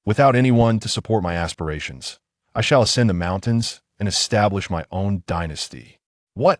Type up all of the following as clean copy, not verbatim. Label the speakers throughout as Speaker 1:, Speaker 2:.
Speaker 1: Without anyone to support my aspirations, I shall ascend the mountains and establish my own dynasty. What?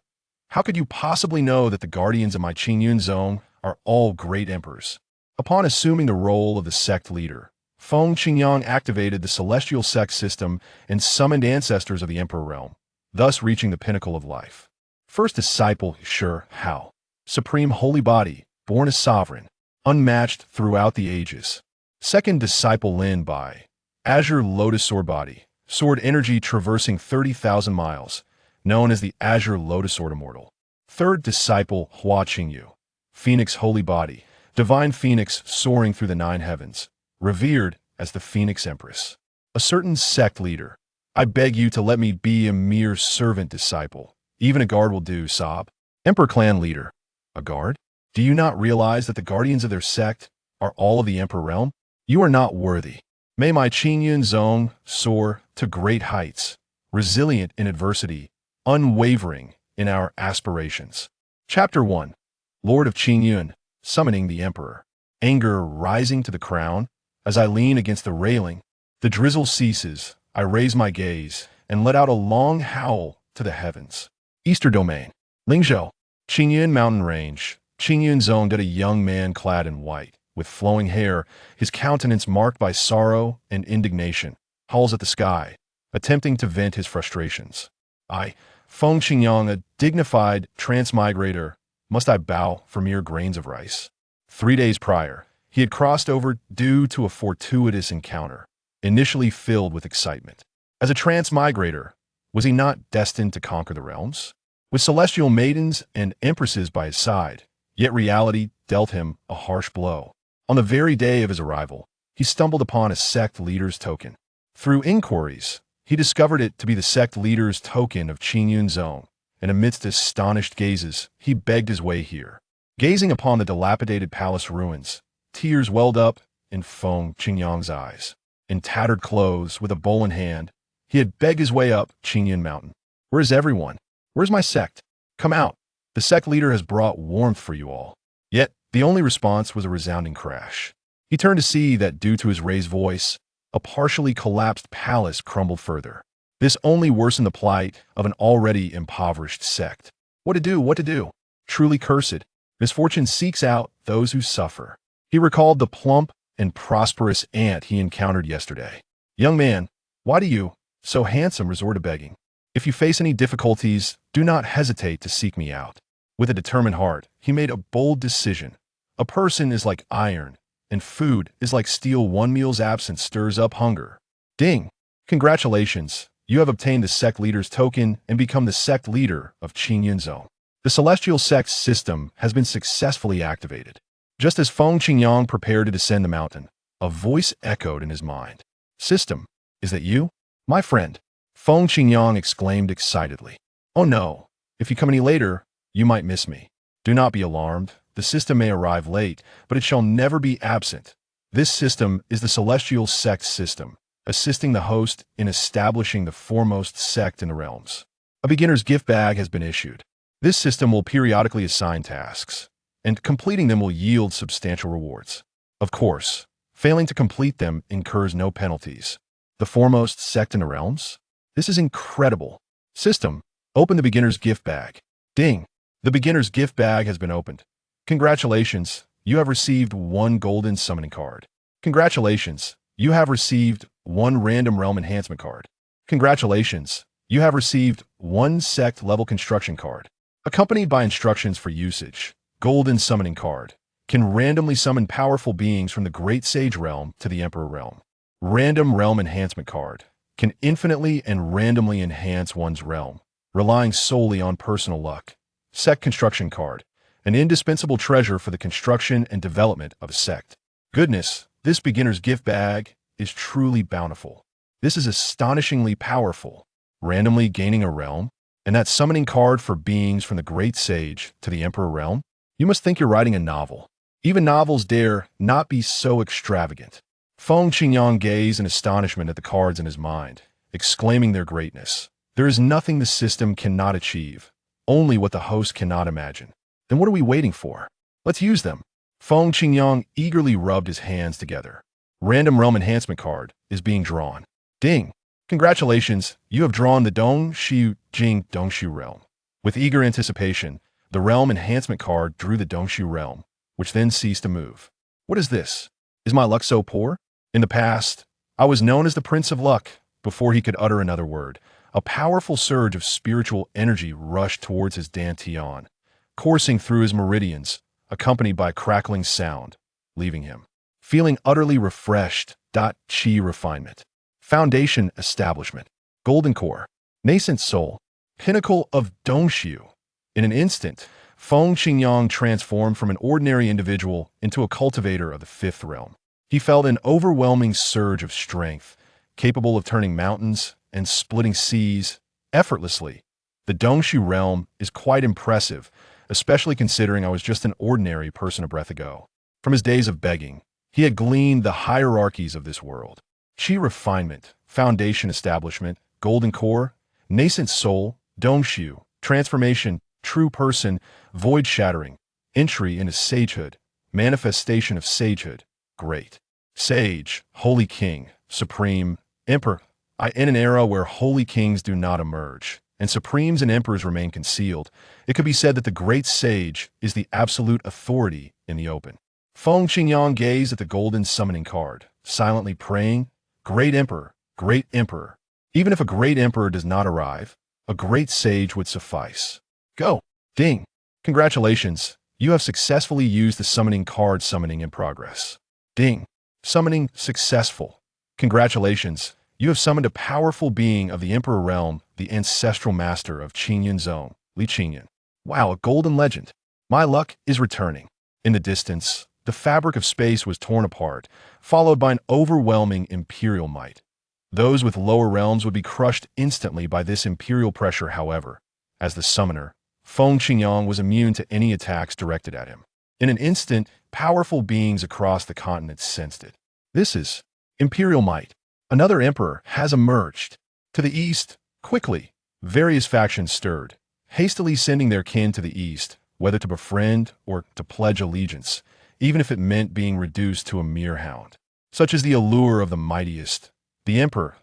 Speaker 1: How could you possibly know that the guardians of my Qingyun zone are all great emperors? Upon assuming the role of the sect leader, Feng Qingyang activated the celestial sect system and summoned ancestors of the emperor realm, thus reaching the pinnacle of life. First Disciple Shi Hao, supreme holy body, born as sovereign, unmatched throughout the ages. Second Disciple Lin Bai, Azure Lotus Sword Body, sword energy traversing 30,000 miles, known as the Azure Lotus Sword Immortal. Third Disciple Hua Qingyu, Phoenix Holy Body, divine phoenix soaring through the 9 heavens, revered as the Phoenix Empress. A certain sect leader. I beg you to let me be a mere servant disciple. Even a guard will do, sob. Emperor clan leader. A guard? Do you not realize that the guardians of their sect are all of the emperor realm? You are not worthy. May my Qingyun zone soar to great heights, resilient in adversity, unwavering in our aspirations. Chapter 1. Lord of Qingyun, summoning the emperor. Anger rising to the crown. As I lean against the railing, the drizzle ceases. I raise my gaze and let out a long howl to the heavens. Easter Domain. Lingzhou, Qingyun Mountain Range. Qingyun zoned at a young man clad in white, with flowing hair, his countenance marked by sorrow and indignation, howls at the sky, attempting to vent his frustrations. I, Feng Qingyang, a dignified transmigrator, must I bow for mere grains of rice? 3 days prior, he had crossed over due to a fortuitous encounter, initially filled with excitement. As a transmigrator, was he not destined to conquer the realms? With celestial maidens and empresses by his side, yet reality dealt him a harsh blow. On the very day of his arrival, he stumbled upon a sect leader's token. Through inquiries, he discovered it to be the sect leader's token of Qingyun zone, and amidst astonished gazes, he begged his way here. Gazing upon the dilapidated palace ruins, tears welled up in Feng Qingyang's eyes. In tattered clothes, with a bowl in hand, he had begged his way up Qingyun Mountain. Where is everyone? Where's my sect? Come out. The sect leader has brought warmth for you all. Yet, the only response was a resounding crash. He turned to see that due to his raised voice, a partially collapsed palace crumbled further. This only worsened the plight of an already impoverished sect. What to do? What to do? Truly cursed. Misfortune seeks out those who suffer. He recalled the plump and prosperous ant he encountered yesterday. Young man, why do you, so handsome, resort to begging? If you face any difficulties, do not hesitate to seek me out. With a determined heart, he made a bold decision. A person is like iron, and food is like steel. One meal's absence stirs up hunger. Ding! Congratulations, you have obtained the sect leader's token and become the sect leader of Qingyun zone. The celestial sect system has been successfully activated. Just as Feng Qingyang prepared to descend the mountain, a voice echoed in his mind. System, is that you? My friend, Feng Qingyang exclaimed excitedly. Oh no, if you come any later, you might miss me. Do not be alarmed. The system may arrive late, but it shall never be absent. This system is the celestial sect system, assisting the host in establishing the foremost sect in the realms. A beginner's gift bag has been issued. This system will periodically assign tasks, and completing them will yield substantial rewards. Of course, failing to complete them incurs no penalties. The foremost sect in the realms? This is incredible. System, open the beginner's gift bag. Ding! The beginner's gift bag has been opened. Congratulations, you have received 1 golden summoning card. Congratulations, you have received 1 random realm enhancement card. Congratulations, you have received 1 sect level construction card. Accompanied by instructions for usage, golden summoning card can randomly summon powerful beings from the Great Sage realm to the Emperor realm. Random realm enhancement card can infinitely and randomly enhance one's realm, relying solely on personal luck. Sect construction card, an indispensable treasure for the construction and development of a sect. Goodness, this beginner's gift bag is truly bountiful. This is astonishingly powerful. Randomly gaining a realm, and that summoning card for beings from the Great Sage to the Emperor realm? You must think you're writing a novel. Even novels dare not be so extravagant. Feng Qingyang gazed in astonishment at the cards in his mind, exclaiming their greatness. There is nothing the system cannot achieve, only what the host cannot imagine. Then what are we waiting for? Let's use them. Feng Qingyang eagerly rubbed his hands together. Random realm enhancement card is being drawn. Ding! Congratulations, you have drawn the Dongxiu Jing Dongxiu realm. With eager anticipation, the realm enhancement card drew the Dongxiu realm, which then ceased to move. What is this? Is my luck so poor? In the past, I was known as the Prince of Luck. Before he could utter another word, a powerful surge of spiritual energy rushed towards his dantian, coursing through his meridians, accompanied by a crackling sound, leaving him feeling utterly refreshed. Qi refinement. Foundation establishment. Golden core. Nascent soul. Pinnacle of Dongxiu. In an instant, Feng Qingyang transformed from an ordinary individual into a cultivator of the fifth realm. He felt an overwhelming surge of strength, capable of turning mountains and splitting seas effortlessly. The Dongxiu realm is quite impressive, especially considering I was just an ordinary person a breath ago. From his days of begging, he had gleaned the hierarchies of this world. Qi refinement, foundation establishment, golden core, nascent soul, Dongxiu, transformation, true person, void shattering, entry into sagehood, manifestation of sagehood, great. Sage, holy king, supreme, emperor. In an era where holy kings do not emerge, and supremes and emperors remain concealed, it could be said that the great sage is the absolute authority in the open. Feng Qingyang gazed at the golden summoning card, silently praying, Great Emperor, Great Emperor. Even if a great emperor does not arrive, a great sage would suffice. Go! Ding! Congratulations, you have successfully used the summoning card. Summoning in progress. Ding! Summoning successful. Congratulations, you have summoned a powerful being of the Emperor realm, the ancestral master of Qingyun zone, Li Qingyun. Wow, a golden legend. My luck is returning. In the distance, the fabric of space was torn apart, followed by an overwhelming imperial might. Those with lower realms would be crushed instantly by this imperial pressure. However, as the summoner, Feng Qingyang was immune to any attacks directed at him. In an instant, powerful beings across the continent sensed it. This is imperial might. Another emperor has emerged. To the east, quickly, various factions stirred, hastily sending their kin to the east, whether to befriend or to pledge allegiance, even if it meant being reduced to a mere hound. Such is the allure of the mightiest. The emperor,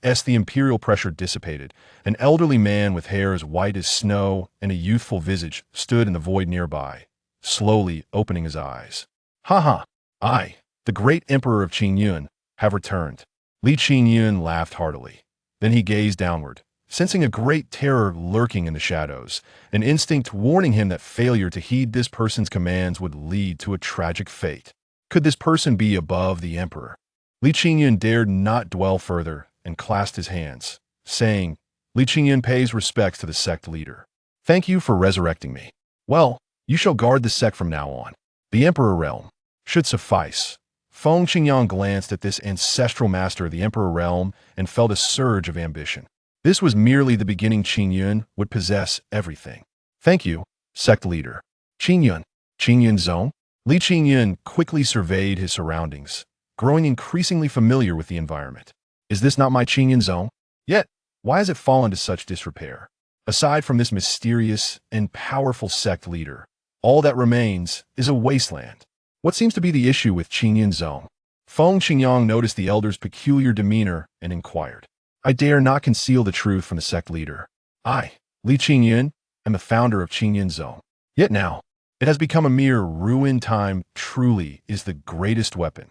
Speaker 1: as the imperial pressure dissipated, an elderly man with hair as white as snow and a youthful visage stood in the void nearby, slowly opening his eyes. Ha! I, the great emperor of Qingyun, have returned. Li Qingyun laughed heartily. Then he gazed downward, sensing a great terror lurking in the shadows, an instinct warning him that failure to heed this person's commands would lead to a tragic fate. Could this person be above the emperor? Li Qingyun dared not dwell further and clasped his hands, saying, Li Qingyun pays respects to the sect leader. Thank you for resurrecting me. Well, you shall guard the sect from now on. The emperor realm should suffice. Feng Qingyang glanced at this ancestral master of the emperor realm and felt a surge of ambition. This was merely the beginning. Qingyun would possess everything. Thank you, sect leader. Qingyun zone? Li Qingyun quickly surveyed his surroundings, growing increasingly familiar with the environment. Is this not my Qingyun zone? Yet, why has it fallen to such disrepair? Aside from this mysterious and powerful sect leader, all that remains is a wasteland. What seems to be the issue with Qingyun zone? Feng Qingyang noticed the elder's peculiar demeanor and inquired. I dare not conceal the truth from the sect leader. I, Li Qingyun, am the founder of Qingyun zone. Yet now, it has become a mere ruin. Time truly is the greatest weapon.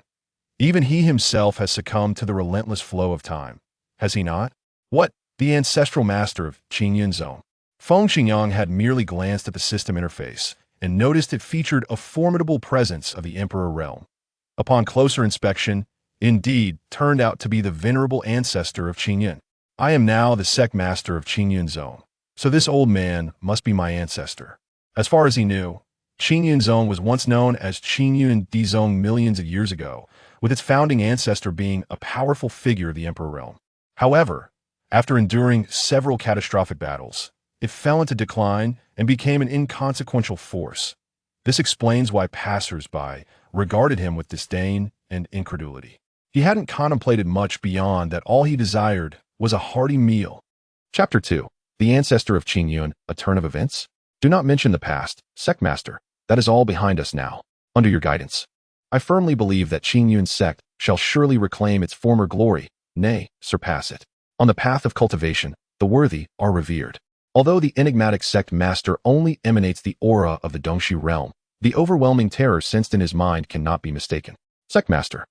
Speaker 1: Even he himself has succumbed to the relentless flow of time. Has he not? What? The ancestral master of Qingyun zone. Feng Qingyang had merely glanced at the system interface and noticed it featured a formidable presence of the emperor realm. Upon closer inspection, indeed turned out to be the venerable ancestor of Qingyun. I am now the sect master of Qingyun zone, so this old man must be my ancestor. As far as he knew, Qingyun zone was once known as Qingyun zone millions of years ago, with its founding ancestor being a powerful figure of the emperor realm. However, after enduring several catastrophic battles, it fell into decline and became an inconsequential force. This explains why passers-by regarded him with disdain and incredulity. He hadn't contemplated much beyond that. All he desired was a hearty meal. Chapter 2. The Ancestor of Qingyun, A Turn of Events? Do not mention the past, Sectmaster. That is all behind us now, under your guidance. I firmly believe that Qingyun Sect shall surely reclaim its former glory, nay, surpass it. On the path of cultivation, the worthy are revered. Although the enigmatic sect master only emanates the aura of the Dongxi realm, the overwhelming terror sensed in his mind cannot be mistaken. Sect master,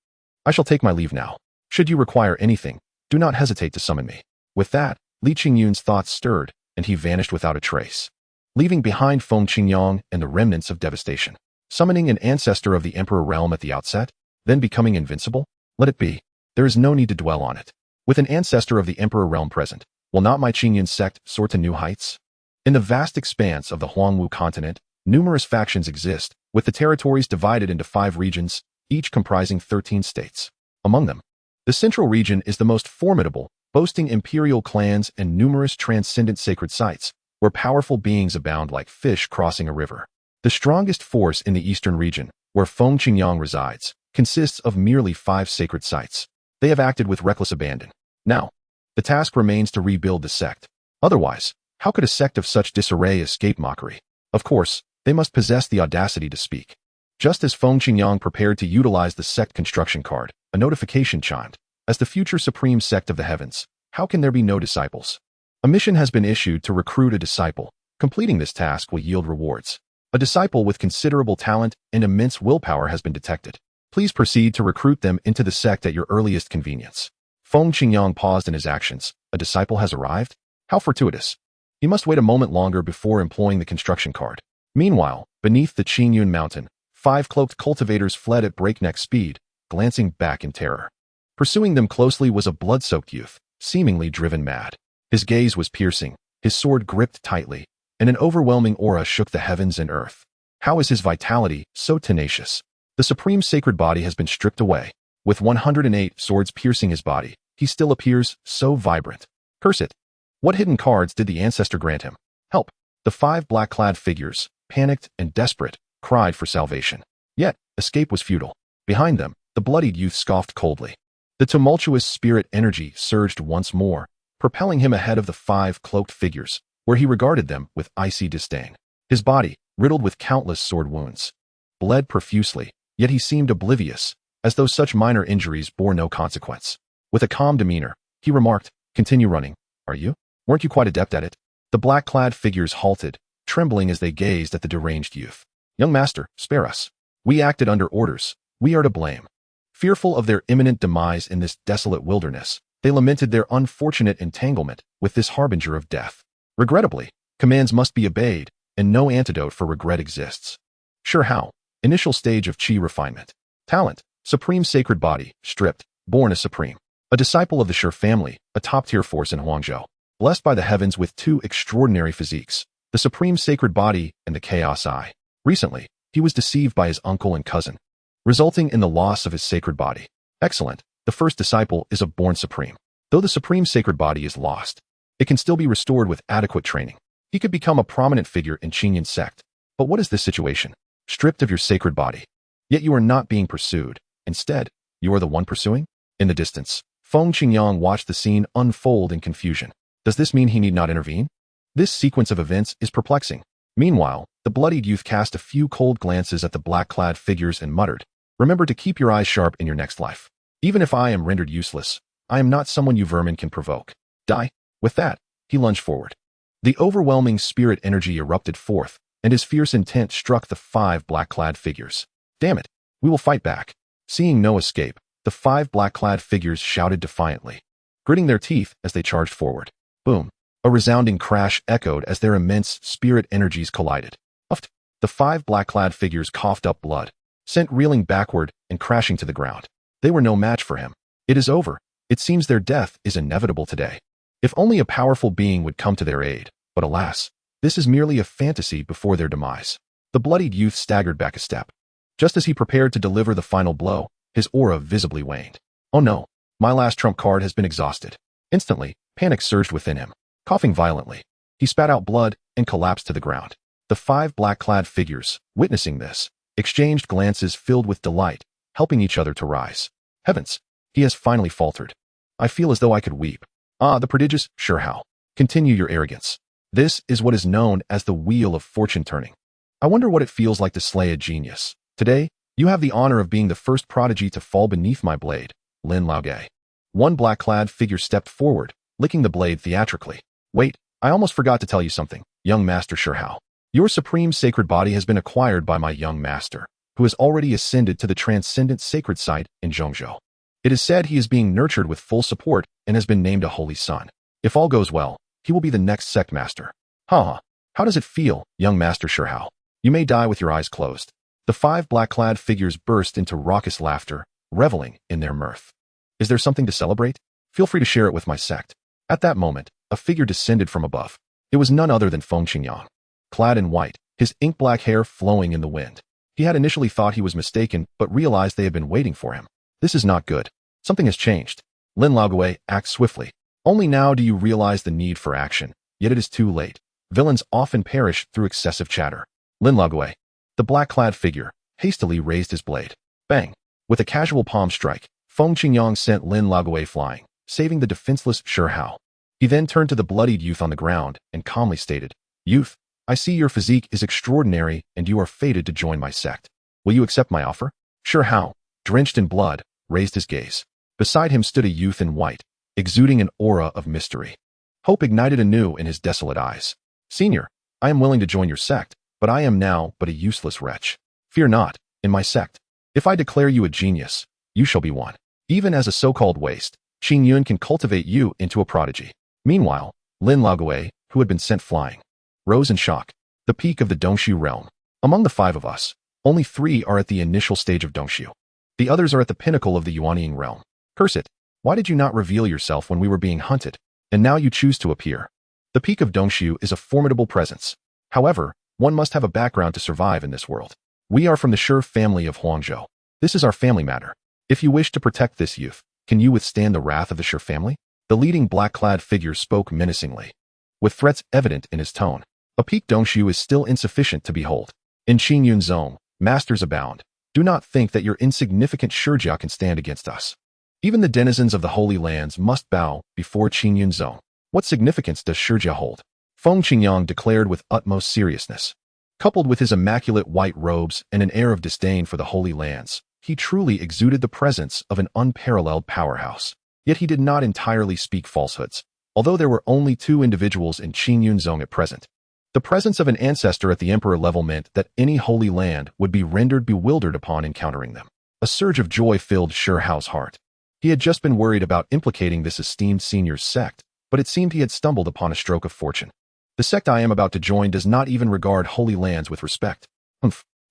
Speaker 1: I shall take my leave now. Should you require anything, do not hesitate to summon me. With that, Li Qingyun's thoughts stirred, and he vanished without a trace, leaving behind Feng Qingyang and the remnants of devastation. Summoning an ancestor of the Emperor realm at the outset, then becoming invincible? Let it be. There is no need to dwell on it. With an ancestor of the Emperor realm present, will not my Qingyun sect soar to new heights? In the vast expanse of the Huangwu continent, numerous factions exist, with the territories divided into 5 regions, each comprising 13 states. Among them, the central region is the most formidable, boasting imperial clans and numerous transcendent sacred sites, where powerful beings abound like fish crossing a river. The strongest force in the eastern region, where Feng Qingyang resides, consists of merely 5 sacred sites. They have acted with reckless abandon. Now, the task remains to rebuild the sect. Otherwise, how could a sect of such disarray escape mockery? Of course, they must possess the audacity to speak. Just as Feng Qingyang prepared to utilize the sect construction card, a notification chimed. As the future supreme sect of the heavens, how can there be no disciples? A mission has been issued to recruit a disciple. Completing this task will yield rewards. A disciple with considerable talent and immense willpower has been detected. Please proceed to recruit them into the sect at your earliest convenience. Feng Qingyang paused in his actions. A disciple has arrived? How fortuitous. He must wait a moment longer before employing the construction card. Meanwhile, beneath the Qingyun mountain, 5 cloaked cultivators fled at breakneck speed, glancing back in terror. Pursuing them closely was a blood-soaked youth, seemingly driven mad. His gaze was piercing, his sword gripped tightly, and an overwhelming aura shook the heavens and earth. How is his vitality so tenacious? The supreme sacred body has been stripped away. With 108 swords piercing his body, he still appears so vibrant. Curse it! What hidden cards did the ancestor grant him? Help! The 5 black-clad figures, panicked and desperate, cried for salvation. Yet, escape was futile. Behind them, the bloodied youth scoffed coldly. The tumultuous spirit energy surged once more, propelling him ahead of the 5 cloaked figures, where he regarded them with icy disdain. His body, riddled with countless sword wounds, bled profusely, yet he seemed oblivious, as though such minor injuries bore no consequence. With a calm demeanor, he remarked, "Continue running. Are you? Weren't you quite adept at it?" The black-clad figures halted, trembling as they gazed at the deranged youth. "Young master, spare us. We acted under orders. We are to blame." Fearful of their imminent demise in this desolate wilderness, they lamented their unfortunate entanglement with this harbinger of death. Regrettably, commands must be obeyed, and no antidote for regret exists. Shi Hao, initial stage of Qi refinement. Talent, supreme sacred body, stripped, born as supreme. A disciple of the Shi family, a top-tier force in Huangzhou. Blessed by the heavens with 2 extraordinary physiques, the supreme sacred body and the chaos eye. Recently, he was deceived by his uncle and cousin, resulting in the loss of his sacred body. Excellent, the first disciple is a born supreme. Though the supreme sacred body is lost, it can still be restored with adequate training. He could become a prominent figure in Qingyun Sect. But what is this situation? Stripped of your sacred body. Yet you are not being pursued. Instead, you are the one pursuing? In the distance, Feng Qingyang watched the scene unfold in confusion. Does this mean he need not intervene? This sequence of events is perplexing. Meanwhile, the bloodied youth cast a few cold glances at the black-clad figures and muttered, "Remember to keep your eyes sharp in your next life. Even if I am rendered useless, I am not someone you vermin can provoke. Die." With that, he lunged forward. The overwhelming spirit energy erupted forth, and his fierce intent struck the 5 black-clad figures. "Damn it, we will fight back." Seeing no escape, the 5 black-clad figures shouted defiantly, gritting their teeth as they charged forward. Boom! A resounding crash echoed as their immense spirit energies collided. Uffed! The 5 black-clad figures coughed up blood, sent reeling backward and crashing to the ground. They were no match for him. It is over. It seems their death is inevitable today. If only a powerful being would come to their aid, but alas, this is merely a fantasy before their demise. The bloodied youth staggered back a step. Just as he prepared to deliver the final blow, his aura visibly waned. Oh no, my last trump card has been exhausted. Instantly, panic surged within him. Coughing violently, he spat out blood and collapsed to the ground. The 5 black-clad figures, witnessing this, exchanged glances filled with delight, helping each other to rise. Heavens, he has finally faltered. I feel as though I could weep. Ah, the prodigious Shi Hao. Continue your arrogance. This is what is known as the wheel of fortune turning. I wonder what it feels like to slay a genius. Today, You have the honor of being the first prodigy to fall beneath my blade, Lin Bai. One black-clad figure stepped forward, licking the blade theatrically. Wait, I almost forgot to tell you something, young Master Shi Hao. Your supreme sacred body has been acquired by my young master, who has already ascended to the transcendent sacred site in Zhongzhou. It is said he is being nurtured with full support and has been named a holy son. If all goes well, he will be the next sect master. How does it feel, young Master Shi Hao? You may die with your eyes closed. The 5 black-clad figures burst into raucous laughter, reveling in their mirth. Is there something to celebrate? Feel free to share it with my sect. At that moment, a figure descended from above. It was none other than Feng Qingyang. Clad in white, his ink-black hair flowing in the wind. He had initially thought he was mistaken, but realized they had been waiting for him. This is not good. Something has changed. Lin Bai, act swiftly. Only now do you realize the need for action, yet it is too late. Villains often perish through excessive chatter. Lin Bai. The black-clad figure hastily raised his blade. Bang! With a casual palm strike, Feng Qingyang sent Lin Bai flying, saving the defenseless Shi Hao. He then turned to the bloodied youth on the ground and calmly stated, "Youth, I see your physique is extraordinary and you are fated to join my sect. Will you accept my offer?" Shi Hao, drenched in blood, raised his gaze. Beside him stood a youth in white, exuding an aura of mystery. Hope ignited anew in his desolate eyes. "Senior, I am willing to join your sect, but I am now but a useless wretch. Fear not, in my sect. If I declare you a genius, you shall be one. Even as a so-called waste, Qingyun can cultivate you into a prodigy." Meanwhile, Lin Bai, who had been sent flying, rose in shock. The peak of the Dongshu realm. Among the 5 of us, only 3 are at the initial stage of Dongshu. The others are at the pinnacle of the Yuanying realm. Curse it! Why did you not reveal yourself when we were being hunted, and now you choose to appear? The peak of Dongshu is a formidable presence. However, one must have a background to survive in this world. We are from the Shi family of Huangzhou. This is our family matter. If you wish to protect this youth, can you withstand the wrath of the Shi family? The leading black-clad figure spoke menacingly, with threats evident in his tone. A peak Dongshu is still insufficient to behold. In Qingyun Zone, masters abound. Do not think that your insignificant Shijia can stand against us. Even the denizens of the Holy Lands must bow before Qingyun Zone. What significance does Shijia hold? Feng Qingyang declared with utmost seriousness. Coupled with his immaculate white robes and an air of disdain for the Holy Lands, he truly exuded the presence of an unparalleled powerhouse. Yet he did not entirely speak falsehoods, although there were only 2 individuals in Qingyun Zone at present. The presence of an ancestor at the emperor level meant that any holy land would be rendered bewildered upon encountering them. A surge of joy filled Shi Hao's heart. He had just been worried about implicating this esteemed senior's sect, but it seemed he had stumbled upon a stroke of fortune. The sect I am about to join does not even regard holy lands with respect.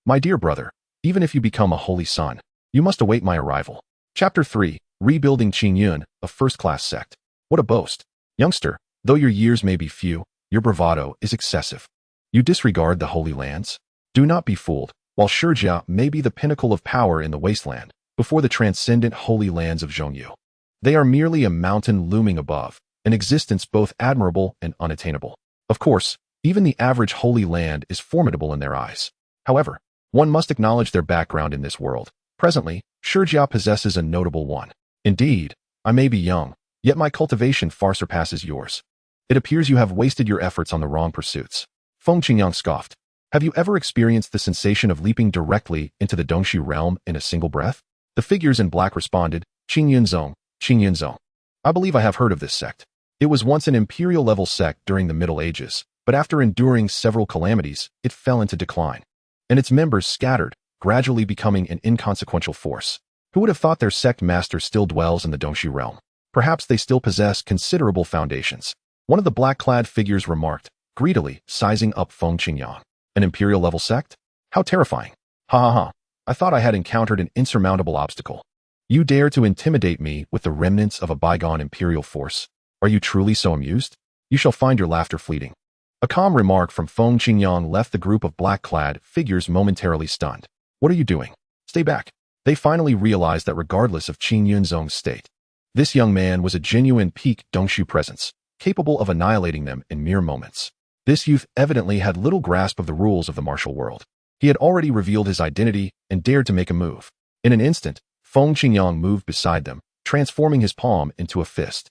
Speaker 1: My dear brother, even if you become a holy son, you must await my arrival. Chapter 3, Rebuilding Qingyun, a first-class sect. What a boast. Youngster, though your years may be few, your bravado is excessive. You disregard the holy lands? Do not be fooled. While Shijia may be the pinnacle of power in the wasteland, before the transcendent holy lands of Zhongyu, they are merely a mountain looming above, an existence both admirable and unattainable. Of course, even the average holy land is formidable in their eyes. However, one must acknowledge their background in this world. Presently, Shijia possesses a notable one. Indeed, I may be young, yet my cultivation far surpasses yours. It appears you have wasted your efforts on the wrong pursuits. Feng Qingyang scoffed. Have you ever experienced the sensation of leaping directly into the Dongshu realm in a single breath? The figures in black responded, Qingyun Zong, Qingyun Zong. I believe I have heard of this sect. It was once an imperial-level sect during the Middle Ages, but after enduring several calamities, it fell into decline, and its members scattered, gradually becoming an inconsequential force. Who would have thought their sect master still dwells in the Dongshu realm? Perhaps they still possess considerable foundations. One of the black-clad figures remarked, greedily sizing up Feng Qingyang. An imperial-level sect? How terrifying. Ha. I thought I had encountered an insurmountable obstacle. You dare to intimidate me with the remnants of a bygone imperial force? Are you truly so amused? You shall find your laughter fleeting. A calm remark from Feng Qingyang left the group of black-clad figures momentarily stunned. What are you doing? Stay back. They finally realized that regardless of Qingyun Zong's state, this young man was a genuine peak Dongshu presence, capable of annihilating them in mere moments. This youth evidently had little grasp of the rules of the martial world. He had already revealed his identity and dared to make a move. In an instant, Feng Qingyang moved beside them, transforming his palm into a fist,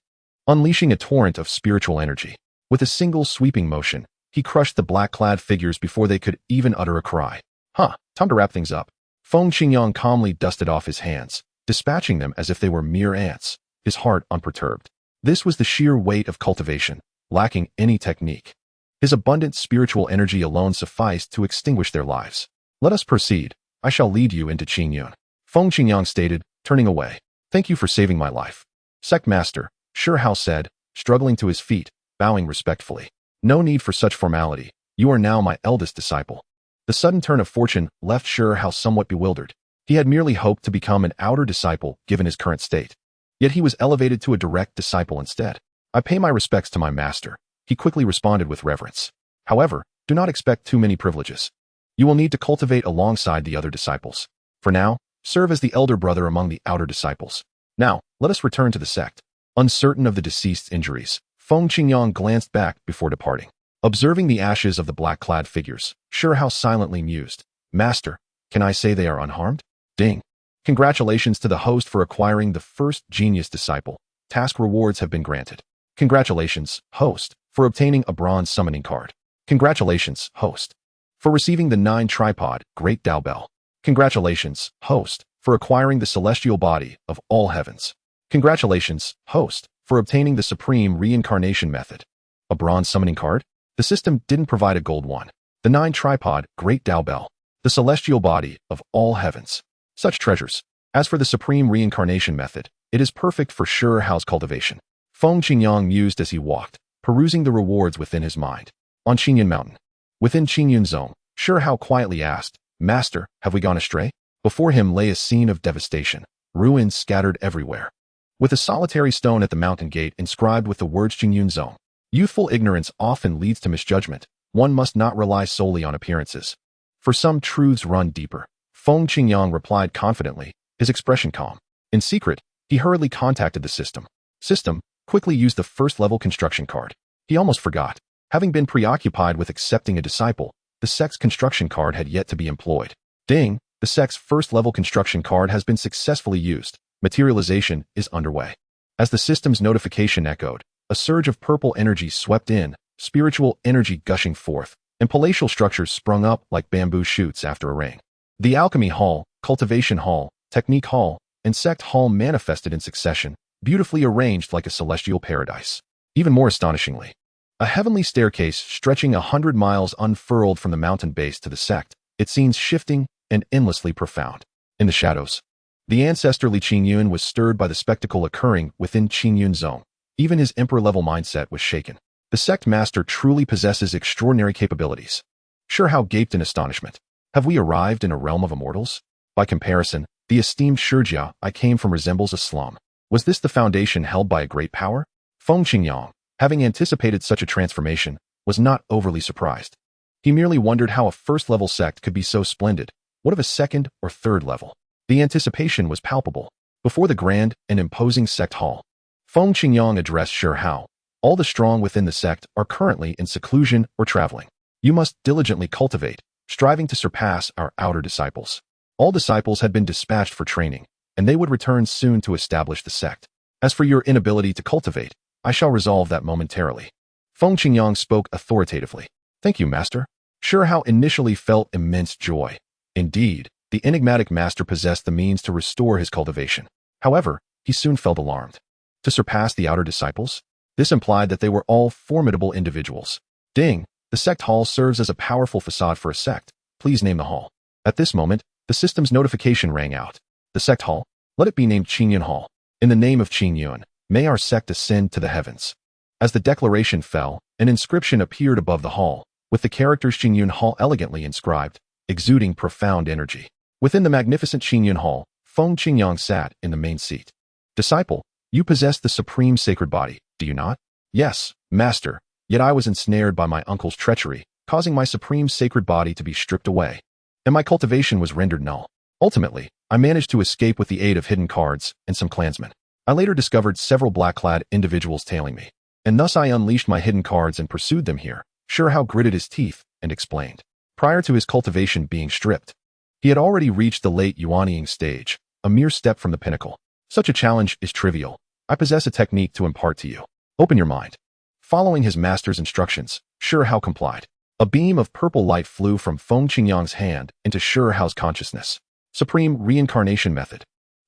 Speaker 1: unleashing a torrent of spiritual energy. With a single sweeping motion, he crushed the black-clad figures before they could even utter a cry. Time to wrap things up. Feng Qingyang calmly dusted off his hands, dispatching them as if they were mere ants, his heart unperturbed. This was the sheer weight of cultivation, lacking any technique. His abundant spiritual energy alone sufficed to extinguish their lives. Let us proceed. I shall lead you into Qingyun. Feng Qingyang stated, turning away. Thank you for saving my life. Sect Master, Shi Hao said, struggling to his feet, bowing respectfully. No need for such formality. You are now my eldest disciple. The sudden turn of fortune left Shi Hao somewhat bewildered. He had merely hoped to become an outer disciple given his current state. Yet he was elevated to a direct disciple instead. I pay my respects to my master, he quickly responded with reverence. However, do not expect too many privileges. You will need to cultivate alongside the other disciples. For now, serve as the elder brother among the outer disciples. Now, let us return to the sect. Uncertain of the deceased's injuries, Feng Qingyang glanced back before departing. Observing the ashes of the black-clad figures, Shi Hao silently mused. Master, can I say they are unharmed? Ding. Congratulations to the host for acquiring the first genius disciple. Task rewards have been granted. Congratulations, host, for obtaining a bronze summoning card. Congratulations, host, for receiving the 9-tripod Great Dao Bell. Congratulations, host, for acquiring the celestial body of all heavens. Congratulations, host, for obtaining the supreme reincarnation method. A bronze summoning card? The system didn't provide a gold one. The 9-tripod Great Dao Bell. The celestial body of all heavens. Such treasures. As for the supreme reincarnation method, it is perfect for Shi Hao's cultivation. Feng Qingyang mused as he walked, perusing the rewards within his mind. On Qingyun Mountain. Within Qingyun Zone, Shi Hao quietly asked, Master, have we gone astray? Before him lay a scene of devastation, ruins scattered everywhere. With a solitary stone at the mountain gate inscribed with the words Qingyun Zone. Youthful ignorance often leads to misjudgment. One must not rely solely on appearances. For some truths run deeper. Feng Qingyang replied confidently, his expression calm. In secret, he hurriedly contacted the system. System quickly used the first-level construction card. He almost forgot. Having been preoccupied with accepting a disciple, the sect's construction card had yet to be employed. Ding, the sect's first-level construction card has been successfully used. Materialization is underway. As the system's notification echoed, a surge of purple energy swept in, spiritual energy gushing forth, and palatial structures sprung up like bamboo shoots after a rain. The Alchemy Hall, Cultivation Hall, Technique Hall, and Sect Hall manifested in succession, beautifully arranged like a celestial paradise. Even more astonishingly, a heavenly staircase stretching 100 miles unfurled from the mountain base to the sect, its scenes shifting and endlessly profound. In the shadows, the ancestor Li Qingyun was stirred by the spectacle occurring within Qingyun Zone. Even his emperor-level mindset was shaken. The sect master truly possesses extraordinary capabilities. Shi Hao gaped in astonishment. Have we arrived in a realm of immortals? By comparison, the esteemed Shijia I came from resembles a slum. Was this the foundation held by a great power? Feng Qingyang, having anticipated such a transformation, was not overly surprised. He merely wondered how a first-level sect could be so splendid. What of a second or third level? The anticipation was palpable. Before the grand and imposing sect hall, Feng Qingyang addressed Shi Hao. All the strong within the sect are currently in seclusion or traveling. You must diligently cultivate, striving to surpass our outer disciples. All disciples had been dispatched for training, and they would return soon to establish the sect. As for your inability to cultivate, I shall resolve that momentarily. Feng Qingyang spoke authoritatively. Thank you, Master. Shi Hao initially felt immense joy. Indeed, the enigmatic master possessed the means to restore his cultivation. However, he soon felt alarmed. To surpass the outer disciples? This implied that they were all formidable individuals. Ding, the sect hall serves as a powerful facade for a sect. Please name the hall. At this moment, the system's notification rang out. The sect hall? Let it be named Qingyun Hall. In the name of Qingyun, may our sect ascend to the heavens. As the declaration fell, an inscription appeared above the hall, with the characters Qingyun Hall elegantly inscribed, exuding profound energy. Within the magnificent Qingyun Hall, Feng Qingyang sat in the main seat. Disciple, you possess the supreme sacred body, do you not? Yes, Master, yet I was ensnared by my uncle's treachery, causing my supreme sacred body to be stripped away. And my cultivation was rendered null. Ultimately, I managed to escape with the aid of hidden cards and some clansmen. I later discovered several black-clad individuals tailing me, and thus I unleashed my hidden cards and pursued them here. Shi Hao gritted his teeth and explained. Prior to his cultivation being stripped, he had already reached the late Yuanying stage, a mere step from the pinnacle. Such a challenge is trivial. I possess a technique to impart to you. Open your mind. Following his master's instructions, Shi Hao complied. A beam of purple light flew from Feng Qingyang's hand into Shi Hao's consciousness. Supreme Reincarnation Method.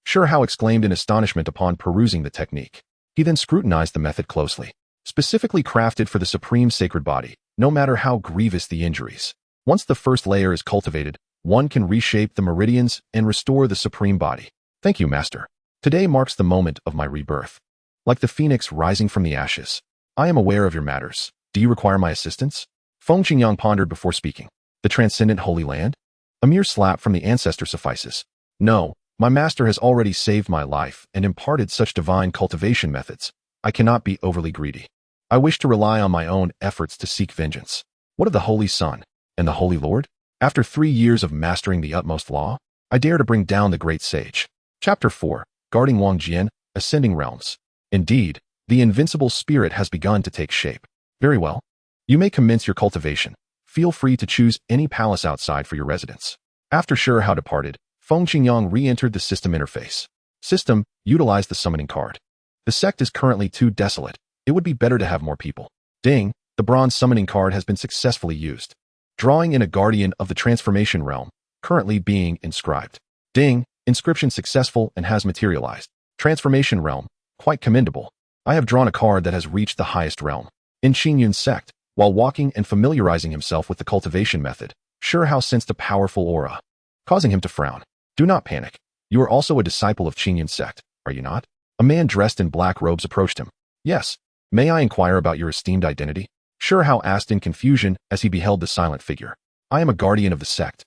Speaker 1: Shi Hao exclaimed in astonishment upon perusing the technique. He then scrutinized the method closely. Specifically crafted for the Supreme Sacred Body, no matter how grievous the injuries. Once the first layer is cultivated, one can reshape the meridians and restore the Supreme Body. Thank you, Master. Today marks the moment of my rebirth. Like the phoenix rising from the ashes, I am aware of your matters. Do you require my assistance? Feng Qingyang pondered before speaking. The transcendent Holy Land? A mere slap from the ancestor suffices. No, my master has already saved my life and imparted such divine cultivation methods. I cannot be overly greedy. I wish to rely on my own efforts to seek vengeance. What of the Holy Sun and the Holy Lord? After 3 years of mastering the utmost law, I dare to bring down the great sage. Chapter 4. Guarding Wang Jian, Ascending Realms. Indeed, the invincible spirit has begun to take shape. Very well. You may commence your cultivation. Feel free to choose any palace outside for your residence. After Shi Hao departed, Feng Qingyang re-entered the system interface. System, utilize the summoning card. The sect is currently too desolate. It would be better to have more people. Ding, the bronze summoning card has been successfully used. Drawing in a guardian of the transformation realm, currently being inscribed. Ding, inscription successful and has materialized. Transformation realm, quite commendable. I have drawn a card that has reached the highest realm. In Qingyun Sect, while walking and familiarizing himself with the cultivation method, Shi Hao sensed a powerful aura, causing him to frown. Do not panic. You are also a disciple of Qingyun Sect, are you not? A man dressed in black robes approached him. Yes. May I inquire about your esteemed identity? Shi Hao asked in confusion as he beheld the silent figure. I am a guardian of the sect.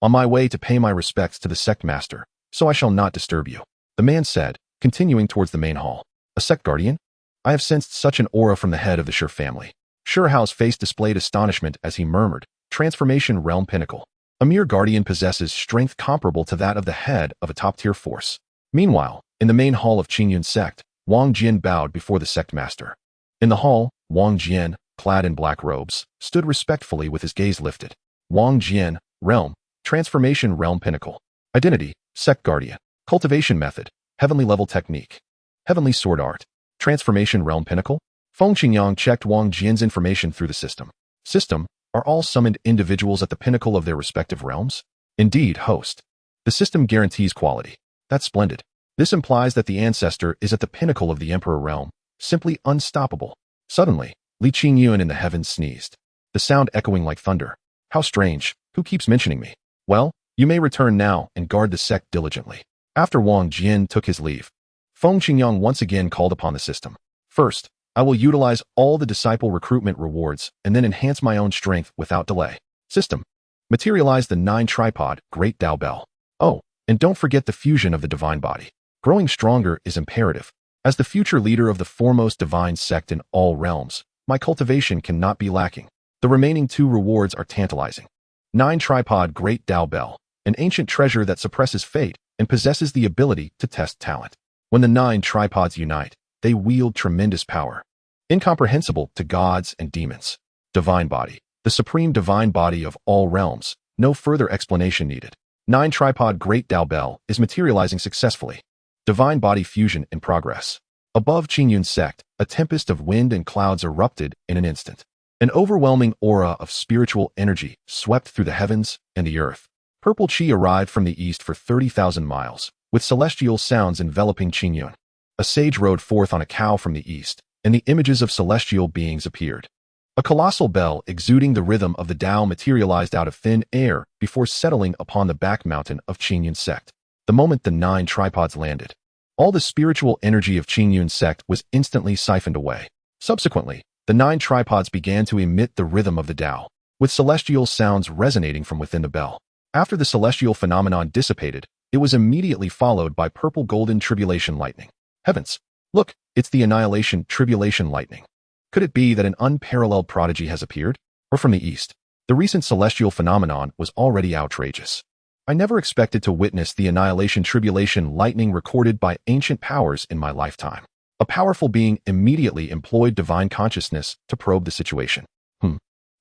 Speaker 1: On my way to pay my respects to the sect master, so I shall not disturb you. The man said, continuing towards the main hall. A sect guardian? I have sensed such an aura from the head of the Shi family. Shi Hao's face displayed astonishment as he murmured, Transformation Realm Pinnacle. A mere guardian possesses strength comparable to that of the head of a top-tier force. Meanwhile, in the main hall of Qingyun Sect, Wang Jian bowed before the sect master. In the hall, Wang Jian, clad in black robes, stood respectfully with his gaze lifted. Wang Jian, Realm, Transformation Realm Pinnacle. Identity, Sect Guardian. Cultivation Method, Heavenly Level Technique. Heavenly Sword Art. Transformation Realm Pinnacle. Feng Qingyang checked Wang Jian's information through the system. System, are all summoned individuals at the pinnacle of their respective realms? Indeed, host. The system guarantees quality. That's splendid. This implies that the ancestor is at the pinnacle of the Emperor realm, simply unstoppable. Suddenly, Li Qingyun in the heavens sneezed, the sound echoing like thunder. How strange, who keeps mentioning me? Well, you may return now and guard the sect diligently. After Wang Jian took his leave, Feng Qingyang once again called upon the system. First, I will utilize all the disciple recruitment rewards and then enhance my own strength without delay. System, materialize the 9-tripod Great Tao Bell. Oh, and don't forget the fusion of the divine body. Growing stronger is imperative. As the future leader of the foremost divine sect in all realms, my cultivation cannot be lacking. The remaining 2 rewards are tantalizing. 9-tripod Great Tao Bell, an ancient treasure that suppresses fate and possesses the ability to test talent. When the 9 tripods unite, they wield tremendous power, incomprehensible to gods and demons. Divine Body, the supreme divine body of all realms, no further explanation needed. 9-tripod Great Tao Bell is materializing successfully. Divine Body fusion in progress. Above Qingyun Sect, a tempest of wind and clouds erupted in an instant. An overwhelming aura of spiritual energy swept through the heavens and the earth. Purple Qi arrived from the east for 30,000 miles, with celestial sounds enveloping Qingyun. A sage rode forth on a cow from the east, and the images of celestial beings appeared. A colossal bell exuding the rhythm of the Tao materialized out of thin air before settling upon the back mountain of Qingyun Sect. The moment the 9 tripods landed, all the spiritual energy of Qingyun Sect was instantly siphoned away. Subsequently, the 9 tripods began to emit the rhythm of the Tao, with celestial sounds resonating from within the bell. After the celestial phenomenon dissipated, it was immediately followed by purple-golden tribulation lightning. Heavens! Look, it's the annihilation tribulation lightning. Could it be that an unparalleled prodigy has appeared? Or from the east? The recent celestial phenomenon was already outrageous. I never expected to witness the annihilation tribulation lightning recorded by ancient powers in my lifetime. A powerful being immediately employed divine consciousness to probe the situation.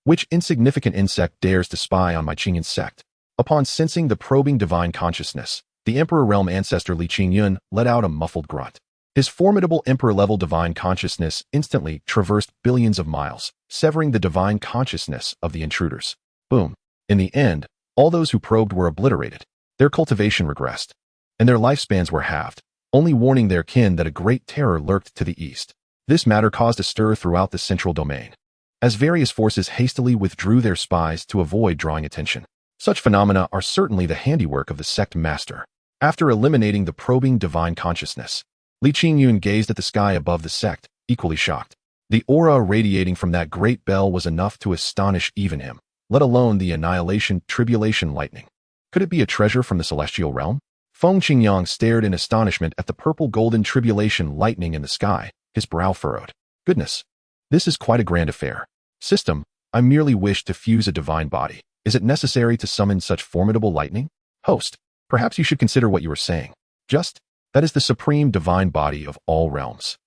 Speaker 1: Which insignificant insect dares to spy on my Qingyun Sect? Upon sensing the probing divine consciousness, the Emperor Realm ancestor Li Qingyun let out a muffled grunt. His formidable Emperor-level divine consciousness instantly traversed billions of miles, severing the divine consciousness of the intruders. Boom. In the end, all those who probed were obliterated. Their cultivation regressed, and their lifespans were halved, only warning their kin that a great terror lurked to the east. This matter caused a stir throughout the central domain, as various forces hastily withdrew their spies to avoid drawing attention. Such phenomena are certainly the handiwork of the sect master. After eliminating the probing divine consciousness, Li Qingyun gazed at the sky above the sect, equally shocked. The aura radiating from that great bell was enough to astonish even him, let alone the annihilation tribulation lightning. Could it be a treasure from the celestial realm? Feng Qingyang stared in astonishment at the purple-golden tribulation lightning in the sky, his brow furrowed. Goodness, this is quite a grand affair. System, I merely wish to fuse a divine body. Is it necessary to summon such formidable lightning? Host, perhaps you should consider what you are saying. That is the supreme divine body of all realms.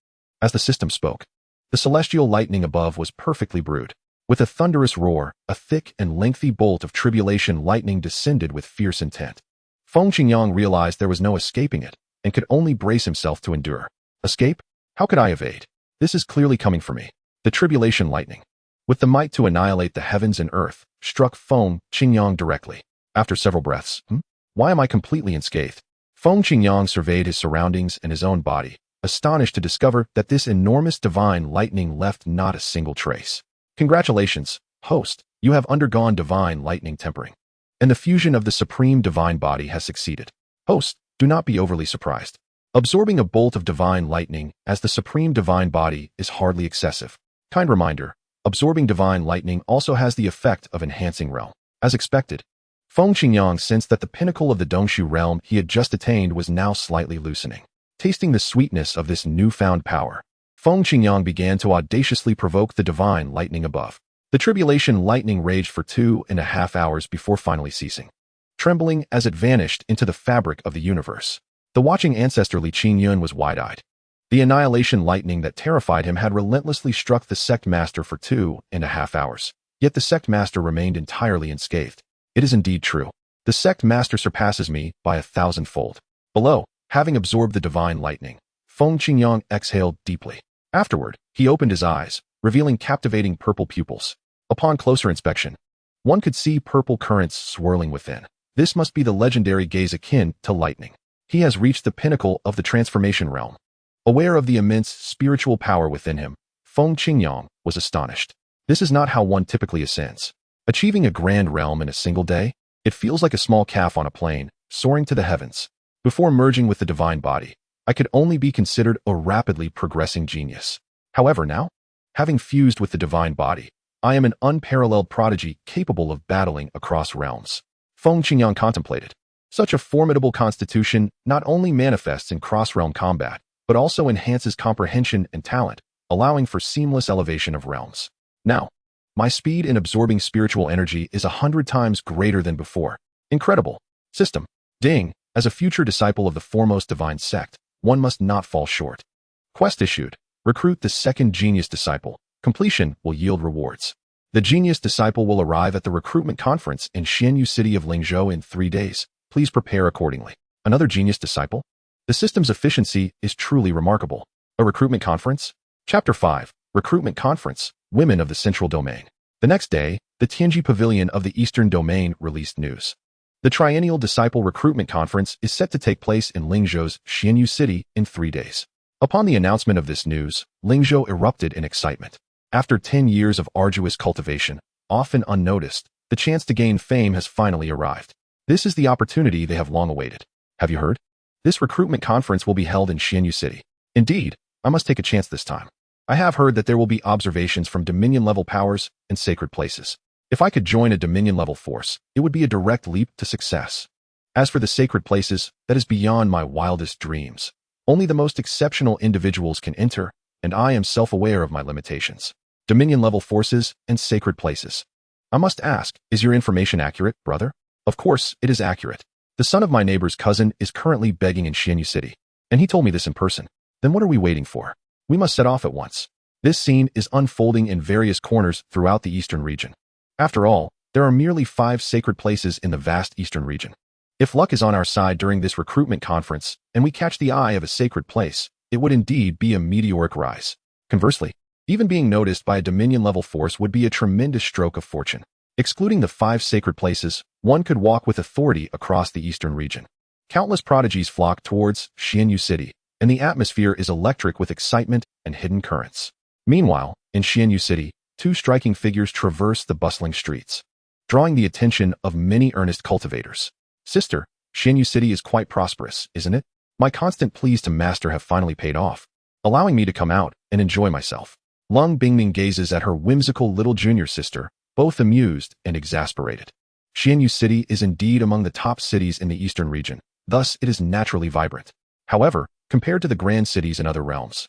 Speaker 1: As the system spoke, the celestial lightning above was perfectly brewed. With a thunderous roar, a thick and lengthy bolt of tribulation lightning descended with fierce intent. Feng Qingyang realized there was no escaping it, and could only brace himself to endure. Escape? How could I evade? This is clearly coming for me. The tribulation lightning, with the might to annihilate the heavens and earth, struck Feng Qingyang directly. After several breaths, why am I completely unscathed? Feng Qingyang surveyed his surroundings and his own body, astonished to discover that this enormous divine lightning left not a single trace. Congratulations, host, you have undergone divine lightning tempering, and the fusion of the supreme divine body has succeeded. Host, do not be overly surprised. Absorbing a bolt of divine lightning as the supreme divine body is hardly excessive. Kind reminder, absorbing divine lightning also has the effect of enhancing realm. As expected, Feng Qingyang sensed that the pinnacle of the Dongshu realm he had just attained was now slightly loosening. Tasting the sweetness of this newfound power, Feng Qingyang began to audaciously provoke the divine lightning above. The tribulation lightning raged for 2.5 hours before finally ceasing, trembling as it vanished into the fabric of the universe. The watching ancestor Li Qingyun was wide-eyed. The annihilation lightning that terrified him had relentlessly struck the sect master for 2.5 hours, yet the sect master remained entirely unscathed. It is indeed true. The sect master surpasses me by 1,000-fold. Below, having absorbed the divine lightning, Feng Qingyang exhaled deeply. Afterward, he opened his eyes, revealing captivating purple pupils. Upon closer inspection, one could see purple currents swirling within. This must be the legendary gaze akin to lightning. He has reached the pinnacle of the transformation realm. Aware of the immense spiritual power within him, Feng Qingyang was astonished. This is not how one typically ascends. Achieving a grand realm in a single day, it feels like a small calf on a plane, soaring to the heavens. Before merging with the divine body, I could only be considered a rapidly progressing genius. However, now, having fused with the divine body, I am an unparalleled prodigy capable of battling across realms. Feng Qingyang contemplated. Such a formidable constitution not only manifests in cross-realm combat, but also enhances comprehension and talent, allowing for seamless elevation of realms. Now, my speed in absorbing spiritual energy is 100 times greater than before. Incredible. System. Ding. As a future disciple of the foremost divine sect, one must not fall short. Quest issued. Recruit the second genius disciple. Completion will yield rewards. The genius disciple will arrive at the recruitment conference in Xianyu city of Lingzhou in 3 days. Please prepare accordingly. Another genius disciple? The system's efficiency is truly remarkable. A recruitment conference? Chapter 5. Recruitment Conference. Women of the Central Domain. The next day, the Tianji Pavilion of the Eastern Domain released news. The Triennial Disciple Recruitment Conference is set to take place in Lingzhou's Xianyu city in 3 days. Upon the announcement of this news, Lingzhou erupted in excitement. After 10 years of arduous cultivation, often unnoticed, the chance to gain fame has finally arrived. This is the opportunity they have long awaited. Have you heard? This recruitment conference will be held in Xianyu city. Indeed, I must take a chance this time. I have heard that there will be observations from Dominion-level powers and sacred places. If I could join a Dominion-level force, it would be a direct leap to success. As for the sacred places, that is beyond my wildest dreams. Only the most exceptional individuals can enter, and I am self-aware of my limitations. Dominion-level forces and sacred places. I must ask, is your information accurate, brother? Of course, it is accurate. The son of my neighbor's cousin is currently begging in Xianyu city, and he told me this in person. Then what are we waiting for? We must set off at once. This scene is unfolding in various corners throughout the eastern region. After all, there are merely 5 sacred places in the vast eastern region. If luck is on our side during this recruitment conference, and we catch the eye of a sacred place, it would indeed be a meteoric rise. Conversely, even being noticed by a Dominion-level force would be a tremendous stroke of fortune. Excluding the 5 sacred places, one could walk with authority across the eastern region. Countless prodigies flock towards Xianyu City, and the atmosphere is electric with excitement and hidden currents. Meanwhile, in Xianyu City, 2 striking figures traverse the bustling streets, drawing the attention of many earnest cultivators. Sister, Xianyu City is quite prosperous, isn't it? My constant pleas to Master have finally paid off, allowing me to come out and enjoy myself. Lung Bingming gazes at her whimsical little junior sister, both amused and exasperated. Xianyu City is indeed among the top cities in the eastern region, thus it is naturally vibrant. However, compared to the grand cities in other realms,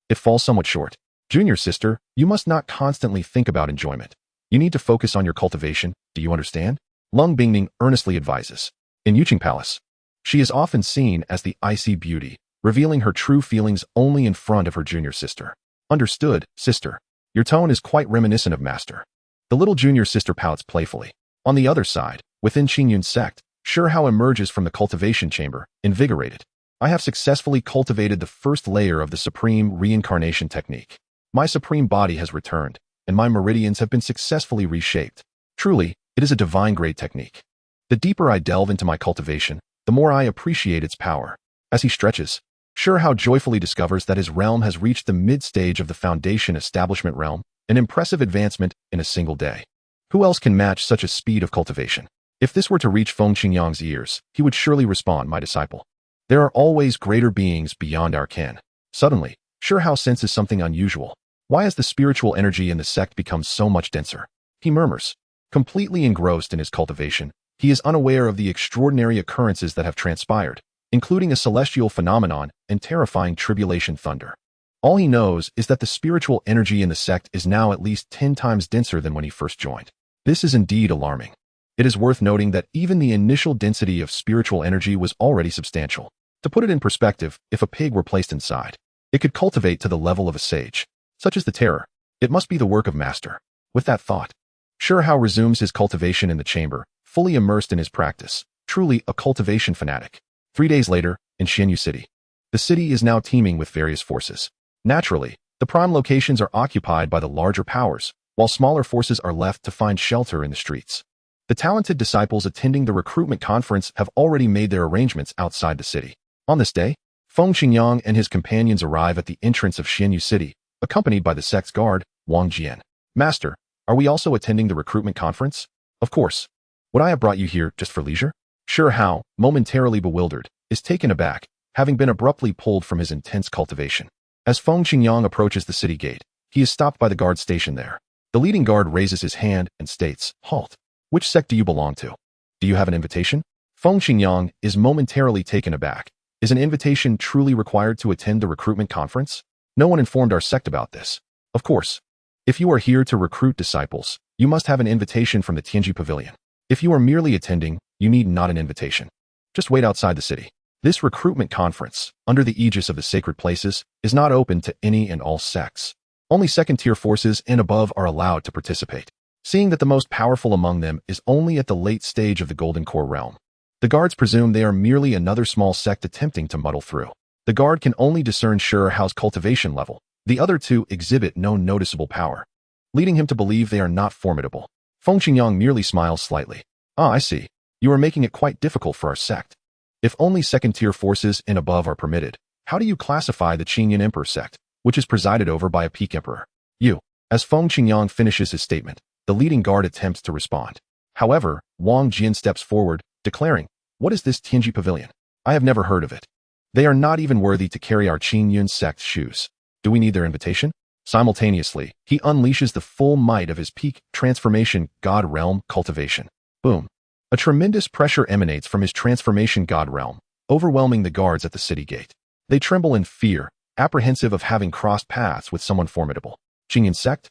Speaker 1: it falls somewhat short. Junior sister, you must not constantly think about enjoyment. You need to focus on your cultivation, do you understand? Lung Bingming earnestly advises. In Yuqing Palace, she is often seen as the icy beauty, revealing her true feelings only in front of her junior sister. Understood, sister. Your tone is quite reminiscent of Master. The little junior sister pouts playfully. On the other side, within Qingyun Sect, Shi Hao emerges from the cultivation chamber, invigorated. I have successfully cultivated the first layer of the supreme reincarnation technique. My supreme body has returned, and my meridians have been successfully reshaped. Truly, it is a divine grade technique. The deeper I delve into my cultivation, the more I appreciate its power. As he stretches, Shi Hao joyfully discovers that his realm has reached the mid-stage of the foundation establishment realm, an impressive advancement in a single day. Who else can match such a speed of cultivation? If this were to reach Feng Qingyang's ears, he would surely respond, my disciple. There are always greater beings beyond our ken. Suddenly, Shi Hao senses something unusual. Why has the spiritual energy in the sect become so much denser? He murmurs. Completely engrossed in his cultivation, he is unaware of the extraordinary occurrences that have transpired, including a celestial phenomenon and terrifying tribulation thunder. All he knows is that the spiritual energy in the sect is now at least 10 times denser than when he first joined. This is indeed alarming. It is worth noting that even the initial density of spiritual energy was already substantial. To put it in perspective, if a pig were placed inside, it could cultivate to the level of a sage. Such is the terror. It must be the work of Master. With that thought, Shi Hao resumes his cultivation in the chamber, fully immersed in his practice, truly a cultivation fanatic. 3 days later, in Xianyu City. The city is now teeming with various forces. Naturally, the prime locations are occupied by the larger powers, while smaller forces are left to find shelter in the streets. The talented disciples attending the recruitment conference have already made their arrangements outside the city. On this day, Feng Qingyang and his companions arrive at the entrance of Xianyu City, accompanied by the sect's guard, Wang Jian. Master, are we also attending the recruitment conference? Of course. Would I have brought you here just for leisure? Shi Hao, momentarily bewildered, is taken aback, having been abruptly pulled from his intense cultivation. As Feng Qingyang approaches the city gate, he is stopped by the guard stationed there. The leading guard raises his hand and states, "Halt. Which sect do you belong to? Do you have an invitation?" Feng Qingyang is momentarily taken aback. Is an invitation truly required to attend the recruitment conference? No one informed our sect about this. Of course. If you are here to recruit disciples, you must have an invitation from the Tianji Pavilion. If you are merely attending, you need not an invitation. Just wait outside the city. This recruitment conference, under the aegis of the sacred places, is not open to any and all sects. Only second-tier forces and above are allowed to participate. Seeing that the most powerful among them is only at the late stage of the Golden Core realm, the guards presume they are merely another small sect attempting to muddle through. The guard can only discern Shi Hao's cultivation level. The other two exhibit no noticeable power, leading him to believe they are not formidable. Feng Qingyang merely smiles slightly. Ah, I see. You are making it quite difficult for our sect. If only second-tier forces and above are permitted, how do you classify the Qingyun Emperor sect, which is presided over by a peak emperor? You. As Feng Qingyang finishes his statement, the leading guard attempts to respond. However, Wang Jian steps forward, declaring, "What is this Tianji Pavilion? I have never heard of it. They are not even worthy to carry our Qingyun Sect shoes. Do we need their invitation?" Simultaneously, he unleashes the full might of his peak transformation god realm cultivation. Boom. A tremendous pressure emanates from his transformation god realm, overwhelming the guards at the city gate. They tremble in fear, apprehensive of having crossed paths with someone formidable. Qingyun Sect?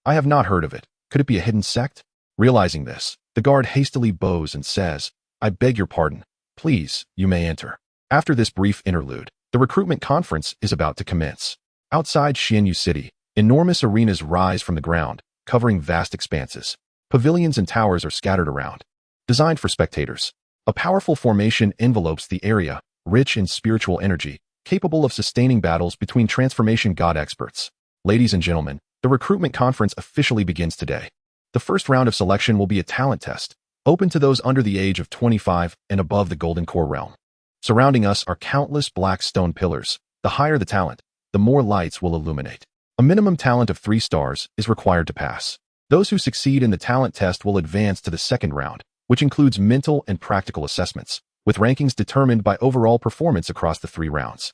Speaker 1: I have not heard of it. Could it be a hidden sect? Realizing this, the guard hastily bows and says, "I beg your pardon. Please, you may enter." After this brief interlude, the recruitment conference is about to commence. Outside Xianyu City, enormous arenas rise from the ground, covering vast expanses. Pavilions and towers are scattered around, designed for spectators. A powerful formation envelopes the area, rich in spiritual energy, capable of sustaining battles between transformation god experts. Ladies and gentlemen, the recruitment conference officially begins today. The first round of selection will be a talent test, open to those under the age of 25 and above the Golden Core realm. Surrounding us are countless black stone pillars. The higher the talent, the more lights will illuminate. A minimum talent of 3 stars is required to pass. Those who succeed in the talent test will advance to the second round, which includes mental and practical assessments, with rankings determined by overall performance across the 3 rounds.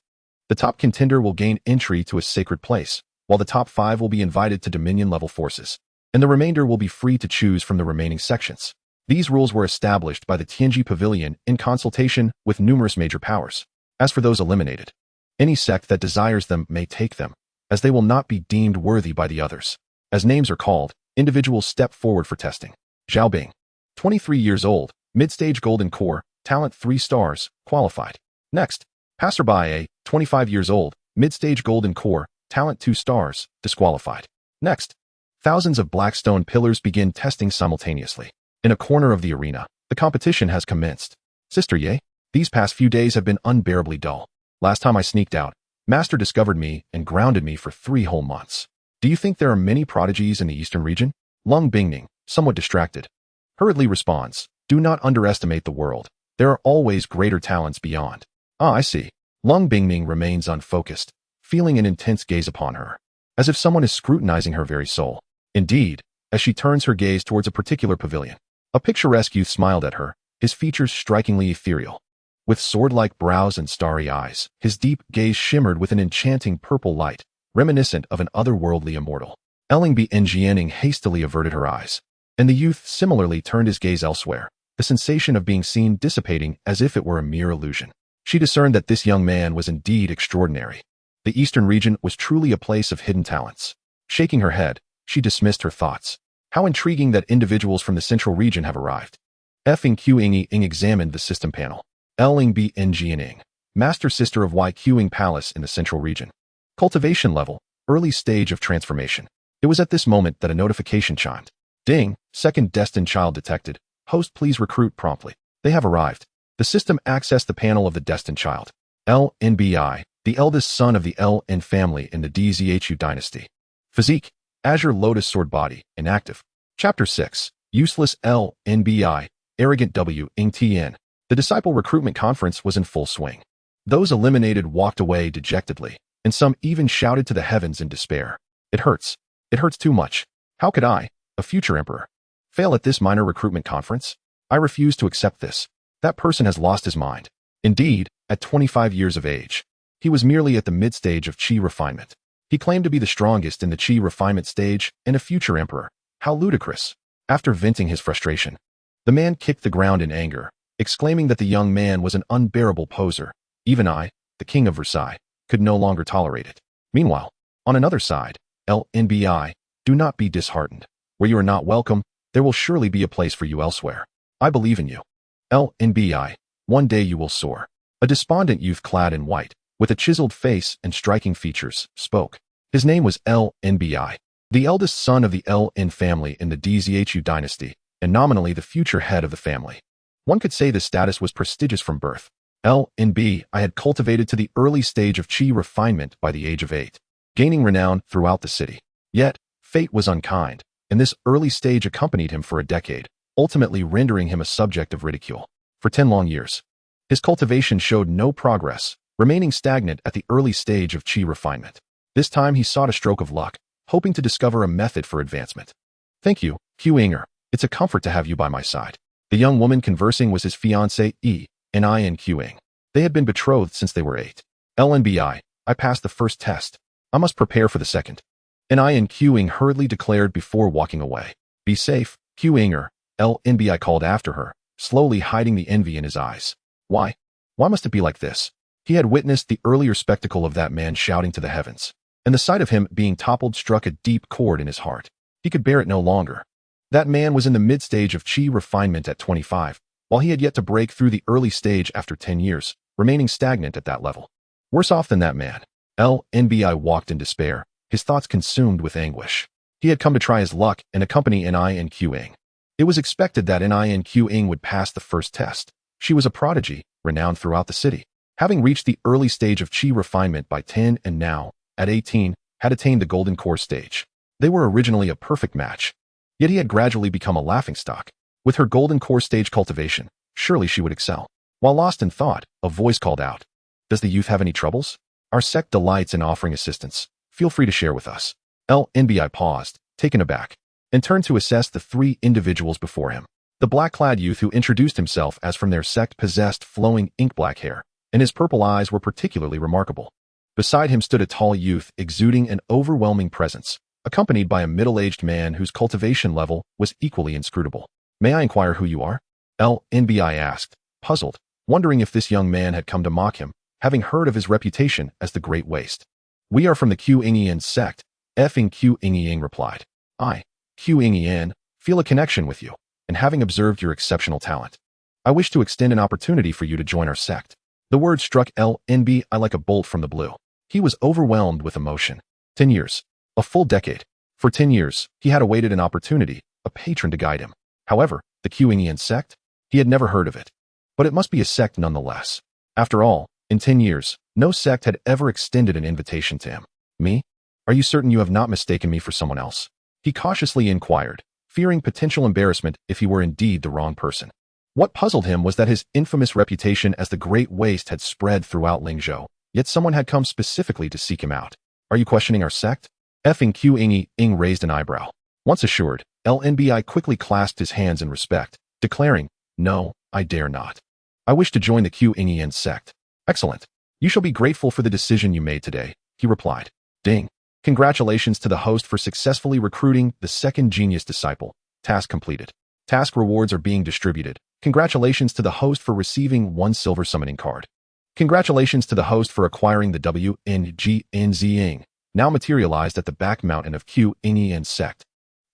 Speaker 1: The top contender will gain entry to a sacred place, while the top 5 will be invited to Dominion-level forces, and the remainder will be free to choose from the remaining sections. These rules were established by the Tianji Pavilion in consultation with numerous major powers. As for those eliminated, any sect that desires them may take them, as they will not be deemed worthy by the others. As names are called, individuals step forward for testing. Zhao Bing, 23 years old, mid-stage Golden Core, talent 3 stars, qualified. Next, Passerby A, 25 years old, mid-stage Golden Core, talent 2 stars, disqualified. Next, thousands of black stone pillars begin testing simultaneously. In a corner of the arena, the competition has commenced. Sister Ye, these past few days have been unbearably dull. Last time I sneaked out, Master discovered me and grounded me for 3 whole months. Do you think there are many prodigies in the eastern region? Lung Bingning, somewhat distracted, hurriedly responds, do not underestimate the world. There are always greater talents beyond. Ah, I see. Lung Bingning remains unfocused, feeling an intense gaze upon her, as if someone is scrutinizing her very soul. Indeed, as she turns her gaze towards a particular pavilion, a picturesque youth smiled at her, his features strikingly ethereal. With sword-like brows and starry eyes, his deep gaze shimmered with an enchanting purple light, reminiscent of an otherworldly immortal. Ellingby Jianing hastily averted her eyes, and the youth similarly turned his gaze elsewhere, the sensation of being seen dissipating as if it were a mere illusion. She discerned that this young man was indeed extraordinary. The eastern region was truly a place of hidden talents. Shaking her head, she dismissed her thoughts. How intriguing that individuals from the central region have arrived. Feng Qingyang examined the system panel. Ellingby Jianing, Master Sister of Y Qing Palace in the central region. Cultivation level, early stage of transformation. It was at this moment that a notification chimed. Ding, second destined child detected. Host, please recruit promptly. They have arrived. The system accessed the panel of the destined child. LNBI, the eldest son of the LN family in the DZHU dynasty. Physique, Azure Lotus Sword Body, inactive. Chapter 6, Useless LNBI, Arrogant W. Ing Tien. The Disciple Recruitment Conference was in full swing. Those eliminated walked away dejectedly, and some even shouted to the heavens in despair. It hurts. It hurts too much. How could I, a future emperor, fail at this minor recruitment conference? I refuse to accept this. That person has lost his mind. Indeed, at 25 years of age, he was merely at the mid-stage of Qi refinement. He claimed to be the strongest in the Qi refinement stage and a future emperor. How ludicrous. After venting his frustration, the man kicked the ground in anger, exclaiming that the young man was an unbearable poser. Even I, the king of Versailles, could no longer tolerate it. Meanwhile, on another side, LNBI, do not be disheartened. Where you are not welcome, there will surely be a place for you elsewhere. I believe in you. LNBI, one day you will soar. A despondent youth clad in white, with a chiseled face and striking features, spoke. His name was LNBI, the eldest son of the LN family in the DZHU dynasty, and nominally the future head of the family. One could say this status was prestigious from birth. LNB I had cultivated to the early stage of Qi refinement by the age of 8, gaining renown throughout the city. Yet, fate was unkind, and this early stage accompanied him for a decade, ultimately rendering him a subject of ridicule. For 10 long years, his cultivation showed no progress, remaining stagnant at the early stage of Qi refinement. This time he sought a stroke of luck, hoping to discover a method for advancement. Thank you, Qinger. It's a comfort to have you by my side. The young woman conversing was his fiancée, Nin Qing. They had been betrothed since they were 8. LNBI, I passed the first test. I must prepare for the second. Nin Qing hurriedly declared before walking away. Be safe, Qinger, LNBI called after her, slowly hiding the envy in his eyes. Why? Why must it be like this? He had witnessed the earlier spectacle of that man shouting to the heavens, and the sight of him being toppled struck a deep chord in his heart. He could bear it no longer. That man was in the mid-stage of Qi refinement at 25, while he had yet to break through the early stage after 10 years, remaining stagnant at that level. Worse off than that man. LNBI walked in despair, his thoughts consumed with anguish. He had come to try his luck and accompany Nin Qing. It was expected that Nin Qing would pass the first test. She was a prodigy, renowned throughout the city, having reached the early stage of Qi refinement by 10 and now, at 18, had attained the Golden Core stage. They were originally a perfect match. Yet he had gradually become a laughingstock. With her golden core stage cultivation, surely she would excel. While lost in thought, a voice called out, "Does the youth have any troubles? Our sect delights in offering assistance. Feel free to share with us." Lin paused, taken aback, and turned to assess the three individuals before him. The black-clad youth who introduced himself as from their sect possessed flowing ink-black hair, and his purple eyes were particularly remarkable. Beside him stood a tall youth exuding an overwhelming presence, accompanied by a middle-aged man whose cultivation level was equally inscrutable. "May I inquire who you are?" Lin asked, puzzled, wondering if this young man had come to mock him, having heard of his reputation as the Great Waste. "We are from the Qingyun Sect," Feng Qingyang replied. "I, Qingyun, feel a connection with you, and having observed your exceptional talent, I wish to extend an opportunity for you to join our sect." The word struck Lin Bai like a bolt from the blue. He was overwhelmed with emotion. 10 years. A full decade. For 10 years, he had awaited an opportunity, a patron to guide him. However, the Qingyun Sect? He had never heard of it. But it must be a sect nonetheless. After all, in 10 years, no sect had ever extended an invitation to him. "Me? Are you certain you have not mistaken me for someone else?" He cautiously inquired, fearing potential embarrassment if he were indeed the wrong person. What puzzled him was that his infamous reputation as the Great Waste had spread throughout Lingzhou, yet someone had come specifically to seek him out. "Are you questioning our sect?" Feng Qingyang raised an eyebrow. Once assured, Lin Bai quickly clasped his hands in respect, declaring, "No, I dare not. I wish to join the Qingyun Sect." "Excellent. You shall be grateful for the decision you made today," he replied. "Ding. Congratulations to the host for successfully recruiting the second genius disciple. Task completed. Task rewards are being distributed. Congratulations to the host for receiving 1 silver summoning card. Congratulations to the host for acquiring the WNGNZing, now materialized at the back mountain of Qingyun Sect.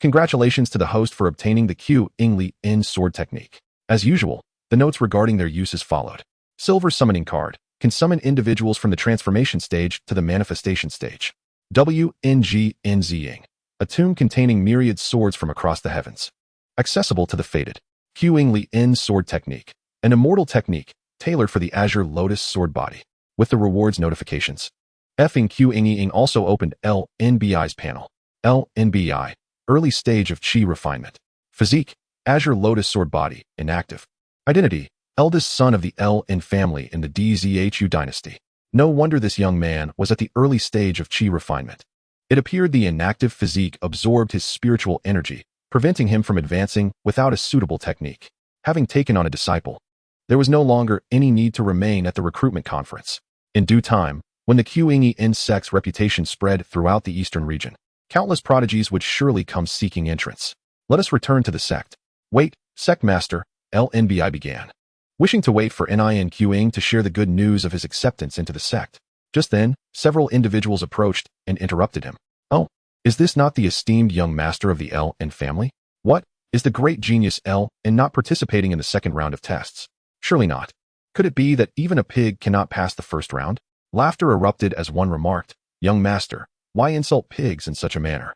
Speaker 1: Congratulations to the host for obtaining the Qingyun Sword Technique. As usual, the notes regarding their uses followed. Silver summoning card can summon individuals from the transformation stage to the manifestation stage. WNGNZing, a tomb containing myriad swords from across the heavens. Accessible to the fated. Qingyun Sword Technique, an immortal technique tailored for the Azure Lotus Sword Body, with the rewards notifications. Feng Qingyang also opened Lin Bai's panel. Lin Bai, early stage of Qi refinement. Physique, Azure Lotus Sword Body, inactive. Identity, eldest son of the Lin family in the Dzhu dynasty. No wonder this young man was at the early stage of Qi refinement. It appeared the inactive physique absorbed his spiritual energy, preventing him from advancing without a suitable technique. Having taken on a disciple, there was no longer any need to remain at the recruitment conference. In due time, when the Qingyun Sect's reputation spread throughout the eastern region, countless prodigies would surely come seeking entrance. "Let us return to the sect." "Wait, sect master," Lin Bai began, wishing to wait for Nin Qing to share the good news of his acceptance into the sect. Just then, several individuals approached and interrupted him. "Oh, is this not the esteemed young master of the Lin family? What, is the great genius Lin not participating in the second round of tests? Surely not. Could it be that even a pig cannot pass the first round?" Laughter erupted as one remarked, "Young master, why insult pigs in such a manner?"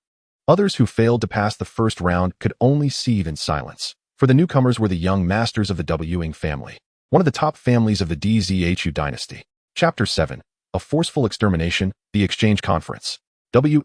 Speaker 1: Others who failed to pass the first round could only seethe in silence, for the newcomers were the young masters of the Wing family, one of the top families of the Dzhu dynasty. Chapter 7, A Forceful Extermination, The Exchange Conference. Wing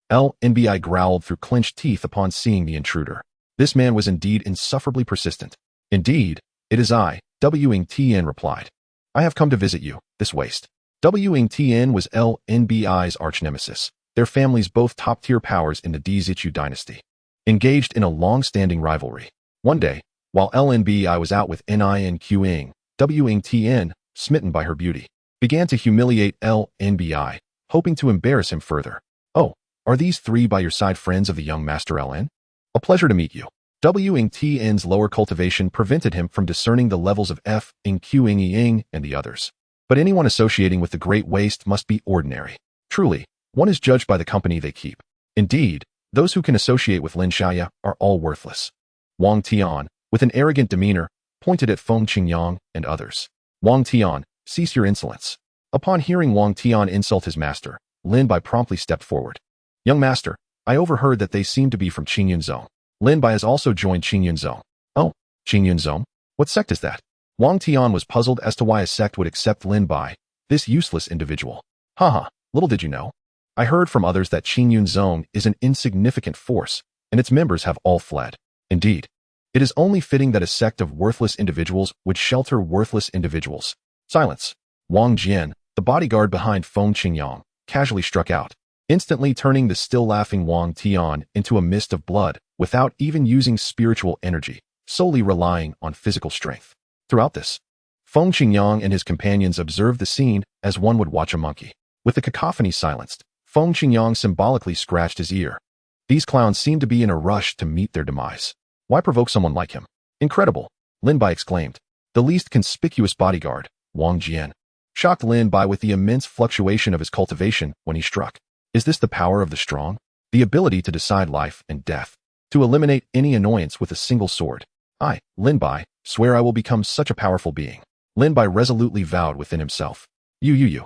Speaker 1: Lin Bai growled through clenched teeth upon seeing the intruder. This man was indeed insufferably persistent. "Indeed, it is I," Wing replied. "I have come to visit you, this waste." Wing was Lin Bai's arch-nemesis, their families both top-tier powers in the Dzhu dynasty, engaged in a long-standing rivalry. One day, while Lin Bai was out with Nin Qing, Wing, smitten by her beauty, began to humiliate Lin Bai, hoping to embarrass him further. "Oh, are these three by your side friends of the young master Lin? A pleasure to meet you." Wing's lower cultivation prevented him from discerning the levels of Feng Qingyang and the others. But anyone associating with the Great Waste must be ordinary. Truly, one is judged by the company they keep. Indeed, those who can associate with Lin Xiaoya are all worthless. Wang Tian, with an arrogant demeanor, pointed at Feng Qingyang and others. "Wang Tian, cease your insolence." Upon hearing Wang Tian insult his master, Lin Bai promptly stepped forward. "Young master, I overheard that they seem to be from Qingyun Zone. Lin Bai has also joined Qingyun Zone." "Oh, Qingyun Zone? What sect is that?" Wang Tian was puzzled as to why a sect would accept Lin Bai, this useless individual. Haha, little did you know. I heard from others that Qingyun Zone is an insignificant force, and its members have all fled. Indeed, it is only fitting that a sect of worthless individuals would shelter worthless individuals. Silence. Wang Jian, the bodyguard behind Feng Qingyang, casually struck out, instantly turning the still-laughing Wang Tian into a mist of blood without even using spiritual energy, solely relying on physical strength. Throughout this, Feng Qingyang and his companions observed the scene as one would watch a monkey. With the cacophony silenced, Feng Qingyang symbolically scratched his ear. These clowns seemed to be in a rush to meet their demise. Why provoke someone like him? Incredible, Lin Bai exclaimed. The least conspicuous bodyguard, Wang Jian, shocked Lin Bai with the immense fluctuation of his cultivation when he struck. Is this the power of the strong? The ability to decide life and death, to eliminate any annoyance with a single sword. I, Lin Bai, swear I will become such a powerful being. Lin Bai resolutely vowed within himself. You.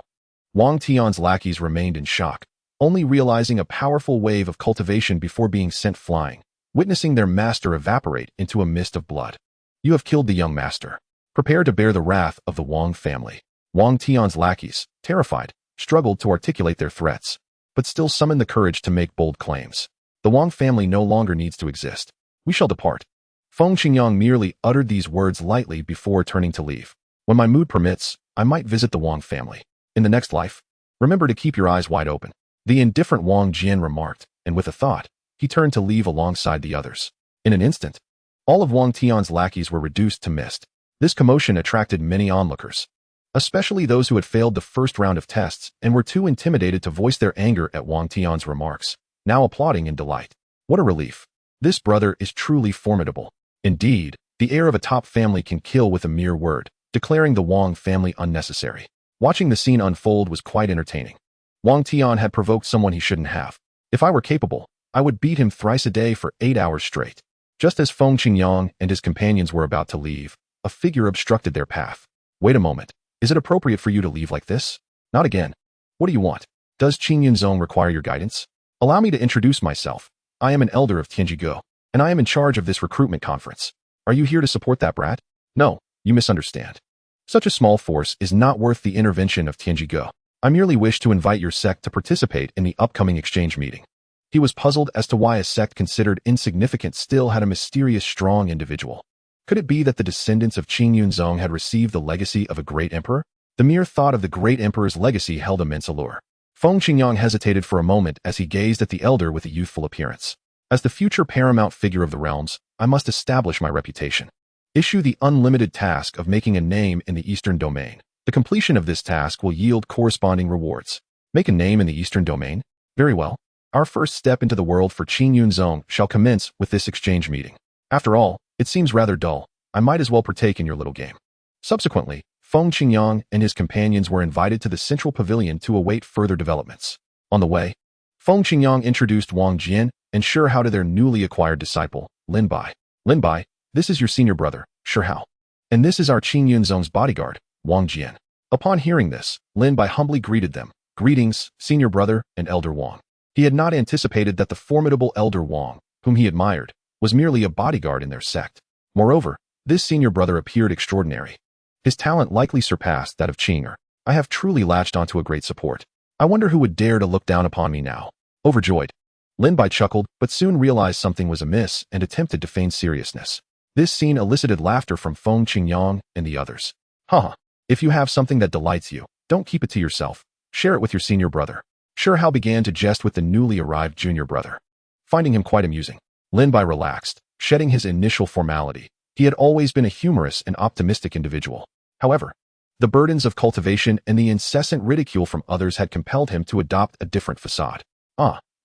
Speaker 1: Wang Tian's lackeys remained in shock, only realizing a powerful wave of cultivation before being sent flying, witnessing their master evaporate into a mist of blood. You have killed the young master. Prepare to bear the wrath of the Wang family. Wang Tian's lackeys, terrified, struggled to articulate their threats, but still summoned the courage to make bold claims. The Wang family no longer needs to exist. We shall depart. Feng Qingyang merely uttered these words lightly before turning to leave. When my mood permits, I might visit the Wang family. In the next life, remember to keep your eyes wide open. The indifferent Wang Jian remarked, and with a thought, he turned to leave alongside the others. In an instant, all of Wang Tian's lackeys were reduced to mist. This commotion attracted many onlookers, especially those who had failed the first round of tests and were too intimidated to voice their anger at Wang Tian's remarks, now applauding in delight. What a relief. This brother is truly formidable. Indeed, the heir of a top family can kill with a mere word, declaring the Wang family unnecessary. Watching the scene unfold was quite entertaining. Wang Tian had provoked someone he shouldn't have. If I were capable, I would beat him thrice a day for 8 hours straight. Just as Feng Qingyang and his companions were about to leave, a figure obstructed their path. Wait a moment. Is it appropriate for you to leave like this? Not again. What do you want? Does Qingyun Zone require your guidance? Allow me to introduce myself. I am an elder of Tianjigo, and I am in charge of this recruitment conference. Are you here to support that brat? No, you misunderstand. Such a small force is not worth the intervention of Tianjigo. I merely wish to invite your sect to participate in the upcoming exchange meeting. He was puzzled as to why a sect considered insignificant still had a mysterious strong individual. Could it be that the descendants of Qingyun Zong had received the legacy of a great emperor? The mere thought of the great emperor's legacy held immense allure. Feng Qingyang hesitated for a moment as he gazed at the elder with a youthful appearance. As the future paramount figure of the realms, I must establish my reputation. Issue the unlimited task of making a name in the Eastern Domain. The completion of this task will yield corresponding rewards. Make a name in the Eastern Domain? Very well. Our first step into the world for Qingyun Zong shall commence with this exchange meeting. After all, it seems rather dull. I might as well partake in your little game. Subsequently, Feng Qingyang and his companions were invited to the central pavilion to await further developments. On the way, Feng Qingyang introduced Wang Jian and Shi Hao to their newly acquired disciple, Lin Bai. Lin Bai, this is your senior brother, Shi Hao. And this is our Qingyun Zong's bodyguard, Wang Jian. Upon hearing this, Lin Bai humbly greeted them. Greetings, senior brother and elder Wang. He had not anticipated that the formidable elder Wang, whom he admired, was merely a bodyguard in their sect. Moreover, this senior brother appeared extraordinary. His talent likely surpassed that of Qing'er. I have truly latched onto a great support. I wonder who would dare to look down upon me now. Overjoyed, Lin Bai chuckled, but soon realized something was amiss and attempted to feign seriousness. This scene elicited laughter from Feng Qingyang and the others. Haha, if you have something that delights you, don't keep it to yourself. Share it with your senior brother. Shi Hao began to jest with the newly arrived junior brother. Finding him quite amusing, Lin Bai relaxed, shedding his initial formality. He had always been a humorous and optimistic individual. However, the burdens of cultivation and the incessant ridicule from others had compelled him to adopt a different facade.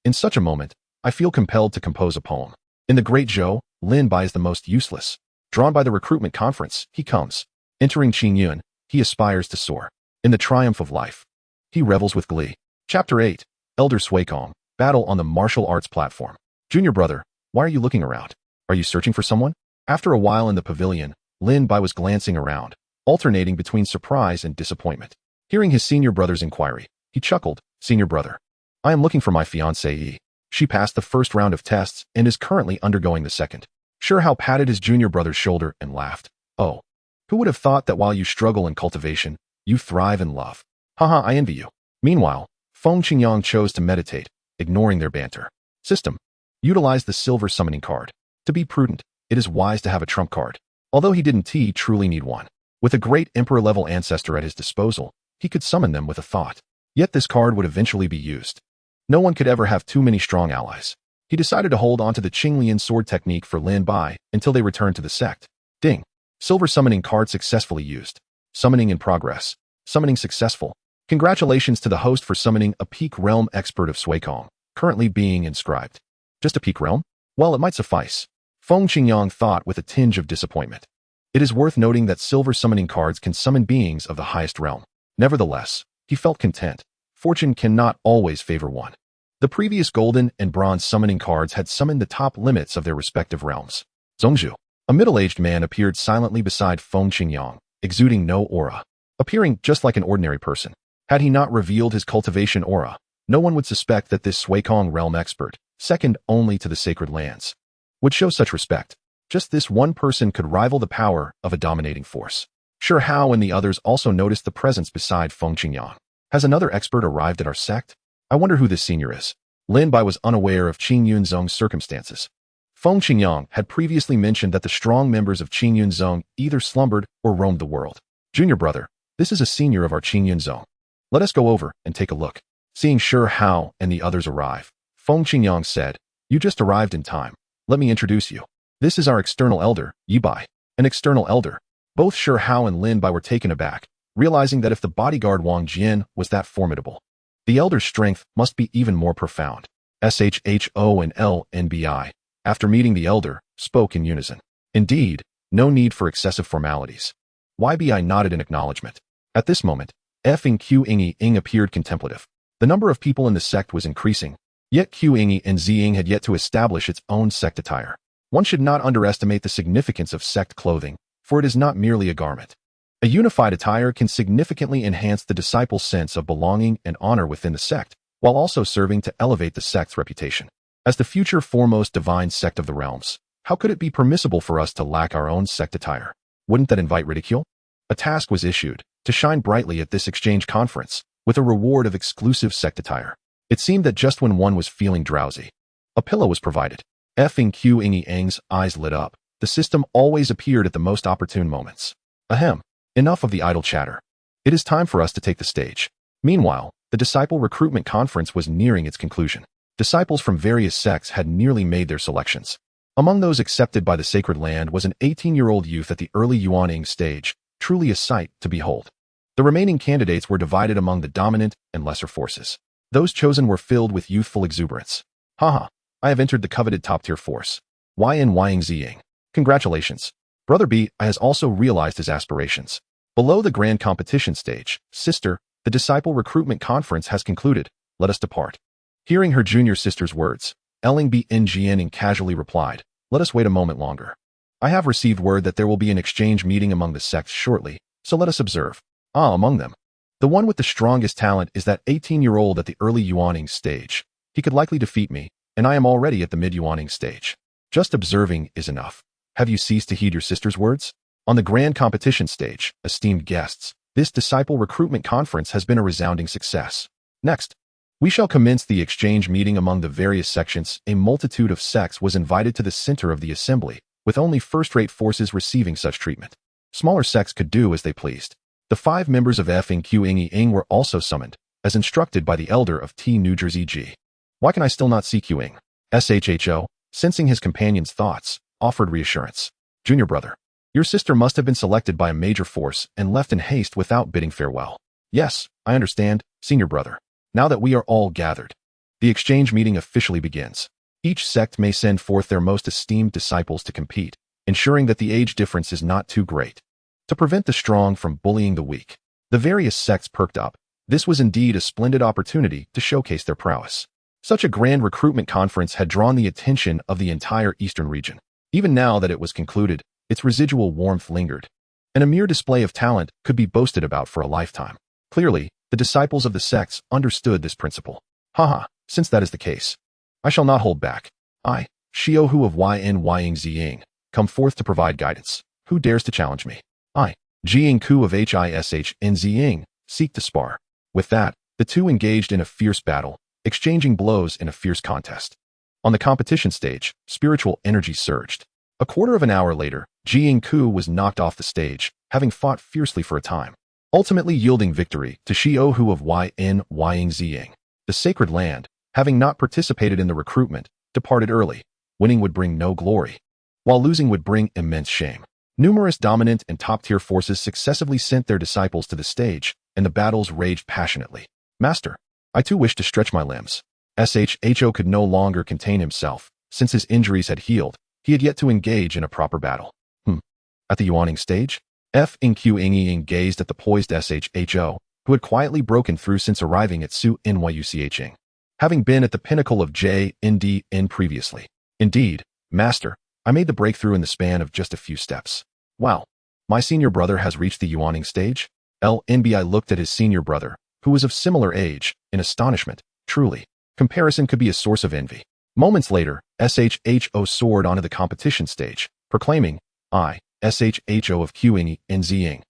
Speaker 1: In such a moment, I feel compelled to compose a poem. In the Great Zhou, Lin Bai is the most useless. Drawn by the recruitment conference, he comes. Entering Qingyun, he aspires to soar. In the triumph of life, he revels with glee. Chapter 8, Elder Suikong, Battle on the Martial Arts Platform. Junior brother, why are you looking around? Are you searching for someone? After a while in the pavilion, Lin Bai was glancing around, alternating between surprise and disappointment. Hearing his senior brother's inquiry, he chuckled. Senior brother, I am looking for my fiancée. She passed the first round of tests and is currently undergoing the second. Shi Hao patted his junior brother's shoulder and laughed. Oh, who would have thought that while you struggle in cultivation, you thrive in love? Haha, I envy you. Meanwhile, Feng Qingyang chose to meditate, ignoring their banter. System. Utilize the silver summoning card. To be prudent, it is wise to have a trump card. Although he didn't truly need one. With a great emperor-level ancestor at his disposal, he could summon them with a thought. Yet this card would eventually be used. No one could ever have too many strong allies. He decided to hold on to the Qingyun sword technique for Lin Bai until they returned to the sect. Ding. Silver summoning card successfully used. Summoning in progress. Summoning successful. Congratulations to the host for summoning a peak realm expert of Suikong, currently being inscribed. Just a peak realm? Well, it might suffice. Feng Qingyang thought with a tinge of disappointment. It is worth noting that silver summoning cards can summon beings of the highest realm. Nevertheless, he felt content. Fortune cannot always favor one. The previous golden and bronze summoning cards had summoned the top limits of their respective realms. Zhongzhu, a middle-aged man, appeared silently beside Feng Qingyang, exuding no aura, appearing just like an ordinary person. Had he not revealed his cultivation aura, no one would suspect that this Suikong realm expert, second only to the sacred lands, would show such respect. Just this one person could rival the power of a dominating force. Shi Hao and the others also noticed the presence beside Feng Qingyang. Has another expert arrived at our sect? I wonder who this senior is. Lin Bai was unaware of Qingyun Zong's circumstances. Feng Qingyang had previously mentioned that the strong members of Qingyun Zong either slumbered or roamed the world. Junior brother, this is a senior of our Qingyun Zong. Let us go over and take a look. Seeing Shi Hao and the others arrive, Feng Qingyang said, "You just arrived in time. Let me introduce you. This is our external elder, Yi Bai." An external elder. Both Shi Hao and Lin Bai were taken aback, realizing that if the bodyguard Wang Jian was that formidable, the elder's strength must be even more profound. Shho and LNBI, after meeting the elder, spoke in unison. Indeed, no need for excessive formalities. YBI nodded in acknowledgement. At this moment, Feng Qingyang appeared contemplative. The number of people in the sect was increasing, yet Qingyang and Ziying had yet to establish its own sect attire. One should not underestimate the significance of sect clothing, for it is not merely a garment. A unified attire can significantly enhance the disciple's sense of belonging and honor within the sect, while also serving to elevate the sect's reputation. As the future foremost divine sect of the realms, how could it be permissible for us to lack our own sect attire? Wouldn't that invite ridicule? A task was issued, to shine brightly at this exchange conference, with a reward of exclusive sect attire. It seemed that just when one was feeling drowsy, a pillow was provided. Feng Qingyang's eyes lit up. The system always appeared at the most opportune moments. Ahem. Enough of the idle chatter. It is time for us to take the stage. Meanwhile, the disciple recruitment conference was nearing its conclusion. Disciples from various sects had nearly made their selections. Among those accepted by the sacred land was an 18-year-old youth at the early Yuaning stage, truly a sight to behold. The remaining candidates were divided among the dominant and lesser forces. Those chosen were filled with youthful exuberance. Haha, I have entered the coveted top-tier force. Ying Ziying. Congratulations. Brother B has also realized his aspirations. Below the grand competition stage, sister, the disciple recruitment conference has concluded. Let us depart. Hearing her junior sister's words, Ling Bi Jian casually replied, let us wait a moment longer. I have received word that there will be an exchange meeting among the sects shortly, so let us observe. Among them. The one with the strongest talent is that 18-year-old at the early Yuaning stage. He could likely defeat me, and I am already at the mid-Yuaning stage. Just observing is enough. Have you ceased to heed your sister's words? On the grand competition stage, esteemed guests, this disciple recruitment conference has been a resounding success. Next, we shall commence the exchange meeting among the various sections. A multitude of sects was invited to the center of the assembly, with only first-rate forces receiving such treatment. Smaller sects could do as they pleased. The 5 members of Feng Qingyang were also summoned, as instructed by the elder of T. New Jersey G. Why can I still not see Qing? Shho, sensing his companion's thoughts, offered reassurance. Junior brother, your sister must have been selected by a major force and left in haste without bidding farewell. Yes, I understand, senior brother. Now that we are all gathered, the exchange meeting officially begins. Each sect may send forth their most esteemed disciples to compete, ensuring that the age difference is not too great. To prevent the strong from bullying the weak, the various sects perked up. This was indeed a splendid opportunity to showcase their prowess. Such a grand recruitment conference had drawn the attention of the entire eastern region. Even now that it was concluded, its residual warmth lingered, and a mere display of talent could be boasted about for a lifetime. Clearly, the disciples of the sects understood this principle. Haha, since that is the case, I shall not hold back. I, Xiaohu of Ying Ziying, come forth to provide guidance. Who dares to challenge me? I, Jiying Ku of Hish and Ziying, seek to spar. With that, the two engaged in a fierce battle, exchanging blows in a fierce contest. On the competition stage, spiritual energy surged. A quarter of an hour later, Ji Yingku was knocked off the stage, having fought fiercely for a time, ultimately yielding victory to Xiao Hu of Yingziying. The sacred land, having not participated in the recruitment, departed early. Winning would bring no glory, while losing would bring immense shame. Numerous dominant and top-tier forces successively sent their disciples to the stage, and the battles raged passionately. Master, I too wish to stretch my limbs. Sho could no longer contain himself. Since his injuries had healed, he had yet to engage in a proper battle. At the Yuaning stage, Feng Qingyang gazed at the poised Sho, who had quietly broken through since arriving at Su Nyuching, having been at the pinnacle of JNDN previously. Indeed, Master, I made the breakthrough in the span of just a few steps. Wow, my senior brother has reached the Yuaning stage? Lin Bai looked at his senior brother, who was of similar age, in astonishment. Truly, comparison could be a source of envy. Moments later, Sho soared onto the competition stage, proclaiming, I, Sho of Qingyun,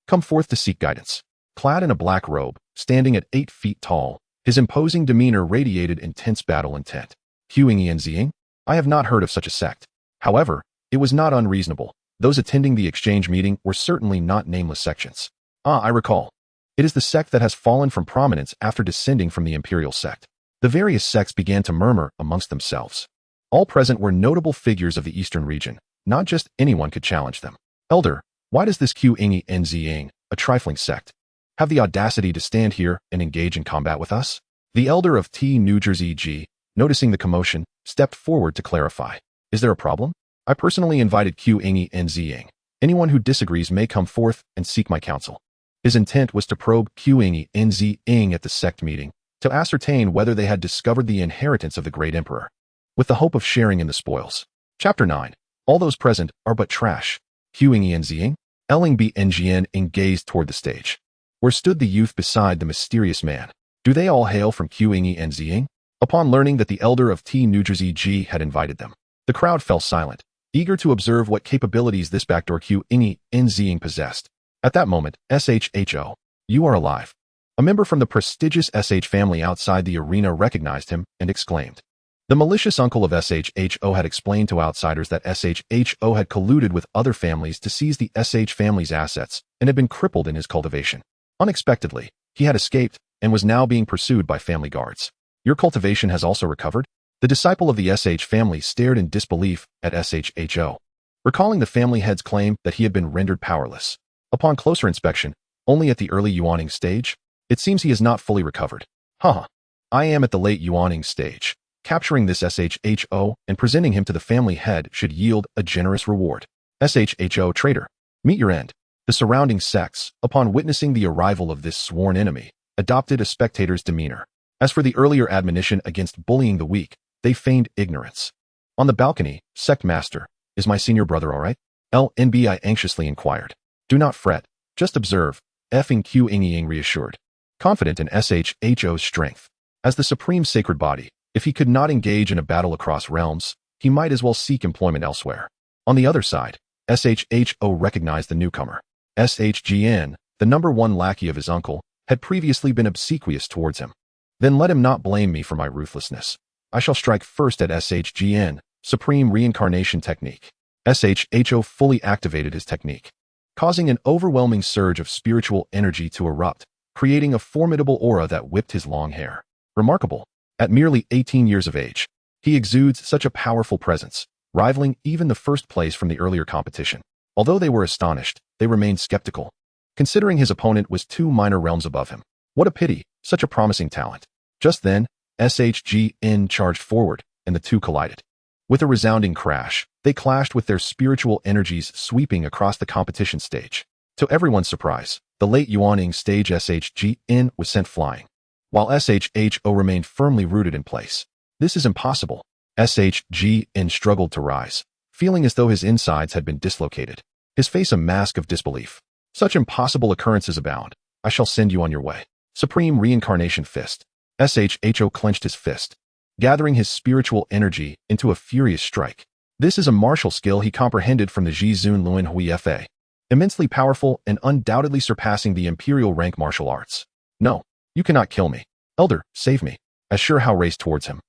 Speaker 1: come forth to seek guidance. Clad in a black robe, standing at 8 feet tall, his imposing demeanor radiated intense battle intent. Qingyun, I have not heard of such a sect. However, it was not unreasonable. Those attending the exchange meeting were certainly not nameless sections. I recall. It is the sect that has fallen from prominence after descending from the imperial sect. The various sects began to murmur amongst themselves. All present were notable figures of the eastern region. Not just anyone could challenge them. Elder, why does this Qingyun, a trifling sect, have the audacity to stand here and engage in combat with us? The elder of New Jersey G, noticing the commotion, stepped forward to clarify. Is there a problem? I personally invited Qingyun. Anyone who disagrees may come forth and seek my counsel. His intent was to probe Qingyun at the sect meeting, to ascertain whether they had discovered the inheritance of the great emperor, with the hope of sharing in the spoils. Chapter 9. All those present are but trash. Qingyun, Lin gazed toward the stage, where stood the youth beside the mysterious man. Do they all hail from Qingyun? Upon learning that the elder of New Jersey G had invited them, the crowd fell silent, eager to observe what capabilities this backdoor Qingyun possessed. At that moment, Sho, you are alive. A member from the prestigious SH family outside the arena recognized him and exclaimed. The malicious uncle of Sho had explained to outsiders that Sho had colluded with other families to seize the SH family's assets and had been crippled in his cultivation. Unexpectedly, he had escaped and was now being pursued by family guards. Your cultivation has also recovered? The disciple of the SH family stared in disbelief at Sho, recalling the family head's claim that he had been rendered powerless. Upon closer inspection, only at the early Yuaning stage, it seems he has not fully recovered. I am at the late Yuaning stage. Capturing this Sho and presenting him to the family head should yield a generous reward. Sho traitor, meet your end. The surrounding sects, upon witnessing the arrival of this sworn enemy, adopted a spectator's demeanor. As for the earlier admonition against bullying the weak, they feigned ignorance. On the balcony, sect master, is my senior brother all right? Lin Bai anxiously inquired. Do not fret, just observe, Feng Qingyang reassured, confident in Sho's strength. As the supreme sacred body, if he could not engage in a battle across realms, he might as well seek employment elsewhere. On the other side, Sho recognized the newcomer. Shgn, the #1 lackey of his uncle, had previously been obsequious towards him. Then let him not blame me for my ruthlessness. I shall strike first at Shgn, supreme reincarnation technique. Sho fully activated his technique, causing an overwhelming surge of spiritual energy to erupt, creating a formidable aura that whipped his long hair. Remarkable. At merely 18 years of age, he exudes such a powerful presence, rivaling even the first place from the earlier competition. Although they were astonished, they remained skeptical, considering his opponent was 2 minor realms above him. What a pity, such a promising talent. Just then, Shgn charged forward, and the two collided. With a resounding crash, they clashed with their spiritual energies sweeping across the competition stage. To everyone's surprise, the late Yuaning stage Shgn was sent flying, while Sho remained firmly rooted in place. This is impossible. Shgn struggled to rise, feeling as though his insides had been dislocated, his face a mask of disbelief. Such impossible occurrences abound. I shall send you on your way. Supreme Reincarnation Fist. Sho clenched his fist, gathering his spiritual energy into a furious strike. This is a martial skill he comprehended from the Zhizun Luan Hui Fa. Immensely powerful and undoubtedly surpassing the imperial rank martial arts. No, you cannot kill me. Elder, save me. As Shi Hao raced towards him,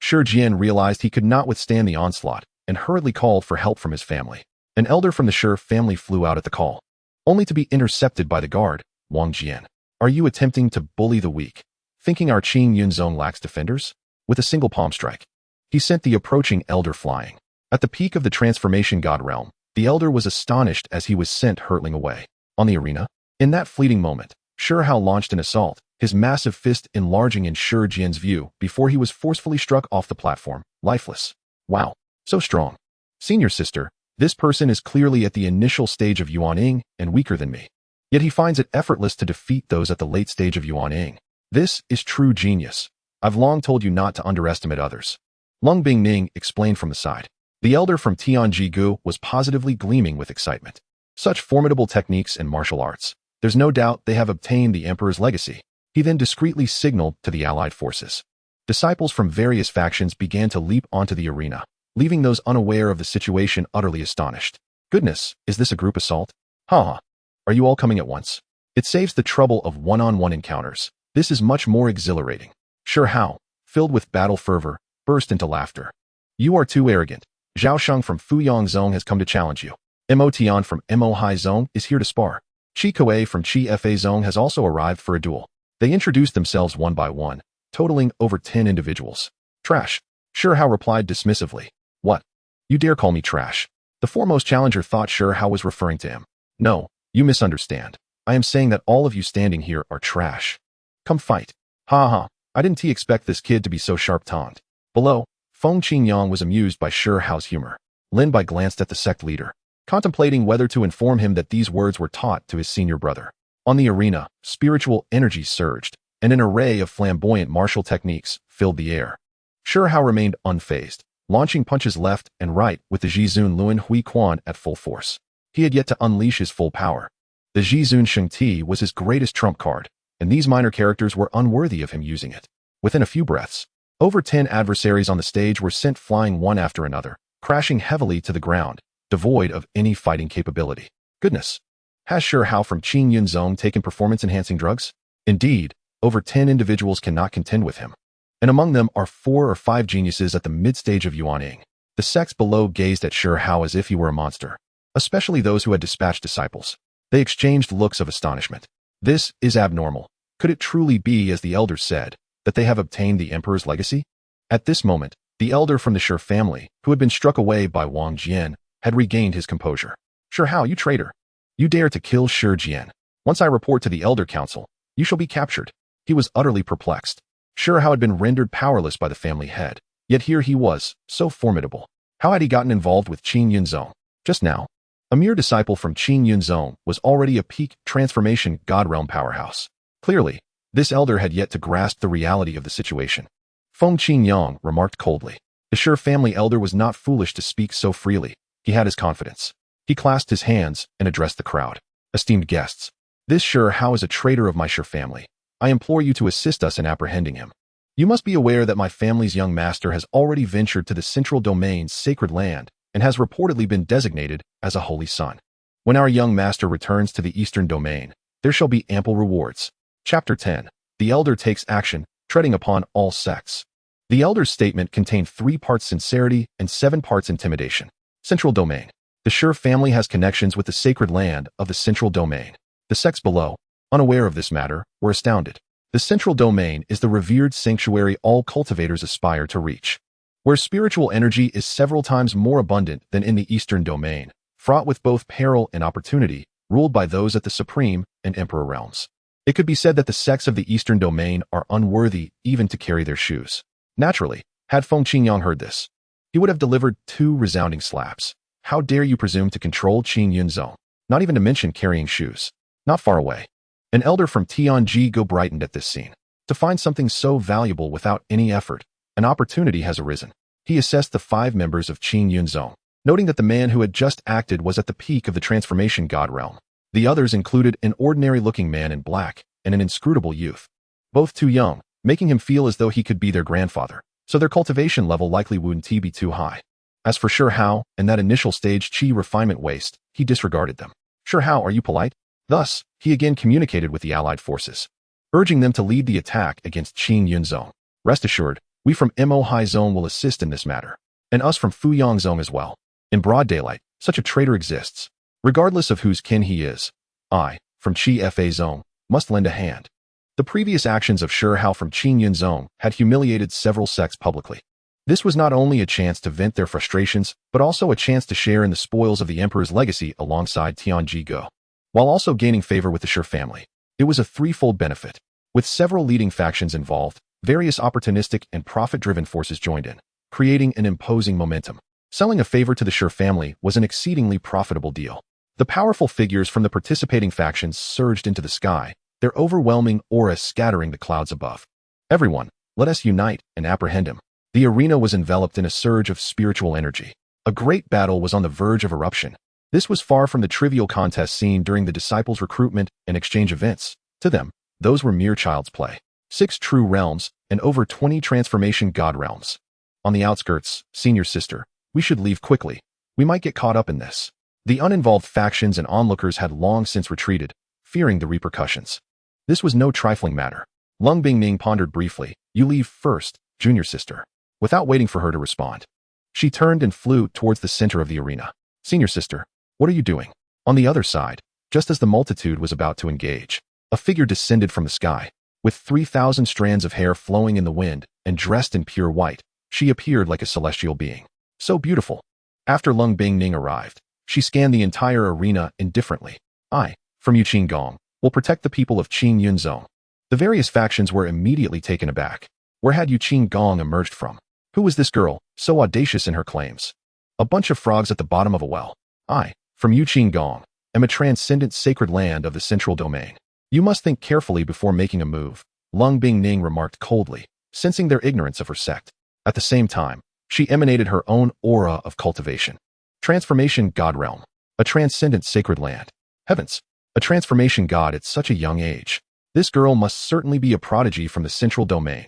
Speaker 1: Shi Jian realized he could not withstand the onslaught and hurriedly called for help from his family. An elder from the Shi family flew out at the call, only to be intercepted by the guard. Wang Jian, are you attempting to bully the weak, thinking our Qingyun zone lacks defenders? With a single palm strike, he sent the approaching elder flying. At the peak of the transformation god realm, the elder was astonished as he was sent hurtling away. On the arena, in that fleeting moment, Shi Hao launched an assault, his massive fist enlarging in Shi Jian's view before he was forcefully struck off the platform, lifeless. Wow, so strong. Senior sister, this person is clearly at the initial stage of Yuanying and weaker than me. Yet he finds it effortless to defeat those at the late stage of Yuanying. This is true genius. I've long told you not to underestimate others. Lung Bingning explained from the side. The elder from Tianjigu was positively gleaming with excitement. Such formidable techniques and martial arts. There's no doubt they have obtained the emperor's legacy. He then discreetly signaled to the allied forces. Disciples from various factions began to leap onto the arena, leaving those unaware of the situation utterly astonished. Goodness, is this a group assault? Ha! Are you all coming at once? It saves the trouble of one-on-one encounters. This is much more exhilarating. Shi Hao, filled with battle fervor, burst into laughter. You are too arrogant. Zhao Sheng from Fuyang Zone has come to challenge you. Mo Tian from Mo Hai Zone is here to spar. Chi Kuei from Chi Fa Zone has also arrived for a duel. They introduced themselves one by one, totaling over 10 individuals. Trash. Shi Hao replied dismissively. What? You dare call me trash? The foremost challenger thought Shi Hao was referring to him. No, you misunderstand. I am saying that all of you standing here are trash. Come fight. Ha ha, I didn't expect this kid to be so sharp-tongued. Below, Feng Qingyang was amused by Shi Hao's humor. Lin Bai glanced at the sect leader, contemplating whether to inform him that these words were taught to his senior brother. On the arena, spiritual energy surged, and an array of flamboyant martial techniques filled the air. Shi Hao remained unfazed, launching punches left and right with the Jizun Luan Hui Quan at full force. He had yet to unleash his full power. The Jizun Sheng Ti was his greatest trump card, and these minor characters were unworthy of him using it. Within a few breaths, over 10 adversaries on the stage were sent flying one after another, crashing heavily to the ground, devoid of any fighting capability. Goodness! Has Shi Hao from Qingyun Zone taken performance-enhancing drugs? Indeed, over 10 individuals cannot contend with him. And among them are 4 or 5 geniuses at the mid-stage of Yuanying. The sects below gazed at Shi Hao as if he were a monster, especially those who had dispatched disciples. They exchanged looks of astonishment. This is abnormal. Could it truly be, as the elders said, that they have obtained the emperor's legacy? At this moment, the elder from the Shi family, who had been struck away by Wang Jian, had regained his composure. Shi Hao, you traitor! You dare to kill Shi Jian. Once I report to the elder council, you shall be captured. He was utterly perplexed. Shi Hao had been rendered powerless by the family head, yet here he was, so formidable. How had he gotten involved with Qingyun Zone? Just now, a mere disciple from Qingyun Zone was already a peak transformation god realm powerhouse. Clearly, this elder had yet to grasp the reality of the situation. Feng Qingyang remarked coldly. The Shi family elder was not foolish to speak so freely. He had his confidence. He clasped his hands and addressed the crowd. Esteemed guests, this Shi Hao is a traitor of my Shi family. I implore you to assist us in apprehending him. You must be aware that my family's young master has already ventured to the central domain's sacred land and has reportedly been designated as a holy son. When our young master returns to the eastern domain, there shall be ample rewards. Chapter 10. The Elder Takes Action, Treading Upon All Sects. The Elder's statement contained 3 parts sincerity and 7 parts intimidation. Central Domain. The Shi family has connections with the sacred land of the central domain. The sects below, unaware of this matter, were astounded. The central domain is the revered sanctuary all cultivators aspire to reach, where spiritual energy is several times more abundant than in the eastern domain, fraught with both peril and opportunity, ruled by those at the supreme and emperor realms. It could be said that the sects of the eastern domain are unworthy even to carry their shoes. Naturally, had Feng Qingyang heard this, he would have delivered 2 resounding slaps. How dare you presume to control Qingyun Zone? Not even to mention carrying shoes. Not far away, an elder from Tianjigu brightened at this scene. To find something so valuable without any effort, an opportunity has arisen. He assessed the 5 members of Qingyun Zone, noting that the man who had just acted was at the peak of the transformation god realm. The others included an ordinary-looking man in black and an inscrutable youth, both too young, making him feel as though he could be their grandfather, so their cultivation level likely wouldn't be too high. As for Shi Hao and that initial stage Qi refinement waste, he disregarded them. Shi Hao, are you polite? Thus, he again communicated with the allied forces, urging them to lead the attack against Qingyun Zone. Rest assured, We from Mo High Zone will assist in this matter, and us from Fuyang Zone as well. In broad daylight, such a traitor exists. Regardless of whose kin he is, I, from Chi Fa Zone, must lend a hand. The previous actions of Shi Hao from Qingyun Zone had humiliated several sects publicly. This was not only a chance to vent their frustrations, but also a chance to share in the spoils of the emperor's legacy alongside Tianji Go, while also gaining favor with the Shi family. It was a threefold benefit. With several leading factions involved, various opportunistic and profit-driven forces joined in, creating an imposing momentum. Selling a favor to the Shi family was an exceedingly profitable deal. The powerful figures from the participating factions surged into the sky, their overwhelming aura scattering the clouds above. Everyone, let us unite and apprehend him. The arena was enveloped in a surge of spiritual energy. A great battle was on the verge of eruption. This was far from the trivial contest seen during the disciples' recruitment and exchange events. To them, those were mere child's play. 6 true realms and over 20 transformation god realms. On the outskirts, senior sister, we should leave quickly. We might get caught up in this. The uninvolved factions and onlookers had long since retreated, fearing the repercussions. This was no trifling matter. Lung Bingming pondered briefly. You leave first, junior sister. Without waiting for her to respond, she turned and flew towards the center of the arena. Senior sister, what are you doing? On the other side, just as the multitude was about to engage, a figure descended from the sky. With 3,000 strands of hair flowing in the wind and dressed in pure white, she appeared like a celestial being. So beautiful. After Lung Bingning arrived, she scanned the entire arena indifferently. I, from Qingyang, will protect the people of Qingyun Zone. The various factions were immediately taken aback. Where had Qingyang emerged from? Who was this girl, so audacious in her claims? A bunch of frogs at the bottom of a well. I, from Qingyang, am a transcendent sacred land of the central domain. You must think carefully before making a move, Lung Bingning remarked coldly, sensing their ignorance of her sect. At the same time, she emanated her own aura of cultivation. Transformation God Realm. A transcendent sacred land. Heavens. A transformation god at such a young age. This girl must certainly be a prodigy from the central domain.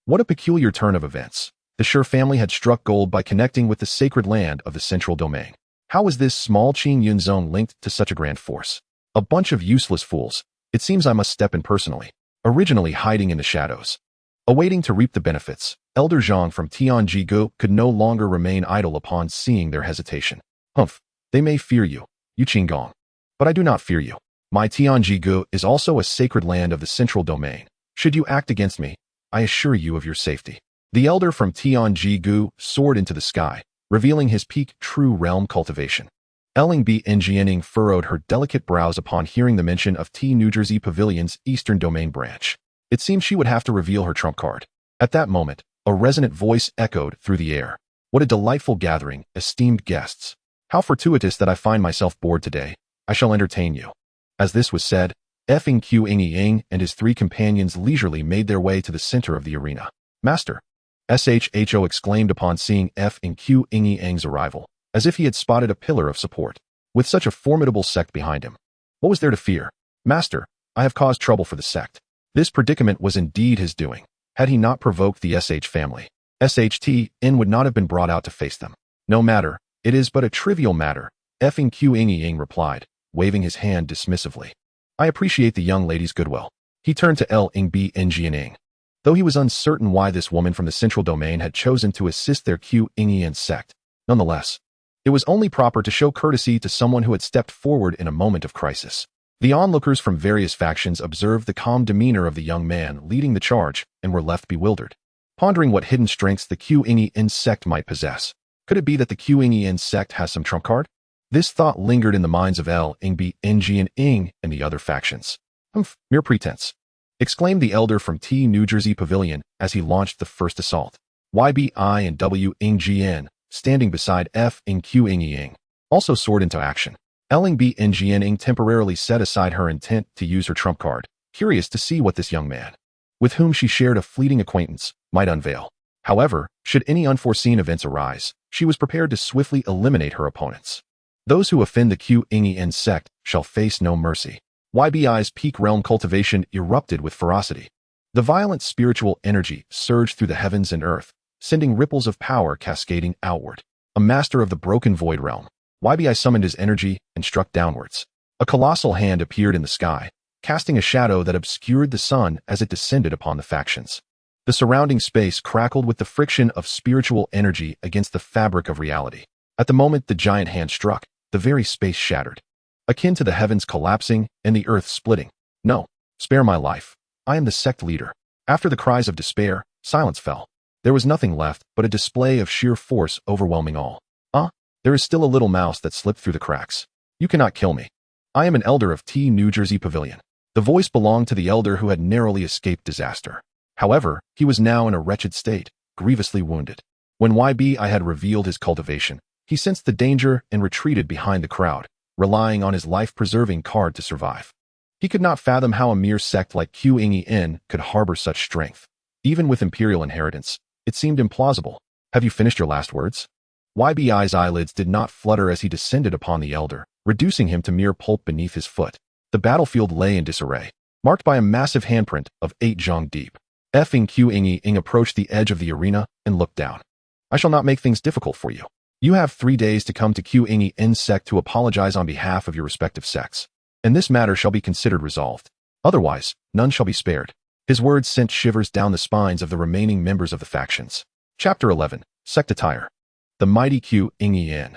Speaker 1: What a peculiar turn of events. The Shi family had struck gold by connecting with the sacred land of the central domain. How was this small Qingyun zone linked to such a grand force? A bunch of useless fools. It seems I must step in personally. Originally hiding in the shadows, awaiting to reap the benefits, Elder Zhang from Tianji Go could no longer remain idle upon seeing their hesitation. Humph, they may fear you, Qingyang, but I do not fear you. My Tianji Go is also a sacred land of the central domain. Should you act against me, I assure you of your safety. The elder from Tianji Go soared into the sky, revealing his peak true realm cultivation. Ling Bi Enjianing furrowed her delicate brows upon hearing the mention of T New Jersey Pavilion's Eastern Domain branch. It seemed she would have to reveal her trump card. At that moment, a resonant voice echoed through the air. What a delightful gathering, esteemed guests. How fortuitous that I find myself bored today. I shall entertain you. As this was said, Feng Qingyang and his 3 companions leisurely made their way to the center of the arena. Master, Sho exclaimed upon seeing Feng Qingyang's arrival, as if he had spotted a pillar of support, with such a formidable sect behind him. What was there to fear? Master, I have caused trouble for the sect. This predicament was indeed his doing. Had he not provoked the SH family, SHTN would not have been brought out to face them. No matter, it is but a trivial matter, Feng Qingyang replied, waving his hand dismissively. I appreciate the young lady's goodwill. He turned to Ling Bi Enjianing. Though he was uncertain why this woman from the central domain had chosen to assist their Qingyun sect, nonetheless, it was only proper to show courtesy to someone who had stepped forward in a moment of crisis. The onlookers from various factions observed the calm demeanor of the young man leading the charge and were left bewildered, pondering what hidden strengths the Qingyun sect might possess. Could it be that the Qingyun sect has some trump card? This thought lingered in the minds of Ling Bi Enjianing and the other factions. Humph, mere pretense, exclaimed the elder from T New Jersey Pavilion as he launched the first assault. YBI and WNGN, standing beside Feng Qingyang, also soared into action. Ling Bi Enjianing temporarily set aside her intent to use her trump card, curious to see what this young man, with whom she shared a fleeting acquaintance, might unveil. However, should any unforeseen events arise, she was prepared to swiftly eliminate her opponents. Those who offend the Qingyun sect shall face no mercy. YBI's peak realm cultivation erupted with ferocity. The violent spiritual energy surged through the heavens and earth, sending ripples of power cascading outward. A master of the broken void realm, YBI summoned his energy and struck downwards. A colossal hand appeared in the sky, casting a shadow that obscured the sun as it descended upon the factions. The surrounding space crackled with the friction of spiritual energy against the fabric of reality. At the moment the giant hand struck, the very space shattered, akin to the heavens collapsing and the earth splitting. No, spare my life. I am the sect leader. After the cries of despair, silence fell. There was nothing left but a display of sheer force overwhelming all. There is still a little mouse that slipped through the cracks. You cannot kill me. I am an elder of New Jersey Pavilion. The voice belonged to the elder who had narrowly escaped disaster. However, he was now in a wretched state, grievously wounded. When Bai had revealed his cultivation, he sensed the danger and retreated behind the crowd, relying on his life-preserving card to survive. He could not fathom how a mere sect like Qingyun could harbor such strength. Even with imperial inheritance, it seemed implausible. Have you finished your last words? Bai's eyelids did not flutter as he descended upon the elder, reducing him to mere pulp beneath his foot. The battlefield lay in disarray, marked by a massive handprint of 8 zhang deep. Feng Qingyang approached the edge of the arena and looked down. I shall not make things difficult for you. You have 3 days to come to Qingyun Sect to apologize on behalf of your respective sects, and this matter shall be considered resolved. Otherwise, none shall be spared. His words sent shivers down the spines of the remaining members of the factions. Chapter 11. Sect Attire. The mighty Qingyun.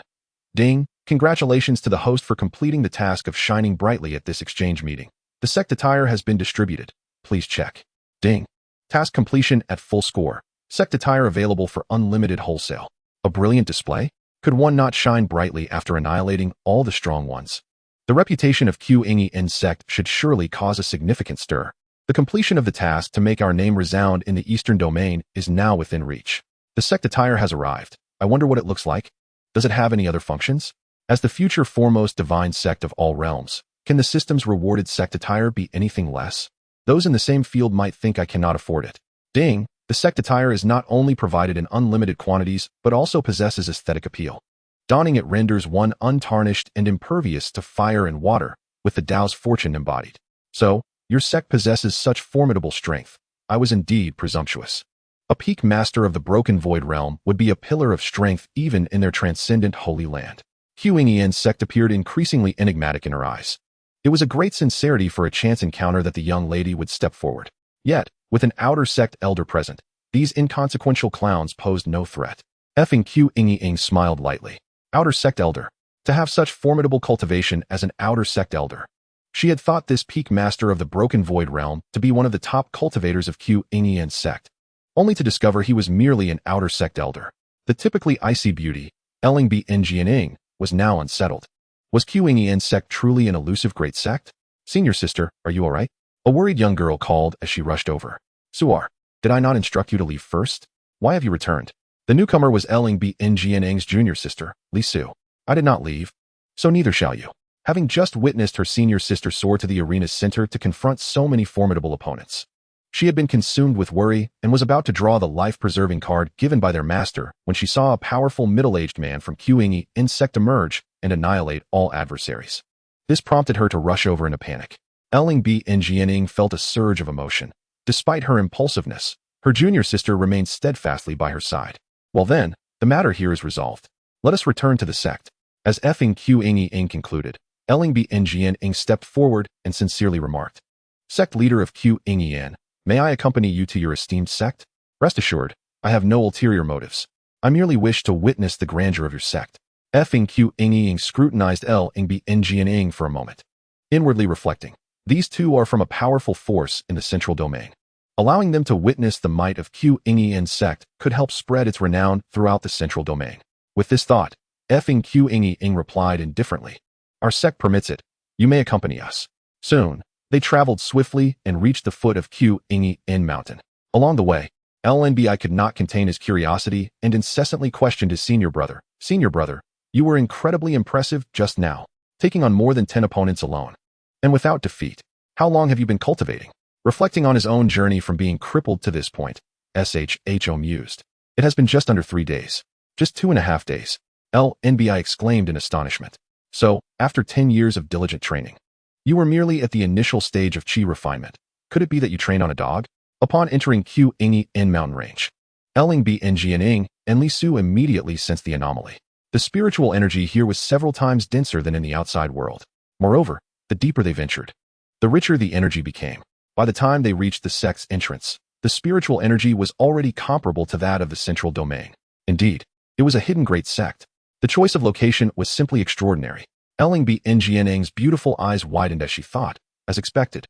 Speaker 1: Ding! Congratulations to the host for completing the task of shining brightly at this exchange meeting. The sect attire has been distributed. Please check. Ding! Task completion at full score. Sect attire available for unlimited wholesale. A brilliant display? Could one not shine brightly after annihilating all the strong ones? The reputation of Qingyun Sect should surely cause a significant stir. The completion of the task to make our name resound in the Eastern Domain is now within reach. The sect attire has arrived. I wonder what it looks like. Does it have any other functions? As the future foremost divine sect of all realms, can the system's rewarded sect attire be anything less? Those in the same field might think I cannot afford it. Ding! The sect attire is not only provided in unlimited quantities, but also possesses aesthetic appeal. Donning it renders one untarnished and impervious to fire and water, with the Tao's fortune embodied. So, your sect possesses such formidable strength. I was indeed presumptuous. A peak master of the broken void realm would be a pillar of strength even in their transcendent holy land. Qingyun Sect appeared increasingly enigmatic in her eyes. It was a great sincerity for a chance encounter that the young lady would step forward. Yet, with an outer sect elder present, these inconsequential clowns posed no threat. Feng Qingyang smiled lightly. Outer sect elder. To have such formidable cultivation as an outer sect elder. She had thought this peak master of the broken void realm to be one of the top cultivators of Qingyun Sect, only to discover he was merely an outer sect elder. The typically icy beauty, Eldest was now unsettled. Was Qingyun Sect truly an elusive great sect? Senior sister, are you all right? A worried young girl called as she rushed over. Suar, did I not instruct you to leave first? Why have you returned? The newcomer was Eldest junior sister, Li Su. I did not leave, so neither shall you. Having just witnessed her senior sister soar to the arena's center to confront so many formidable opponents, she had been consumed with worry and was about to draw the life-preserving card given by their master when she saw a powerful middle-aged man from Qingyun Sect emerge and annihilate all adversaries. This prompted her to rush over in a panic. Eldest felt a surge of emotion. Despite her impulsiveness, her junior sister remained steadfastly by her side. Well then, the matter here is resolved. Let us return to the sect. As Feng Qingyang concluded, Eldest stepped forward and sincerely remarked, Sect leader of Qingyun, may I accompany you to your esteemed sect? Rest assured, I have no ulterior motives. I merely wish to witness the grandeur of your sect. Feng Qingyang scrutinized Eldest for a moment, inwardly reflecting. These two are from a powerful force in the central domain. Allowing them to witness the might of Qingyun Sect could help spread its renown throughout the central domain. With this thought, Feng Qingyang replied indifferently. Our sect permits it. You may accompany us. Soon, they traveled swiftly and reached the foot of Qingyun Mountain. Along the way, Lin could not contain his curiosity and incessantly questioned his senior brother. Senior brother, you were incredibly impressive just now, taking on more than 10 opponents alone. And without defeat. How long have you been cultivating? Reflecting on his own journey from being crippled to this point, Sho mused. It has been just under 3 days. Just 2.5 days. Lin Bai exclaimed in astonishment. So, after 10 years of diligent training, you were merely at the initial stage of qi refinement. Could it be that you train on a dog? Upon entering Qingyun mountain range, Eldest and Li Su immediately sensed the anomaly. The spiritual energy here was several times denser than in the outside world. Moreover, the deeper they ventured, the richer the energy became. By the time they reached the sect's entrance, The spiritual energy was already comparable to that of the central domain. Indeed, it was a hidden great sect. The choice of location was simply extraordinary. Feng Qingyang's beautiful eyes widened as she thought, as expected.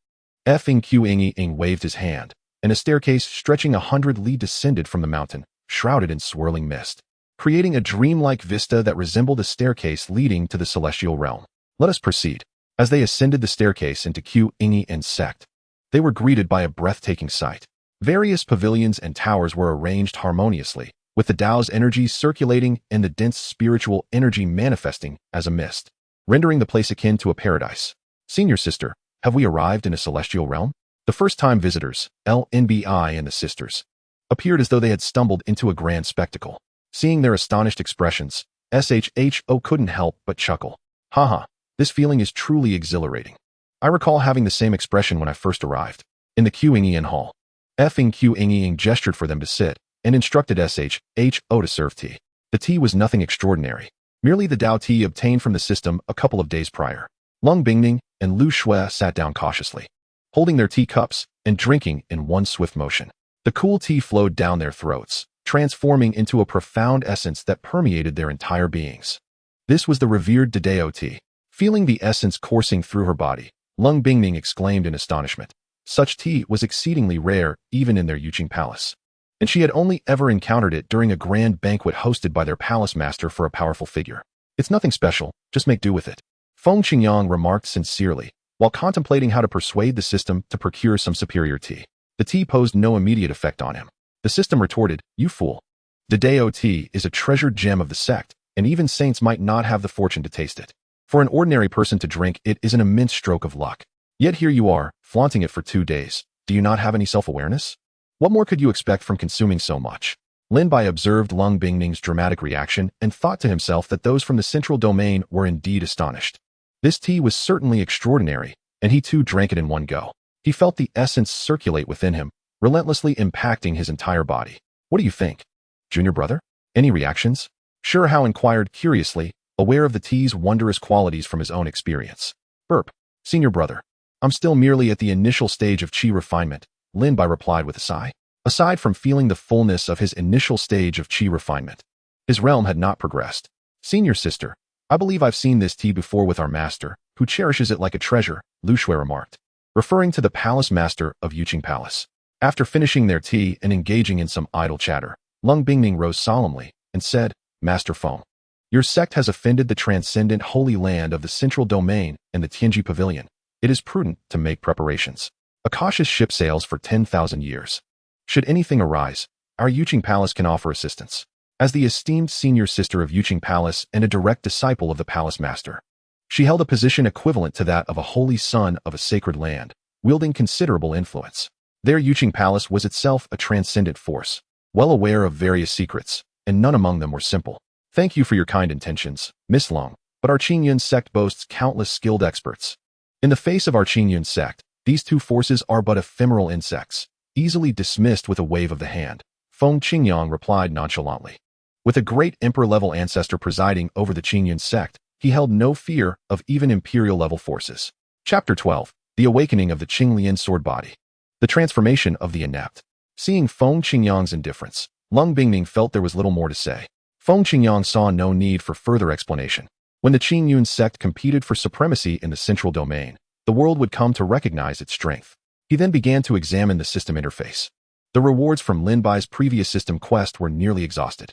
Speaker 1: Feng Qingyang waved his hand, and a staircase stretching 100 li descended from the mountain, shrouded in swirling mist, creating a dreamlike vista that resembled a staircase leading to the celestial realm. Let us proceed. As they ascended the staircase into Qingyun Sect, they were greeted by a breathtaking sight. Various pavilions and towers were arranged harmoniously, with the Tao's energies circulating and the dense spiritual energy manifesting as a mist, rendering the place akin to a paradise. Senior sister, have we arrived in a celestial realm? The first-time visitors, Lin Bai and the sisters, appeared as though they had stumbled into a grand spectacle. Seeing their astonished expressions, Sho couldn't help but chuckle. Haha, this feeling is truly exhilarating. I recall having the same expression when I first arrived. In the Qingyun Hall, Feng Qingyang gestured for them to sit and instructed Sho to serve tea. The tea was nothing extraordinary, merely the Dao tea obtained from the system a couple of days prior. Lung Bingning and Lu Shui sat down cautiously, holding their teacups and drinking in one swift motion. The cool tea flowed down their throats, transforming into a profound essence that permeated their entire beings. This was the revered Dao tea. Feeling the essence coursing through her body, Lung Bingning exclaimed in astonishment. Such tea was exceedingly rare even in their Yuqing palace, and she had only ever encountered it during a grand banquet hosted by their palace master for a powerful figure. It's nothing special, just make do with it. Feng Qingyang remarked sincerely, while contemplating how to persuade the system to procure some superior tea. The tea posed no immediate effect on him. The system retorted, "You fool. The Dao tea is a treasured gem of the sect, and even saints might not have the fortune to taste it. For an ordinary person to drink it is an immense stroke of luck. Yet here you are, flaunting it for 2 days. Do you not have any self-awareness? What more could you expect from consuming so much?" Lin Bai observed Lung Bingning's dramatic reaction and thought to himself that those from the central domain were indeed astonished. This tea was certainly extraordinary, and he too drank it in one go. He felt the essence circulate within him, relentlessly impacting his entire body. "What do you think, junior brother? Any reactions?" Shi Hao inquired curiously, aware of the tea's wondrous qualities from his own experience. "Burp. Senior brother. I'm still merely at the initial stage of qi refinement," Lin Bai replied with a sigh. Aside from feeling the fullness of his initial stage of qi refinement, his realm had not progressed. "Senior sister, I believe I've seen this tea before with our master, who cherishes it like a treasure," Lu Shui remarked, referring to the palace master of Yuqing Palace. After finishing their tea and engaging in some idle chatter, Lung Bingning rose solemnly and said, "Master Feng, your sect has offended the transcendent holy land of the central domain and the Tianji Pavilion. It is prudent to make preparations. A cautious ship sails for 10,000 years. Should anything arise, our Yuqing Palace can offer assistance." As the esteemed senior sister of Yuqing Palace and a direct disciple of the palace master, she held a position equivalent to that of a holy son of a sacred land, wielding considerable influence. Their Yuqing Palace was itself a transcendent force, well aware of various secrets, and none among them were simple. "Thank you for your kind intentions, Miss Long, but our Qingyun Sect boasts countless skilled experts. In the face of our Qingyun Sect, these two forces are but ephemeral insects, easily dismissed with a wave of the hand," Feng Qingyang replied nonchalantly. With a great emperor-level ancestor presiding over the Qingyun Sect, he held no fear of even imperial-level forces. Chapter 12. The Awakening of the Qingyun Sword Body. The Transformation of the Inept. Seeing Feng Qingyang's indifference, Lung Bingning felt there was little more to say. Feng Qingyang saw no need for further explanation. When the Qingyun Sect competed for supremacy in the central domain, the world would come to recognize its strength. He then began to examine the system interface. The rewards from Lin Bai's previous system quest were nearly exhausted.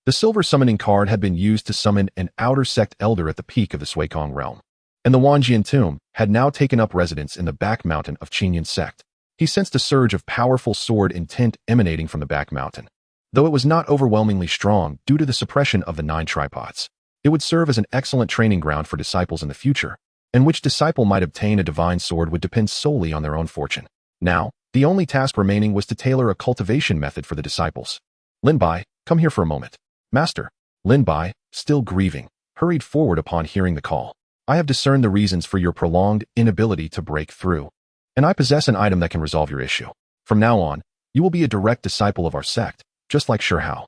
Speaker 1: The silver summoning card had been used to summon an outer sect elder at the peak of the Suikong realm, and the Wanjian tomb had now taken up residence in the back mountain of Qingyun Sect. He sensed a surge of powerful sword intent emanating from the back mountain. Though it was not overwhelmingly strong due to the suppression of the 9 tripods, it would serve as an excellent training ground for disciples in the future, and which disciple might obtain a divine sword would depend solely on their own fortune. Now, the only task remaining was to tailor a cultivation method for the disciples. "Lin Bai, come here for a moment." "Master." Lin Bai, still grieving, hurried forward upon hearing the call. "I have discerned the reasons for your prolonged inability to break through, and I possess an item that can resolve your issue. From now on, you will be a direct disciple of our sect, just like Shi Hao."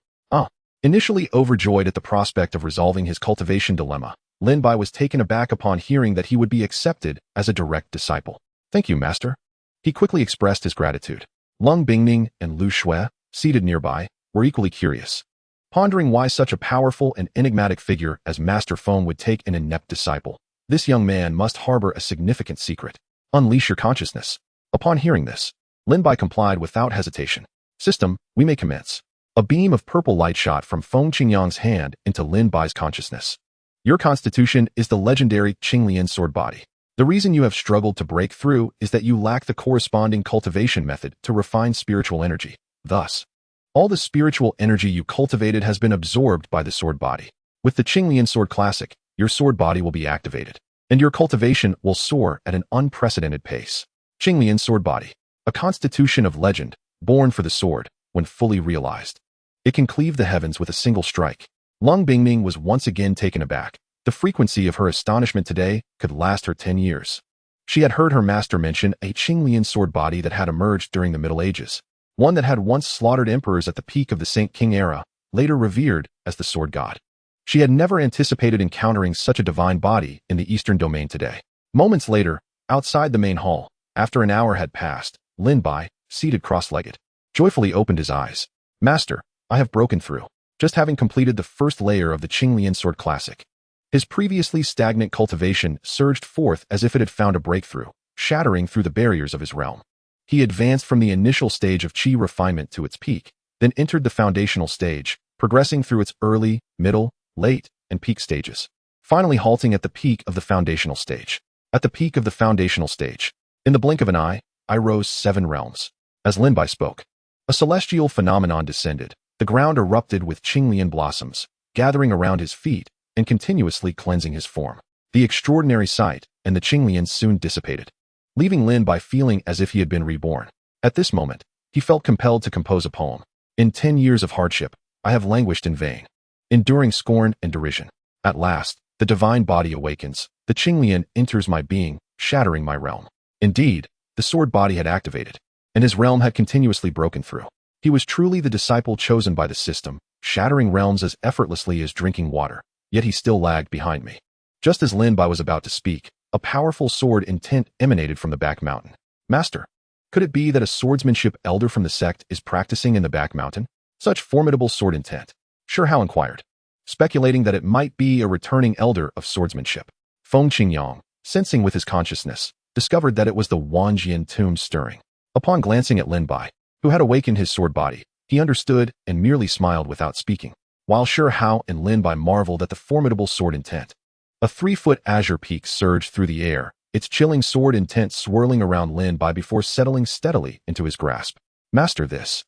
Speaker 1: Initially overjoyed at the prospect of resolving his cultivation dilemma, Lin Bai was taken aback upon hearing that he would be accepted as a direct disciple. "Thank you, master." He quickly expressed his gratitude. Lung Bingning and Lu Shui, seated nearby, were equally curious, pondering why such a powerful and enigmatic figure as Master Feng would take an inept disciple. This young man must harbor a significant secret. Unleash your consciousness. Upon hearing this, Lin Bai complied without hesitation. System, we may commence. A beam of purple light shot from Feng Qingyang's hand into Lin Bai's consciousness. Your constitution is the legendary Qingyun Sword Body. The reason you have struggled to break through is that you lack the corresponding cultivation method to refine spiritual energy. Thus, all the spiritual energy you cultivated has been absorbed by the sword body. With the Qingyun Sword Classic, your sword body will be activated, and your cultivation will soar at an unprecedented pace. Qingyun Sword Body, a constitution of legend, born for the sword, when fully realized. It can cleave the heavens with a single strike. Lung Bingming was once again taken aback. The frequency of her astonishment today could last her 10 years. She had heard her master mention a Qingyun sword body that had emerged during the Middle Ages, one that had once slaughtered emperors at the peak of the Saint King era, later revered as the sword god. She had never anticipated encountering such a divine body in the eastern domain today. Moments later, outside the main hall, after an hour had passed, Lin Bai, seated cross-legged, joyfully opened his eyes. Master, I have broken through, just having completed the first layer of the Qingyun Sword Classic. His previously stagnant cultivation surged forth as if it had found a breakthrough, shattering through the barriers of his realm. He advanced from the initial stage of qi refinement to its peak, then entered the foundational stage, progressing through its early, middle, late, and peak stages, finally halting at the peak of the foundational stage. At the peak of the foundational stage, in the blink of an eye, I rose 7 realms. As Lin Bai spoke, a celestial phenomenon descended. The ground erupted with Qingyun blossoms, gathering around his feet and continuously cleansing his form. The extraordinary sight and the Qingyun soon dissipated, leaving Lin Bai feeling as if he had been reborn. At this moment, he felt compelled to compose a poem. In 10 years of hardship, I have languished in vain, enduring scorn and derision. At last, the divine body awakens. The Qingyun enters my being, shattering my realm. Indeed, the sword body had activated, and his realm had continuously broken through. He was truly the disciple chosen by the system, shattering realms as effortlessly as drinking water, yet he still lagged behind me. Just as Lin Bai was about to speak, a powerful sword intent emanated from the back mountain. Master, could it be that a swordsmanship elder from the sect is practicing in the back mountain? Such formidable sword intent. Shi Hao inquired, speculating that it might be a returning elder of swordsmanship. Feng Qingyang, sensing with his consciousness, discovered that it was the Wanjian tomb stirring. Upon glancing at Lin Bai, who had awakened his sword body, he understood and merely smiled without speaking, while Shi Hao and Lin Bai marveled at the formidable sword intent. A 3-foot azure peak surged through the air, its chilling sword intent swirling around Lin Bai before settling steadily into his grasp. Master, this.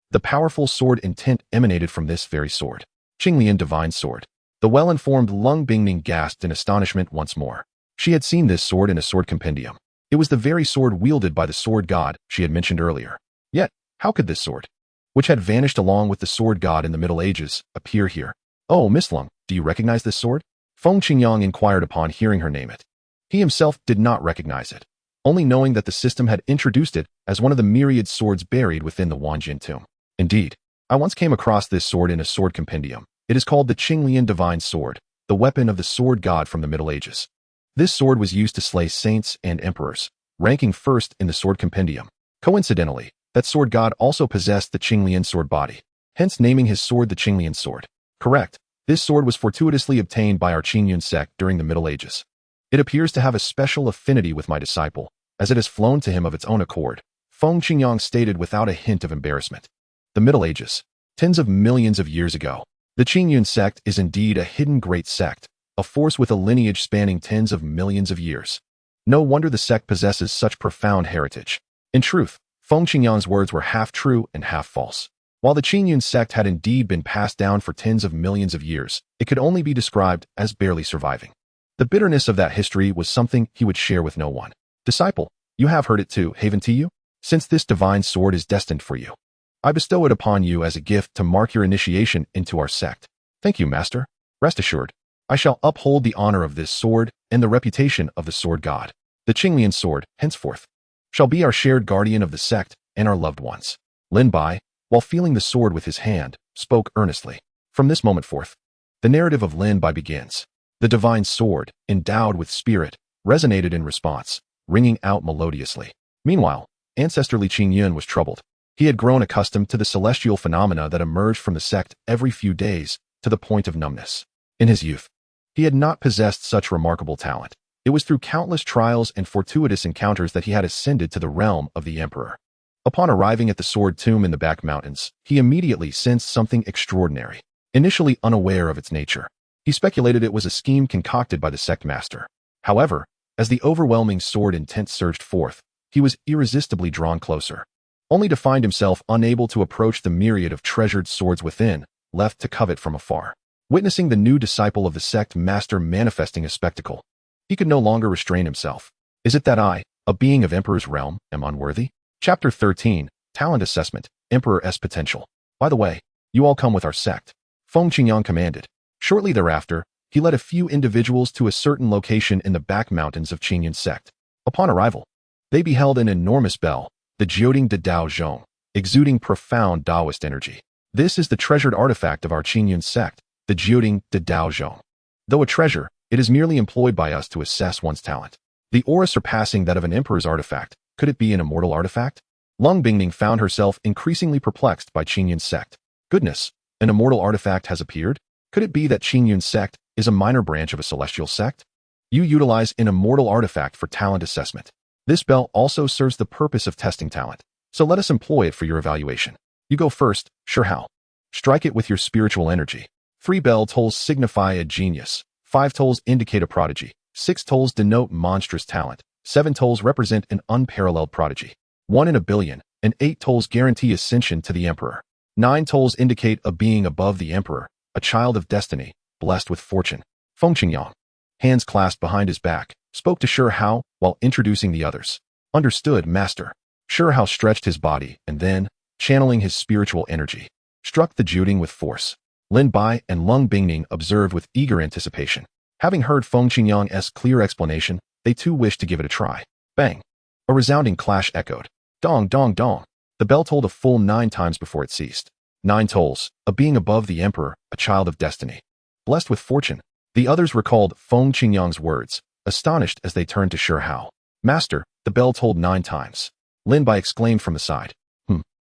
Speaker 1: The powerful sword intent emanated from this very sword. Qingyun Divine Sword. The well-informed Lung Bingning gasped in astonishment once more. She had seen this sword in a sword compendium. It was the very sword wielded by the sword god she had mentioned earlier. Yet, how could this sword, which had vanished along with the sword god in the Middle Ages, appear here? Oh, Miss Lung, do you recognize this sword? Feng Qingyang inquired upon hearing her name it. He himself did not recognize it, only knowing that the system had introduced it as one of the myriad swords buried within the Wanjian tomb. Indeed, I once came across this sword in a sword compendium. It is called the Qingyun Divine Sword, the weapon of the sword god from the Middle Ages. This sword was used to slay saints and emperors, ranking first in the sword compendium. Coincidentally, that sword god also possessed the Qingyun sword body, hence naming his sword the Qingyun sword. Correct. This sword was fortuitously obtained by our Qingyun sect during the Middle Ages. It appears to have a special affinity with my disciple, as it has flown to him of its own accord, Feng Qingyang stated without a hint of embarrassment. The Middle Ages. Tens of millions of years ago. The Qingyun sect is indeed a hidden great sect, a force with a lineage spanning tens of millions of years. No wonder the sect possesses such profound heritage. In truth, Feng Qingyang's words were half true and half false. While the Qingyun sect had indeed been passed down for tens of millions of years, it could only be described as barely surviving. The bitterness of that history was something he would share with no one. Disciple, you have heard it too, haven't you? Since this divine sword is destined for you, I bestow it upon you as a gift to mark your initiation into our sect. Thank you, Master. Rest assured, I shall uphold the honor of this sword and the reputation of the sword god. The Qingyun sword, henceforth, shall be our shared guardian of the sect and our loved ones. Lin Bai, while feeling the sword with his hand, spoke earnestly. From this moment forth, the narrative of Lin Bai begins. The divine sword, endowed with spirit, resonated in response, ringing out melodiously. Meanwhile, ancestrally Qingyun was troubled. He had grown accustomed to the celestial phenomena that emerged from the sect every few days, to the point of numbness. In his youth, he had not possessed such remarkable talent. It was through countless trials and fortuitous encounters that he had ascended to the realm of the Emperor. Upon arriving at the Sword Tomb in the back mountains, he immediately sensed something extraordinary. Initially unaware of its nature, he speculated it was a scheme concocted by the sect master. However, as the overwhelming sword intent surged forth, he was irresistibly drawn closer, only to find himself unable to approach the myriad of treasured swords within, left to covet from afar. Witnessing the new disciple of the sect master manifesting a spectacle, he could no longer restrain himself. Is it that I, a being of Emperor's realm, am unworthy? Chapter 13, Talent Assessment, Emperor's Potential. By the way, you all come with our sect, Feng Qingyang commanded. Shortly thereafter, he led a few individuals to a certain location in the back mountains of Qingyun Sect. Upon arrival, they beheld an enormous bell, the Jioding de Dao Zhong, exuding profound Taoist energy. This is the treasured artifact of our Qingyun Sect, the Jioding de Dao Zhong. Though a treasure, it is merely employed by us to assess one's talent. The aura surpassing that of an emperor's artifact. Could it be an immortal artifact? Lung Bingning found herself increasingly perplexed by Qingyun Sect. Goodness, an immortal artifact has appeared? Could it be that Qingyun Sect is a minor branch of a celestial sect? You utilize an immortal artifact for talent assessment. This bell also serves the purpose of testing talent, so let us employ it for your evaluation. You go first, Shi Hao. Strike it with your spiritual energy. 3 bell tolls signify a genius, 5 tolls indicate a prodigy, 6 tolls denote monstrous talent, 7 tolls represent an unparalleled prodigy, 1 in a billion, and 8 tolls guarantee ascension to the Emperor. 9 tolls indicate a being above the Emperor, a child of destiny, blessed with fortune. Feng Qingyang, hands clasped behind his back, spoke to Shi Hao while introducing the others. Understood, Master. Shi Hao stretched his body and then, channeling his spiritual energy, struck the Jioding with force. Lin Bai and Lung Bingning observed with eager anticipation. Having heard Feng Qingyang's clear explanation, they too wished to give it a try. Bang! A resounding clash echoed. Dong, dong, dong. The bell tolled a full 9 times before it ceased. 9 tolls, a being above the Emperor, a child of destiny, blessed with fortune. The others recalled Feng Qingyang's words, astonished as they turned to Shi Hao. Master, the bell tolled 9 times. Lin Bai exclaimed from the side.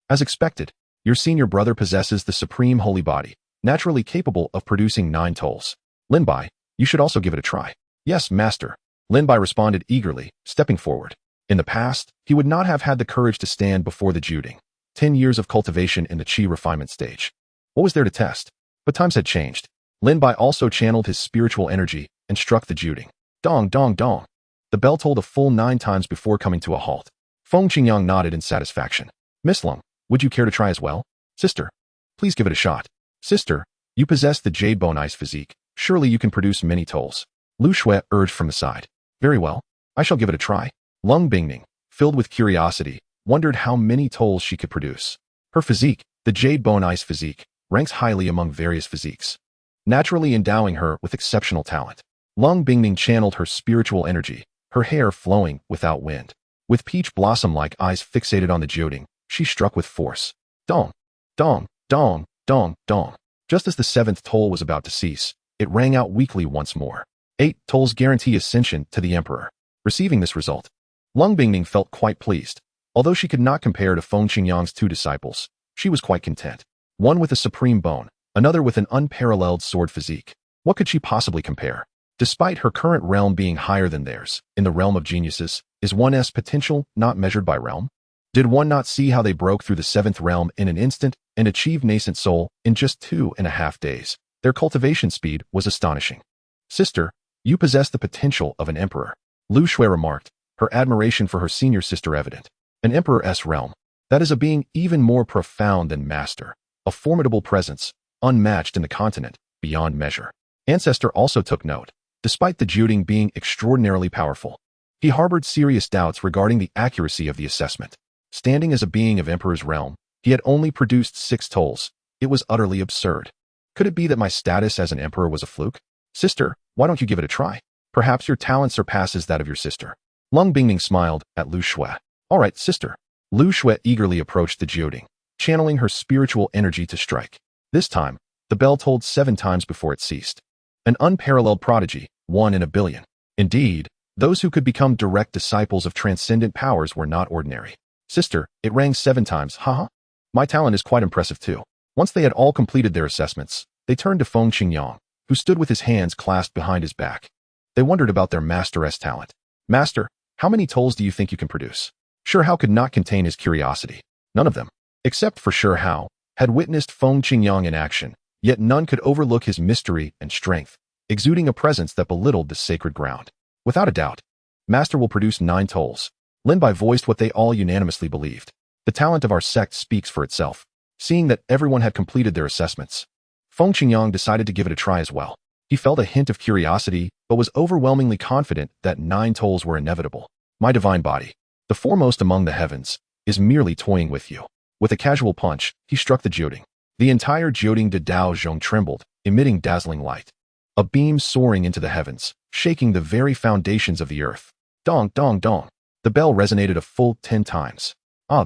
Speaker 1: As expected, your senior brother possesses the supreme holy body, naturally capable of producing 9 tolls. Lin Bai, you should also give it a try. Yes, Master. Lin Bai responded eagerly, stepping forward. In the past, he would not have had the courage to stand before the Jioding. 10 years of cultivation in the Qi refinement stage. What was there to test? But times had changed. Lin Bai also channeled his spiritual energy and struck the Jioding. Dong, dong, dong. The bell tolled a full 9 times before coming to a halt. Feng Qingyang nodded in satisfaction. Miss Lung, would you care to try as well? Sister, please give it a shot. Sister, you possess the jade bone ice physique. Surely you can produce many tolls. Lu Shui urged from the side. Very well. I shall give it a try. Lung Bingning, filled with curiosity, wondered how many tolls she could produce. Her physique, the jade bone ice physique, ranks highly among various physiques, naturally endowing her with exceptional talent. Lung Bingning channeled her spiritual energy, her hair flowing without wind. With peach blossom-like eyes fixated on the Jioding, she struck with force. Dong, dong, dong, dong, dong. Just as the 7th toll was about to cease, it rang out weakly once more. 8 tolls guarantee ascension to the Emperor. Receiving this result, Lung Bingning felt quite pleased. Although she could not compare to Feng Qingyang's 2 disciples, she was quite content. One with a supreme bone, another with an unparalleled sword physique. What could she possibly compare? Despite her current realm being higher than theirs, in the realm of geniuses, is one's potential not measured by realm? Did one not see how they broke through the 7th realm in an instant and achieved nascent soul in just 2.5 days? Their cultivation speed was astonishing. Sister, you possess the potential of an emperor. Lu Shui remarked, her admiration for her senior sister evident. An emperor's realm. That is a being even more profound than master. A formidable presence, unmatched in the continent, beyond measure. Ancestor also took note. Despite the Jioding being extraordinarily powerful, he harbored serious doubts regarding the accuracy of the assessment. Standing as a being of Emperor's realm, he had only produced 6 tolls. It was utterly absurd. Could it be that my status as an emperor was a fluke? Sister, why don't you give it a try? Perhaps your talent surpasses that of your sister. Lung Bingning smiled at Lu Shui. All right, sister. Lu Shui eagerly approached the Jioding, channeling her spiritual energy to strike. This time, the bell tolled 7 times before it ceased. An unparalleled prodigy, 1 in a billion. Indeed, those who could become direct disciples of transcendent powers were not ordinary. Sister, it rang 7 times, haha. My talent is quite impressive too. Once they had all completed their assessments, they turned to Feng Qingyang, who stood with his hands clasped behind his back. They wondered about their master's talent. Master, how many tolls do you think you can produce? Shi Hao could not contain his curiosity. None of them, except for Shi Hao, had witnessed Feng Qingyang in action, yet none could overlook his mystery and strength, exuding a presence that belittled the sacred ground. Without a doubt, Master will produce 9 tolls. Lin Bai voiced what they all unanimously believed. The talent of our sect speaks for itself. Seeing that everyone had completed their assessments, Feng Qingyang decided to give it a try as well. He felt a hint of curiosity, but was overwhelmingly confident that 9 tolls were inevitable. My divine body, the foremost among the heavens, is merely toying with you. With a casual punch, he struck the geoding. The entire geoding de Dao Zhong trembled, emitting dazzling light. A beam soaring into the heavens, shaking the very foundations of the earth. Dong, dong, dong. The bell resonated a full 10 times.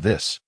Speaker 1: This.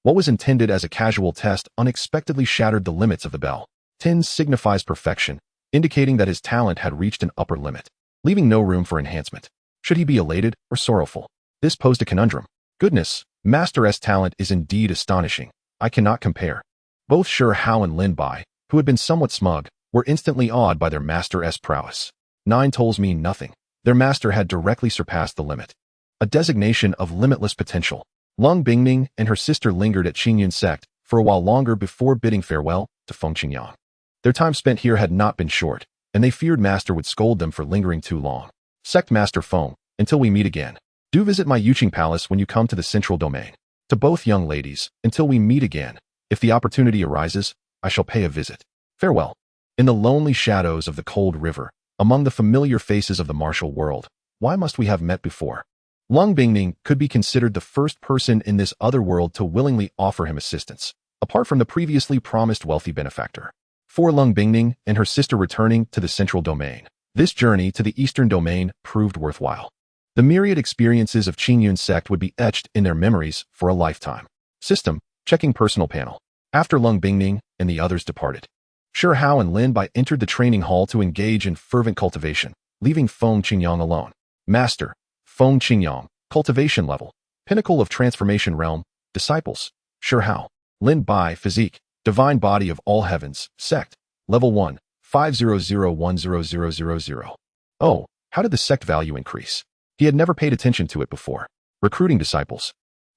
Speaker 1: What was intended as a casual test unexpectedly shattered the limits of the bell. 10 signifies perfection, indicating that his talent had reached an upper limit, leaving no room for enhancement. Should he be elated or sorrowful? This posed a conundrum. Goodness, Master's talent is indeed astonishing. I cannot compare. Both Shi Hao and Lin Bai, who had been somewhat smug, were instantly awed by their Master's prowess. 9 tolls mean nothing. Their master had directly surpassed the limit. A designation of limitless potential. Lung Bingming and her sister lingered at Qingyun Sect for a while longer before bidding farewell to Feng Qingyang. Their time spent here had not been short, and they feared Master would scold them for lingering too long. Sect Master Feng, until we meet again. Do visit my Yuqing Palace when you come to the central domain. To both young ladies, until we meet again. If the opportunity arises, I shall pay a visit. Farewell. In the lonely shadows of the cold river, among the familiar faces of the martial world, why must we have met before? Lung Bingming could be considered the first person in this other world to willingly offer him assistance, apart from the previously promised wealthy benefactor. For Lung Bingming and her sister returning to the central domain, this journey to the eastern domain proved worthwhile. The myriad experiences of Qingyun Sect would be etched in their memories for a lifetime. System, checking personal panel. After Lung Bingming and the others departed, Shi Hao and Lin Bai entered the training hall to engage in fervent cultivation, leaving Feng Qingyang alone. Master, Feng Qingyang, cultivation level, pinnacle of transformation realm, disciples, Shi Hao, Lin Bai, physique, divine body of all heavens, sect, level 1, 500100000. Oh, how did the sect value increase? He had never paid attention to it before. Recruiting disciples,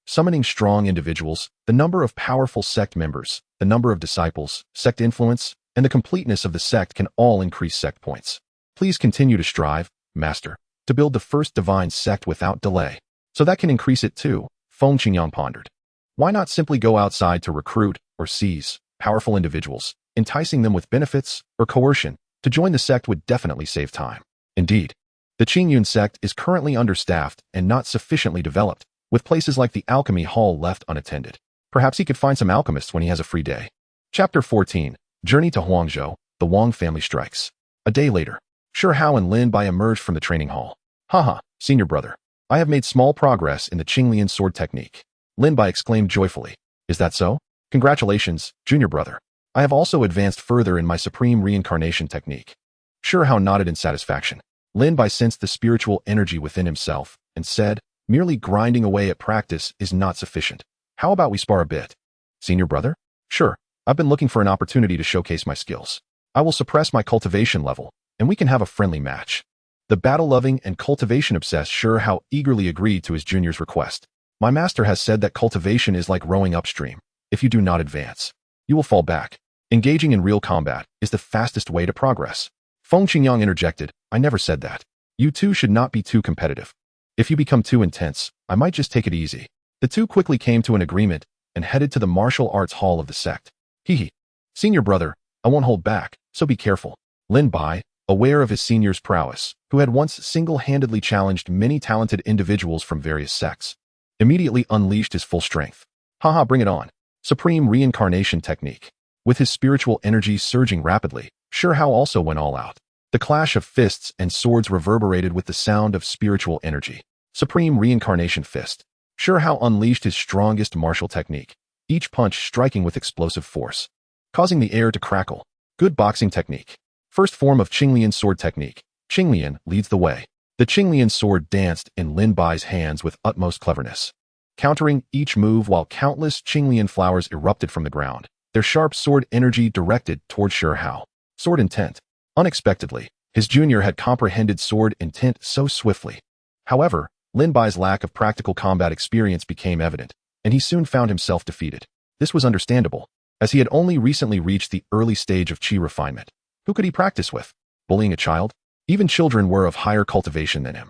Speaker 1: summoning strong individuals, the number of powerful sect members, the number of disciples, sect influence, and the completeness of the sect can all increase sect points. Please continue to strive, Master, to build the first divine sect without delay. So that can increase it too, Feng Qingyang pondered. Why not simply go outside to recruit or seize powerful individuals, enticing them with benefits or coercion? To join the sect would definitely save time. Indeed, the Qingyun Sect is currently understaffed and not sufficiently developed, with places like the alchemy hall left unattended. Perhaps he could find some alchemists when he has a free day. Chapter 14, Journey to Huangzhou, the Wang family strikes. A day later, Shi Hao and Lin Bai emerged from the training hall. Haha, senior brother. I have made small progress in the Qinglian sword technique. Lin Bai exclaimed joyfully. Is that so? Congratulations, junior brother. I have also advanced further in my supreme reincarnation technique. Shi Hao nodded in satisfaction. Lin Bai sensed the spiritual energy within himself and said, merely grinding away at practice is not sufficient. How about we spar a bit? Senior brother? Sure, I've been looking for an opportunity to showcase my skills. I will suppress my cultivation level, and we can have a friendly match. The battle-loving and cultivation-obsessed Shi Hao eagerly agreed to his junior's request. My master has said that cultivation is like rowing upstream. If you do not advance, you will fall back. Engaging in real combat is the fastest way to progress. Feng Qingyang interjected, I never said that. You two should not be too competitive. If you become too intense, I might just take it easy. The two quickly came to an agreement and headed to the martial arts hall of the sect. Hee. Senior brother, I won't hold back, so be careful. Lin Bai, aware of his senior's prowess, who had once single-handedly challenged many talented individuals from various sects, immediately unleashed his full strength. Haha, bring it on. Supreme reincarnation technique. With his spiritual energy surging rapidly, Shi Hao also went all out. The clash of fists and swords reverberated with the sound of spiritual energy. Supreme reincarnation fist. Shi Hao unleashed his strongest martial technique, each punch striking with explosive force, causing the air to crackle. Good boxing technique. First form of Qinglian sword technique. Qinglian leads the way. The Qinglian sword danced in Lin Bai's hands with utmost cleverness. countering each move while countless Qinglian flowers erupted from the ground, their sharp sword energy directed toward Shi Hao. Sword intent. Unexpectedly, his junior had comprehended sword intent so swiftly. However, Lin Bai's lack of practical combat experience became evident, and he soon found himself defeated. This was understandable, as he had only recently reached the early stage of qi refinement. Who could he practice with? Bullying a child? Even children were of higher cultivation than him.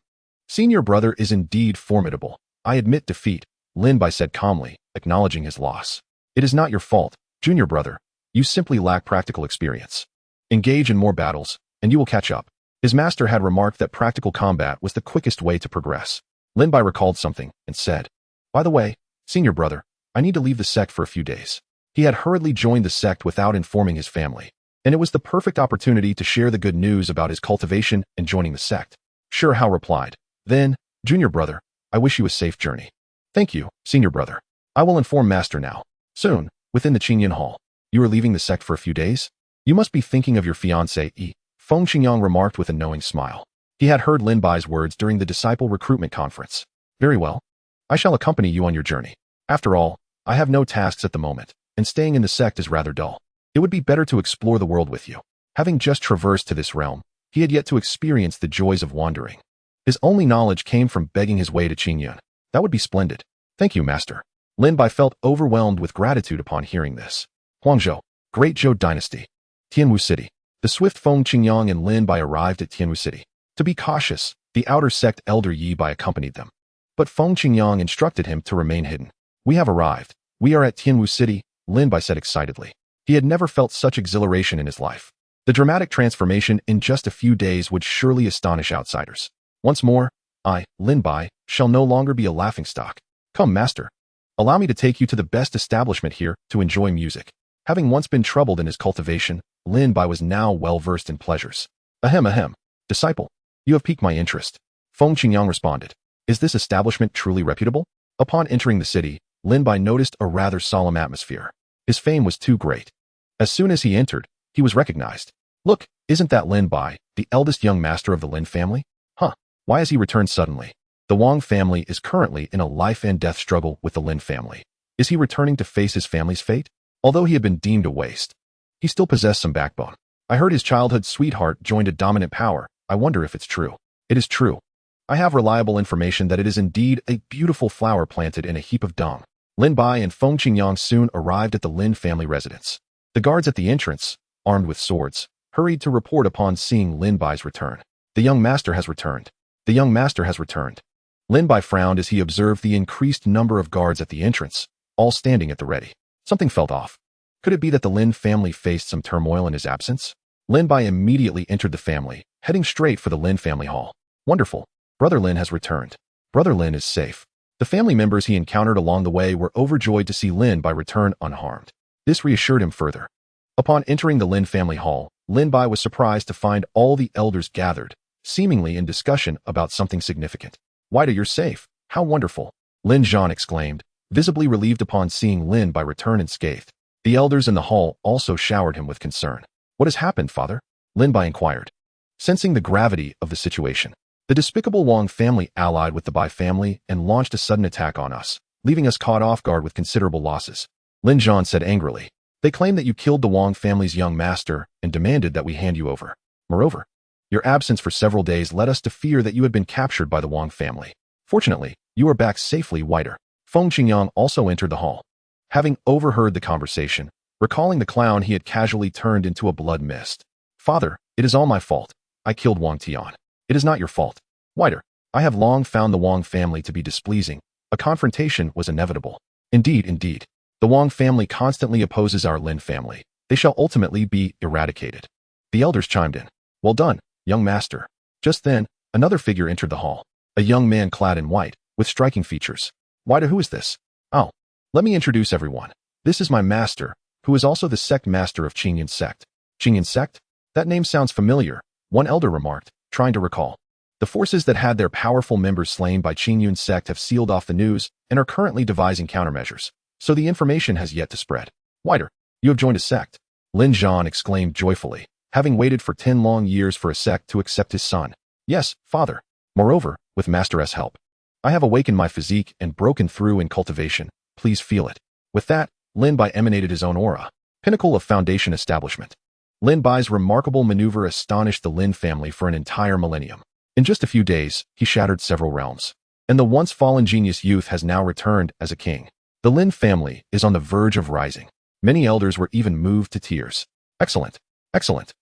Speaker 1: Senior brother is indeed formidable. I admit defeat, Lin Bai said calmly, acknowledging his loss. It is not your fault, junior brother. You simply lack practical experience. Engage in more battles, and you will catch up. His master had remarked that practical combat was the quickest way to progress. Lin Bai recalled something and said, "By the way, senior brother, I need to leave the sect for a few days." He had hurriedly joined the sect without informing his family, and it was the perfect opportunity to share the good news about his cultivation and joining the sect. Shi Hao replied, "Then, junior brother, I wish you a safe journey." "Thank you, senior brother. I will inform master now." Soon, within the Qingyun hall. "You are leaving the sect for a few days? You must be thinking of your fiancée." Feng Qingyang remarked with a knowing smile. He had heard Lin Bai's words during the disciple recruitment conference. "Very well. I shall accompany you on your journey. After all, I have no tasks at the moment, and staying in the sect is rather dull. It would be better to explore the world with you." Having just traversed to this realm, he had yet to experience the joys of wandering. His only knowledge came from begging his way to Qingyun. That would be splendid. "Thank you, master." Lin Bai felt overwhelmed with gratitude upon hearing this. Huangzhou, Great Zhou Dynasty. Tianwu City. The swift Feng Qingyang and Lin Bai arrived at Tianwu City. To be cautious, the outer sect elder Yi Bai accompanied them. But Feng Qingyang instructed him to remain hidden. "We have arrived. We are at Tianwu City," Lin Bai said excitedly. He had never felt such exhilaration in his life. The dramatic transformation in just a few days would surely astonish outsiders. Once more, I, Lin Bai, shall no longer be a laughingstock. "Come, master. Allow me to take you to the best establishment here to enjoy music." Having once been troubled in his cultivation, Lin Bai was now well-versed in pleasures. Ahem. Disciple, you have piqued my interest." Feng Qingyang responded. "Is this establishment truly reputable?" Upon entering the city, Lin Bai noticed a rather solemn atmosphere. His fame was too great. As soon as he entered, he was recognized. "Look, isn't that Lin Bai, the eldest young master of the Lin family? Why has he returned suddenly? The Wang family is currently in a life-and-death struggle with the Lin family. Is he returning to face his family's fate?" Although he had been deemed a waste, he still possessed some backbone. "I heard his childhood sweetheart joined a dominant power. I wonder if it's true." "It is true. I have reliable information that it is indeed a beautiful flower planted in a heap of dung." Lin Bai and Feng Qingyang soon arrived at the Lin family residence. The guards at the entrance, armed with swords, hurried to report upon seeing Lin Bai's return. "The young master has returned. The young master has returned." Lin Bai frowned as he observed the increased number of guards at the entrance, all standing at the ready. Something felt off. Could it be that the Lin family faced some turmoil in his absence? Lin Bai immediately entered the family, heading straight for the Lin family hall. "Wonderful. Brother Lin has returned. Brother Lin is safe." The family members he encountered along the way were overjoyed to see Lin Bai return unharmed. This reassured him further. Upon entering the Lin family hall, Lin Bai was surprised to find all the elders gathered, seemingly in discussion about something significant. "Why, you're safe. How wonderful!" Lin Zhan exclaimed, visibly relieved upon seeing Lin Bai return unscathed. The elders in the hall also showered him with concern. "What has happened, father?" Lin Bai inquired. Sensing the gravity of the situation, the despicable Wang family allied with the Bai family and launched a sudden attack on us, leaving us caught off guard with considerable losses. Lin Zhan said angrily. "They claim that you killed the Wang family's young master and demanded that we hand you over. Moreover, your absence for several days led us to fear that you had been captured by the Wang family. Fortunately, you are back safely, Whiter." Feng Qingyang also entered the hall. Having overheard the conversation, recalling the clown he had casually turned into a blood mist. "Father, it is all my fault. I killed Wang Tian. It is not your fault. Whiter, I have long found the Wang family to be displeasing. A confrontation was inevitable." Indeed. The Wang family constantly opposes our Lin family. They shall ultimately be eradicated." The elders chimed in. "Well done, young master." Just then, another figure entered the hall. A young man clad in white, with striking features. "Whiter, who is this?" "Oh, let me introduce everyone. This is my master, who is also the sect master of Qingyun Sect." "Qingyun Sect? That name sounds familiar," one elder remarked, trying to recall. "The forces that had their powerful members slain by Qingyun Sect have sealed off the news and are currently devising countermeasures, so the information has yet to spread." "Whiter, you have joined a sect?" Lin Zhan exclaimed joyfully, having waited for 10 long years for a sect to accept his son. "Yes, father. Moreover, with Master S' help, I have awakened my physique and broken through in cultivation. Please feel it. With that, Lin Bai emanated his own aura. Pinnacle of foundation establishment. Lin Bai's remarkable maneuver astonished the Lin family for an entire millennium. In just a few days, he shattered several realms. And the once fallen genius youth has now returned as a king. The Lin family is on the verge of rising. Many elders were even moved to tears. Excellent, excellent,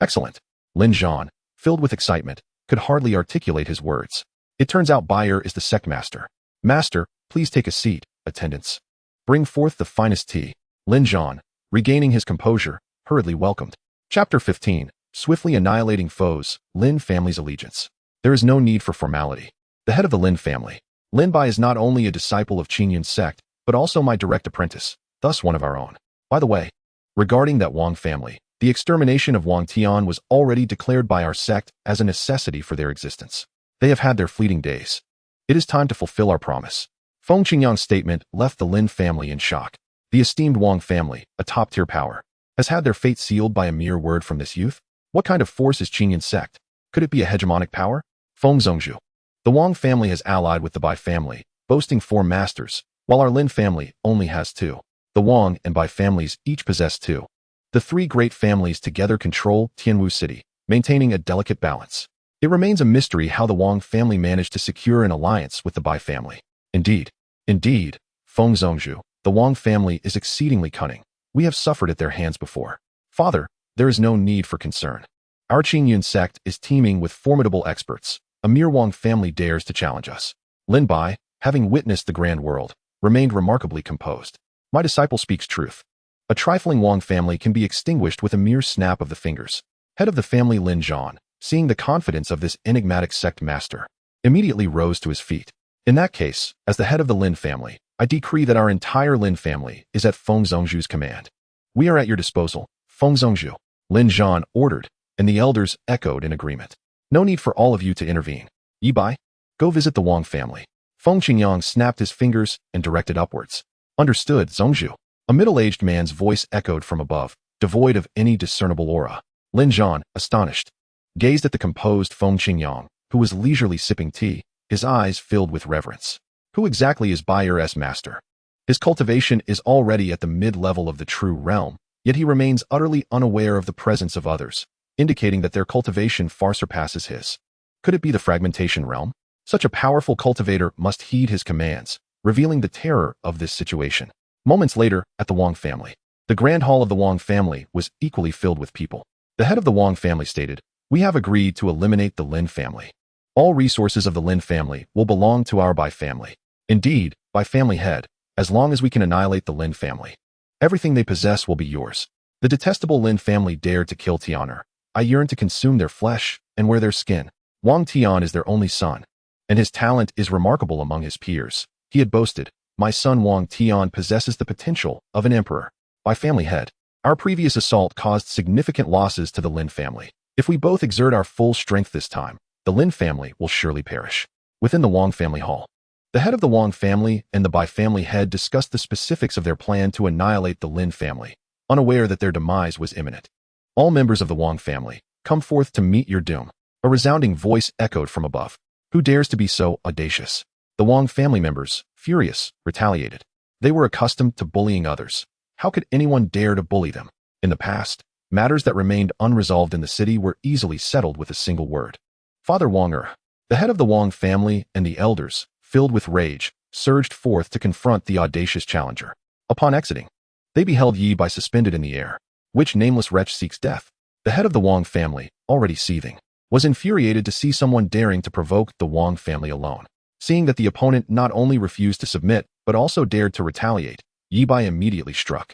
Speaker 1: excellent. Lin Zhan, filled with excitement, could hardly articulate his words. It turns out Bayer is the sect master. Master, please take a seat, attendants. Bring forth the finest tea. Lin Zhan, regaining his composure, hurriedly welcomed. Chapter 15, Swiftly Annihilating Foes, Lin Family's Allegiance. There is no need for formality. The head of the Lin family, Lin Bai, is not only a disciple of Qingyun Sect, but also my direct apprentice, thus one of our own. By the way, regarding that Wang family, the extermination of Wang Tian was already declared by our sect as a necessity for their existence. They have had their fleeting days. It is time to fulfill our promise. Feng Qingyang's statement left the Lin family in shock. The esteemed Wang family, a top-tier power, has had their fate sealed by a mere word from this youth? What kind of force is Qingyun Sect? Could it be a hegemonic power? Feng Zhongzhu. The Wang family has allied with the Bai family, boasting 4 masters, while our Lin family only has 2. The Wang and Bai families each possess 2. The 3 great families together control Tianwu City, maintaining a delicate balance. It remains a mystery how the Wang family managed to secure an alliance with the Bai family. Indeed, Feng Zhongzhu, the Wang family is exceedingly cunning. We have suffered at their hands before. Father, there is no need for concern. Our Qingyun Sect is teeming with formidable experts. A mere Wang family dares to challenge us. Lin Bai, having witnessed the grand world, remained remarkably composed. My disciple speaks truth. A trifling Wang family can be extinguished with a mere snap of the fingers. Head of the family Lin Zhan, seeing the confidence of this enigmatic sect master, immediately rose to his feet. In that case, as the head of the Lin family, I decree that our entire Lin family is at Feng Zhongzhu's command. We are at your disposal, Feng Zhongzhu. Lin Zhan ordered, and the elders echoed in agreement. No need for all of you to intervene. Yi Bai, go visit the Wang family. Feng Qingyang snapped his fingers and directed upwards. Understood, Zhongzhu. A middle-aged man's voice echoed from above, devoid of any discernible aura. Lin Zhan, astonished, gazed at the composed Feng Qingyang, who was leisurely sipping tea, his eyes filled with reverence. Who exactly is Bayer's master? His cultivation is already at the mid-level of the true realm, yet he remains utterly unaware of the presence of others, indicating that their cultivation far surpasses his. Could it be the fragmentation realm? Such a powerful cultivator must heed his commands, revealing the terror of this situation. Moments later, at the Wang family, the grand hall of the Wang family was equally filled with people. The head of the Wang family stated, "We have agreed to eliminate the Lin family. All resources of the Lin family will belong to our Bai family. Indeed, Bai family head, as long as we can annihilate the Lin family, everything they possess will be yours. The detestable Lin family dared to kill Tianer. I yearn to consume their flesh and wear their skin. Wang Tian is their only son, and his talent is remarkable among his peers." He had boasted, "My son Wang Tian possesses the potential of an emperor." By family head, our previous assault caused significant losses to the Lin family. If we both exert our full strength this time, the Lin family will surely perish. Within the Wang family hall, the head of the Wang family and the Bai family head discussed the specifics of their plan to annihilate the Lin family, unaware that their demise was imminent. "All members of the Wang family, come forth to meet your doom." A resounding voice echoed from above. Who dares to be so audacious? The Wang family members, furious, retaliated. They were accustomed to bullying others. How could anyone dare to bully them? In the past, matters that remained unresolved in the city were easily settled with a single word. Father Wanger, the head of the Wang family and the elders, filled with rage, surged forth to confront the audacious challenger. Upon exiting, they beheld Yi Bai suspended in the air. Which nameless wretch seeks death? The head of the Wang family, already seething, was infuriated to see someone daring to provoke the Wang family alone. Seeing that the opponent not only refused to submit, but also dared to retaliate, Yi Bai immediately struck.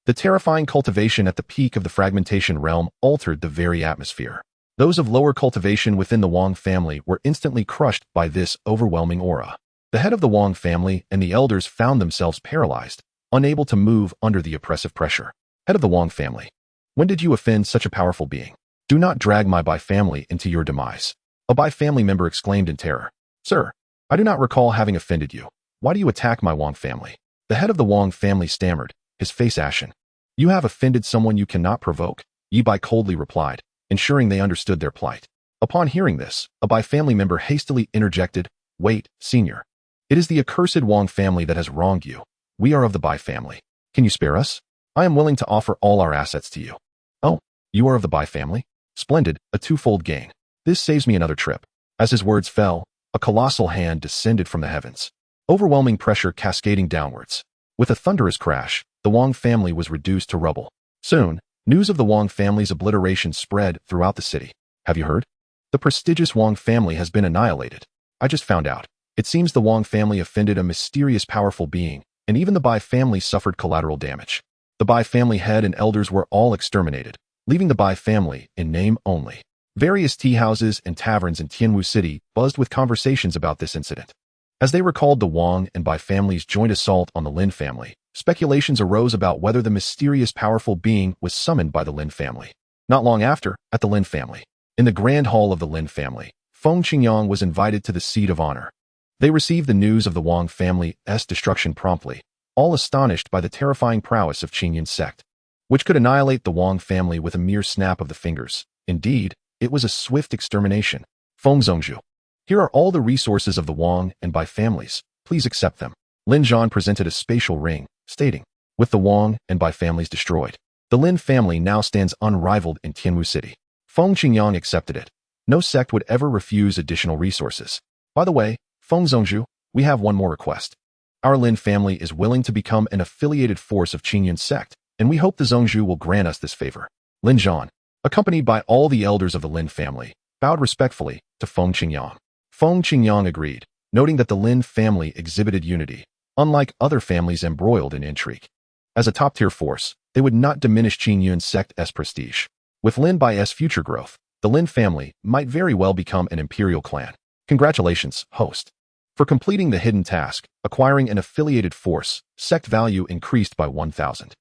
Speaker 1: The terrifying cultivation at the peak of the fragmentation realm altered the very atmosphere. Those of lower cultivation within the Wang family were instantly crushed by this overwhelming aura. The head of the Wang family and the elders found themselves paralyzed, unable to move under the oppressive pressure. Head of the Wang family, when did you offend such a powerful being? Do not drag my Bai family into your demise. A Bai family member exclaimed in terror. Sir, I do not recall having offended you. Why do you attack my Wang family? The head of the Wang family stammered, his face ashen. You have offended someone you cannot provoke, Yi Bai coldly replied, ensuring they understood their plight. Upon hearing this, a Bai family member hastily interjected, Wait, senior. It is the accursed Wang family that has wronged you. We are of the Bai family. Can you spare us? I am willing to offer all our assets to you. Oh, you are of the Bai family? Splendid, a twofold gain. This saves me another trip. As his words fell, a colossal hand descended from the heavens. Overwhelming pressure cascading downwards. With a thunderous crash, the Wang family was reduced to rubble. Soon, news of the Wang family's obliteration spread throughout the city. Have you heard? The prestigious Wang family has been annihilated. I just found out. It seems the Wang family offended a mysterious powerful being, and even the Bai family suffered collateral damage. The Bai family head and elders were all exterminated, leaving the Bai family in name only. Various tea houses and taverns in Tianwu City buzzed with conversations about this incident. As they recalled the Wang and Bai family's joint assault on the Lin family, speculations arose about whether the mysterious powerful being was summoned by the Lin family. Not long after, at the Lin family, in the grand hall of the Lin family, Feng Qingyang was invited to the seat of honor. They received the news of the Wang family's destruction promptly, all astonished by the terrifying prowess of Qingyun Sect, which could annihilate the Wang family with a mere snap of the fingers. Indeed, it was a swift extermination. Feng Zhongzhu. Here are all the resources of the Wang and Bai families. Please accept them. Lin Zhan presented a spatial ring, stating, with the Wang and Bai families destroyed, the Lin family now stands unrivaled in Tianwu City. Feng Qingyang accepted it. No sect would ever refuse additional resources. By the way, Feng Zhongzhu, we have one more request. Our Lin family is willing to become an affiliated force of Qingyun Sect, and we hope the Zhongzhu will grant us this favor. Lin Zhan, accompanied by all the elders of the Lin family, bowed respectfully to Feng Qingyang. Feng Qingyang agreed, noting that the Lin family exhibited unity, unlike other families embroiled in intrigue. As a top-tier force, they would not diminish Qingyun Sect's prestige. With Lin Bai's future growth, the Lin family might very well become an imperial clan. Congratulations, host. For completing the hidden task, acquiring an affiliated force, sect value increased by 1,000.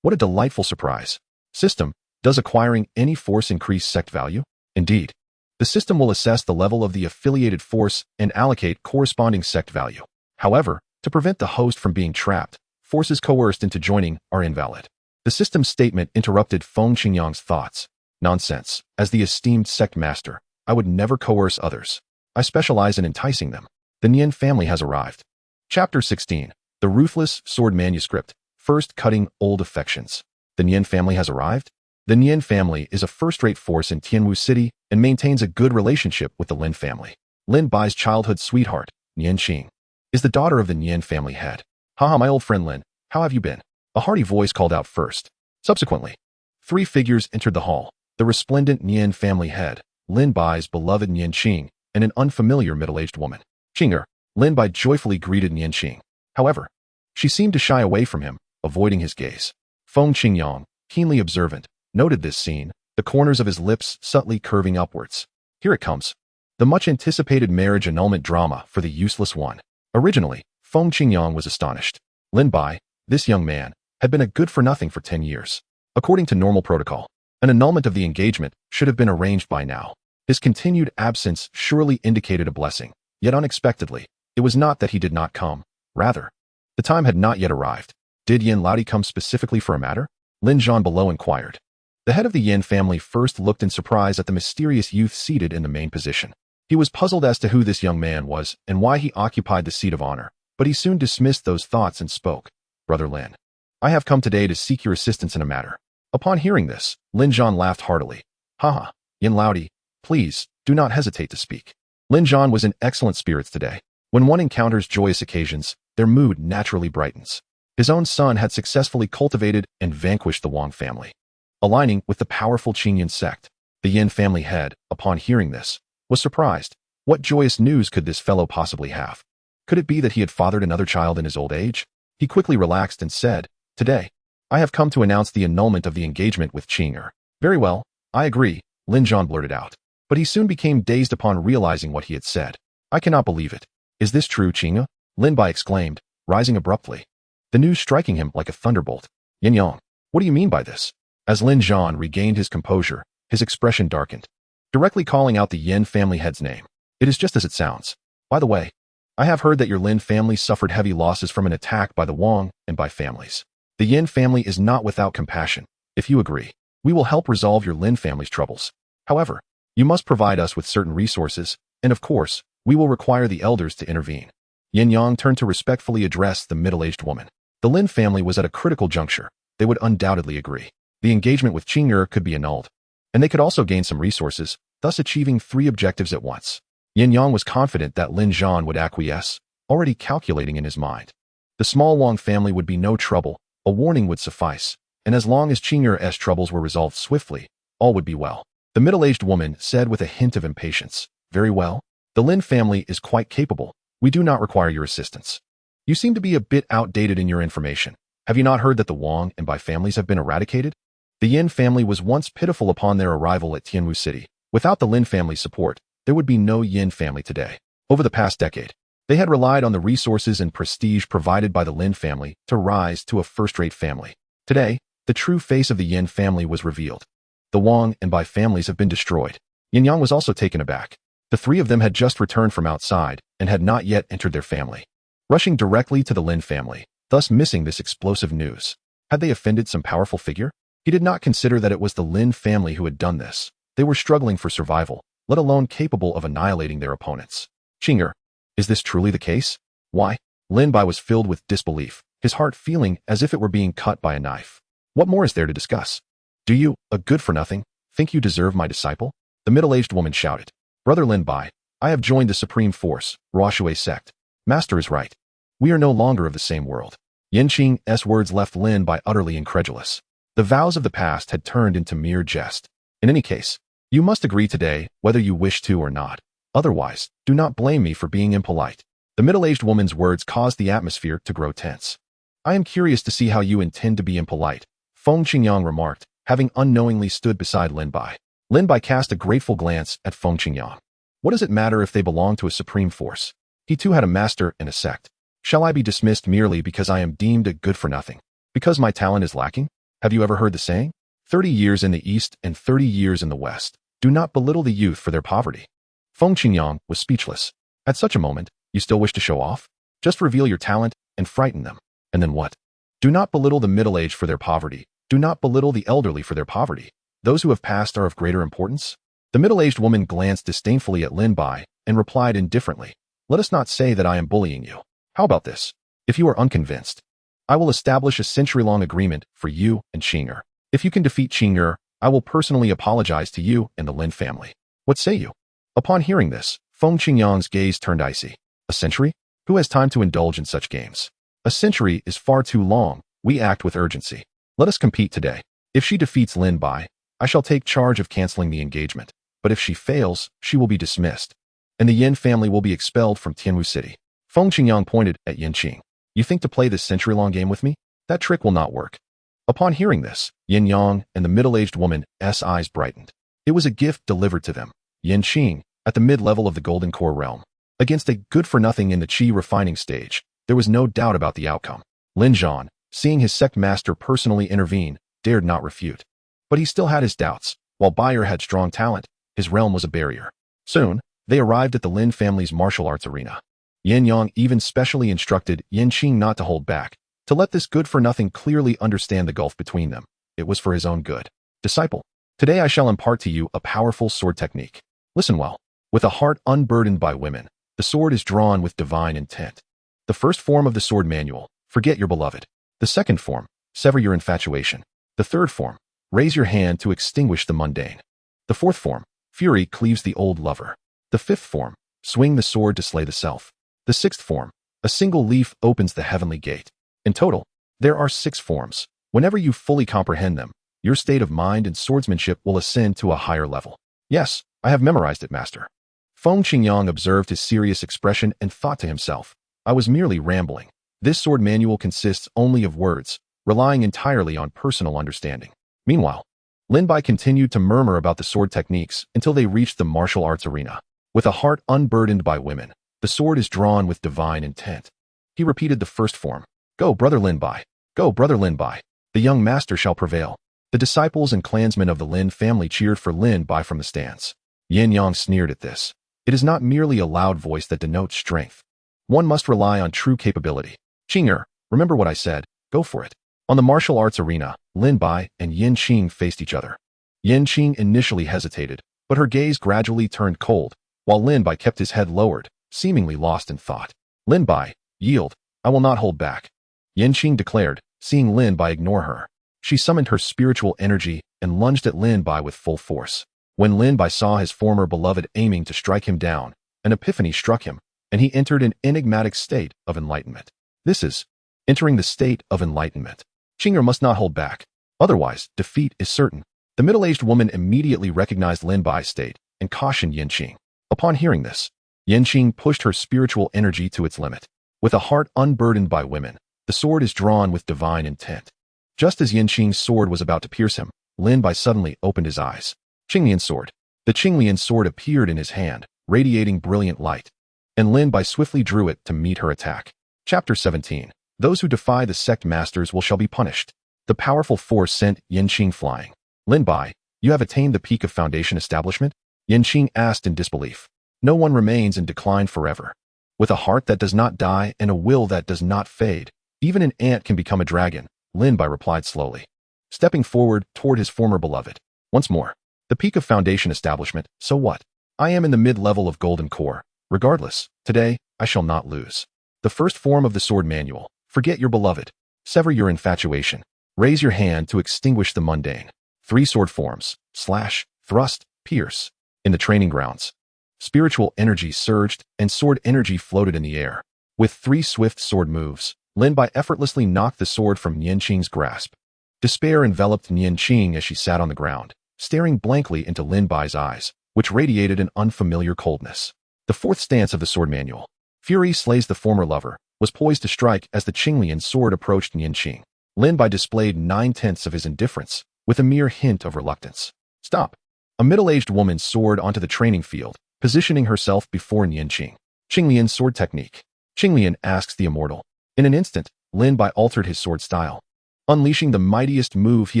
Speaker 1: What a delightful surprise. System, does acquiring any force increase sect value? Indeed. The system will assess the level of the affiliated force and allocate corresponding sect value. However, to prevent the host from being trapped, forces coerced into joining are invalid. The system's statement interrupted Feng Qingyang's thoughts. Nonsense. As the esteemed sect master, I would never coerce others. I specialize in enticing them. The Nian family has arrived. Chapter 16. The Ruthless Sword Manuscript. First Cutting Old Affections. The Nian family has arrived? The Nian family is a first-rate force in Tianwu City and maintains a good relationship with the Lin family. Lin Bai's childhood sweetheart, Nian Qing, is the daughter of the Nian family head. Haha, my old friend Lin, how have you been? A hearty voice called out first. Subsequently, 3 figures entered the hall. The resplendent Nian family head, Lin Bai's beloved Nian Qing, and an unfamiliar middle-aged woman. Qinger, Lin Bai joyfully greeted Nian Qing. However, she seemed to shy away from him, avoiding his gaze. Feng Qingyang, keenly observant, noted this scene, the corners of his lips subtly curving upwards. Here it comes. The much-anticipated marriage annulment drama for the useless one. Originally, Feng Qingyang was astonished. Lin Bai, this young man, had been a good-for-nothing for 10 years. According to normal protocol, an annulment of the engagement should have been arranged by now. His continued absence surely indicated a blessing. Yet unexpectedly, it was not that he did not come. Rather, the time had not yet arrived. Did Yin Laodi come specifically for a matter? Lin Zhan below inquired. The head of the Yin family first looked in surprise at the mysterious youth seated in the main position. He was puzzled as to who this young man was and why he occupied the seat of honor, but he soon dismissed those thoughts and spoke. Brother Lin, I have come today to seek your assistance in a matter. Upon hearing this, Lin Zhan laughed heartily. Haha, Yin Laodi, please, do not hesitate to speak. Lin Zhan was in excellent spirits today. When one encounters joyous occasions, their mood naturally brightens. His own son had successfully cultivated and vanquished the Wang family, aligning with the powerful Qingyun Sect. The Yin family head, upon hearing this, was surprised. What joyous news could this fellow possibly have? Could it be that he had fathered another child in his old age? He quickly relaxed and said, Today, I have come to announce the annulment of the engagement with Qinger. Very well, I agree, Lin Zhan blurted out. But he soon became dazed upon realizing what he had said. I cannot believe it. Is this true, Qinga? Lin Bai exclaimed, rising abruptly. The news striking him like a thunderbolt. Yin Yang, what do you mean by this? As Lin Zhan regained his composure, his expression darkened, directly calling out the Yin family head's name. It is just as it sounds. By the way, I have heard that your Lin family suffered heavy losses from an attack by the Wang and Bai families. The Yin family is not without compassion. If you agree, we will help resolve your Lin family's troubles. However, you must provide us with certain resources, and of course, we will require the elders to intervene. Yin Yang turned to respectfully address the middle-aged woman. The Lin family was at a critical juncture. They would undoubtedly agree. The engagement with Qingyu could be annulled, and they could also gain some resources, thus achieving 3 objectives at once. Yin Yang was confident that Lin Zhan would acquiesce, already calculating in his mind. The small Wang family would be no trouble, a warning would suffice, and as long as Qingyu's troubles were resolved swiftly, all would be well. The middle-aged woman said with a hint of impatience, "Very well. The Lin family is quite capable. We do not require your assistance. You seem to be a bit outdated in your information. Have you not heard that the Wang and Bai families have been eradicated? The Yin family was once pitiful upon their arrival at Tianwu City. Without the Lin family's support, there would be no Yin family today. Over the past decade, they had relied on the resources and prestige provided by the Lin family to rise to a first-rate family. Today, the true face of the Yin family was revealed. The Wang and Bai families have been destroyed." Yin Yang was also taken aback. The 3 of them had just returned from outside and had not yet entered their family. Rushing directly to the Lin family, thus missing this explosive news. Had they offended some powerful figure? He did not consider that it was the Lin family who had done this. They were struggling for survival, let alone capable of annihilating their opponents. Qingyu, is this truly the case? Why? Lin Bai was filled with disbelief, his heart feeling as if it were being cut by a knife. What more is there to discuss? Do you, a good-for-nothing, think you deserve my disciple? The middle-aged woman shouted. Brother Lin Bai, I have joined the Supreme Force, Ruoshui Sect. Master is right. We are no longer of the same world. Yin Qing's words left Lin Bai utterly incredulous. The vows of the past had turned into mere jest. In any case, you must agree today, whether you wish to or not. Otherwise, do not blame me for being impolite. The middle-aged woman's words caused the atmosphere to grow tense. I am curious to see how you intend to be impolite, Feng Qingyang remarked, having unknowingly stood beside Lin Bai. Lin Bai cast a grateful glance at Feng Qingyang. What does it matter if they belong to a supreme force? He too had a master and a sect. Shall I be dismissed merely because I am deemed a good-for-nothing? Because my talent is lacking? Have you ever heard the saying? 30 years in the East and 30 years in the West. Do not belittle the youth for their poverty. Feng Qingyang was speechless. At such a moment, you still wish to show off? Just reveal your talent and frighten them. And then what? Do not belittle the middle-aged for their poverty. Do not belittle the elderly for their poverty. Those who have passed are of greater importance. The middle-aged woman glanced disdainfully at Lin Bai and replied indifferently, "Let us not say that I am bullying you. How about this? If you are unconvinced, I will establish a century-long agreement for you and Qingyu. If you can defeat Qingyu, I will personally apologize to you and the Lin family. What say you?" Upon hearing this, Feng Qingyang's gaze turned icy. A century? Who has time to indulge in such games? A century is far too long. We act with urgency. Let us compete today. If she defeats Lin Bai, I shall take charge of canceling the engagement. But if she fails, she will be dismissed, and the Yin family will be expelled from Tianwu City. Feng Qingyang pointed at Yin Qing. You think to play this century-long game with me? That trick will not work. Upon hearing this, Yin Yang and the middle-aged woman's eyes brightened. It was a gift delivered to them. Yin Qing, at the mid-level of the Golden Core realm, against a good-for-nothing in the Qi refining stage, there was no doubt about the outcome. Lin Zhan, seeing his sect master personally intervene, dared not refute. But he still had his doubts. While Bayer had strong talent, his realm was a barrier. Soon, they arrived at the Lin family's martial arts arena. Yin Yang even specially instructed Yin Qing not to hold back, to let this good-for-nothing clearly understand the gulf between them. It was for his own good. Disciple, today I shall impart to you a powerful sword technique. Listen well. With a heart unburdened by women, the sword is drawn with divine intent. The first form of the sword manual, forget your beloved. The second form, sever your infatuation. The third form, raise your hand to extinguish the mundane. The fourth form, fury cleaves the old lover. The fifth form, swing the sword to slay the self. The sixth form, a single leaf opens the heavenly gate. In total, there are 6 forms. Whenever you fully comprehend them, your state of mind and swordsmanship will ascend to a higher level. Yes, I have memorized it, master. Feng Qingyang observed his serious expression and thought to himself, I was merely rambling. This sword manual consists only of words, relying entirely on personal understanding. Meanwhile, Lin Bai continued to murmur about the sword techniques until they reached the martial arts arena. With a heart unburdened by women, the sword is drawn with divine intent. He repeated the first form. Go, brother Lin Bai. Go, brother Lin Bai. The young master shall prevail. The disciples and clansmen of the Lin family cheered for Lin Bai from the stands. Yin Yang sneered at this. It is not merely a loud voice that denotes strength. One must rely on true capability. Qingyu, remember what I said. Go for it. On the martial arts arena, Lin Bai and Yin Qing faced each other. Yin Qing initially hesitated, but her gaze gradually turned cold, while Lin Bai kept his head lowered, seemingly lost in thought. Lin Bai, yield. I will not hold back. Yanqing declared, seeing Lin Bai ignore her. She summoned her spiritual energy and lunged at Lin Bai with full force. When Lin Bai saw his former beloved aiming to strike him down, an epiphany struck him, and he entered an enigmatic state of enlightenment. This is entering the state of enlightenment. Qingyu must not hold back. Otherwise, defeat is certain. The middle-aged woman immediately recognized Lin Bai's state and cautioned Yanqing. Upon hearing this, Yanqing pushed her spiritual energy to its limit. With a heart unburdened by women, the sword is drawn with divine intent. Just as Yanqing's sword was about to pierce him, Lin Bai suddenly opened his eyes. Qingyun sword. The Qingyun sword appeared in his hand, radiating brilliant light, and Lin Bai swiftly drew it to meet her attack. Chapter 17. Those who defy the sect masters shall be punished. The powerful force sent Yanqing flying. Lin Bai, you have attained the peak of foundation establishment? Yanqing asked in disbelief. No one remains and decline forever. With a heart that does not die and a will that does not fade, even an ant can become a dragon, Lin Bai replied slowly, stepping forward toward his former beloved. Once more, the peak of foundation establishment, so what? I am in the mid-level of golden core. Regardless, today, I shall not lose. The first form of the sword manual. Forget your beloved. Sever your infatuation. Raise your hand to extinguish the mundane. 3 sword forms: slash, thrust, pierce. In the training grounds, spiritual energy surged and sword energy floated in the air. With 3 swift sword moves, Lin Bai effortlessly knocked the sword from Yanqing's grasp. Despair enveloped Yanqing as she sat on the ground, staring blankly into Lin Bai's eyes, which radiated an unfamiliar coldness. The 4th stance of the sword manual, Fury slays the former lover, was poised to strike as the Qingyun sword approached Yanqing. Lin Bai displayed 9/10 of his indifference, with a mere hint of reluctance. Stop. A middle-aged woman soared onto the training field, positioning herself before Yanqing. Qingyun sword technique. Qingyun asks the immortal. In an instant, Lin Bai altered his sword style, unleashing the mightiest move he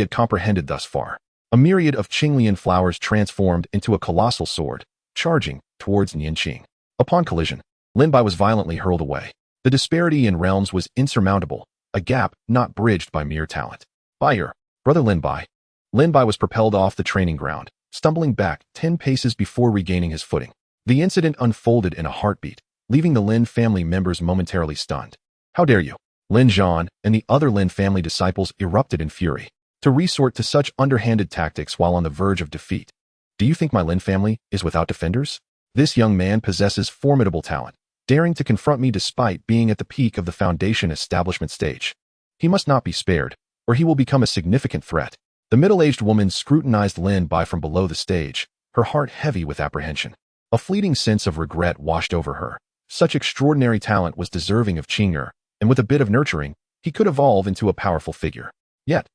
Speaker 1: had comprehended thus far. A myriad of Qingyun flowers transformed into a colossal sword, charging towards Yanqing. Upon collision, Lin Bai was violently hurled away. The disparity in realms was insurmountable, a gap not bridged by mere talent. Fire, brother Lin Bai. Lin Bai was propelled off the training ground, stumbling back 10 paces before regaining his footing. The incident unfolded in a heartbeat, leaving the Lin family members momentarily stunned. How dare you? Lin Zhan and the other Lin family disciples erupted in fury. To resort to such underhanded tactics while on the verge of defeat. Do you think my Lin family is without defenders? This young man possesses formidable talent, daring to confront me despite being at the peak of the foundation establishment stage. He must not be spared, or he will become a significant threat. The middle-aged woman scrutinized Lin Bai from below the stage, her heart heavy with apprehension. A fleeting sense of regret washed over her. Such extraordinary talent was deserving of Qingyu, and with a bit of nurturing, he could evolve into a powerful figure. Yet,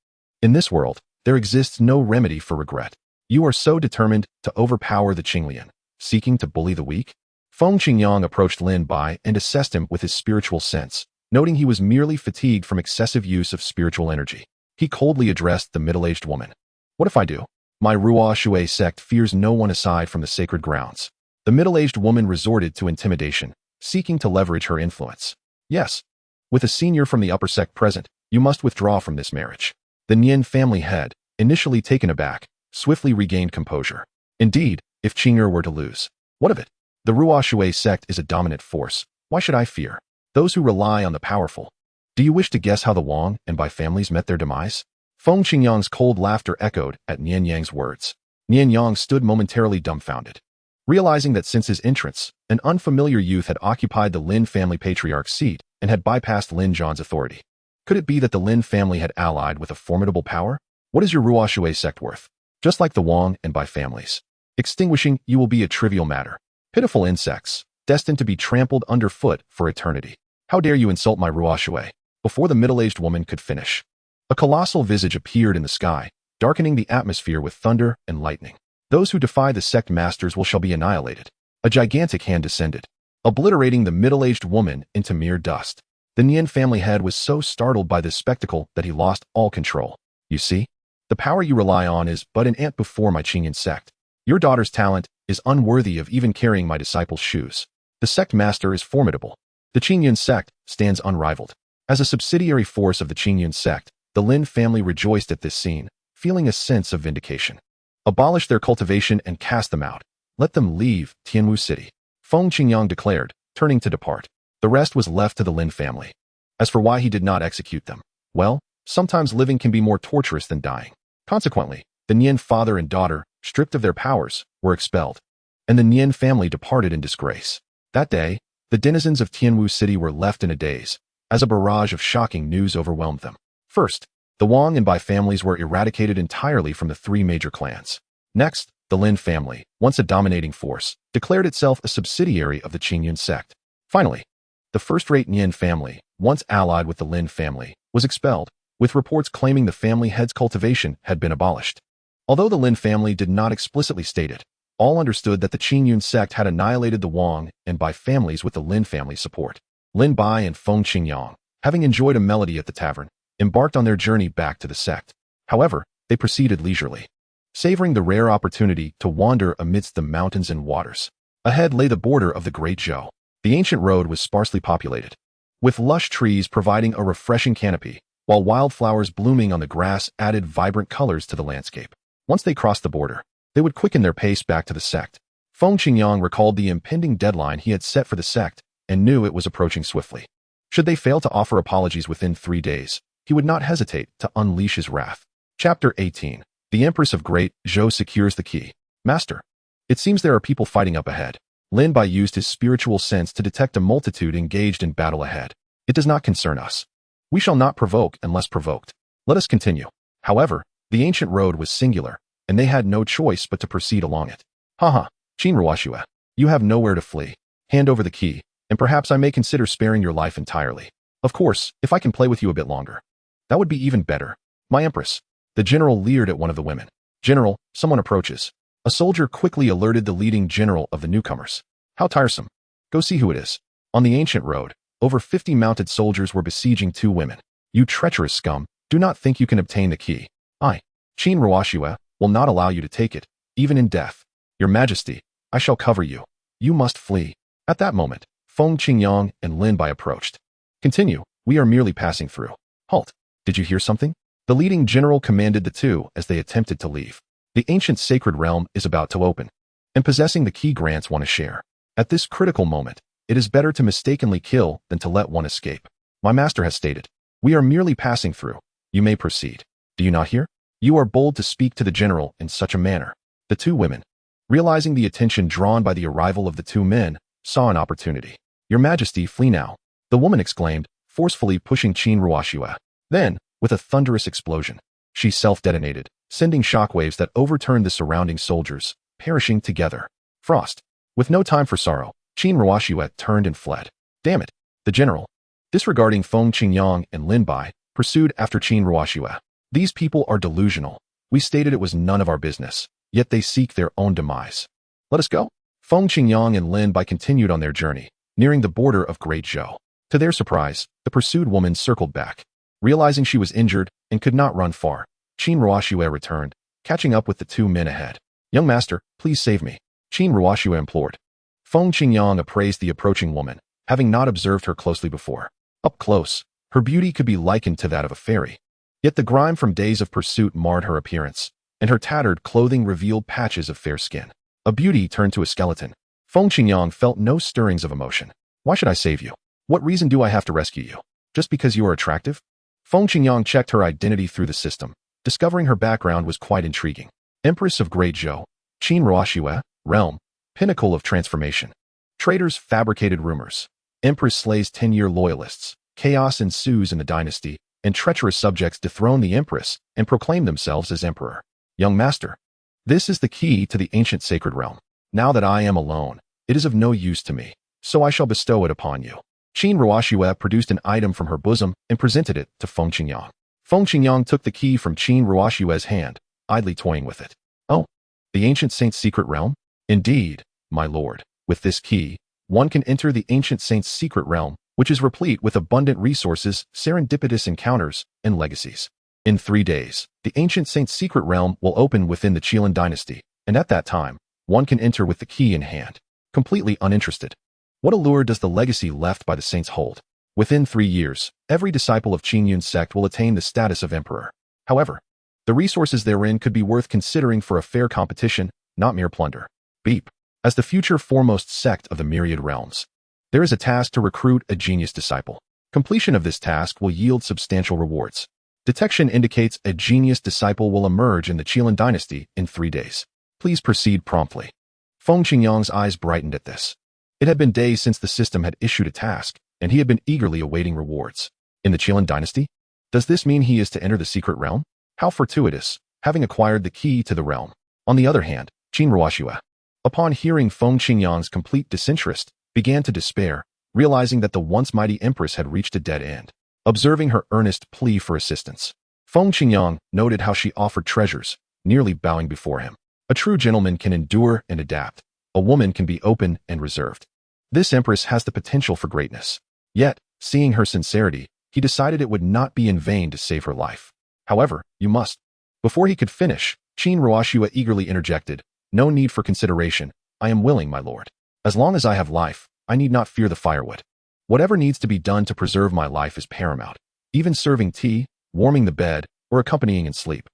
Speaker 1: in this world, there exists no remedy for regret. You are so determined to overpower the Qingyun, seeking to bully the weak? Feng Qingyang approached Lin Bai and assessed him with his spiritual sense, noting he was merely fatigued from excessive use of spiritual energy. He coldly addressed the middle-aged woman. What if I do? My Ruo Shui sect fears no one aside from the sacred grounds. The middle-aged woman resorted to intimidation, seeking to leverage her influence. Yes, with a senior from the upper sect present, you must withdraw from this marriage. The Nian family head, initially taken aback, swiftly regained composure. Indeed, if Qingyu were to lose, what of it? The Ruo Shui sect is a dominant force. Why should I fear those who rely on the powerful? Do you wish to guess how the Wang and Bai families met their demise? Feng Qingyang's cold laughter echoed at Nian Yang's words. Nian Yang stood momentarily dumbfounded, realizing that since his entrance, an unfamiliar youth had occupied the Lin family patriarch's seat and had bypassed Lin Zhan's authority. Could it be that the Lin family had allied with a formidable power? What is your Ruo Shui sect worth? Just like the Wang and Bai families. Extinguishing you will be a trivial matter. Pitiful insects, destined to be trampled underfoot for eternity. How dare you insult my Ruo Shui? Before the middle-aged woman could finish, a colossal visage appeared in the sky, darkening the atmosphere with thunder and lightning. Those who defy the sect masters shall be annihilated. A gigantic hand descended, obliterating the middle-aged woman into mere dust. The Nian family head was so startled by this spectacle that he lost all control. You see, the power you rely on is but an ant before my Qingyun sect. Your daughter's talent is unworthy of even carrying my disciple's shoes. The sect master is formidable. The Qingyun sect stands unrivaled. As a subsidiary force of the Qingyun sect, the Lin family rejoiced at this scene, feeling a sense of vindication. Abolish their cultivation and cast them out. Let them leave Tianwu City. Feng Qingyang declared, turning to depart. The rest was left to the Lin family. As for why he did not execute them, well, sometimes living can be more torturous than dying. Consequently, the Nian father and daughter, stripped of their powers, were expelled, and the Nian family departed in disgrace. That day, the denizens of Tianwu City were left in a daze, as a barrage of shocking news overwhelmed them. First, the Wang and Bai families were eradicated entirely from the three major clans. Next, the Lin family, once a dominating force, declared itself a subsidiary of the Qingyun Sect. Finally, the first-rate Nian family, once allied with the Lin family, was expelled, with reports claiming the family head's cultivation had been abolished. Although the Lin family did not explicitly state it, all understood that the Qingyun Sect had annihilated the Wang and Bai families with the Lin family support. Lin Bai and Feng Qingyang, having enjoyed a melody at the tavern, embarked on their journey back to the sect. However, they proceeded leisurely, savoring the rare opportunity to wander amidst the mountains and waters. Ahead lay the border of the Great Zhou. The ancient road was sparsely populated, with lush trees providing a refreshing canopy, while wildflowers blooming on the grass added vibrant colors to the landscape. Once they crossed the border, they would quicken their pace back to the sect. Feng Qingyang recalled the impending deadline he had set for the sect and knew it was approaching swiftly. Should they fail to offer apologies within 3 days, he would not hesitate to unleash his wrath. Chapter 18. The Empress of Great Zhou secures the key. Master, it seems there are people fighting up ahead. Lin Bai used his spiritual sense to detect a multitude engaged in battle ahead. It does not concern us. We shall not provoke unless provoked. Let us continue. However, the ancient road was singular, and they had no choice but to proceed along it. Haha, Qinruoxue, you have nowhere to flee. Hand over the key, and perhaps I may consider sparing your life entirely. Of course, if I can play with you a bit longer. That would be even better. My Empress. The general leered at one of the women. General, someone approaches. A soldier quickly alerted the leading general of the newcomers. How tiresome. Go see who it is. On the ancient road, over 50 mounted soldiers were besieging 2 women. You treacherous scum, do not think you can obtain the key. I, Qinruoxue, will not allow you to take it, even in death. Your Majesty, I shall cover you. You must flee. At that moment, Feng Qingyang and Lin Bai approached. Continue, we are merely passing through. Halt. Did you hear something? The leading general commanded the two as they attempted to leave. The ancient sacred realm is about to open, and possessing the key grants one a share. At this critical moment, it is better to mistakenly kill than to let one escape. My master has stated, we are merely passing through. You may proceed. Do you not hear? You are bold to speak to the general in such a manner. The 2 women, realizing the attention drawn by the arrival of the 2 men, saw an opportunity. Your Majesty, flee now. The woman exclaimed, forcefully pushing Qinruoxue. Then, with a thunderous explosion, she self-detonated, sending shockwaves that overturned the surrounding soldiers, perishing together. Frost. With no time for sorrow, Qinruoxue turned and fled. Damn it! The general, disregarding Feng Qingyang and Lin Bai, pursued after Qinruoxue. These people are delusional. We stated it was none of our business, yet they seek their own demise. Let us go. Feng Qingyang and Lin Bai continued on their journey, nearing the border of Great Zhou. To their surprise, the pursued woman circled back. Realizing she was injured and could not run far, Qinruoxue returned, catching up with the 2 men ahead. Young master, please save me, Qinruoxue implored. Feng Qingyang appraised the approaching woman, having not observed her closely before. Up close, her beauty could be likened to that of a fairy. Yet the grime from days of pursuit marred her appearance, and her tattered clothing revealed patches of fair skin. A beauty turned to a skeleton. Feng Qingyang felt no stirrings of emotion. Why should I save you? What reason do I have to rescue you? Just because you are attractive? Feng Qingyang checked her identity through the system, discovering her background was quite intriguing. Empress of Great Zhou, Qinruoxue, realm, pinnacle of transformation. Traitors fabricated rumors. Empress slays 10-year loyalists. Chaos ensues in the dynasty, and treacherous subjects dethrone the empress and proclaim themselves as emperor. Young master, this is the key to the ancient sacred realm. Now that I am alone, it is of no use to me, so I shall bestow it upon you. Qinruoxue produced an item from her bosom and presented it to Feng Qingyang. Feng Qingyang took the key from Qinruoxue's hand, idly toying with it. Oh, the ancient saint's secret realm? Indeed, my lord. With this key, one can enter the ancient saint's secret realm, which is replete with abundant resources, serendipitous encounters, and legacies. In 3 days, the ancient saint's secret realm will open within the Qilin dynasty, and at that time, one can enter with the key in hand, completely uninterested. What allure does the legacy left by the saints hold? Within 3 years, every disciple of Qingyun Sect will attain the status of emperor. However, the resources therein could be worth considering for a fair competition, not mere plunder. Beep. As the future foremost sect of the myriad realms, There is a task to recruit a genius disciple. Completion of this task will yield substantial rewards. Detection indicates a genius disciple will emerge in the Qilin dynasty in 3 days. Please proceed promptly. Feng Qingyang's eyes brightened at this. It had been days since the system had issued a task, and he had been eagerly awaiting rewards. In the Qilin dynasty? Does this mean he is to enter the secret realm? How fortuitous, having acquired the key to the realm. On the other hand, Qin Ruoxue, upon hearing Feng Qingyang's complete disinterest, began to despair, realizing that the once mighty empress had reached a dead end. Observing her earnest plea for assistance, Feng Qingyang noted how she offered treasures, nearly bowing before him. A true gentleman can endure and adapt. A woman can be open and reserved. This empress has the potential for greatness. Yet, seeing her sincerity, he decided it would not be in vain to save her life. However, you must. Before he could finish, Qin Ruoxue eagerly interjected, "No need for consideration. I am willing, my lord. As long as I have life, I need not fear the firewood. Whatever needs to be done to preserve my life is paramount. Even serving tea, warming the bed, or accompanying in sleep.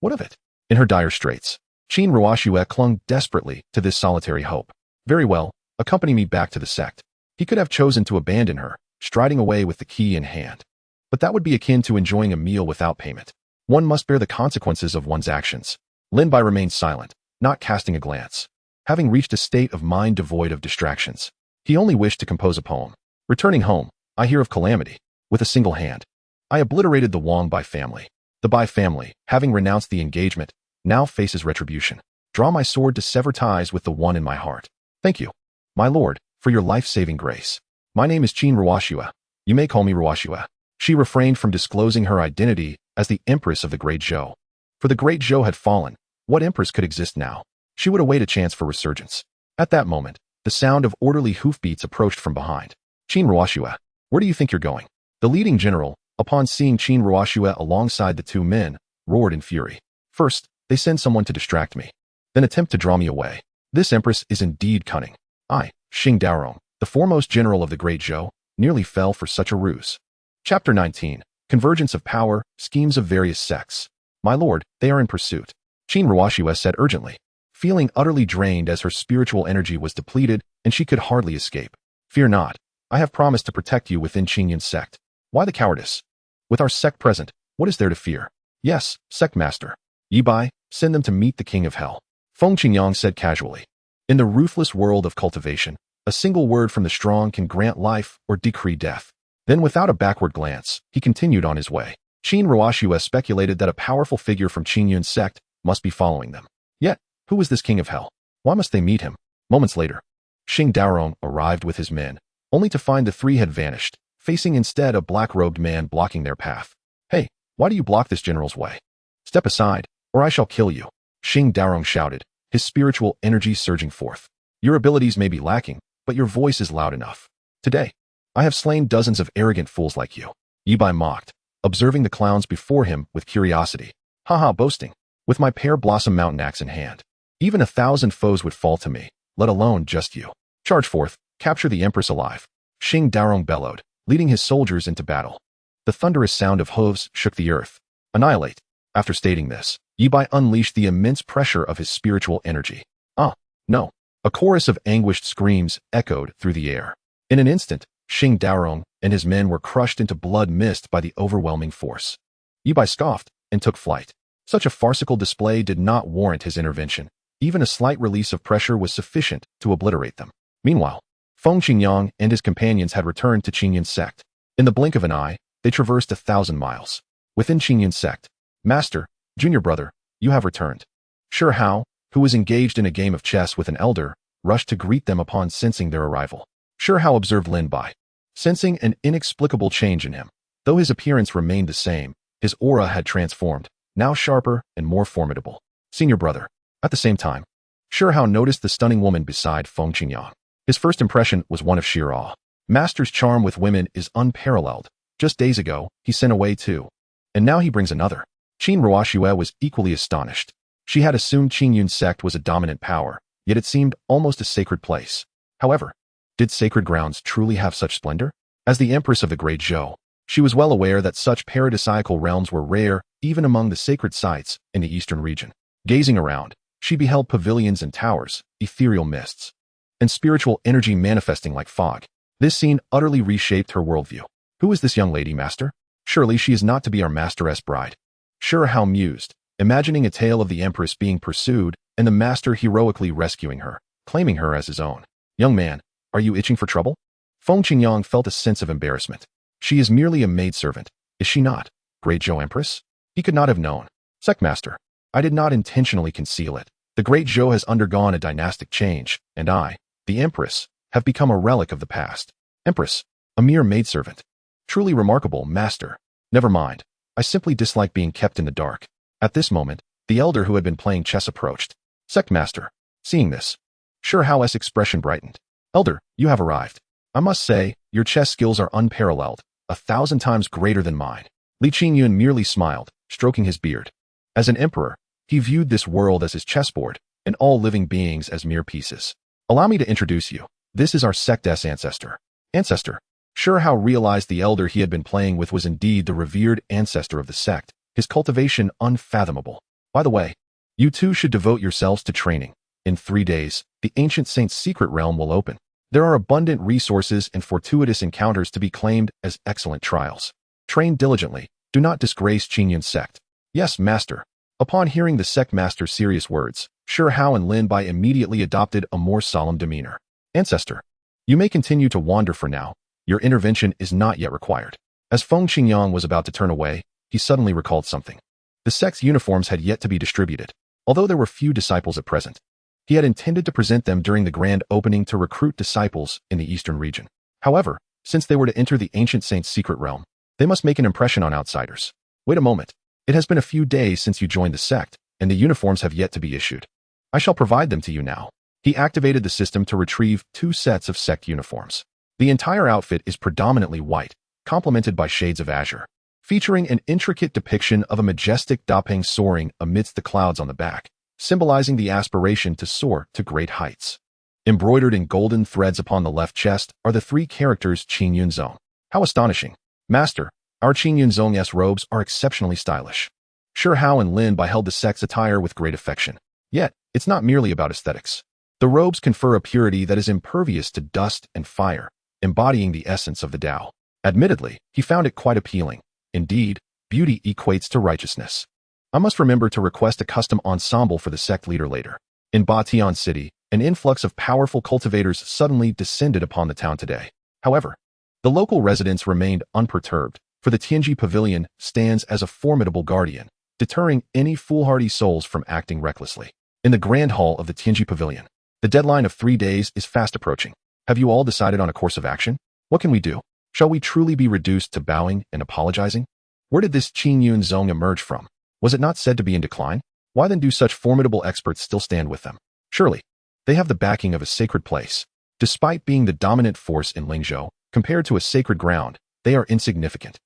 Speaker 1: What of it?" In her dire straits, Qin Ruoxue clung desperately to this solitary hope. "Very well, accompany me back to the sect." He could have chosen to abandon her, striding away with the key in hand. But that would be akin to enjoying a meal without payment. One must bear the consequences of one's actions. Lin Bai remained silent, not casting a glance. Having reached a state of mind devoid of distractions, he only wished to compose a poem. Returning home, I hear of calamity. With a single hand, I obliterated the Wang Bai family. The Bai family, having renounced the engagement, now faces retribution. Draw my sword to sever ties with the one in my heart. Thank you, my lord, for your life-saving grace. My name is Qin Ruoxue. You may call me Ruoxue. She refrained from disclosing her identity as the empress of the Great Zhou. For the Great Zhou had fallen, what empress could exist now? She would await a chance for resurgence. At that moment, the sound of orderly hoofbeats approached from behind. "Qin Ruoxue, where do you think you're going?" The leading general, upon seeing Qin Ruoxue alongside the two men, roared in fury. "First, they send someone to distract me, then attempt to draw me away. This empress is indeed cunning. I, Xingdarong, the foremost general of the Great Zhou, nearly fell for such a ruse." Chapter 19. Convergence of Power, Schemes of Various Sects. "My lord, they are in pursuit," Qin Ruoxue said urgently, feeling utterly drained as her spiritual energy was depleted and she could hardly escape. "Fear not. I have promised to protect you within Qingyun Sect. Why the cowardice? With our sect present, what is there to fear?" "Yes, sect master. Yi Bai, send them to meet the king of hell," Feng Qingyang said casually. In the ruthless world of cultivation, a single word from the strong can grant life or decree death. Then without a backward glance, he continued on his way. Qin Ruoxue speculated that a powerful figure from Qingyun Sect must be following them. Yet, who was this king of hell? Why must they meet him? Moments later, Xingdarong arrived with his men, only to find the three had vanished, facing instead a black-robed man blocking their path. "Hey, why do you block this general's way? Step aside, or I shall kill you," Xingdarong shouted, his spiritual energy surging forth. "Your abilities may be lacking, but your voice is loud enough. Today, I have slain dozens of arrogant fools like you." Yi Bai mocked, observing the clowns before him with curiosity. "Haha, boasting. With my pear blossom mountain axe in hand, even 1,000 foes would fall to me, let alone just you. Charge forth, capture the empress alive." Xingdarong bellowed, leading his soldiers into battle. The thunderous sound of hooves shook the earth. "Annihilate." After stating this, Yi Bai unleashed the immense pressure of his spiritual energy. "Ah, no." A chorus of anguished screams echoed through the air. In an instant, Xingdarong and his men were crushed into blood mist by the overwhelming force. Yi Bai scoffed and took flight. Such a farcical display did not warrant his intervention. Even a slight release of pressure was sufficient to obliterate them. Meanwhile, Feng Qingyang and his companions had returned to Qingyun Sect. In the blink of an eye, they traversed 1,000 miles. Within Qingyun Sect, "Master, junior brother, you have returned." Shi Hao, who was engaged in a game of chess with an elder, rushed to greet them upon sensing their arrival. Shi Hao observed Lin Bai, sensing an inexplicable change in him. Though his appearance remained the same, his aura had transformed, now sharper and more formidable. "Senior brother." At the same time, Shi Hao noticed the stunning woman beside Feng Qingyang. His first impression was one of sheer awe. Master's charm with women is unparalleled. Just days ago, he sent away two, and now he brings another. Qin Ruoxue was equally astonished. She had assumed Qingyun Sect was a dominant power, yet it seemed almost a sacred place. However, did sacred grounds truly have such splendor? As the empress of the Great Zhou, she was well aware that such paradisiacal realms were rare even among the sacred sites in the eastern region. Gazing around, she beheld pavilions and towers, ethereal mists, and spiritual energy manifesting like fog. This scene utterly reshaped her worldview. Who is this young lady, master? Surely she is not to be our masteress bride. Shi Hao mused, imagining a tale of the empress being pursued and the master heroically rescuing her, claiming her as his own. Young man, are you itching for trouble? Feng Qingyang felt a sense of embarrassment. She is merely a maidservant, is she not? Great Zhou Empress? He could not have known. Sectmaster, I did not intentionally conceal it. The Great Zhou has undergone a dynastic change, and I, the Empress, have become a relic of the past. Empress, a mere maidservant. Truly remarkable, master. Never mind. I simply dislike being kept in the dark. At this moment, the elder who had been playing chess approached. Sectmaster, seeing this, Shi Hao's expression brightened. Elder, you have arrived. I must say, your chess skills are unparalleled, 1,000 times greater than mine. Li Qingyun merely smiled, stroking his beard. As an emperor, he viewed this world as his chessboard, and all living beings as mere pieces. Allow me to introduce you. This is our sect's ancestor. Ancestor. Shi Hao realized the elder he had been playing with was indeed the revered ancestor of the sect, his cultivation unfathomable. By the way, you two should devote yourselves to training. In 3 days, the ancient saint's secret realm will open. There are abundant resources and fortuitous encounters to be claimed as excellent trials. Train diligently. Do not disgrace Qingyun Sect. Yes, master. Upon hearing the sect master's serious words, Shi Hao and Lin Bai immediately adopted a more solemn demeanor. Ancestor, you may continue to wander for now. Your intervention is not yet required. As Feng Qingyang was about to turn away, he suddenly recalled something. The sect's uniforms had yet to be distributed, although there were few disciples at present. He had intended to present them during the grand opening to recruit disciples in the eastern region. However, since they were to enter the ancient saint's secret realm, they must make an impression on outsiders. Wait a moment. It has been a few days since you joined the sect, and the uniforms have yet to be issued. I shall provide them to you now. He activated the system to retrieve 2 sets of sect uniforms. The entire outfit is predominantly white, complemented by shades of azure, featuring an intricate depiction of a majestic dapeng soaring amidst the clouds on the back, symbolizing the aspiration to soar to great heights. Embroidered in golden threads upon the left chest are the 3 characters Qingyun Zong. How astonishing! Master, our Qingyun Zong's robes are exceptionally stylish. Shi Hao and Lin Bai held the sect's attire with great affection. Yet, it's not merely about aesthetics. The robes confer a purity that is impervious to dust and fire, embodying the essence of the Tao. Admittedly, he found it quite appealing. Indeed, beauty equates to righteousness. I must remember to request a custom ensemble for the sect leader later. In Batian City, an influx of powerful cultivators suddenly descended upon the town today. However, the local residents remained unperturbed, for the Tianji Pavilion stands as a formidable guardian, deterring any foolhardy souls from acting recklessly. In the grand hall of the Tianji Pavilion, the deadline of 3 days is fast approaching. Have you all decided on a course of action? What can we do? Shall we truly be reduced to bowing and apologizing? Where did this Qingyun Zong emerge from? Was it not said to be in decline? Why then do such formidable experts still stand with them? Surely, they have the backing of a sacred place. Despite being the dominant force in Lingzhou, compared to a sacred ground, they are insignificant.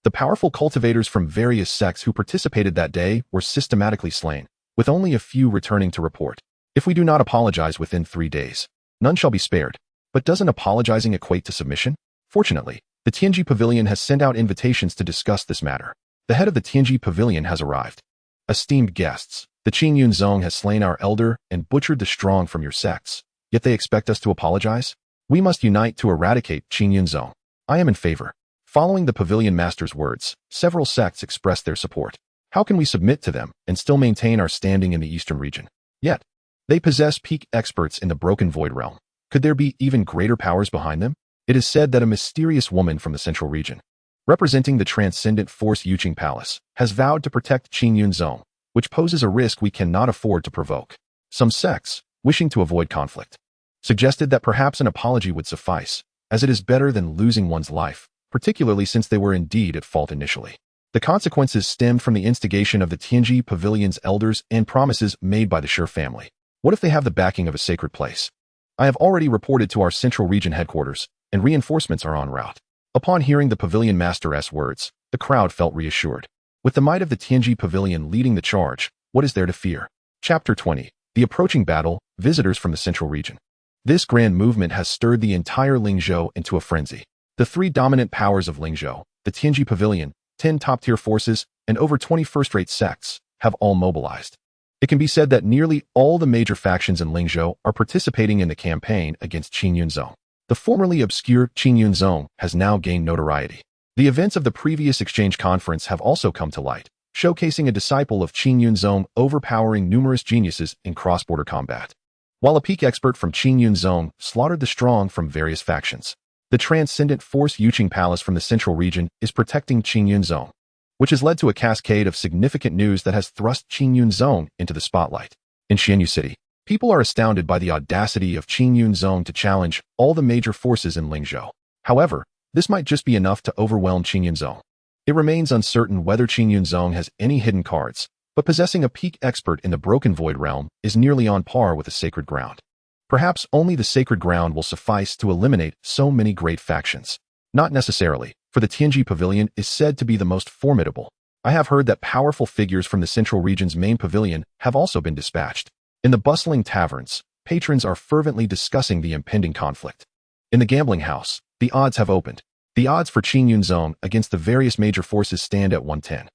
Speaker 1: The powerful cultivators from various sects who participated that day were systematically slain, with only a few returning to report. If we do not apologize within 3 days, none shall be spared. But doesn't apologizing equate to submission? Fortunately, the Tianji Pavilion has sent out invitations to discuss this matter. The head of the Tianji Pavilion has arrived. Esteemed guests, the Qingyun Zong has slain our elder and butchered the strong from your sects. Yet they expect us to apologize? We must unite to eradicate Qingyun Zong. I am in favor. Following the pavilion master's words, several sects expressed their support. How can we submit to them and still maintain our standing in the eastern region? Yet, they possess peak experts in the broken void realm. Could there be even greater powers behind them? It is said that a mysterious woman from the central region, representing the transcendent force Yuqing Palace, has vowed to protect Qingyun Zong, which poses a risk we cannot afford to provoke. Some sects, wishing to avoid conflict, suggested that perhaps an apology would suffice, as it is better than losing one's life, particularly since they were indeed at fault initially. The consequences stemmed from the instigation of the Tianji Pavilion's elders and promises made by the Shi family. What if they have the backing of a sacred place? I have already reported to our central region headquarters, and reinforcements are en route. Upon hearing the pavilion master's words, the crowd felt reassured. With the might of the Tianji Pavilion leading the charge, what is there to fear? Chapter 20. The approaching battle, visitors from the central region. This grand movement has stirred the entire Lingzhou into a frenzy. The 3 dominant powers of Lingzhou, the Tianji Pavilion, 10 top-tier forces, and over 20 first-rate sects, have all mobilized. It can be said that nearly all the major factions in Lingzhou are participating in the campaign against Qingyun Zong. The formerly obscure Qingyun Zone has now gained notoriety. The events of the previous exchange conference have also come to light, showcasing a disciple of Qingyun Zone overpowering numerous geniuses in cross-border combat. While a peak expert from Qingyun Zone slaughtered the strong from various factions, the transcendent force Yuqing Palace from the central region is protecting Qingyun Zone, which has led to a cascade of significant news that has thrust Qingyun Zone into the spotlight. In Xianyu City, people are astounded by the audacity of Qingyun Zone to challenge all the major forces in Lingzhou. However, this might just be enough to overwhelm Qingyun Zone. It remains uncertain whether Qingyun Zone has any hidden cards, but possessing a peak expert in the Broken Void realm is nearly on par with the Sacred Ground. Perhaps only the Sacred Ground will suffice to eliminate so many great factions. Not necessarily, for the Tianji Pavilion is said to be the most formidable. I have heard that powerful figures from the Central Region's main pavilion have also been dispatched. In the bustling taverns, patrons are fervently discussing the impending conflict. In the gambling house, the odds have opened. The odds for Qingyun Zone against the various major forces stand at 110.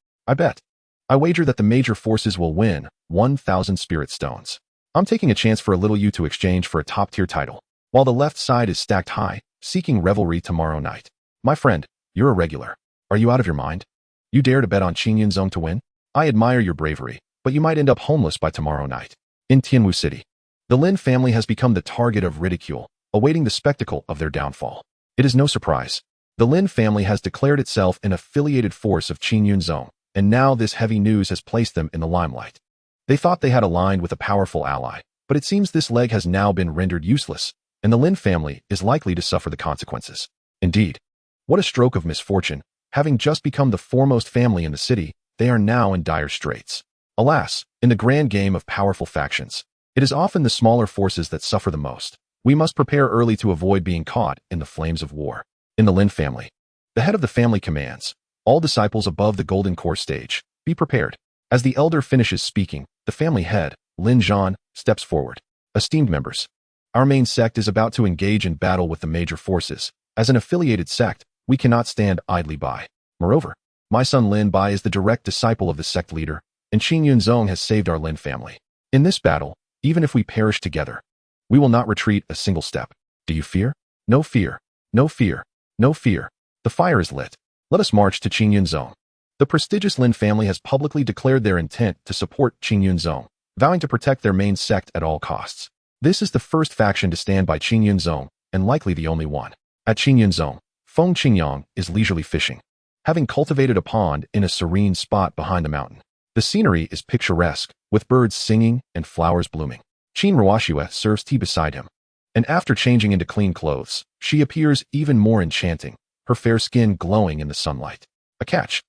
Speaker 1: I wager that the major forces will win 1,000 spirit stones. I'm taking a chance for a little you to exchange for a top-tier title, while the left side is stacked high, seeking revelry tomorrow night. My friend, you're a regular. Are you out of your mind? You dare to bet on Qingyun Zone to win? I admire your bravery, but you might end up homeless by tomorrow night. In Tianwu City, the Lin family has become the target of ridicule, awaiting the spectacle of their downfall. It is no surprise. The Lin family has declared itself an affiliated force of Qingyun Zone, and now this heavy news has placed them in the limelight. They thought they had aligned with a powerful ally, but it seems this leg has now been rendered useless, and the Lin family is likely to suffer the consequences. Indeed, what a stroke of misfortune. Having just become the foremost family in the city, they are now in dire straits. Alas, in the grand game of powerful factions, it is often the smaller forces that suffer the most. We must prepare early to avoid being caught in the flames of war. In the Lin family, the head of the family commands all disciples above the Golden Core stage, be prepared. As the elder finishes speaking, the family head, Lin Zhan, steps forward. Esteemed members, our main sect is about to engage in battle with the major forces. As an affiliated sect, we cannot stand idly by. Moreover, my son Lin Bai is the direct disciple of the sect leader, and Qingyun Zone has saved our Lin family. In this battle, even if we perish together, we will not retreat a single step. Do you fear? No fear. No fear. No fear. The fire is lit. Let us march to Qingyun Zone. The prestigious Lin family has publicly declared their intent to support Qingyun Zone, vowing to protect their main sect at all costs. This is the first faction to stand by Qingyun Zone, and likely the only one. At Qingyun Zone, Feng Qingyang is leisurely fishing, having cultivated a pond in a serene spot behind the mountain. The scenery is picturesque, with birds singing and flowers blooming. Qin Ruoxue serves tea beside him, and after changing into clean clothes, she appears even more enchanting, her fair skin glowing in the sunlight. A catch.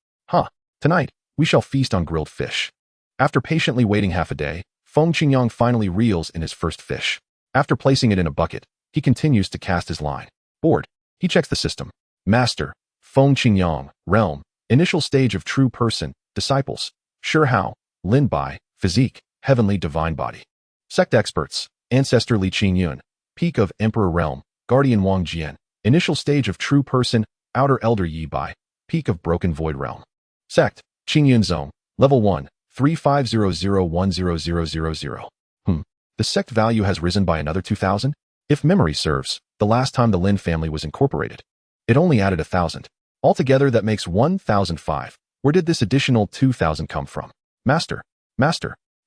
Speaker 1: Tonight, we shall feast on grilled fish. After patiently waiting half a day, Feng Qingyang finally reels in his first fish. After placing it in a bucket, he continues to cast his line. Bored, he checks the system. Master, Feng Qingyang, Realm, Initial Stage of True Person, Disciples, Shi Hao, Lin Bai, Physique, Heavenly Divine Body. Sect Experts, Ancestor Li Qingyun, Peak of Emperor Realm, Guardian Wang Jian, Initial Stage of True Person, Outer Elder Yi Bai, Peak of Broken Void Realm. Sect, Qingyun Zone, Level 1, 3500100000. The sect value has risen by another 2,000? If memory serves, the last time the Lin family was incorporated, it only added 1,000. Altogether that makes 1,005. Where did this additional 2,000 come from? Master,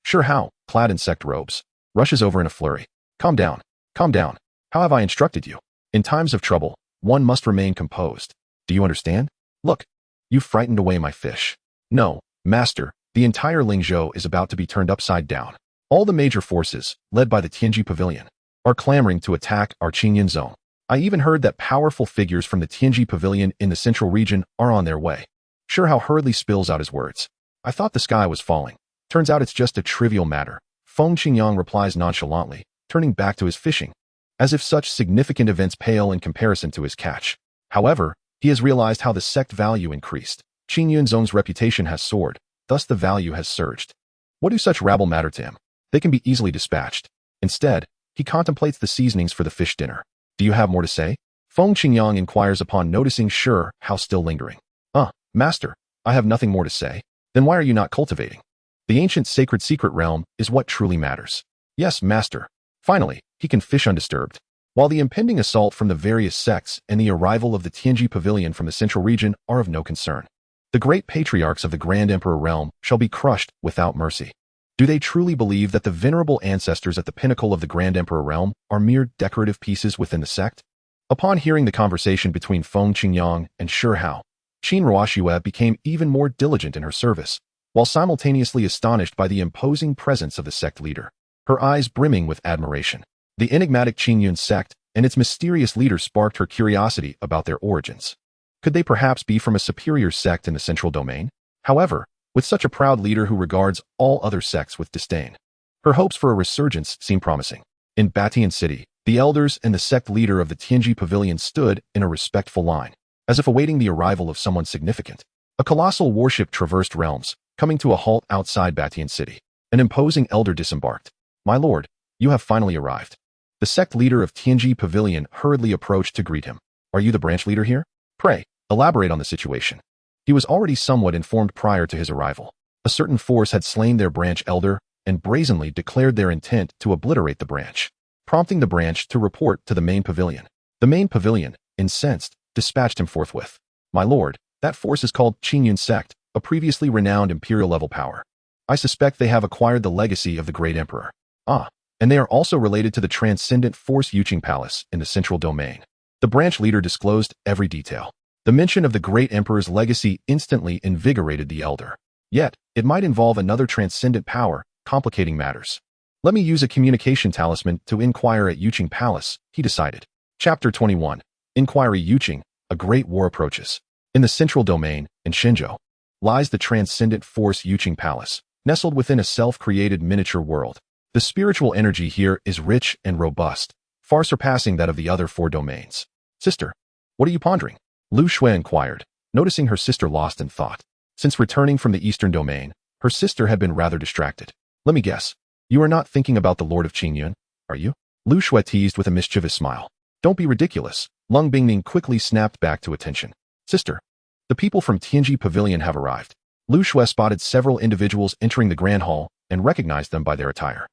Speaker 1: Shi Hao, clad in sect robes, rushes over in a flurry. Calm down. How have I instructed you? In times of trouble, one must remain composed. Do you understand? Look, you frightened away my fish. No, Master, the entire Lingzhou is about to be turned upside down. All the major forces, led by the Tianji Pavilion, are clamoring to attack our Qingyun Zone. I even heard that powerful figures from the Tianji Pavilion in the central region are on their way. Shi Hao hurriedly spills out his words. I thought the sky was falling. Turns out it's just a trivial matter. Feng Qingyang replies nonchalantly, turning back to his fishing, as if such significant events pale in comparison to his catch. However, he has realized how the sect value increased. Qingyun Zone's reputation has soared, thus the value has surged. What do such rabble matter to him? They can be easily dispatched. Instead, he contemplates the seasonings for the fish dinner. Do you have more to say? Feng Qingyang inquires upon noticing Shi Hao still lingering. Master, I have nothing more to say. Then why are you not cultivating? The ancient sacred secret realm is what truly matters. Yes, Master. Finally, he can fish undisturbed. While the impending assault from the various sects and the arrival of the Tianji Pavilion from the central region are of no concern, the great patriarchs of the Grand Emperor realm shall be crushed without mercy. Do they truly believe that the venerable ancestors at the pinnacle of the Grand Emperor realm are mere decorative pieces within the sect? Upon hearing the conversation between Feng Qingyang and Shi Hao, Qin Ruoxue became even more diligent in her service, while simultaneously astonished by the imposing presence of the sect leader, her eyes brimming with admiration. The enigmatic Qingyun Sect and its mysterious leader sparked her curiosity about their origins. Could they perhaps be from a superior sect in the central domain? However, with such a proud leader who regards all other sects with disdain, her hopes for a resurgence seem promising. In Batian City, the elders and the sect leader of the Tianji Pavilion stood in a respectful line, as if awaiting the arrival of someone significant. A colossal warship traversed realms, coming to a halt outside Batian City. An imposing elder disembarked. "My lord, you have finally arrived." The sect leader of Tianji Pavilion hurriedly approached to greet him. "Are you the branch leader here? Pray, elaborate on the situation." He was already somewhat informed prior to his arrival. A certain force had slain their branch elder and brazenly declared their intent to obliterate the branch, prompting the branch to report to the main pavilion. The main pavilion, incensed, dispatched him forthwith. "My lord, that force is called Qingyun Sect, a previously renowned imperial-level power. I suspect they have acquired the legacy of the great emperor. And they are also related to the transcendent force Yuqing Palace in the central domain." The branch leader disclosed every detail. The mention of the great emperor's legacy instantly invigorated the elder. Yet, it might involve another transcendent power, complicating matters. "Let me use a communication talisman to inquire at Yuqing Palace," he decided. Chapter 21. Inquiry Yuqing, a great war approaches. In the central domain, in Shenzhou, lies the transcendent force Yuqing Palace, nestled within a self-created miniature world. The spiritual energy here is rich and robust, far surpassing that of the other 4 domains. "Sister, what are you pondering?" Lu Shui inquired, noticing her sister lost in thought. Since returning from the eastern domain, her sister had been rather distracted. "Let me guess. You are not thinking about the Lord of Qingyun, are you?" Lu Shui teased with a mischievous smile. "Don't be ridiculous." Lung Bingning quickly snapped back to attention. "Sister, the people from Tianji Pavilion have arrived." Lu Shui spotted several individuals entering the grand hall and recognized them by their attire.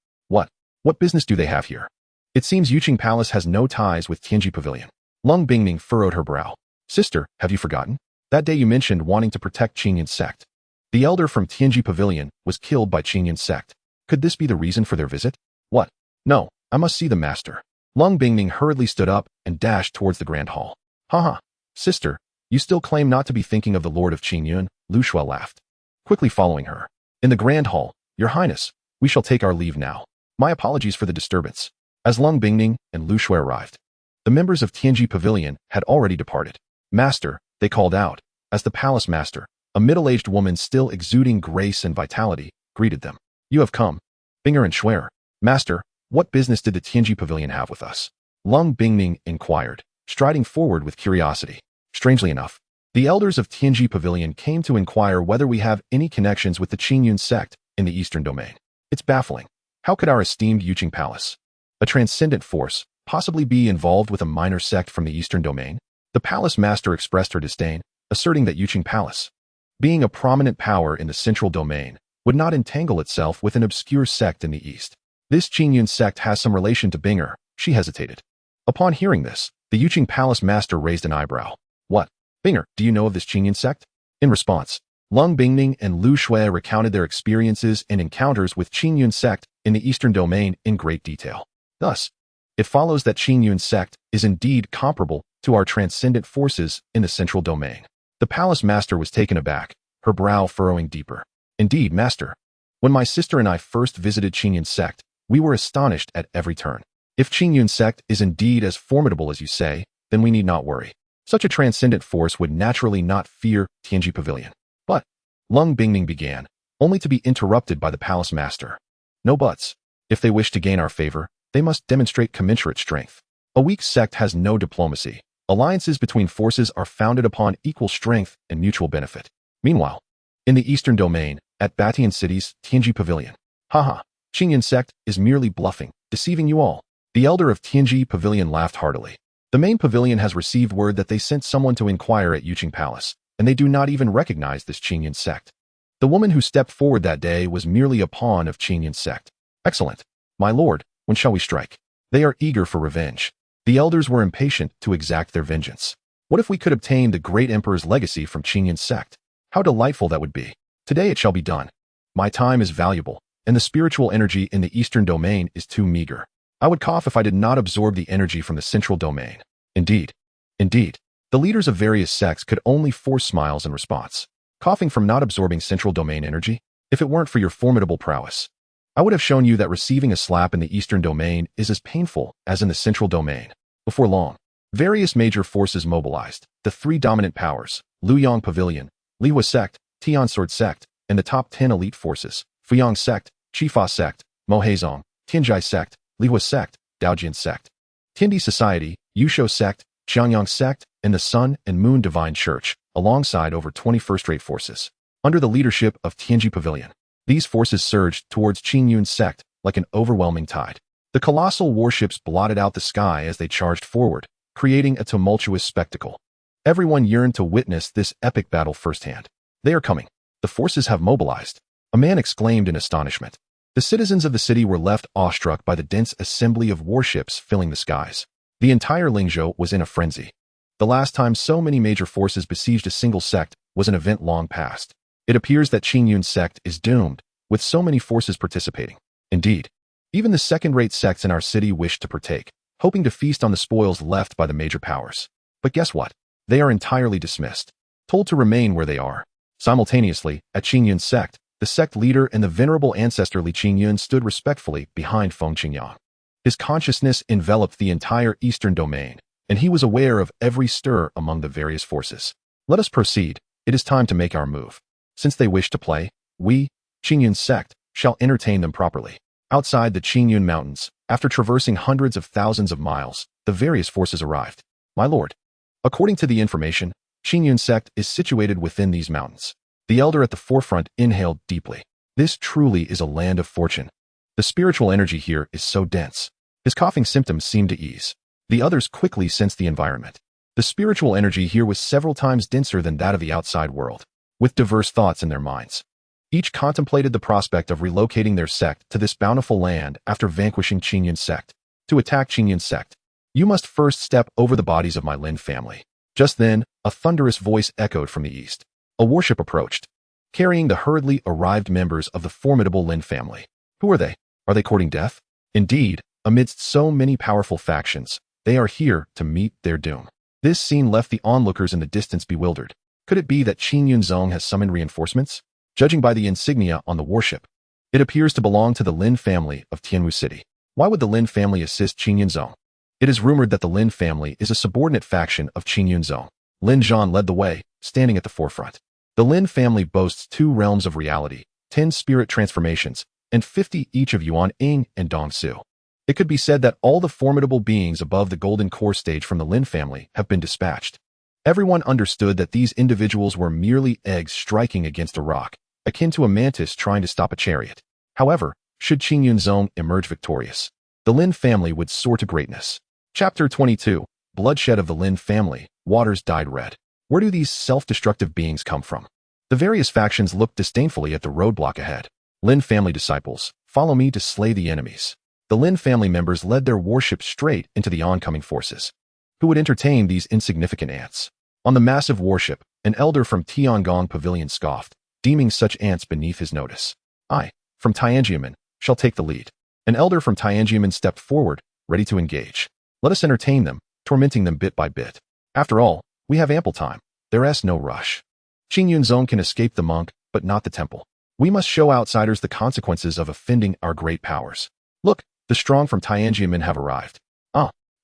Speaker 1: What business do they have here? It seems Yuqing Palace has no ties with Tianji Pavilion." Lung Bingning furrowed her brow. "Sister, have you forgotten? That day you mentioned wanting to protect Qingyun Sect. The elder from Tianji Pavilion was killed by Qingyun Sect. Could this be the reason for their visit?" "What? No, I must see the master." Lung Bingning hurriedly stood up and dashed towards the grand hall. "Haha, sister, you still claim not to be thinking of the Lord of Qingyun," Lu Shui laughed, quickly following her. "In the grand hall, Your Highness, we shall take our leave now. My apologies for the disturbance." As Lung Bingning and Lu Shui arrived, the members of Tianji Pavilion had already departed. "Master," they called out, as the palace master, a middle-aged woman still exuding grace and vitality, greeted them. "You have come." Binger and Shui. "Master, what business did the Tianji Pavilion have with us?" Lung Bingning inquired, striding forward with curiosity. "Strangely enough, the elders of Tianji Pavilion came to inquire whether we have any connections with the Qingyun Sect in the eastern domain. It's baffling. How could our esteemed Yuqing Palace, a transcendent force, possibly be involved with a minor sect from the eastern domain?" The palace master expressed her disdain, asserting that Yuqing Palace, being a prominent power in the central domain, would not entangle itself with an obscure sect in the east. "This Qingyun Sect has some relation to Binger," she hesitated. Upon hearing this, the Yuqing Palace master raised an eyebrow. "What? Binger, do you know of this Qingyun Sect?" In response, Lung Bingning and Lu Shui recounted their experiences and encounters with Qingyun Sect in the eastern domain in great detail. Thus, it follows that Qingyun Sect is indeed comparable to our transcendent forces in the central domain. The palace master was taken aback, her brow furrowing deeper. "Indeed, master. When my sister and I first visited Qingyun Sect, we were astonished at every turn. If Qingyun Sect is indeed as formidable as you say, then we need not worry. Such a transcendent force would naturally not fear Tianji Pavilion." "But," Lung Bingning began, only to be interrupted by the palace master. "No buts. If they wish to gain our favor, they must demonstrate commensurate strength. A weak sect has no diplomacy. Alliances between forces are founded upon equal strength and mutual benefit. Meanwhile, in the eastern domain, at Batian City's Tianji Pavilion, haha, Qingyun Sect is merely bluffing, deceiving you all." The elder of Tianji Pavilion laughed heartily. "The main pavilion has received word that they sent someone to inquire at Yuqing Palace, and they do not even recognize this Qingyun Sect. The woman who stepped forward that day was merely a pawn of Qingyun Sect. Excellent. My lord, when shall we strike? They are eager for revenge." The elders were impatient to exact their vengeance. What if we could obtain the great emperor's legacy from Qingyun Sect? How delightful that would be. Today it shall be done. My time is valuable, and the spiritual energy in the eastern domain is too meager. I would cough if I did not absorb the energy from the central domain. Indeed. Indeed. The leaders of various sects could only force smiles in response. Coughing from not absorbing central domain energy? If it weren't for your formidable prowess, I would have shown you that receiving a slap in the eastern domain is as painful as in the central domain. Before long, various major forces mobilized. The three dominant powers, Luoyang Pavilion, Lihua Sect, Tian Sword Sect, and the top 10 elite forces, Fuyang Sect, Chifa Sect, Mohezong, Tianjai Sect, Lihua Sect, Daojian Sect, Tindi Society, Yusho Sect, Xiangyang Sect, and the Sun and Moon Divine Church, alongside over 20 first-rate forces. Under the leadership of Tianji Pavilion, these forces surged towards Qingyun Sect like an overwhelming tide. The colossal warships blotted out the sky as they charged forward, creating a tumultuous spectacle. Everyone yearned to witness this epic battle firsthand. They are coming. The forces have mobilized. A man exclaimed in astonishment. The citizens of the city were left awestruck by the dense assembly of warships filling the skies. The entire Lingzhou was in a frenzy. The last time so many major forces besieged a single sect was an event long past. It appears that Qingyun Sect is doomed, with so many forces participating. Indeed, even the second-rate sects in our city wish to partake, hoping to feast on the spoils left by the major powers. But guess what? They are entirely dismissed, told to remain where they are. Simultaneously, at Qingyun Sect, the sect leader and the venerable ancestor Li Qingyun stood respectfully behind Feng Qingyang. His consciousness enveloped the entire eastern domain, and he was aware of every stir among the various forces. Let us proceed. It is time to make our move. Since they wish to play, we, Qingyun Sect, shall entertain them properly. Outside the Qingyun Mountains, after traversing hundreds of thousands of miles, the various forces arrived. My lord, according to the information, Qingyun Sect is situated within these mountains. The elder at the forefront inhaled deeply. This truly is a land of fortune. The spiritual energy here is so dense. His coughing symptoms seemed to ease. The others quickly sensed the environment. The spiritual energy here was several times denser than that of the outside world. With diverse thoughts in their minds, each contemplated the prospect of relocating their sect to this bountiful land after vanquishing Qingyun Sect. To attack Qingyun Sect, you must first step over the bodies of my Lin family. Just then, a thunderous voice echoed from the east. A warship approached, carrying the hurriedly arrived members of the formidable Lin family. Who are they? Are they courting death? Indeed, amidst so many powerful factions, they are here to meet their doom. This scene left the onlookers in the distance bewildered. Could it be that Qingyun Zong has summoned reinforcements? Judging by the insignia on the warship, it appears to belong to the Lin family of Tianwu City. Why would the Lin family assist Qingyun Zong? It is rumored that the Lin family is a subordinate faction of Qingyun Zong. Lin Zhan led the way, standing at the forefront. The Lin family boasts 2 realms of reality, 10 spirit transformations, and 50 each of Yuan Ying and Dong Su. It could be said that all the formidable beings above the golden core stage from the Lin family have been dispatched. Everyone understood that these individuals were merely eggs striking against a rock, akin to a mantis trying to stop a chariot. However, should Qingyun Zong emerge victorious, the Lin family would soar to greatness. Chapter 22, Bloodshed of the Lin Family, Waters Dyed Red. Where do these self-destructive beings come from? The various factions looked disdainfully at the roadblock ahead. Lin family disciples, follow me to slay the enemies. The Lin family members led their warship straight into the oncoming forces. Who would entertain these insignificant ants? On the massive warship, an elder from Tiangong Pavilion scoffed, deeming such ants beneath his notice. I, from Tianjiamen, shall take the lead. An elder from Tianjiamen stepped forward, ready to engage. Let us entertain them, tormenting them bit by bit. After all, we have ample time. There's no rush. Qingyun Zong can escape the monk, but not the temple. We must show outsiders the consequences of offending our great powers. Look, the strong from Tianjiamen have arrived.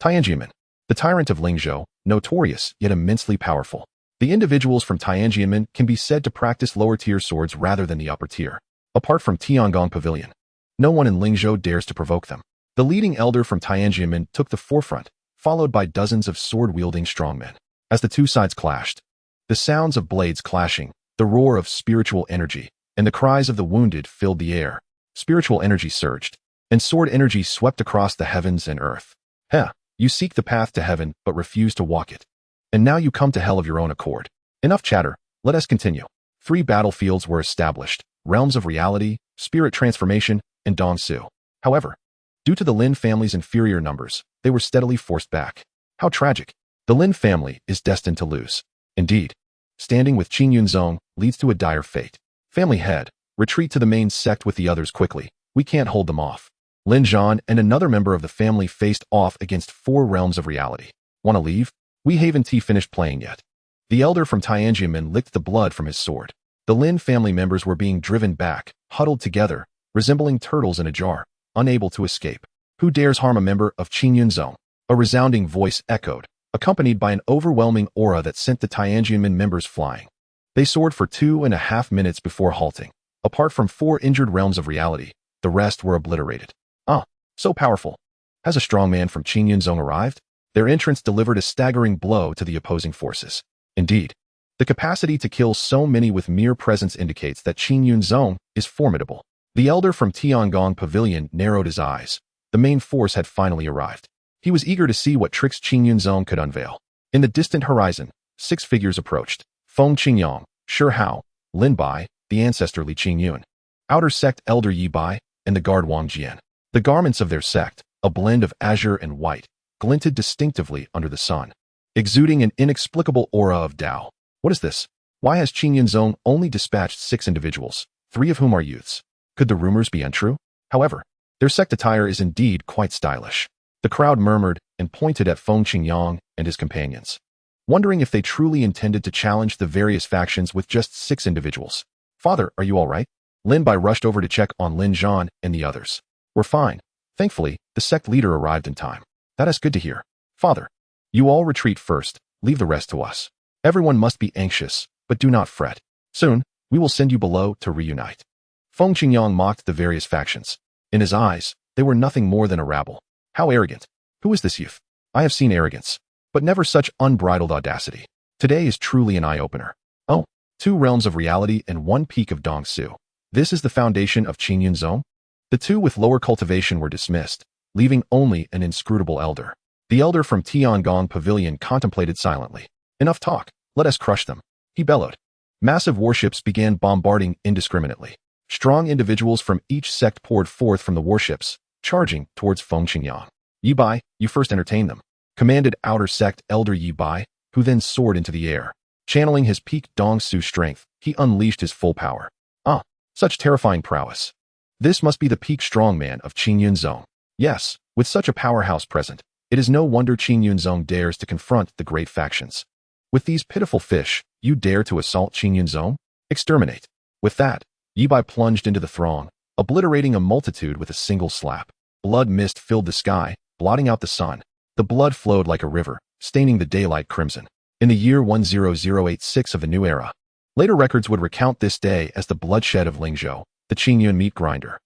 Speaker 1: Tianjiamen, the tyrant of Lingzhou, notorious yet immensely powerful. The individuals from Tianjiamen can be said to practice lower-tier swords rather than the upper tier. Apart from Tiangong Pavilion, no one in Lingzhou dares to provoke them. The leading elder from Tianjiamen took the forefront, followed by dozens of sword-wielding strongmen. As the two sides clashed, the sounds of blades clashing, the roar of spiritual energy, and the cries of the wounded filled the air. Spiritual energy surged, and sword energy swept across the heavens and earth. You seek the path to heaven but refuse to walk it. And now you come to hell of your own accord. Enough chatter, let us continue. 3 battlefields were established, realms of reality, spirit transformation, and Dong Su. However, Due to the Lin family's inferior numbers, they were steadily forced back. How tragic. The Lin family is destined to lose. Indeed, standing with Qingyun Sect leads to a dire fate. Family head, retreat to the main sect with the others quickly. We can't hold them off. Lin Zhan and another member of the family faced off against 4 realms of reality. Want to leave? We haven't finished playing yet. The elder from Tianjiamen licked the blood from his sword. The Lin family members were being driven back, huddled together, resembling turtles in a jar, unable to escape. Who dares harm a member of Qingyun Sect? A resounding voice echoed, accompanied by an overwhelming aura that sent the Tianjiamen members flying. They soared for 2.5 minutes before halting. Apart from 4 injured realms of reality, the rest were obliterated. So powerful. Has a strong man from Qingyun Sect arrived? Their entrance delivered a staggering blow to the opposing forces. Indeed, the capacity to kill so many with mere presence indicates that Qingyun Sect is formidable. The elder from Tiangong Pavilion narrowed his eyes. The main force had finally arrived. He was eager to see what tricks Qingyun Sect could unveil. In the distant horizon, 6 figures approached. Feng Qingyang, Shi Hao, Lin Bai, the ancestorly Qingyun, outer sect elder Yi Bai, and the guard Wang Jian. The garments of their sect, a blend of azure and white, glinted distinctively under the sun, exuding an inexplicable aura of Tao. What is this? Why has Qingyun Sect only dispatched 6 individuals, 3 of whom are youths? Could the rumors be untrue? However, their sect attire is indeed quite stylish. The crowd murmured and pointed at Feng Qingyang and his companions, wondering if they truly intended to challenge the various factions with just 6 individuals. Father, are you all right? Lin Bai rushed over to check on Lin Zhan and the others. We're fine. Thankfully, the sect leader arrived in time. That is good to hear. Father, you all retreat first, leave the rest to us. Everyone must be anxious, but do not fret. Soon, we will send you below to reunite. Feng Qingyang mocked the various factions. In his eyes, they were nothing more than a rabble. How arrogant. Who is this youth? I have seen arrogance, but never such unbridled audacity. Today is truly an eye-opener. Oh, 2 realms of reality and 1 peak of Dongsu. This is the foundation of Qingyun Sect? The 2 with lower cultivation were dismissed, leaving only an inscrutable elder. The elder from Tiangong Pavilion contemplated silently. Enough talk, let us crush them, he bellowed. Massive warships began bombarding indiscriminately. Strong individuals from each sect poured forth from the warships, charging towards Feng Qingyang. Yi Bai, you first entertain them, commanded outer sect elder Yi Bai, who then soared into the air. Channeling his peak Dongsu strength, he unleashed his full power. Such terrifying prowess. This must be the peak strongman of Qingyun Sect. Yes, with such a powerhouse present, it is no wonder Qingyun Sect dares to confront the great factions. With these pitiful fish, you dare to assault Qingyun Sect? Exterminate. With that, Yi Bai plunged into the throng, obliterating a multitude with a single slap. Blood mist filled the sky, blotting out the sun. The blood flowed like a river, staining the daylight crimson. In the year 10086 of the new era, later records would recount this day as the bloodshed of Lingzhou, the Qingyun meat grinder.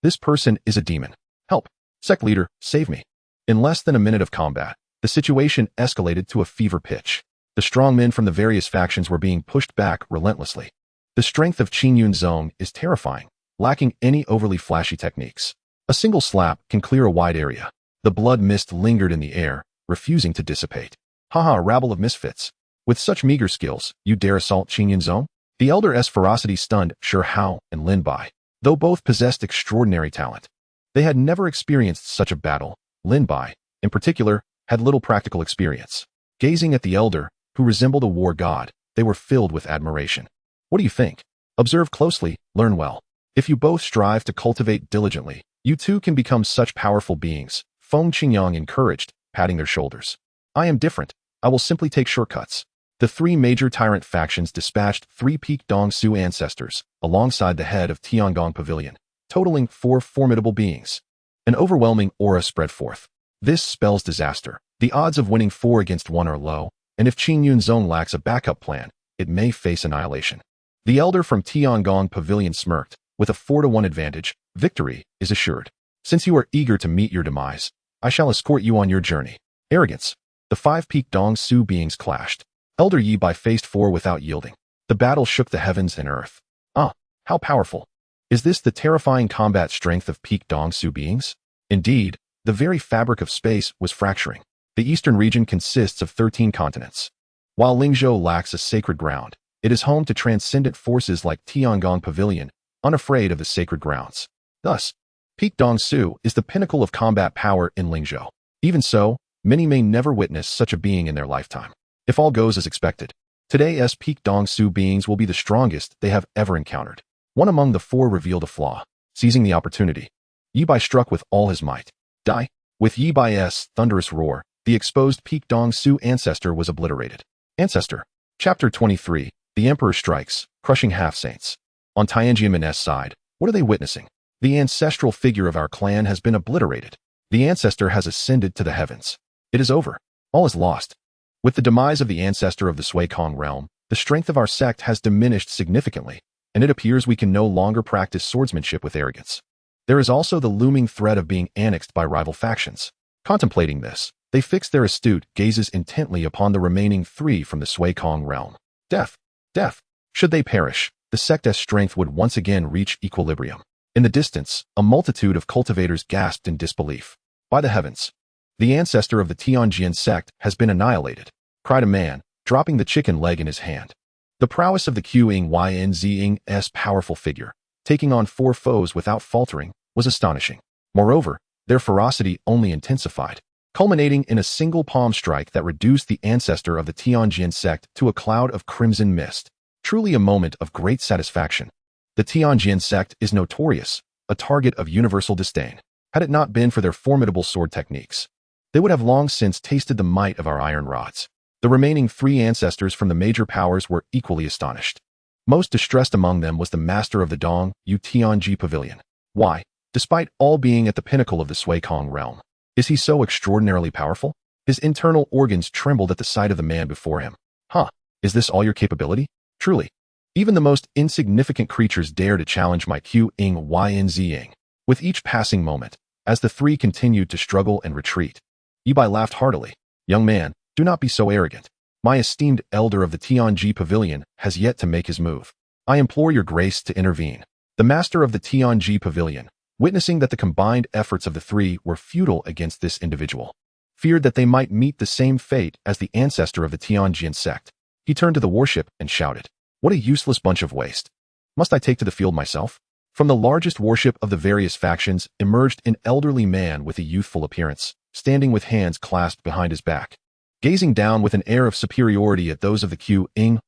Speaker 1: This person is a demon. Help. Sect leader, save me. In less than a minute of combat, the situation escalated to a fever pitch. The strong men from the various factions were being pushed back relentlessly. The strength of Qingyun Sect is terrifying, lacking any overly flashy techniques. A single slap can clear a wide area. The blood mist lingered in the air, refusing to dissipate. Haha, a rabble of misfits. With such meager skills, you dare assault Qingyun Sect? The elder's ferocity stunned Shi Hao and Lin Bai. Though both possessed extraordinary talent, they had never experienced such a battle. Lin Bai, in particular, had little practical experience. Gazing at the elder, who resembled a war god, they were filled with admiration. What do you think? Observe closely, learn well. If you both strive to cultivate diligently, you too can become such powerful beings, Feng Qingyang encouraged, patting their shoulders. I am different. I will simply take shortcuts. The 3 major tyrant factions dispatched 3 peak Dongsu ancestors, alongside the head of Tiangong Pavilion, totaling 4 formidable beings. An overwhelming aura spread forth. This spells disaster. The odds of winning 4 against 1 are low, and if Qingyun Sect lacks a backup plan, it may face annihilation. The elder from Tiangong Pavilion smirked. With a 4-to-1 advantage, victory is assured. Since you are eager to meet your demise, I shall escort you on your journey. Arrogance. The 5 peak Dongsu beings clashed. Elder Yi Bai faced 4 without yielding. The battle shook the heavens and earth. How powerful. Is this the terrifying combat strength of peak Dongsu beings? Indeed, the very fabric of space was fracturing. The eastern region consists of 13 continents. While Lingzhou lacks a sacred ground, it is home to transcendent forces like Tiangong Pavilion, unafraid of the sacred grounds. Thus, Peak Dongsu is the pinnacle of combat power in Lingzhou. Even so, many may never witness such a being in their lifetime. If all goes as expected, today's Peak Dongsu beings will be the strongest they have ever encountered. One among the four revealed a flaw. Seizing the opportunity, Yi Bai struck with all his might. Die! With Yi Bai's thunderous roar, the exposed Peak Dongsu ancestor was obliterated. Ancestor. Chapter 23. The Emperor Strikes, Crushing Half-Saints. On Tianjianmen's side, what are they witnessing? The ancestral figure of our clan has been obliterated. The ancestor has ascended to the heavens. It is over. All is lost. With the demise of the ancestor of the Sui Kong realm, the strength of our sect has diminished significantly, and it appears we can no longer practice swordsmanship with arrogance. There is also the looming threat of being annexed by rival factions. Contemplating this, they fixed their astute gazes intently upon the remaining three from the Sui Kong realm. Death! Death! Should they perish, the sect's strength would once again reach equilibrium. In the distance, a multitude of cultivators gasped in disbelief. By the heavens! The ancestor of the Qingyun Sect has been annihilated, cried a man, dropping the chicken leg in his hand. The prowess of the Qingyun's powerful figure, taking on four foes without faltering, was astonishing. Moreover, their ferocity only intensified, culminating in a single palm strike that reduced the ancestor of the Qingyun Sect to a cloud of crimson mist. Truly a moment of great satisfaction. The Qingyun Sect is notorious, a target of universal disdain. Had it not been for their formidable sword techniques, they would have long since tasted the might of our iron rods. The remaining three ancestors from the major powers were equally astonished. Most distressed among them was the master of the Dong Yu Tianji Pavilion. Why, despite all being at the pinnacle of the Sui Kong realm, is he so extraordinarily powerful? His internal organs trembled at the sight of the man before him. Huh, is this all your capability? Truly. Even the most insignificant creatures dare to challenge my Qingyun. With each passing moment, as the three continued to struggle and retreat, Yi Bai laughed heartily. Young man, do not be so arrogant. My esteemed elder of the Tianji Pavilion has yet to make his move. I implore your grace to intervene. The master of the Tianji Pavilion, witnessing that the combined efforts of the three were futile against this individual, feared that they might meet the same fate as the ancestor of the Qingyun Sect. He turned to the warship and shouted, "What a useless bunch of waste. Must I take to the field myself?" From the largest warship of the various factions emerged an elderly man with a youthful appearance, standing with hands clasped behind his back, gazing down with an air of superiority at those of the Qingyun.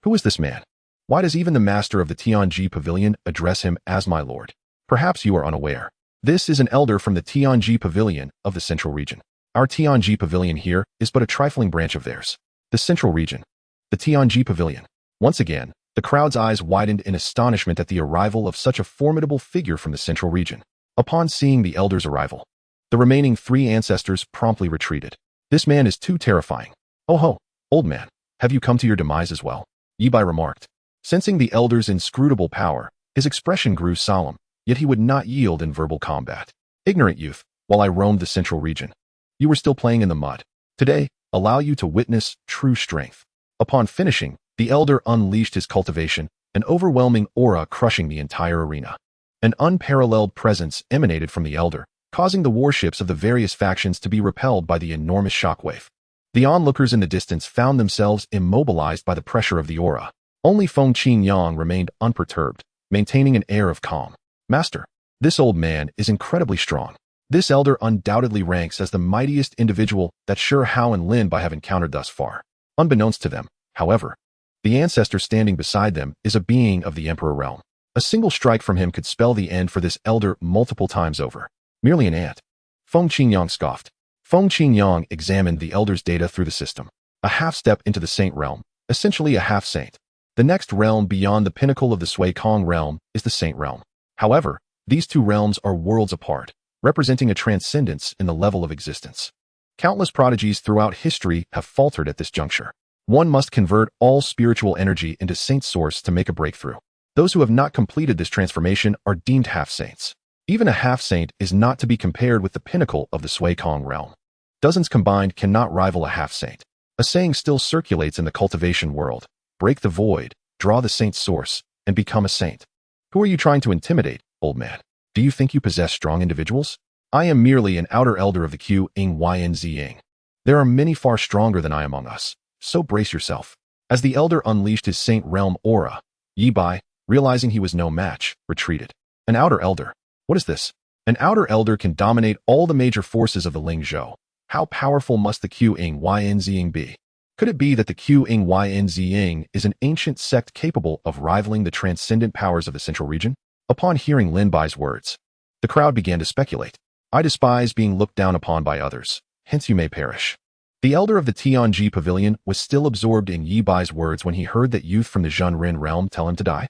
Speaker 1: Who is this man? Why does even the master of the Tianji Pavilion address him as my lord? Perhaps you are unaware. This is an elder from the Tianji Pavilion of the Central Region. Our Tianji Pavilion here is but a trifling branch of theirs. The Central Region. The Tianji Pavilion. Once again, the crowd's eyes widened in astonishment at the arrival of such a formidable figure from the Central Region. Upon seeing the elder's arrival, the remaining three ancestors promptly retreated. This man is too terrifying. Oh ho, old man, have you come to your demise as well? Yi Bai remarked. Sensing the elder's inscrutable power, his expression grew solemn, yet he would not yield in verbal combat. Ignorant youth, while I roamed the Central Region, you were still playing in the mud. Today, allow you to witness true strength. Upon finishing, the elder unleashed his cultivation, an overwhelming aura crushing the entire arena. An unparalleled presence emanated from the elder, causing the warships of the various factions to be repelled by the enormous shockwave. The onlookers in the distance found themselves immobilized by the pressure of the aura. Only Feng Qingyang remained unperturbed, maintaining an air of calm. Master, this old man is incredibly strong. This elder undoubtedly ranks as the mightiest individual that Shi Hao and Lin Bai have encountered thus far. Unbeknownst to them, however, the ancestor standing beside them is a being of the Emperor realm. A single strike from him could spell the end for this elder multiple times over. Merely an ant. Feng Qingyang scoffed. Feng Qingyang examined the elder's data through the system. A half-step into the saint realm, essentially a half-saint. The next realm beyond the pinnacle of the Sui Kong realm is the saint realm. However, these two realms are worlds apart, representing a transcendence in the level of existence. Countless prodigies throughout history have faltered at this juncture. One must convert all spiritual energy into saint source to make a breakthrough. Those who have not completed this transformation are deemed half-saints. Even a half-saint is not to be compared with the pinnacle of the Sui Kong realm. Dozens combined cannot rival a half-saint. A saying still circulates in the cultivation world: break the void, draw the saint's source, and become a saint. Who are you trying to intimidate, old man? Do you think you possess strong individuals? I am merely an outer elder of the Qingyun. There are many far stronger than I among us, so brace yourself. As the elder unleashed his saint realm aura, Yi Bai, realizing he was no match, retreated. An outer elder. What is this? An outer elder can dominate all the major forces of the Lingzhou. How powerful must the Qingyang be? Could it be that the Qingyang is an ancient sect capable of rivaling the transcendent powers of the central region? Upon hearing Lin Bai's words, the crowd began to speculate. I despise being looked down upon by others, hence you may perish. The elder of the Tianji Pavilion was still absorbed in Yi Bai's words when he heard that youth from the Zhenren realm tell him to die.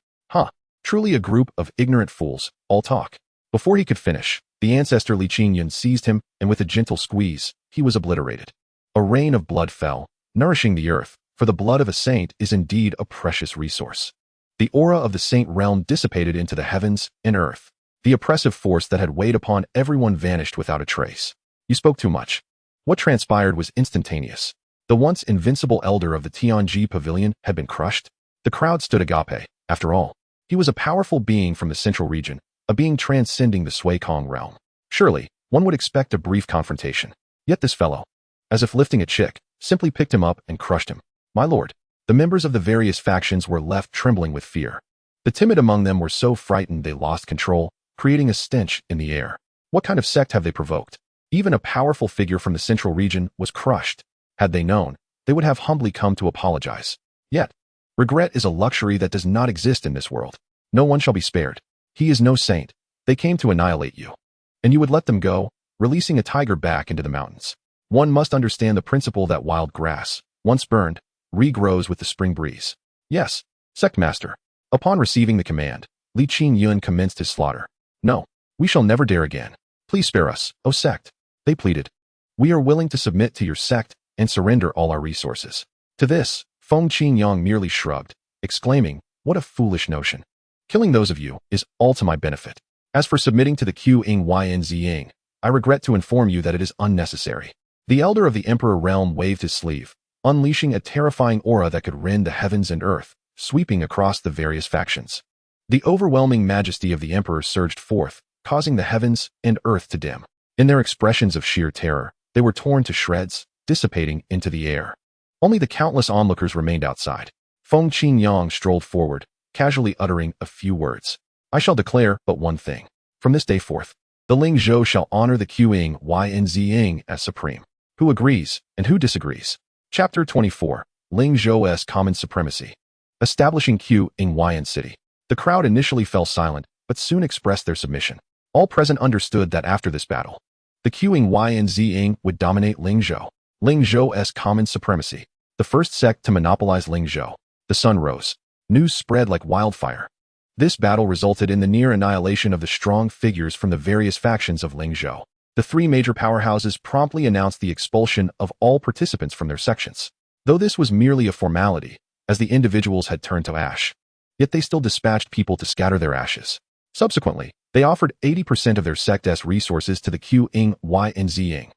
Speaker 1: Truly a group of ignorant fools, all talk. Before he could finish, the ancestor Li Qingyun seized him, and with a gentle squeeze, he was obliterated. A rain of blood fell, nourishing the earth, for the blood of a saint is indeed a precious resource. The aura of the saint realm dissipated into the heavens and earth. The oppressive force that had weighed upon everyone vanished without a trace. You spoke too much. What transpired was instantaneous. The once invincible elder of the Tianji Pavilion had been crushed. The crowd stood agape. After all, he was a powerful being from the central region, a being transcending the Sui Kong realm. Surely, one would expect a brief confrontation. Yet this fellow, as if lifting a chick, simply picked him up and crushed him. My lord, the members of the various factions were left trembling with fear. The timid among them were so frightened they lost control, creating a stench in the air. What kind of sect have they provoked? Even a powerful figure from the central region was crushed. Had they known, they would have humbly come to apologize. Yet, regret is a luxury that does not exist in this world. No one shall be spared. He is no saint. They came to annihilate you. And you would let them go, releasing a tiger back into the mountains. One must understand the principle that wild grass, once burned, regrows with the spring breeze. Yes, sect master. Upon receiving the command, Li Qingyun commenced his slaughter. No, we shall never dare again. Please spare us, O sect. They pleaded. We are willing to submit to your sect and surrender all our resources. To this, Feng Qingyang merely shrugged, exclaiming, what a foolish notion. Killing those of you is all to my benefit. As for submitting to the Qingyang, I regret to inform you that it is unnecessary. The elder of the Emperor realm waved his sleeve, unleashing a terrifying aura that could rend the heavens and earth, sweeping across the various factions. The overwhelming majesty of the Emperor surged forth, causing the heavens and earth to dim. In their expressions of sheer terror, they were torn to shreds, dissipating into the air. Only the countless onlookers remained outside. Feng Qingyang strolled forward, casually uttering a few words. I shall declare but one thing. From this day forth, the Lingzhou shall honor the Qingyang as supreme. Who agrees, and who disagrees? Chapter 24. Lingzhou's Common Supremacy. Establishing Qingyang City. The crowd initially fell silent, but soon expressed their submission. All present understood that after this battle, the Qingyang would dominate Lingzhou. Lingzhou's Common Supremacy. The first sect to monopolize Lingzhou. The sun rose. News spread like wildfire. This battle resulted in the near annihilation of the strong figures from the various factions of Lingzhou. The three major powerhouses promptly announced the expulsion of all participants from their sections. Though this was merely a formality, as the individuals had turned to ash, yet they still dispatched people to scatter their ashes. Subsequently, they offered 80% of their sect's resources to the Qingyang,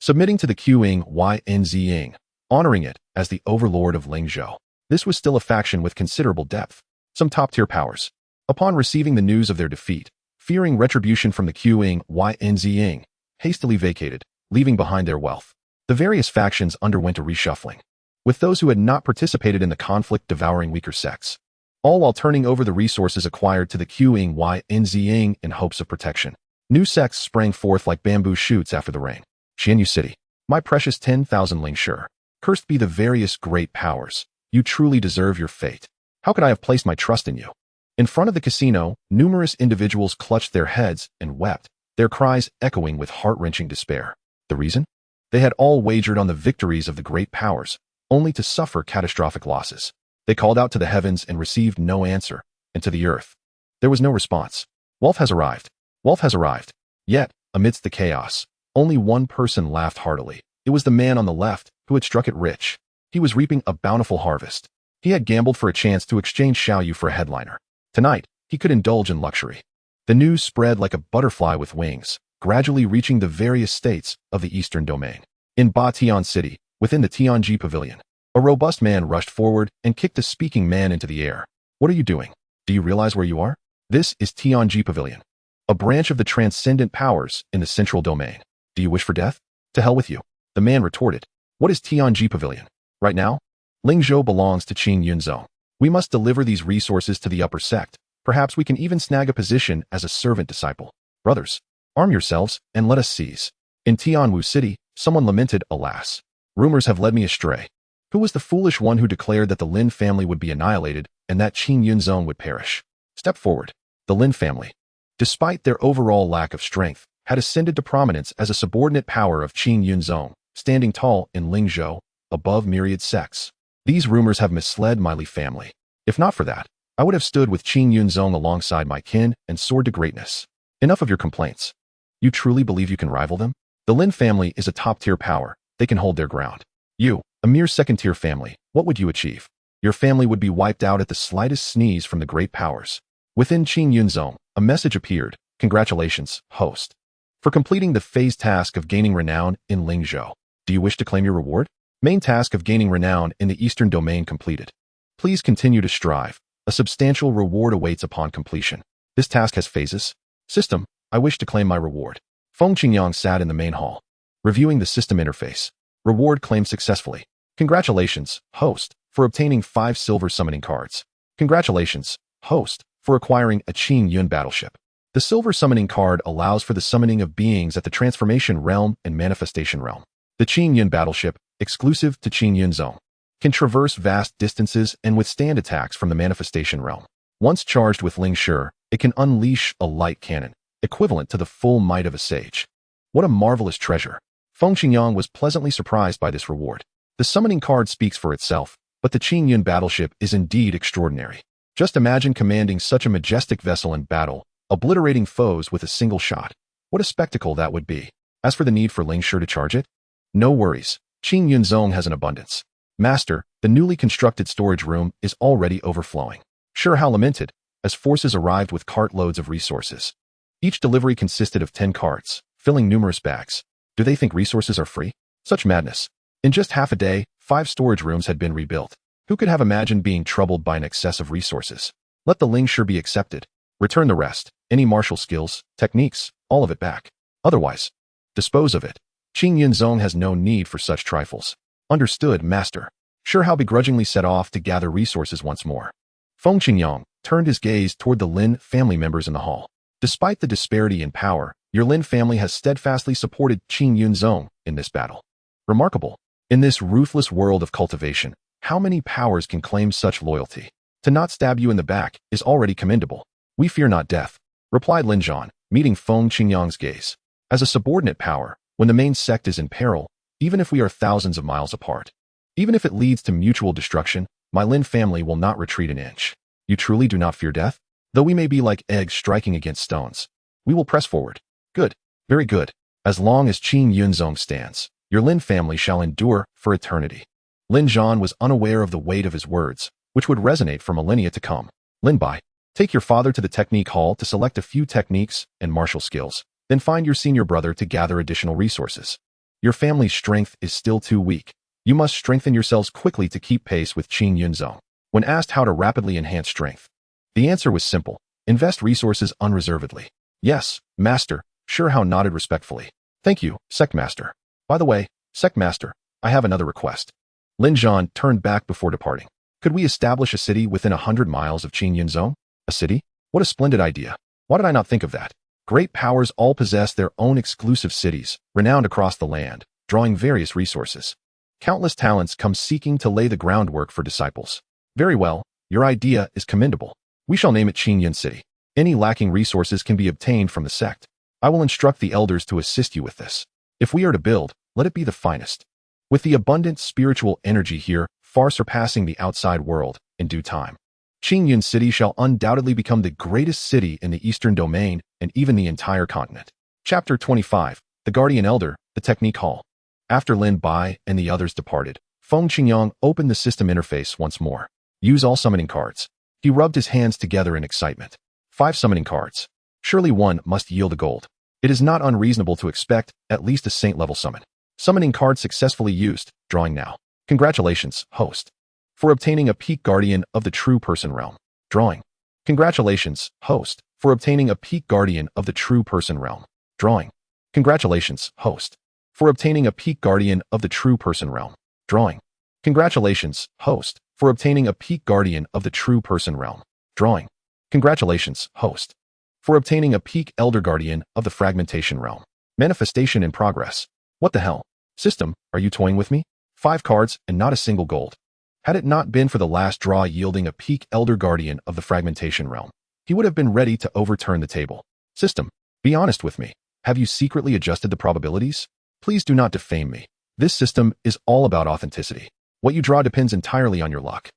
Speaker 1: submitting to the Qingyang, honoring it as the overlord of Lingzhou. This was still a faction with considerable depth. Some top-tier powers, upon receiving the news of their defeat, fearing retribution from the Qingyang, hastily vacated, leaving behind their wealth. The various factions underwent a reshuffling, with those who had not participated in the conflict devouring weaker sects, all while turning over the resources acquired to the Qingyang in hopes of protection. New sects sprang forth like bamboo shoots after the rain. Xianyu City, my precious 10,000 Lingshi, cursed be the various great powers. You truly deserve your fate. How could I have placed my trust in you? In front of the casino, numerous individuals clutched their heads and wept, their cries echoing with heart-wrenching despair. The reason? They had all wagered on the victories of the great powers, only to suffer catastrophic losses. They called out to the heavens and received no answer, and to the earth. There was no response. Wealth has arrived. Wealth has arrived. Yet, amidst the chaos, only one person laughed heartily. It was the man on the left, who had struck it rich. He was reaping a bountiful harvest. He had gambled for a chance to exchange Xiaoyu for a headliner. Tonight, he could indulge in luxury. The news spread like a butterfly with wings, gradually reaching the various states of the eastern domain. In Batian City, within the Tianji Pavilion, a robust man rushed forward and kicked the speaking man into the air. What are you doing? Do you realize where you are? This is Tianji Pavilion, a branch of the transcendent powers in the central domain. Do you wish for death? To hell with you. The man retorted. What is Tianji Pavilion? Right now, Lingzhou belongs to Qingyun Zone. We must deliver these resources to the upper sect. Perhaps we can even snag a position as a servant disciple. Brothers, arm yourselves and let us seize. In Tianwu City, someone lamented, alas. Rumors have led me astray. Who was the foolish one who declared that the Lin family would be annihilated and that Qingyun zone would perish? Step forward. The Lin family, despite their overall lack of strength, had ascended to prominence as a subordinate power of Qingyun zone, standing tall in Lingzhou, above myriad sects. These rumors have misled my Li family. If not for that, I would have stood with Qingyun zone alongside my kin and soared to greatness. Enough of your complaints. You truly believe you can rival them? The Lin family is a top-tier power. They can hold their ground. You, a mere second-tier family, what would you achieve? Your family would be wiped out at the slightest sneeze from the great powers. Within Qingyun zone, a message appeared. Congratulations, host, for completing the phase task of gaining renown in Lingzhou. Do you wish to claim your reward? Main task of gaining renown in the Eastern Domain completed. Please continue to strive. A substantial reward awaits upon completion. This task has phases. System, I wish to claim my reward. Feng Qingyang sat in the main hall, reviewing the system interface. Reward claimed successfully. Congratulations, host, for obtaining 5 silver summoning cards. Congratulations, host, for acquiring a Qingyun battleship. The silver summoning card allows for the summoning of beings at the transformation realm and manifestation realm. The Qingyun battleship, exclusive to Qingyun zone, can traverse vast distances and withstand attacks from the manifestation realm. Once charged with Ling Shi, it can unleash a light cannon, equivalent to the full might of a sage. What a marvelous treasure. Feng Qingyang was pleasantly surprised by this reward. The summoning card speaks for itself, but the Qingyun battleship is indeed extraordinary. Just imagine commanding such a majestic vessel in battle, obliterating foes with a single shot. What a spectacle that would be. As for the need for Ling Shi to charge it, no worries. Qingyun zone has an abundance. Master, the newly constructed storage room is already overflowing. Shi Hao lamented, as forces arrived with cartloads of resources. Each delivery consisted of 10 carts, filling numerous bags. Do they think resources are free? Such madness. In just half a day, 5 storage rooms had been rebuilt. Who could have imagined being troubled by an excess of resources? Let the Ling Shi be accepted. Return the rest, any martial skills, techniques, all of it back. Otherwise, dispose of it. Qingyun zone has no need for such trifles. Understood, master. Shi Hao begrudgingly set off to gather resources once more. Feng Qingyang turned his gaze toward the Lin family members in the hall. Despite the disparity in power, your Lin family has steadfastly supported Qingyun zone in this battle. Remarkable. In this ruthless world of cultivation, how many powers can claim such loyalty? To not stab you in the back is already commendable. We fear not death, replied Lin Zhan, meeting Feng Qingyang's gaze. As a subordinate power, when the main sect is in peril, even if we are thousands of miles apart, even if it leads to mutual destruction, my Lin family will not retreat an inch. You truly do not fear death? Though we may be like eggs striking against stones, we will press forward. Good, very good. As long as Qingyun zone stands, your Lin family shall endure for eternity. Lin Zhan was unaware of the weight of his words, which would resonate for millennia to come. Lin Bai, take your father to the technique hall to select a few techniques and martial skills, then find your senior brother to gather additional resources. Your family's strength is still too weak. You must strengthen yourselves quickly to keep pace with Qingyun zone. When asked how to rapidly enhance strength, the answer was simple. Invest resources unreservedly. Yes, master, Shi Hao nodded respectfully. Thank you, Sect Master. By the way, Sect Master, I have another request. Lin Zhan turned back before departing. Could we establish a city within 100 miles of Qingyun zone? A city? What a splendid idea. Why did I not think of that? Great powers all possess their own exclusive cities, renowned across the land, drawing various resources. Countless talents come seeking to lay the groundwork for disciples. Very well, your idea is commendable. We shall name it Qingyun City. Any lacking resources can be obtained from the sect. I will instruct the elders to assist you with this. If we are to build, let it be the finest. With the abundant spiritual energy here, far surpassing the outside world, in due time, Qingyun City shall undoubtedly become the greatest city in the Eastern Domain and even the entire continent. Chapter 25, The Guardian Elder, the Technique Hall. After Lin Bai and the others departed, Feng Qingyang opened the system interface once more. Use all summoning cards. He rubbed his hands together in excitement. 5 summoning cards. Surely one must yield a gold. It is not unreasonable to expect at least a saint-level summon. Summoning card successfully used, drawing now. Congratulations, host, for obtaining a peak guardian of the true person realm. Drawing. Congratulations, host, for obtaining a peak guardian of the true person realm. Drawing. Congratulations, host, for obtaining a peak guardian of the true person realm. Drawing. Congratulations, host, for obtaining a peak guardian of the true person realm. Drawing. Congratulations, host, for obtaining a peak Elder Guardian of the Fragmentation Realm. Manifestation in progress. What the hell? System, are you toying with me? 5 cards and not a single gold. Had it not been for the last draw yielding a peak Elder Guardian of the Fragmentation Realm, he would have been ready to overturn the table. System, be honest with me. Have you secretly adjusted the probabilities? Please do not defame me. This system is all about authenticity. What you draw depends entirely on your luck.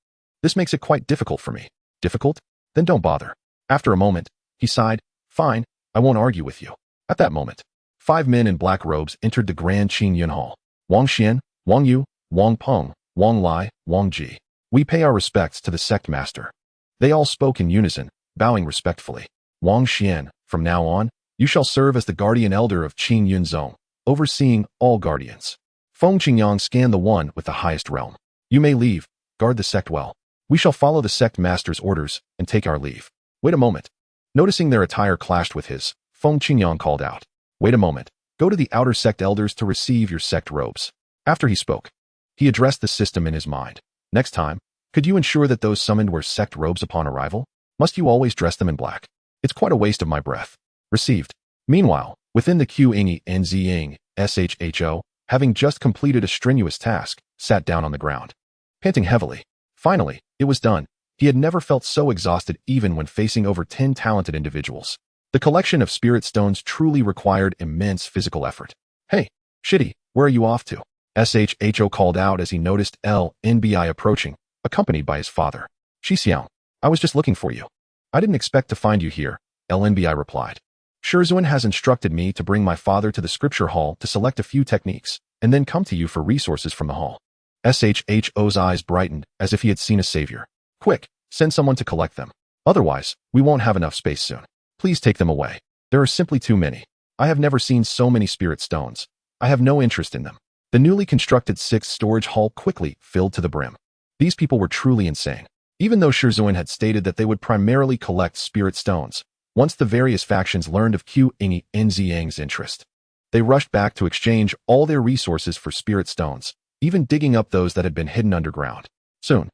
Speaker 1: This makes it quite difficult for me. Difficult? Then don't bother. After a moment, he sighed. Fine, I won't argue with you. At that moment, 5 men in black robes entered the Grand Qingyun Hall. Wang Xian, Wang Yu, Wang Peng, Wang Lai, Wang Ji. We pay our respects to the sect master. They all spoke in unison, bowing respectfully. Wang Xian, from now on, you shall serve as the guardian elder of Qingyun Zone, overseeing all guardians. Feng Qingyang scanned the one with the highest realm. You may leave, guard the sect well. We shall follow the sect master's orders and take our leave. Wait a moment. Noticing their attire clashed with his, Feng Qingyang called out. Wait a moment. Go to the outer sect elders to receive your sect robes. After he spoke, he addressed the system in his mind. Next time, could you ensure that those summoned wear sect robes upon arrival? Must you always dress them in black? It's quite a waste of my breath. Received. Meanwhile, within the Qingyun Sect, having just completed a strenuous task, sat down on the ground, panting heavily. Finally, it was done. He had never felt so exhausted even when facing over 10 talented individuals. The collection of spirit stones truly required immense physical effort. Hey, Shitty, where are you off to? Sho called out as he noticed Lin Bai approaching, accompanied by his father. Xixiao, I was just looking for you. I didn't expect to find you here, Lin Bai replied. Shizun has instructed me to bring my father to the scripture hall to select a few techniques, and then come to you for resources from the hall. Sho's eyes brightened as if he had seen a savior. Quick, send someone to collect them. Otherwise, we won't have enough space soon. Please take them away. There are simply too many. I have never seen so many spirit stones. I have no interest in them. The newly constructed 6th storage hall quickly filled to the brim. These people were truly insane. Even though Shizun had stated that they would primarily collect spirit stones, once the various factions learned of Qingyang's interest, they rushed back to exchange all their resources for spirit stones, even digging up those that had been hidden underground. Soon,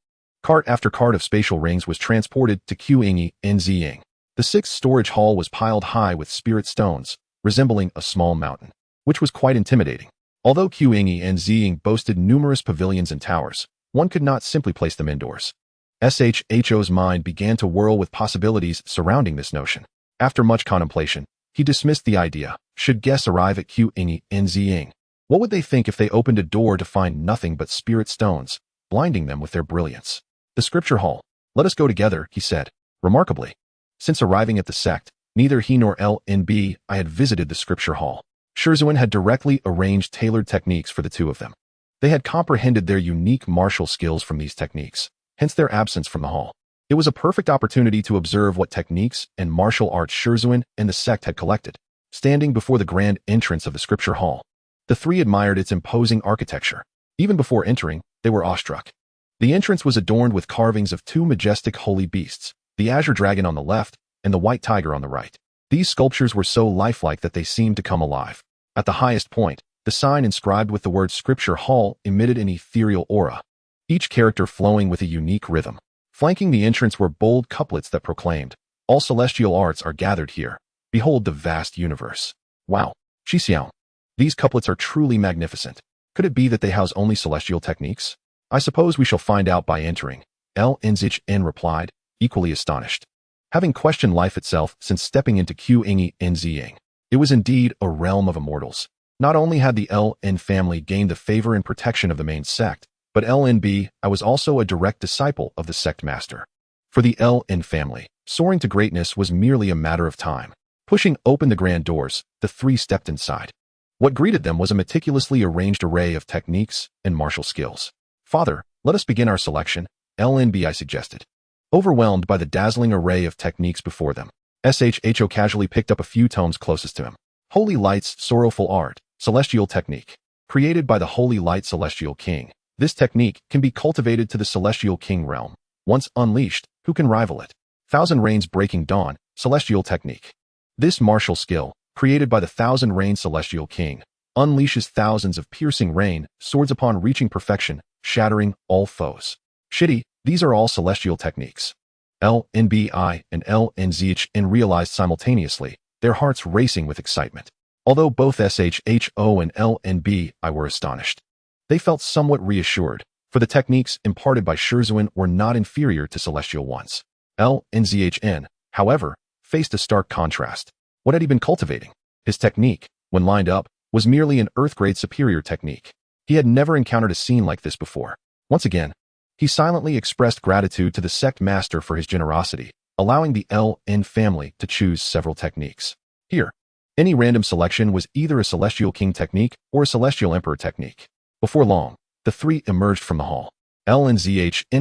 Speaker 1: cart after cart of spatial rings was transported to Qingyang. The 6th storage hall was piled high with spirit stones, resembling a small mountain, which was quite intimidating. Although Qingyang boasted numerous pavilions and towers, one could not simply place them indoors. Sho's mind began to whirl with possibilities surrounding this notion. After much contemplation, he dismissed the idea. Should guests arrive at Qingyang, what would they think if they opened a door to find nothing but spirit stones, blinding them with their brilliance? The scripture hall. Let us go together, he said. Remarkably, since arriving at the sect, neither he nor Lin Bai had visited the scripture hall. Shizun had directly arranged tailored techniques for the two of them. They had comprehended their unique martial skills from these techniques, hence their absence from the hall. It was a perfect opportunity to observe what techniques and martial arts Shizun and the sect had collected. Standing before the grand entrance of the scripture hall, the three admired its imposing architecture. Even before entering, they were awestruck. The entrance was adorned with carvings of 2 majestic holy beasts, the azure dragon on the left and the white tiger on the right. These sculptures were so lifelike that they seemed to come alive. At the highest point, the sign inscribed with the word Scripture Hall emitted an ethereal aura, each character flowing with a unique rhythm. Flanking the entrance were bold couplets that proclaimed, "All celestial arts are gathered here. Behold the vast universe." Wow, Xixiao. These couplets are truly magnificent. Could it be that they house only celestial techniques? I suppose we shall find out by entering, Lin replied, equally astonished. Having questioned life itself since stepping into Qingyang, it was indeed a realm of immortals. Not only had the Lin family gained the favor and protection of the main sect, but Lin Bai was also a direct disciple of the sect master. For the Lin family, soaring to greatness was merely a matter of time. Pushing open the grand doors, the three stepped inside. What greeted them was a meticulously arranged array of techniques and martial skills. "Father, let us begin our selection," Lin Bai suggested. Overwhelmed by the dazzling array of techniques before them, Sho casually picked up a few tomes closest to him. Holy Light's Sorrowful Art, Celestial Technique. Created by the Holy Light Celestial King, this technique can be cultivated to the Celestial King realm. Once unleashed, who can rival it? Thousand Rains Breaking Dawn, Celestial Technique. This martial skill, created by the Thousand Rain Celestial King, unleashes thousands of piercing rain swords upon reaching perfection, shattering all foes. Shitty, these are all celestial techniques. Lin Bai and Lin realized simultaneously, their hearts racing with excitement. Although both Sho and Lin Bai were astonished, they felt somewhat reassured, for the techniques imparted by Shizuan were not inferior to celestial ones. Lin, however, faced a stark contrast. What had he been cultivating? His technique, when lined up, was merely an Earth-grade superior technique. He had never encountered a scene like this before. Once again, he silently expressed gratitude to the sect master for his generosity, allowing the Lin family to choose several techniques. Here, any random selection was either a Celestial King technique or a Celestial Emperor technique. Before long, the three emerged from the hall. Lin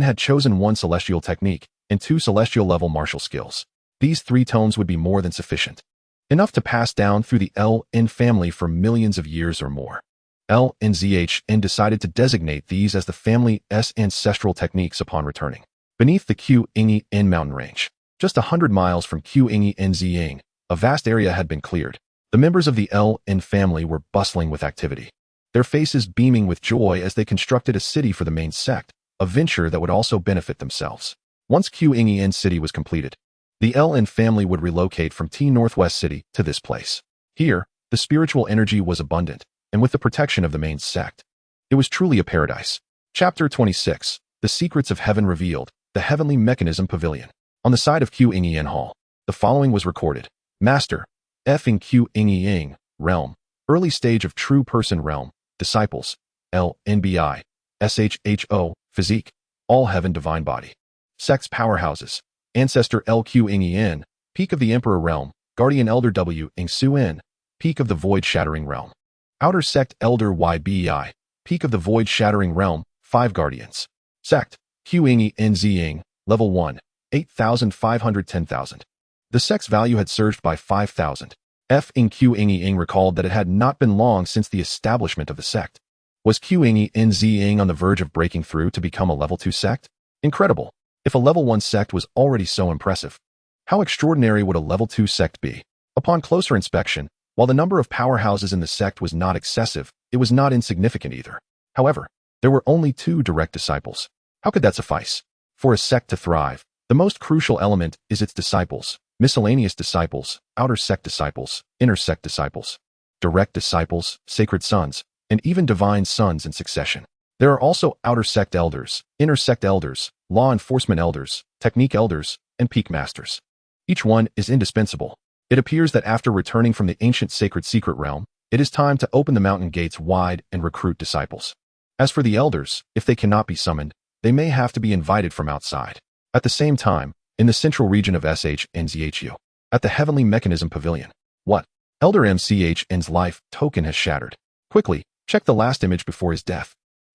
Speaker 1: had chosen one Celestial technique and two Celestial-level martial skills. These three tomes would be more than sufficient, enough to pass down through the Lin family for millions of years or more. Lin decided to designate these as the family's ancestral techniques upon returning. Beneath the Qingyun mountain range, just 100 miles from Qingyun, a vast area had been cleared. The members of the Lin family were bustling with activity, their faces beaming with joy as they constructed a city for the main sect, a venture that would also benefit themselves. Once Qingyun City was completed, the Lin family would relocate from Northwest City to this place. Here, the spiritual energy was abundant, and with the protection of the main sect, it was truly a paradise. Chapter 26, The Secrets of Heaven Revealed, the Heavenly Mechanism Pavilion. On the side of Qingyun Hall, the following was recorded. Master, Feng Qingyang, Realm, Early Stage of True Person Realm, Disciples, Lin Bai, Sho, Physique, All-Heaven Divine Body. Sects Powerhouses, Ancestor Qingyun, Peak of the Emperor Realm, Guardian Elder Xun, Peak of the Void-Shattering Realm. Outer Sect Elder Ybi, Peak of the Void-Shattering Realm, 5 Guardians. Sect, Qingyun, Level 1, 8,510,000. The sect's value had surged by 5,000. Qingyun recalled that it had not been long since the establishment of the sect. Was Qingyun on the verge of breaking through to become a Level 2 sect? Incredible. If a Level 1 sect was already so impressive, how extraordinary would a Level 2 sect be? Upon closer inspection, while the number of powerhouses in the sect was not excessive, it was not insignificant either. However, there were only 2 direct disciples. How could that suffice? For a sect to thrive, the most crucial element is its disciples, miscellaneous disciples, outer sect disciples, inner sect disciples, direct disciples, sacred sons, and even divine sons in succession. There are also outer sect elders, inner sect elders, law enforcement elders, technique elders, and peak masters. Each one is indispensable. It appears that after returning from the ancient sacred secret realm, it is time to open the mountain gates wide and recruit disciples. As for the elders, if they cannot be summoned, they may have to be invited from outside. At the same time, in the central region of Shenzhu, at the Heavenly Mechanism Pavilion. What? Elder Mchn's life token has shattered. Quickly, check the last image before his death.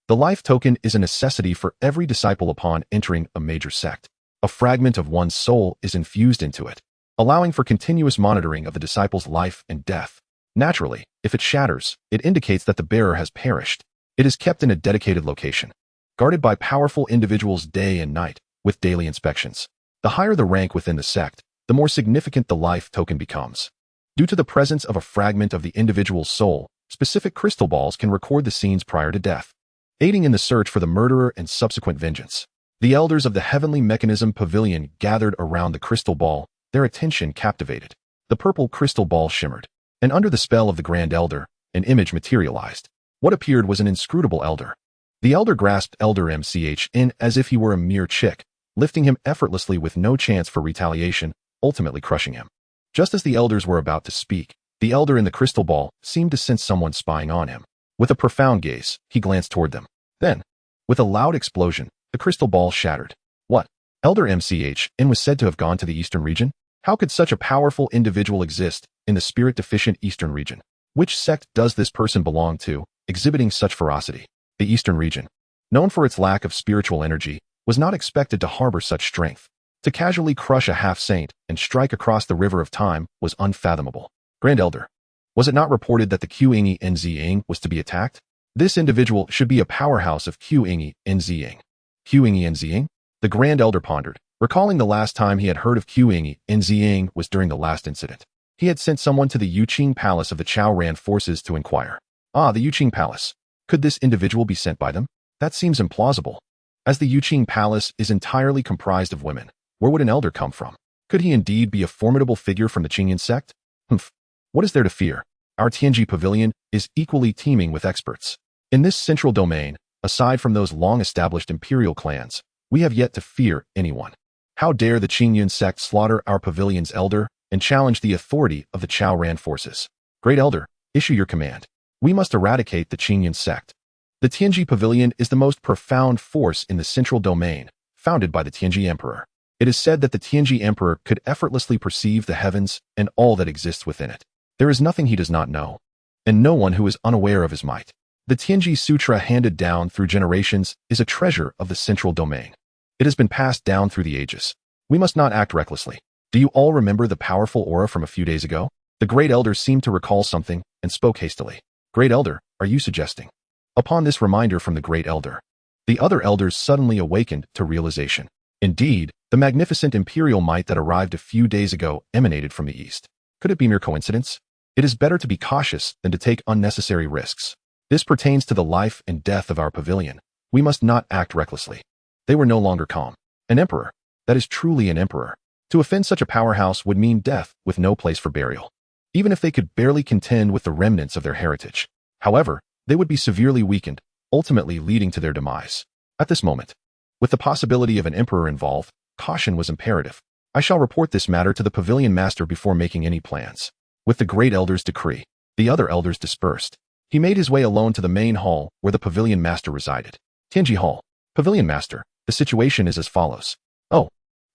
Speaker 1: The life token is a necessity for every disciple upon entering a major sect. A fragment of one's soul is infused into it, allowing for continuous monitoring of the disciple's life and death. Naturally, if it shatters, it indicates that the bearer has perished. It is kept in a dedicated location, guarded by powerful individuals day and night, with daily inspections. The higher the rank within the sect, the more significant the life token becomes. Due to the presence of a fragment of the individual's soul, specific crystal balls can record the scenes prior to death, aiding in the search for the murderer and subsequent vengeance. The elders of the Heavenly Mechanism Pavilion gathered around the crystal ball, their attention captivated. The purple crystal ball shimmered, and under the spell of the Grand Elder, an image materialized. What appeared was an inscrutable elder. The elder grasped Elder Mchin as if he were a mere chick, lifting him effortlessly with no chance for retaliation, ultimately crushing him. Just as the elders were about to speak, the elder in the crystal ball seemed to sense someone spying on him. With a profound gaze, he glanced toward them. Then, with a loud explosion, the crystal ball shattered. What? Elder Mchin was said to have gone to the Eastern region? How could such a powerful individual exist in the spirit-deficient Eastern region? Which sect does this person belong to, exhibiting such ferocity? The Eastern region, known for its lack of spiritual energy, was not expected to harbor such strength. To casually crush a half-saint and strike across the river of time was unfathomable. Grand Elder, was it not reported that the Qingyun was to be attacked? This individual should be a powerhouse of Qingyun. Qingyun? The Grand Elder pondered, recalling the last time he had heard of Qingyun was during the last incident. He had sent someone to the Yuqing Palace of the Chao Ran forces to inquire. Ah, the Yuqing Palace. Could this individual be sent by them? That seems implausible, as the Yuqing Palace is entirely comprised of women. Where would an elder come from? Could he indeed be a formidable figure from the Qingyun sect? Humph. What is there to fear? Our Tianji Pavilion is equally teeming with experts. In this central domain, aside from those long-established imperial clans, we have yet to fear anyone. How dare the Qingyun sect slaughter our pavilion's elder and challenge the authority of the Chao Ran forces? Great Elder, issue your command. We must eradicate the Qingyun sect. The Tianji Pavilion is the most profound force in the central domain, founded by the Tianji Emperor. It is said that the Tianji Emperor could effortlessly perceive the heavens and all that exists within it. There is nothing he does not know, and no one who is unaware of his might. The Tianji Sutra handed down through generations is a treasure of the central domain. It has been passed down through the ages. We must not act recklessly. Do you all remember the powerful aura from a few days ago? The Great Elder seemed to recall something and spoke hastily. Great Elder, are you suggesting? Upon this reminder from the Great Elder, the other elders suddenly awakened to realization. Indeed, the magnificent imperial might that arrived a few days ago emanated from the east. Could it be mere coincidence? It is better to be cautious than to take unnecessary risks. This pertains to the life and death of our pavilion. We must not act recklessly. They were no longer calm. An emperor. That is truly an emperor. To offend such a powerhouse would mean death with no place for burial. Even if they could barely contend with the remnants of their heritage. However, they would be severely weakened, ultimately leading to their demise. At this moment, with the possibility of an emperor involved, caution was imperative. I shall report this matter to the pavilion master before making any plans. With the Great Elder's decree, the other elders dispersed. He made his way alone to the main hall where the pavilion master resided. Tianji Hall. Pavilion master, the situation is as follows. Oh,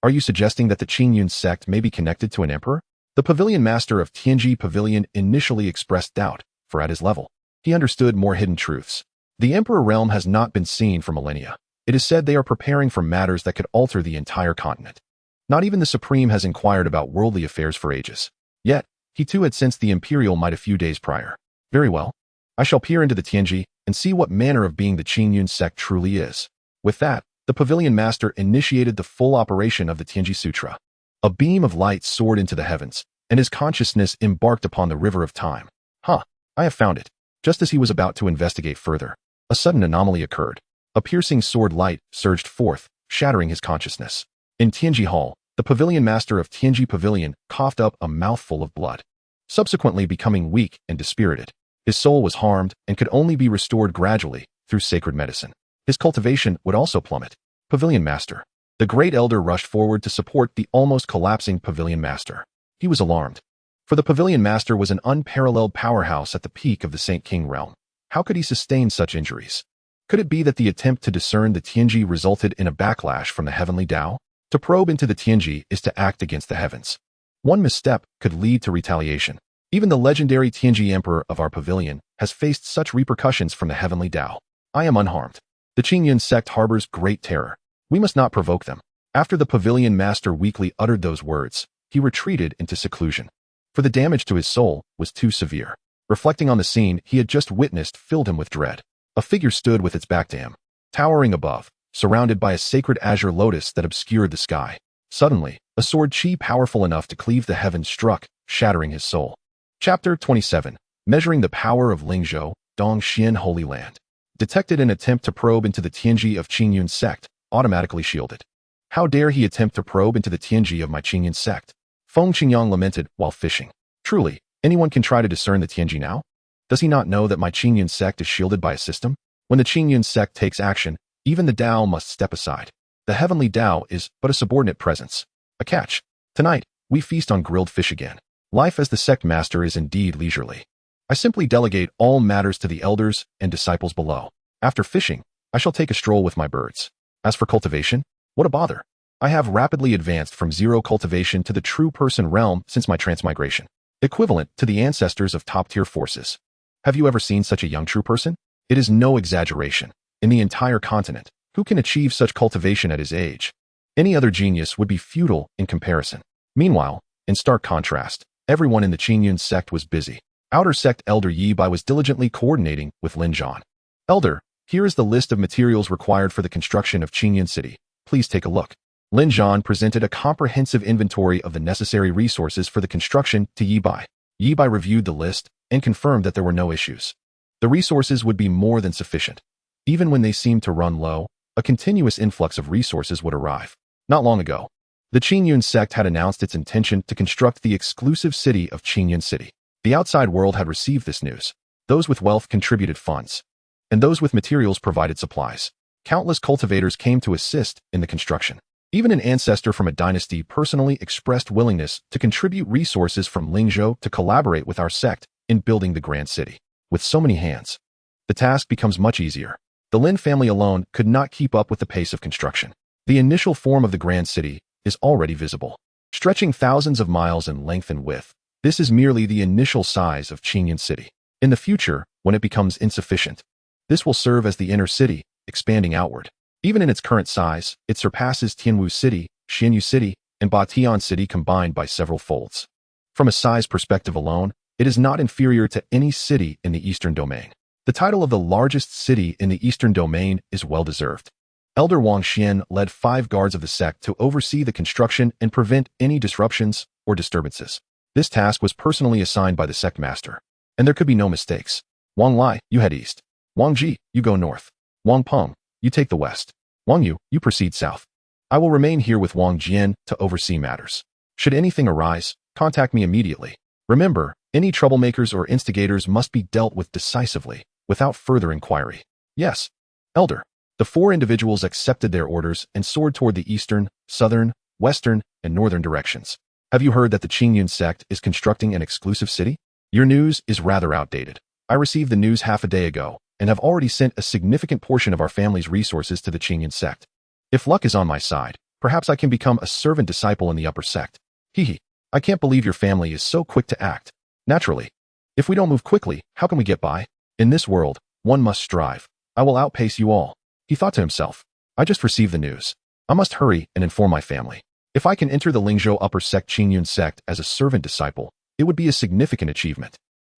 Speaker 1: are you suggesting that the Qingyun sect may be connected to an emperor? The pavilion master of Tianji Pavilion initially expressed doubt, for at his level, he understood more hidden truths. The emperor realm has not been seen for millennia. It is said they are preparing for matters that could alter the entire continent. Not even the Supreme has inquired about worldly affairs for ages. Yet, he too had sensed the imperial might a few days prior. Very well. I shall peer into the Tianji and see what manner of being the Qingyun sect truly is. With that, the pavilion master initiated the full operation of the Tianji Sutra. A beam of light soared into the heavens, and his consciousness embarked upon the river of time. I have found it. Just as he was about to investigate further, a sudden anomaly occurred. A piercing sword light surged forth, shattering his consciousness. In Tianji Hall, the pavilion master of Tianji Pavilion coughed up a mouthful of blood, subsequently becoming weak and dispirited. His soul was harmed and could only be restored gradually through sacred medicine. His cultivation would also plummet. Pavilion master. The Great Elder rushed forward to support the almost collapsing pavilion master. He was alarmed, for the pavilion master was an unparalleled powerhouse at the peak of the Saint King realm. How could he sustain such injuries? Could it be that the attempt to discern the Tianji resulted in a backlash from the heavenly Tao? To probe into the Tianji is to act against the heavens. One misstep could lead to retaliation. Even the legendary Tianji Emperor of our pavilion has faced such repercussions from the heavenly Tao. I am unharmed. The Qingyun sect harbors great terror. We must not provoke them. After the pavilion master weakly uttered those words, he retreated into seclusion. For the damage to his soul was too severe. Reflecting on the scene he had just witnessed filled him with dread. A figure stood with its back to him, towering above, surrounded by a sacred azure lotus that obscured the sky. Suddenly, a sword chi powerful enough to cleave the heavens struck, shattering his soul. Chapter 27. Measuring the Power of Lingzhou, Dongxian Holy Land. Detected an attempt to probe into the Tianji of Qingyun sect, automatically shielded. How dare he attempt to probe into the Tianji of my Qingyun sect? Feng Qingyang lamented while fishing. Truly, anyone can try to discern the Tianji now? Does he not know that my Qingyun sect is shielded by a system? When the Qingyun sect takes action, even the Tao must step aside. The heavenly Tao is but a subordinate presence. A catch. Tonight, we feast on grilled fish again. Life as the sect master is indeed leisurely. I simply delegate all matters to the elders and disciples below. After fishing, I shall take a stroll with my birds. As for cultivation, what a bother. I have rapidly advanced from zero cultivation to the true person realm since my transmigration, equivalent to the ancestors of top-tier forces. Have you ever seen such a young true person? It is no exaggeration. In the entire continent, who can achieve such cultivation at his age? Any other genius would be futile in comparison. Meanwhile, in stark contrast, everyone in the Qingyun sect was busy. Outer sect Elder Yi Bai was diligently coordinating with Lin Zhan. Elder, here is the list of materials required for the construction of Qingyun City. Please take a look. Lin Zhan presented a comprehensive inventory of the necessary resources for the construction to Yi Bai. Yi Bai reviewed the list and confirmed that there were no issues. The resources would be more than sufficient. Even when they seemed to run low, a continuous influx of resources would arrive. Not long ago, The Qingyun Sect had announced its intention to construct the exclusive city of Qingyun City. The outside world had received this news. Those with wealth contributed funds, and those with materials provided supplies. Countless cultivators came to assist in the construction. Even an ancestor from a dynasty personally expressed willingness to contribute resources from Lingzhou to collaborate with our sect in building the grand city. With so many hands, the task becomes much easier. The Lin family alone could not keep up with the pace of construction. The initial form of the grand city is already visible, stretching thousands of miles in length and width. This is merely the initial size of Qingyun City. In the future, when it becomes insufficient, this will serve as the inner city, expanding outward. Even in its current size, it surpasses Tianwu City, Xinyu City, and Batian City combined by several folds. From a size perspective alone, it is not inferior to any city in the Eastern Domain. The title of the largest city in the Eastern Domain is well-deserved. Elder Wang Xian led 5 guards of the sect to oversee the construction and prevent any disruptions or disturbances. This task was personally assigned by the sect master, and there could be no mistakes. Wang Lai, you head east. Wang Ji, you go north. Wang Peng, you take the west. Wang Yu, you proceed south. I will remain here with Wang Jian to oversee matters. Should anything arise, contact me immediately. Remember, any troublemakers or instigators must be dealt with decisively, without further inquiry. Yes, Elder. The 4 individuals accepted their orders and soared toward the eastern, southern, western, and northern directions. Have you heard that the Qingyun Sect is constructing an exclusive city? Your news is rather outdated. I received the news half a day ago, and have already sent a significant portion of our family's resources to the Qingyun Sect. If luck is on my side, perhaps I can become a servant disciple in the upper sect. Hehe, I can't believe your family is so quick to act. Naturally. If we don't move quickly, how can we get by? In this world, one must strive. I will outpace you all. He thought to himself, I just received the news. I must hurry and inform my family. If I can enter the Lingzhou upper sect Qingyun Sect as a servant disciple, it would be a significant achievement.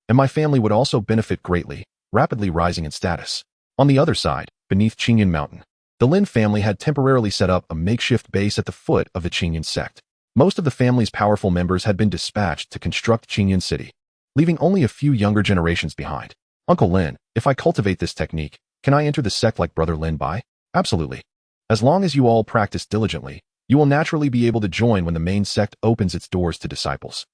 Speaker 1: And my family would also benefit greatly, rapidly rising in status. On the other side, beneath Qingyun Mountain, the Lin family had temporarily set up a makeshift base at the foot of the Qingyun Sect. Most of the family's powerful members had been dispatched to construct Qingyun City, leaving only a few younger generations behind. Uncle Lin, if I cultivate this technique, can I enter the sect like Brother Lin Bai? Absolutely. As long as you all practice diligently, you will naturally be able to join when the main sect opens its doors to disciples.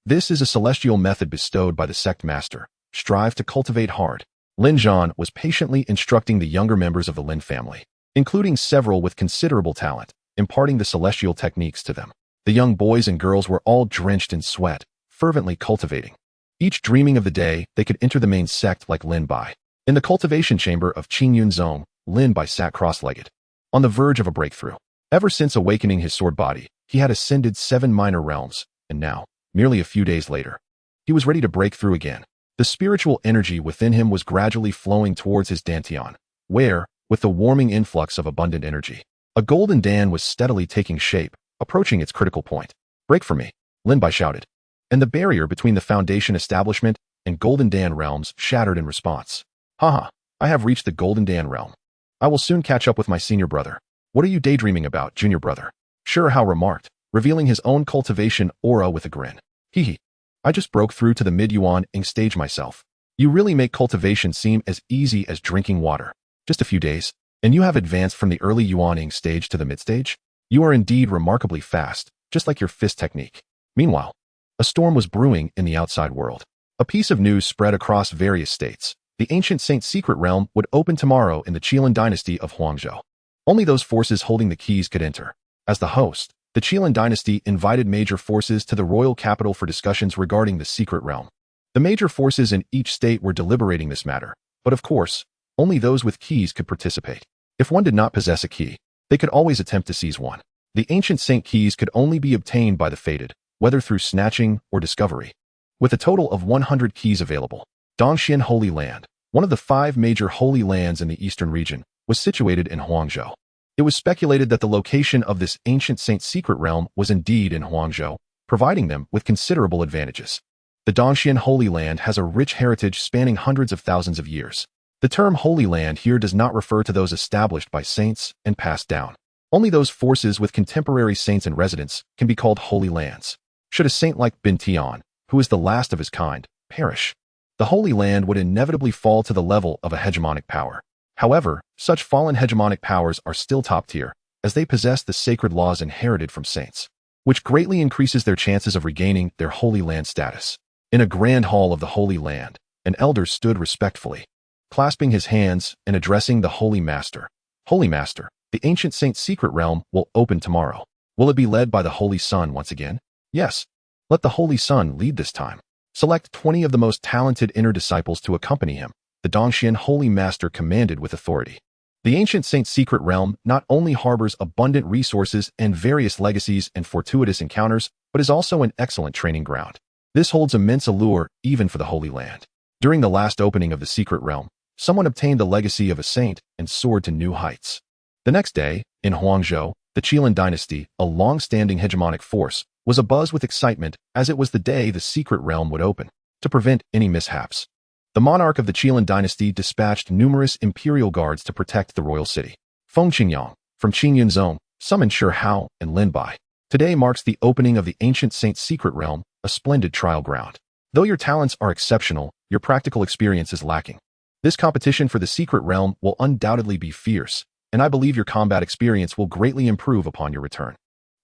Speaker 1: This is a celestial method bestowed by the sect master. Strive to cultivate hard. Lin Zhan was patiently instructing the younger members of the Lin family, including several with considerable talent, imparting the celestial techniques to them. The young boys and girls were all drenched in sweat, fervently cultivating, each dreaming of the day they could enter the main sect like Lin Bai. In the cultivation chamber of Qingyun Zone, Lin Bai sat cross-legged, on the verge of a breakthrough. Ever since awakening his sword body, he had ascended 7 minor realms, and now, merely a few days later, he was ready to break through again. The spiritual energy within him was gradually flowing towards his dantian, where, with the warming influx of abundant energy, a golden dan was steadily taking shape, approaching its critical point. Break for me, Lin Bai shouted, and the barrier between the foundation establishment and golden dan realms shattered in response. Haha, I have reached the golden dan realm. I will soon catch up with my senior brother. What are you daydreaming about, junior brother? Sure Hao remarked, revealing his own cultivation aura with a grin. Hehe. I just broke through to the mid-yuan ing stage myself. You really make cultivation seem as easy as drinking water. Just a few days, and you have advanced from the early yuan ing stage to the mid-stage? You are indeed remarkably fast, just like your fist technique. Meanwhile, a storm was brewing in the outside world. A piece of news spread across various states. The ancient Saint's secret realm would open tomorrow in the Qilin dynasty of Huangzhou. Only those forces holding the keys could enter. As the host, the Qilin dynasty invited major forces to the royal capital for discussions regarding the secret realm. The major forces in each state were deliberating this matter, but of course, only those with keys could participate. If one did not possess a key, they could always attempt to seize one. The ancient Saint keys could only be obtained by the fated, whether through snatching or discovery. With a total of 100 keys available, Dongxian Holy Land, one of the 5 major holy lands in the eastern region, was situated in Huangzhou. It was speculated that the location of this ancient Saint's secret realm was indeed in Huangzhou, providing them with considerable advantages. The Dongxian Holy Land has a rich heritage spanning hundreds of thousands of years. The term Holy Land here does not refer to those established by saints and passed down. Only those forces with contemporary saints in residence can be called Holy Lands. Should a saint like Bin Tian, who is the last of his kind, perish, the Holy Land would inevitably fall to the level of a hegemonic power. However, such fallen hegemonic powers are still top tier, as they possess the sacred laws inherited from saints, which greatly increases their chances of regaining their Holy Land status. In a grand hall of the Holy Land, an elder stood respectfully, clasping his hands and addressing the Holy Master. Holy Master, the ancient saint's secret realm will open tomorrow. Will it be led by the Holy Sun once again? Yes. Let the Holy Sun lead this time. Select 20 of the most talented inner disciples to accompany him, the Dongxian Holy Master commanded with authority. The ancient saint's secret realm not only harbors abundant resources and various legacies and fortuitous encounters, but is also an excellent training ground. This holds immense allure even for the Holy Land. During the last opening of the secret realm, someone obtained the legacy of a saint and soared to new heights. The next day, in Huangzhou, the Qilin dynasty, a long-standing hegemonic force, was abuzz with excitement as it was the day the secret realm would open. To prevent any mishaps, the monarch of the Qilin dynasty dispatched numerous imperial guards to protect the royal city. Feng Qingyang, from Qingyun Zone, summoned Shi Hao and Lin Bai. Today marks the opening of the ancient saint's secret realm, a splendid trial ground. Though your talents are exceptional, your practical experience is lacking. This competition for the secret realm will undoubtedly be fierce, and I believe your combat experience will greatly improve upon your return.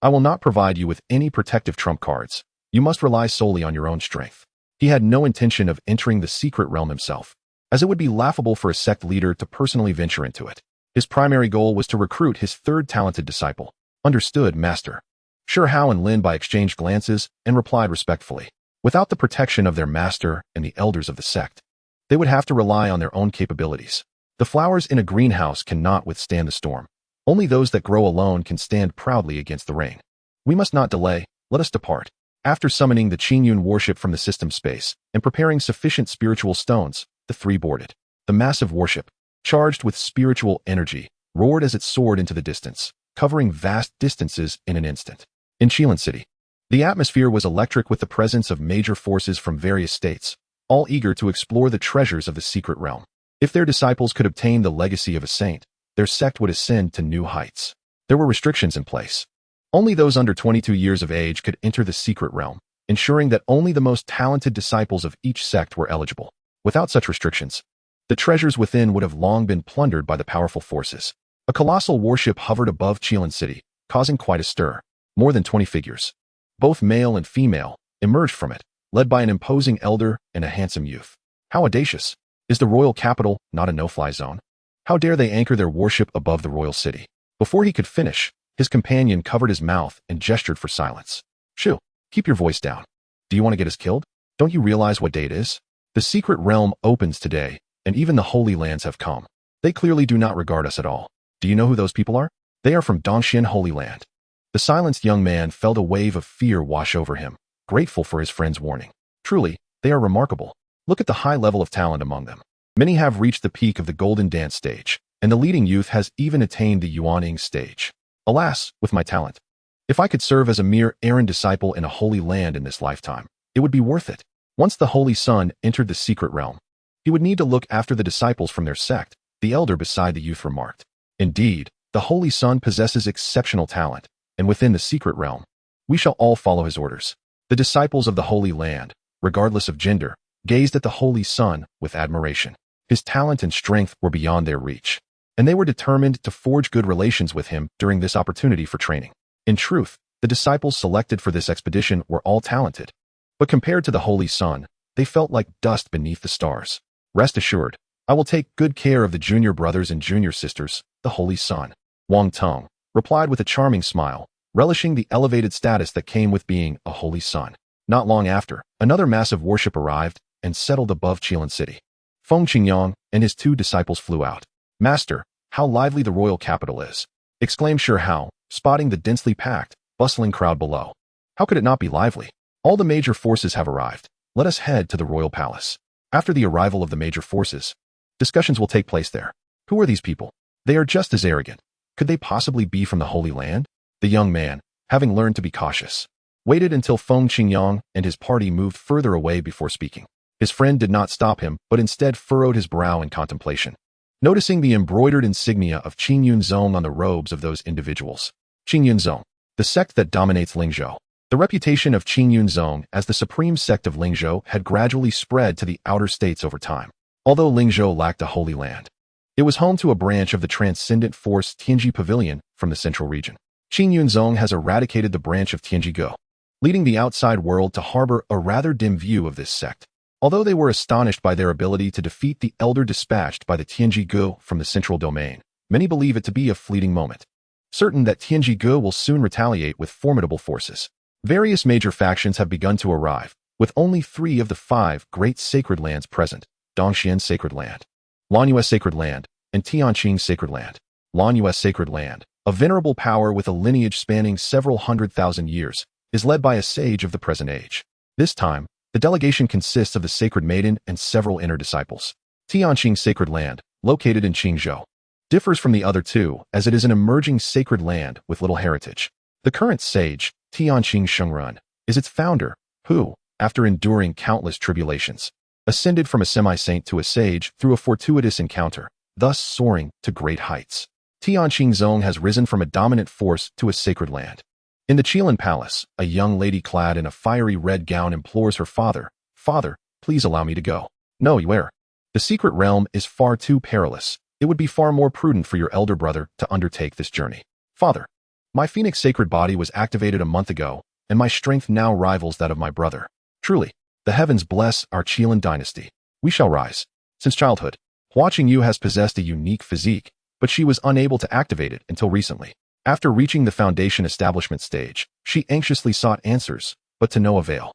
Speaker 1: I will not provide you with any protective trump cards. You must rely solely on your own strength. He had no intention of entering the secret realm himself, as it would be laughable for a sect leader to personally venture into it. His primary goal was to recruit his third talented disciple. Understood, Master. Shi Hao and Lin Bai exchanged glances and replied respectfully. Without the protection of their master and the elders of the sect, they would have to rely on their own capabilities. The flowers in a greenhouse cannot withstand the storm. Only those that grow alone can stand proudly against the rain. We must not delay. Let us depart. After summoning the Qingyun warship from the system space and preparing sufficient spiritual stones, the three boarded. The massive warship, charged with spiritual energy, roared as it soared into the distance, covering vast distances in an instant. In Qilin City, the atmosphere was electric with the presence of major forces from various states, all eager to explore the treasures of the secret realm. If their disciples could obtain the legacy of a saint, their sect would ascend to new heights. There were restrictions in place. Only those under 22 years of age could enter the secret realm, ensuring that only the most talented disciples of each sect were eligible. Without such restrictions, the treasures within would have long been plundered by the powerful forces. A colossal warship hovered above Qilin City, causing quite a stir. More than 20 figures, both male and female, emerged from it, led by an imposing elder and a handsome youth. How audacious! Is the royal capital not a no-fly zone? How dare they anchor their warship above the royal city? Before he could finish, his companion covered his mouth and gestured for silence. Shoo, keep your voice down. Do you want to get us killed? Don't you realize what day it is? The secret realm opens today, and even the Holy Lands have come. They clearly do not regard us at all. Do you know who those people are? They are from Dongxian Holy Land. The silenced young man felt a wave of fear wash over him, grateful for his friend's warning. Truly, they are remarkable. Look at the high level of talent among them. Many have reached the peak of the Golden Dance stage, and the leading youth has even attained the Yuaning stage. Alas, with my talent. If I could serve as a mere errand disciple in a holy land in this lifetime, it would be worth it. Once the Holy Sun entered the secret realm, he would need to look after the disciples from their sect, the elder beside the youth remarked. Indeed, the Holy Sun possesses exceptional talent, and within the secret realm, we shall all follow his orders. The disciples of the Holy Land, regardless of gender, gazed at the Holy Sun with admiration. His talent and strength were beyond their reach, and they were determined to forge good relations with him during this opportunity for training. In truth, the disciples selected for this expedition were all talented, but compared to the Holy Sun, they felt like dust beneath the stars. Rest assured, I will take good care of the junior brothers and junior sisters, the Holy Sun. Wang Tong replied with a charming smile, relishing the elevated status that came with being a Holy Sun. Not long after, another massive warship arrived and settled above Qilin City. Feng Qingyang and his two disciples flew out. Master, how lively the royal capital is, exclaimed Shi Hao, spotting the densely packed, bustling crowd below. How could it not be lively? All the major forces have arrived. Let us head to the royal palace. After the arrival of the major forces, discussions will take place there. Who are these people? They are just as arrogant. Could they possibly be from the Holy Land? The young man, having learned to be cautious, waited until Feng Qingyang and his party moved further away before speaking. His friend did not stop him, but instead furrowed his brow in contemplation, noticing the embroidered insignia of Qingyun Zong on the robes of those individuals. Qingyun Zong, the sect that dominates Lingzhou. The reputation of Qingyun Zong as the supreme sect of Lingzhou had gradually spread to the outer states over time. Although Lingzhou lacked a holy land, It was home to a branch of the transcendent force Tianji Pavilion from the central region. Qingyun Zong has eradicated the branch of Tianji Go, leading the outside world to harbor a rather dim view of this sect. Although they were astonished by their ability to defeat the elder dispatched by the Tianji Go from the central domain, many believe it to be a fleeting moment, certain that Tianji Go will soon retaliate with formidable forces. Various major factions have begun to arrive, with only 3 of the 5 great sacred lands present: Dongxian Sacred Land, Lanyue Sacred Land, and Tianqing Sacred Land. Lanyue Sacred Land, a venerable power with a lineage spanning several 100,000 years, is led by a sage of the present age. This time, the delegation consists of the Sacred Maiden and several inner disciples. Tianqing Sacred Land, located in Qingzhou, differs from the other 2 as it is an emerging sacred land with little heritage. The current sage, Tianqing Shengrun, is its founder, who, after enduring countless tribulations, ascended from a semi-saint to a sage through a fortuitous encounter, thus soaring to great heights. Tianqing Zong has risen from a dominant force to a sacred land. In the Qilin Palace, a young lady clad in a fiery red gown implores her father, "Father, please allow me to go." "No, Yuer. The secret realm is far too perilous. It would be far more prudent for your elder brother to undertake this journey." "Father, my Phoenix sacred body was activated a month ago, and my strength now rivals that of my brother. Truly, the heavens bless our Qilin dynasty. We shall rise." Since childhood, Hua Qingyu has possessed a unique physique, but she was unable to activate it until recently. After reaching the foundation establishment stage, she anxiously sought answers, but to no avail.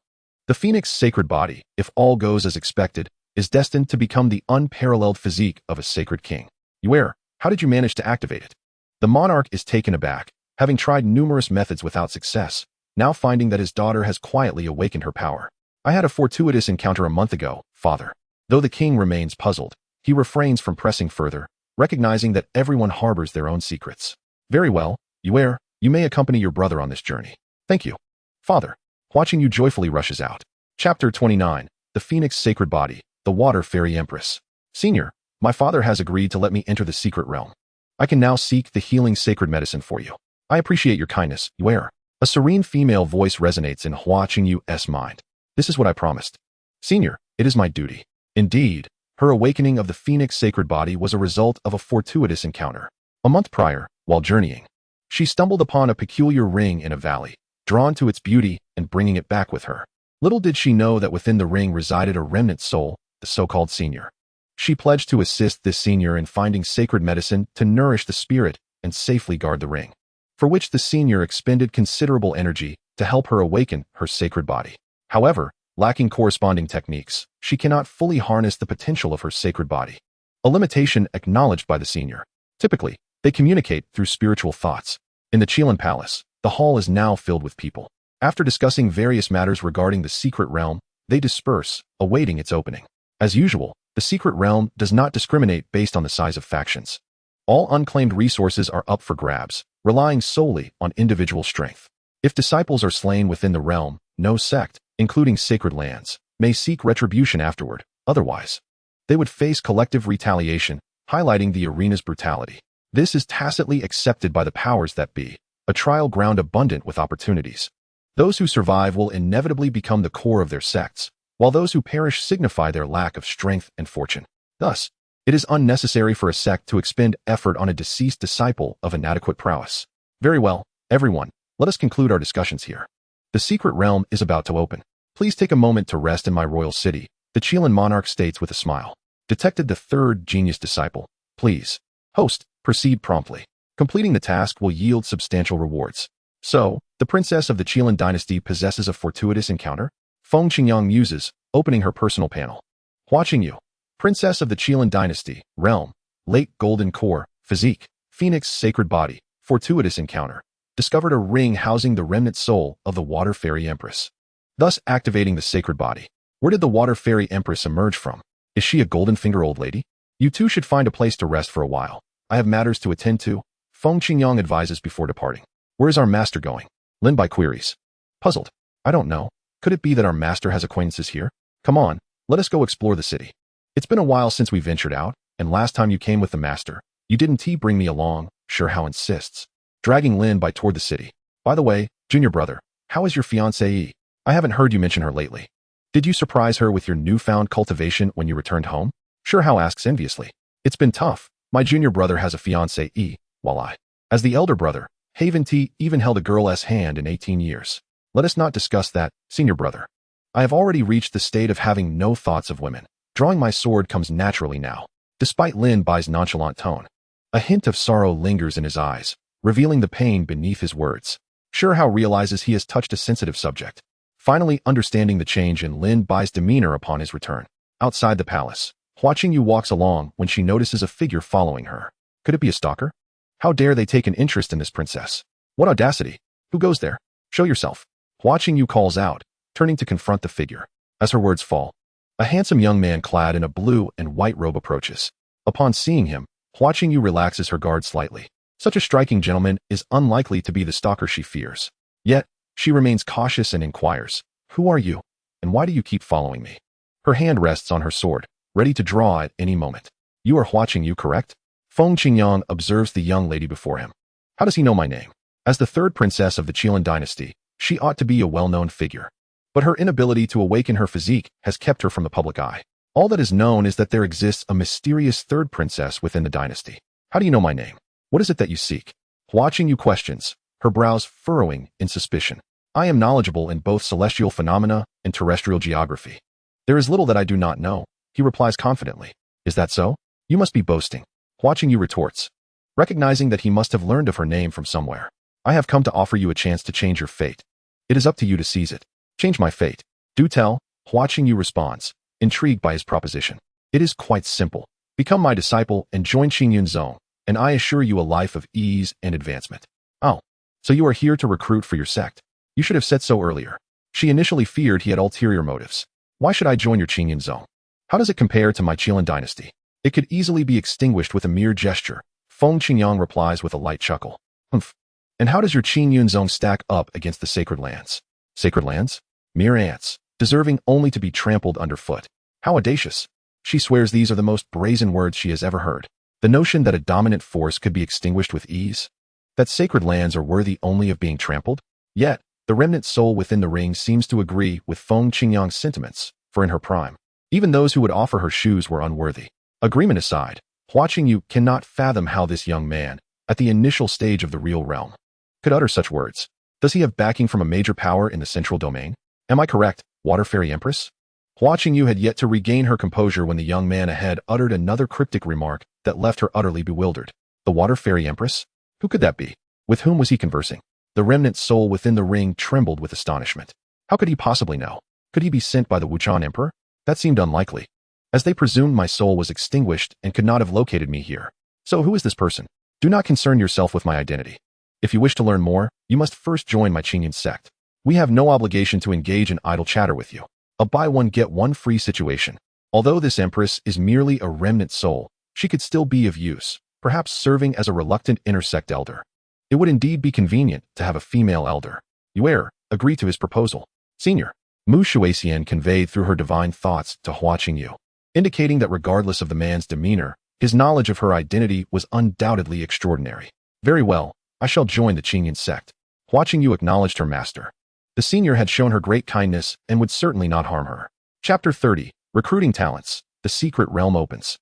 Speaker 1: The Phoenix sacred body, if all goes as expected, is destined to become the unparalleled physique of a sacred king. "Yuer, how did you manage to activate it?" The monarch is taken aback, having tried numerous methods without success, now finding that his daughter has quietly awakened her power. "I had a fortuitous encounter a month ago, father." Though the king remains puzzled, he refrains from pressing further, recognizing that everyone harbors their own secrets. "Very well, Yuer, you may accompany your brother on this journey." "Thank you, father." Hua Qingyu joyfully rushes out. Chapter 29, The Phoenix Sacred Body, the Water Fairy Empress. "Senior, my father has agreed to let me enter the secret realm. I can now seek the healing sacred medicine for you. I appreciate your kindness, Yuer." A serene female voice resonates in Hua Qingyu's mind. "This is what I promised. Senior, it is my duty." Indeed, her awakening of the Phoenix sacred body was a result of a fortuitous encounter. A month prior, while journeying, she stumbled upon a peculiar ring in a valley, drawn to its beauty and bringing it back with her. Little did she know that within the ring resided a remnant soul, the so-called senior. She pledged to assist this senior in finding sacred medicine to nourish the spirit and safely guard the ring, for which the senior expended considerable energy to help her awaken her sacred body. However, lacking corresponding techniques, she cannot fully harness the potential of her sacred body, a limitation acknowledged by the senior. Typically, they communicate through spiritual thoughts. In the Qilin Palace, the hall is now filled with people. After discussing various matters regarding the secret realm, they disperse, awaiting its opening. As usual, the secret realm does not discriminate based on the size of factions. All unclaimed resources are up for grabs, relying solely on individual strength. If disciples are slain within the realm, no sect, including sacred lands, may seek retribution afterward. Otherwise, they would face collective retaliation, highlighting the arena's brutality. This is tacitly accepted by the powers that be, a trial ground abundant with opportunities. Those who survive will inevitably become the core of their sects, while those who perish signify their lack of strength and fortune. Thus, it is unnecessary for a sect to expend effort on a deceased disciple of inadequate prowess. Very well, everyone, let us conclude our discussions here. The secret realm is about to open. Please take a moment to rest in my royal city, the Qilin monarch states with a smile. Detected the 3rd genius disciple. Please, host, proceed promptly. Completing the task will yield substantial rewards. So, the princess of the Qilin dynasty possesses a fortuitous encounter? Feng Qingyang muses, opening her personal panel. Hua Qingyu, princess of the Qilin dynasty, realm, late golden core, physique, Phoenix sacred body, fortuitous encounter. Discovered a ring housing the remnant soul of the Water Fairy Empress, thus activating the sacred body. Where did the Water Fairy Empress emerge from? Is she a golden-finger old lady? You two should find a place to rest for a while. I have matters to attend to, Feng Qingyang advises before departing. Where is our master going? Lin Bai queries. Puzzled. I don't know. Could it be that our master has acquaintances here? Come on, let us go explore the city. It's been a while since we ventured out, and last time you came with the master, you didn't bring me along, Shi Hao insists, dragging Lin Bai toward the city. By the way, junior brother, how is your fiancée? I haven't heard you mention her lately. Did you surprise her with your newfound cultivation when you returned home? Shi Hao asks enviously. It's been tough, My junior brother has a fiancée, while I, as the elder brother, haven't even held a girl's hand in 18 years. Let us not discuss that, senior brother. I have already reached the state of having no thoughts of women. Drawing my sword comes naturally now. Despite Lin Bai's nonchalant tone, a hint of sorrow lingers in his eyes, revealing the pain beneath his words. Sure Hao realizes he has touched a sensitive subject, finally understanding the change in Lin Bai's demeanor upon his return. Outside the palace, Hua Qingyu walks along when she notices a figure following her. Could it be a stalker? How dare they take an interest in this princess? What audacity! Who goes there? Show yourself. Hua Qingyu calls out, turning to confront the figure. As her words fall, a handsome young man clad in a blue and white robe approaches. Upon seeing him, Hua Qingyu relaxes her guard slightly. Such a striking gentleman is unlikely to be the stalker she fears. Yet, she remains cautious and inquires, "Who are you? And why do you keep following me?" Her hand rests on her sword, ready to draw at any moment. "You are Hua Qingyu, correct?" Feng Qingyang observes the young lady before him. How does he know my name? As the third princess of the Qilin dynasty, she ought to be a well-known figure. But her inability to awaken her physique has kept her from the public eye. All that is known is that there exists a mysterious third princess within the dynasty. How do you know my name? What is it that you seek? Hua Qingyu questions, her brows furrowing in suspicion. I am knowledgeable in both celestial phenomena and terrestrial geography. There is little that I do not know, he replies confidently. Is that so? You must be boasting. Hua Qingyu retorts, recognizing that he must have learned of her name from somewhere. I have come to offer you a chance to change your fate. It is up to you to seize it. Change my fate. Do tell, Hua Qingyu responds, intrigued by his proposition. It is quite simple. Become my disciple and join Qingyun Zone, and I assure you a life of ease and advancement. Oh, so you are here to recruit for your sect. You should have said so earlier. She initially feared he had ulterior motives. Why should I join your Qingyun Zone? How does it compare to my Qilin dynasty? It could easily be extinguished with a mere gesture. Feng Qingyang replies with a light chuckle. Humph. And how does your Qingyun Zone stack up against the sacred lands? Sacred lands? Mere ants, deserving only to be trampled underfoot. How audacious. She swears these are the most brazen words she has ever heard. The notion that a dominant force could be extinguished with ease? That sacred lands are worthy only of being trampled? Yet, the remnant soul within the ring seems to agree with Feng Qingyang's sentiments, for in her prime, even those who would offer her shoes were unworthy. Agreement aside, Hua Qingyu cannot fathom how this young man, at the initial stage of the real realm, could utter such words. Does he have backing from a major power in the central domain? Am I correct, Water Fairy Empress? Hua Qingyu had yet to regain her composure when the young man ahead uttered another cryptic remark that left her utterly bewildered. The Water Fairy Empress? Who could that be? With whom was he conversing? The remnant soul within the ring trembled with astonishment. How could he possibly know? Could he be sent by the Wuchan Emperor? That seemed unlikely, as they presumed my soul was extinguished and could not have located me here. So who is this person? Do not concern yourself with my identity. If you wish to learn more, you must first join my Qingyun sect. We have no obligation to engage in idle chatter with you. A buy one get one free situation. Although this empress is merely a remnant soul, she could still be of use, perhaps serving as a reluctant intersect elder. It would indeed be convenient to have a female elder. Yuer, agree to his proposal. Senior, Mu Shuixian conveyed through her divine thoughts to Hua Qingyu, indicating that regardless of the man's demeanor, his knowledge of her identity was undoubtedly extraordinary. Very well, I shall join the Qingyun sect. Hua Qingyu acknowledged her master. The senior had shown her great kindness and would certainly not harm her. Chapter 30, Recruiting Talents. The Secret Realm opens.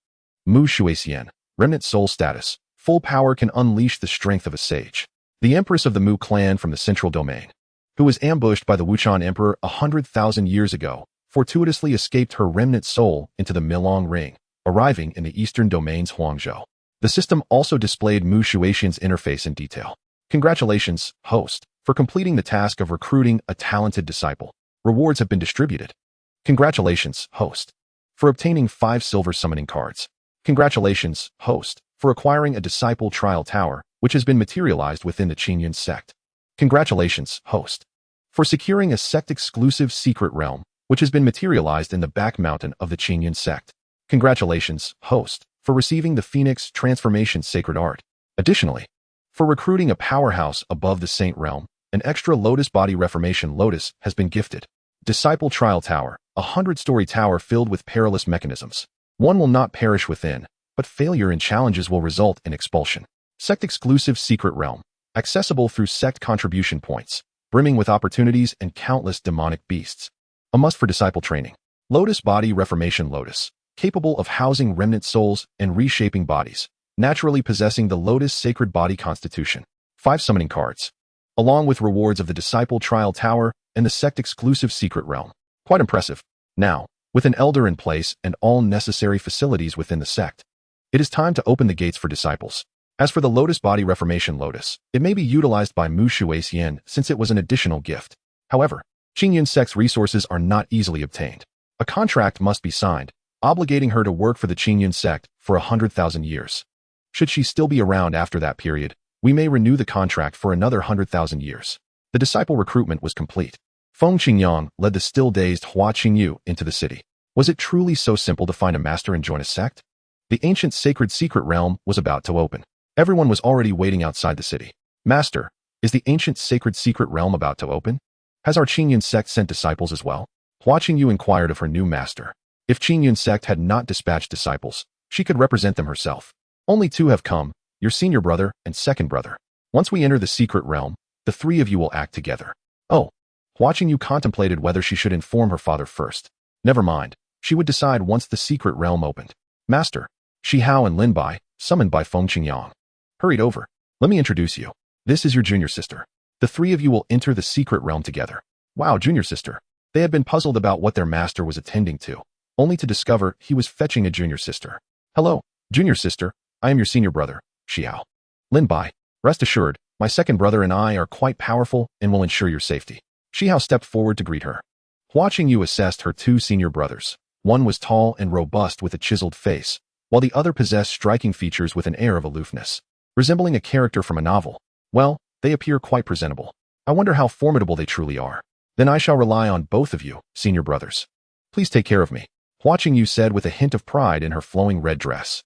Speaker 1: Mu Shuixian, Remnant Soul Status. Full power can unleash the strength of a sage. The empress of the Mu clan from the central domain, who was ambushed by the Wuchan Emperor 100,000 years ago, fortuitously escaped her remnant soul into the Milong Ring, arriving in the eastern domain's Huangzhou. The system also displayed Mu Shuixian's interface in detail. Congratulations, host, for completing the task of recruiting a talented disciple. Rewards have been distributed. Congratulations, host, for obtaining 5 silver summoning cards. Congratulations, host, for acquiring a disciple trial tower, which has been materialized within the Qingyun sect. Congratulations, host, for securing a sect-exclusive secret realm, which has been materialized in the back mountain of the Qingyun sect. Congratulations, host, for receiving the Phoenix Transformation Sacred Art. Additionally, for recruiting a powerhouse above the Saint Realm, an extra Lotus Body Reformation Lotus has been gifted. Disciple Trial Tower, a 100-story tower filled with perilous mechanisms. One will not perish within, but failure in challenges will result in expulsion. Sect-exclusive Secret Realm, accessible through sect contribution points, brimming with opportunities and countless demonic beasts. A must for disciple training. Lotus Body Reformation Lotus, capable of housing remnant souls and reshaping bodies. naturally possessing the Lotus Sacred Body Constitution. 5 summoning cards, along with rewards of the Disciple Trial Tower and the sect-exclusive Secret Realm. Quite impressive. Now, with an elder in place and all necessary facilities within the sect, it is time to open the gates for disciples. As for the Lotus Body Reformation Lotus, it may be utilized by Mu Shuixian since it was an additional gift. However, Qingyun Sect's resources are not easily obtained. A contract must be signed, obligating her to work for the Qingyun Sect for 100,000 years. Should she still be around after that period, we may renew the contract for another 100,000 years. The disciple recruitment was complete. Feng Qingyang led the still-dazed Hua Qingyu into the city. Was it truly so simple to find a master and join a sect? The ancient sacred secret realm was about to open. Everyone was already waiting outside the city. Master, is the ancient sacred secret realm about to open? Has our Qingyun Sect sent disciples as well? Hua Qingyu inquired of her new master. If Qingyun Sect had not dispatched disciples, she could represent them herself. Only 2 have come, your senior brother and second brother. Once we enter the secret realm, the 3 of you will act together. Oh. Hua Qingyu contemplated whether she should inform her father first. Never mind, she would decide once the secret realm opened. Master, Shi Hao and Lin Bai, summoned by Feng Qingyang, hurried over. Let me introduce you. This is your junior sister. The 3 of you will enter the secret realm together. Wow, junior sister. They had been puzzled about what their master was attending to, only to discover he was fetching a junior sister. Hello, junior sister, I am your senior brother, Shi Hao. Lin Bai, rest assured, my second brother and I are quite powerful and will ensure your safety. Shi Hao stepped forward to greet her. Hua Qingyu assessed her 2 senior brothers. One was tall and robust with a chiseled face, while the other possessed striking features with an air of aloofness, resembling a character from a novel. Well, they appear quite presentable. I wonder how formidable they truly are. Then I shall rely on both of you, senior brothers. Please take care of me, Hua Qingyu said with a hint of pride in her flowing red dress.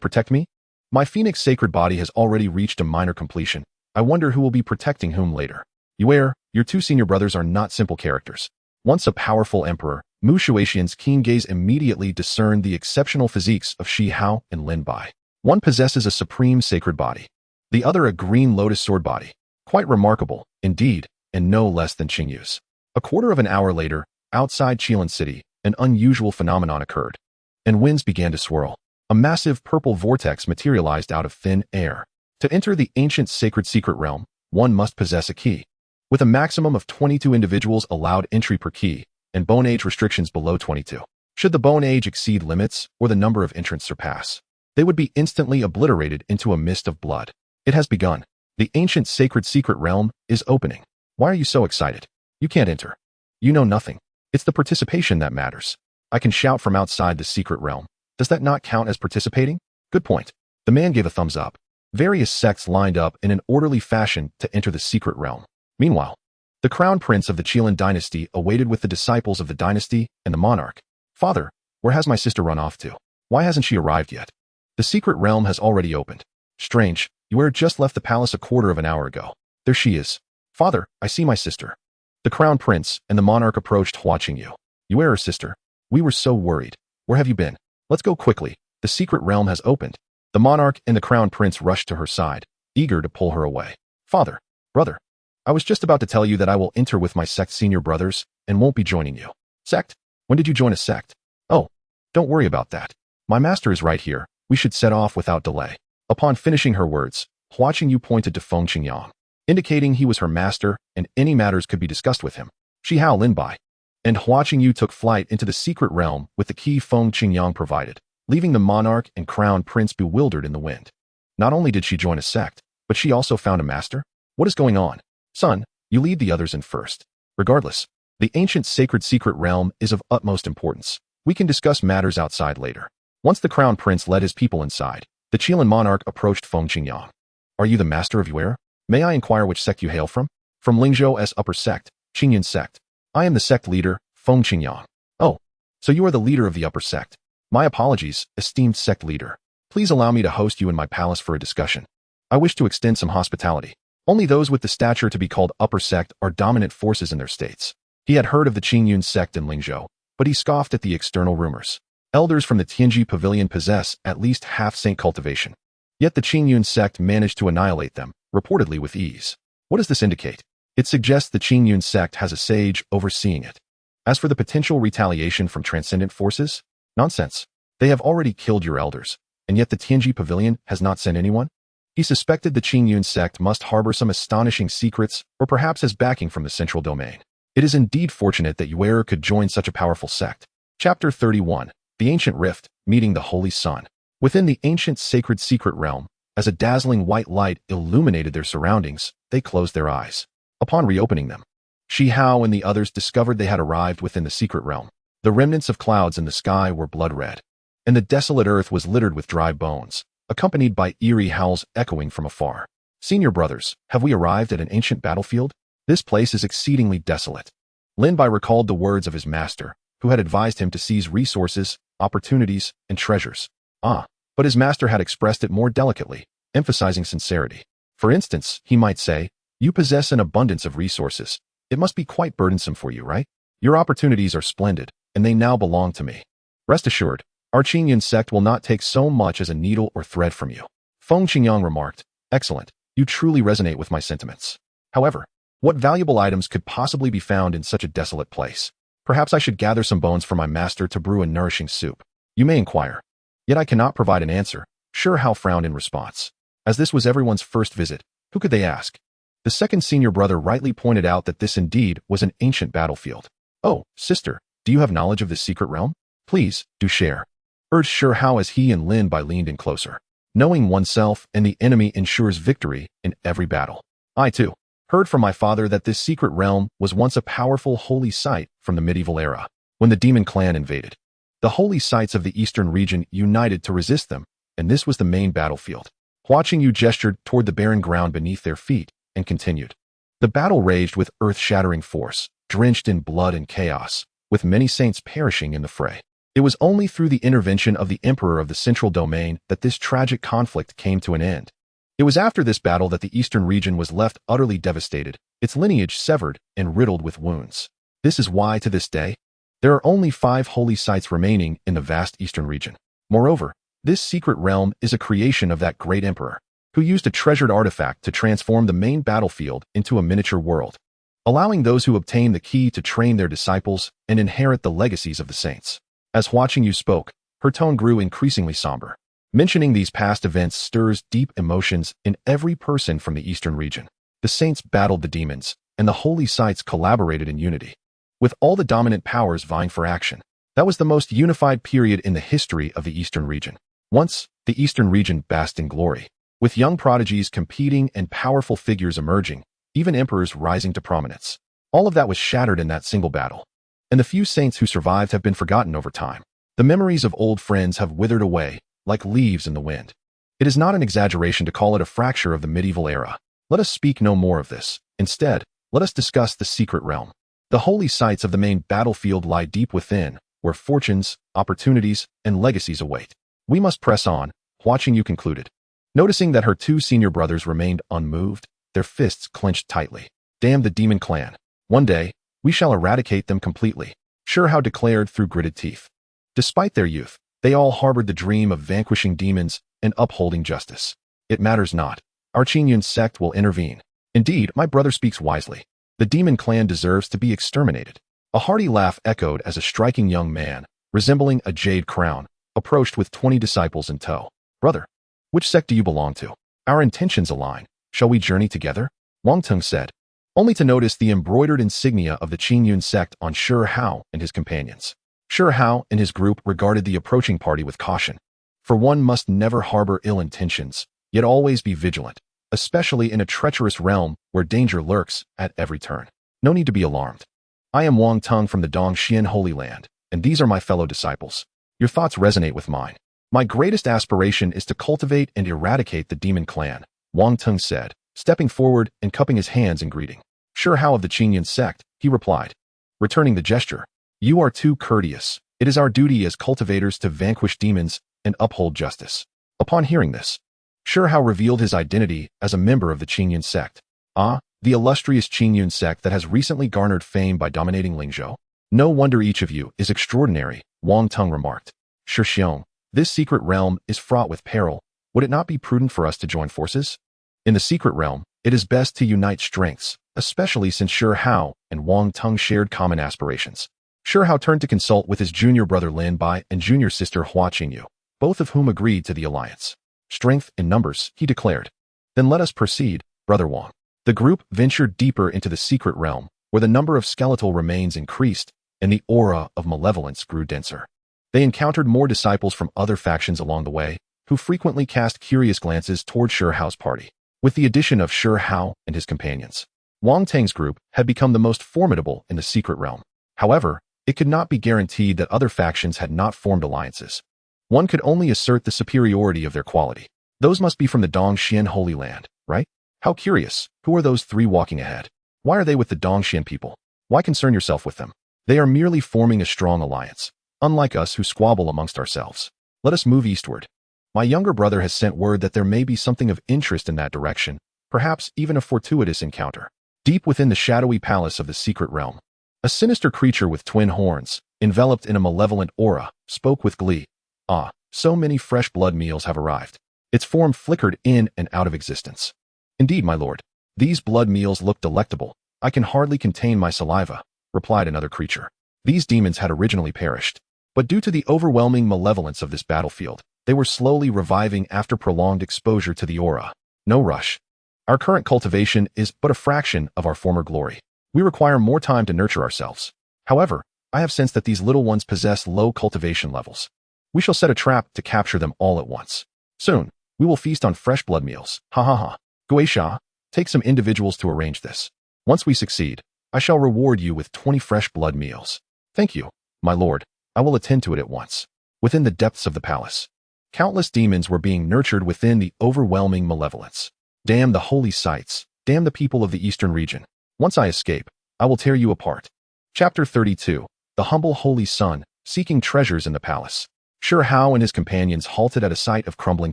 Speaker 1: Protect me? My Phoenix sacred body has already reached a minor completion. I wonder who will be protecting whom later. Your 2 senior brothers are not simple characters. Once a powerful emperor, Mu Shuixian's keen gaze immediately discerned the exceptional physiques of Shi Hao and Lin Bai. One possesses a supreme sacred body, the other a green lotus sword body. Quite remarkable, indeed, and no less than Qingyu's. A quarter of an hour later, outside Qilin City, an unusual phenomenon occurred, and winds began to swirl. A massive purple vortex materialized out of thin air. To enter the ancient sacred secret realm, one must possess a key. With a maximum of 22 individuals allowed entry per key, and bone age restrictions below 22. Should the bone age exceed limits or the number of entrants surpass, they would be instantly obliterated into a mist of blood. It has begun. The ancient sacred secret realm is opening. Why are you so excited? You can't enter. You know nothing. It's the participation that matters. I can shout from outside the secret realm. Does that not count as participating? Good point. The man gave a thumbs up. Various sects lined up in an orderly fashion to enter the secret realm. Meanwhile, the crown prince of the Qilin dynasty awaited with the disciples of the dynasty and the monarch. Father, where has my sister run off to? Why hasn't she arrived yet? The secret realm has already opened. Strange, Yue just left the palace a quarter of an hour ago. There she is. Father, I see my sister. The crown prince and the monarch approached Hua Qingyu. Yue, sister, we were so worried. Where have you been? Let's go quickly. The secret realm has opened. The monarch and the crown prince rushed to her side, eager to pull her away. Father, brother, I was just about to tell you that I will enter with my sect senior brothers and won't be joining you. Sect? When did you join a sect? Oh, don't worry about that. My master is right here. We should set off without delay. Upon finishing her words, Hua Qingyu pointed to Feng Qingyang, indicating he was her master and any matters could be discussed with him. Shi Hao Lin Bai. And Hua Qingyu took flight into the secret realm with the key Feng Qingyang provided, leaving the monarch and crown prince bewildered in the wind. Not only did she join a sect, but she also found a master? What is going on? Son, you lead the others in first. Regardless, the ancient sacred secret realm is of utmost importance. We can discuss matters outside later. Once the crown prince led his people inside, the Qilin monarch approached Feng Qingyang. Are you the master of Yue? May I inquire which sect you hail from? From Lingzhou's upper sect, Qingyun Sect. I am the sect leader, Feng Qingyang. Oh, so you are the leader of the upper sect. My apologies, esteemed sect leader. Please allow me to host you in my palace for a discussion. I wish to extend some hospitality. Only those with the stature to be called upper sect are dominant forces in their states. He had heard of the Qingyun Sect in Lingzhou, but he scoffed at the external rumors. Elders from the Tianji Pavilion possess at least half saint cultivation. Yet the Qingyun Sect managed to annihilate them, reportedly with ease. What does this indicate? It suggests the Qingyun Sect has a sage overseeing it. As for the potential retaliation from transcendent forces, nonsense. They have already killed your elders. and yet the Tianji Pavilion has not sent anyone? He suspected the Qingyun Sect must harbor some astonishing secrets, or perhaps as backing from the central domain. It is indeed fortunate that Yuer could join such a powerful sect. Chapter 31. The Ancient Rift, Meeting the Holy Sun. Within the ancient sacred secret realm, as a dazzling white light illuminated their surroundings, they closed their eyes. Upon reopening them, Shi Hao and the others discovered they had arrived within the secret realm. The remnants of clouds in the sky were blood red, and the desolate earth was littered with dry bones, accompanied by eerie howls echoing from afar. Senior brothers, have we arrived at an ancient battlefield? This place is exceedingly desolate. Lin Bai recalled the words of his master, who had advised him to seize resources, opportunities, and treasures. But his master had expressed it more delicately, emphasizing sincerity. For instance, he might say, "You possess an abundance of resources. It must be quite burdensome for you, right? Your opportunities are splendid, and they now belong to me. Rest assured, our Qingyun sect will not take so much as a needle or thread from you." Feng Qingyang remarked, "Excellent, you truly resonate with my sentiments. However, what valuable items could possibly be found in such a desolate place? Perhaps I should gather some bones for my master to brew a nourishing soup. You may inquire. Yet I cannot provide an answer." Shi Hao frowned in response. As this was everyone's first visit, who could they ask? The second senior brother rightly pointed out that this indeed was an ancient battlefield. "Oh, sister, do you have knowledge of this secret realm? Please, do share," urged Shi Hao as he and Lin Bai leaned in closer. Knowing oneself and the enemy ensures victory in every battle. I, too, heard from my father that this secret realm was once a powerful holy site from the medieval era, when the demon clan invaded. The holy sites of the eastern region united to resist them, and this was the main battlefield. Hua Qingyu gestured toward the barren ground beneath their feet and continued. The battle raged with earth-shattering force, drenched in blood and chaos, with many saints perishing in the fray. It was only through the intervention of the emperor of the central domain that this tragic conflict came to an end. It was after this battle that the eastern region was left utterly devastated, its lineage severed and riddled with wounds. This is why, to this day, there are only 5 holy sites remaining in the vast eastern region. Moreover, this secret realm is a creation of that great emperor, who used a treasured artifact to transform the main battlefield into a miniature world, allowing those who obtain the key to train their disciples and inherit the legacies of the saints. As Hua Qingyu spoke, her tone grew increasingly somber. Mentioning these past events stirs deep emotions in every person from the eastern region. The saints battled the demons, and the holy sites collaborated in unity, with all the dominant powers vying for action. That was the most unified period in the history of the eastern region. Once, the eastern region basked in glory, with young prodigies competing and powerful figures emerging, even emperors rising to prominence. All of that was shattered in that single battle, and the few saints who survived have been forgotten over time. The memories of old friends have withered away, like leaves in the wind. It is not an exaggeration to call it a fracture of the medieval era. Let us speak no more of this. Instead, let us discuss the secret realm. The holy sites of the main battlefield lie deep within, where fortunes, opportunities, and legacies await. We must press on, Hua Qingyu concluded. Noticing that her 2 senior brothers remained unmoved, their fists clenched tightly. Damn the demon clan. One day, we shall eradicate them completely, Shi Hao declared through gritted teeth. Despite their youth, they all harbored the dream of vanquishing demons and upholding justice. It matters not. Our Qingyun sect will intervene. Indeed, my brother speaks wisely. The demon clan deserves to be exterminated. A hearty laugh echoed as a striking young man, resembling a jade crown, approached with 20 disciples in tow. Brother, which sect do you belong to? Our intentions align. Shall we journey together? Wang Teng said, only to notice the embroidered insignia of the Qingyun sect on Shi Hao and his companions. Shi Hao and his group regarded the approaching party with caution. For one must never harbor ill intentions, yet always be vigilant, especially in a treacherous realm where danger lurks at every turn. No need to be alarmed. I am Wang Teng from the Dongxian Holy Land, and these are my fellow disciples. Your thoughts resonate with mine. My greatest aspiration is to cultivate and eradicate the demon clan, Wang Teng said, stepping forward and cupping his hands in greeting. Shi Hao of the Qingyun sect, he replied, returning the gesture. You are too courteous. It is our duty as cultivators to vanquish demons and uphold justice. Upon hearing this, Shi Hao revealed his identity as a member of the Qingyun sect. The illustrious Qingyun sect that has recently garnered fame by dominating Lingzhou. No wonder each of you is extraordinary, Wang Teng remarked. Shi Xiong, this secret realm is fraught with peril. Would it not be prudent for us to join forces? In the secret realm, it is best to unite strengths, especially since Shi Hao and Wang Teng shared common aspirations. Shi Hao turned to consult with his junior brother Lin Bai and junior sister Hua Qingyu. both of whom agreed to the alliance. Strength in numbers, he declared. Then let us proceed, Brother Wang. The group ventured deeper into the secret realm, where the number of skeletal remains increased and the aura of malevolence grew denser. They encountered more disciples from other factions along the way, who frequently cast curious glances toward Shi Hao's party. With the addition of Shi Hao and his companions, Wang Tang's group had become the most formidable in the secret realm. However, it could not be guaranteed that other factions had not formed alliances. One could only assert the superiority of their quality. Those must be from the Dongxian Holy Land, right? How curious. Who are those three walking ahead? Why are they with the Dongxian people? Why concern yourself with them? They are merely forming a strong alliance, unlike us who squabble amongst ourselves. Let us move eastward. My younger brother has sent word that there may be something of interest in that direction, perhaps even a fortuitous encounter. Deep within the shadowy palace of the secret realm, a sinister creature with twin horns, enveloped in a malevolent aura, spoke with glee. Ah, so many fresh blood meals have arrived. Its form flickered in and out of existence. Indeed, my lord, these blood meals look delectable. I can hardly contain my saliva, replied another creature. These demons had originally perished, but due to the overwhelming malevolence of this battlefield, they were slowly reviving after prolonged exposure to the aura. No rush. Our current cultivation is but a fraction of our former glory. We require more time to nurture ourselves. However, I have sensed that these little ones possess low cultivation levels. We shall set a trap to capture them all at once. Soon, we will feast on fresh blood meals. Ha ha ha. Guisha, take some individuals to arrange this. Once we succeed, I shall reward you with 20 fresh blood meals. Thank you, my lord. I will attend to it at once. Within the depths of the palace, countless demons were being nurtured within the overwhelming malevolence. Damn the holy sites. Damn the people of the eastern region. Once I escape, I will tear you apart. Chapter 32. The humble holy son, seeking treasures in the palace. Shi Hao and his companions halted at a site of crumbling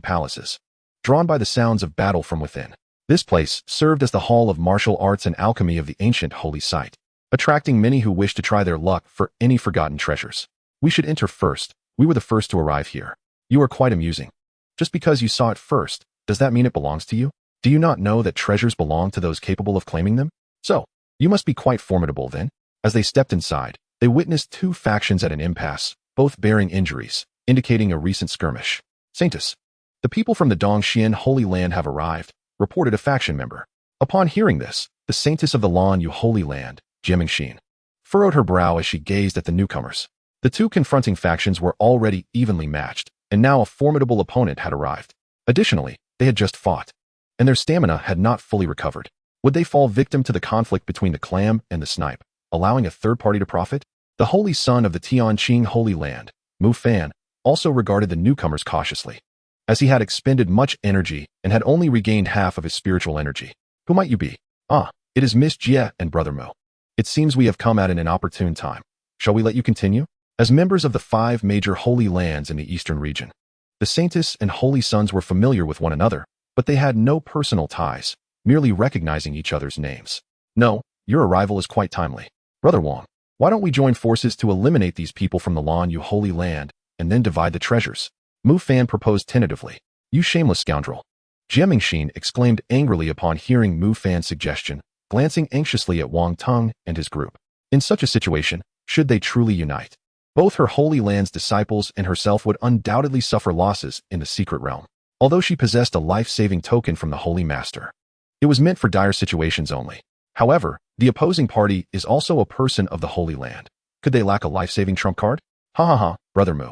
Speaker 1: palaces, drawn by the sounds of battle from within. This place served as the hall of martial arts and alchemy of the ancient holy site, attracting many who wished to try their luck for any forgotten treasures. We should enter first. We were the first to arrive here. You are quite amusing. Just because you saw it first, does that mean it belongs to you? Do you not know that treasures belong to those capable of claiming them? So, you must be quite formidable then. As they stepped inside, they witnessed two factions at an impasse, both bearing injuries, indicating a recent skirmish. Saintus, the people from the Dongxian Holy Land have arrived, reported a faction member. Upon hearing this, the Saintess of the Lan Yu Holy Land, Jiamingxin, furrowed her brow as she gazed at the newcomers. The two confronting factions were already evenly matched, and now a formidable opponent had arrived. Additionally, they had just fought, and their stamina had not fully recovered. Would they fall victim to the conflict between the clam and the snipe, allowing a third party to profit? The holy son of the Tianqing Holy Land, Mu Fan, also regarded the newcomers cautiously, as he had expended much energy and had only regained half of his spiritual energy. Who might you be? Ah, it is Miss Jie and Brother Mu. It seems we have come at an inopportune time. Shall we let you continue? As members of the 5 major holy lands in the eastern region, the Saintess and Holy Sons were familiar with one another, but they had no personal ties, merely recognizing each other's names. No, your arrival is quite timely. Brother Wang, why don't we join forces to eliminate these people from the Lan Yu Holy Land and then divide the treasures? Mu Fan proposed tentatively. You shameless scoundrel. Jiamingxin exclaimed angrily upon hearing Mu Fan's suggestion, glancing anxiously at Wang Teng and his group. In such a situation, should they truly unite, both her Holy Land's disciples and herself would undoubtedly suffer losses in the secret realm. Although she possessed a life-saving token from the Holy Master, it was meant for dire situations only. However, the opposing party is also a person of the Holy Land. Could they lack a life-saving trump card? Ha ha ha, Brother Mu.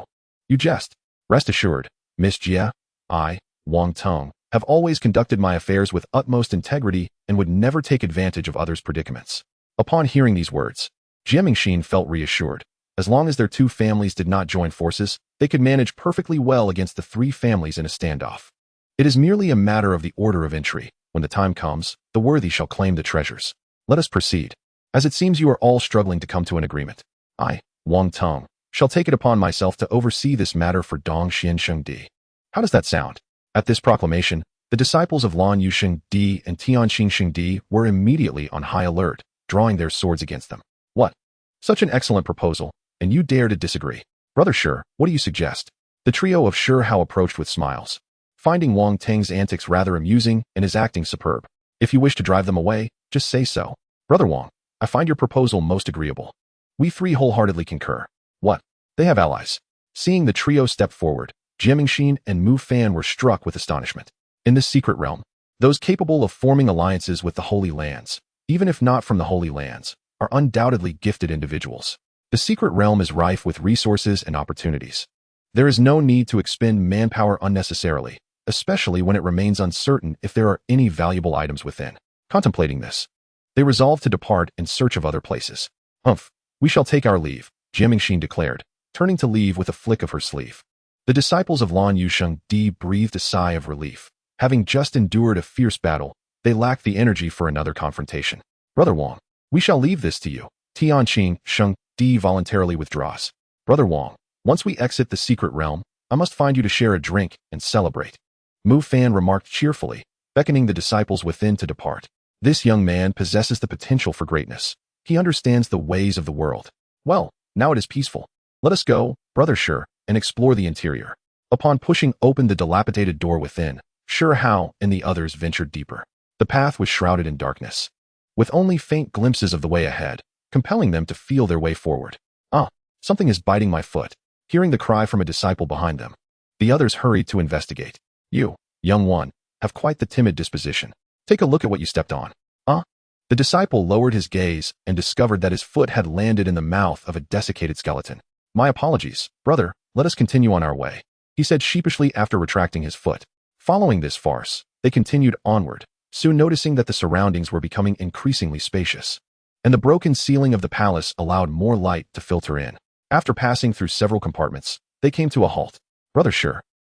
Speaker 1: You jest. Rest assured, Miss Jie, I, Wang Teng, have always conducted my affairs with utmost integrity and would never take advantage of others' predicaments. Upon hearing these words, Jiamingxin felt reassured. As long as their two families did not join forces, they could manage perfectly well against the 3 families in a standoff. It is merely a matter of the order of entry. When the time comes, the worthy shall claim the treasures. Let us proceed. As it seems you are all struggling to come to an agreement, I, Wang Teng, shall take it upon myself to oversee this matter for Dongxian Shengdi. How does that sound? At this proclamation, the disciples of Lan Yu Shengdi and Tianqing Shengdi were immediately on high alert, drawing their swords against them. What? Such an excellent proposal, and you dare to disagree. Brother Shi, what do you suggest? The trio of Shi Hao approached with smiles, finding Wang Teng's antics rather amusing and his acting superb. If you wish to drive them away, just say so. Brother Wang, I find your proposal most agreeable. We 3 wholeheartedly concur. What? They have allies. Seeing the trio step forward, Jiamingxin and Mu Fan were struck with astonishment. In this secret realm, those capable of forming alliances with the Holy Lands, even if not from the Holy Lands, are undoubtedly gifted individuals. The secret realm is rife with resources and opportunities. There is no need to expend manpower unnecessarily, especially when it remains uncertain if there are any valuable items within. Contemplating this, they resolved to depart in search of other places. Humph, we shall take our leave, Jiamingxin declared, turning to leave with a flick of her sleeve. The disciples of Lan Yusheng Di breathed a sigh of relief. Having just endured a fierce battle, they lacked the energy for another confrontation. Brother Wang, we shall leave this to you. Tianqing Sheng Di voluntarily withdraws. Brother Wang, once we exit the secret realm, I must find you to share a drink and celebrate. Mu Fan remarked cheerfully, beckoning the disciples within to depart. This young man possesses the potential for greatness. He understands the ways of the world. Well, now it is peaceful. Let us go, Brother Shi, and explore the interior. Upon pushing open the dilapidated door within, Shi Hao and the others ventured deeper. The path was shrouded in darkness, with only faint glimpses of the way ahead, compelling them to feel their way forward. Ah, something is biting my foot. Hearing the cry from a disciple behind them, the others hurried to investigate. You, young one, have quite the timid disposition. Take a look at what you stepped on. Ah? The disciple lowered his gaze and discovered that his foot had landed in the mouth of a desiccated skeleton. My apologies, brother, let us continue on our way, he said sheepishly after retracting his foot. Following this farce, they continued onward, soon noticing that the surroundings were becoming increasingly spacious, and the broken ceiling of the palace allowed more light to filter in. After passing through several compartments, they came to a halt. Brother Shi,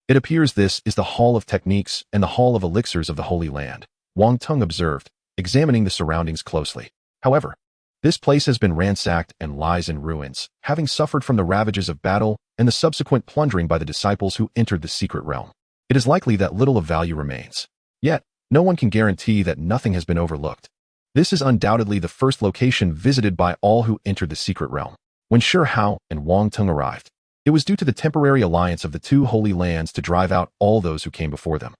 Speaker 1: it appears this is the Hall of Techniques and the Hall of Elixirs of the Holy Land, Wang Tung observed, examining the surroundings closely. However, this place has been ransacked and lies in ruins, having suffered from the ravages of battle and the subsequent plundering by the disciples who entered the secret realm. It is likely that little of value remains. Yet, no one can guarantee that nothing has been overlooked. This is undoubtedly the first location visited by all who entered the secret realm. When Shi Hao and Wang Tung arrived, it was due to the temporary alliance of the two holy lands to drive out all those who came before them,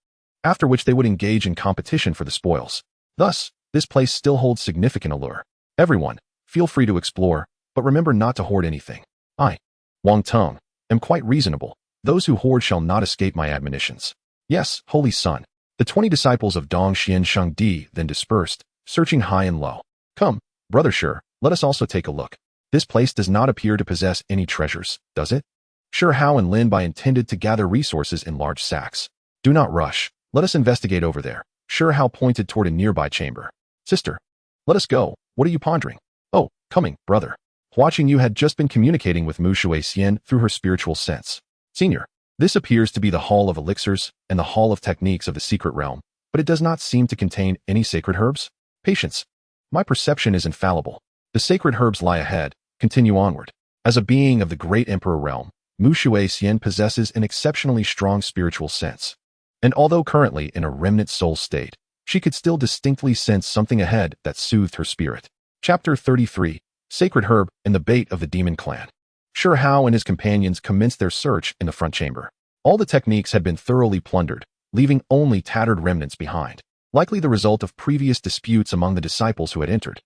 Speaker 1: after which they would engage in competition for the spoils. Thus, this place still holds significant allure. Everyone, feel free to explore, but remember not to hoard anything. I, Wang Tung, am quite reasonable. Those who hoard shall not escape my admonitions. Yes, Holy Son. The 20 disciples of Dong Xian Sheng Di then dispersed, searching high and low. Come, Brother Shi, let us also take a look. This place does not appear to possess any treasures, does it? Shi Hao and Lin Bai intended to gather resources in large sacks. Do not rush. Let us investigate over there. Shi Hao pointed toward a nearby chamber. Sister, let us go. What are you pondering? Oh, coming, brother. Hua Qingyu had just been communicating with Mu Shuixian through her spiritual sense. Senior, this appears to be the Hall of Elixirs and the Hall of Techniques of the Secret Realm, but it does not seem to contain any sacred herbs. Patience. My perception is infallible. The sacred herbs lie ahead. Continue onward. As a being of the great Emperor realm, Mu Shuixian possesses an exceptionally strong spiritual sense. And although currently in a remnant soul state, she could still distinctly sense something ahead that soothed her spirit. Chapter 33, Sacred Herb and the Bait of the Demon Clan. Shi Hao and his companions commenced their search in the front chamber. All the techniques had been thoroughly plundered, leaving only tattered remnants behind, likely the result of previous disputes among the disciples who had entered.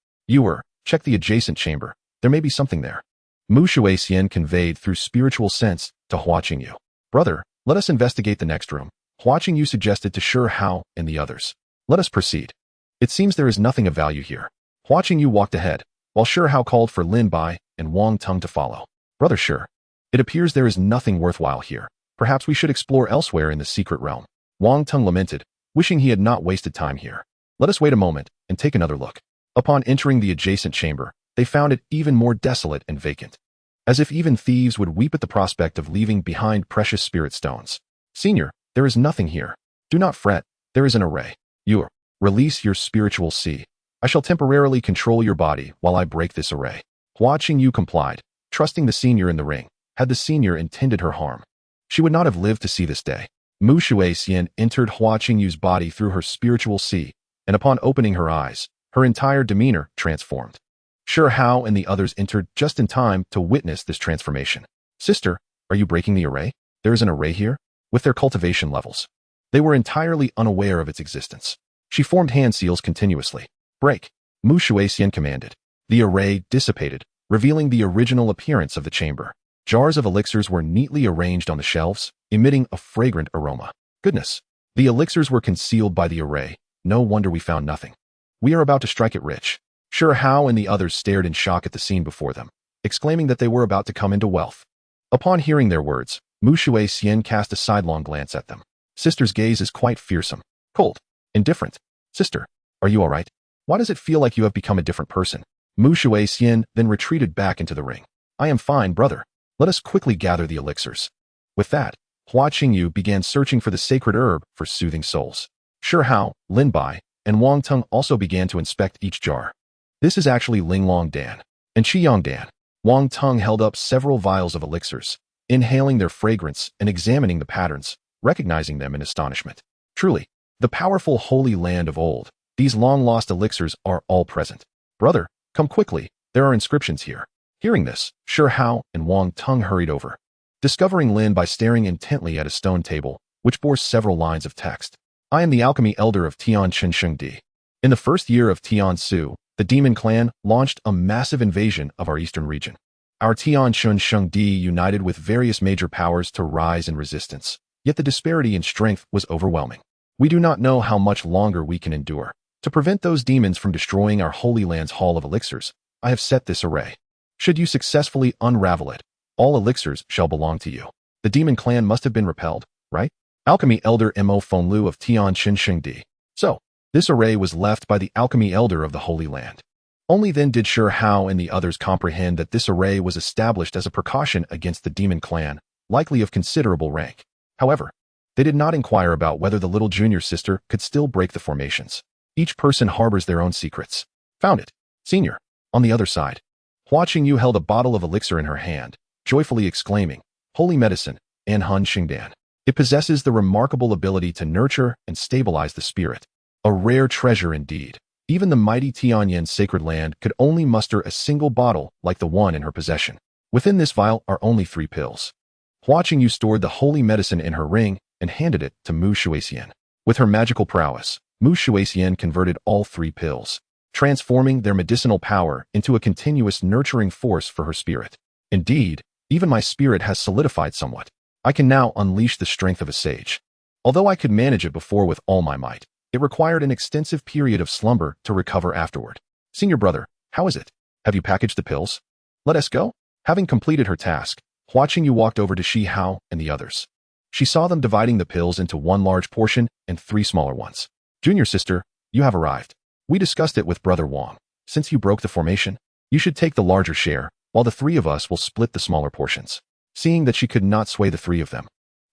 Speaker 1: Check the adjacent chamber. There may be something there. Mu Shuixian conveyed through spiritual sense to Hua Qingyu. Brother, let us investigate the next room. Hua Qingyu suggested to Shi Hao and the others. Let us proceed. It seems there is nothing of value here. Hua Qingyu walked ahead, while Shi Hao called for Lin Bai and Wang Tung to follow. Brother Shi, it appears there is nothing worthwhile here. Perhaps we should explore elsewhere in the secret realm. Wang Tung lamented, wishing he had not wasted time here. Let us wait a moment and take another look. Upon entering the adjacent chamber, they found it even more desolate and vacant, as if even thieves would weep at the prospect of leaving behind precious spirit stones. Senior, there is nothing here. Do not fret, there is an array. Release your spiritual sea. I shall temporarily control your body while I break this array. Hua Qingyu complied, trusting the senior in the ring. Had the senior intended her harm, she would not have lived to see this day. Mu Shuixian entered Hua Qingyu's body through her spiritual sea, and upon opening her eyes, her entire demeanor transformed. Shi Hao and the others entered just in time to witness this transformation. Sister, are you breaking the array? There is an array here? With their cultivation levels, they were entirely unaware of its existence. She formed hand seals continuously. Break. Mu Shuixian commanded. The array dissipated, revealing the original appearance of the chamber. Jars of elixirs were neatly arranged on the shelves, emitting a fragrant aroma. Goodness! The elixirs were concealed by the array. No wonder we found nothing. We are about to strike it rich. Shi Hao and the others stared in shock at the scene before them, exclaiming that they were about to come into wealth. Upon hearing their words, Mu Shuixian cast a sidelong glance at them. Sister's gaze is quite fearsome, cold, indifferent. Sister, are you all right? Why does it feel like you have become a different person? Mu Shuixian then retreated back into the ring. I am fine, brother. Let us quickly gather the elixirs. With that, Hua Qingyu began searching for the sacred herb for soothing souls. Shi Hao, Lin Bai, and Wang Tung also began to inspect each jar. This is actually Linglong Dan and Qiyang Dan. Wang Tung held up several vials of elixirs, inhaling their fragrance and examining the patterns, recognizing them in astonishment. Truly, the powerful holy land of old, these long-lost elixirs are all present. Brother, come quickly, there are inscriptions here. Hearing this, Shi Hao and Wang Tung hurried over, discovering Lin by staring intently at a stone table, which bore several lines of text. I am the alchemy elder of Tian Shengdi. In the first year of Tian Su, the demon clan launched a massive invasion of our eastern region. Our Tian Shengdi united with various major powers to rise in resistance, yet the disparity in strength was overwhelming. We do not know how much longer we can endure. To prevent those demons from destroying our Holy Land's Hall of Elixirs, I have set this array. Should you successfully unravel it, all elixirs shall belong to you. The demon clan must have been repelled, right? Alchemy Elder Mo Fenglu of Tian Shengdi. So, this array was left by the Alchemy Elder of the Holy Land. Only then did Shi Hao and the others comprehend that this array was established as a precaution against the demon clan, likely of considerable rank. However, they did not inquire about whether the little junior sister could still break the formations. Each person harbors their own secrets. Found it. Senior. On the other side, Hua Qingyu held a bottle of elixir in her hand, joyfully exclaiming, Holy medicine, Anhun Xingdan. It possesses the remarkable ability to nurture and stabilize the spirit. A rare treasure indeed. Even the mighty Tianyan sacred land could only muster a single bottle like the one in her possession. Within this vial are only 3 pills. Hua Qingyu stored the holy medicine in her ring and handed it to Mu Shuixian. With her magical prowess, Mu Shuixian converted all 3 pills, transforming their medicinal power into a continuous nurturing force for her spirit. Indeed, even my spirit has solidified somewhat. I can now unleash the strength of a sage. Although I could manage it before with all my might, it required an extensive period of slumber to recover afterward. Senior brother, how is it? Have you packaged the pills? Let us go? Having completed her task, Hua Qingyu walked over to Shi Hao and the others. She saw them dividing the pills into 1 large portion and 3 smaller ones. Junior sister, you have arrived. We discussed it with Brother Wang. Since you broke the formation, you should take the larger share, while the 3 of us will split the smaller portions. Seeing that she could not sway the 3 of them,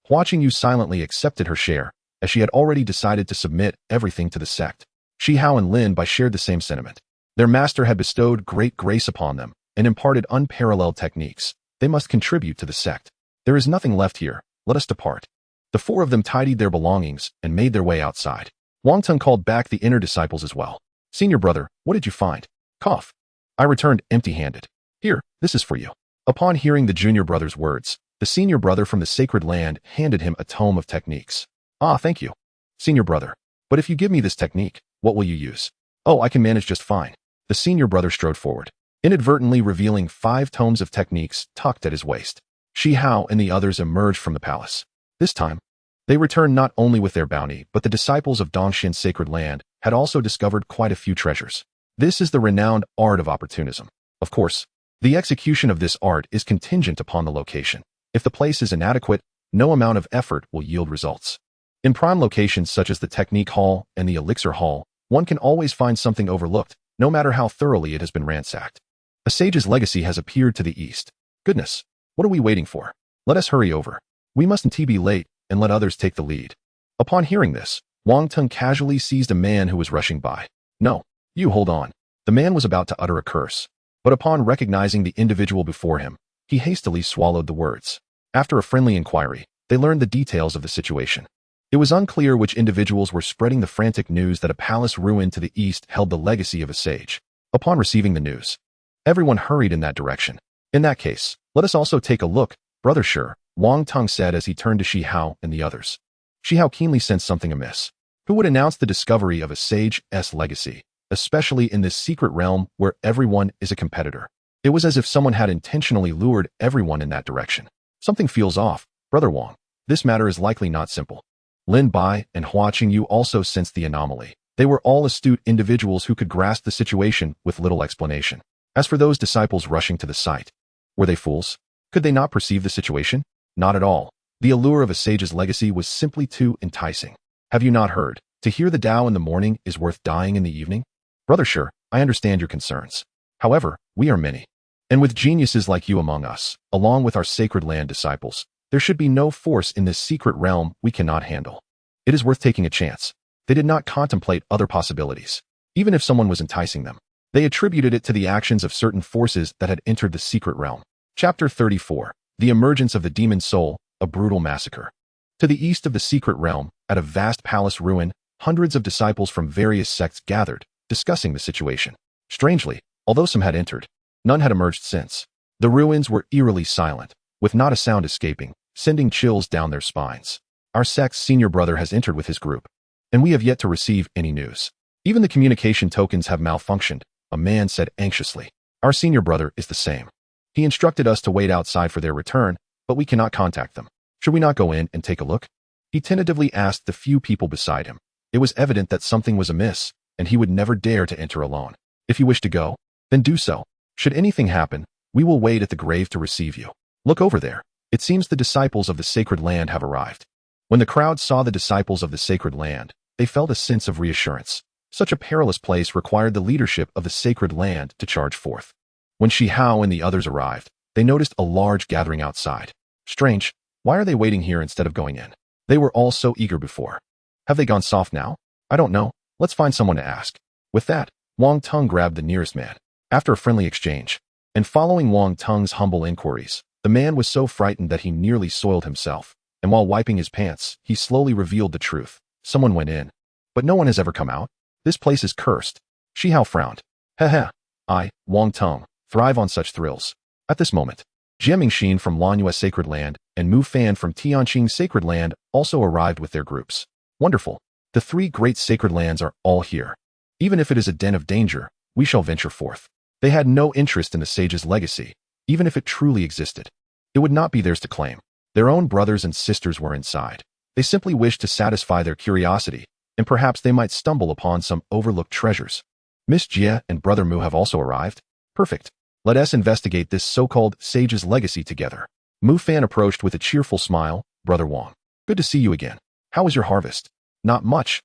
Speaker 1: Hua Qingyu silently accepted her share, as she had already decided to submit everything to the sect. Shi Hao and Lin Bai shared the same sentiment. Their master had bestowed great grace upon them and imparted unparalleled techniques. They must contribute to the sect. There is nothing left here. Let us depart. The 4 of them tidied their belongings and made their way outside. Wang Tung called back the inner disciples as well. Senior brother, what did you find? Cough. I returned empty-handed. Here, this is for you. Upon hearing the junior brother's words, the senior brother from the sacred land handed him a tome of techniques. Ah, thank you. Senior brother, but if you give me this technique, what will you use? Oh, I can manage just fine. The senior brother strode forward, inadvertently revealing 5 tomes of techniques tucked at his waist. Shi Hao and the others emerged from the palace. This time, they returned not only with their bounty, but the disciples of Dongxian sacred land had also discovered quite a few treasures. This is the renowned art of opportunism. Of course, the execution of this art is contingent upon the location. If the place is inadequate, no amount of effort will yield results. In prime locations such as the Technique Hall and the Elixir Hall, one can always find something overlooked, no matter how thoroughly it has been ransacked. A sage's legacy has appeared to the east. Goodness, what are we waiting for? Let us hurry over. We mustn't be late and let others take the lead. Upon hearing this, Wang Tung casually seized a man who was rushing by. No, you hold on. The man was about to utter a curse, but upon recognizing the individual before him, he hastily swallowed the words. After a friendly inquiry, they learned the details of the situation. It was unclear which individuals were spreading the frantic news that a palace ruin to the east held the legacy of a sage. Upon receiving the news, everyone hurried in that direction. In that case, let us also take a look, Brother Shi, Wang Tung said as he turned to Shi Hao and the others. Shi Hao keenly sensed something amiss. Who would announce the discovery of a sage's legacy, especially in this secret realm where everyone is a competitor? It was as if someone had intentionally lured everyone in that direction. Something feels off, Brother Wang. This matter is likely not simple. Lin Bai and Hua Qingyu also sensed the anomaly. They were all astute individuals who could grasp the situation with little explanation. As for those disciples rushing to the site, were they fools? Could they not perceive the situation? Not at all. The allure of a sage's legacy was simply too enticing. Have you not heard? To hear the Tao in the morning is worth dying in the evening? Brother, sure, I understand your concerns. However, we are many. And with geniuses like you among us, along with our sacred land disciples, there should be no force in this secret realm we cannot handle. It is worth taking a chance. They did not contemplate other possibilities. Even if someone was enticing them, they attributed it to the actions of certain forces that had entered the secret realm. Chapter 34. The Emergence of the Demon Soul, a Brutal Massacre. To the east of the secret realm, at a vast palace ruin, hundreds of disciples from various sects gathered, discussing the situation. Strangely, although some had entered, none had emerged since. The ruins were eerily silent, with not a sound escaping, sending chills down their spines. Our sect's senior brother has entered with his group, and we have yet to receive any news. Even the communication tokens have malfunctioned, a man said anxiously. Our senior brother is the same. He instructed us to wait outside for their return, but we cannot contact them. Should we not go in and take a look? He tentatively asked the few people beside him. It was evident that something was amiss, and he would never dare to enter alone. If you wish to go, then do so. Should anything happen, we will wait at the grave to receive you. Look over there. It seems the disciples of the sacred land have arrived. When the crowd saw the disciples of the sacred land, they felt a sense of reassurance. Such a perilous place required the leadership of the sacred land to charge forth. When Shi Hao and the others arrived, they noticed a large gathering outside. Strange, why are they waiting here instead of going in? They were all so eager before. Have they gone soft now? I don't know. Let's find someone to ask. With that, Wang Teng grabbed the nearest man. After a friendly exchange, and following Wang Teng's humble inquiries, the man was so frightened that he nearly soiled himself, and while wiping his pants, he slowly revealed the truth. Someone went in, but no one has ever come out. This place is cursed. Shi Hao frowned. Heh. I, Wang Teng, thrive on such thrills. At this moment, Jie Mingxin from Lanyue Sacred Land and Mu Fan from Tianqing Sacred Land also arrived with their groups. Wonderful. The three great sacred lands are all here. Even if it is a den of danger, we shall venture forth. They had no interest in the sage's legacy, even if it truly existed. It would not be theirs to claim. Their own brothers and sisters were inside. They simply wished to satisfy their curiosity, and perhaps they might stumble upon some overlooked treasures. Miss Jie and Brother Mu have also arrived. Perfect. Let us investigate this so-called sage's legacy together. Mu Fan approached with a cheerful smile. Brother Wang, good to see you again. How is your harvest? Not much.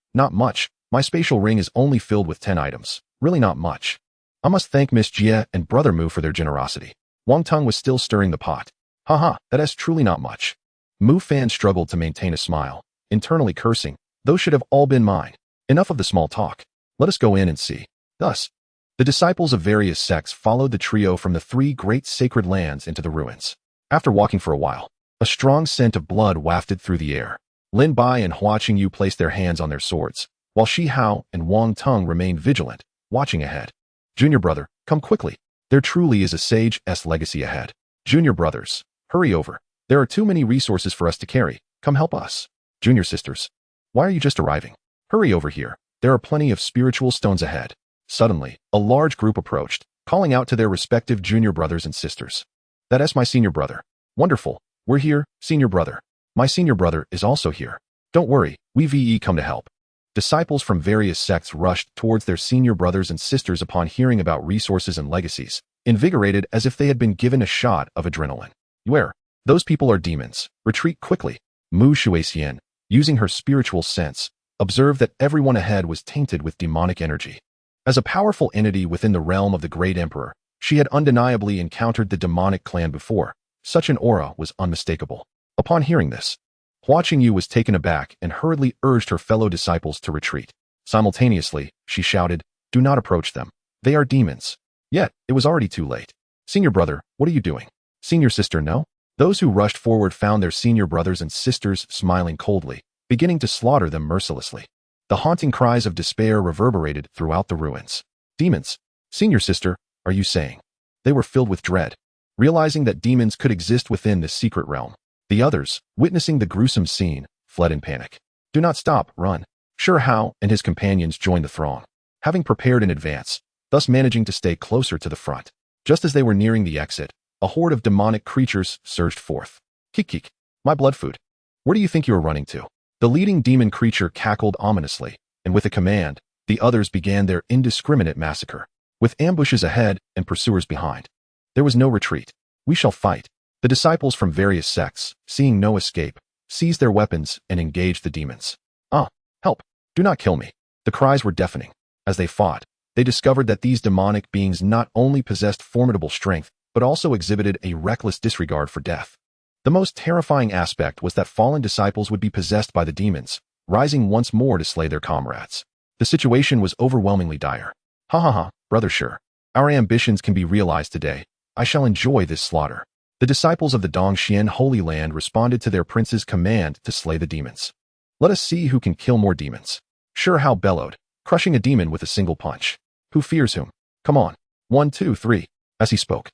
Speaker 1: My spatial ring is only filled with 10 items. Really not much. I must thank Miss Jie and Brother Mu for their generosity. Wang Teng was still stirring the pot. Haha, that is truly not much. Mu Fan struggled to maintain a smile, internally cursing. Those should have all been mine. Enough of the small talk. Let us go in and see. Thus, the disciples of various sects followed the trio from the three great sacred lands into the ruins. After walking for a while, a strong scent of blood wafted through the air. Lin Bai and Hua Qingyu placed their hands on their swords, while Shi Hao and Wang Teng remained vigilant, watching ahead. Junior brother, come quickly. There truly is a sage's legacy ahead. Junior brothers, hurry over. There are too many resources for us to carry. Come help us. Junior sisters, why are you just arriving? Hurry over here. There are plenty of spiritual stones ahead. Suddenly, a large group approached, calling out to their respective junior brothers and sisters. That is my senior brother. Wonderful. We're here, senior brother. My senior brother is also here. Don't worry, we come to help. Disciples from various sects rushed towards their senior brothers and sisters upon hearing about resources and legacies, invigorated as if they had been given a shot of adrenaline. Where? Those people are demons. Retreat quickly. Mu Shuixian, using her spiritual sense, observed that everyone ahead was tainted with demonic energy. As a powerful entity within the realm of the great emperor, she had undeniably encountered the demonic clan before. Such an aura was unmistakable. Upon hearing this, Hua Qingyu was taken aback and hurriedly urged her fellow disciples to retreat. Simultaneously, she shouted, "Do not approach them. They are demons." Yet, it was already too late. Senior brother, what are you doing? Senior sister, no? Those who rushed forward found their senior brothers and sisters smiling coldly, beginning to slaughter them mercilessly. The haunting cries of despair reverberated throughout the ruins. Demons? Senior sister, are you saying? They were filled with dread, realizing that demons could exist within this secret realm. The others, witnessing the gruesome scene, fled in panic. Do not stop, run. Shi Hao and his companions joined the throng, having prepared in advance, thus managing to stay closer to the front. Just as they were nearing the exit, a horde of demonic creatures surged forth. Kik, my blood food. Where do you think you are running to? The leading demon creature cackled ominously, and with a command, the others began their indiscriminate massacre. With ambushes ahead and pursuers behind, there was no retreat. We shall fight. The disciples from various sects, seeing no escape, seized their weapons and engaged the demons. Ah, help! Do not kill me. The cries were deafening. As they fought, they discovered that these demonic beings not only possessed formidable strength, but also exhibited a reckless disregard for death. The most terrifying aspect was that fallen disciples would be possessed by the demons, rising once more to slay their comrades. The situation was overwhelmingly dire. Ha ha ha, brother sure. Our ambitions can be realized today. I shall enjoy this slaughter. The disciples of the Dongxian Holy Land responded to their prince's command to slay the demons. Let us see who can kill more demons. Sure Hao bellowed, crushing a demon with a single punch. Who fears whom? Come on. 1, 2, 3. As he spoke,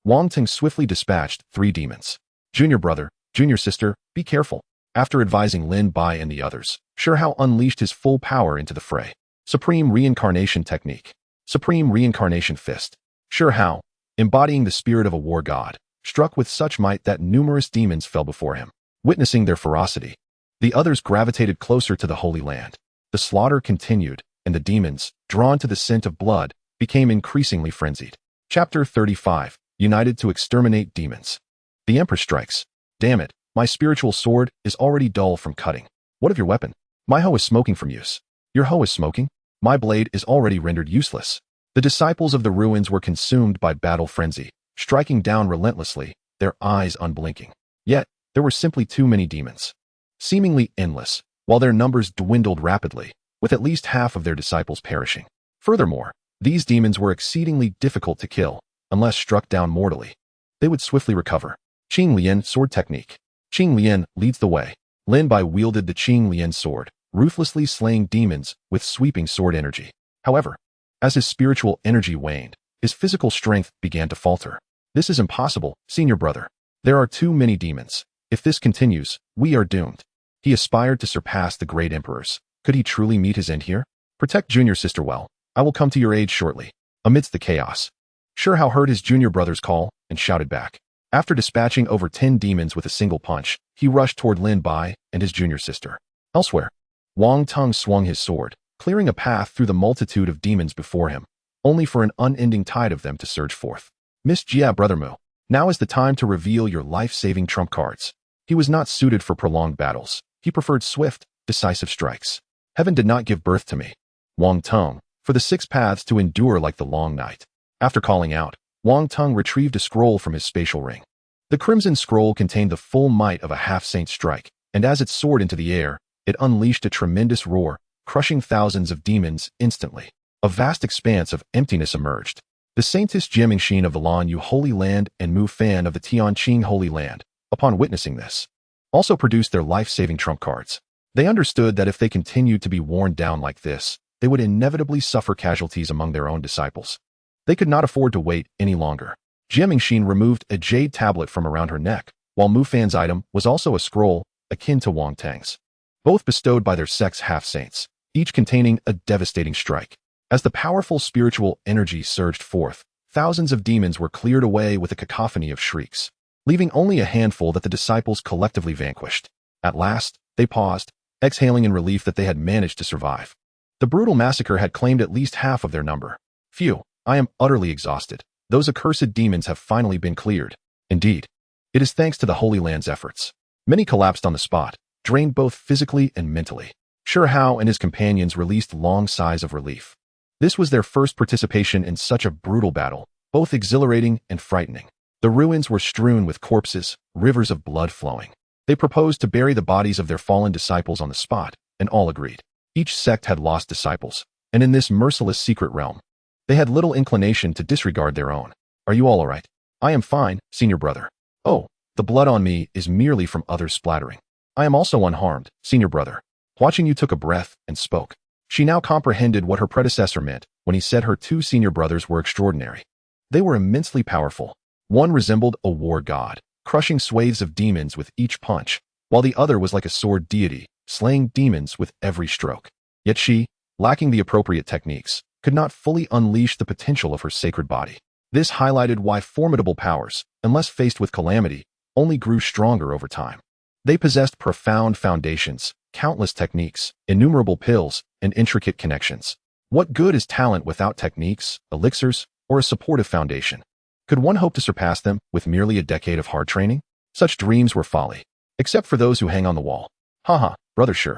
Speaker 1: Wang Ting swiftly dispatched 3 demons. Junior brother, junior sister, be careful. After advising Lin Bai and the others, Sure Hao unleashed his full power into the fray. Supreme Reincarnation Technique. Supreme Reincarnation Fist. Sure Hao, embodying the spirit of a war god, struck with such might that numerous demons fell before him. Witnessing their ferocity, the others gravitated closer to the Holy Land. The slaughter continued, and the demons, drawn to the scent of blood, became increasingly frenzied. Chapter 35. United to exterminate demons. The Empress strikes. Damn it, my spiritual sword is already dull from cutting. What of your weapon? My hoe is smoking from use. Your hoe is smoking? My blade is already rendered useless. The disciples of the ruins were consumed by battle frenzy, striking down relentlessly, their eyes unblinking. Yet, there were simply too many demons. Seemingly endless, while their numbers dwindled rapidly, with at least half of their disciples perishing. Furthermore, these demons were exceedingly difficult to kill, unless struck down mortally. They would swiftly recover. Qing Lian Sword Technique. Qing Lian leads the way. Lin Bai wielded the Qing Lian sword, ruthlessly slaying demons with sweeping sword energy. However, as his spiritual energy waned, his physical strength began to falter. This is impossible, senior brother. There are too many demons. If this continues, we are doomed. He aspired to surpass the great emperors. Could he truly meet his end here? Protect junior sister well. I will come to your aid shortly. Amidst the chaos, Sure Hao heard his junior brother's call and shouted back. After dispatching over 10 demons with a single punch, he rushed toward Lin Bai and his junior sister. Elsewhere, Wang Tung swung his sword, clearing a path through the multitude of demons before him, only for an unending tide of them to surge forth. Miss Jia Brother Mu, now is the time to reveal your life-saving trump cards. He was not suited for prolonged battles. He preferred swift, decisive strikes. Heaven did not give birth to me, Wang Tung, for the 6 paths to endure like the long night. After calling out, Wang Tung retrieved a scroll from his spatial ring. The crimson scroll contained the full might of a half-saint strike, and as it soared into the air, it unleashed a tremendous roar, crushing thousands of demons instantly. A vast expanse of emptiness emerged. The Saintess Jiamingxin of the Lan Yu Holy Land and Mu Fan of the Tianqing Holy Land, upon witnessing this, also produced their life-saving trump cards. They understood that if they continued to be worn down like this, they would inevitably suffer casualties among their own disciples. They could not afford to wait any longer. Jiamingxin removed a jade tablet from around her neck, while Mu Fan's item was also a scroll akin to Wang Tang's, both bestowed by their sect's half-saints, each containing a devastating strike. As the powerful spiritual energy surged forth, thousands of demons were cleared away with a cacophony of shrieks, leaving only a handful that the disciples collectively vanquished. At last, they paused, exhaling in relief that they had managed to survive. The brutal massacre had claimed at least half of their number. Phew, I am utterly exhausted. Those accursed demons have finally been cleared. Indeed, it is thanks to the Holy Land's efforts. Many collapsed on the spot, drained both physically and mentally. Sure Hao and his companions released long sighs of relief. This was their first participation in such a brutal battle, both exhilarating and frightening. The ruins were strewn with corpses, rivers of blood flowing. They proposed to bury the bodies of their fallen disciples on the spot, and all agreed. Each sect had lost disciples, and in this merciless secret realm, they had little inclination to disregard their own. Are you all right? I am fine, senior brother. Oh, the blood on me is merely from others splattering. I am also unharmed, senior brother. Hua Qingyu took a breath and spoke. She now comprehended what her predecessor meant when he said her 2 senior brothers were extraordinary. They were immensely powerful. One resembled a war god, crushing swathes of demons with each punch, while the other was like a sword deity, slaying demons with every stroke. Yet she, lacking the appropriate techniques, could not fully unleash the potential of her sacred body. This highlighted why formidable powers, unless faced with calamity, only grew stronger over time. They possessed profound foundations, countless techniques, innumerable pills, and intricate connections. What good is talent without techniques, elixirs, or a supportive foundation? Could one hope to surpass them with merely a decade of hard training? Such dreams were folly, except for those who hang on the wall. Haha, brother Shi.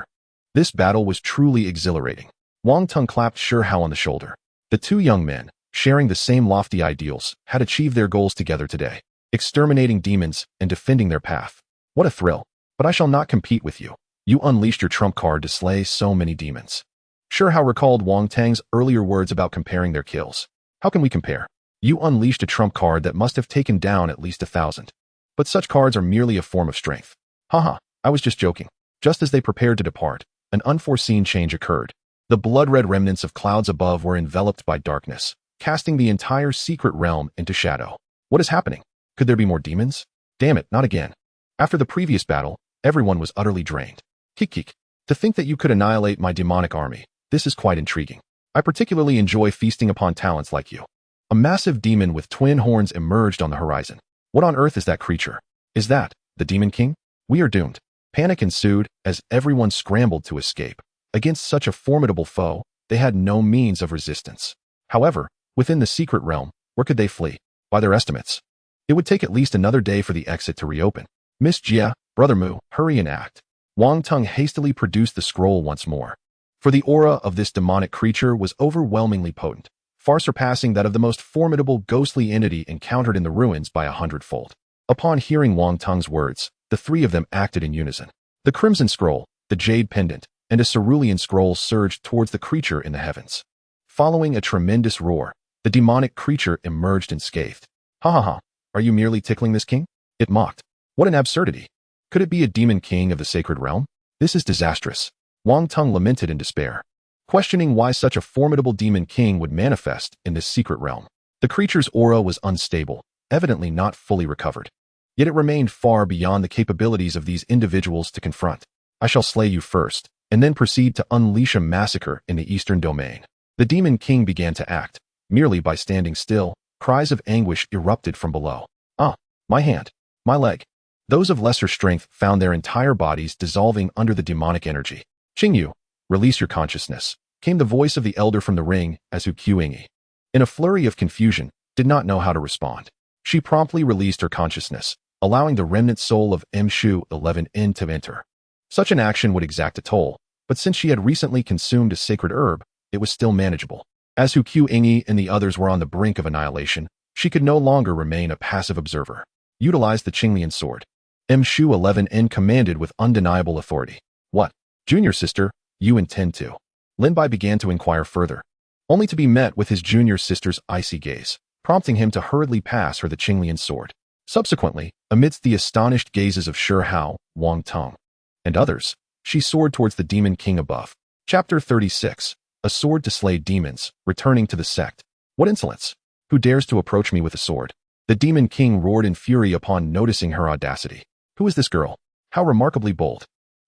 Speaker 1: This battle was truly exhilarating. Wang Teng clapped Shi Hao on the shoulder. The two young men, sharing the same lofty ideals, had achieved their goals together today, exterminating demons and defending their path. What a thrill. But I shall not compete with you. You unleashed your trump card to slay so many demons. Shi Hao recalled Wang Teng's earlier words about comparing their kills. How can we compare? You unleashed a trump card that must have taken down at least 1,000. But such cards are merely a form of strength. Haha, I was just joking. Just as they prepared to depart, an unforeseen change occurred. The blood-red remnants of clouds above were enveloped by darkness, casting the entire secret realm into shadow. What is happening? Could there be more demons? Damn it, not again. After the previous battle, everyone was utterly drained. Kik. To think that you could annihilate my demonic army, this is quite intriguing. I particularly enjoy feasting upon talents like you. A massive demon with twin horns emerged on the horizon. What on earth is that creature? Is that the Demon King? We are doomed. Panic ensued as everyone scrambled to escape. Against such a formidable foe, they had no means of resistance. However, within the secret realm, where could they flee? By their estimates, it would take at least another day for the exit to reopen. Miss Jia, Brother Mu, hurry and act. Wang Teng hastily produced the scroll once more. For the aura of this demonic creature was overwhelmingly potent, far surpassing that of the most formidable ghostly entity encountered in the ruins by 100-fold. Upon hearing Wang Teng's words, the three of them acted in unison. The crimson scroll, the jade pendant, and a cerulean scroll surged towards the creature in the heavens. Following a tremendous roar, the demonic creature emerged unscathed. Ha ha ha, are you merely tickling this king? It mocked. What an absurdity. Could it be a demon king of the sacred realm? This is disastrous. Wang Teng lamented in despair, questioning why such a formidable demon king would manifest in this secret realm. The creature's aura was unstable, evidently not fully recovered. Yet it remained far beyond the capabilities of these individuals to confront. I shall slay you first, and then proceed to unleash a massacre in the eastern domain. The demon king began to act. Merely by standing still, cries of anguish erupted from below. Ah, my hand, my leg. Those of lesser strength found their entire bodies dissolving under the demonic energy. Qingyu, release your consciousness, came the voice of the elder from the ring as Hu Qingyi. In a flurry of confusion, did not know how to respond. She promptly released her consciousness, allowing the remnant soul of Mshu 11N to enter. Such an action would exact a toll, but since she had recently consumed a sacred herb, it was still manageable. As Hu Qingyi and the others were on the brink of annihilation, she could no longer remain a passive observer. Utilize the Qingyun sword. Mshu 11N commanded with undeniable authority. What? Junior sister, you intend to? Lin Bai began to inquire further, only to be met with his junior sister's icy gaze, prompting him to hurriedly pass her the Qingyun sword. Subsequently, amidst the astonished gazes of Shi Hao, Wang Teng, and others, she soared towards the demon king above. Chapter 36. A sword to slay demons, returning to the sect. What insolence! Who dares to approach me with a sword? The demon king roared in fury upon noticing her audacity. Who is this girl? How remarkably bold!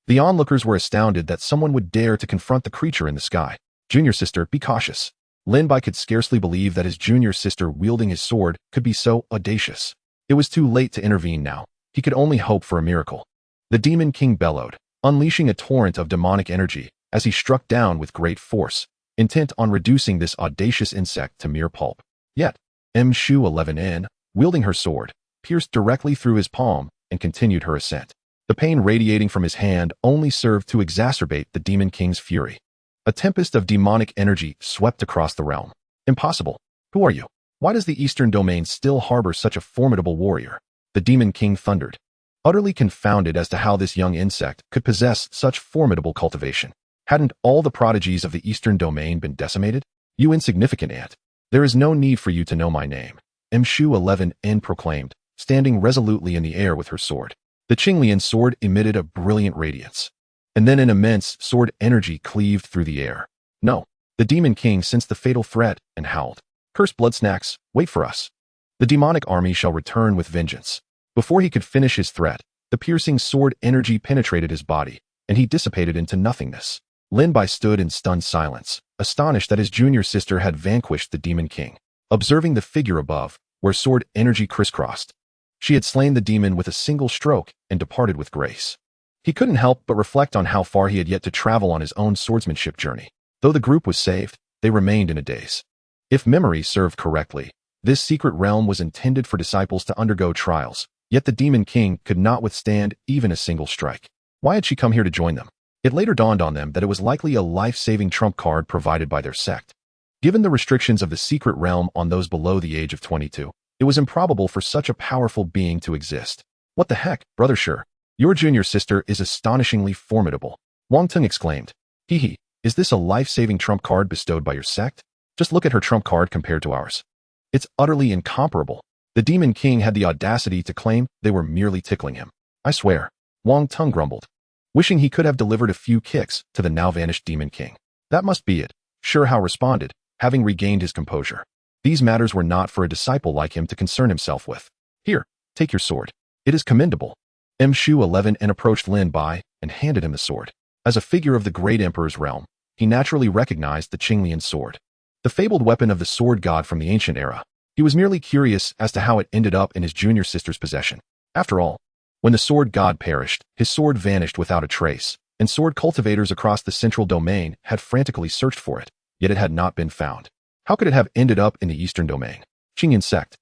Speaker 1: The onlookers were astounded that someone would dare to confront the creature in the sky. Junior sister, be cautious. Lin Bai could scarcely believe that his junior sister wielding his sword could be so audacious. It was too late to intervene now. He could only hope for a miracle. The demon king bellowed, unleashing a torrent of demonic energy as he struck down with great force, intent on reducing this audacious insect to mere pulp. Yet, Mshu 11N, wielding her sword, pierced directly through his palm and continued her ascent. The pain radiating from his hand only served to exacerbate the demon king's fury. A tempest of demonic energy swept across the realm. Impossible. Who are you? Why does the eastern domain still harbor such a formidable warrior? The demon king thundered, utterly confounded as to how this young insect could possess such formidable cultivation. Hadn't all the prodigies of the eastern domain been decimated? You insignificant ant. There is no need for you to know my name. Mshu 11N proclaimed, standing resolutely in the air with her sword. The Qingyun sword emitted a brilliant radiance. And then an immense sword energy cleaved through the air. No, the demon king sensed the fatal threat and howled. Cursed blood snacks, wait for us. The demonic army shall return with vengeance. Before he could finish his threat, the piercing sword energy penetrated his body, and he dissipated into nothingness. Lin Bai stood in stunned silence, astonished that his junior sister had vanquished the demon king. observing the figure above, where sword energy crisscrossed. She had slain the demon with a single stroke and departed with grace. He couldn't help but reflect on how far he had yet to travel on his own swordsmanship journey. Though the group was saved, they remained in a daze. If memory served correctly, this secret realm was intended for disciples to undergo trials, yet the Demon King could not withstand even a single strike. Why had she come here to join them? It later dawned on them that it was likely a life-saving trump card provided by their sect. Given the restrictions of the secret realm on those below the age of 22, it was improbable for such a powerful being to exist. What the heck, Brother Shi? Your junior sister is astonishingly formidable, Wang Teng exclaimed. Hee, is this a life-saving trump card bestowed by your sect? Just look at her trump card compared to ours. It's utterly incomparable. The Demon King had the audacity to claim they were merely tickling him. I swear, Wang Teng grumbled, wishing he could have delivered a few kicks to the now-vanished Demon King. That must be it, Shi Hao responded, having regained his composure. These matters were not for a disciple like him to concern himself with. Here, take your sword. It is commendable. Shu 11 and approached Lin Bai and handed him the sword. As a figure of the great emperor's realm, he naturally recognized the Qingyun sword, the fabled weapon of the sword god from the ancient era. He was merely curious as to how it ended up in his junior sister's possession. After all, when the sword god perished, his sword vanished without a trace, and sword cultivators across the central domain had frantically searched for it, yet it had not been found. How could it have ended up in the eastern domain? Qingyun Sect.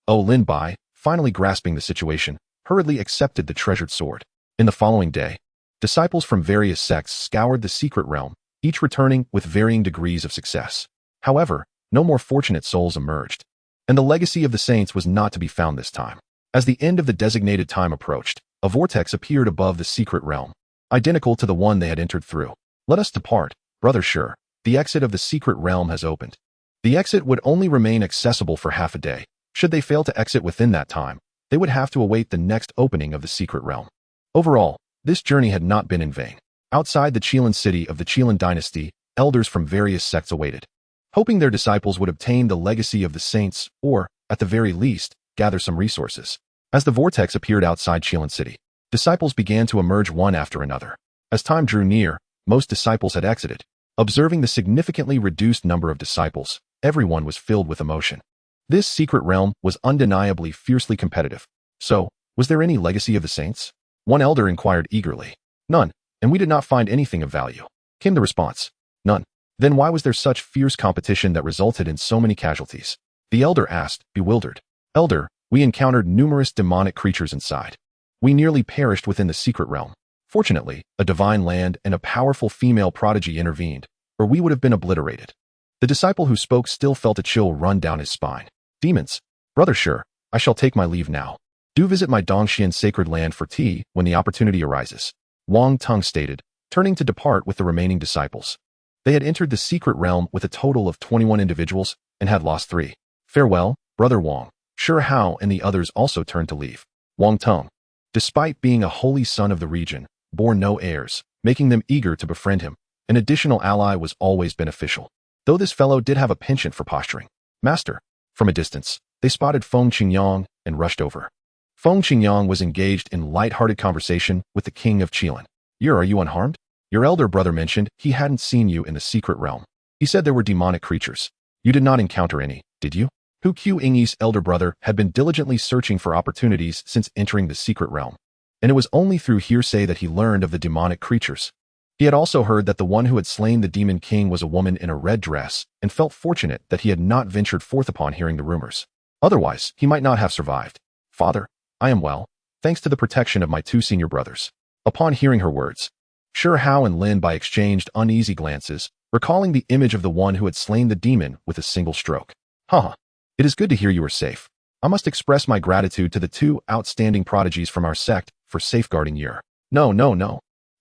Speaker 1: Lin Bai, finally grasping the situation, hurriedly accepted the treasured sword. In the following day, disciples from various sects scoured the secret realm, each returning with varying degrees of success. However, no more fortunate souls emerged, and the legacy of the saints was not to be found this time. As the end of the designated time approached, a vortex appeared above the secret realm, identical to the one they had entered through. Let us depart, Brother Shi. The exit of the secret realm has opened. The exit would only remain accessible for half a day. Should they fail to exit within that time, they would have to await the next opening of the secret realm. Overall, this journey had not been in vain. Outside the Qilin city of the Qilin dynasty, elders from various sects awaited, hoping their disciples would obtain the legacy of the saints or, at the very least, gather some resources. As the vortex appeared outside Qilin city, disciples began to emerge one after another. As time drew near, most disciples had exited. Observing the significantly reduced number of disciples, everyone was filled with emotion. This secret realm was undeniably fiercely competitive. So, was there any legacy of the saints? One elder inquired eagerly. None, and we did not find anything of value, came the response. None. Then why was there such fierce competition that resulted in so many casualties? The elder asked, bewildered. Elder, we encountered numerous demonic creatures inside. We nearly perished within the secret realm. Fortunately, a divine land and a powerful female prodigy intervened, or we would have been obliterated. The disciple who spoke still felt a chill run down his spine. Demons. Brother Shi, I shall take my leave now. Do visit my Dongxian sacred land for tea when the opportunity arises, Wang Teng stated, turning to depart with the remaining disciples. They had entered the secret realm with a total of 21 individuals and had lost 3. Farewell, Brother Wang. Shi Hao and the others also turned to leave. Wang Teng, despite being a holy son of the region, bore no heirs, making them eager to befriend him. An additional ally was always beneficial. Though this fellow did have a penchant for posturing. Master. From a distance, they spotted Feng Qingyang and rushed over. Feng Qingyang was engaged in light-hearted conversation with the king of Qilin. Are you unharmed? Your elder brother mentioned he hadn't seen you in the secret realm. He said there were demonic creatures. You did not encounter any, did you? Hua Qing's elder brother had been diligently searching for opportunities since entering the secret realm, and it was only through hearsay that he learned of the demonic creatures. He had also heard that the one who had slain the Demon King was a woman in a red dress and felt fortunate that he had not ventured forth upon hearing the rumors. Otherwise, he might not have survived. Father, I am well, thanks to the protection of my 2 senior brothers. Upon hearing her words, Shi Hao and Lin Bai exchanged uneasy glances, recalling the image of the one who had slain the demon with a single stroke. It is good to hear you are safe. I must express my gratitude to the 2 outstanding prodigies from our sect for safeguarding your. No.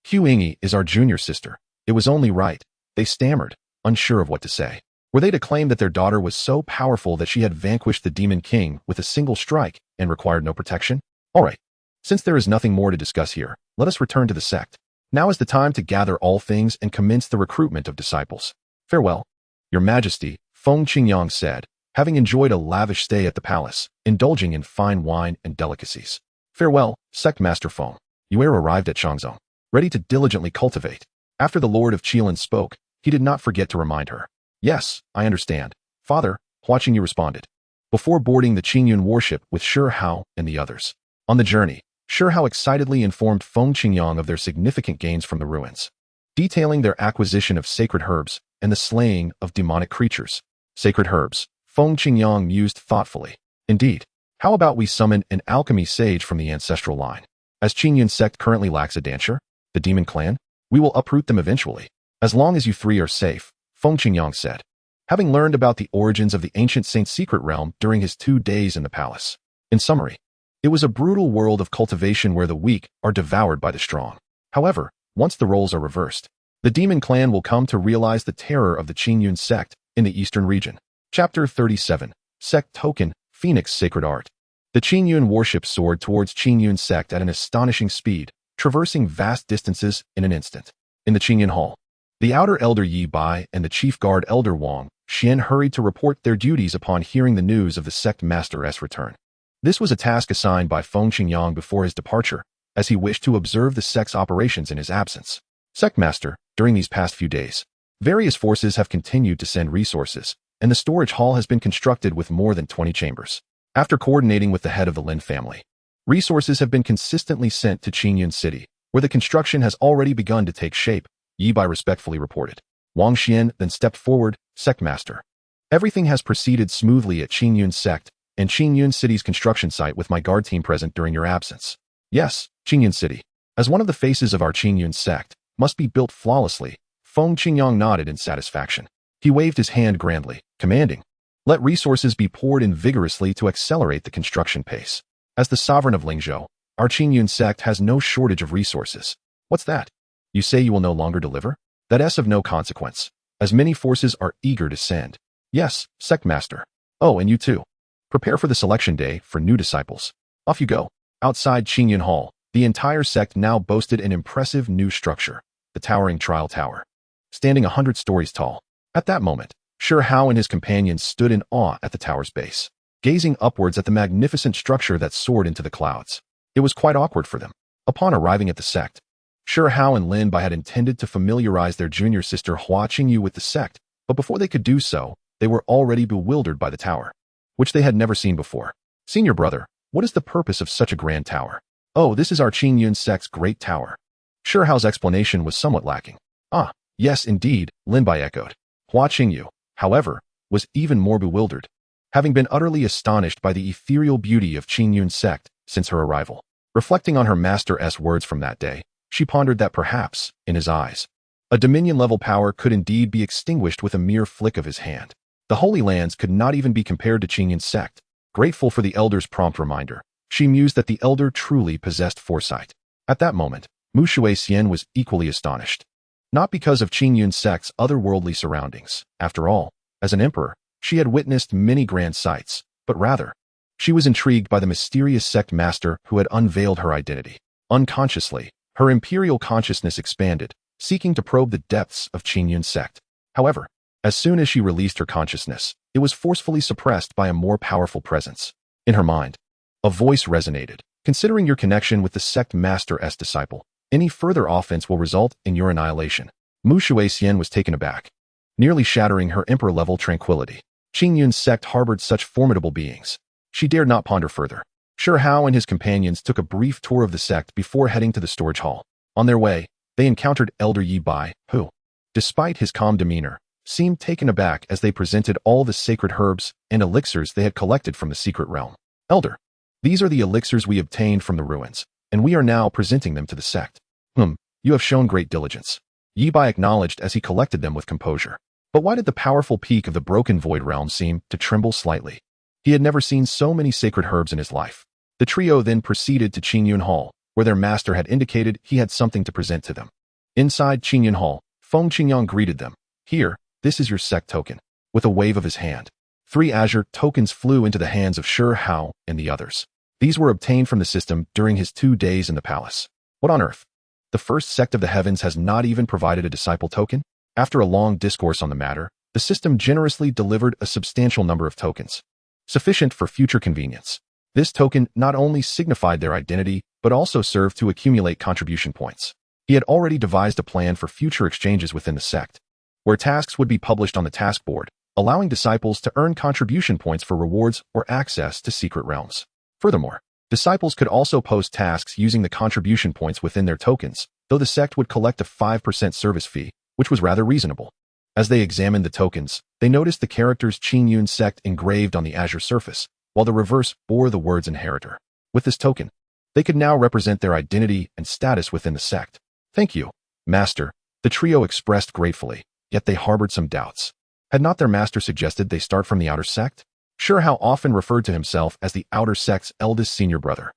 Speaker 1: Qingyi is our junior sister. It was only right. They stammered, unsure of what to say. Were they to claim that their daughter was so powerful that she had vanquished the Demon King with a single strike and required no protection? All right. Since there is nothing more to discuss here, let us return to the sect. Now is the time to gather all things and commence the recruitment of disciples. Farewell. Your Majesty, Feng Qingyang said, having enjoyed a lavish stay at the palace, indulging in fine wine and delicacies. Farewell, Sect Master Feng. You ere arrived at Shangzong, ready to diligently cultivate. After the Lord of Qilin spoke, he did not forget to remind her. Yes, I understand. Father, Hua Qingyu responded, before boarding the Qingyun warship with Shi Hao and the others. On the journey, Shi Hao excitedly informed Feng Qingyang of their significant gains from the ruins, detailing their acquisition of sacred herbs and the slaying of demonic creatures. Sacred herbs, Feng Qingyang mused thoughtfully. Indeed, how about we summon an alchemy sage from the ancestral line? As Qingyun Sect currently lacks a dancer, the demon clan, we will uproot them eventually. As long as you three are safe, Feng Qingyang said, having learned about the origins of the ancient saint's secret realm during his 2 days in the palace. In summary, it was a brutal world of cultivation where the weak are devoured by the strong. However, once the roles are reversed, the demon clan will come to realize the terror of the Qingyun Sect in the eastern region. Chapter 37, Sect Token, Phoenix Sacred Art. The Qingyun warship soared towards Qingyun Sect at an astonishing speed, traversing vast distances in an instant. In the Qingyun Hall, the outer elder Yi Bai and the chief guard elder Wang Xian hurried to report their duties upon hearing the news of the sect master's return. This was a task assigned by Feng Qingyang before his departure, as he wished to observe the sect's operations in his absence. Sect Master, during these past few days, various forces have continued to send resources, and the storage hall has been constructed with more than 20 chambers. After coordinating with the head of the Lin family, resources have been consistently sent to Qingyun City, where the construction has already begun to take shape, Yi Bai respectfully reported. Wang Xian then stepped forward, Sect Master. Everything has proceeded smoothly at Qingyun Sect and Qingyun City's construction site with my guard team present during your absence. Yes, Qingyun City, as one of the faces of our Qingyun Sect, must be built flawlessly. Feng Qingyang nodded in satisfaction. He waved his hand grandly, commanding, let resources be poured in vigorously to accelerate the construction pace. As the sovereign of Lingzhou, our Qingyun Sect has no shortage of resources. What's that? You say you will no longer deliver? That's of no consequence, as many forces are eager to send. Yes, Sect Master. Oh, and you too. Prepare for the selection day for new disciples. Off you go. Outside Qingyun Hall, the entire sect now boasted an impressive new structure, the towering trial tower, standing 100 stories tall. At that moment, Shi Hao and his companions stood in awe at the tower's base, gazing upwards at the magnificent structure that soared into the clouds. It was quite awkward for them. Upon arriving at the sect, Shi Hao and Lin Bai had intended to familiarize their junior sister Hua Qingyu with the sect, but before they could do so, they were already bewildered by the tower, which they had never seen before. Senior brother, what is the purpose of such a grand tower? Oh, this is our Qingyun Sect's great tower. Shi Hao's explanation was somewhat lacking. Ah, yes indeed, Lin Bai echoed. Hua Qingyu, however, was even more bewildered, having been utterly astonished by the ethereal beauty of Qingyun Sect since her arrival. Reflecting on her master's words from that day, she pondered that perhaps, in his eyes, a dominion-level power could indeed be extinguished with a mere flick of his hand. The Holy Lands could not even be compared to Qingyun Sect. Grateful for the elder's prompt reminder, she mused that the elder truly possessed foresight. At that moment, Mu Shuixian was equally astonished. Not because of Qingyun Sect's otherworldly surroundings. After all, as an emperor, she had witnessed many grand sights, but rather, she was intrigued by the mysterious sect master who had unveiled her identity. Unconsciously, her imperial consciousness expanded, seeking to probe the depths of Qingyun Sect. However, as soon as she released her consciousness, it was forcefully suppressed by a more powerful presence. In her mind, a voice resonated. Considering your connection with the sect master's disciple, any further offense will result in your annihilation. Mu Shuixian was taken aback, nearly shattering her emperor-level tranquility. Qingyun Sect harbored such formidable beings. She dared not ponder further. Shi Hao and his companions took a brief tour of the sect before heading to the storage hall. On their way, they encountered Elder Yi Bai, who, despite his calm demeanor, seemed taken aback as they presented all the sacred herbs and elixirs they had collected from the secret realm. Elder, these are the elixirs we obtained from the ruins, and we are now presenting them to the sect. You have shown great diligence. Yi Bai acknowledged as he collected them with composure. But why did the powerful peak of the broken void realm seem to tremble slightly? He had never seen so many sacred herbs in his life. The trio then proceeded to Qingyun Hall, where their master had indicated he had something to present to them. Inside Qingyun Hall, Feng Qingyang greeted them. Here, this is your sect token. With a wave of his hand, 3 Azure tokens flew into the hands of Shi Hao and the others. These were obtained from the system during his 2 days in the palace. What on earth? The first sect of the heavens has not even provided a disciple token? After a long discourse on the matter, the system generously delivered a substantial number of tokens, sufficient for future convenience. This token not only signified their identity, but also served to accumulate contribution points. He had already devised a plan for future exchanges within the sect, where tasks would be published on the task board, allowing disciples to earn contribution points for rewards or access to secret realms. Furthermore, disciples could also post tasks using the contribution points within their tokens, though the sect would collect a 5% service fee, which was rather reasonable. As they examined the tokens, they noticed the characters Qingyun Sect engraved on the azure surface, while the reverse bore the words Inheritor. With this token, they could now represent their identity and status within the sect. "Thank you, Master," the trio expressed gratefully, yet they harbored some doubts. Had not their master suggested they start from the outer sect? Shi Hao often referred to himself as the outer sect's eldest senior brother.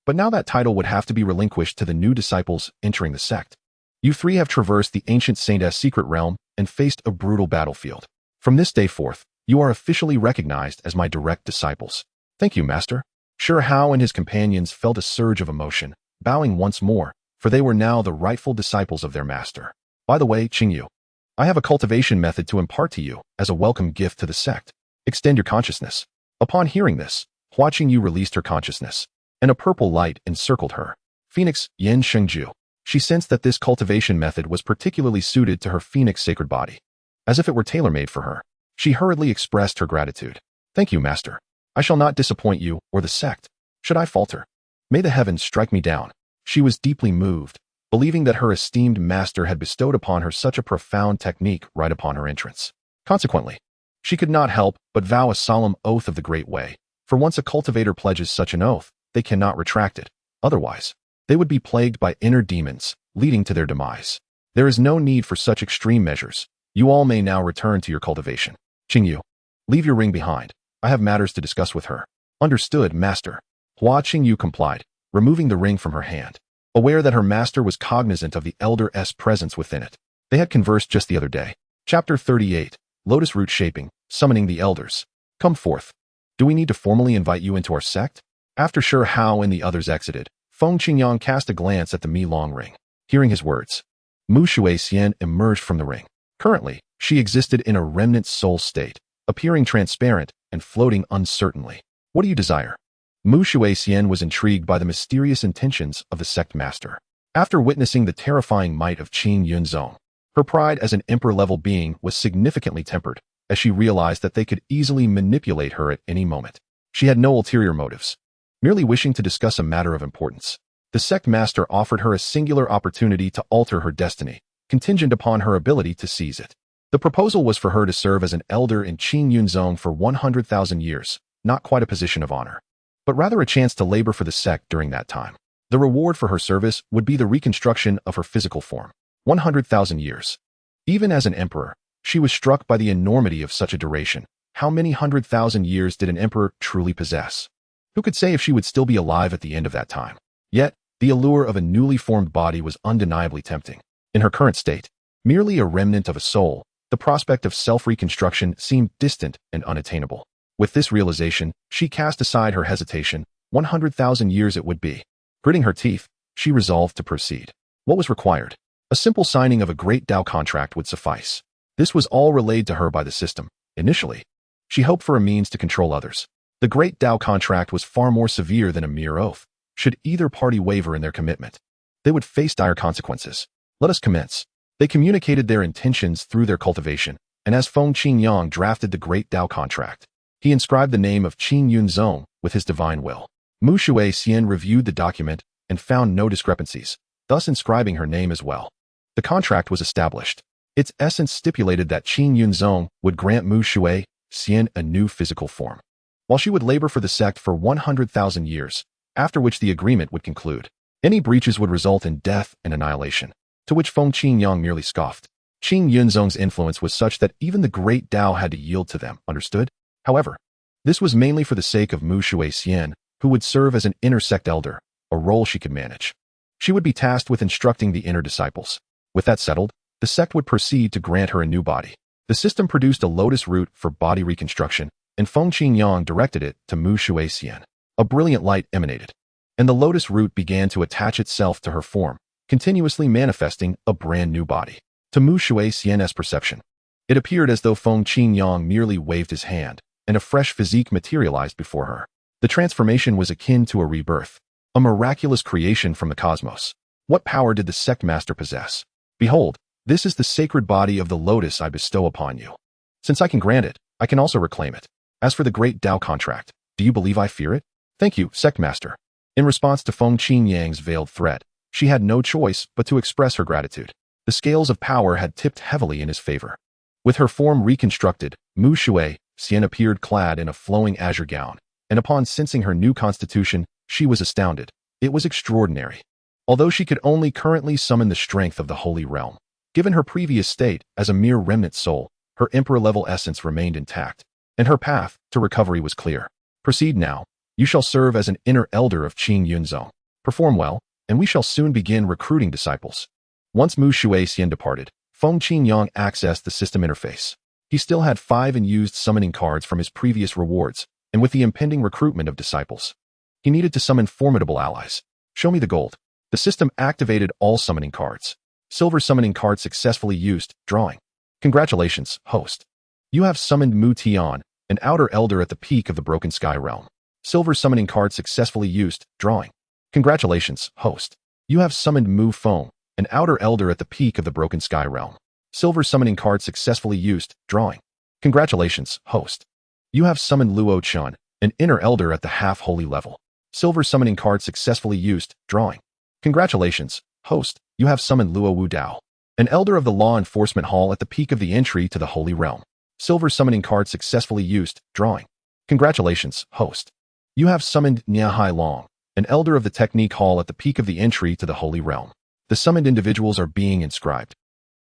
Speaker 1: But now that title would have to be relinquished to the new disciples entering the sect. "You three have traversed the ancient saintess secret realm and faced a brutal battlefield. From this day forth, you are officially recognized as my direct disciples." "Thank you, Master." Shi Hao and his companions felt a surge of emotion, bowing once more, for they were now the rightful disciples of their master. "By the way, Qingyu, I have a cultivation method to impart to you as a welcome gift to the sect. Extend your consciousness." Upon hearing this, Hua Qingyu released her consciousness, and a purple light encircled her. Phoenix Yen Shengju. She sensed that this cultivation method was particularly suited to her Phoenix sacred body. As if it were tailor-made for her, she hurriedly expressed her gratitude. "Thank you, Master. I shall not disappoint you or the sect. Should I falter, may the heavens strike me down." She was deeply moved, believing that her esteemed master had bestowed upon her such a profound technique right upon her entrance. Consequently, she could not help but vow a solemn oath of the Great Way, for once a cultivator pledges such an oath, they cannot retract it. Otherwise, they would be plagued by inner demons, leading to their demise. There is no need for such extreme measures. You all may now return to your cultivation. Qingyu, leave your ring behind. I have matters to discuss with her. Understood, Master. Hua Qingyu complied, removing the ring from her hand, aware that her master was cognizant of the elder's presence within it. They had conversed just the other day. Chapter 38, Lotus Root Shaping, Summoning the Elders. "Come forth. Do we need to formally invite you into our sect?" After Shi Hao and the others exited, Feng Qingyang cast a glance at the Mi-Long ring. Hearing his words, Mu Shui Xian emerged from the ring. Currently, she existed in a remnant soul state, appearing transparent and floating uncertainly. "What do you desire?" Mu Shui Xian was intrigued by the mysterious intentions of the sect master. After witnessing the terrifying might of Qingyun Sect, her pride as an emperor-level being was significantly tempered, as she realized that they could easily manipulate her at any moment. She had no ulterior motives, merely wishing to discuss a matter of importance. The sect master offered her a singular opportunity to alter her destiny, contingent upon her ability to seize it. The proposal was for her to serve as an elder in Qingyun Sect for 100,000 years, not quite a position of honor, but rather a chance to labor for the sect during that time. The reward for her service would be the reconstruction of her physical form. 100,000 years. Even as an emperor, she was struck by the enormity of such a duration. How many 100,000 years did an emperor truly possess? Who could say if she would still be alive at the end of that time? Yet, the allure of a newly formed body was undeniably tempting. In her current state, merely a remnant of a soul, the prospect of self-reconstruction seemed distant and unattainable. With this realization, she cast aside her hesitation. 100,000 years it would be. Gritting her teeth, she resolved to proceed. What was required? A simple signing of a great Tao contract would suffice. This was all relayed to her by the system. Initially, she hoped for a means to control others. The great Tao contract was far more severe than a mere oath. Should either party waver in their commitment, they would face dire consequences. Let us commence. They communicated their intentions through their cultivation, and as Feng Qingyang drafted the great Tao contract, he inscribed the name of Qingyun Sect with his divine will. Mu Shui Xian reviewed the document and found no discrepancies, thus inscribing her name as well. The contract was established. Its essence stipulated that Qingyun Sect would grant Mu Shui Xian a new physical form, while she would labor for the sect for 100,000 years, after which the agreement would conclude. Any breaches would result in death and annihilation, to which Feng Qingyang merely scoffed. Qingyun Sect's influence was such that even the great Tao had to yield to them, understood? However, this was mainly for the sake of Mu Shui Xian, who would serve as an inner sect elder, a role she could manage. She would be tasked with instructing the inner disciples. With that settled, the sect would proceed to grant her a new body. The system produced a lotus root for body reconstruction, and Feng Qingyang directed it to Mu Shui Xian. A brilliant light emanated, and the lotus root began to attach itself to her form, continuously manifesting a brand new body. To Mu Shui Xian's perception, it appeared as though Feng Qingyang merely waved his hand, and a fresh physique materialized before her. The transformation was akin to a rebirth, a miraculous creation from the cosmos. What power did the sect master possess? Behold, this is the sacred body of the lotus I bestow upon you. Since I can grant it, I can also reclaim it. As for the great Tao contract, do you believe I fear it? Thank you, Sect Master. In response to Feng Qingyang's veiled threat, she had no choice but to express her gratitude. The scales of power had tipped heavily in his favor. With her form reconstructed, Mu Shui Xian appeared clad in a flowing azure gown, and upon sensing her new constitution, she was astounded. It was extraordinary. Although she could only currently summon the strength of the Holy Realm, given her previous state as a mere remnant soul, her Emperor-level essence remained intact, and her path to recovery was clear. Proceed now. You shall serve as an inner elder of Qingyun Zone. Perform well, and we shall soon begin recruiting disciples. Once Mu Shui Xian departed, Feng Qingyang accessed the system interface. He still had 5 unused summoning cards from his previous rewards, and with the impending recruitment of disciples, he needed to summon formidable allies. Show me the gold. The system activated all summoning cards. Silver summoning card successfully used, drawing. Congratulations, host. You have summoned Mu Tian, an outer elder at the peak of the Broken Sky Realm. Silver summoning card successfully used, drawing. Congratulations, host. You have summoned Mu Feng, an outer elder at the peak of the Broken Sky Realm. Silver summoning card successfully used, drawing. Congratulations, host. You have summoned Luo Chun, an inner elder at the half-holy level. Silver summoning card successfully used, drawing. Congratulations, host. You have summoned Luo Wu Dao, an elder of the Law Enforcement Hall at the peak of the entry to the Holy Realm. Silver summoning card successfully used, drawing. Congratulations, host. You have summoned Nia Hai Long, an elder of the Technique Hall at the peak of the entry to the Holy Realm. The summoned individuals are being inscribed.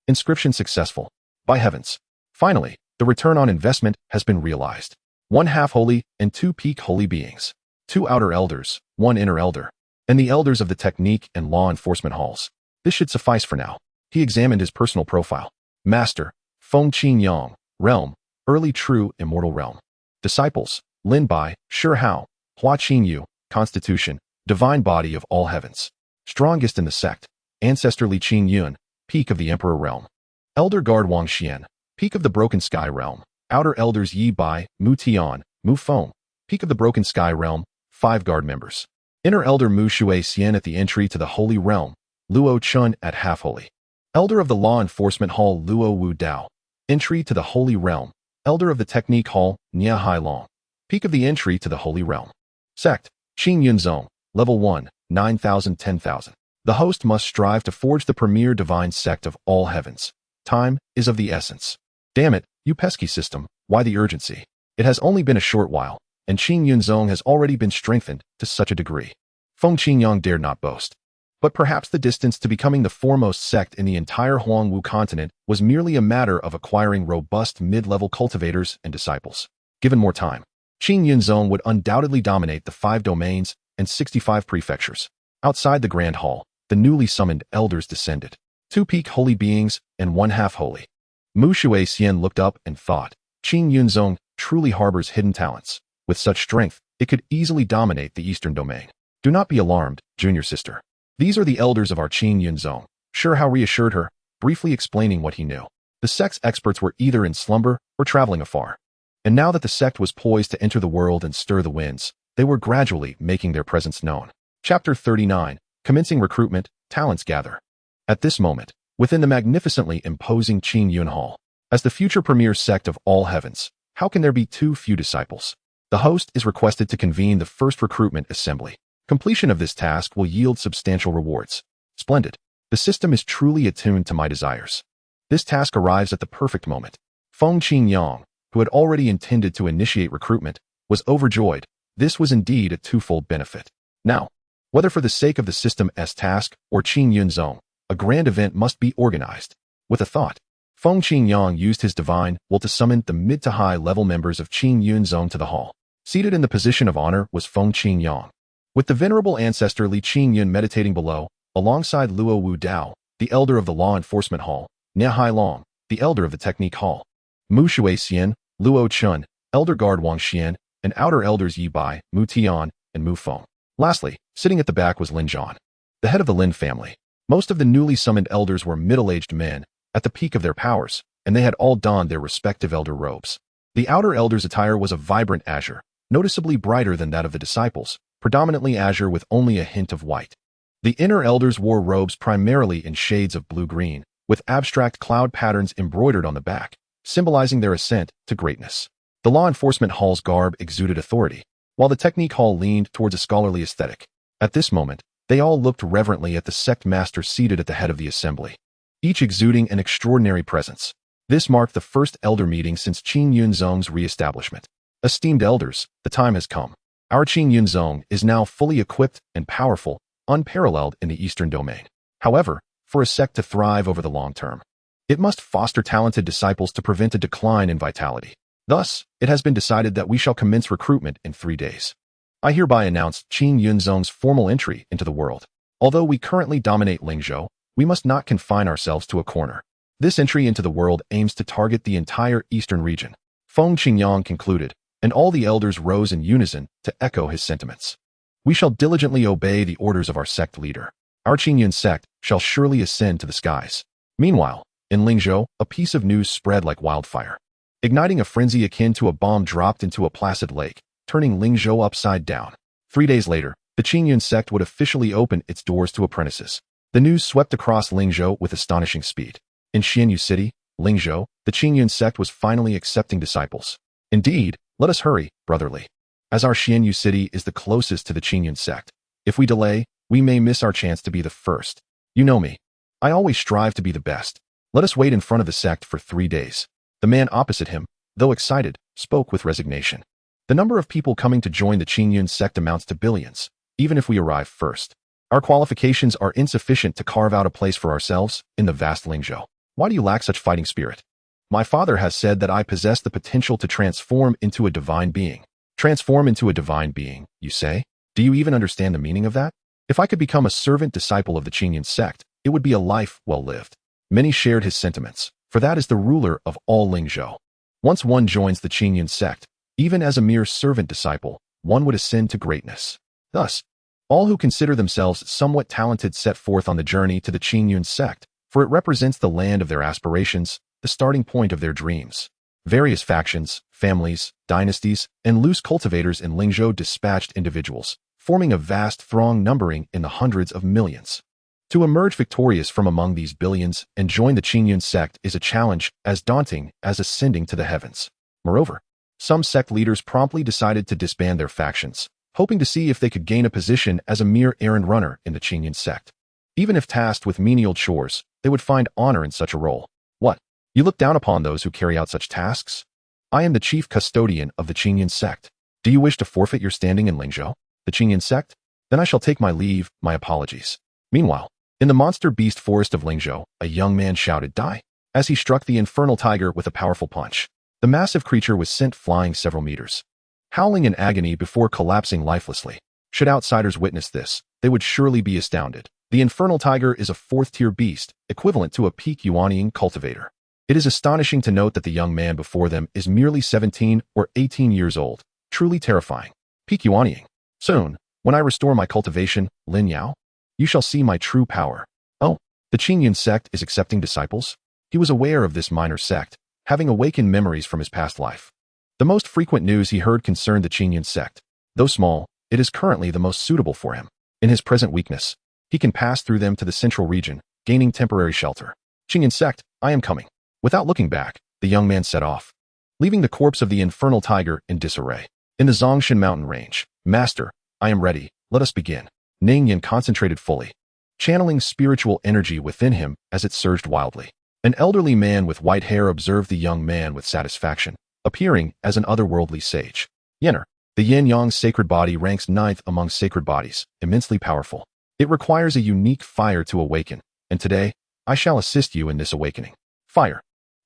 Speaker 1: Inscription successful. By heavens. Finally, the return on investment has been realized. 1 half-holy and 2 peak holy beings. 2 outer elders, 1 inner elder, and the elders of the Technique and Law Enforcement Halls. This should suffice for now. He examined his personal profile. Master, Feng Qingyang, Realm, Early True Immortal Realm. Disciples, Lin Bai, Shi Hao, Hua Qingyu, Constitution, Divine Body of all heavens. Strongest in the sect, Ancestor Li Qingyun, Peak of the Emperor Realm. Elder Guard Wang Xian, Peak of the Broken Sky Realm. Outer Elders Yi Bai, Mu Tian, Mu Feng, Peak of the Broken Sky Realm, 5 Guard members. Inner Elder Mu Shui Xian at the entry to the Holy Realm, Luo Chun at Half-Holy. Elder of the Law Enforcement Hall Luo Wu Dao, Entry to the Holy Realm, Elder of the Technique Hall Nia Hai Long, Peak of the entry to the Holy Realm. Sect, Qingyun Zone, Level 1, 9,000 10,000. The host must strive to forge the premier divine sect of all heavens. Time is of the essence. Damn it, you pesky system, why the urgency? It has only been a short while, and Qingyun Zone has already been strengthened to such a degree. Feng Qingyang dared not boast. But perhaps the distance to becoming the foremost sect in the entire Huangwu continent was merely a matter of acquiring robust mid-level cultivators and disciples. Given more time, Qingyun Zone would undoubtedly dominate the 5 domains and 65 prefectures. Outside the Grand Hall, the newly summoned elders descended. 2 peak holy beings and 1 half-holy. Mu Shui Xian looked up and thought, Qingyun Zone truly harbors hidden talents. With such strength, it could easily dominate the eastern domain. Do not be alarmed, junior sister. These are the elders of our Qingyun Zone. Shi Hao reassured her, briefly explaining what he knew. The sect's experts were either in slumber or traveling afar. And now that the sect was poised to enter the world and stir the winds, they were gradually making their presence known. Chapter 39, Commencing Recruitment, Talents Gather. At this moment, within the magnificently imposing Qingyun Hall, as the future premier sect of all heavens, how can there be too few disciples? The host is requested to convene the first recruitment assembly. Completion of this task will yield substantial rewards. Splendid. The system is truly attuned to my desires. This task arrives at the perfect moment. Feng Qingyang, who had already intended to initiate recruitment, was overjoyed. This was indeed a twofold benefit. Now, whether for the sake of the system's task or Qingyun Zone, a grand event must be organized. With a thought, Feng Qingyang used his divine will to summon the mid to high level members of Qingyun Zone to the hall. Seated in the position of honor was Feng Qingyang, with the venerable ancestor Li Qingyun meditating below, alongside Luo Wu Dao, the elder of the Law Enforcement Hall, Nia Hai Long, the elder of the Technique Hall, Mu Shui Xian, Luo Chun, Elder Guard Wang Xian, and outer elders Yi Bai, Mu Tian, and Mu Feng. Lastly, sitting at the back was Lin Zhan, the head of the Lin family. Most of the newly summoned elders were middle-aged men, at the peak of their powers, and they had all donned their respective elder robes. The outer elders' attire was a vibrant azure, noticeably brighter than that of the disciples, predominantly azure with only a hint of white. The inner elders wore robes primarily in shades of blue-green, with abstract cloud patterns embroidered on the back, symbolizing their ascent to greatness. The law enforcement hall's garb exuded authority, while the technique hall leaned towards a scholarly aesthetic. At this moment, they all looked reverently at the sect master seated at the head of the assembly, each exuding an extraordinary presence. This marked the first elder meeting since Qingyun Zong's re-establishment. Esteemed elders, the time has come. Our Qingyun Zong is now fully equipped and powerful, unparalleled in the Eastern domain. However, for a sect to thrive over the long term, it must foster talented disciples to prevent a decline in vitality. Thus, it has been decided that we shall commence recruitment in 3 days. I hereby announce Qingyun Zong's formal entry into the world. Although we currently dominate Lingzhou, we must not confine ourselves to a corner. This entry into the world aims to target the entire eastern region. Feng Qingyang concluded, and all the elders rose in unison to echo his sentiments. We shall diligently obey the orders of our sect leader. Our Qingyun Sect shall surely ascend to the skies. Meanwhile, in Lingzhou, a piece of news spread like wildfire, igniting a frenzy akin to a bomb dropped into a placid lake, turning Lingzhou upside down. 3 days later, the Qingyun Sect would officially open its doors to apprentices. The news swept across Lingzhou with astonishing speed. In Xianyu City, Lingzhou, the Qingyun Sect was finally accepting disciples. Indeed, let us hurry, brotherly, as our Xianyu City is the closest to the Qingyun Sect. If we delay, we may miss our chance to be the first. You know me. I always strive to be the best. Let us wait in front of the sect for 3 days. The man opposite him, though excited, spoke with resignation. The number of people coming to join the Qingyun Sect amounts to billions, even if we arrive first. Our qualifications are insufficient to carve out a place for ourselves in the vast Lingzhou. Why do you lack such fighting spirit? My father has said that I possess the potential to transform into a divine being. Transform into a divine being, you say? Do you even understand the meaning of that? If I could become a servant disciple of the Qingyun Sect, it would be a life well lived. Many shared his sentiments, for that is the ruler of all Lingzhou. Once one joins the Qingyun Sect, even as a mere servant disciple, one would ascend to greatness. Thus, all who consider themselves somewhat talented set forth on the journey to the Qingyun Sect, for it represents the land of their aspirations, the starting point of their dreams. Various factions, families, dynasties, and loose cultivators in Lingzhou dispatched individuals, forming a vast throng numbering in the hundreds of millions. To emerge victorious from among these billions and join the Qingyun Sect is a challenge as daunting as ascending to the heavens. Moreover, some sect leaders promptly decided to disband their factions, hoping to see if they could gain a position as a mere errand runner in the Qingyun Sect. Even if tasked with menial chores, they would find honor in such a role. What? You look down upon those who carry out such tasks? I am the chief custodian of the Qingyun Sect. Do you wish to forfeit your standing in Lingzhou, the Qingyun Sect? Then I shall take my leave, my apologies. Meanwhile, in the monster beast forest of Lingzhou, a young man shouted, "Die!" as he struck the infernal tiger with a powerful punch. The massive creature was sent flying several meters, howling in agony before collapsing lifelessly. Should outsiders witness this, they would surely be astounded. The infernal tiger is a 4th-tier beast, equivalent to a peak Yuanying cultivator. It is astonishing to note that the young man before them is merely 17 or 18 years old, truly terrifying. Peak Yuanying. Soon, when I restore my cultivation, Lin Yao, you shall see my true power. Oh, the Qingyun Sect is accepting disciples? He was aware of this minor sect, having awakened memories from his past life. The most frequent news he heard concerned the Qingyun Sect. Though small, it is currently the most suitable for him. In his present weakness, he can pass through them to the central region, gaining temporary shelter. Qingyun Sect, I am coming. Without looking back, the young man set off, leaving the corpse of the infernal tiger in disarray. In the Zongshan mountain range, Master, I am ready, let us begin. Ningyan concentrated fully, channeling spiritual energy within him as it surged wildly. An elderly man with white hair observed the young man with satisfaction, appearing as an otherworldly sage. Yenner, the yin-yang sacred body ranks 9th among sacred bodies, immensely powerful. It requires a unique fire to awaken, and today, I shall assist you in this awakening. Fire.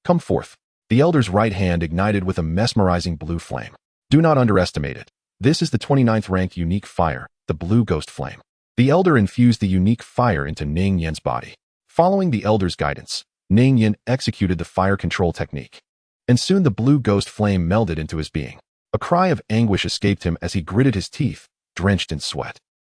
Speaker 1: Come forth. The elder's right hand ignited with a mesmerizing blue flame. Do not underestimate it. This is the 29th ranked unique fire, the blue ghost flame. The elder infused the unique fire into Ning Yan's body. Following the elder's guidance, Ning Yan executed the fire control technique. And soon the blue ghost flame melded into his being. A cry of anguish escaped him as he gritted his teeth, drenched in sweat.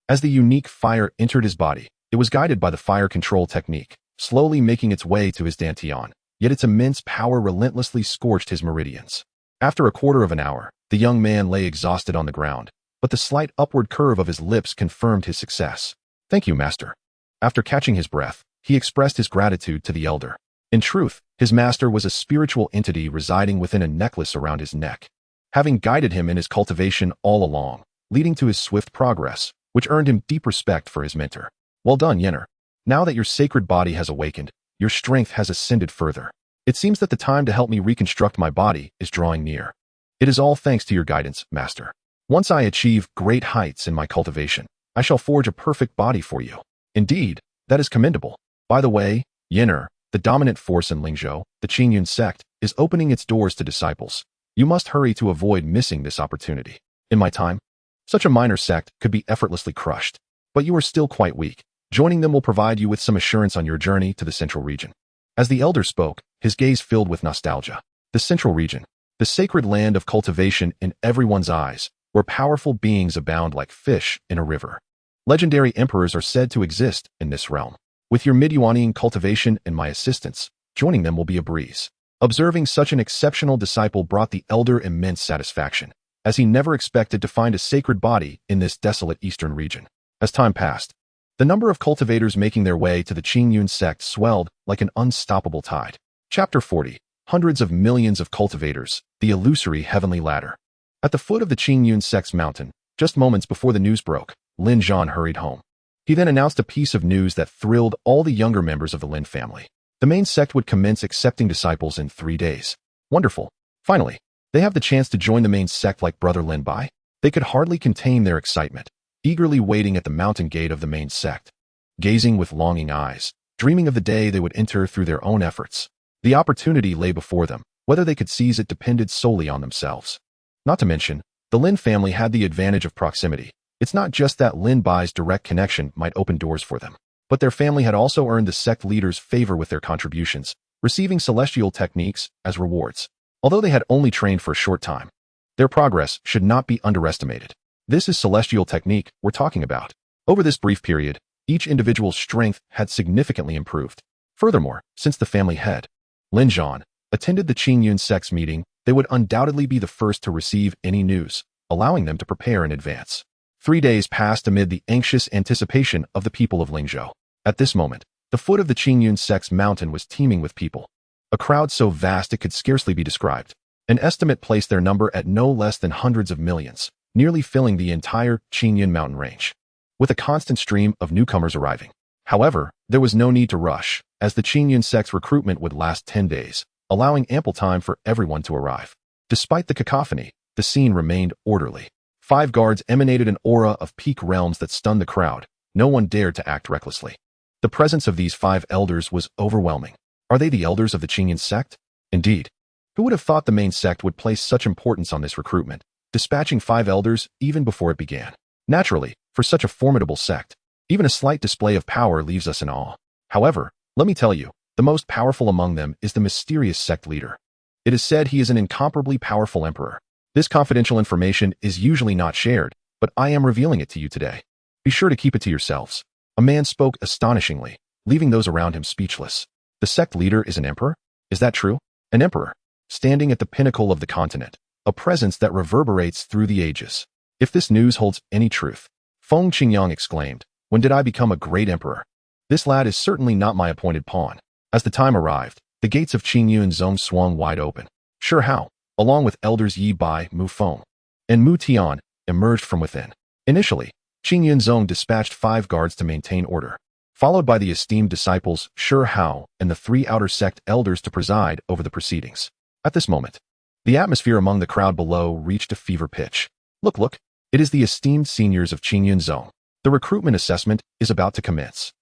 Speaker 1: As the unique fire entered his body, it was guided by the fire control technique, slowly making its way to his dantian, yet its immense power relentlessly scorched his meridians. After a quarter of an hour, the young man lay exhausted on the ground, but the slight upward curve of his lips confirmed his success. Thank you, Master. After catching his breath, he expressed his gratitude to the elder. In truth, his master was a spiritual entity residing within a necklace around his neck. having guided him in his cultivation all along, leading to his swift progress, which earned him deep respect for his mentor. Well done, Yenner. Now that your sacred body has awakened, your strength has ascended further. It seems that the time to help me reconstruct my body is drawing near. It is all thanks to your guidance, Master. Once I achieve great heights in my cultivation, I shall forge a perfect body for you. Indeed, that is commendable. By the way, Yenner, the dominant force in Lingzhou, the Qingyun Sect, is opening its doors to disciples. You must hurry to avoid missing this opportunity. In my time, such a minor sect could be effortlessly crushed, but you are still quite weak. Joining them will provide you with some assurance on your journey to the central region. As the elder spoke, his gaze filled with nostalgia. The central region, the sacred land of cultivation in everyone's eyes, where powerful beings abound like fish in a river. Legendary emperors are said to exist in this realm. With your mid-Yuanian cultivation and my assistance, joining them will be a breeze. Observing such an exceptional disciple brought the elder immense satisfaction, as he never expected to find a sacred body in this desolate eastern region. As time passed, the number of cultivators making their way to the Qingyun Sect swelled like an unstoppable tide. Chapter 40. Hundreds of millions of cultivators, the illusory heavenly ladder. At the foot of the Qingyun Sect's mountain, just moments before the news broke, Lin Zhan hurried home. He then announced a piece of news that thrilled all the younger members of the Lin family. The main sect would commence accepting disciples in 3 days. Wonderful. Finally, they have the chance to join the main sect like brother Lin Bai. They could hardly contain their excitement, eagerly waiting at the mountain gate of the main sect, gazing with longing eyes, dreaming of the day they would enter through their own efforts. The opportunity lay before them. Whether they could seize it depended solely on themselves. Not to mention, the Lin family had the advantage of proximity. It's not just that Lin Bai's direct connection might open doors for them, but their family had also earned the sect leader's favor with their contributions, receiving celestial techniques as rewards. Although they had only trained for a short time, their progress should not be underestimated. This is celestial technique we're talking about. Over this brief period, each individual's strength had significantly improved. Furthermore, since the family head, Lin Zhan, attended the Qingyun Sect's meeting, they would undoubtedly be the first to receive any news, allowing them to prepare in advance. 3 days passed amid the anxious anticipation of the people of Lingzhou. At this moment, the foot of the Qingyun Sect's mountain was teeming with people. A crowd so vast it could scarcely be described. An estimate placed their number at no less than hundreds of millions, nearly filling the entire Qingyun mountain range, with a constant stream of newcomers arriving. However, there was no need to rush, as the Qingyun Sect's recruitment would last 10 days, allowing ample time for everyone to arrive. Despite the cacophony, the scene remained orderly. 5 guards emanated an aura of peak realms that stunned the crowd. No one dared to act recklessly. The presence of these 5 elders was overwhelming. Are they the elders of the Qingyun Sect? Indeed. Who would have thought the main sect would place such importance on this recruitment, dispatching 5 elders even before it began? Naturally, for such a formidable sect, even a slight display of power leaves us in awe. However, let me tell you, the most powerful among them is the mysterious sect leader. It is said he is an incomparably powerful emperor. This confidential information is usually not shared, but I am revealing it to you today. Be sure to keep it to yourselves. A man spoke astonishingly, leaving those around him speechless. The sect leader is an emperor? Is that true? An emperor, standing at the pinnacle of the continent, a presence that reverberates through the ages. If this news holds any truth, Feng Qingyang exclaimed, when did I become a great emperor? This lad is certainly not my appointed pawn. As the time arrived, the gates of Qingyun Zone swung wide open. Shi Hao, along with elders Yi Bai, Mu Feng, and Mu Tian, emerged from within. Initially, Qingyun Zone dispatched 5 guards to maintain order, followed by the esteemed disciples Shi Hao and the 3 outer sect elders to preside over the proceedings. At this moment, the atmosphere among the crowd below reached a fever pitch. Look, it is the esteemed seniors of Qingyun Zone. The recruitment assessment is about to commence.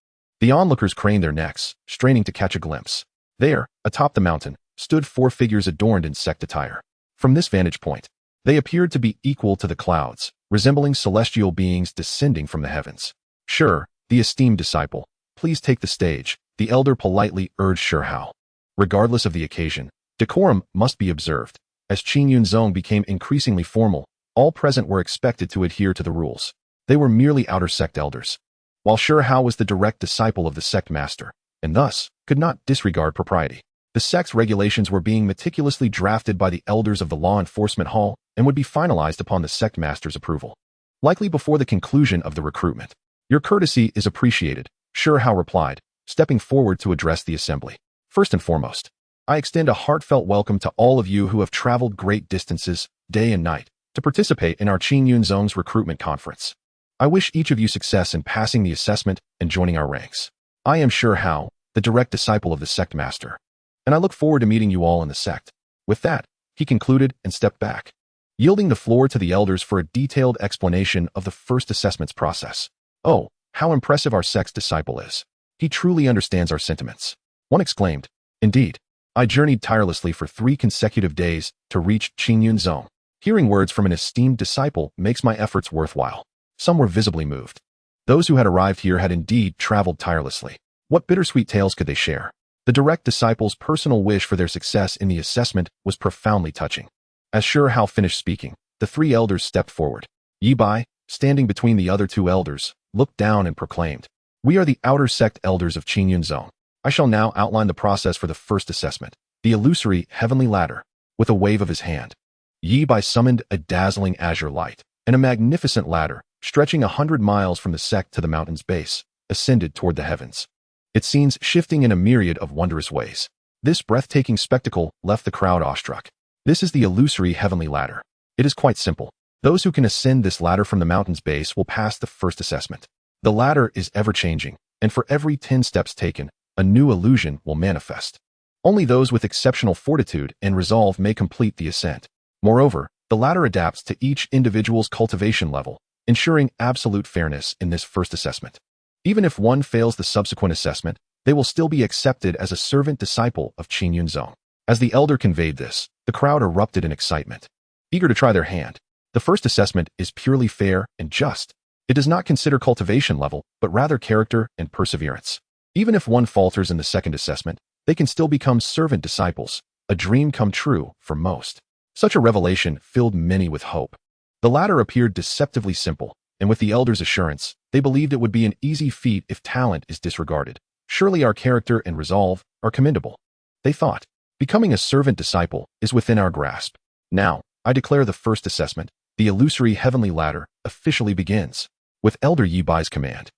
Speaker 1: The onlookers craned their necks, straining to catch a glimpse. There, atop the mountain, stood 4 figures adorned in sect attire. From this vantage point, they appeared to be equal to the clouds, resembling celestial beings descending from the heavens. Sure, the esteemed disciple, please take the stage, the elder politely urged Shi Hao. Regardless of the occasion, decorum must be observed. As Qingyun Zone became increasingly formal, all present were expected to adhere to the rules. They were merely outer sect elders, while Shi Hao was the direct disciple of the sect master, and thus could not disregard propriety. The sect's regulations were being meticulously drafted by the elders of the law enforcement hall and would be finalized upon the sect master's approval, likely before the conclusion of the recruitment. Your courtesy is appreciated, Shi Hao replied, stepping forward to address the assembly. First and foremost, I extend a heartfelt welcome to all of you who have traveled great distances day and night, to participate in our Qingyun Zong's recruitment conference. I wish each of you success in passing the assessment and joining our ranks. I am Shi Hao, the direct disciple of the sect master, and I look forward to meeting you all in the sect. With that, he concluded and stepped back, yielding the floor to the elders for a detailed explanation of the first assessment's process. Oh, how impressive our sect's disciple is. He truly understands our sentiments. One exclaimed. Indeed, I journeyed tirelessly for 3 consecutive days to reach Qingyun Zong. Hearing words from an esteemed disciple makes my efforts worthwhile. Some were visibly moved. Those who had arrived here had indeed traveled tirelessly. What bittersweet tales could they share? The direct disciple's personal wish for their success in the assessment was profoundly touching. As Shi Hao finished speaking, the 3 elders stepped forward. Yi Bai, standing between the other 2 elders, looked down and proclaimed, "We are the outer sect elders of Qingyun Zong. I shall now outline the process for the first assessment, the illusory heavenly ladder." With a wave of his hand, Yi Bai summoned a dazzling azure light, and a magnificent ladder, stretching 100 miles from the sect to the mountain's base, ascended toward the heavens. Its scenes shifting in a myriad of wondrous ways. This breathtaking spectacle left the crowd awestruck. This is the illusory heavenly ladder. It is quite simple. Those who can ascend this ladder from the mountain's base will pass the first assessment. The ladder is ever-changing, and for every 10 steps taken, a new illusion will manifest. Only those with exceptional fortitude and resolve may complete the ascent. Moreover, the ladder adapts to each individual's cultivation level, ensuring absolute fairness in this first assessment. Even if one fails the subsequent assessment, they will still be accepted as a servant disciple of Qingyun Zong. As the elder conveyed this, the crowd erupted in excitement, eager to try their hand. The first assessment is purely fair and just. It does not consider cultivation level, but rather character and perseverance. Even if one falters in the second assessment, they can still become servant disciples, a dream come true for most. Such a revelation filled many with hope. The ladder appeared deceptively simple, and with the elders' assurance, they believed it would be an easy feat if talent is disregarded. Surely our character and resolve are commendable. They thought, becoming a servant disciple is within our grasp. Now, I declare the first assessment, the illusory heavenly ladder, officially begins. With Elder Yi Bai's command,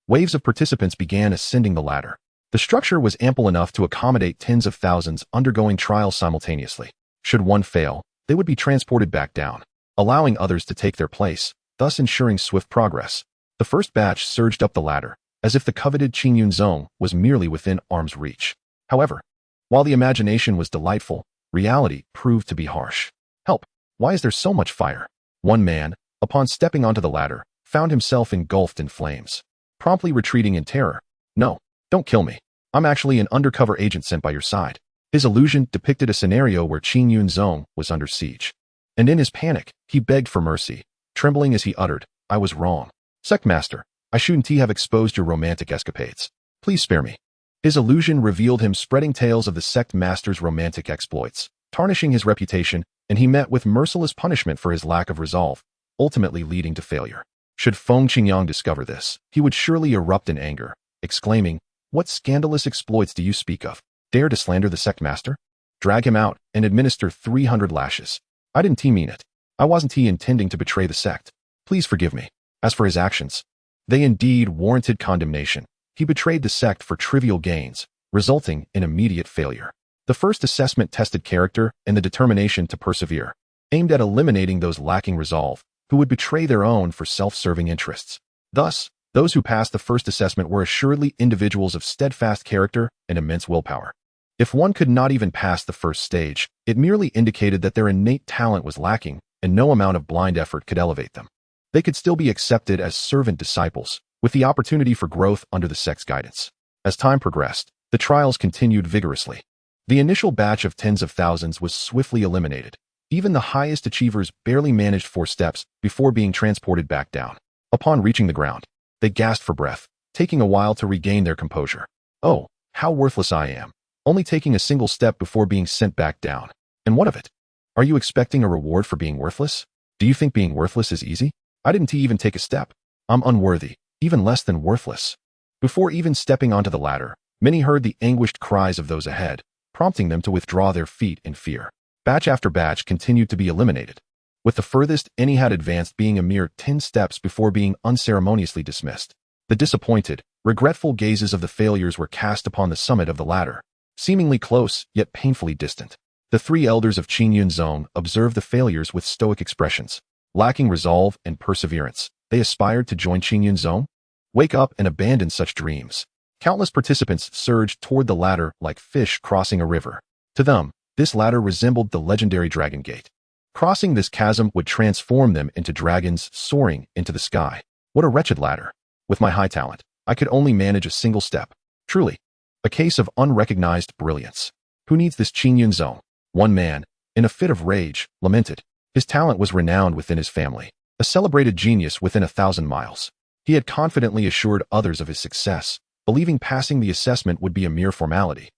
Speaker 1: waves of participants began ascending the ladder. The structure was ample enough to accommodate tens of thousands undergoing trials simultaneously. Should one fail, they would be transported back down, allowing others to take their place, thus ensuring swift progress. The first batch surged up the ladder, as if the coveted Qingyun Zong was merely within arm's reach. However, while the imagination was delightful, reality proved to be harsh. Help! Why is there so much fire? One man, upon stepping onto the ladder, found himself engulfed in flames, promptly retreating in terror. "No, don't kill me. I'm actually an undercover agent sent by your side." His illusion depicted a scenario where Qingyun Zong was under siege. And in his panic, he begged for mercy, trembling as he uttered, "I was wrong. Sect Master, I shouldn't have exposed your romantic escapades. Please spare me." His illusion revealed him spreading tales of the sect master's romantic exploits, tarnishing his reputation, and he met with merciless punishment for his lack of resolve, ultimately leading to failure. Should Feng Qingyang discover this, he would surely erupt in anger, exclaiming, "What scandalous exploits do you speak of? Dare to slander the sect master? Drag him out and administer 300 lashes. I didn't mean it. I wasn't intending to betray the sect. Please forgive me." As for his actions, they indeed warranted condemnation. He betrayed the sect for trivial gains, resulting in immediate failure. The first assessment tested character and the determination to persevere, aimed at eliminating those lacking resolve, who would betray their own for self-serving interests. Thus, those who passed the first assessment were assuredly individuals of steadfast character and immense willpower. If one could not even pass the first stage, it merely indicated that their innate talent was lacking, and no amount of blind effort could elevate them. They could still be accepted as servant disciples, with the opportunity for growth under the sect's guidance. As time progressed, the trials continued vigorously. The initial batch of tens of thousands was swiftly eliminated. Even the highest achievers barely managed 4 steps before being transported back down. Upon reaching the ground, they gasped for breath, taking a while to regain their composure. "Oh, how worthless I am. Only taking a single step before being sent back down. And what of it? Are you expecting a reward for being worthless? Do you think being worthless is easy? I didn't even take a step. I'm unworthy, even less than worthless." Before even stepping onto the ladder, many heard the anguished cries of those ahead, prompting them to withdraw their feet in fear. Batch after batch continued to be eliminated, with the furthest any had advanced being a mere 10 steps before being unceremoniously dismissed. The disappointed, regretful gazes of the failures were cast upon the summit of the ladder, seemingly close yet painfully distant. The three elders of Qingyun Zone observed the failures with stoic expressions. Lacking resolve and perseverance, they aspired to join Qingyun Zone? Wake up and abandon such dreams. Countless participants surged toward the ladder like fish crossing a river. To them, this ladder resembled the legendary Dragon Gate. Crossing this chasm would transform them into dragons soaring into the sky. What a wretched ladder. With my high talent, I could only manage a single step. Truly, a case of unrecognized brilliance. Who needs this Qingyun Zone? One man, in a fit of rage, lamented. His talent was renowned within his family, a celebrated genius within 1,000 miles. He had confidently assured others of his success, believing passing the assessment would be a mere formality.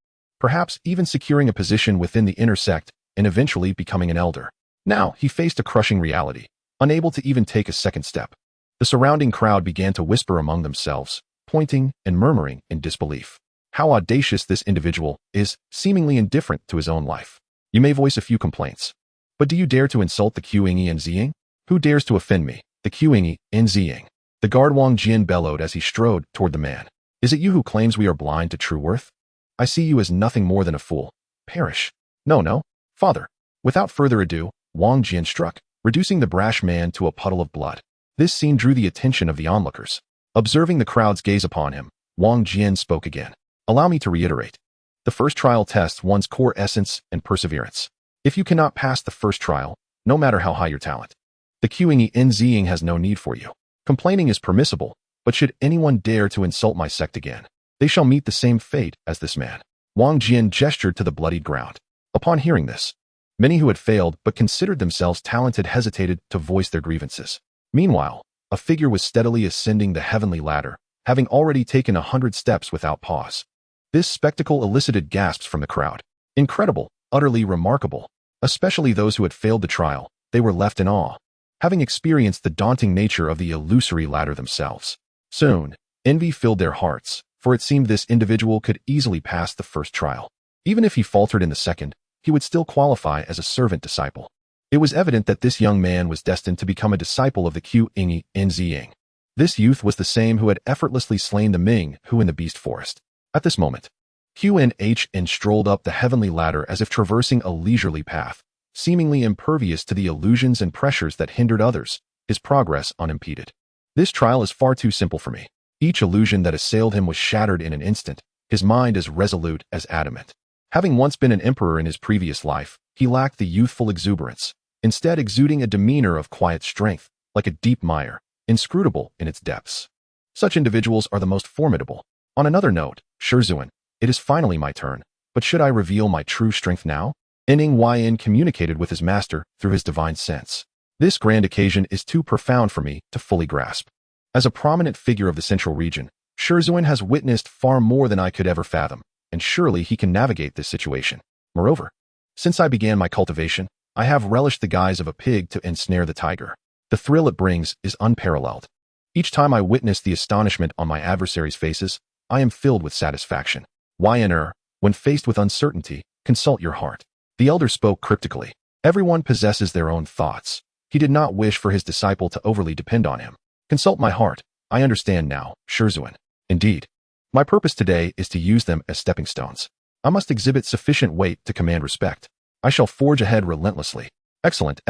Speaker 1: Perhaps even securing a position within the inner sect and eventually becoming an elder. Now he faced a crushing reality, unable to even take a second step. The surrounding crowd began to whisper among themselves, pointing and murmuring in disbelief. How audacious this individual is, seemingly indifferent to his own life. You may voice a few complaints. But do you dare to insult the Qingyang Ziying? Who dares to offend me, the Qingyang Ziying? The guard Wang Jian bellowed as he strode toward the man. Is it you who claims we are blind to true worth? I see you as nothing more than a fool. Perish. No, father. Without further ado, Wang Jian struck, reducing the brash man to a puddle of blood. This scene drew the attention of the onlookers. Observing the crowd's gaze upon him, Wang Jian spoke again. Allow me to reiterate. The first trial tests one's core essence and perseverance. If you cannot pass the first trial, no matter how high your talent, the Qingyang Ziying has no need for you. Complaining is permissible, but should anyone dare to insult my sect again, they shall meet the same fate as this man. Wang Jian gestured to the bloodied ground. Upon hearing this, many who had failed but considered themselves talented hesitated to voice their grievances. Meanwhile, a figure was steadily ascending the heavenly ladder, having already taken 100 steps without pause. This spectacle elicited gasps from the crowd. Incredible, utterly remarkable. Especially those who had failed the trial, they were left in awe, having experienced the daunting nature of the illusory ladder themselves. Soon, envy filled their hearts, for it seemed this individual could easily pass the first trial. Even if he faltered in the second, he would still qualify as a servant disciple. It was evident that this young man was destined to become a disciple of the Qingyang Ziying. This youth was the same who had effortlessly slain the Ming Hu in the Beast Forest. At this moment, Qinhyun strolled up the heavenly ladder as if traversing a leisurely path, seemingly impervious to the illusions and pressures that hindered others, his progress unimpeded. This trial is far too simple for me. Each illusion that assailed him was shattered in an instant, his mind as resolute as adamant. Having once been an emperor in his previous life, he lacked the youthful exuberance, instead exuding a demeanor of quiet strength, like a deep mire, inscrutable in its depths. Such individuals are the most formidable. On another note, Shizhuan, it is finally my turn, but should I reveal my true strength now? Yin communicated with his master through his divine sense. This grand occasion is too profound for me to fully grasp. As a prominent figure of the central region, Shizhuan has witnessed far more than I could ever fathom, and surely he can navigate this situation. Moreover, since I began my cultivation, I have relished the guise of a pig to ensnare the tiger. The thrill it brings is unparalleled. Each time I witness the astonishment on my adversaries' faces, I am filled with satisfaction. When faced with uncertainty, consult your heart. The elder spoke cryptically. Everyone possesses their own thoughts. He did not wish for his disciple to overly depend on him. Consult my heart. I understand now, Shizhuan. Indeed, my purpose today is to use them as stepping stones. I must exhibit sufficient weight to command respect. I shall forge ahead relentlessly. Excellent.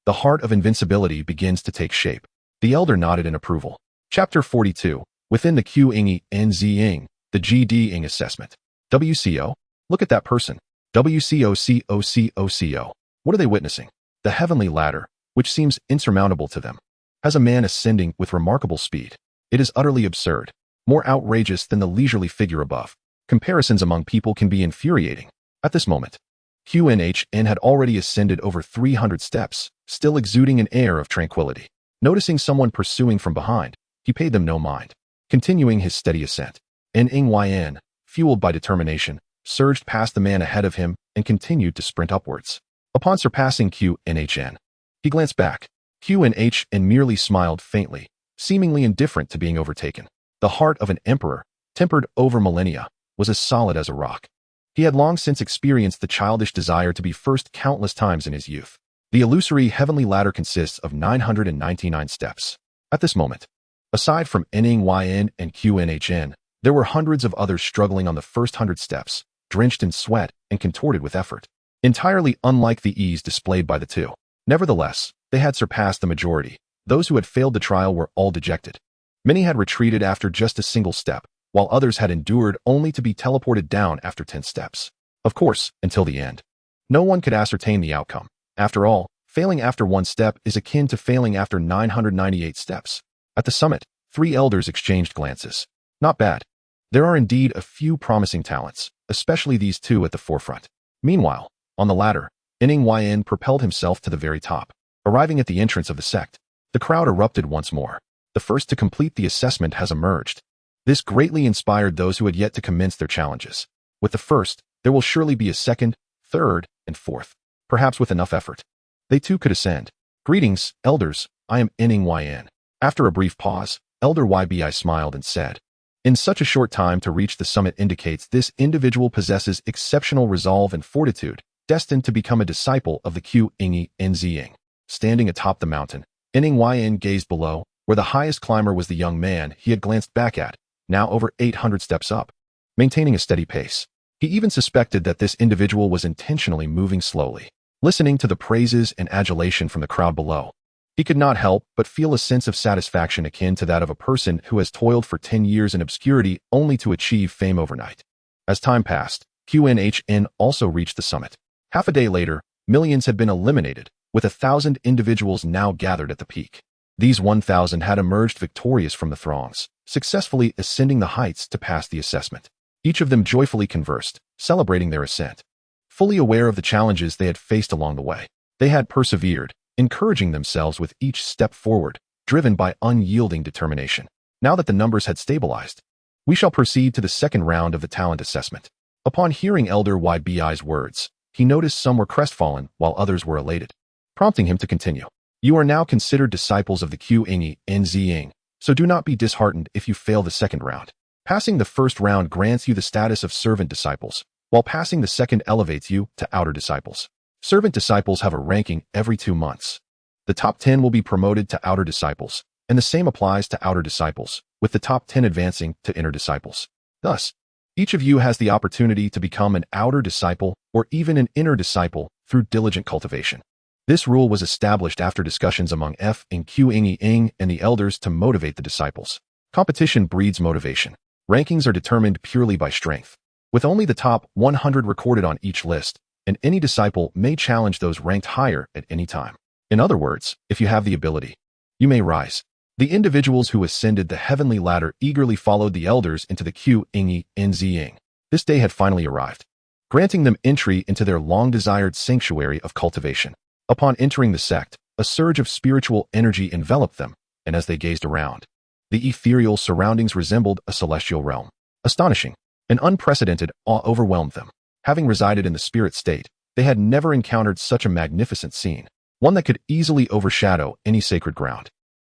Speaker 1: The heart of invincibility begins to take shape. The elder nodded in approval. Chapter 42. Within the Qingyang Ziying, the GD-ing assessment. WCO? Look at that person. WCOCOCOCO. What are they witnessing? The heavenly ladder, which seems insurmountable to them, has a man ascending with remarkable speed. It is utterly absurd, more outrageous than the leisurely figure above. Comparisons among people can be infuriating. At this moment, Qinhyun had already ascended over 300 steps, still exuding an air of tranquility. Noticing someone pursuing from behind, he paid them no mind, continuing his steady ascent. Yin, fueled by determination, surged past the man ahead of him and continued to sprint upwards. Upon surpassing Qinhyun, he glanced back. Qinhyun merely smiled faintly, seemingly indifferent to being overtaken. The heart of an emperor, tempered over millennia, was as solid as a rock. He had long since experienced the childish desire to be first countless times in his youth. The illusory heavenly ladder consists of 999 steps. At this moment, aside from Yin and Qinhyun, there were hundreds of others struggling on the first 100 steps, drenched in sweat and contorted with effort. entirely unlike the ease displayed by the two. Nevertheless, they had surpassed the majority. Those who had failed the trial were all dejected. Many had retreated after just a single step, while others had endured only to be teleported down after 10 steps. Of course, until the end. No one could ascertain the outcome. After all, failing after 1 step is akin to failing after 998 steps. At the summit, 3 elders exchanged glances. Not bad. There are indeed a few promising talents, especially these 2 at the forefront. Meanwhile, on the ladder, Qingyun propelled himself to the very top. Arriving at the entrance of the sect, the crowd erupted once more. The first to complete the assessment has emerged. This greatly inspired those who had yet to commence their challenges. With the first, there will surely be a second, third, and fourth. Perhaps with enough effort, they too could ascend. Greetings, elders, I am Qingyun. After a brief pause, Elder Bai smiled and said, in such a short time to reach the summit indicates this individual possesses exceptional resolve and fortitude, destined to become a disciple of the Qingyun. Standing atop the mountain, Qingyun gazed below, where the highest climber was the young man he had glanced back at, now over 800 steps up, maintaining a steady pace. He even suspected that this individual was intentionally moving slowly. Listening to the praises and adulation from the crowd below, he could not help but feel a sense of satisfaction akin to that of a person who has toiled for 10 years in obscurity only to achieve fame overnight. As time passed, Qingyun also reached the summit. Half a day later, millions had been eliminated, with 1,000 individuals now gathered at the peak. These 1,000 had emerged victorious from the throngs, successfully ascending the heights to pass the assessment. Each of them joyfully conversed, celebrating their ascent. Fully aware of the challenges they had faced along the way, they had persevered, encouraging themselves with each step forward, driven by unyielding determination. Now that the numbers had stabilized, we shall proceed to the second round of the talent assessment. Upon hearing Elder Bai's words, he noticed some were crestfallen while others were elated, prompting him to continue. You are now considered disciples of the Qingyun, so do not be disheartened if you fail the second round. Passing the first round grants you the status of servant disciples, while passing the second elevates you to outer disciples. Servant disciples have a ranking every 2 months. The top 10 will be promoted to outer disciples, and the same applies to outer disciples, with the top 10 advancing to inner disciples. Thus, each of you has the opportunity to become an outer disciple or even an inner disciple through diligent cultivation. This rule was established after discussions among Feng Qingyang and the elders to motivate the disciples. Competition breeds motivation. Rankings are determined purely by strength, with only the top 100 recorded on each list, and any disciple may challenge those ranked higher at any time. In other words, if you have the ability, you may rise. The individuals who ascended the heavenly ladder eagerly followed the elders into the Qingyun. This day had finally arrived, granting them entry into their long-desired sanctuary of cultivation. Upon entering the sect, a surge of spiritual energy enveloped them, and as they gazed around, the ethereal surroundings resembled a celestial realm. Astonishing, an unprecedented awe overwhelmed them. Having resided in the spirit state, they had never encountered such a magnificent scene, one that could easily overshadow any sacred ground.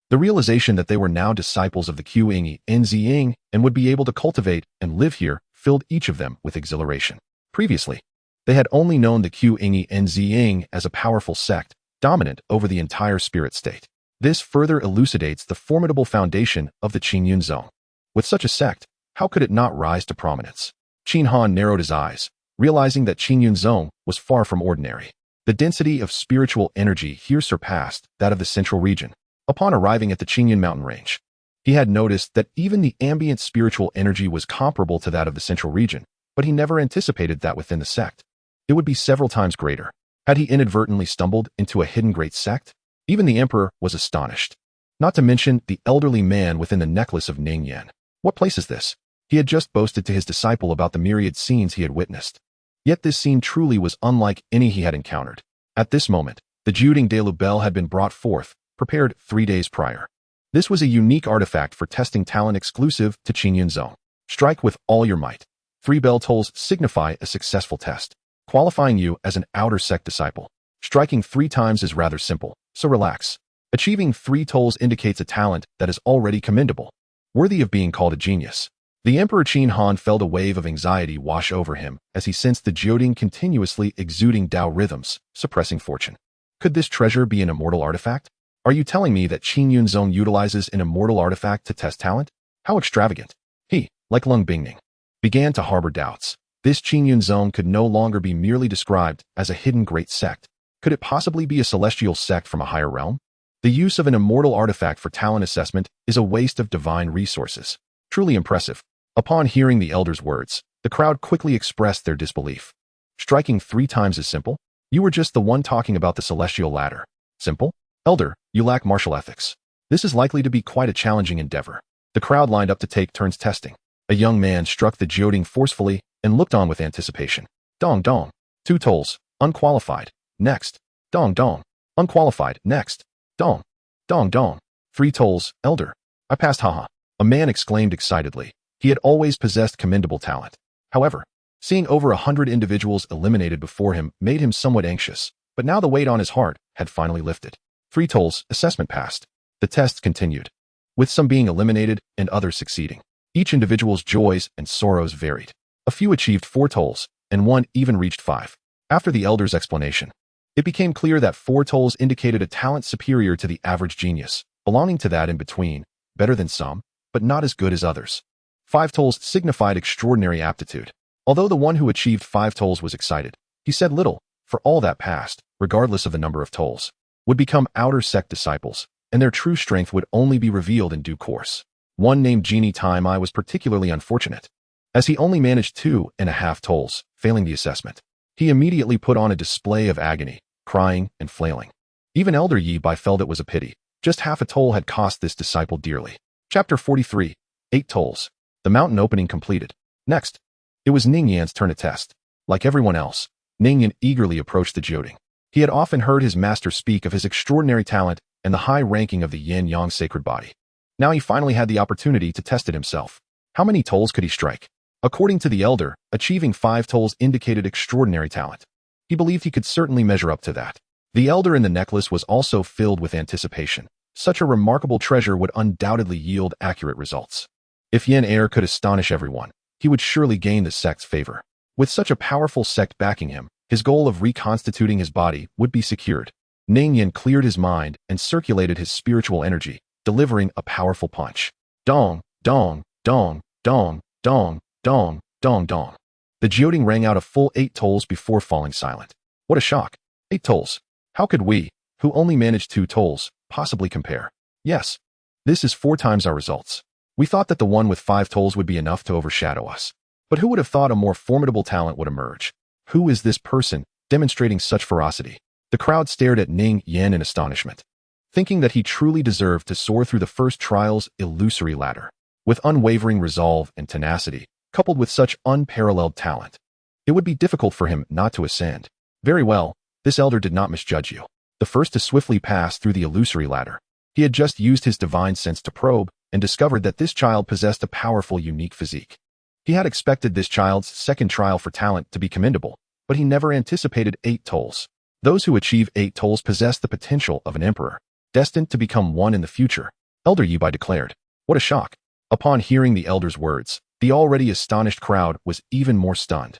Speaker 1: The realization that they were now disciples of the Qingyun and would be able to cultivate and live here filled each of them with exhilaration. Previously, they had only known the Qingyun as a powerful sect, dominant over the entire spirit state. This further elucidates the formidable foundation of the Qingyun zone. With such a sect, how could it not rise to prominence? Qin Han narrowed his eyes, realizing that Qingyun zone was far from ordinary. The density of spiritual energy here surpassed that of the central region. Upon arriving at the Qingyun mountain range, he had noticed that even the ambient spiritual energy was comparable to that of the central region, but he never anticipated that within the sect it would be several times greater. Had he inadvertently stumbled into a hidden great sect? Even the emperor was astonished. Not to mention the elderly man within the necklace of Qingyun. What place is this? He had just boasted to his disciple about the myriad scenes he had witnessed. Yet this scene truly was unlike any he had encountered. At this moment, the Juding de la Belle had been brought forth, prepared 3 days prior. This was a unique artifact for testing talent exclusive to Qingyun zone. Strike with all your might. 3 bell tolls signify a successful test, qualifying you as an outer sect disciple. Striking 3 times is rather simple, so relax. Achieving 3 tolls indicates a talent that is already commendable, worthy of being called a genius. The Emperor Qin Han felt a wave of anxiety wash over him as he sensed the Joding continuously exuding Tao rhythms, suppressing fortune. Could this treasure be an immortal artifact? Are you telling me that Qingyun zone utilizes an immortal artifact to test talent? How extravagant. He, like Lung Bingning, began to harbor doubts. This Qingyun zone could no longer be merely described as a hidden great sect. Could it possibly be a celestial sect from a higher realm? The use of an immortal artifact for talent assessment is a waste of divine resources. Truly impressive. Upon hearing the elder's words, the crowd quickly expressed their disbelief. Striking 3 times is simple? You were just the one talking about the celestial ladder. Simple? Elder, you lack martial ethics. This is likely to be quite a challenging endeavor. The crowd lined up to take turns testing. A young man struck the geoding forcefully and looked on with anticipation. Dong dong. 2 tolls. Unqualified. Next. Dong dong. Unqualified. Next. Dong. Dong dong. 3 tolls. Elder. I passed, haha. A man exclaimed excitedly. He had always possessed commendable talent. However, seeing over 100 individuals eliminated before him made him somewhat anxious, but now the weight on his heart had finally lifted. 3 tolls. Assessment passed. The test continued, with some being eliminated and others succeeding. Each individual's joys and sorrows varied. A few achieved 4 tolls, and one even reached 5. After the elder's explanation, it became clear that 4 tolls indicated a talent superior to the average genius, belonging to that in between, better than some, but not as good as others. 5 tolls signified extraordinary aptitude. Although the one who achieved 5 tolls was excited, he said little, for all that passed, regardless of the number of tolls, would become outer sect disciples, and their true strength would only be revealed in due course. One named Genie Time I was particularly unfortunate, as he only managed 2.5 tolls, failing the assessment. He immediately put on a display of agony, crying and flailing. Even Elder Yi Bai felt it was a pity. Just half a toll had cost this disciple dearly. Chapter 43. 8 tolls. The mountain opening completed. Next, it was Ning Yan's turn to test. Like everyone else, Ning Yan eagerly approached the geoding. He had often heard his master speak of his extraordinary talent and the high ranking of the Yin-Yang sacred body. Now he finally had the opportunity to test it himself. How many tolls could he strike? According to the elder, achieving 5 tolls indicated extraordinary talent. He believed he could certainly measure up to that. The elder in the necklace was also filled with anticipation. Such a remarkable treasure would undoubtedly yield accurate results. If Yin Air could astonish everyone, he would surely gain the sect's favor. With such a powerful sect backing him, his goal of reconstituting his body would be secured. Ning Yan cleared his mind and circulated his spiritual energy, delivering a powerful punch. Dong, dong, dong, dong, dong, dong, dong, dong. The geoding rang out a full 8 tolls before falling silent. What a shock. 8 tolls. How could we, who only managed 2 tolls, possibly compare? Yes. This is 4 times our results. We thought that the one with 5 tolls would be enough to overshadow us. But who would have thought a more formidable talent would emerge? Who is this person, demonstrating such ferocity? The crowd stared at Ning Yan in astonishment, thinking that he truly deserved to soar through the first trial's illusory ladder. With unwavering resolve and tenacity, coupled with such unparalleled talent, it would be difficult for him not to ascend. Very well, this elder did not misjudge you. The first to swiftly pass through the illusory ladder. He had just used his divine sense to probe and discovered that this child possessed a powerful, unique physique. He had expected this child's second trial for talent to be commendable, but he never anticipated 8 tolls. Those who achieve 8 tolls possess the potential of an emperor, destined to become one in the future. Elder Yi Bai declared. What a shock. Upon hearing the elder's words, the already astonished crowd was even more stunned.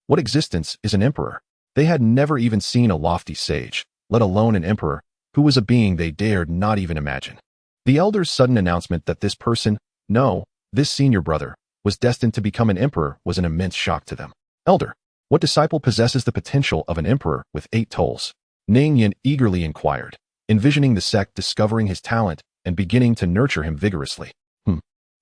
Speaker 1: What existence is an emperor? They had never even seen a lofty sage, let alone an emperor, who was a being they dared not even imagine. The elder's sudden announcement that this person, no, this senior brother, was destined to become an emperor was an immense shock to them. Elder, what disciple possesses the potential of an emperor with 8 tolls? Ning Yan eagerly inquired, envisioning the sect discovering his talent and beginning to nurture him vigorously.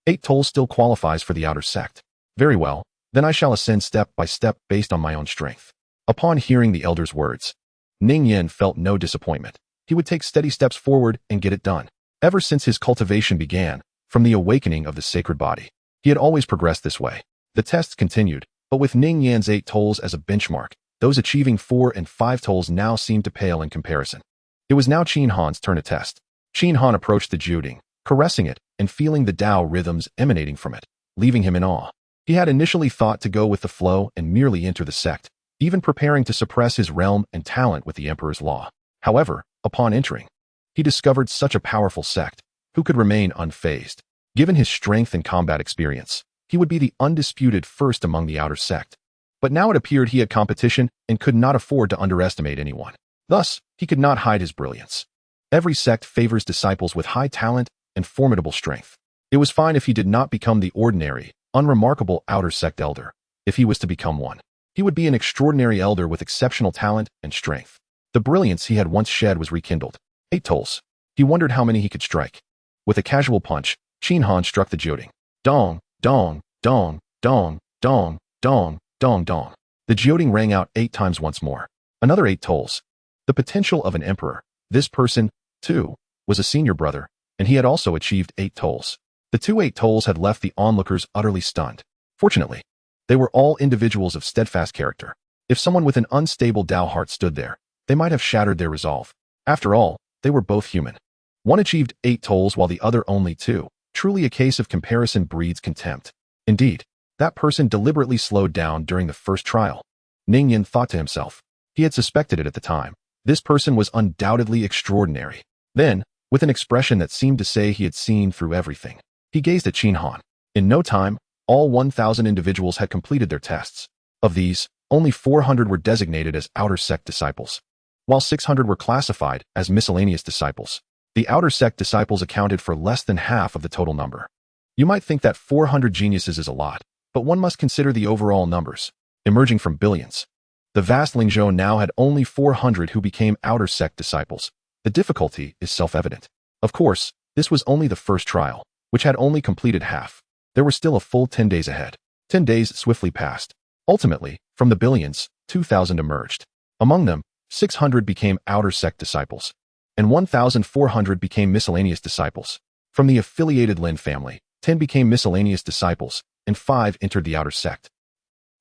Speaker 1: 8 tolls still qualifies for the outer sect. Very well, then I shall ascend step by step based on my own strength. Upon hearing the elder's words, Ning Yan felt no disappointment. He would take steady steps forward and get it done. Ever since his cultivation began, from the awakening of the sacred body, he had always progressed this way. The tests continued, but with Ning Yan's 8 tolls as a benchmark, those achieving 4 and 5 tolls now seemed to pale in comparison. It was now Qin Han's turn to test. Qin Han approached the geoding, caressing it and feeling the Tao rhythms emanating from it, leaving him in awe. He had initially thought to go with the flow and merely enter the sect, even preparing to suppress his realm and talent with the Emperor's law. However, upon entering, he discovered such a powerful sect, who could remain unfazed. Given his strength and combat experience, he would be the undisputed first among the outer sect. But now it appeared he had competition and could not afford to underestimate anyone. Thus, he could not hide his brilliance. Every sect favors disciples with high talent and formidable strength. It was fine if he did not become the ordinary, unremarkable outer sect elder. if he was to become one. He would be an extraordinary elder with exceptional talent and strength. The brilliance he had once shed was rekindled. 8 tolls. He wondered how many he could strike. With a casual punch, Qin Han struck the geoding. Dong, dong, dong, dong, dong, dong, dong, dong. The geoding rang out 8 times once more. Another 8 tolls. The potential of an emperor. This person, too, was a senior brother, and he had also achieved 8 tolls. The 2 8 tolls had left the onlookers utterly stunned. Fortunately, they were all individuals of steadfast character. If someone with an unstable Dao heart stood there, they might have shattered their resolve. After all, they were both human. One achieved 8 tolls while the other only 2. Truly a case of comparison breeds contempt. Indeed, that person deliberately slowed down during the first trial. Ning Yin thought to himself. He had suspected it at the time. This person was undoubtedly extraordinary. Then, with an expression that seemed to say he had seen through everything, he gazed at Qin Han. In no time, all 1,000 individuals had completed their tests. Of these, only 400 were designated as Outer Sect disciples, while 600 were classified as miscellaneous disciples. The Outer Sect disciples accounted for less than half of the total number. You might think that 400 geniuses is a lot, but one must consider the overall numbers, emerging from billions. The vast Lingzhou now had only 400 who became Outer Sect disciples. The difficulty is self-evident. Of course, this was only the first trial, which had only completed half. There were still a full 10 days ahead. 10 days swiftly passed. Ultimately, from the billions, 2,000 emerged. Among them, 600 became Outer Sect disciples, and 1,400 became miscellaneous disciples. From the affiliated Lin family, 10 became miscellaneous disciples, and 5 entered the Outer Sect.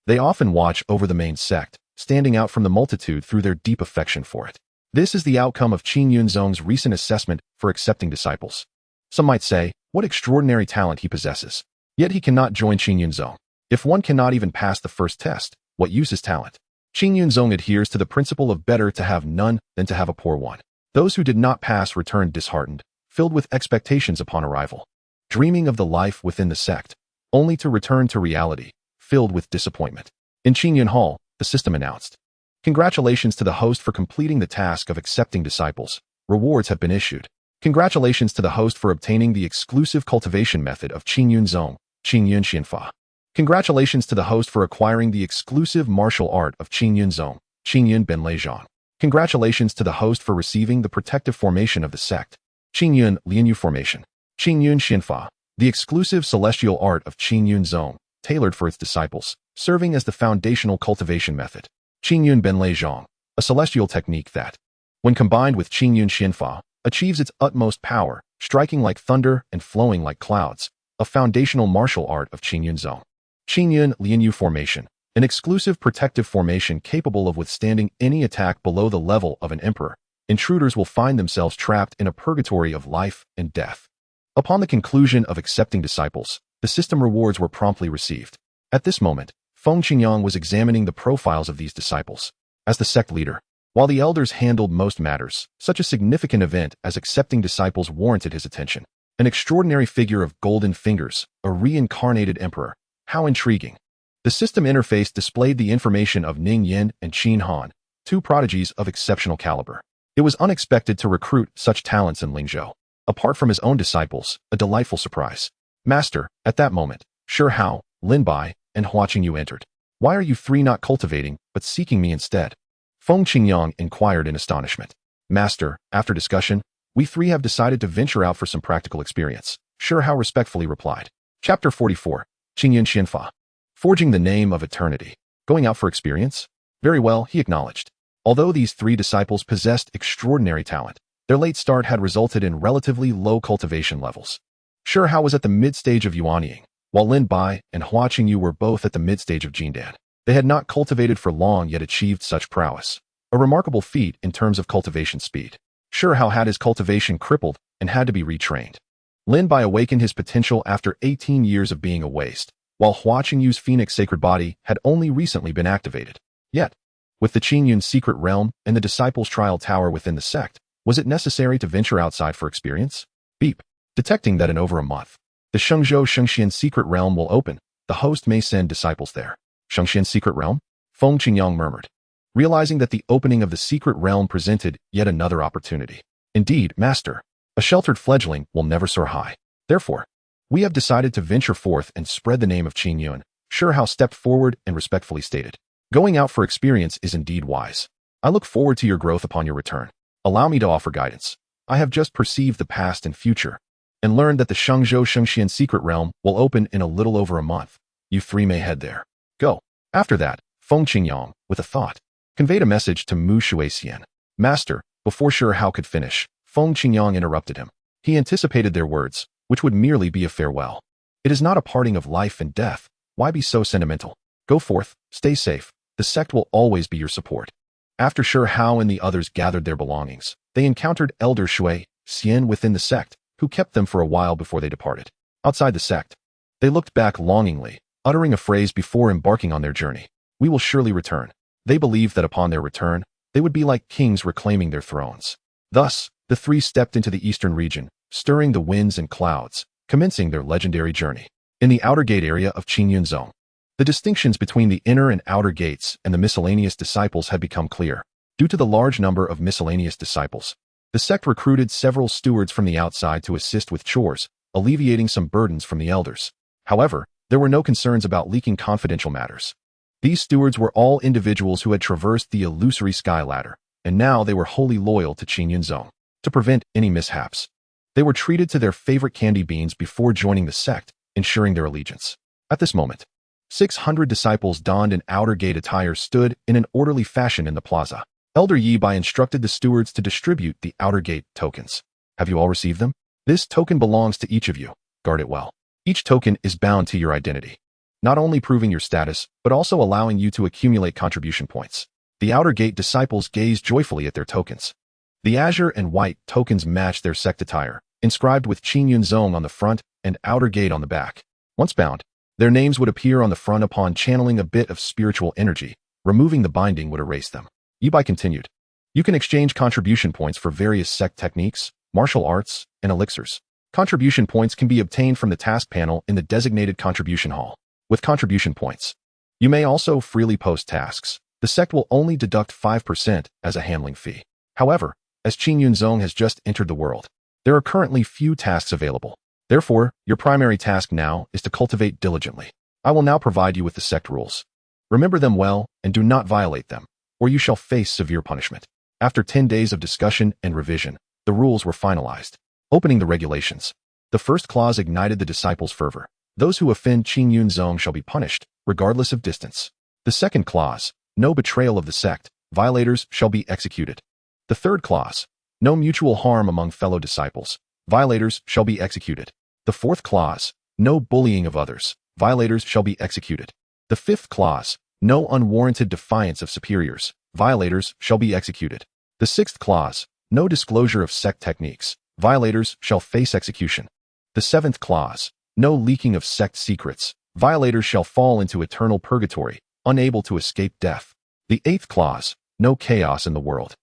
Speaker 1: They often watch over the main sect, standing out from the multitude through their deep affection for it. This is the outcome of Qingyun Zong's recent assessment for accepting disciples. Some might say, what extraordinary talent he possesses. Yet he cannot join Qingyun Zong. If one cannot even pass the first test, what use is talent? Qingyun Zong adheres to the principle of better to have none than to have a poor one. Those who did not pass returned disheartened, filled with expectations upon arrival, dreaming of the life within the sect, only to return to reality, filled with disappointment. In Qingyun Hall, the system announced, "Congratulations to the host for completing the task of accepting disciples. Rewards have been issued. Congratulations to the host for obtaining the exclusive cultivation method of Qingyun Zong, Qingyun Xianfa. Congratulations to the host for acquiring the exclusive martial art of Qingyun Zong, Qingyun Benleizhang. Congratulations to the host for receiving the protective formation of the sect, Qingyun Lianyu Formation. Qingyun Xianfa, the exclusive celestial art of Qingyun Zong, tailored for its disciples, serving as the foundational cultivation method. Qingyun Benleizhang, a celestial technique that, when combined with Qingyun Xianfa, achieves its utmost power, striking like thunder and flowing like clouds, a foundational martial art of Qingyun Zong. Qingyun Lianyu Formation, an exclusive protective formation capable of withstanding any attack below the level of an emperor. Intruders will find themselves trapped in a purgatory of life and death. Upon the conclusion of accepting disciples, the system rewards were promptly received. At this moment, Feng Qingyang was examining the profiles of these disciples. As the sect leader, while the elders handled most matters, such a significant event as accepting disciples warranted his attention. An extraordinary figure of golden fingers, a reincarnated emperor. How intriguing. The system interface displayed the information of Ning Yin and Qin Han, 2 prodigies of exceptional caliber. It was unexpected to recruit such talents in Lingzhou. Apart from his own disciples, a delightful surprise. Master, at that moment, Shi Hao, Lin Bai, and Hua Qingyu entered. Why are you 3 not cultivating, but seeking me instead? Feng Qingyang inquired in astonishment. Master, after discussion, we 3 have decided to venture out for some practical experience, Shi Hao respectfully replied. Chapter 44, Qingyun Xianfa. Forging the name of eternity. Going out for experience? Very well, he acknowledged. Although these 3 disciples possessed extraordinary talent, their late start had resulted in relatively low cultivation levels. Shi Hao was at the mid-stage of Yuanying, while Lin Bai and Hua Qingyu were both at the mid-stage of Jindan. They had not cultivated for long yet achieved such prowess, a remarkable feat in terms of cultivation speed. Shi Hao had his cultivation crippled and had to be retrained. Lin Bai awakened his potential after 18 years of being a waste, while Hua Qingyu's Phoenix Sacred Body had only recently been activated. Yet, with the Qingyun Secret Realm and the Disciples' Trial Tower within the sect, was it necessary to venture outside for experience? Beep. Detecting that in over a month, the Shengzhou Shengxian Secret Realm will open, the host may send disciples there. Shengxian Secret Realm? Feng Qingyang murmured, realizing that the opening of the Secret Realm presented yet another opportunity. Indeed, Master, a sheltered fledgling will never soar high. Therefore, we have decided to venture forth and spread the name of Qingyun, Shi Hao stepped forward and respectfully stated, "Going out for experience is indeed wise. I look forward to your growth upon your return. Allow me to offer guidance. I have just perceived the past and future, and learned that the Xianxiaaudiobooks secret realm will open in a little over a month. You three may head there. Go." After that, Feng Qingyang, with a thought, conveyed a message to Mu Shuixian. Master, before Shi Hao could finish, Feng Qingyang interrupted him. He anticipated their words, which would merely be a farewell. It is not a parting of life and death. Why be so sentimental? Go forth, stay safe. The sect will always be your support. After Shi Hao and the others gathered their belongings, they encountered Elder Shui Xian within the sect, who kept them for a while before they departed. Outside the sect, they looked back longingly, uttering a phrase before embarking on their journey. We will surely return. They believed that upon their return, they would be like kings reclaiming their thrones. Thus, the three stepped into the eastern region, stirring the winds and clouds, commencing their legendary journey. In the outer gate area of Qingyun Zone, the distinctions between the inner and outer gates and the miscellaneous disciples had become clear. Due to the large number of miscellaneous disciples, the sect recruited several stewards from the outside to assist with chores, alleviating some burdens from the elders. However, there were no concerns about leaking confidential matters. These stewards were all individuals who had traversed the illusory sky ladder, and now they were wholly loyal to Qingyun Zone. To prevent any mishaps, they were treated to their favorite candy beans before joining the sect, ensuring their allegiance. At this moment, 600 disciples donned in outer gate attire stood in an orderly fashion in the plaza. Elder Yi Bai instructed the stewards to distribute the outer gate tokens. Have you all received them? This token belongs to each of you. Guard it well. Each token is bound to your identity, not only proving your status, but also allowing you to accumulate contribution points. The outer gate disciples gazed joyfully at their tokens. The azure and white tokens matched their sect attire, inscribed with Qingyun Zone on the front and outer gate on the back. Once bound, their names would appear on the front upon channeling a bit of spiritual energy. Removing the binding would erase them. Yi Bai continued, "You can exchange contribution points for various sect techniques, martial arts, and elixirs. Contribution points can be obtained from the task panel in the designated contribution hall. With contribution points, you may also freely post tasks. The sect will only deduct 5% as a handling fee. However, as Qingyun Zone has just entered the world, there are currently few tasks available. Therefore, your primary task now is to cultivate diligently. I will now provide you with the sect rules. Remember them well and do not violate them, or you shall face severe punishment." After 10 days of discussion and revision, the rules were finalized. Opening the regulations, the first clause ignited the disciples' fervor. Those who offend Qingyun Zone shall be punished, regardless of distance. The second clause, no betrayal of the sect, violators shall be executed. The third clause, no mutual harm among fellow disciples, violators shall be executed. The fourth clause, no bullying of others, violators shall be executed. The fifth clause, no unwarranted defiance of superiors, violators shall be executed. The sixth clause, no disclosure of sect techniques, violators shall face execution. The seventh clause, no leaking of sect secrets, violators shall fall into eternal purgatory, unable to escape death. The eighth clause, no chaos in the world.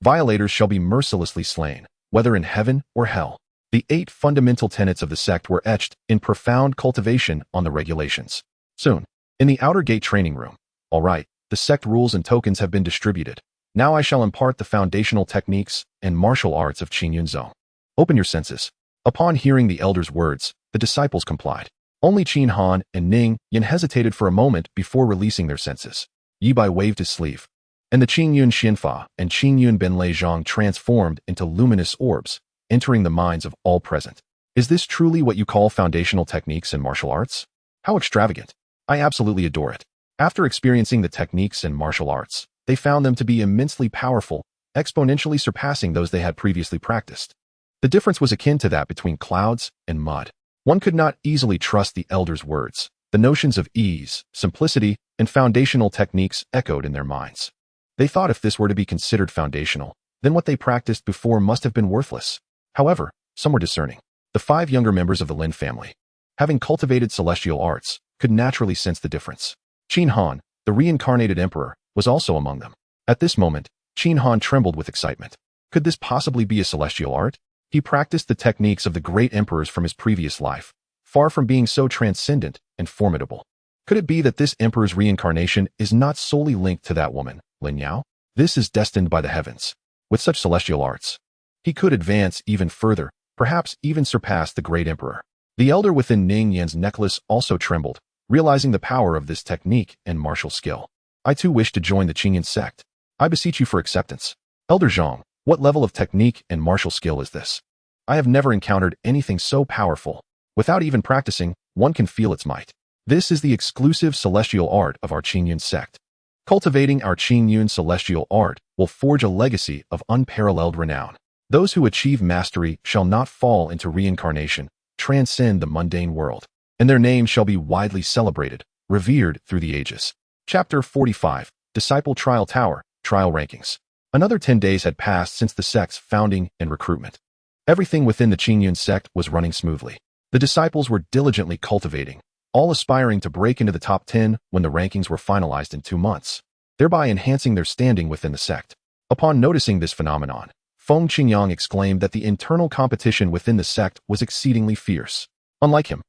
Speaker 1: Violators shall be mercilessly slain, whether in heaven or hell. The 8 fundamental tenets of the sect were etched in profound cultivation on the regulations. Soon, in the outer gate training room. All right, the sect rules and tokens have been distributed. Now I shall impart the foundational techniques and martial arts of Qingyun Zone. Open your senses. Upon hearing the elder's words, the disciples complied. Only Qin Han and Ning Yan hesitated for a moment before releasing their senses. Yi Bai waved his sleeve, and the Qingyun Xinfa and Qingyun Benlei Zhang transformed into luminous orbs, entering the minds of all present. Is this truly what you call foundational techniques and martial arts? How extravagant. I absolutely adore it. After experiencing the techniques and martial arts, they found them to be immensely powerful, exponentially surpassing those they had previously practiced. The difference was akin to that between clouds and mud. One could not easily trust the elder's words. The notions of ease, simplicity, and foundational techniques echoed in their minds. They thought if this were to be considered foundational, then what they practiced before must have been worthless. However, some were discerning. The 5 younger members of the Lin family, having cultivated celestial arts, could naturally sense the difference. Qin Han, the reincarnated emperor, was also among them. At this moment, Qin Han trembled with excitement. Could this possibly be a celestial art? He practiced the techniques of the great emperors from his previous life, far from being so transcendent and formidable. Could it be that this emperor's reincarnation is not solely linked to that woman, Lin Yao? This is destined by the heavens. With such celestial arts, he could advance even further, perhaps even surpass the great emperor. The elder within Ning Yan's necklace also trembled, realizing the power of this technique and martial skill. I too wish to join the Qingyun Sect. I beseech you for acceptance. Elder Zhang, what level of technique and martial skill is this? I have never encountered anything so powerful. Without even practicing, one can feel its might. This is the exclusive celestial art of our Qingyun Sect. Cultivating our Qingyun celestial art will forge a legacy of unparalleled renown. Those who achieve mastery shall not fall into reincarnation, transcend the mundane world, and their name shall be widely celebrated, revered through the ages. Chapter 45, Disciple Trial Tower, Trial Rankings. Another 10 days had passed since the sect's founding and recruitment. Everything within the Qingyun Sect was running smoothly. The disciples were diligently cultivating, all aspiring to break into the top 10 when the rankings were finalized in 2 months, thereby enhancing their standing within the sect. Upon noticing this phenomenon, Feng Qingyang exclaimed that the internal competition within the sect was exceedingly fierce. Unlike him,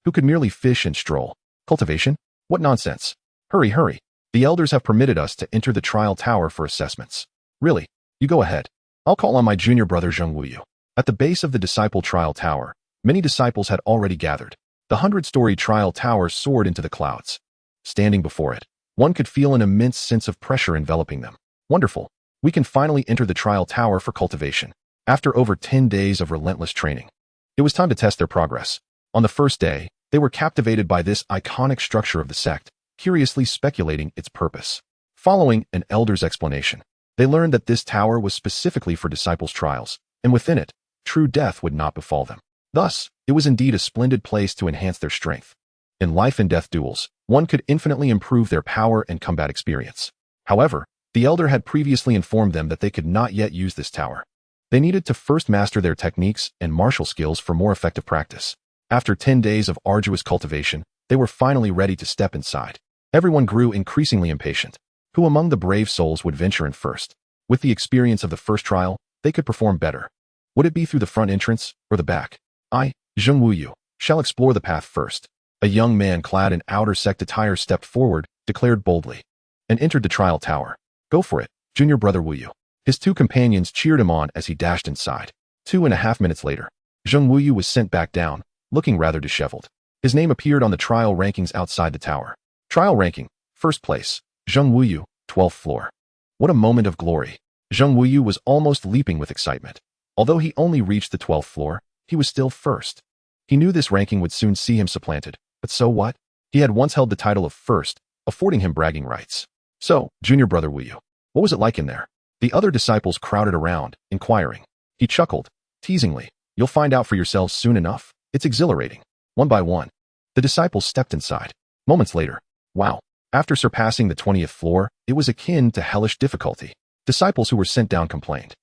Speaker 1: who could merely fish and stroll. Cultivation? What nonsense. Hurry, hurry. The elders have permitted us to enter the trial tower for assessments. Really? You go ahead. I'll call on my junior brother Zheng Wuyu. At the base of the disciple trial tower, many disciples had already gathered. The 100-story trial tower soared into the clouds. Standing before it, one could feel an immense sense of pressure enveloping them. Wonderful. We can finally enter the trial tower for cultivation. After over 10 days of relentless training, it was time to test their progress. On the first day, they were captivated by this iconic structure of the sect, curiously speculating its purpose. Following an elder's explanation, they learned that this tower was specifically for disciples' trials, and within it, true death would not befall them. Thus, it was indeed a splendid place to enhance their strength. In life and death duels, one could infinitely improve their power and combat experience. However, the elder had previously informed them that they could not yet use this tower. They needed to first master their techniques and martial skills for more effective practice. After 10 days of arduous cultivation, they were finally ready to step inside. Everyone grew increasingly impatient. Who among the brave souls would venture in first? With the experience of the first trial, they could perform better. Would it be through the front entrance or the back? I, Zheng Wuyu, shall explore the path first. A young man clad in outer sect attire stepped forward, declared boldly, and entered the trial tower. Go for it, junior brother Wuyu. His 2 companions cheered him on as he dashed inside. 2.5 minutes later, Zheng Wuyu was sent back down, looking rather disheveled. His name appeared on the trial rankings outside the tower. Trial ranking, first place, Zheng Wuyu, 12th floor. What a moment of glory. Zheng Wuyu was almost leaping with excitement. Although he only reached the 12th floor, he was still first. He knew this ranking would soon see him supplanted, but so what? He had once held the title of first, affording him bragging rights. So, junior brother Wuyu, what was it like in there? The other disciples crowded around, inquiring. He chuckled, teasingly. You'll find out for yourselves soon enough. It's exhilarating. One by one, the disciples stepped inside. Moments later, wow. After surpassing the 20th floor, it was akin to hellish difficulty. Disciples who were sent down complained.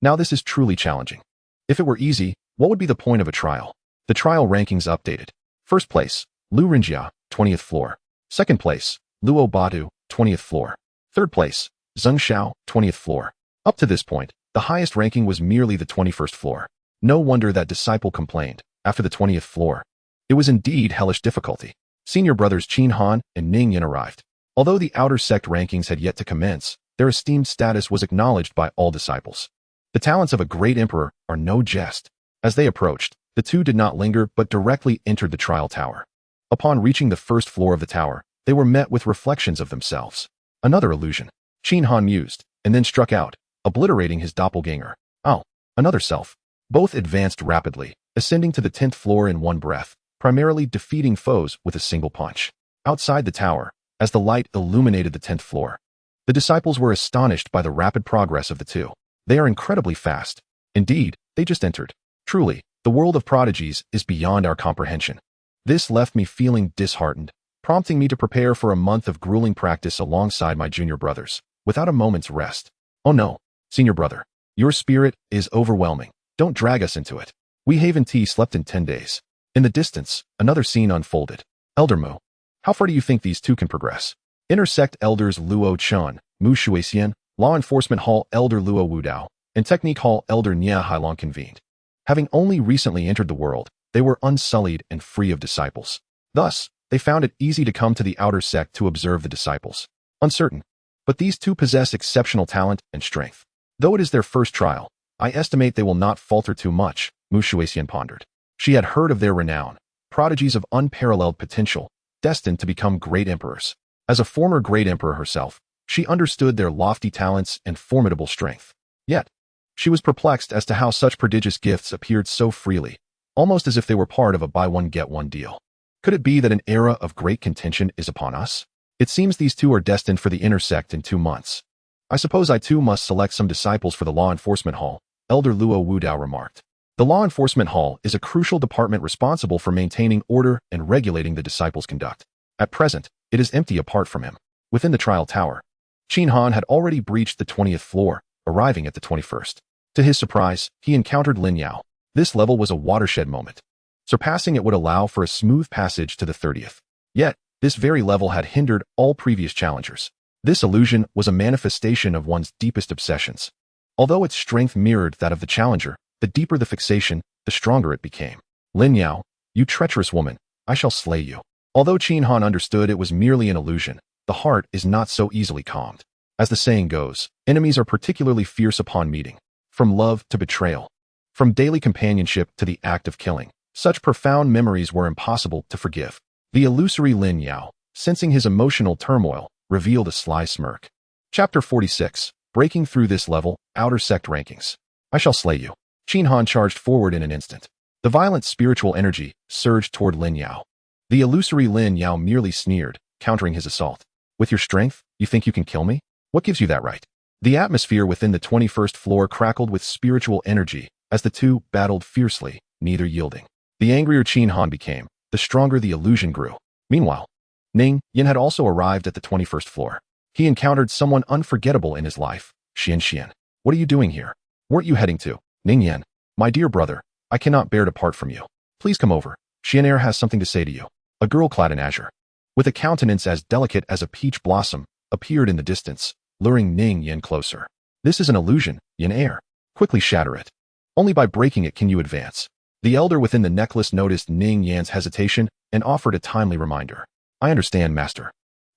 Speaker 1: Now this is truly challenging. If it were easy, what would be the point of a trial? The trial rankings updated. First place, Lu Rinjia, 20th floor. Second place, Luo Badu, 20th floor. Third place, Zheng Xiao, 20th floor. Up to this point, the highest ranking was merely the 21st floor. No wonder that disciple complained. After the 20th floor, it was indeed hellish difficulty. Senior brothers Qin Han and Ning Yin arrived. Although the outer sect rankings had yet to commence, their esteemed status was acknowledged by all disciples. The talents of a great emperor are no jest. As they approached, the two did not linger but directly entered the trial tower. Upon reaching the first floor of the tower, they were met with reflections of themselves. Another illusion. Qin Han mused, and then struck out, obliterating his doppelganger. Oh, another self. Both advanced rapidly, ascending to the 10th floor in one breath, primarily defeating foes with a single punch. Outside the tower, as the light illuminated the 10th floor, the disciples were astonished by the rapid progress of the two. They are incredibly fast. Indeed, they just entered. Truly, the world of prodigies is beyond our comprehension. This left me feeling disheartened, prompting me to prepare for a month of grueling practice alongside my junior brothers, without a moment's rest. Oh no, senior brother, your spirit is overwhelming. Don't drag us into it. We Haven T slept in 10 days. In the distance, another scene unfolded. Elder Mu, how far do you think these two can progress? Intersect Elders Luo Chun, Mu Shuixian, Law Enforcement Hall Elder Luo Wudao, and Technique Hall Elder Nia Hailong convened. Having only recently entered the world, they were unsullied and free of disciples. Thus, they found it easy to come to the outer sect to observe the disciples. Uncertain, but these two possess exceptional talent and strength. Though it is their first trial, I estimate they will not falter too much, Mu Shuixian pondered. She had heard of their renown, prodigies of unparalleled potential, destined to become great emperors. As a former great emperor herself, she understood their lofty talents and formidable strength. Yet, she was perplexed as to how such prodigious gifts appeared so freely, almost as if they were part of a buy-one-get-one deal. Could it be that an era of great contention is upon us? It seems these two are destined for the inner sect in 2 months. I suppose I too must select some disciples for the Law Enforcement Hall, Elder Luo Wudao remarked. The Law Enforcement Hall is a crucial department responsible for maintaining order and regulating the disciples' conduct. At present, it is empty apart from him. Within the trial tower, Qin Han had already breached the 20th floor, arriving at the 21st. To his surprise, he encountered Lin Yao. This level was a watershed moment. Surpassing it would allow for a smooth passage to the 30th. Yet, this very level had hindered all previous challengers. This illusion was a manifestation of one's deepest obsessions. Although its strength mirrored that of the challenger, the deeper the fixation, the stronger it became. Lin Yao, you treacherous woman, I shall slay you. Although Qin Han understood it was merely an illusion, the heart is not so easily calmed. As the saying goes, enemies are particularly fierce upon meeting. From love to betrayal, from daily companionship to the act of killing, such profound memories were impossible to forgive. The illusory Lin Yao, sensing his emotional turmoil, revealed a sly smirk. Chapter 46. Breaking through this level, Outer Sect Rankings. I shall slay you. Qin Han charged forward in an instant. The violent spiritual energy surged toward Lin Yao. The illusory Lin Yao merely sneered, countering his assault. With your strength, you think you can kill me? What gives you that right? The atmosphere within the 21st floor crackled with spiritual energy as the two battled fiercely, neither yielding. The angrier Qin Han became, the stronger the illusion grew. Meanwhile, Ning Yan had also arrived at the 21st floor. He encountered someone unforgettable in his life, Xianxian. What are you doing here? Weren't you heading to? Ning Yan, my dear brother, I cannot bear to part from you. Please come over. Xian'er has something to say to you. A girl clad in azure, with a countenance as delicate as a peach blossom, appeared in the distance, luring Ning Yan closer. This is an illusion, Xian'er. Quickly shatter it. Only by breaking it can you advance. The elder within the necklace noticed Ning Yan's hesitation and offered a timely reminder. I understand, master,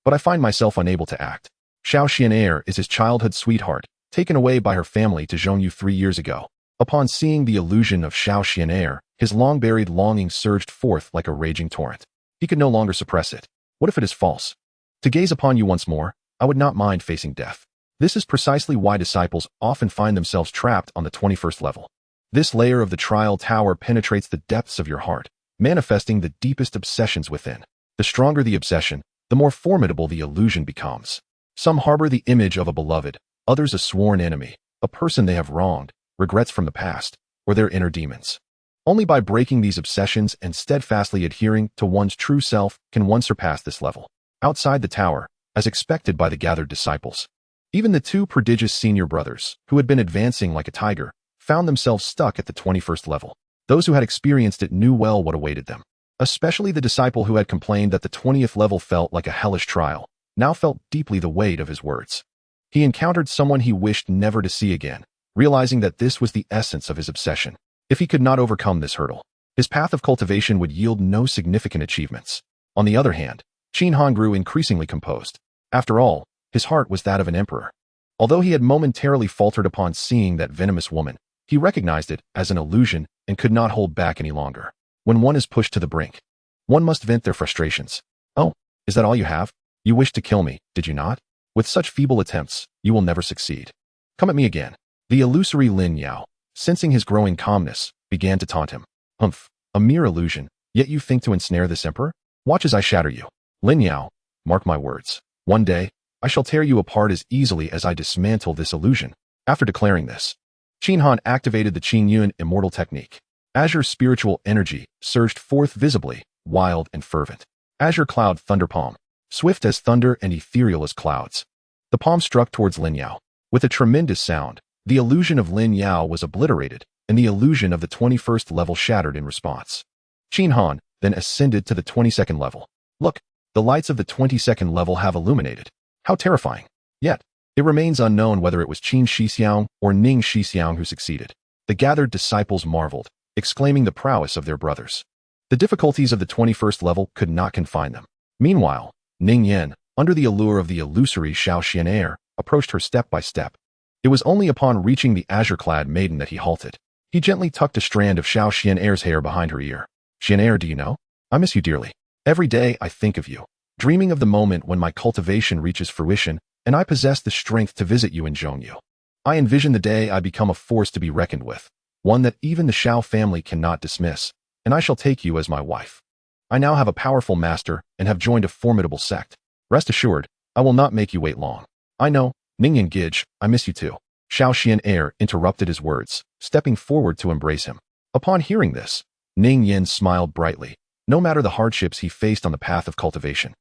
Speaker 1: but I find myself unable to act. Xiao Xian'er is his childhood sweetheart, taken away by her family to Zhongyu 3 years ago. Upon seeing the illusion of Xiao Xian'er, his long-buried longing surged forth like a raging torrent. He could no longer suppress it. What if it is false? To gaze upon you once more, I would not mind facing death. This is precisely why disciples often find themselves trapped on the 21st level. This layer of the trial tower penetrates the depths of your heart, manifesting the deepest obsessions within. The stronger the obsession, the more formidable the illusion becomes. Some harbor the image of a beloved, others a sworn enemy, a person they have wronged, regrets from the past, or their inner demons. Only by breaking these obsessions and steadfastly adhering to one's true self can one surpass this level. Outside the tower, as expected by the gathered disciples, even the two prodigious senior brothers, who had been advancing like a tiger, found themselves stuck at the 21st level. Those who had experienced it knew well what awaited them. Especially the disciple who had complained that the 20th level felt like a hellish trial, now felt deeply the weight of his words. He encountered someone he wished never to see again, realizing that this was the essence of his obsession. If he could not overcome this hurdle, his path of cultivation would yield no significant achievements. On the other hand, Qin Han grew increasingly composed. After all, his heart was that of an emperor. Although he had momentarily faltered upon seeing that venomous woman, he recognized it as an illusion and could not hold back any longer. When one is pushed to the brink, one must vent their frustrations. Oh, is that all you have? You wished to kill me, did you not? With such feeble attempts, you will never succeed. Come at me again. The illusory Lin Yao, sensing his growing calmness, began to taunt him. Humph, a mere illusion, yet you think to ensnare this emperor? Watch as I shatter you. Lin Yao, mark my words. One day, I shall tear you apart as easily as I dismantle this illusion. After declaring this, Qin Han activated the Qingyun immortal technique. Azure spiritual energy surged forth visibly, wild and fervent. Azure cloud thunder palm, swift as thunder and ethereal as clouds. The palm struck towards Lin Yao. With a tremendous sound, the illusion of Lin Yao was obliterated, and the illusion of the 21st level shattered in response. Qin Han then ascended to the 22nd level. Look, the lights of the 22nd level have illuminated. How terrifying. Yet, it remains unknown whether it was Qin Shixiang or Ning Shixiang who succeeded. The gathered disciples marveled, exclaiming the prowess of their brothers. The difficulties of the 21st level could not confine them. Meanwhile, Ning Yan, under the allure of the illusory Xiao Xian'er, approached her step by step. It was only upon reaching the azure-clad maiden that he halted. He gently tucked a strand of Xiao Xian'er's hair behind her ear. Xian'er, do you know? I miss you dearly. Every day I think of you, dreaming of the moment when my cultivation reaches fruition and I possess the strength to visit you in Zhongyu. I envision the day I become a force to be reckoned with, one that even the Shao family cannot dismiss, and I shall take you as my wife. I now have a powerful master and have joined a formidable sect. Rest assured, I will not make you wait long. I know, Ningyan Gij, I miss you too. Shao Xian interrupted his words, stepping forward to embrace him. Upon hearing this, Ning Yin smiled brightly, no matter the hardships he faced on the path of cultivation.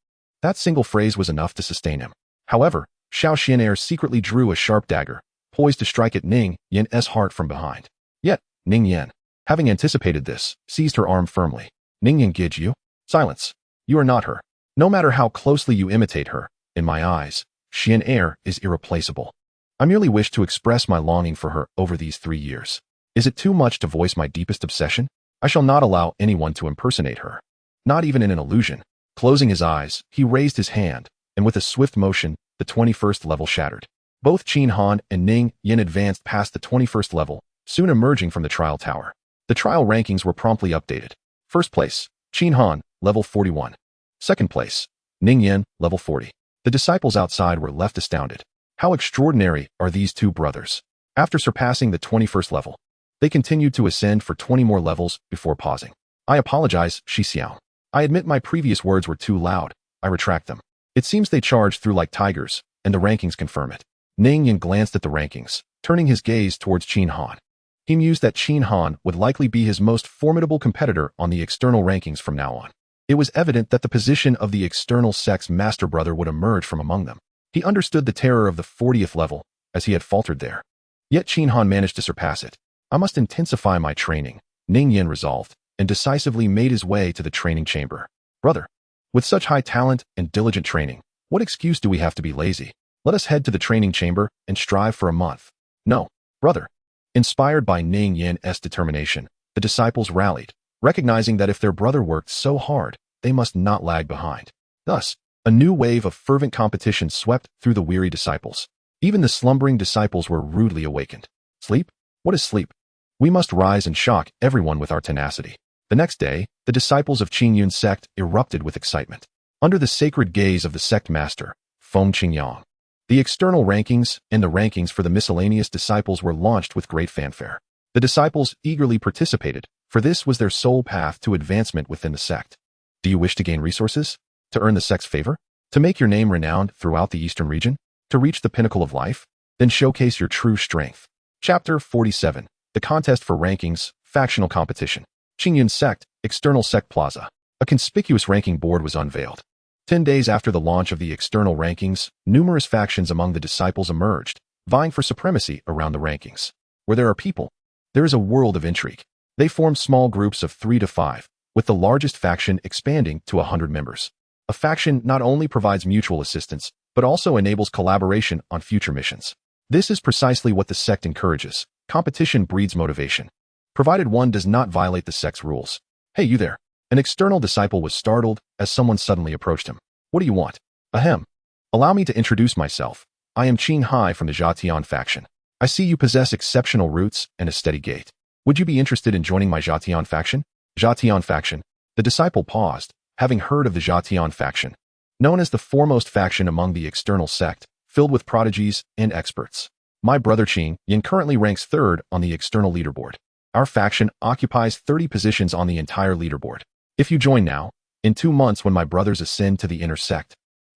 Speaker 1: That single phrase was enough to sustain him. However, Shao Xian secretly drew a sharp dagger, poised to strike at Ning Yin's heart from behind. Yet, Ning Yin, having anticipated this, seized her arm firmly. Ningyan Gij, you? Silence. You are not her. No matter how closely you imitate her, in my eyes, Xian is irreplaceable. I merely wish to express my longing for her over these 3 years. Is it too much to voice my deepest obsession? I shall not allow anyone to impersonate her. Not even in an illusion. Closing his eyes, he raised his hand, and with a swift motion, the 21st level shattered. Both Qin Han and Ning Yin advanced past the 21st level, soon emerging from the trial tower. The trial rankings were promptly updated. First place, Qin Han, level 41. Second place, Ning Yin, level 40. The disciples outside were left astounded. How extraordinary are these two brothers? After surpassing the 21st level, they continued to ascend for 20 more levels before pausing. I apologize, Shi Xiao. I admit my previous words were too loud. I retract them. It seems they charged through like tigers, and the rankings confirm it. Ning Yin glanced at the rankings, turning his gaze towards Qin Han. He mused that Qin Han would likely be his most formidable competitor on the external rankings from now on. It was evident that the position of the external sect's master brother would emerge from among them. He understood the terror of the 40th level, as he had faltered there. Yet Qin Han managed to surpass it. I must intensify my training, Ning Yin resolved, and decisively made his way to the training chamber. Brother, with such high talent and diligent training, what excuse do we have to be lazy? Let us head to the training chamber and strive for a month. No, brother. Inspired by Ning Yin's determination, the disciples rallied, recognizing that if their brother worked so hard, they must not lag behind. Thus, a new wave of fervent competition swept through the weary disciples. Even the slumbering disciples were rudely awakened. Sleep? What is sleep? We must rise and shock everyone with our tenacity. The next day, the disciples of Qingyun Sect erupted with excitement. Under the sacred gaze of the sect master, Feng Qingyang, the external rankings and the rankings for the miscellaneous disciples were launched with great fanfare. The disciples eagerly participated, for this was their sole path to advancement within the sect. Do you wish to gain resources? To earn the sect's favor? To make your name renowned throughout the eastern region? To reach the pinnacle of life? Then showcase your true strength. Chapter 47. The Contest for Rankings, Factional Competition. Qingyun Sect, External Sect Plaza. A conspicuous ranking board was unveiled. 10 days after the launch of the external rankings, numerous factions among the disciples emerged, vying for supremacy around the rankings. Where there are people, there is a world of intrigue. They formed small groups of 3 to 5, with the largest faction expanding to 100 members. A faction not only provides mutual assistance, but also enables collaboration on future missions. This is precisely what the sect encourages. Competition breeds motivation, provided one does not violate the sect's rules. Hey, you there. An external disciple was startled as someone suddenly approached him. What do you want? Ahem. Allow me to introduce myself. I am Qin Hai from the Zhatian faction. I see you possess exceptional roots and a steady gait. Would you be interested in joining my Zhatian faction? Zhatian faction. The disciple paused, having heard of the Zhatian faction, known as the foremost faction among the external sect, filled with prodigies and experts. My brother Qin Yin currently ranks 3rd on the external leaderboard. Our faction occupies 30 positions on the entire leaderboard. If you join now, in 2 months when my brothers ascend to the inner sect,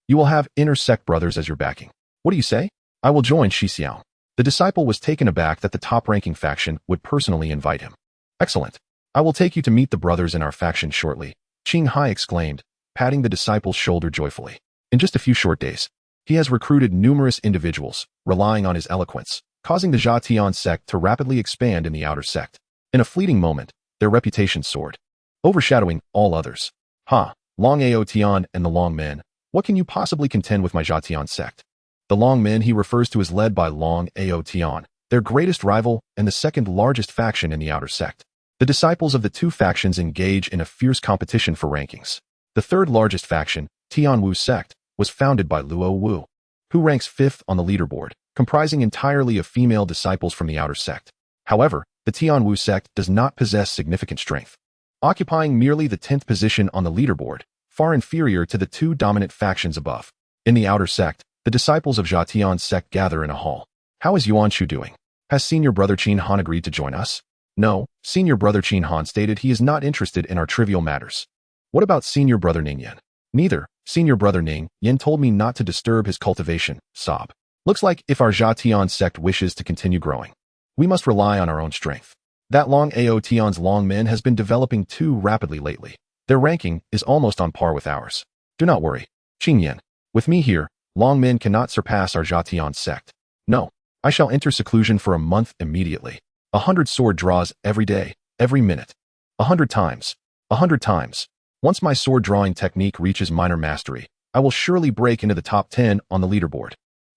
Speaker 1: you will have inner sect brothers as your backing. What do you say? I will join Shi Xiao. The disciple was taken aback that the top-ranking faction would personally invite him. Excellent. I will take you to meet the brothers in our faction shortly, Qin Hai exclaimed, patting the disciple's shoulder joyfully. In just a few short days, he has recruited numerous individuals, relying on his eloquence, causing the Zhatian sect to rapidly expand in the outer sect. In a fleeting moment, their reputation soared, overshadowing all others. Long Ao Tian and the Long Men, what can you possibly contend with my Zhatian sect? The Long Men he refers to is led by Long Ao Tian, their greatest rival and the second largest faction in the outer sect. The disciples of the two factions engage in a fierce competition for rankings. The third largest faction, Tianwu Sect, was founded by Luo Wu, who ranks 5th on the leaderboard, comprising entirely of female disciples from the outer sect. However, the Tianwu Sect does not possess significant strength. Occupying merely the 10th position on the leaderboard, far inferior to the two dominant factions above. In the outer sect, the disciples of Qingyun Sect gather in a hall. How is Yuan Shu doing? Has senior brother Qin Han agreed to join us? No, senior brother Qin Han stated he is not interested in our trivial matters. What about senior brother Ning Yan? Neither. Senior brother Ning Yan told me not to disturb his cultivation. Sob. Looks like if our Qingyun Sect wishes to continue growing, we must rely on our own strength. That Long Aotion's Long Men has been developing too rapidly lately. Their ranking is almost on par with ours. Do not worry, Qingyan. With me here, Long Men cannot surpass our Qingyun Sect. No, I shall enter seclusion for a month immediately. 100 sword draws every day, every minute. 100 times. 100 times. Once my sword drawing technique reaches minor mastery, I will surely break into the top 10 on the leaderboard.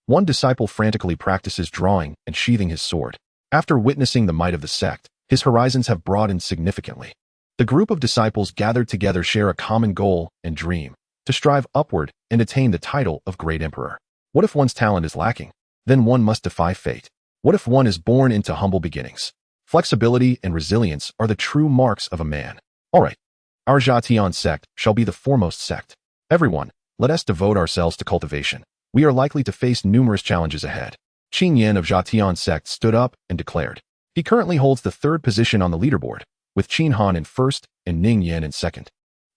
Speaker 1: One disciple frantically practices drawing and sheathing his sword. After witnessing the might of the sect, his horizons have broadened significantly. The group of disciples gathered together share a common goal and dream, to strive upward and attain the title of Great Emperor. What if one's talent is lacking? Then one must defy fate. What if one is born into humble beginnings? Flexibility and resilience are the true marks of a man. All right. Our Qingyun Sect shall be the foremost sect. Everyone, let us devote ourselves to cultivation. We are likely to face numerous challenges ahead. Qin Yan of Qingyun Sect stood up and declared. He currently holds the third position on the leaderboard, with Qin Han in first and Ning Yan in second.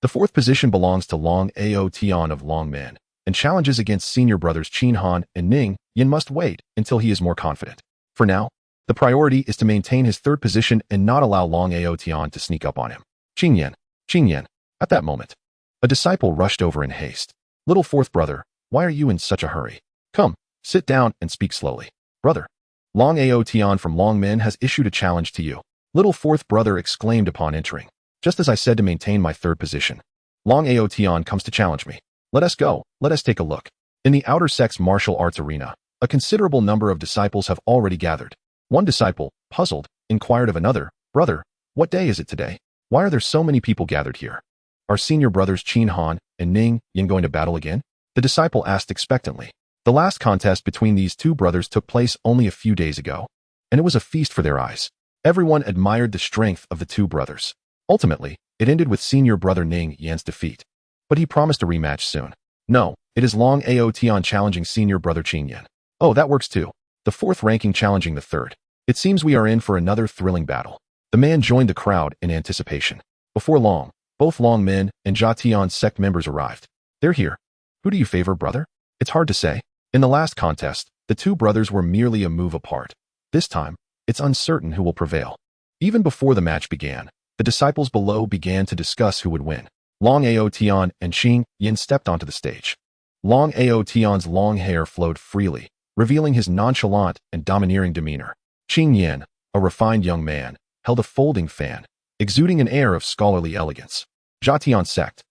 Speaker 1: The fourth position belongs to Long Aotion of Long Men, and challenges against senior brothers Qin Han and Ning Yan must wait until he is more confident. For now, the priority is to maintain his third position and not allow Long Aotion to sneak up on him. Qin Yan. At that moment, a disciple rushed over in haste. Little fourth brother, why are you in such a hurry? Come, sit down and speak slowly. Brother, Long Aotion from Long Men has issued a challenge to you. Little fourth brother exclaimed upon entering. Just as I said to maintain my third position. Long Aotion comes to challenge me. Let us go, let us take a look. In the outer sect's martial arts arena, a considerable number of disciples have already gathered. One disciple, puzzled, inquired of another, Brother, what day is it today? Why are there so many people gathered here? Are senior brothers Qin Han and Ning Yan going to battle again? The disciple asked expectantly. The last contest between these two brothers took place only a few days ago, and it was a feast for their eyes. Everyone admired the strength of the two brothers. Ultimately, it ended with senior brother Ning Yan's defeat. But he promised a rematch soon. No, it is Long Aotion challenging senior brother Qin Yan. Oh, that works too. The fourth ranking challenging the third. It seems we are in for another thrilling battle. The man joined the crowd in anticipation. Before long, both Long Men and Qingyun Sect members arrived. They're here. Who do you favor, brother? It's hard to say. In the last contest, the two brothers were merely a move apart. This time, it's uncertain who will prevail. Even before the match began, the disciples below began to discuss who would win. Long Aotion and Qin Yan stepped onto the stage. Long Aotion's long hair flowed freely, revealing his nonchalant and domineering demeanor. Qin Yan, a refined young man, held a folding fan, exuding an air of scholarly elegance. Qingyun Sect.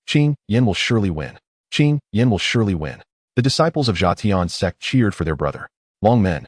Speaker 1: Qin Yan will surely win. Qin Yan will surely win. The disciples of Qingyun Sect cheered for their brother. Long Men.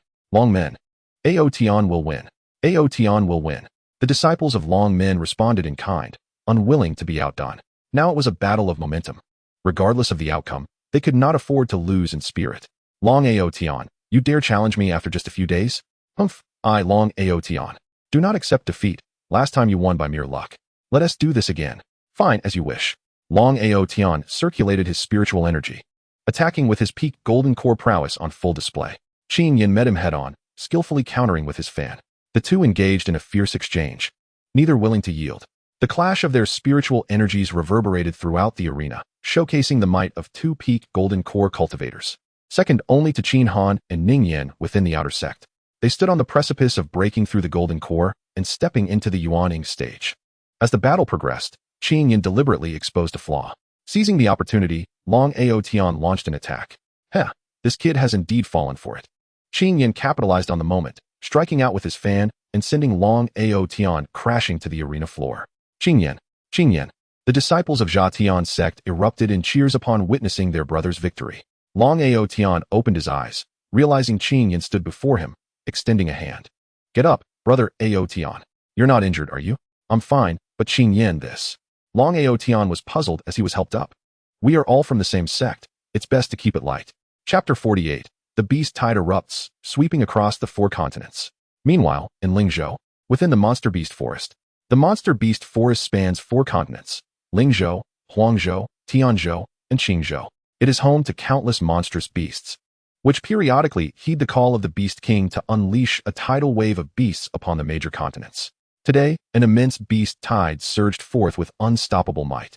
Speaker 1: Aotion will win. Aotion will win. The disciples of Long Men responded in kind, unwilling to be outdone. Now it was a battle of momentum. Regardless of the outcome, they could not afford to lose in spirit. Long Aotion, you dare challenge me after just a few days? Humph, I, Long Aotion. Do not accept defeat. Last time you won by mere luck. Let us do this again. Fine, as you wish. Long Aotion circulated his spiritual energy, attacking with his peak golden core prowess on full display. Qin Yan met him head-on, skillfully countering with his fan. The two engaged in a fierce exchange, neither willing to yield. The clash of their spiritual energies reverberated throughout the arena, showcasing the might of two peak golden core cultivators, second only to Qin Han and Ning Yan within the outer sect. They stood on the precipice of breaking through the golden core and stepping into the Yuaning stage. As the battle progressed, Qin Yan deliberately exposed a flaw. Seizing the opportunity, Long Aotion launched an attack. Heh, this kid has indeed fallen for it. Qin Yan capitalized on the moment, striking out with his fan and sending Long Aotion crashing to the arena floor. Qin Yan. The disciples of Qingyun Sect erupted in cheers upon witnessing their brother's victory. Long Aotion opened his eyes, realizing Qin Yan stood before him, extending a hand. Get up, brother Aotion. You're not injured, are you? I'm fine, but Qin Yan this. Long Aotion was puzzled as he was helped up. We are all from the same sect. It's best to keep it light. Chapter 48. The beast tide erupts, sweeping across the 4 continents. Meanwhile, in Lingzhou, within the monster beast forest. The monster beast forest spans 4 continents. Lingzhou, Huangzhou, Tianzhou, and Qingzhou. It is home to countless monstrous beasts, which periodically heed the call of the Beast King to unleash a tidal wave of beasts upon the major continents. Today, an immense beast tide surged forth with unstoppable might,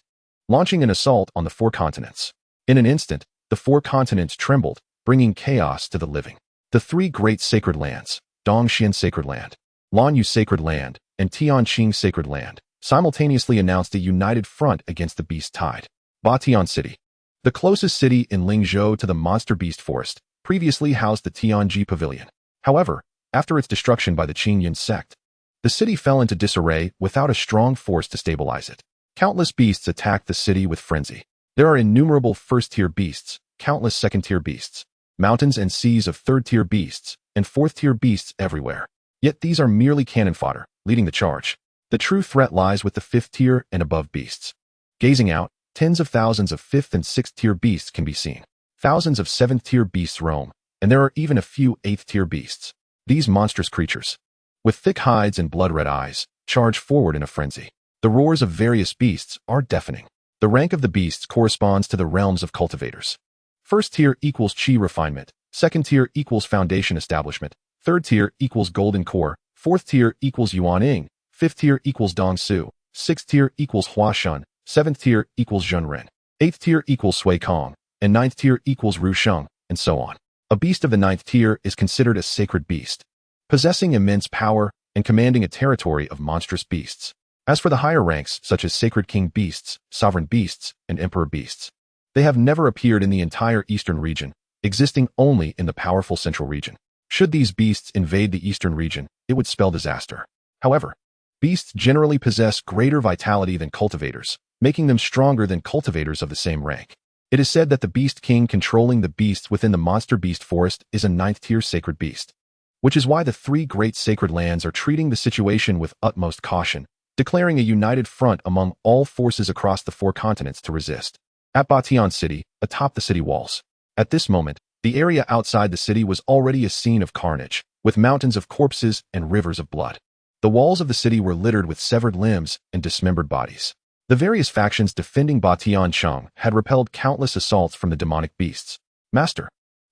Speaker 1: launching an assault on the four continents. In an instant, the four continents trembled, bringing chaos to the living. The three great sacred lands, Dongxian Sacred Land, Lanyu Sacred Land, and Tianqing Sacred Land, simultaneously announced a united front against the beast tide. Batian City, the closest city in Lingzhou to the monster beast forest, previously housed the Tianji Pavilion. However, after its destruction by the Qingyun Sect, the city fell into disarray without a strong force to stabilize it. Countless beasts attacked the city with frenzy. There are innumerable first-tier beasts, countless second-tier beasts, mountains and seas of third-tier beasts, and fourth-tier beasts everywhere. Yet these are merely cannon fodder, leading the charge. The true threat lies with the fifth-tier and above beasts. Gazing out, tens of thousands of fifth- and sixth-tier beasts can be seen. Thousands of seventh-tier beasts roam, and there are even a few eighth-tier beasts. These monstrous creatures, with thick hides and blood-red eyes, charge forward in a frenzy. The roars of various beasts are deafening. The rank of the beasts corresponds to the realms of cultivators. First tier equals Qi refinement, second tier equals foundation establishment, third tier equals golden core, fourth tier equals Yuaning, fifth tier equals Dongsu, sixth tier equals Huashan, seventh tier equals Zhenren, eighth tier equals Sui Kong, and ninth tier equals Rusheng, and so on. A beast of the ninth tier is considered a sacred beast, possessing immense power and commanding a territory of monstrous beasts. As for the higher ranks, such as Sacred King beasts, Sovereign beasts, and Emperor beasts, they have never appeared in the entire eastern region, existing only in the powerful central region. Should these beasts invade the eastern region, it would spell disaster. However, beasts generally possess greater vitality than cultivators, making them stronger than cultivators of the same rank. It is said that the Beast King controlling the beasts within the monster beast forest is a ninth-tier sacred beast, which is why the three great sacred lands are treating the situation with utmost caution, declaring a united front among all forces across the four continents to resist. At Batian City, atop the city walls. At this moment, the area outside the city was already a scene of carnage, with mountains of corpses and rivers of blood. The walls of the city were littered with severed limbs and dismembered bodies. The various factions defending Batiancheng had repelled countless assaults from the demonic beasts. Master,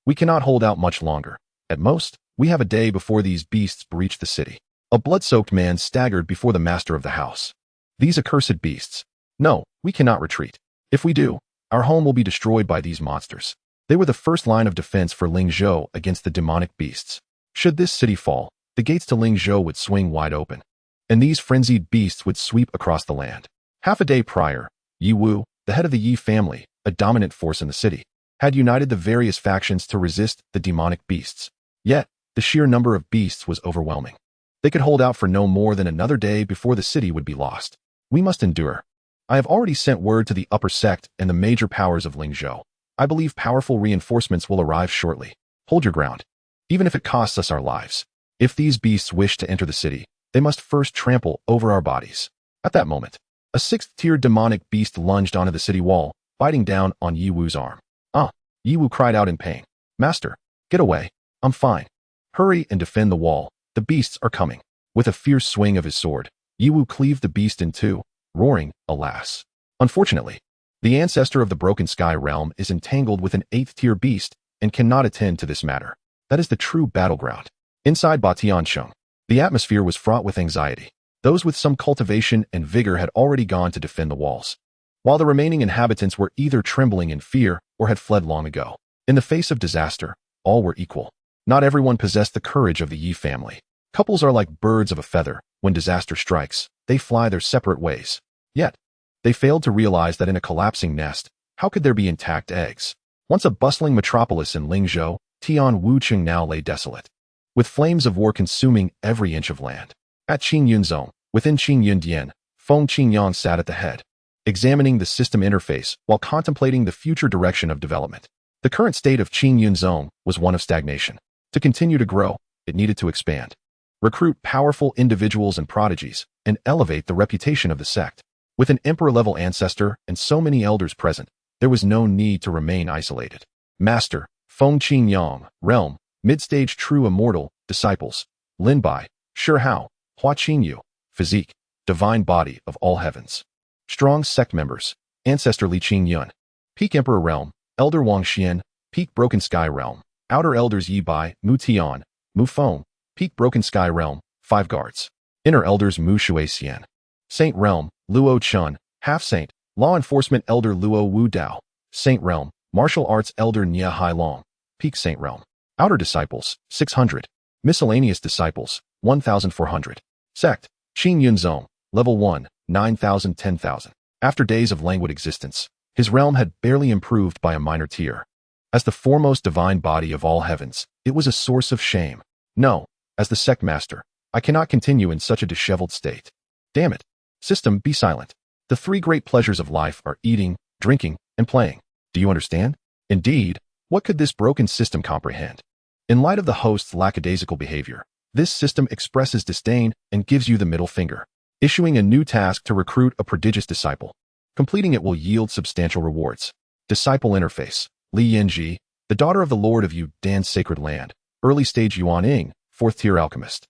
Speaker 1: we cannot hold out much longer. At most, we have a day before these beasts breach the city. A blood-soaked man staggered before the master of the house. These accursed beasts. No, we cannot retreat. If we do, our home will be destroyed by these monsters. They were the first line of defense for Lingzhou against the demonic beasts. Should this city fall, the gates to Lingzhou would swing wide open, and these frenzied beasts would sweep across the land. Half a day prior, Yi Wu, the head of the Yi family, a dominant force in the city, had united the various factions to resist the demonic beasts. Yet, the sheer number of beasts was overwhelming. They could hold out for no more than another day before the city would be lost. We must endure. I have already sent word to the upper sect and the major powers of Lingzhou. I believe powerful reinforcements will arrive shortly. Hold your ground, even if it costs us our lives. If these beasts wish to enter the city, they must first trample over our bodies. At that moment, a sixth-tier demonic beast lunged onto the city wall, biting down on Yi Wu's arm. Yi Wu cried out in pain. Master, get away. I'm fine. Hurry and defend the wall. The beasts are coming. With a fierce swing of his sword, Yi Wu cleaved the beast in two, roaring, alas. Unfortunately, the ancestor of the Broken Sky realm is entangled with an eighth-tier beast and cannot attend to this matter. That is the true battleground. Inside Batiancheng, the atmosphere was fraught with anxiety. Those with some cultivation and vigor had already gone to defend the walls, while the remaining inhabitants were either trembling in fear or had fled long ago. In the face of disaster, all were equal. Not everyone possessed the courage of the Yi family. Couples are like birds of a feather. When disaster strikes, they fly their separate ways. Yet, they failed to realize that in a collapsing nest, how could there be intact eggs? Once a bustling metropolis in Lingzhou, Tian Wucheng now lay desolate, with flames of war consuming every inch of land. At Qingyun Zone, within Qingyun Dian, Feng Qingyang sat at the head, examining the system interface while contemplating the future direction of development. The current state of Qingyun Zone was one of stagnation. To continue to grow, it needed to expand, recruit powerful individuals and prodigies, and elevate the reputation of the sect. With an emperor-level ancestor and so many elders present, there was no need to remain isolated. Master, Feng Qingyang, Realm, Mid-Stage True Immortal, Disciples, Lin Bai, Shi Hao, Hua Qingyu, Physique, Divine Body of All-Heavens. Strong sect members, Ancestor Li Qingyun. Peak Emperor Realm, Elder Wang Xian, Peak Broken Sky Realm, Outer Elders Yi Bai, Mu Tian, Mu Feng, Peak Broken Sky Realm, 5 guards. Inner Elders Mu Shui Xian. Saint Realm, Luo Chun, Half Saint, Law Enforcement Elder Luo Wu Dao, Saint Realm, Martial Arts Elder Nia Hai Long, Peak Saint Realm. Outer Disciples, 600. Miscellaneous Disciples, 1,400. Sect, Qingyun Zone, Level 1, 9,000 10,000. After days of languid existence, his realm had barely improved by a minor tier. As the foremost divine body of all heavens, it was a source of shame. No, as the sect master, I cannot continue in such a disheveled state. Damn it. System, be silent. The 3 great pleasures of life are eating, drinking, and playing. Do you understand? Indeed, what could this broken system comprehend? In light of the host's lackadaisical behavior, this system expresses disdain and gives you the middle finger, issuing a new task to recruit a prodigious disciple. Completing it will yield substantial rewards. Disciple Interface, Li Yinji, the daughter of the Lord of Yudan's Sacred Land, Early Stage Yuan Ying, 4th Tier Alchemist.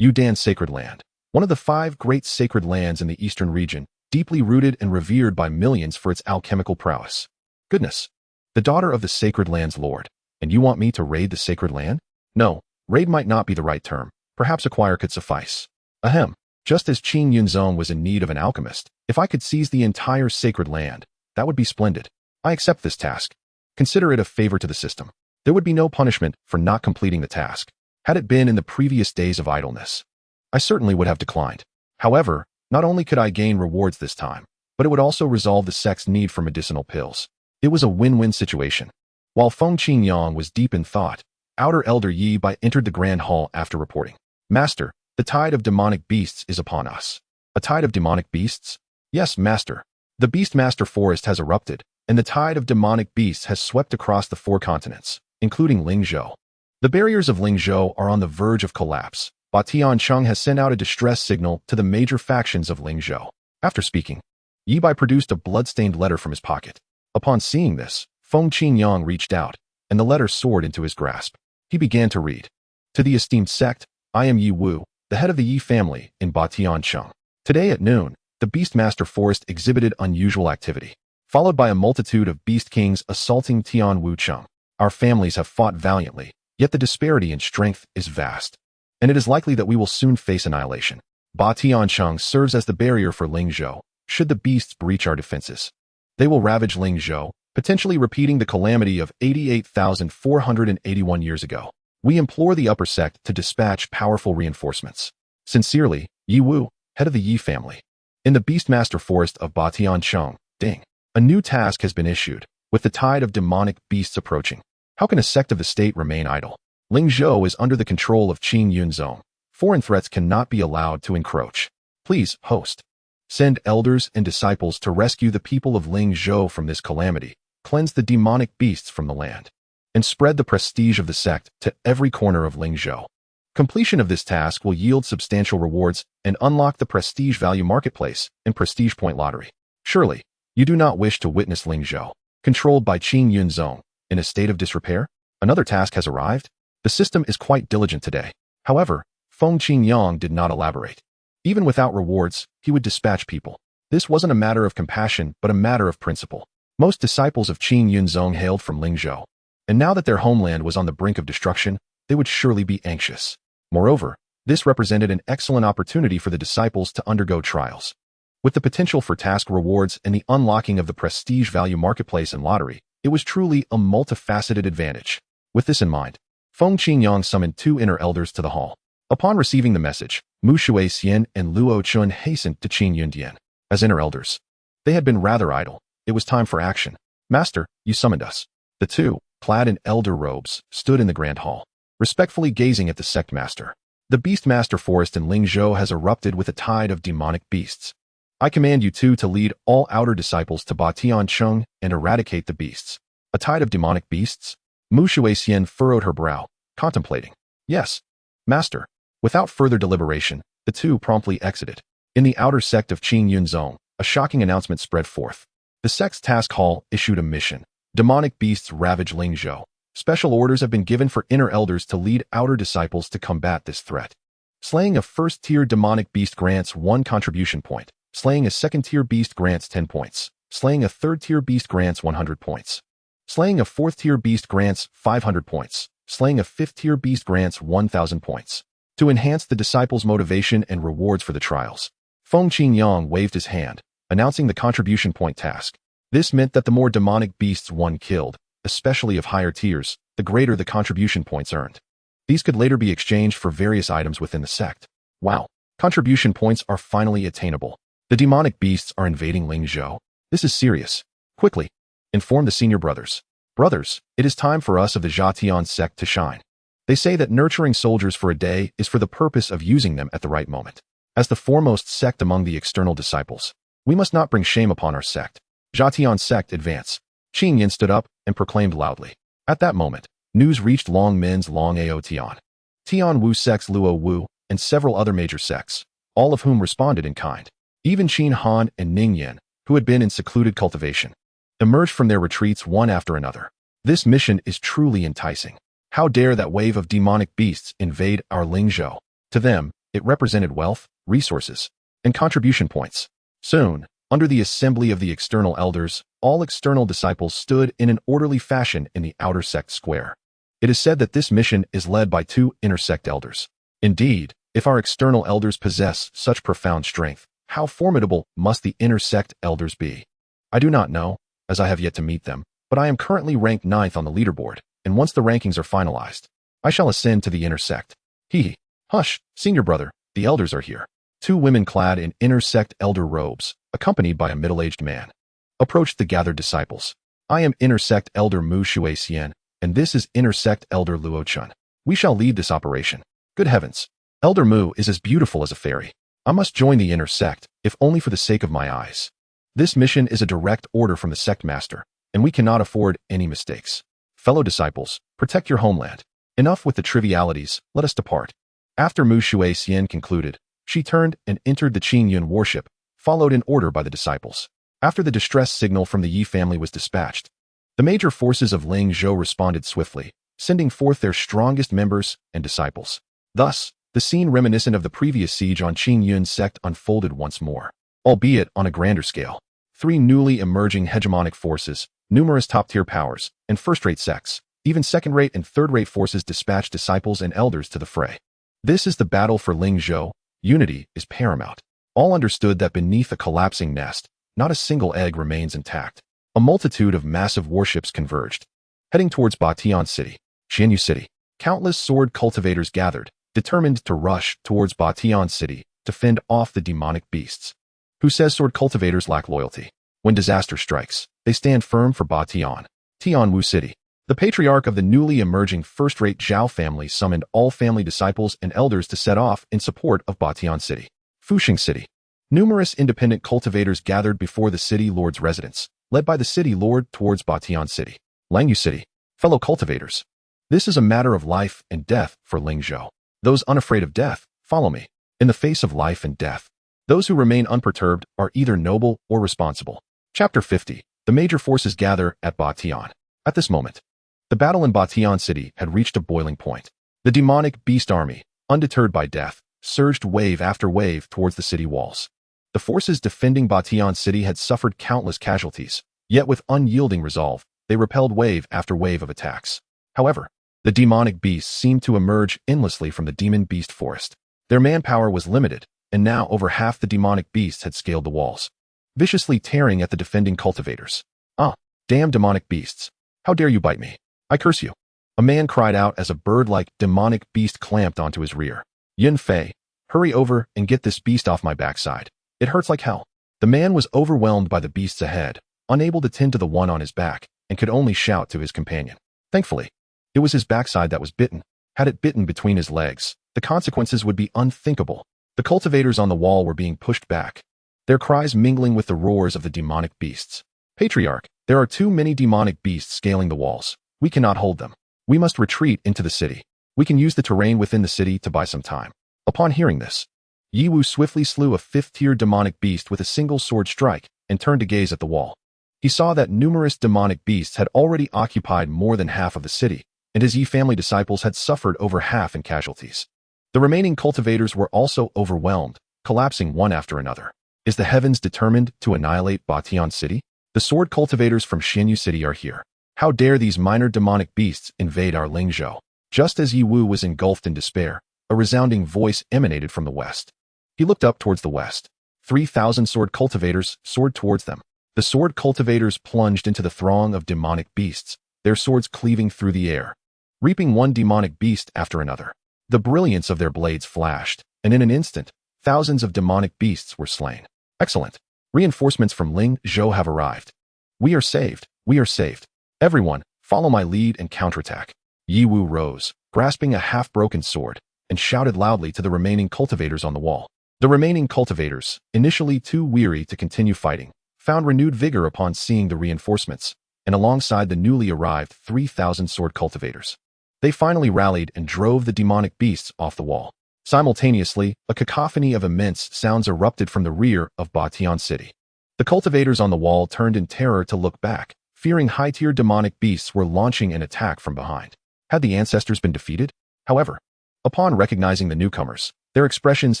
Speaker 1: Yudan's Sacred Land, one of the 5 great sacred lands in the eastern region, deeply rooted and revered by millions for its alchemical prowess. Goodness, the daughter of the Sacred Land's Lord, and you want me to raid the Sacred Land? No, raid might not be the right term, perhaps acquire could suffice. Ahem, just as Qingyun Zone was in need of an alchemist, if I could seize the entire Sacred Land, that would be splendid. I accept this task. Consider it a favor to the system. There would be no punishment for not completing the task. Had it been in the previous days of idleness, I certainly would have declined. However, not only could I gain rewards this time, but it would also resolve the sect's need for medicinal pills. It was a win-win situation. While Feng Qingyang was deep in thought, Outer Elder Yi Bai entered the Grand Hall after reporting. Master, the tide of demonic beasts is upon us. A tide of demonic beasts? Yes, Master. The Beastmaster Forest has erupted, and the tide of demonic beasts has swept across the 4 continents, including Lingzhou. The barriers of Lingzhou are on the verge of collapse. Ba Tiancheng has sent out a distress signal to the major factions of Lingzhou. After speaking, Yi Bai produced a blood-stained letter from his pocket. Upon seeing this, Feng Qingyang reached out, and the letter soared into his grasp. He began to read. To the esteemed sect, I am Yi Wu, the head of the Yi family in Ba Tiancheng. Today at noon, the Beastmaster Forest exhibited unusual activity, followed by a multitude of Beast Kings assaulting Tian Wucheng. Our families have fought valiantly, yet the disparity in strength is vast, and it is likely that we will soon face annihilation. Ba Tiancheng serves as the barrier for Lingzhou, should the beasts breach our defenses. They will ravage Lingzhou, potentially repeating the calamity of 88,481 years ago. We implore the upper sect to dispatch powerful reinforcements. Sincerely, Yi Wu, head of the Yi family. In the Beastmaster Forest of Ba Tiancheng, Ding. A new task has been issued, with the tide of demonic beasts approaching. How can a sect of the state remain idle? Lingzhou is under the control of Qingyun Zone. Foreign threats cannot be allowed to encroach. Please, host. Send elders and disciples to rescue the people of Lingzhou from this calamity, cleanse the demonic beasts from the land, and spread the prestige of the sect to every corner of Lingzhou. Completion of this task will yield substantial rewards and unlock the prestige value marketplace and prestige point lottery. Surely, you do not wish to witness Lingzhou, controlled by Qingyun Zone, in a state of disrepair? Another task has arrived? The system is quite diligent today. However, Feng Qingyang did not elaborate. Even without rewards, he would dispatch people. This wasn't a matter of compassion, but a matter of principle. Most disciples of Qingyun Zone hailed from Lingzhou, and now that their homeland was on the brink of destruction, they would surely be anxious. Moreover, this represented an excellent opportunity for the disciples to undergo trials. With the potential for task rewards and the unlocking of the prestige value marketplace and lottery, it was truly a multifaceted advantage. With this in mind, Feng Qingyang summoned 2 inner elders to the hall. Upon receiving the message, Mu Shui Xian and Luo Chun hastened to Qingyun Dian. As inner elders, they had been rather idle. It was time for action. Master, you summoned us. The 2, clad in elder robes, stood in the grand hall, respectfully gazing at the sect master. The Beastmaster Forest in Lingzhou has erupted with a tide of demonic beasts. I command you 2 to lead all outer disciples to Ba Tiancheng and eradicate the beasts. A tide of demonic beasts? Mu Shui Xian furrowed her brow, contemplating. Yes, Master. Without further deliberation, the 2 promptly exited. In the outer sect of Qingyun Zone, a shocking announcement spread forth. The sect's task hall issued a mission. Demonic beasts ravage Lingzhou. Special orders have been given for inner elders to lead outer disciples to combat this threat. Slaying a first-tier demonic beast grants 1 contribution point. Slaying a second-tier beast grants 10 points. Slaying a third-tier beast grants 100 points. Slaying a fourth-tier beast grants 500 points. Slaying a fifth-tier beast grants 1,000 points. To enhance the disciples' motivation and rewards for the trials, Feng Qingyang waved his hand, announcing the contribution point task. This meant that the more demonic beasts one killed, especially of higher tiers, the greater the contribution points earned. These could later be exchanged for various items within the sect. Wow, contribution points are finally attainable. The demonic beasts are invading Lingzhou. This is serious. Quickly, inform the senior brothers. Brothers, it is time for us of the Qingyun Sect to shine. They say that nurturing soldiers for a day is for the purpose of using them at the right moment. As the foremost sect among the external disciples, we must not bring shame upon our sect. Qingyun Sect advance. Qingyan stood up and proclaimed loudly. At that moment, news reached Long Min's Long Ao Tian, Tian Wu sects Luo Wu, and several other major sects, all of whom responded in kind. Even Qin Han and Ningyan, who had been in secluded cultivation, emerged from their retreats one after another. This mission is truly enticing. How dare that wave of demonic beasts invade our Lingzhou? To them, it represented wealth, resources, and contribution points. Soon, under the assembly of the external elders, all external disciples stood in an orderly fashion in the outer sect square. It is said that this mission is led by 2 inner sect elders. Indeed, if our external elders possess such profound strength, how formidable must the inner sect elders be? I do not know, as I have yet to meet them, but I am currently ranked 9th on the leaderboard, and once the rankings are finalized, I shall ascend to the inner sect. Hee. Hush, senior brother, the elders are here. 2 women clad in inner sect elder robes, accompanied by a middle-aged man, approached the gathered disciples. I am inner sect elder Mu Shuixian, and this is inner sect elder Luo Chun. We shall lead this operation. Good heavens. Elder Mu is as beautiful as a fairy. I must join the inner sect, if only for the sake of my eyes. This mission is a direct order from the sect master, and we cannot afford any mistakes. Fellow disciples, protect your homeland. Enough with the trivialities, let us depart. After Mu Shuixian concluded, she turned and entered the Qingyun worship, followed in order by the disciples. After the distress signal from the Yi family was dispatched, the major forces of Lingzhou responded swiftly, sending forth their strongest members and disciples. Thus, the scene reminiscent of the previous siege on Qingyun Sect unfolded once more, albeit on a grander scale. 3 newly emerging hegemonic forces, numerous top-tier powers, and first-rate sects, even second-rate and third-rate forces dispatched disciples and elders to the fray. This is the battle for Lingzhou. Unity is paramount. All understood that beneath a collapsing nest, not a single egg remains intact. A multitude of massive warships converged, heading towards Batian City, Xianyu City. Countless sword cultivators gathered, determined to rush towards Batian City to fend off the demonic beasts. Who says sword cultivators lack loyalty? When disaster strikes, they stand firm for Batian, Tianwu City. The patriarch of the newly emerging first-rate Zhao family summoned all family disciples and elders to set off in support of Batian City. Fuxing City. Numerous independent cultivators gathered before the city lord's residence, led by the city lord towards Batian City. Langyu City. Fellow cultivators, this is a matter of life and death for Lingzhou. Those unafraid of death, follow me. In the face of life and death, those who remain unperturbed are either noble or responsible. Chapter 50. The major forces gather at Batian. At this moment, the battle in Batian City had reached a boiling point. The demonic beast army, undeterred by death, surged wave after wave towards the city walls. The forces defending Batian City had suffered countless casualties, yet with unyielding resolve, they repelled wave after wave of attacks. However, the demonic beasts seemed to emerge endlessly from the demon beast forest. Their manpower was limited, and now over half the demonic beasts had scaled the walls, viciously tearing at the defending cultivators. Ah, damn demonic beasts. How dare you bite me? I curse you. A man cried out as a bird-like demonic beast clamped onto his rear. Yin Fei, hurry over and get this beast off my backside. It hurts like hell. The man was overwhelmed by the beasts ahead, unable to tend to the one on his back, and could only shout to his companion. Thankfully, it was his backside that was bitten. Had it bitten between his legs, the consequences would be unthinkable. The cultivators on the wall were being pushed back, their cries mingling with the roars of the demonic beasts. Patriarch, there are too many demonic beasts scaling the walls. We cannot hold them. We must retreat into the city. We can use the terrain within the city to buy some time. Upon hearing this, Yi Wu swiftly slew a 5th-tier demonic beast with a single sword strike and turned to gaze at the wall. He saw that numerous demonic beasts had already occupied more than half of the city, and his Yi family disciples had suffered over half in casualties. The remaining cultivators were also overwhelmed, collapsing one after another. Is the heavens determined to annihilate Batian City? The sword cultivators from Xinyu City are here. How dare these minor demonic beasts invade our Lingzhou? Just as Yi Wu was engulfed in despair, a resounding voice emanated from the west. He looked up towards the west. 3,000 sword cultivators soared towards them. The sword cultivators plunged into the throng of demonic beasts, their swords cleaving through the air, reaping one demonic beast after another. The brilliance of their blades flashed, and in an instant, thousands of demonic beasts were slain. Excellent. Reinforcements from Ling Zhou have arrived. We are saved. We are saved. Everyone, follow my lead and counterattack. Yi Wu rose, grasping a half-broken sword, and shouted loudly to the remaining cultivators on the wall. The remaining cultivators, initially too weary to continue fighting, found renewed vigor upon seeing the reinforcements, and alongside the newly arrived 3,000 sword cultivators. They finally rallied and drove the demonic beasts off the wall. Simultaneously, a cacophony of immense sounds erupted from the rear of Batian City. The cultivators on the wall turned in terror to look back, fearing high-tier demonic beasts were launching an attack from behind. Had the ancestors been defeated? However, upon recognizing the newcomers, their expressions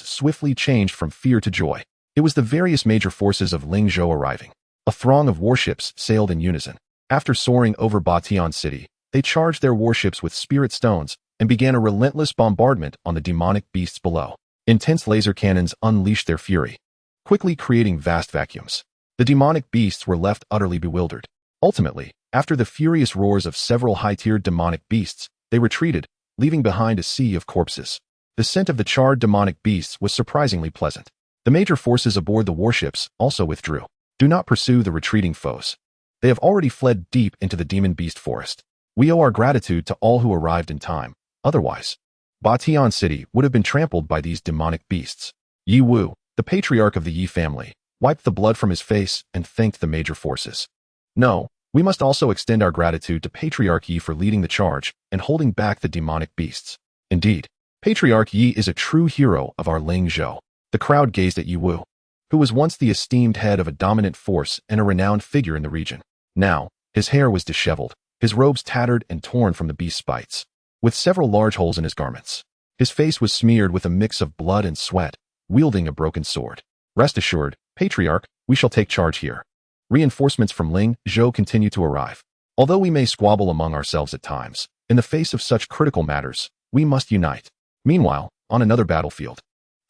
Speaker 1: swiftly changed from fear to joy. It was the various major forces of Lingzhou arriving. A throng of warships sailed in unison. After soaring over Batian City, they charged their warships with spirit stones and began a relentless bombardment on the demonic beasts below. Intense laser cannons unleashed their fury, quickly creating vast vacuums. The demonic beasts were left utterly bewildered. Ultimately, after the furious roars of several high-tiered demonic beasts, they retreated, leaving behind a sea of corpses. The scent of the charred demonic beasts was surprisingly pleasant. The major forces aboard the warships also withdrew. Do not pursue the retreating foes. They have already fled deep into the demon beast forest. We owe our gratitude to all who arrived in time. Otherwise, Batian City would have been trampled by these demonic beasts. Yi Wu, the patriarch of the Yi family, wiped the blood from his face and thanked the major forces. No, we must also extend our gratitude to Patriarch Yi for leading the charge and holding back the demonic beasts. Indeed, Patriarch Yi is a true hero of our Lingzhou. The crowd gazed at Yi Wu, who was once the esteemed head of a dominant force and a renowned figure in the region. Now, his hair was disheveled, his robes tattered and torn from the beast's bites, with several large holes in his garments. His face was smeared with a mix of blood and sweat, wielding a broken sword. Rest assured, Patriarch, we shall take charge here. Reinforcements from Ling Zhou continue to arrive. Although we may squabble among ourselves at times, in the face of such critical matters, we must unite. Meanwhile, on another battlefield,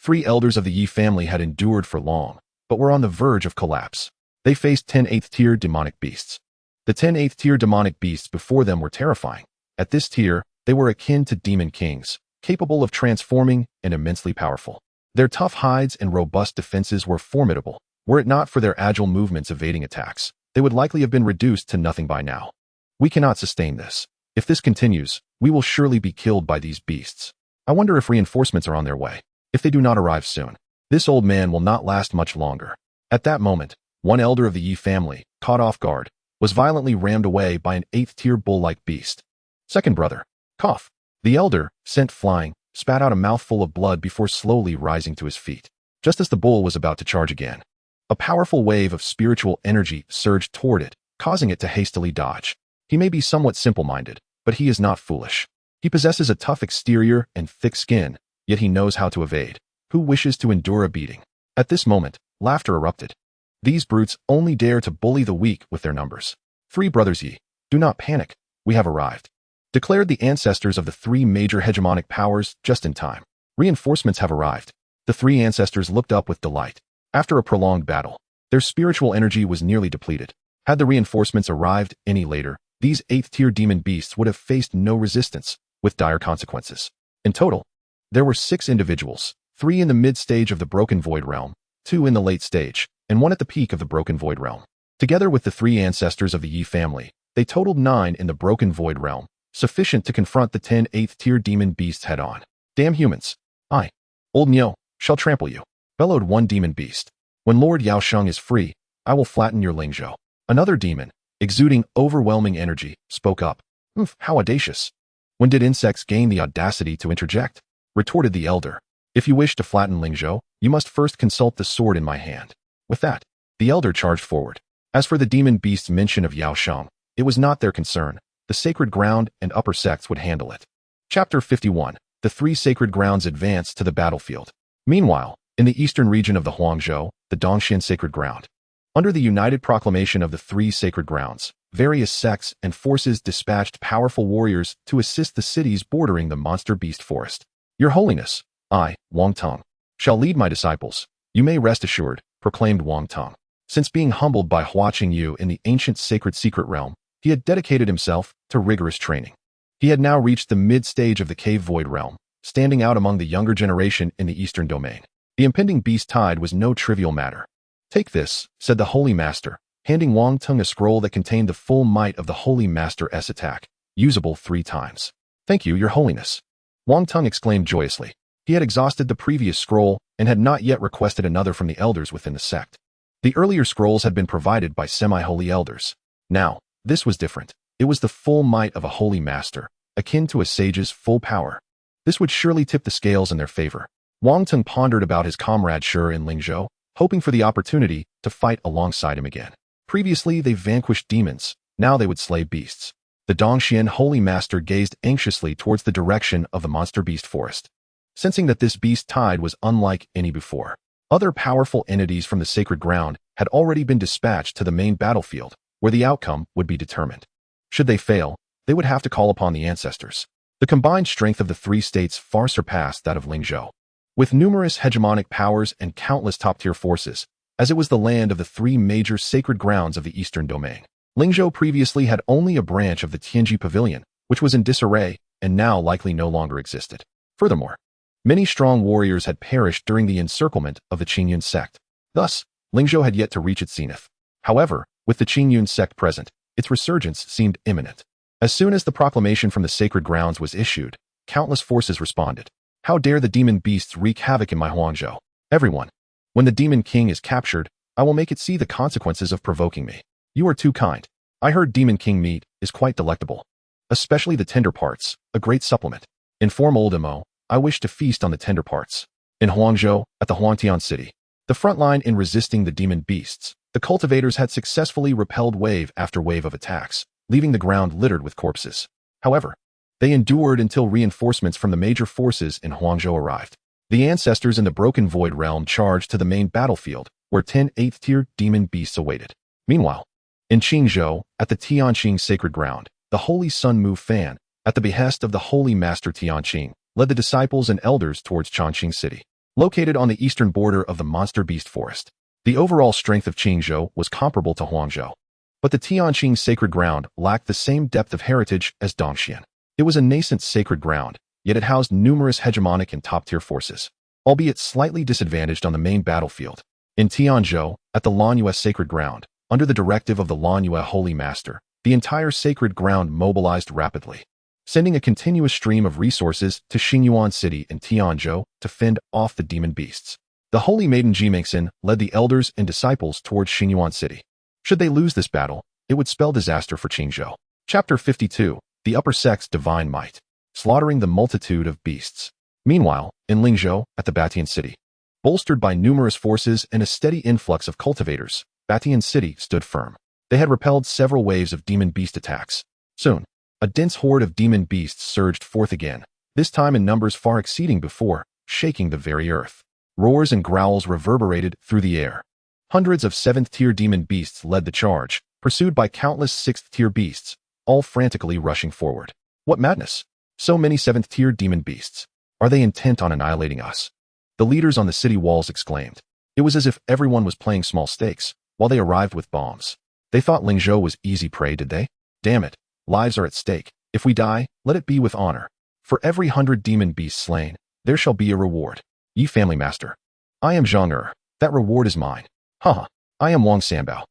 Speaker 1: 3 elders of the Yi family had endured for long, but were on the verge of collapse. They faced 10 8th-tier demonic beasts. The 10 8th-tier demonic beasts before them were terrifying. At this tier, they were akin to demon kings, capable of transforming and immensely powerful. Their tough hides and robust defenses were formidable. Were it not for their agile movements evading attacks, they would likely have been reduced to nothing by now. We cannot sustain this. If this continues, we will surely be killed by these beasts. I wonder if reinforcements are on their way. If they do not arrive soon, this old man will not last much longer. At that moment, one elder of the Yi family, caught off guard, was violently rammed away by an 8th-tier bull-like beast. Second brother, cough. The elder, sent flying, spat out a mouthful of blood before slowly rising to his feet. Just as the bull was about to charge again, a powerful wave of spiritual energy surged toward it, causing it to hastily dodge. He may be somewhat simple-minded, but he is not foolish. He possesses a tough exterior and thick skin, yet he knows how to evade. Who wishes to endure a beating? At this moment, laughter erupted. These brutes only dare to bully the weak with their numbers. 3 brothers Yi, do not panic. We have arrived, declared the ancestors of the 3 major hegemonic powers just in time. Reinforcements have arrived. The 3 ancestors looked up with delight. After a prolonged battle, their spiritual energy was nearly depleted. Had the reinforcements arrived any later, these 8th-tier demon beasts would have faced no resistance, with dire consequences. In total, there were 6 individuals, 3 in the mid-stage of the Broken Void Realm, 2 in the late stage, and 1 at the peak of the Broken Void Realm. Together with the 3 ancestors of the Yi family, they totaled 9 in the Broken Void Realm, sufficient to confront the 10 8th-tier demon beasts head-on. Damn humans! I, Old Niu, shall trample you, bellowed one demon beast. When Lord Yaosheng is free, I will flatten your Lingzhou. Another demon, exuding overwhelming energy, spoke up. How audacious! When did insects gain the audacity to interject? Retorted the elder. If you wish to flatten Lingzhou, you must first consult the sword in my hand. With that, the elder charged forward. As for the demon beast's mention of Yaosheng, it was not their concern. The sacred ground and upper sects would handle it. Chapter 51. The 3 sacred grounds advance to the battlefield. Meanwhile, in the eastern region of the Huangzhou, the Dongxian sacred ground, Under the united proclamation of the three sacred grounds, various sects and forces dispatched powerful warriors to assist the cities bordering the monster beast forest. Your Holiness, I, Wang Tong, shall lead my disciples. You may rest assured, proclaimed Wang Tong. Since being humbled by Hua Qingyu in the ancient sacred secret realm, he had dedicated himself to rigorous training. He had now reached the mid-stage of the cave void realm, standing out among the younger generation in the eastern domain. The impending beast tide was no trivial matter. Take this, said the Holy Master, handing Wang Tong a scroll that contained the full might of the Holy Master's attack, usable 3 times. Thank you, Your Holiness. Wang Tong exclaimed joyously. He had exhausted the previous scroll and had not yet requested another from the elders within the sect. The earlier scrolls had been provided by semi-holy elders. Now, this was different. It was the full might of a holy master, akin to a sage's full power. This would surely tip the scales in their favor. Wang Tong pondered about his comrade Shi and Lingzhou, hoping for the opportunity to fight alongside him again. Previously, they vanquished demons. Now they would slay beasts. The Dongxian Holy Master gazed anxiously towards the direction of the monster beast forest, sensing that this beast tide was unlike any before. Other powerful entities from the sacred ground had already been dispatched to the main battlefield, where the outcome would be determined. Should they fail, they would have to call upon the ancestors. The combined strength of the 3 states far surpassed that of Lingzhou. With numerous hegemonic powers and countless top-tier forces, as it was the land of the 3 major sacred grounds of the eastern domain. Lingzhou previously had only a branch of the Tianji Pavilion, which was in disarray and now likely no longer existed. Furthermore, many strong warriors had perished during the encirclement of the Qingyun Sect. Thus, Lingzhou had yet to reach its zenith. However, with the Qingyun Sect present, its resurgence seemed imminent. As soon as the proclamation from the sacred grounds was issued, countless forces responded. How dare the demon beasts wreak havoc in my Huangzhou? Everyone. When the demon king is captured, I will make it see the consequences of provoking me. You are too kind. I heard demon king meat is quite delectable. Especially the tender parts, a great supplement. Inform old Mo, I wish to feast on the tender parts. In Huangzhou, at the Huangtian city, the front line in resisting the demon beasts, the cultivators had successfully repelled wave after wave of attacks, leaving the ground littered with corpses. However, they endured until reinforcements from the major forces in Huangzhou arrived. The ancestors in the broken void realm charged to the main battlefield, where 10 8th-tier demon beasts awaited. Meanwhile, in Qingzhou, at the Tianqing sacred ground, the Holy Sun Mu Fan, at the behest of the Holy Master Tianqing, led the disciples and elders towards Changqing City. Located on the eastern border of the monster beast forest, the overall strength of Qingzhou was comparable to Huangzhou. But the Tianqing sacred ground lacked the same depth of heritage as Dongxian. It was a nascent sacred ground, yet it housed numerous hegemonic and top-tier forces, albeit slightly disadvantaged on the main battlefield. In Tianzhou, at the Lanyue sacred ground, under the directive of the Lanyue Holy Master, the entire sacred ground mobilized rapidly, sending a continuous stream of resources to Xingyuan City in Tianzhou to fend off the demon beasts. The Holy Maiden Jimengxin led the elders and disciples towards Xingyuan City. Should they lose this battle, it would spell disaster for Qingzhou. Chapter 52, The Upper Sect's Divine Might, Slaughtering the Multitude of Beasts. Meanwhile, in Lingzhou, at the Batian City, bolstered by numerous forces and a steady influx of cultivators, Batian City stood firm. They had repelled several waves of demon beast attacks. Soon, a dense horde of demon beasts surged forth again, this time in numbers far exceeding before, shaking the very earth. Roars and growls reverberated through the air. Hundreds of 7th-tier demon beasts led the charge, pursued by countless 6th-tier beasts, all frantically rushing forward. What madness! So many 7th-tier demon beasts. Are they intent on annihilating us? The leaders on the city walls exclaimed. It was as if everyone was playing small stakes, while they arrived with bombs. They thought Lingzhou was easy prey, did they? Damn it, lives are at stake. If we die, let it be with honor. For every 100 demon beasts slain, there shall be a reward. Ye family master. I am Zhang that reward is mine. Haha, I am Wang Sanbao.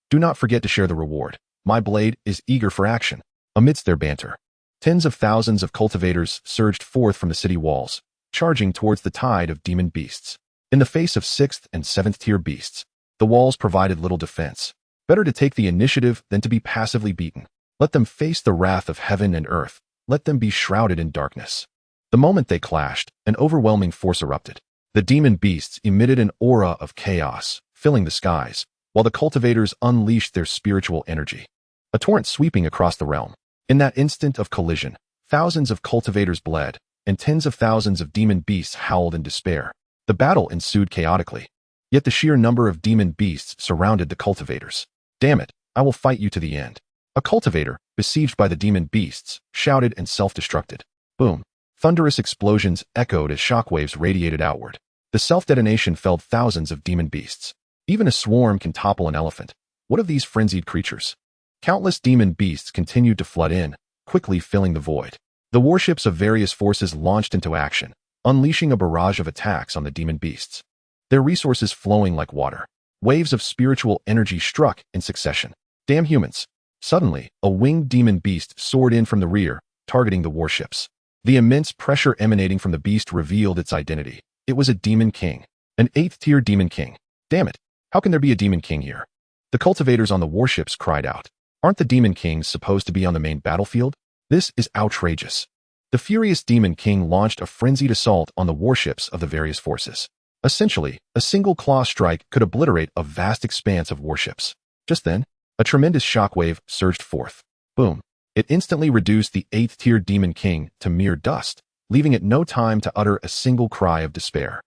Speaker 1: Do not forget to share the reward. My blade is eager for action. Amidst their banter, tens of thousands of cultivators surged forth from the city walls, charging towards the tide of demon beasts. In the face of 6th and 7th-tier beasts, the walls provided little defense. Better to take the initiative than to be passively beaten. Let them face the wrath of heaven and earth. Let them be shrouded in darkness. The moment they clashed, an overwhelming force erupted. The demon beasts emitted an aura of chaos, filling the skies, while the cultivators unleashed their spiritual energy. A torrent sweeping across the realm. In that instant of collision, thousands of cultivators bled, and tens of thousands of demon beasts howled in despair. The battle ensued chaotically. Yet the sheer number of demon beasts surrounded the cultivators. "Damn it, I will fight you to the end." A cultivator, besieged by the demon beasts, shouted and self-destructed. Boom. Thunderous explosions echoed as shockwaves radiated outward. The self-detonation felled thousands of demon beasts. Even a swarm can topple an elephant. What of these frenzied creatures? Countless demon beasts continued to flood in, quickly filling the void. The warships of various forces launched into action, unleashing a barrage of attacks on the demon beasts. Their resources flowing like water. Waves of spiritual energy struck in succession. Damn humans. Suddenly, a winged demon beast soared in from the rear, targeting the warships. The immense pressure emanating from the beast revealed its identity. It was a demon king. An 8th-tier demon king. Damn it. How can there be a demon king here? The cultivators on the warships cried out. Aren't the demon kings supposed to be on the main battlefield? This is outrageous. The furious demon king launched a frenzied assault on the warships of the various forces. Essentially, a single claw strike could obliterate a vast expanse of warships. Just then, a tremendous shockwave surged forth. Boom. It instantly reduced the 8th-tier demon king to mere dust, leaving it no time to utter a single cry of despair.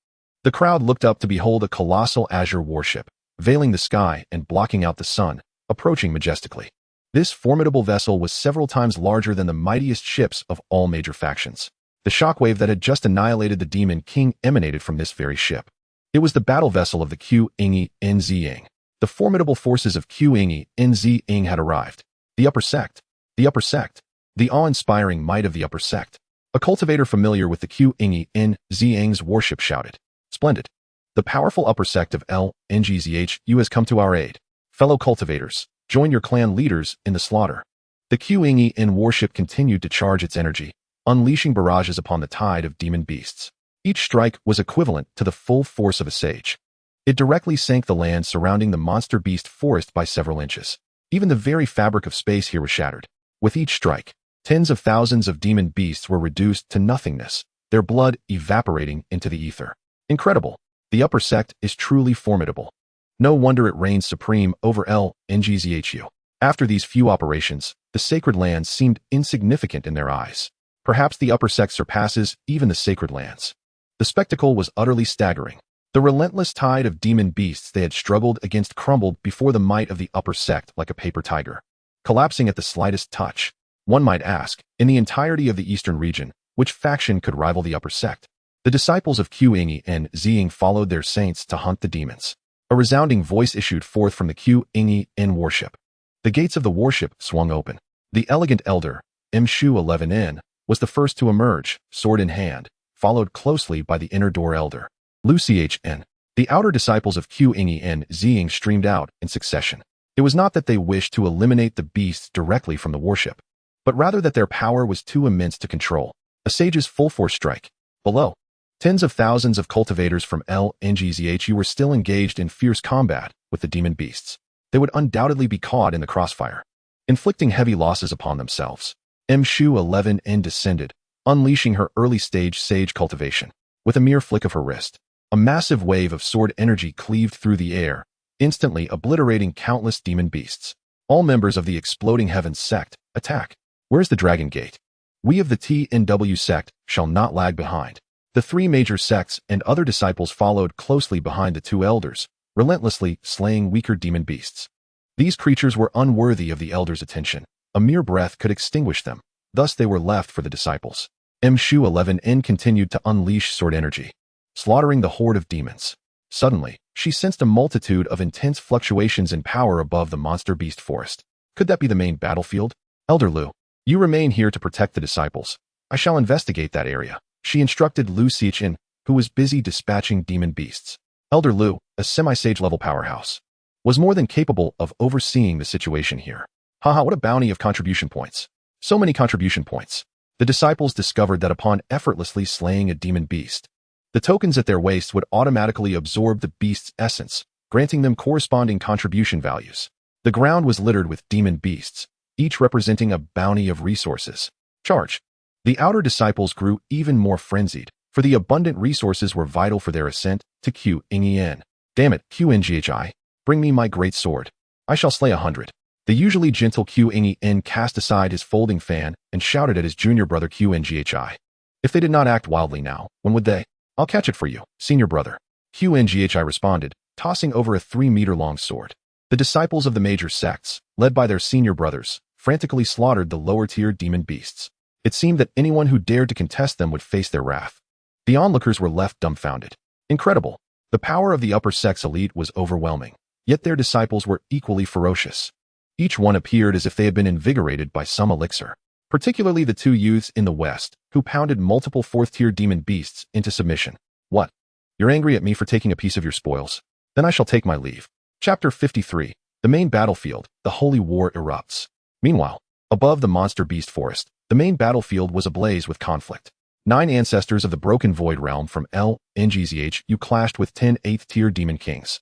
Speaker 1: The crowd looked up to behold a colossal azure warship, veiling the sky and blocking out the sun, approaching majestically. This formidable vessel was several times larger than the mightiest ships of all major factions. The shockwave that had just annihilated the demon king emanated from this very ship. It was the battle vessel of the Qingyun. The formidable forces of Qingyun had arrived. The upper sect. The upper sect. The awe-inspiring might of the upper sect. A cultivator familiar with the Qingyun's warship shouted. Splendid. The powerful upper sect of LNGZHU has come to our aid. Fellow cultivators, join your clan leaders in the slaughter. The Qingyun warship continued to charge its energy, unleashing barrages upon the tide of demon beasts. Each strike was equivalent to the full force of a sage. It directly sank the land surrounding the monster beast forest by several inches. Even the very fabric of space here was shattered. With each strike, tens of thousands of demon beasts were reduced to nothingness, their blood evaporating into the ether. Incredible. The upper sect is truly formidable. No wonder it reigns supreme over LNGZHU. After these few operations, the sacred lands seemed insignificant in their eyes. Perhaps the upper sect surpasses even the sacred lands. The spectacle was utterly staggering. The relentless tide of demon beasts they had struggled against crumbled before the might of the upper sect like a paper tiger, collapsing at the slightest touch. One might ask, in the entirety of the eastern region, which faction could rival the upper sect? The disciples of Qingyun followed their saints to hunt the demons. A resounding voice issued forth from the Qingyun warship. The gates of the warship swung open. The elegant elder, Mshu 11N, was the first to emerge, sword in hand, followed closely by the inner door elder, Lu Chn. The outer disciples of Qingyun streamed out in succession. It was not that they wished to eliminate the beasts directly from the warship, but rather that their power was too immense to control. A sage's full-force strike. Below, tens of thousands of cultivators from LNGZHU were still engaged in fierce combat with the demon beasts. They would undoubtedly be caught in the crossfire, inflicting heavy losses upon themselves. Mshu 11N descended, unleashing her early-stage sage cultivation. With a mere flick of her wrist, a massive wave of sword energy cleaved through the air, instantly obliterating countless demon beasts. All members of the Exploding Heavens Sect, attack. Where's the Dragon Gate? We of the TNW sect shall not lag behind. The three major sects and other disciples followed closely behind the two elders, relentlessly slaying weaker demon beasts. These creatures were unworthy of the elders' attention. A mere breath could extinguish them. Thus they were left for the disciples. Mshu 11N continued to unleash sword energy, slaughtering the horde of demons. Suddenly, she sensed a multitude of intense fluctuations in power above the monster beast forest. Could that be the main battlefield? Elder Lu, you remain here to protect the disciples. I shall investigate that area. She instructed Lu Xichen, who was busy dispatching demon beasts. Elder Lu, a semi-sage level powerhouse, was more than capable of overseeing the situation here. Haha, what a bounty of contribution points. So many contribution points. The disciples discovered that upon effortlessly slaying a demon beast, the tokens at their waists would automatically absorb the beast's essence, granting them corresponding contribution values. The ground was littered with demon beasts, each representing a bounty of resources. Charge. The outer disciples grew even more frenzied, for the abundant resources were vital for their ascent to Qingyun. Damn it, Qingyi, bring me my great sword. I shall slay 100. The usually gentle Qingyun cast aside his folding fan and shouted at his junior brother Qingyi. If they did not act wildly now, when would they? I'll catch it for you, senior brother. Qingyi responded, tossing over a 3-meter-long sword. The disciples of the major sects, led by their senior brothers, frantically slaughtered the lower-tier demon beasts. It seemed that anyone who dared to contest them would face their wrath. The onlookers were left dumbfounded. Incredible. The power of the upper sect's elite was overwhelming, yet their disciples were equally ferocious. Each one appeared as if they had been invigorated by some elixir, particularly the 2 youths in the west, who pounded multiple 4th-tier demon beasts into submission. What? You're angry at me for taking a piece of your spoils? Then I shall take my leave. Chapter 53. The main battlefield, the holy war erupts. Meanwhile, above the monster beast forest, the main battlefield was ablaze with conflict. 9 ancestors of the broken void realm from L.N.G.Z.H.U. clashed with 10 8th-tier demon kings.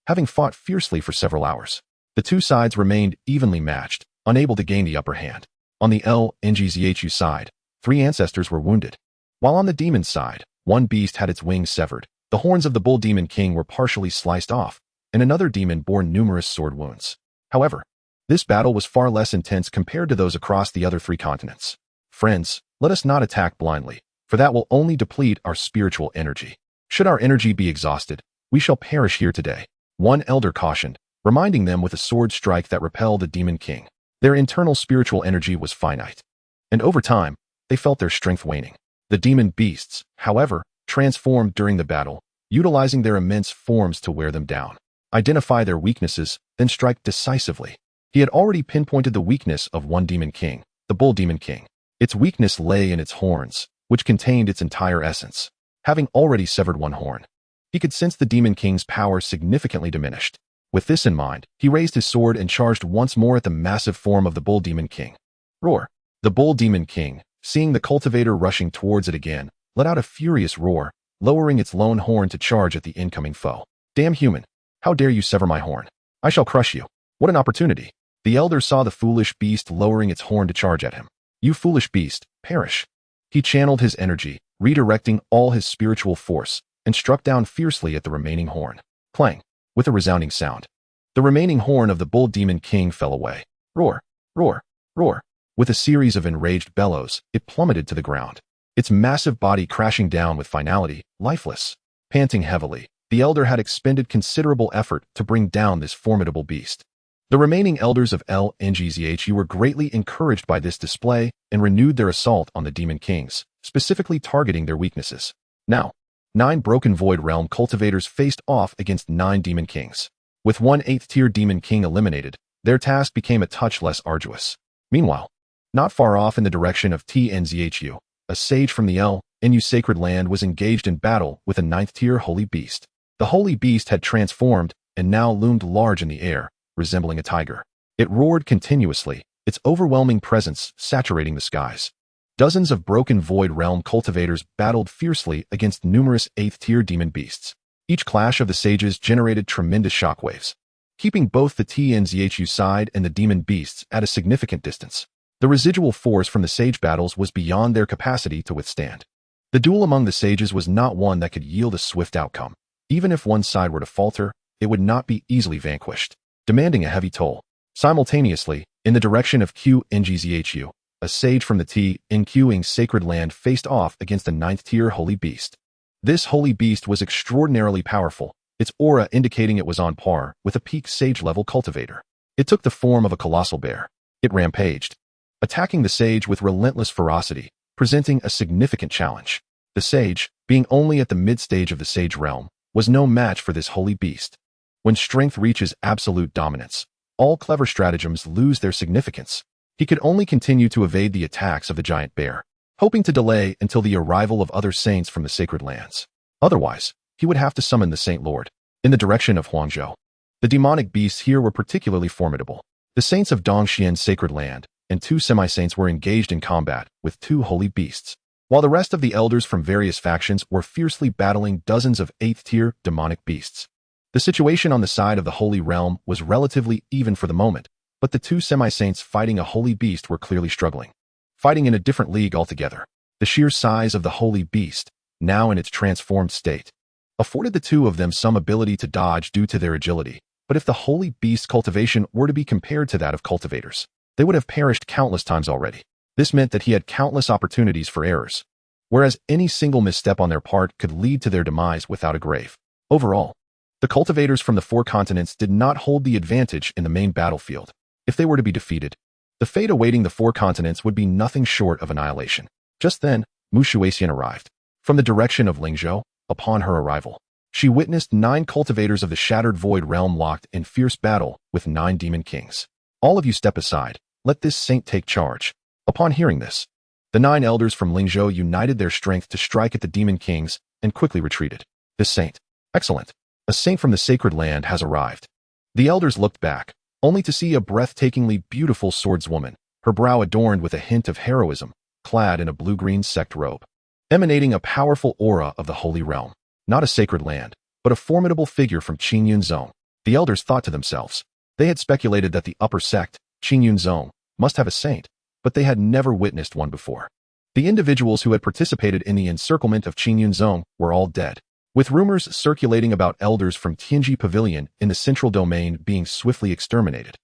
Speaker 1: Having fought fiercely for several hours, the 2 sides remained evenly matched, unable to gain the upper hand. On the L.N.G.Z.H.U. side, 3 ancestors were wounded, while on the demon side, 1 beast had its wings severed, the horns of the bull demon king were partially sliced off, and another demon bore numerous sword wounds. However, this battle was far less intense compared to those across the other 3 continents. Friends, let us not attack blindly, for that will only deplete our spiritual energy. Should our energy be exhausted, we shall perish here today. One elder cautioned, reminding them with a sword strike that repelled the demon king. Their internal spiritual energy was finite, and over time, they felt their strength waning. The demon beasts, however, transformed during the battle, utilizing their immense forms to wear them down. Identify their weaknesses, then strike decisively. He had already pinpointed the weakness of one demon king, the bull demon king. Its weakness lay in its horns, which contained its entire essence. Having already severed one horn, he could sense the demon king's power significantly diminished. With this in mind, he raised his sword and charged once more at the massive form of the bull demon king. Roar! The bull demon king, seeing the cultivator rushing towards it again, let out a furious roar, lowering its lone horn to charge at the incoming foe. Damn human! How dare you sever my horn? I shall crush you. What an opportunity! The elder saw the foolish beast lowering its horn to charge at him. You foolish beast, perish! He channeled his energy, redirecting all his spiritual force, and struck down fiercely at the remaining horn. Clang! With a resounding sound, the remaining horn of the bull demon king fell away. Roar! Roar! Roar! With a series of enraged bellows, it plummeted to the ground, its massive body crashing down with finality, lifeless. Panting heavily, the elder had expended considerable effort to bring down this formidable beast. The remaining elders of L.N.G.Z.H.U. were greatly encouraged by this display and renewed their assault on the demon kings, specifically targeting their weaknesses. Now, 9 broken void realm cultivators faced off against 9 demon kings. With 1 8th-tier demon king eliminated, their task became a touch less arduous. Meanwhile, not far off in the direction of TNZHU, a sage from the L.N.U. sacred land was engaged in battle with a 9th-tier holy beast. The holy beast had transformed and now loomed large in the air, resembling a tiger. It roared continuously, its overwhelming presence saturating the skies. Dozens of broken void realm cultivators battled fiercely against numerous 8th-tier demon beasts. Each clash of the sages generated tremendous shockwaves, keeping both the TNZHU side and the demon beasts at a significant distance. The residual force from the sage battles was beyond their capacity to withstand. The duel among the sages was not one that could yield a swift outcome. Even if one side were to falter, it would not be easily vanquished, demanding a heavy toll. Simultaneously, in the direction of QNGZHU, a sage from the Qingyun sacred land faced off against a 9th-tier holy beast. This holy beast was extraordinarily powerful, its aura indicating it was on par with a peak sage-level cultivator. It took the form of a colossal bear. It rampaged, attacking the sage with relentless ferocity, presenting a significant challenge. The sage, being only at the mid-stage of the sage realm, was no match for this holy beast. When strength reaches absolute dominance, all clever stratagems lose their significance. He could only continue to evade the attacks of the giant bear, hoping to delay until the arrival of other saints from the sacred lands. Otherwise, he would have to summon the Saint Lord. In the direction of Huangzhou, the demonic beasts here were particularly formidable. The saints of Dongxian sacred land and 2 semi-saints were engaged in combat with 2 holy beasts, while the rest of the elders from various factions were fiercely battling dozens of 8th-tier demonic beasts. The situation on the side of the holy realm was relatively even for the moment, but the 2 semi-saints fighting a holy beast were clearly struggling, fighting in a different league altogether. The sheer size of the holy beast, now in its transformed state, afforded the 2 of them some ability to dodge due to their agility. But if the holy beast's cultivation were to be compared to that of cultivators, they would have perished countless times already. This meant that he had countless opportunities for errors, whereas any single misstep on their part could lead to their demise without a grave. Overall, The cultivators from the four continents did not hold the advantage in the main battlefield. If they were to be defeated, the fate awaiting the four continents would be nothing short of annihilation. Just then, Mu Shuixian arrived. From the direction of Lingzhou, upon her arrival, she witnessed 9 cultivators of the Shattered Void Realm locked in fierce battle with 9 demon kings. All of you step aside. Let this saint take charge. Upon hearing this, the 9 elders from Lingzhou united their strength to strike at the demon kings and quickly retreated. This saint. Excellent. A saint from the sacred land has arrived. The elders looked back, only to see a breathtakingly beautiful swordswoman, her brow adorned with a hint of heroism, clad in a blue-green sect robe, emanating a powerful aura of the holy realm. Not a sacred land, but a formidable figure from Qingyun Zone. The elders thought to themselves. They had speculated that the upper sect, Qingyun Zone, must have a saint, but they had never witnessed one before. The individuals who had participated in the encirclement of Qingyun Zone were all dead, with rumors circulating about elders from Tianji Pavilion in the central domain being swiftly exterminated.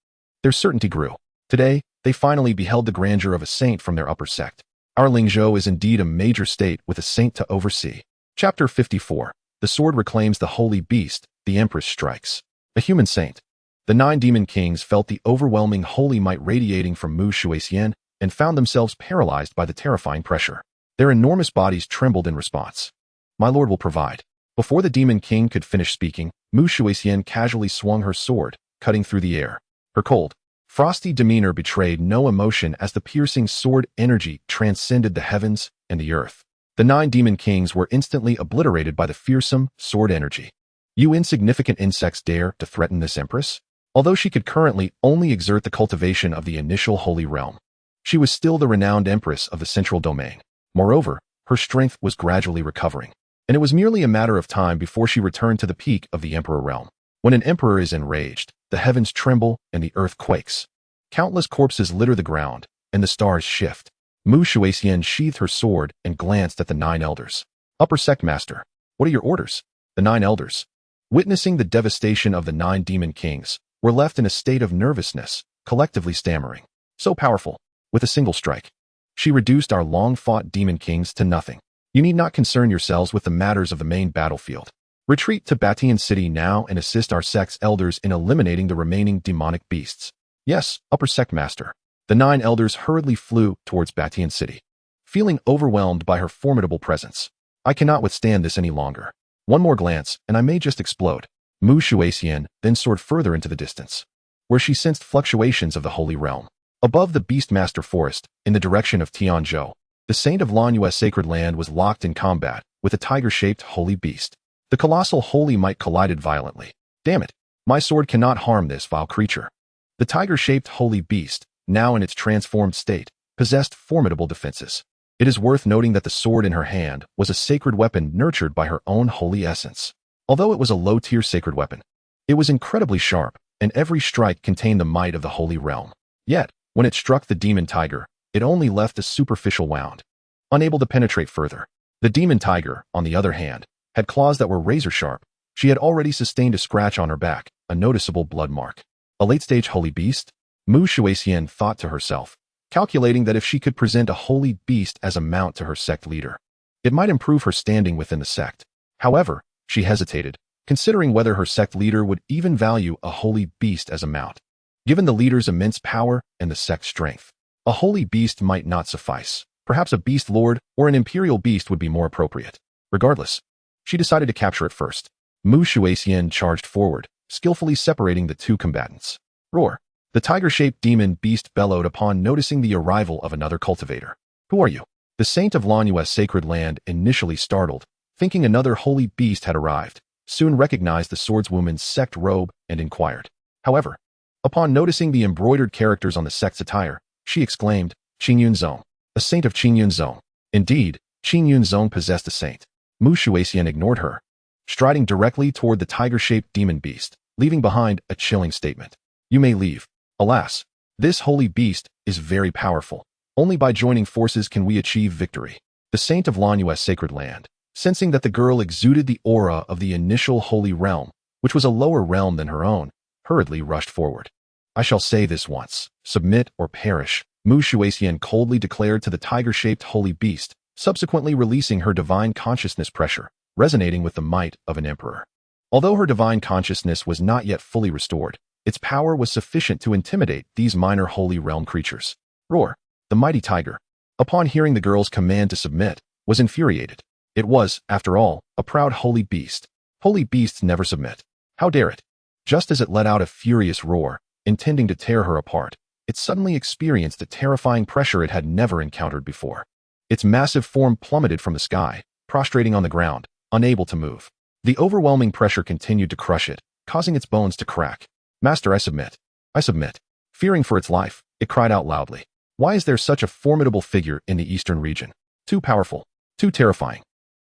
Speaker 1: Their certainty grew. Today, they finally beheld the grandeur of a saint from their upper sect. Our Lingzhou is indeed a major state with a saint to oversee. Chapter 54. The sword reclaims the holy beast, the Empress strikes. A human saint. The 9 demon kings felt the overwhelming holy might radiating from Mu Shuixian and found themselves paralyzed by the terrifying pressure. Their enormous bodies trembled in response. My lord will provide. Before the demon king could finish speaking, Mu Shuixian casually swung her sword, cutting through the air. Her cold, frosty demeanor betrayed no emotion as the piercing sword energy transcended the heavens and the earth. The 9 demon kings were instantly obliterated by the fearsome sword energy. You insignificant insects dare to threaten this empress? Although she could currently only exert the cultivation of the initial holy realm, she was still the renowned empress of the central domain. Moreover, her strength was gradually recovering, and it was merely a matter of time before she returned to the peak of the emperor realm. When an emperor is enraged, the heavens tremble and the earth quakes. Countless corpses litter the ground, and the stars shift. Mu Shuixian sheathed her sword and glanced at the 9 elders. Upper sect master, what are your orders? The 9 elders, witnessing the devastation of the 9 demon kings, were left in a state of nervousness, collectively stammering. So powerful. With a single strike, she reduced our long-fought demon kings to nothing. You need not concern yourselves with the matters of the main battlefield. Retreat to Batian City now and assist our sect's elders in eliminating the remaining demonic beasts. Yes, upper sect master. The 9 elders hurriedly flew towards Batian City, feeling overwhelmed by her formidable presence. I cannot withstand this any longer. One more glance, and I may just explode. Mu Shuixian then soared further into the distance, where she sensed fluctuations of the holy realm. Above the Beastmaster Forest, in the direction of Tianzhou, the Saint of Lanyue's sacred land was locked in combat with a tiger-shaped holy beast. The colossal holy might collided violently. Damn it! My sword cannot harm this vile creature. The tiger-shaped holy beast, now in its transformed state, possessed formidable defenses. It is worth noting that the sword in her hand was a sacred weapon nurtured by her own holy essence. Although it was a low-tier sacred weapon, it was incredibly sharp, and every strike contained the might of the holy realm. Yet, when it struck the demon tiger, it only left a superficial wound, unable to penetrate further. The demon tiger, on the other hand, had claws that were razor-sharp. She had already sustained a scratch on her back, a noticeable blood mark. A late-stage holy beast? Mu Shuixian thought to herself, calculating that if she could present a holy beast as a mount to her sect leader, it might improve her standing within the sect. However, she hesitated, considering whether her sect leader would even value a holy beast as a mount. Given the leader's immense power and the sect's strength, a holy beast might not suffice. Perhaps a beast lord or an imperial beast would be more appropriate. Regardless, she decided to capture it first. Mu Shuixian charged forward, skillfully separating the 2 combatants. Roar! The tiger-shaped demon beast bellowed upon noticing the arrival of another cultivator. Who are you? The Saint of Lanyue's sacred land, initially startled, thinking another holy beast had arrived, soon recognized the swordswoman's sect robe and inquired. However, upon noticing the embroidered characters on the sect's attire, she exclaimed, Qingyun Zone, a saint of Qingyun Zone. Indeed, Qingyun Zone possessed a saint. Mu Shuixian ignored her, striding directly toward the tiger-shaped demon beast, leaving behind a chilling statement. You may leave. Alas, this holy beast is very powerful. Only by joining forces can we achieve victory. The Saint of Lanyue's sacred land, sensing that the girl exuded the aura of the initial holy realm, which was a lower realm than her own, hurriedly rushed forward. I shall say this once, submit or perish, Mu Shuixian coldly declared to the tiger-shaped holy beast, subsequently releasing her divine consciousness pressure, resonating with the might of an emperor. Although her divine consciousness was not yet fully restored, its power was sufficient to intimidate these minor holy realm creatures. Roar, the mighty tiger, upon hearing the girl's command to submit, was infuriated. It was, after all, a proud holy beast. Holy beasts never submit. How dare it? Just as it let out a furious roar, intending to tear her apart, it suddenly experienced a terrifying pressure it had never encountered before. Its massive form plummeted from the sky, prostrating on the ground, unable to move. The overwhelming pressure continued to crush it, causing its bones to crack. Master, I submit. I submit. Fearing for its life, it cried out loudly. Why is there such a formidable figure in the eastern region? Too powerful. Too terrifying.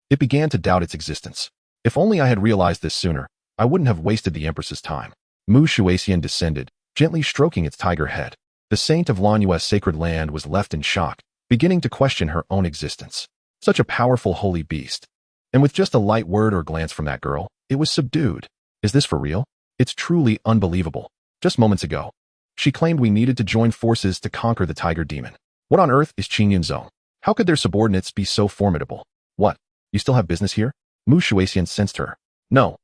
Speaker 1: It began to doubt its existence. If only I had realized this sooner, I wouldn't have wasted the Empress's time. Mu Shuaxian descended, gently stroking its tiger head. The saint of Lanyue's sacred land was left in shock, beginning to question her own existence. Such a powerful holy beast. And with just a light word or glance from that girl, it was subdued. Is this for real? It's truly unbelievable. Just moments ago, she claimed we needed to join forces to conquer the tiger demon. What on earth is Qingyun Zone? How could their subordinates be so formidable? What? You still have business here? Mu Shuaxian sensed her. No,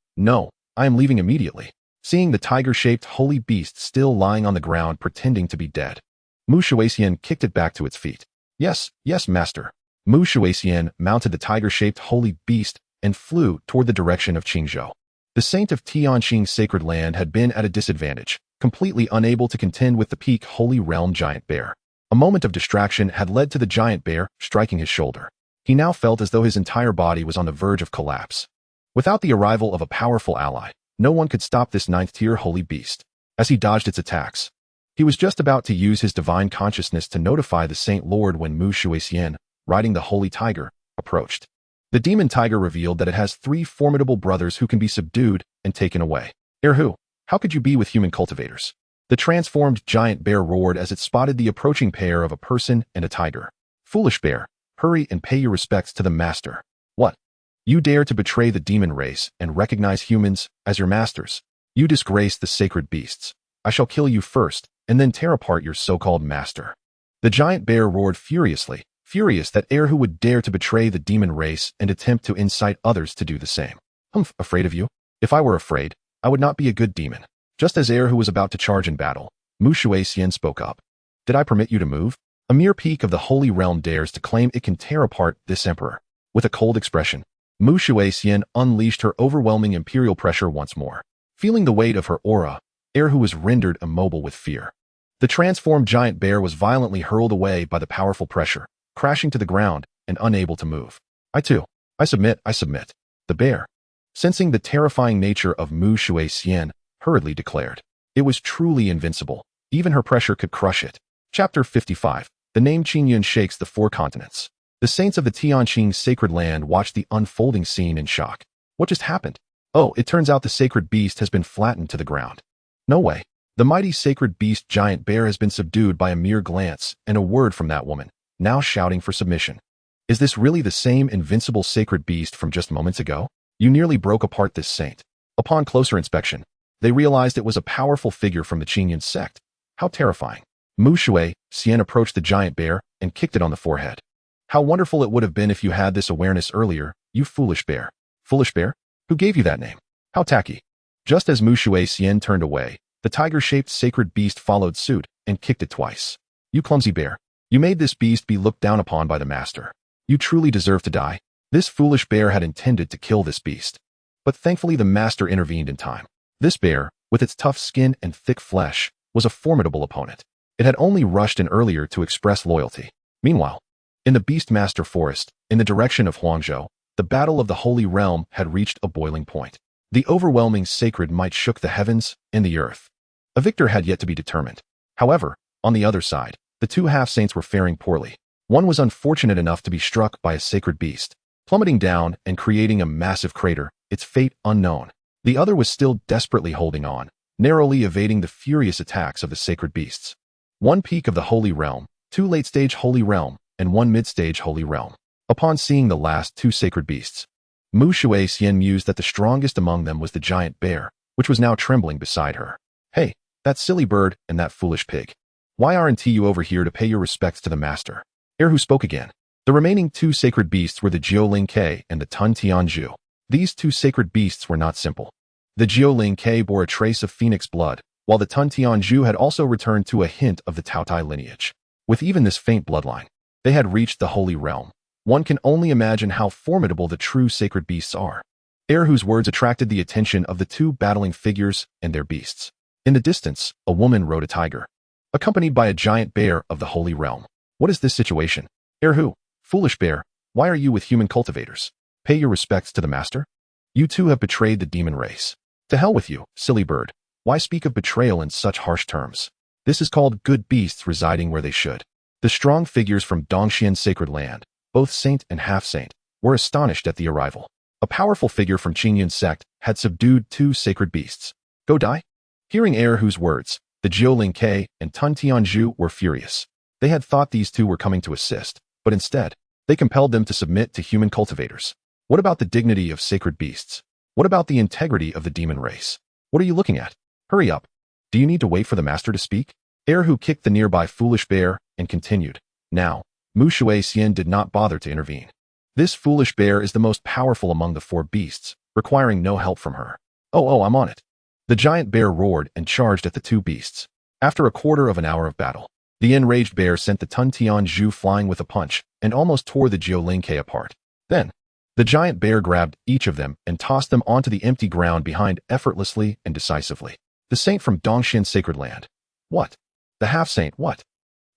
Speaker 1: I am leaving immediately. Seeing the tiger-shaped holy beast still lying on the ground pretending to be dead, Mu Shuaxian kicked it back to its feet. Yes, master. Mu Shuaxian mounted the tiger-shaped holy beast and flew toward the direction of Qingzhou. The saint of Tianqing's sacred land had been at a disadvantage, completely unable to contend with the peak holy realm giant bear. A moment of distraction had led to the giant bear striking his shoulder. He now felt as though his entire body was on the verge of collapse. Without the arrival of a powerful ally, no one could stop this ninth-tier holy beast. As he dodged its attacks, he was just about to use his divine consciousness to notify the Saint Lord when Mu Shuaxian, riding the holy tiger, approached. The demon tiger revealed that it has 3 formidable brothers who can be subdued and taken away. Who? How could you be with human cultivators? The transformed giant bear roared as it spotted the approaching pair of a person and a tiger. Foolish bear, hurry and pay your respects to the master. What? You dare to betray the demon race and recognize humans as your masters. You disgrace the sacred beasts. I shall kill you first, and then tear apart your so-called master. The giant bear roared furiously, furious that who would dare to betray the demon race and attempt to incite others to do the same. Afraid of you? If I were afraid, I would not be a good demon. Just as who was about to charge in battle, Mu Shuaxian spoke up. Did I permit you to move? A mere peak of the holy realm dares to claim it can tear apart this emperor. With a cold expression, Mu Shuaxian unleashed her overwhelming imperial pressure once more. Feeling the weight of her aura, who was rendered immobile with fear. The transformed giant bear was violently hurled away by the powerful pressure, crashing to the ground and unable to move. I submit. The bear, sensing the terrifying nature of Mu Shuaxian, hurriedly declared. It was truly invincible. Even her pressure could crush it. Chapter 55. The name Qingyun shakes the 4 continents. The saints of the Tianqing sacred land watched the unfolding scene in shock. What just happened? Oh, it turns out the sacred beast has been flattened to the ground. No way. The mighty sacred beast giant bear has been subdued by a mere glance and a word from that woman, now shouting for submission. Is this really the same invincible sacred beast from just moments ago? You nearly broke apart this saint. Upon closer inspection, they realized it was a powerful figure from the Qingyun Sect. How terrifying. Mu Shuaxian approached the giant bear and kicked it on the forehead. How wonderful it would have been if you had this awareness earlier, you foolish bear. Foolish bear? Who gave you that name? How tacky. Just as Mu Shuaxian turned away, the tiger-shaped sacred beast followed suit and kicked it twice. You clumsy bear. You made this beast be looked down upon by the master. You truly deserve to die. This foolish bear had intended to kill this beast. But thankfully the master intervened in time. This bear, with its tough skin and thick flesh, was a formidable opponent. It had only rushed in earlier to express loyalty. Meanwhile, in the Beastmaster Forest, in the direction of Huangzhou, the battle of the Holy Realm had reached a boiling point. The overwhelming sacred might shook the heavens and the earth. A victor had yet to be determined. However, on the other side, the 2 half-saints were faring poorly. One was unfortunate enough to be struck by a sacred beast, plummeting down and creating a massive crater, its fate unknown. The other was still desperately holding on, narrowly evading the furious attacks of the sacred beasts. 1 peak of the Holy Realm, 2 late-stage Holy Realm, and 1 mid-stage Holy Realm. Upon seeing the last 2 sacred beasts, Mu Shuaxian mused that the strongest among them was the giant bear, which was now trembling beside her. Hey, that silly bird and that foolish pig. Why aren't you over here to pay your respects to the master? Who spoke again. The remaining 2 sacred beasts were the Jiu Ling Ke and the Tun Tianzhu. These 2 sacred beasts were not simple. The Jiuling Ke bore a trace of Phoenix blood, while the Tun Tianzhu had also returned to a hint of the Taotai lineage. With even this faint bloodline, they had reached the Holy Realm. One can only imagine how formidable the true sacred beasts are. Erhu's words attracted the attention of the two battling figures and their beasts. In the distance, a woman rode a tiger, accompanied by a giant bear of the Holy Realm. What is this situation? Erhu, foolish bear, why are you with human cultivators? Pay your respects to the master? You too have betrayed the demon race. To hell with you, silly bird. Why speak of betrayal in such harsh terms? This is called good beasts residing where they should. The strong figures from Dongxian's sacred land, both saint and half-saint, were astonished at the arrival. A powerful figure from Qingyun Sect had subdued two sacred beasts. Go die? Hearing Erhu's words, the Jiuling Ke and Tun Tianzhu were furious. They had thought these two were coming to assist, but instead, they compelled them to submit to human cultivators. What about the dignity of sacred beasts? What about the integrity of the demon race? What are you looking at? Hurry up. Do you need to wait for the master to speak? Erhu kicked the nearby foolish bear and continued. Now, Mu Shuixian did not bother to intervene. This foolish bear is the most powerful among the four beasts, requiring no help from her. Oh, I'm on it. The giant bear roared and charged at the two beasts. After a quarter of an hour of battle, the enraged bear sent the Tun Tianzhu flying with a punch and almost tore the Jiuling Ke apart. Then, the giant bear grabbed each of them and tossed them onto the empty ground behind effortlessly and decisively. The saint from Dongxian's sacred land. What? The half-saint, what?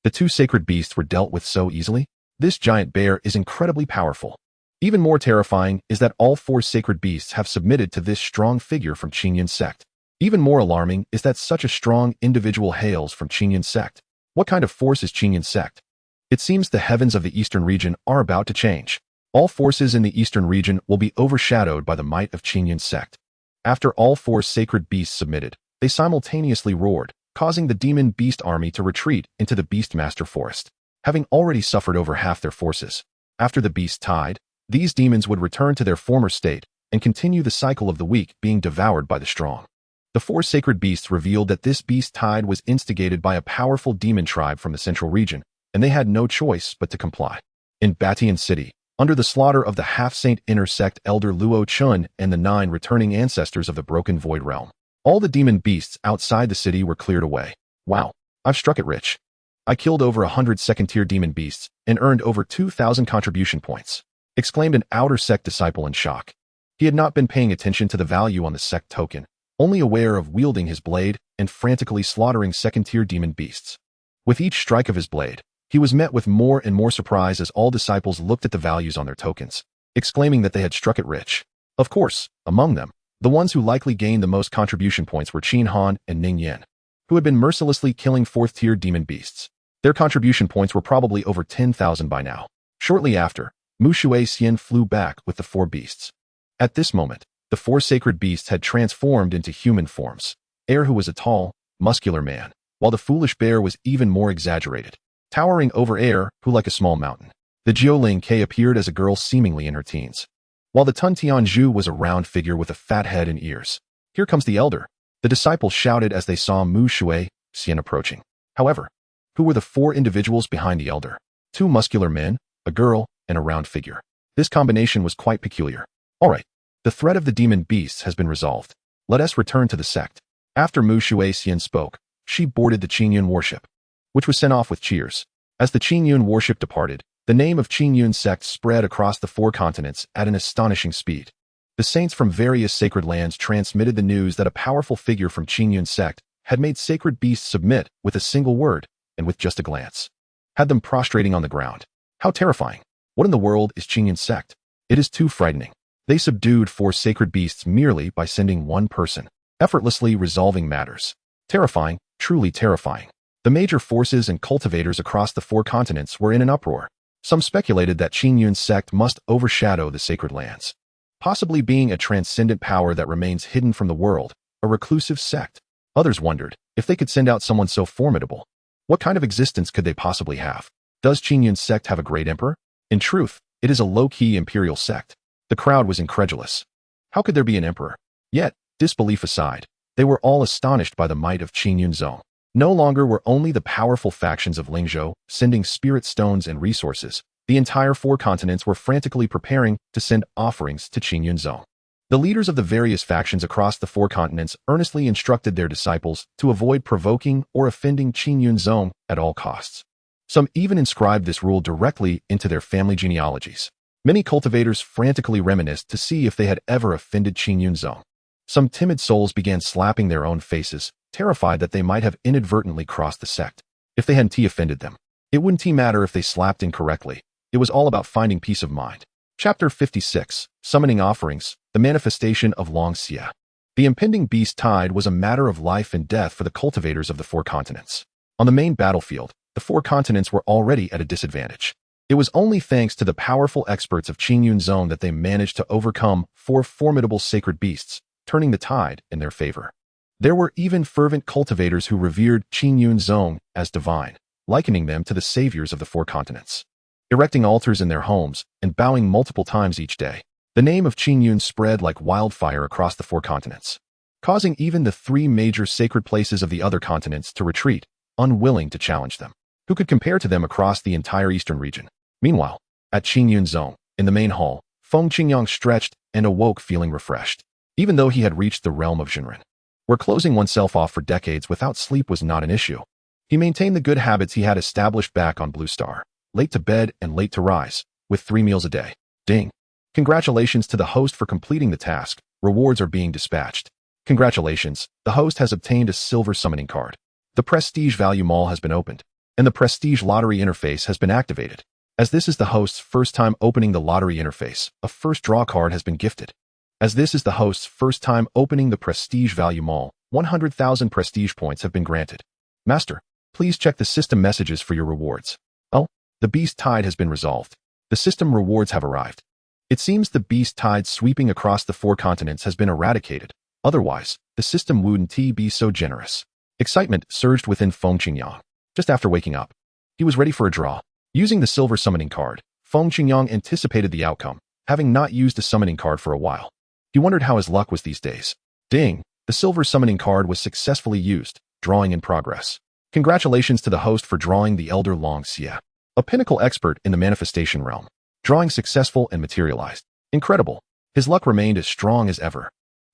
Speaker 1: The two sacred beasts were dealt with so easily? This giant bear is incredibly powerful. Even more terrifying is that all four sacred beasts have submitted to this strong figure from Qingyun Sect. Even more alarming is that such a strong individual hails from Qingyun Sect. What kind of force is Qingyun Sect? It seems the heavens of the eastern region are about to change. All forces in the eastern region will be overshadowed by the might of Qingyun Sect. After all four sacred beasts submitted, they simultaneously roared, causing the demon beast army to retreat into the Beastmaster Forest. Having already suffered over half their forces, after the beast tide, these demons would return to their former state and continue the cycle of the weak being devoured by the strong. The four sacred beasts revealed that this beast tide was instigated by a powerful demon tribe from the central region, and they had no choice but to comply. In Batian City, under the slaughter of the half-saint inner sect elder Luo Chun and the 9 returning ancestors of the broken void realm, all the demon beasts outside the city were cleared away. Wow, I've struck it rich. I killed over 100 second-tier demon beasts and earned over 2,000 contribution points, exclaimed an outer sect disciple in shock. He had not been paying attention to the value on the sect token, only aware of wielding his blade and frantically slaughtering second-tier demon beasts. With each strike of his blade, he was met with more and more surprise as all disciples looked at the values on their tokens, exclaiming that they had struck it rich. Of course, among them, the ones who likely gained the most contribution points were Qin Han and Ning Yen, who had been mercilessly killing 4th-tier demon beasts. Their contribution points were probably over 10,000 by now. Shortly after, Mu Shuixian flew back with the 4 beasts. At this moment, the 4 sacred beasts had transformed into human forms. Erhu was a tall, muscular man, while the foolish bear was even more exaggerated, towering over Erhu like a small mountain. The Jiuling Ke appeared as a girl seemingly in her teens, while the Tun Tianzhu was a round figure with a fat head and ears. Here comes the elder, the disciples shouted as they saw Mu Shuixian approaching. However, who were the 4 individuals behind the elder? 2 muscular men, a girl, and a round figure. This combination was quite peculiar. All right, the threat of the demon beasts has been resolved. Let us return to the sect. After Mu Shuixian spoke, she boarded the Qingyun warship, which was sent off with cheers. As the Qingyun warship departed, the name of Qingyun Sect spread across the 4 continents at an astonishing speed. The saints from various sacred lands transmitted the news that a powerful figure from Qingyun Sect had made sacred beasts submit with a single word and with just a glance. Had them prostrating on the ground. How terrifying. What in the world is Qingyun Sect? It is too frightening. They subdued 4 sacred beasts merely by sending one person, effortlessly resolving matters. Terrifying, truly terrifying. The major forces and cultivators across the 4 continents were in an uproar. Some speculated that Qingyun Sect must overshadow the sacred lands, possibly being a transcendent power that remains hidden from the world, a reclusive sect. Others wondered if they could send out someone so formidable. What kind of existence could they possibly have? Does Qingyun Sect have a great emperor? In truth, it is a low-key imperial sect. The crowd was incredulous. How could there be an emperor? Yet, disbelief aside, they were all astonished by the might of Qingyun Zone. No longer were only the powerful factions of Lingzhou sending spirit stones and resources. The entire 4 continents were frantically preparing to send offerings to Qingyun Zone. The leaders of the various factions across the four continents earnestly instructed their disciples to avoid provoking or offending Qingyun Zong at all costs. Some even inscribed this rule directly into their family genealogies. Many cultivators frantically reminisced to see if they had ever offended Qingyun Zong. Some timid souls began slapping their own faces, terrified that they might have inadvertently crossed the sect. If they hadn't offended them, it wouldn't matter if they slapped incorrectly. It was all about finding peace of mind. Chapter 56, Summoning Offerings, the Manifestation of xianxia. The impending beast tide was a matter of life and death for the cultivators of the four continents. On the main battlefield, the four continents were already at a disadvantage. It was only thanks to the powerful experts of Qingyun Zone that they managed to overcome four formidable sacred beasts, turning the tide in their favor. There were even fervent cultivators who revered Qingyun Zone as divine, likening them to the saviors of the four continents. Erecting altars in their homes and bowing multiple times each day, the name of Qingyun spread like wildfire across the four continents, causing even the three major sacred places of the other continents to retreat, unwilling to challenge them. Who could compare to them across the entire eastern region? Meanwhile, at Qingyun Zone, in the main hall, Feng Qingyang stretched and awoke feeling refreshed, even though he had reached the realm of Zhenren, where closing oneself off for decades without sleep was not an issue. He maintained the good habits he had established back on Blue Star, late to bed and late to rise, with 3 meals a day. Ding! Congratulations to the host for completing the task. Rewards are being dispatched. Congratulations, the host has obtained a silver summoning card. The Prestige Value Mall has been opened, and the Prestige Lottery interface has been activated. As this is the host's first time opening the lottery interface, a first draw card has been gifted. As this is the host's first time opening the Prestige Value Mall, 100,000 prestige points have been granted. Master, please check the system messages for your rewards. Oh, the beast tide has been resolved. The system rewards have arrived. It seems the beast tide sweeping across the four continents has been eradicated. Otherwise, the system wouldn't be so generous. Excitement surged within Feng Qingyang. Just after waking up, he was ready for a draw. Using the silver summoning card, Feng Qingyang anticipated the outcome, having not used a summoning card for a while. He wondered how his luck was these days. Ding! The silver summoning card was successfully used, drawing in progress. Congratulations to the host for drawing the Elder xianxia, a pinnacle expert in the manifestation realm. Drawing successful and materialized. Incredible. His luck remained as strong as ever.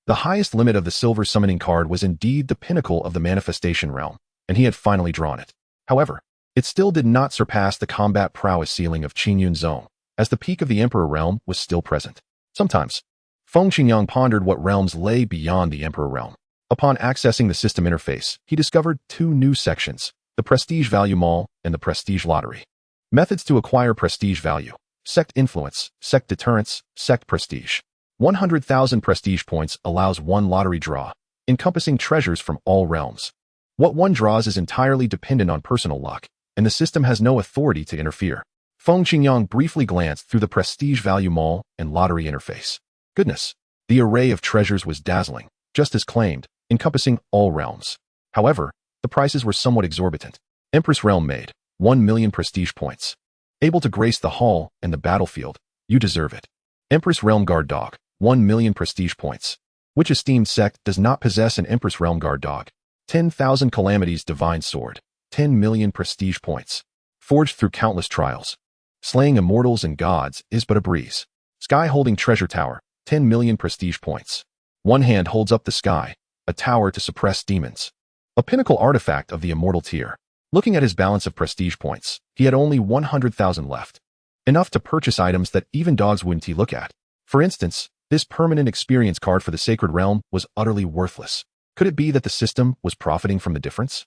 Speaker 1: The highest limit of the silver summoning card was indeed the pinnacle of the manifestation realm, and he had finally drawn it. However, it still did not surpass the combat prowess ceiling of Qingyun Zone, as the peak of the Emperor realm was still present. Sometimes, Feng Qingyang pondered what realms lay beyond the Emperor realm. Upon accessing the system interface, he discovered 2 new sections, the Prestige Value Mall and the Prestige Lottery. Methods to acquire prestige value: Sect Influence, Sect Deterrence, Sect Prestige. 100,000 prestige points allows 1 lottery draw, encompassing treasures from all realms. What one draws is entirely dependent on personal luck, and the system has no authority to interfere. Feng Qingyang briefly glanced through the Prestige Value Mall and Lottery interface. Goodness, the array of treasures was dazzling, just as claimed, encompassing all realms. However, the prices were somewhat exorbitant. Empress Realm made 1 million prestige points. Able to grace the hall and the battlefield, you deserve it. Empress Realm Guard Dog, 1 million prestige points. Which esteemed sect does not possess an Empress Realm Guard Dog? 10,000 Calamities Divine Sword, 10 million prestige points. Forged through countless trials. Slaying immortals and gods is but a breeze. Sky Holding Treasure Tower, 10 million prestige points. One hand holds up the sky, a tower to suppress demons. A pinnacle artifact of the immortal tier. Looking at his balance of prestige points, he had only 100,000 left. Enough to purchase items that even dogs wouldn't look at. For instance, this permanent experience card for the Sacred Realm was utterly worthless. Could it be that the system was profiting from the difference?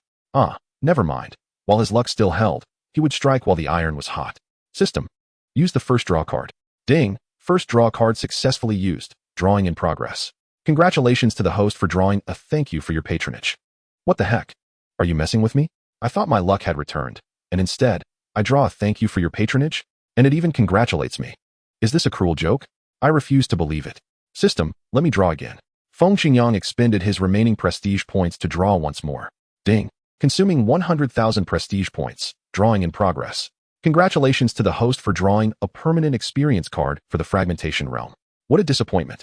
Speaker 1: Never mind. While his luck still held, he would strike while the iron was hot. System. Use the first draw card. Ding! First draw card successfully used. Drawing in progress. Congratulations to the host for drawing a thank you for your patronage. What the heck? Are you messing with me? I thought my luck had returned, and instead, I draw a thank you for your patronage, and it even congratulates me. Is this a cruel joke? I refuse to believe it. System, let me draw again. Feng Qingyang expended his remaining prestige points to draw once more. Ding! Consuming 100,000 prestige points. Drawing in progress. Congratulations to the host for drawing a permanent experience card for the Fragmentation Realm. What a disappointment.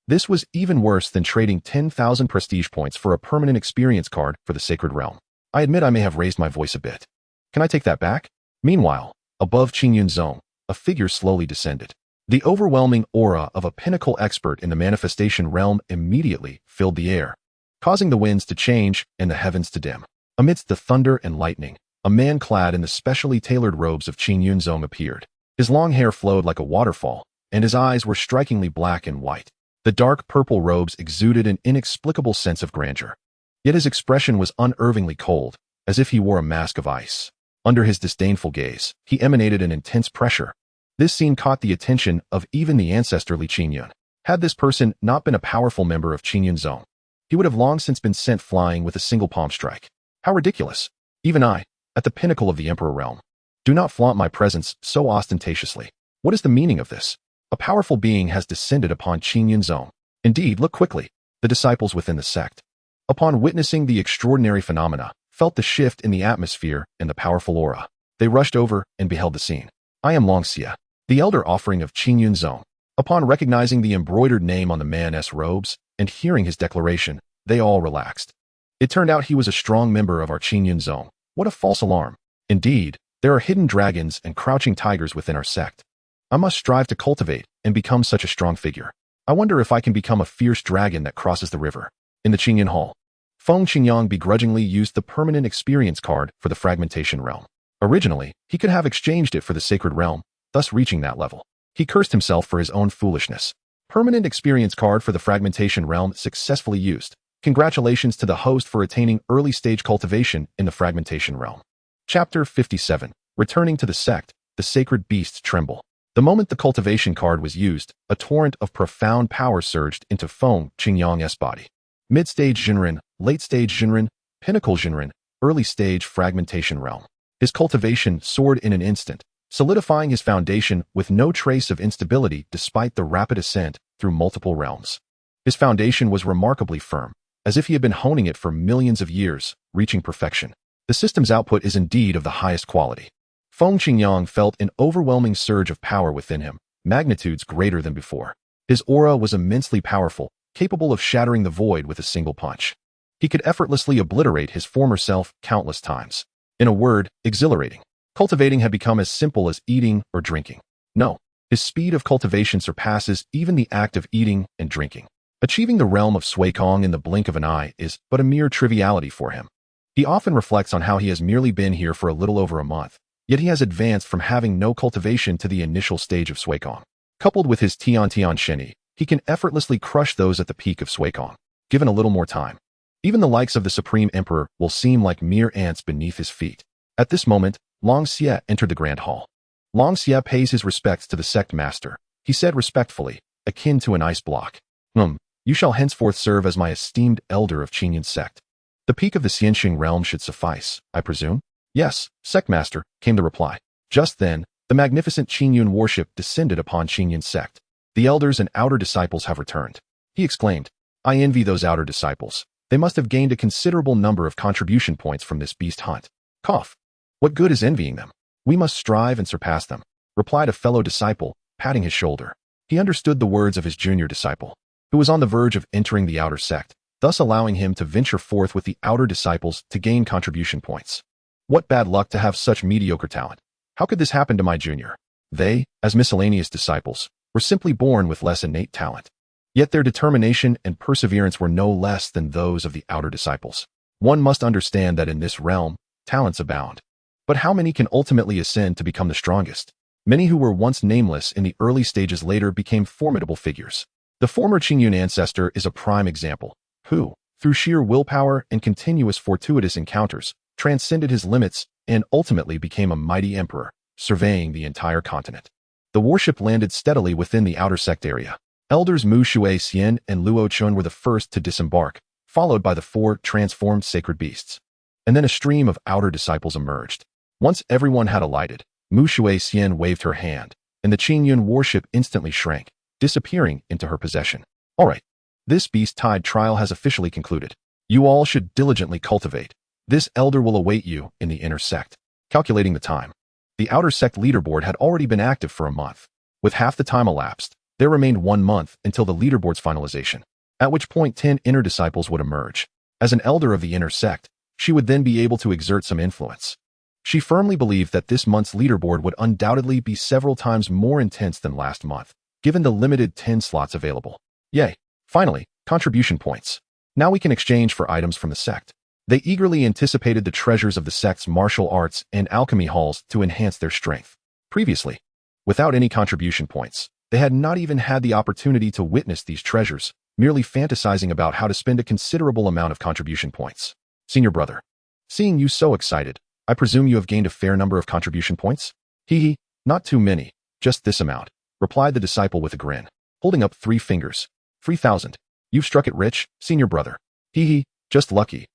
Speaker 1: This was even worse than trading 10,000 prestige points for a permanent experience card for the Sacred Realm. I admit I may have raised my voice a bit. Can I take that back? Meanwhile, above Qingyun Zone, a figure slowly descended. The overwhelming aura of a pinnacle expert in the manifestation realm immediately filled the air, causing the winds to change and the heavens to dim. Amidst the thunder and lightning, a man clad in the specially tailored robes of Qingyun Sect appeared. His long hair flowed like a waterfall, and his eyes were strikingly black and white. The dark purple robes exuded an inexplicable sense of grandeur. Yet his expression was unervingly cold, as if he wore a mask of ice. Under his disdainful gaze, he emanated an intense pressure. This scene caught the attention of even the ancestorly Qingyun. Had this person not been a powerful member of Qingyun Sect, he would have long since been sent flying with a single palm strike. How ridiculous! Even I, at the pinnacle of the Emperor realm, do not flaunt my presence so ostentatiously. What is the meaning of this? A powerful being has descended upon Qingyun Sect. Indeed, look quickly. The disciples within the sect, upon witnessing the extraordinary phenomena, felt the shift in the atmosphere and the powerful aura. They rushed over and beheld the scene. I am xianxia, the elder offering of Qingyun Sect. Upon recognizing the embroidered name on the man's robes and hearing his declaration, they all relaxed. It turned out he was a strong member of our Qingyun Sect. What a false alarm. Indeed, there are hidden dragons and crouching tigers within our sect. I must strive to cultivate and become such a strong figure. I wonder if I can become a fierce dragon that crosses the river. In the Qingyun Hall, Feng Qingyang begrudgingly used the permanent experience card for the fragmentation realm. Originally, he could have exchanged it for the sacred realm, thus reaching that level. He cursed himself for his own foolishness. Permanent experience card for the fragmentation realm successfully used. Congratulations to the host for attaining early stage cultivation in the fragmentation realm. Chapter 57. Returning to the sect, the sacred beasts tremble. The moment the cultivation card was used, a torrent of profound power surged into Feng Qingyang's body. Mid-stage Jinren, late-stage Jinren, pinnacle Jinren, early-stage fragmentation realm. His cultivation soared in an instant, solidifying his foundation with no trace of instability despite the rapid ascent through multiple realms. His foundation was remarkably firm, as if he had been honing it for millions of years, reaching perfection. The system's output is indeed of the highest quality. Feng Qingyang felt an overwhelming surge of power within him, magnitudes greater than before. His aura was immensely powerful, capable of shattering the void with a single punch. He could effortlessly obliterate his former self countless times. In a word, exhilarating. Cultivating had become as simple as eating or drinking. No, his speed of cultivation surpasses even the act of eating and drinking. Achieving the realm of Suikong in the blink of an eye is but a mere triviality for him. He often reflects on how he has merely been here for a little over a month, yet he has advanced from having no cultivation to the initial stage of Suikong. Coupled with his Tian Sheni, he can effortlessly crush those at the peak of Suikong, given a little more time. Even the likes of the Supreme Emperor will seem like mere ants beneath his feet. At this moment, Xianxia entered the Grand Hall. Xianxia pays his respects to the sect master. He said respectfully, akin to an ice block. You shall henceforth serve as my esteemed elder of Qingyun Sect. The peak of the Xianxing realm should suffice, I presume? Yes, sect master, came the reply. Just then, the magnificent Qingyun worship descended upon Qingyun Sect. The elders and outer disciples have returned. He exclaimed, I envy those outer disciples. They must have gained a considerable number of contribution points from this beast hunt. Cough. What good is envying them? We must strive and surpass them, replied a fellow disciple, patting his shoulder. He understood the words of his junior disciple, who was on the verge of entering the outer sect, thus allowing him to venture forth with the outer disciples to gain contribution points. What bad luck to have such mediocre talent. How could this happen to my junior? They, as miscellaneous disciples, were simply born with less innate talent. Yet their determination and perseverance were no less than those of the outer disciples. One must understand that in this realm, talents abound. But how many can ultimately ascend to become the strongest? Many who were once nameless in the early stages later became formidable figures. The former Qingyun ancestor is a prime example, who, through sheer willpower and continuous fortuitous encounters, transcended his limits and ultimately became a mighty emperor, surveying the entire continent. The warship landed steadily within the outer sect area. Elders Mu Shui Xian and Luo Chun were the first to disembark, followed by the 4 transformed sacred beasts. And then a stream of outer disciples emerged. Once everyone had alighted, Mu Shui Xian waved her hand, and the Qingyun warship instantly shrank, disappearing into her possession. All right, this beast-tide trial has officially concluded. You all should diligently cultivate. This elder will await you in the inner sect. Calculating the time. The outer sect leaderboard had already been active for a month. With half the time elapsed, there remained 1 month until the leaderboard's finalization, at which point 10 inner disciples would emerge. As an elder of the inner sect, she would then be able to exert some influence. She firmly believed that this month's leaderboard would undoubtedly be several times more intense than last month, given the limited 10 slots available. Yay! Finally, contribution points. Now we can exchange for items from the sect. They eagerly anticipated the treasures of the sect's martial arts and alchemy halls to enhance their strength. Previously, without any contribution points, they had not even had the opportunity to witness these treasures, merely fantasizing about how to spend a considerable amount of contribution points. Senior brother, seeing you so excited, I presume you have gained a fair number of contribution points? Hee, not too many, just this amount, replied the disciple with a grin, holding up 3 fingers. 3,000. You've struck it rich, senior brother. Hee, just lucky,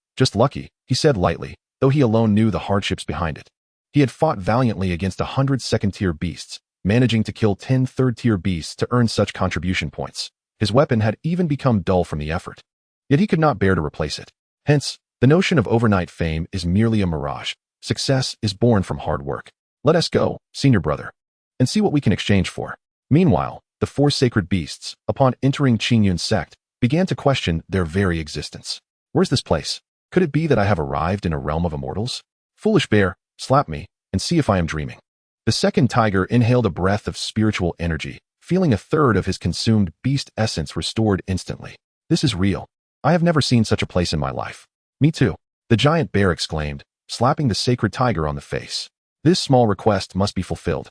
Speaker 1: he said lightly, though he alone knew the hardships behind it. He had fought valiantly against 100 second-tier beasts, managing to kill 10 third-tier beasts to earn such contribution points. His weapon had even become dull from the effort. Yet he could not bear to replace it. Hence, the notion of overnight fame is merely a mirage. Success is born from hard work. Let us go, senior brother, and see what we can exchange for. Meanwhile, the 4 sacred beasts, upon entering Qingyun Sect, began to question their very existence. Where's this place? Could it be that I have arrived in a realm of immortals? Foolish bear, slap me, and see if I am dreaming. The second tiger inhaled a breath of spiritual energy, feeling a third of his consumed beast essence restored instantly. This is real. I have never seen such a place in my life. Me too, the giant bear exclaimed, slapping the sacred tiger on the face. This small request must be fulfilled.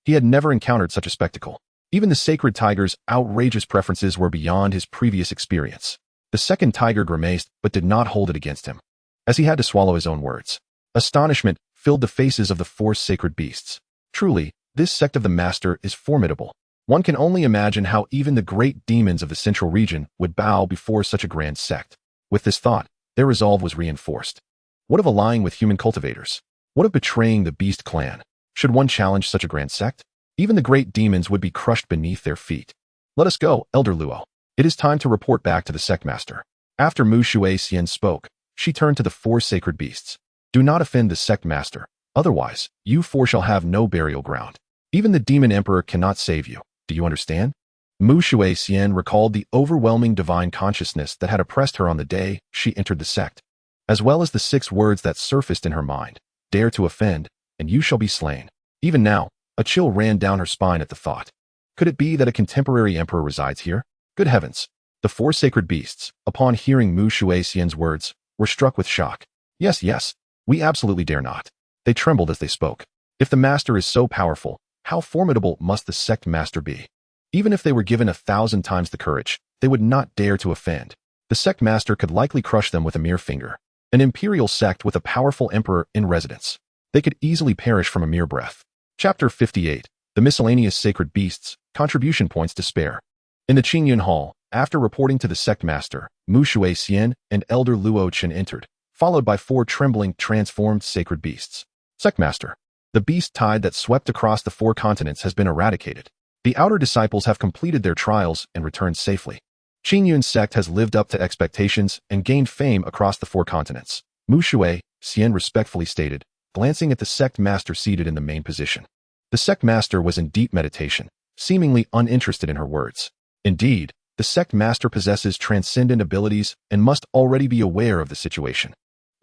Speaker 1: He had never encountered such a spectacle. Even the sacred tiger's outrageous preferences were beyond his previous experience. The second tiger grimaced but did not hold it against him, as he had to swallow his own words. Astonishment filled the faces of the 4 sacred beasts. Truly, this sect of the master is formidable. One can only imagine how even the great demons of the central region would bow before such a grand sect. With this thought, their resolve was reinforced. What of allying with human cultivators? What of betraying the beast clan? Should one challenge such a grand sect? Even the great demons would be crushed beneath their feet. Let us go, Elder Luo. It is time to report back to the sect master. After Mu Shuai-Xian spoke, she turned to the 4 sacred beasts. Do not offend the sect master, otherwise, you 4 shall have no burial ground. Even the demon emperor cannot save you. Do you understand? Mu Shuai-Xian recalled the overwhelming divine consciousness that had oppressed her on the day she entered the sect, as well as the 6 words that surfaced in her mind. Dare to offend, and you shall be slain. Even now, a chill ran down her spine at the thought. Could it be that a contemporary emperor resides here? Good heavens! The 4 sacred beasts, upon hearing Mu Shuai-Xian's words, were struck with shock. Yes, we absolutely dare not. They trembled as they spoke. If the master is so powerful, how formidable must the sect master be? Even if they were given 1,000 times the courage, they would not dare to offend. The sect master could likely crush them with a mere finger. An imperial sect with a powerful emperor in residence. They could easily perish from a mere breath. Chapter 58. The Miscellaneous Sacred Beasts, Contribution Points to Spare. In the Qingyun Hall, after reporting to the sect master, Mu Shuai-Xian and Elder Luo Chen entered, followed by 4 trembling, transformed sacred beasts. Sect master. The beast tide that swept across the 4 continents has been eradicated. The outer disciples have completed their trials and returned safely. Qingyun Sect has lived up to expectations and gained fame across the 4 continents. Mu Shuai-Xian respectfully stated, glancing at the sect master seated in the main position. The sect master was in deep meditation, seemingly uninterested in her words. Indeed, the sect master possesses transcendent abilities and must already be aware of the situation,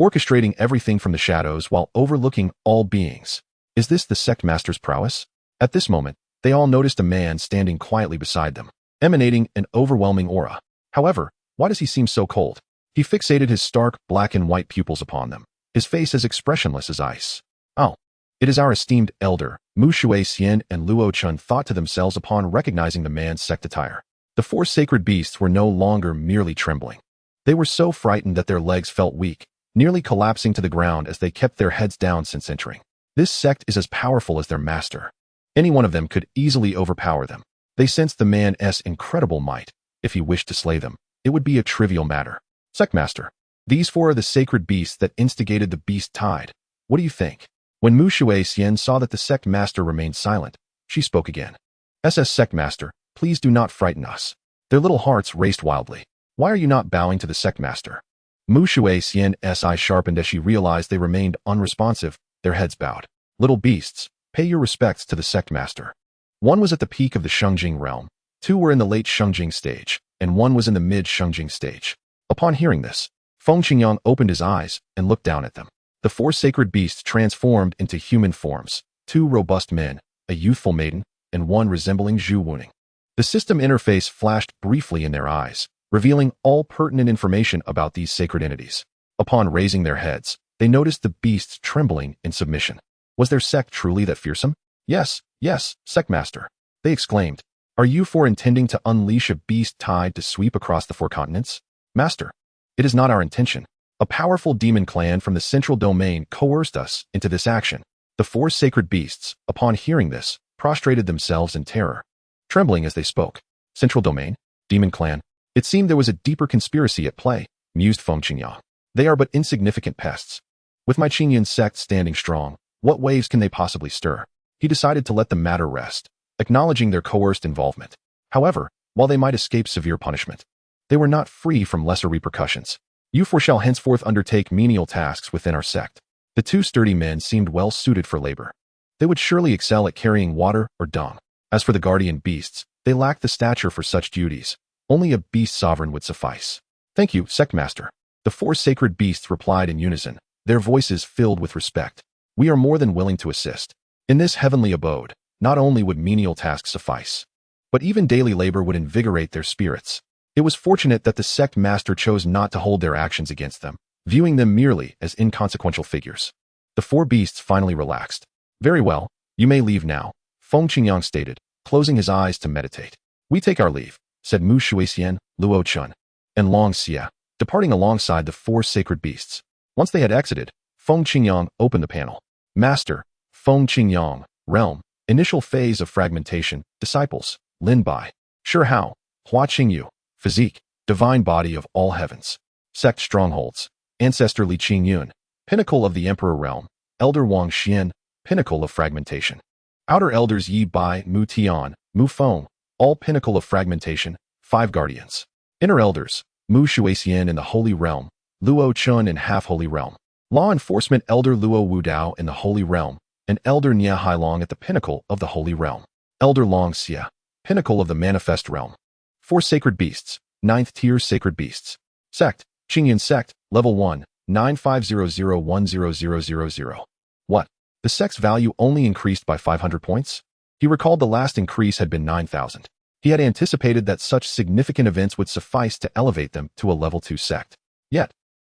Speaker 1: orchestrating everything from the shadows while overlooking all beings. Is this the sect master's prowess? At this moment, they all noticed a man standing quietly beside them, emanating an overwhelming aura. However, why does he seem so cold? He fixated his stark black and white pupils upon them, his face as expressionless as ice. Oh, it is our esteemed elder, Mu Shuai-Xian and Luo Chen thought to themselves upon recognizing the man's sect attire. The 4 sacred beasts were no longer merely trembling. They were so frightened that their legs felt weak, nearly collapsing to the ground as they kept their heads down since entering. This sect is as powerful as their master. Any one of them could easily overpower them. They sensed the man's incredible might. If he wished to slay them, it would be a trivial matter. Sect master. These 4 are the sacred beasts that instigated the beast tide. What do you think? When Mu Shuai-Xian saw that the sect master remained silent, she spoke again. Sect master, please do not frighten us. Their little hearts raced wildly. Why are you not bowing to the sect master? Mu Shuai-Xian's eye sharpened as she realized they remained unresponsive, their heads bowed. Little beasts, pay your respects to the sect master. 1 was at the peak of the Shengjing realm, 2 were in the late Shengjing stage, and 1 was in the mid Shengjing stage. Upon hearing this, Feng Qingyang opened his eyes and looked down at them. The 4 sacred beasts transformed into human forms, 2 robust men, a youthful maiden, and 1 resembling Zhu Wuning. The system interface flashed briefly in their eyes, revealing all pertinent information about these sacred entities. Upon raising their heads, they noticed the beasts trembling in submission. Was their sect truly that fearsome? Yes, yes, Sect Master, they exclaimed. Are you intending to unleash a beast tide to sweep across the 4 continents? Master, it is not our intention. A powerful demon clan from the central domain coerced us into this action. The 4 sacred beasts, upon hearing this, prostrated themselves in terror, trembling as they spoke. Central domain? Demon clan? It seemed there was a deeper conspiracy at play, mused Feng Qingyang. They are but insignificant pests. With my Qingyun Sect standing strong, what waves can they possibly stir? He decided to let the matter rest, acknowledging their coerced involvement. However, while they might escape severe punishment, they were not free from lesser repercussions. You 4 shall henceforth undertake menial tasks within our sect. The 2 sturdy men seemed well suited for labor. They would surely excel at carrying water or dung. As for the guardian beasts, they lacked the stature for such duties. Only a beast sovereign would suffice. Thank you, Sect Master. The 4 sacred beasts replied in unison, their voices filled with respect. We are more than willing to assist. In this heavenly abode, not only would menial tasks suffice, but even daily labor would invigorate their spirits. It was fortunate that the sect master chose not to hold their actions against them, viewing them merely as inconsequential figures. The 4 beasts finally relaxed. Very well, you may leave now, Feng Qingyang stated, closing his eyes to meditate. We take our leave, said Mu Shuixian, Luo Chun, and Long Xia, departing alongside the 4 sacred beasts. Once they had exited, Feng Qingyang opened the panel. Master, Feng Qingyang, Realm, Initial Phase of Fragmentation, Disciples, Lin Bai, Shi Hao, Hua Qingyu, Physique, Divine Body of All Heavens, Sect Strongholds, Ancestor Li Qingyun, Pinnacle of the Emperor Realm, Elder Wang Xian, Pinnacle of Fragmentation, Outer Elders Yi Bai, Mu Tian, Mu Feng, all Pinnacle of Fragmentation, 5 Guardians, Inner Elders, Mu Shuixian in the Holy Realm, Luo Chun in Half-Holy Realm, Law Enforcement Elder Luo Wudao in the Holy Realm, and Elder Nia Hailong at the Pinnacle of the Holy Realm, Elder Long Xia, Pinnacle of the Manifest Realm. 4 Sacred Beasts, 9th Tier Sacred Beasts. Sect, Qingyun Sect, Level 1, 9500100000. What? The sect's value only increased by 500 points? He recalled the last increase had been 9,000. He had anticipated that such significant events would suffice to elevate them to a Level 2 sect. Yet,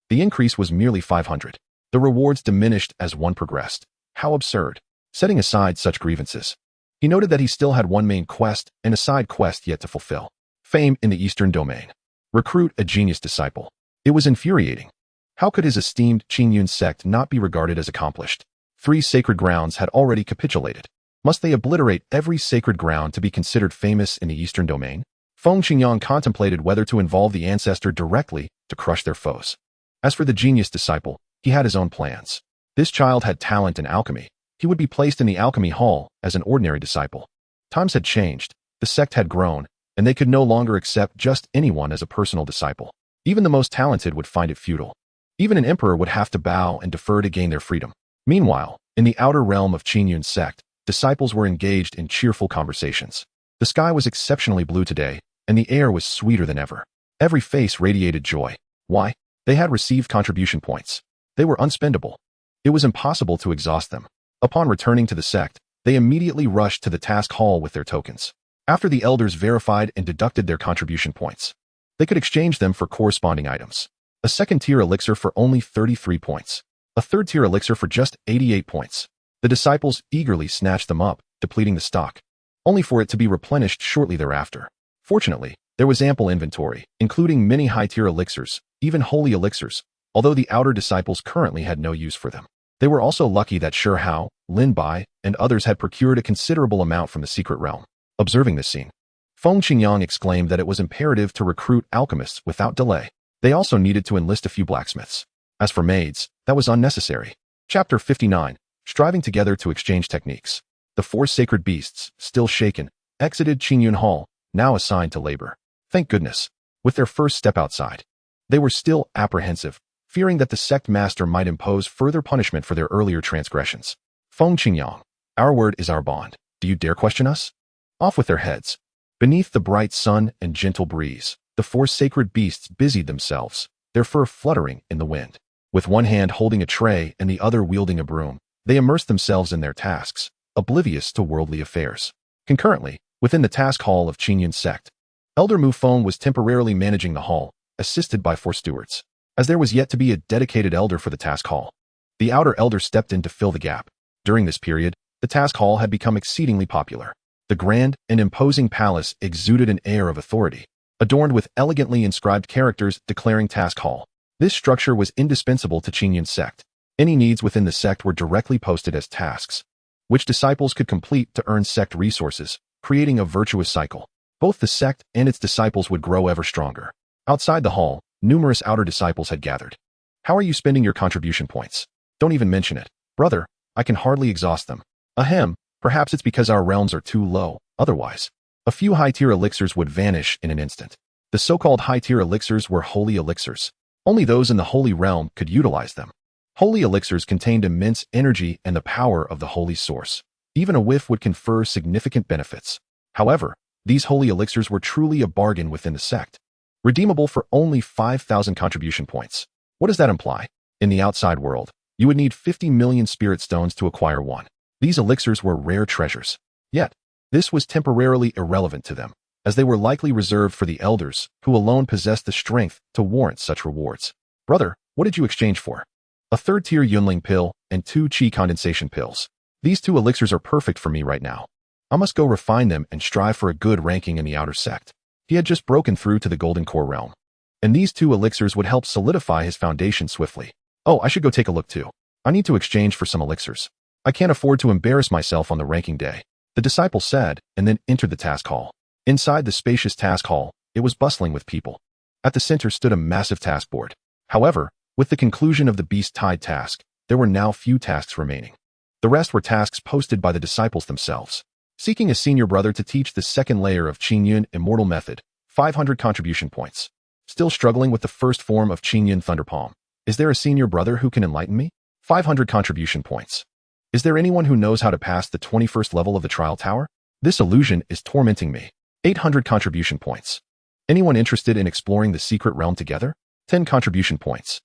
Speaker 1: the increase was merely 500. The rewards diminished as one progressed. How absurd. Setting aside such grievances, he noted that he still had one main quest and a side quest yet to fulfill. Fame in the Eastern Domain. Recruit a genius disciple. It was infuriating. How could his esteemed Qingyun Sect not be regarded as accomplished? 3 sacred grounds had already capitulated. Must they obliterate every sacred ground to be considered famous in the Eastern Domain? Feng Qingyang contemplated whether to involve the ancestor directly to crush their foes. As for the genius disciple, he had his own plans. This child had talent in alchemy. He would be placed in the alchemy hall as an ordinary disciple. Times had changed, the sect had grown, and they could no longer accept just anyone as a personal disciple. Even the most talented would find it futile. Even an emperor would have to bow and defer to gain their freedom. Meanwhile, in the outer realm of Qingyun Sect, disciples were engaged in cheerful conversations. The sky was exceptionally blue today, and the air was sweeter than ever. Every face radiated joy. Why? They had received contribution points. They were unspendable. It was impossible to exhaust them. Upon returning to the sect, they immediately rushed to the task hall with their tokens. After the elders verified and deducted their contribution points, they could exchange them for corresponding items. A 2nd-tier elixir for only 33 points. A 3rd-tier elixir for just 88 points. The disciples eagerly snatched them up, depleting the stock, only for it to be replenished shortly thereafter. Fortunately, there was ample inventory, including many high-tier elixirs, even holy elixirs, although the outer disciples currently had no use for them. They were also lucky that Shi Hao, Lin Bai, and others had procured a considerable amount from the secret realm. Observing this scene, Feng Qingyang exclaimed that it was imperative to recruit alchemists without delay. They also needed to enlist a few blacksmiths. As for maids, that was unnecessary. Chapter 59, Striving Together to Exchange Techniques. The 4 sacred beasts, still shaken, exited Qingyun Hall, now assigned to labor. Thank goodness. With their first step outside, they were still apprehensive, fearing that the sect master might impose further punishment for their earlier transgressions. Feng Qingyang, our word is our bond. Do you dare question us? Off with their heads. Beneath the bright sun and gentle breeze, the 4 sacred beasts busied themselves, their fur fluttering in the wind. With one hand holding a tray and the other wielding a broom, they immersed themselves in their tasks, oblivious to worldly affairs. Concurrently, Within the task hall of Qingyun Sect, Elder Mu Feng was temporarily managing the hall, assisted by 4 stewards. As there was yet to be a dedicated elder for the task hall, the outer elder stepped in to fill the gap. During this period, the task hall had become exceedingly popular. The grand and imposing palace exuded an air of authority, adorned with elegantly inscribed characters declaring task hall. This structure was indispensable to Qingyun Sect. Any needs within the sect were directly posted as tasks, which disciples could complete to earn sect resources, creating a virtuous cycle. Both the sect and its disciples would grow ever stronger. Outside the hall, numerous outer disciples had gathered. How are you spending your contribution points? Don't even mention it. Brother, I can hardly exhaust them. Ahem, perhaps it's because our realms are too low. Otherwise, a few high-tier elixirs would vanish in an instant. The so-called high-tier elixirs were holy elixirs. Only those in the holy realm could utilize them. Holy elixirs contained immense energy and the power of the holy source. Even a whiff would confer significant benefits. However, these holy elixirs were truly a bargain within the sect, redeemable for only 5,000 contribution points. What does that imply? In the outside world, you would need 50 million spirit stones to acquire one. These elixirs were rare treasures. Yet, this was temporarily irrelevant to them, as they were likely reserved for the elders, who alone possessed the strength to warrant such rewards. Brother, what did you exchange for? A 3rd-tier Yunling pill and 2 Qi condensation pills. These 2 elixirs are perfect for me right now. I must go refine them and strive for a good ranking in the outer sect. He had just broken through to the Golden Core realm, and these 2 elixirs would help solidify his foundation swiftly. Oh, I should go take a look too. I need to exchange for some elixirs. I can't afford to embarrass myself on the ranking day, the disciple said, and then entered the task hall. Inside the spacious task hall, it was bustling with people. At the center stood a massive task board. However, with the conclusion of the Beast Tide task, there were now few tasks remaining. The rest were tasks posted by the disciples themselves. Seeking a senior brother to teach the 2nd layer of Qingyun Immortal Method, 500 contribution points. Still struggling with the 1st form of Qingyun Thunderpalm. Is there a senior brother who can enlighten me? 500 contribution points. Is there anyone who knows how to pass the 21st level of the trial tower? This illusion is tormenting me. 800 contribution points. Anyone interested in exploring the secret realm together? 10 contribution points.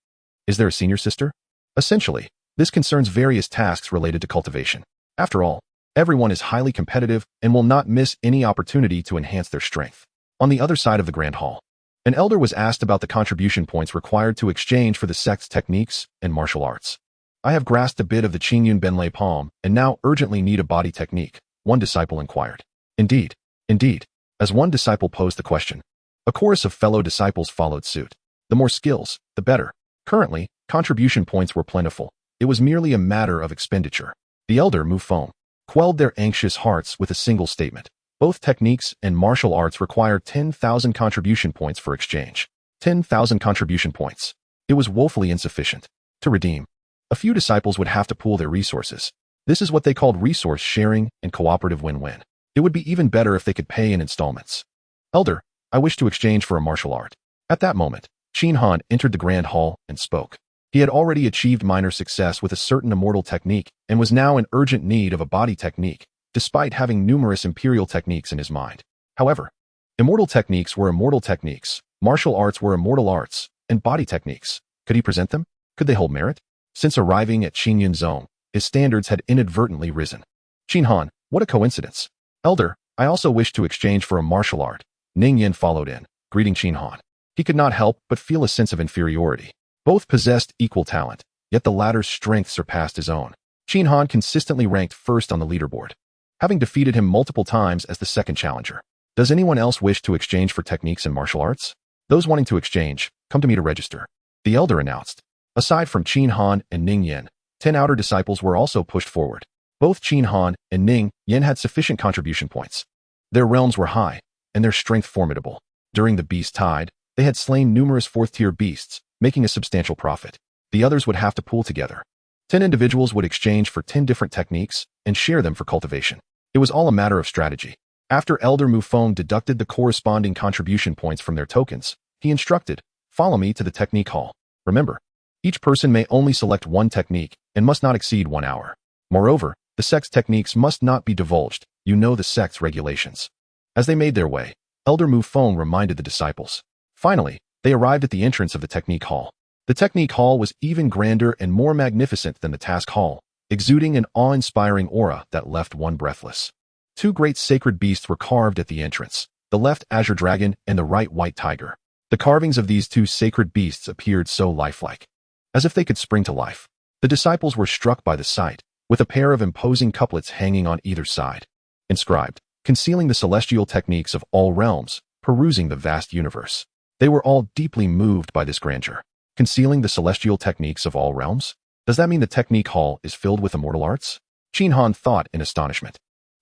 Speaker 1: Is there a senior sister? Essentially, this concerns various tasks related to cultivation. After all, everyone is highly competitive and will not miss any opportunity to enhance their strength. On the other side of the Grand Hall, an elder was asked about the contribution points required to exchange for the sect's techniques and martial arts. I have grasped a bit of the Qingyun Benlei Palm and now urgently need a body technique, one disciple inquired. Indeed. As one disciple posed the question, a chorus of fellow disciples followed suit. The more skills, the better. Currently, contribution points were plentiful. It was merely a matter of expenditure. The elder Mu Feng quelled their anxious hearts with a single statement. Both techniques and martial arts require 10,000 contribution points for exchange. 10,000 contribution points. It was woefully insufficient. To redeem, a few disciples would have to pool their resources. This is what they called resource sharing and cooperative win-win. It would be even better if they could pay in installments. Elder, I wish to exchange for a martial art. At that moment, Qin Han entered the grand hall and spoke. He had already achieved minor success with a certain immortal technique and was now in urgent need of a body technique, despite having numerous imperial techniques in his mind. However, immortal techniques were immortal techniques, martial arts were immortal arts, and body techniques. Could he present them? Could they hold merit? Since arriving at Qingyun Zone, his standards had inadvertently risen. Qin Han, what a coincidence. Elder, I also wish to exchange for a martial art. Ning Yin followed in, greeting Qin Han. He could not help but feel a sense of inferiority. Both possessed equal talent, yet the latter's strength surpassed his own. Qin Han consistently ranked first on the leaderboard, having defeated him multiple times as the 2nd challenger. Does anyone else wish to exchange for techniques and martial arts? Those wanting to exchange, come to me to register. The elder announced. Aside from Qin Han and Ning Yin, 10 outer disciples were also pushed forward. Both Qin Han and Ning Yin had sufficient contribution points. Their realms were high, and their strength formidable. During the Beast Tide, they had slain numerous 4th-tier beasts, making a substantial profit. The others would have to pool together. 10 individuals would exchange for 10 different techniques and share them for cultivation. It was all a matter of strategy. After Elder Mu Feng deducted the corresponding contribution points from their tokens, he instructed, follow me to the technique hall. Remember, each person may only select one technique and must not exceed 1 hour. Moreover, the sect's techniques must not be divulged. You know the sect's regulations. As they made their way, Elder Mu Feng reminded the disciples. Finally, they arrived at the entrance of the technique hall. The technique hall was even grander and more magnificent than the task hall, exuding an awe-inspiring aura that left one breathless. Two great sacred beasts were carved at the entrance, the left azure dragon and the right white tiger. The carvings of these two sacred beasts appeared so lifelike, as if they could spring to life. The disciples were struck by the sight, with a pair of imposing couplets hanging on either side, inscribed, concealing the celestial techniques of all realms, perusing the vast universe. They were all deeply moved by this grandeur. Concealing the celestial techniques of all realms? Does that mean the technique hall is filled with immortal arts? Qin Han thought in astonishment.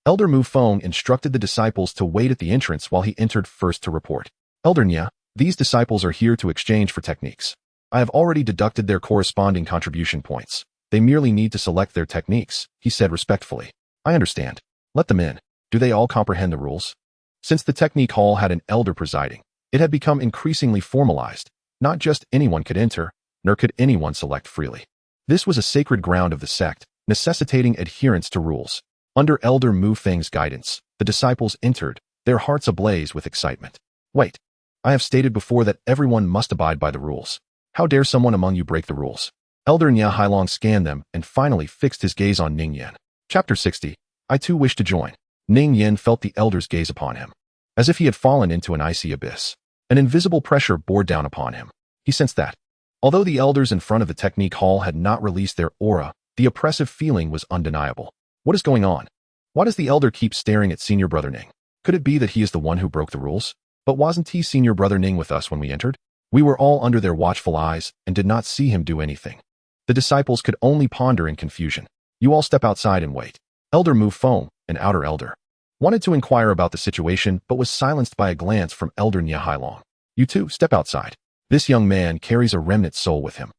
Speaker 1: Elder Mu Feng instructed the disciples to wait at the entrance while he entered first to report. Elder Nya, these disciples are here to exchange for techniques. I have already deducted their corresponding contribution points. They merely need to select their techniques, he said respectfully. I understand. Let them in. Do they all comprehend the rules? Since the technique hall had an elder presiding, it had become increasingly formalized. Not just anyone could enter, nor could anyone select freely. This was a sacred ground of the sect, necessitating adherence to rules. Under Elder Mu Feng's guidance, the disciples entered, their hearts ablaze with excitement. Wait. I have stated before that everyone must abide by the rules. How dare someone among you break the rules? Elder Nya Hailong scanned them and finally fixed his gaze on Ning Yan. Chapter 60. I too wish to join. Ning Yan felt the elder's gaze upon him, as if he had fallen into an icy abyss. An invisible pressure bore down upon him. He sensed that, although the elders in front of the technique hall had not released their aura, the oppressive feeling was undeniable. What is going on? Why does the elder keep staring at Senior Brother Ning? Could it be that he is the one who broke the rules? But wasn't he Senior Brother Ning with us when we entered? We were all under their watchful eyes and did not see him do anything. The disciples could only ponder in confusion. You all step outside and wait. Elder Mu Feng, an outer elder, wanted to inquire about the situation but was silenced by a glance from Elder Nya Hailong. You too, step outside. This young man carries a remnant soul with him.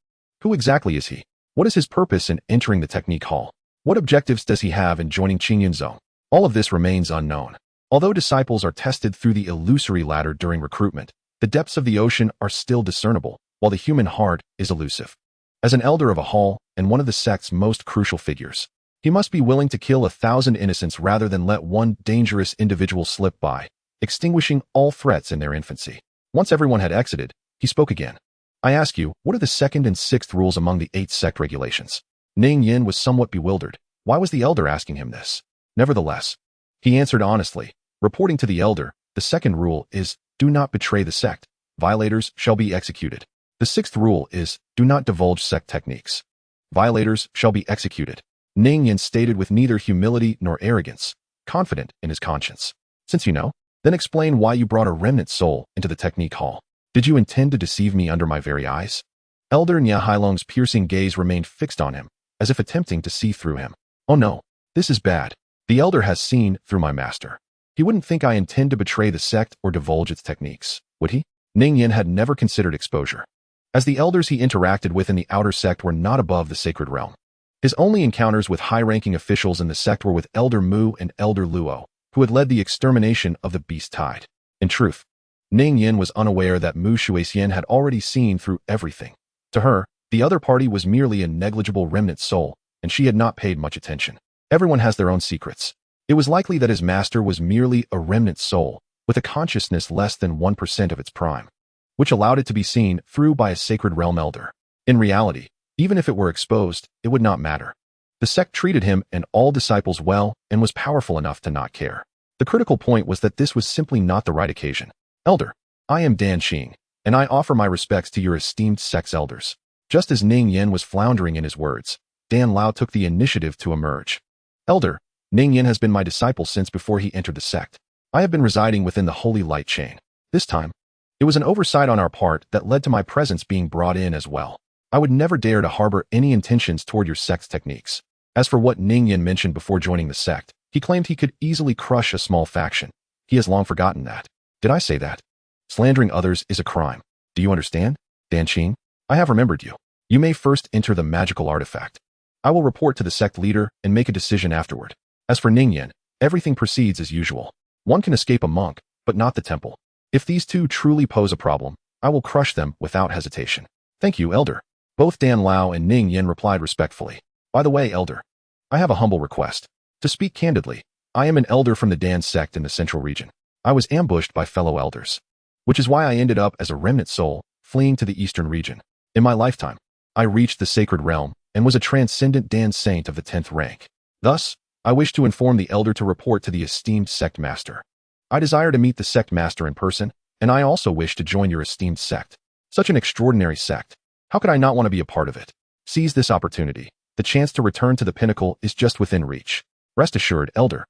Speaker 1: Who exactly is he? What is his purpose in entering the technique hall? What objectives does he have in joining Qingyun Zone? All of this remains unknown. Although disciples are tested through the illusory ladder during recruitment, the depths of the ocean are still discernible, while the human heart is elusive. As an elder of a hall and one of the sect's most crucial figures, he must be willing to kill 1,000 innocents rather than let one dangerous individual slip by, extinguishing all threats in their infancy. Once everyone had exited, he spoke again. I ask you, what are the second and sixth rules among the 8 sect regulations? Ning Yin was somewhat bewildered. Why was the elder asking him this? Nevertheless, he answered honestly, reporting to the elder, the second rule is, do not betray the sect. Violators shall be executed. The sixth rule is, do not divulge sect techniques. Violators shall be executed. Ning Yin stated with neither humility nor arrogance, confident in his conscience. Since you know, then explain why you brought a remnant soul into the technique hall. Did you intend to deceive me under my very eyes? Elder Nya Hailong's piercing gaze remained fixed on him, as if attempting to see through him. Oh no, this is bad. The elder has seen through my master. He wouldn't think I intend to betray the sect or divulge its techniques, would he? Ning Yin had never considered exposure, as the elders he interacted with in the outer sect were not above the sacred realm. His only encounters with high-ranking officials in the sect were with Elder Mu and Elder Luo, who had led the extermination of the beast tide. In truth, Ning Yin was unaware that Mu Shuixian had already seen through everything. To her, the other party was merely a negligible remnant soul, and she had not paid much attention. Everyone has their own secrets. It was likely that his master was merely a remnant soul, with a consciousness less than 1% of its prime, which allowed it to be seen through by a sacred realm elder. In reality, even if it were exposed, it would not matter. The sect treated him and all disciples well and was powerful enough to not care. The critical point was that this was simply not the right occasion. Elder, I am Dan Xing, and I offer my respects to your esteemed sect's elders. Just as Ning Yin was floundering in his words, Dan Lao took the initiative to emerge. Elder, Ning Yin has been my disciple since before he entered the sect. I have been residing within the Holy Light Chain. This time, it was an oversight on our part that led to my presence being brought in as well. I would never dare to harbor any intentions toward your sect's techniques. As for what Ning Yin mentioned before joining the sect, he claimed he could easily crush a small faction. He has long forgotten that. Did I say that? Slandering others is a crime. Do you understand? Dan Qing, I have remembered you. You may first enter the magical artifact. I will report to the sect leader and make a decision afterward. As for Ning Yin, everything proceeds as usual. One can escape a monk, but not the temple. If these two truly pose a problem, I will crush them without hesitation. Thank you, Elder. Both Dan Lao and Ning Yin replied respectfully. By the way, Elder, I have a humble request. To speak candidly, I am an elder from the Dan sect in the central region. I was ambushed by fellow elders, which is why I ended up as a remnant soul, fleeing to the eastern region. In my lifetime, I reached the sacred realm and was a transcendent Dan saint of the 10th rank. Thus, I wish to inform the elder to report to the esteemed sect master. I desire to meet the sect master in person, and I also wish to join your esteemed sect. Such an extraordinary sect. How could I not want to be a part of it? Seize this opportunity. The chance to return to the pinnacle is just within reach. Rest assured, elder.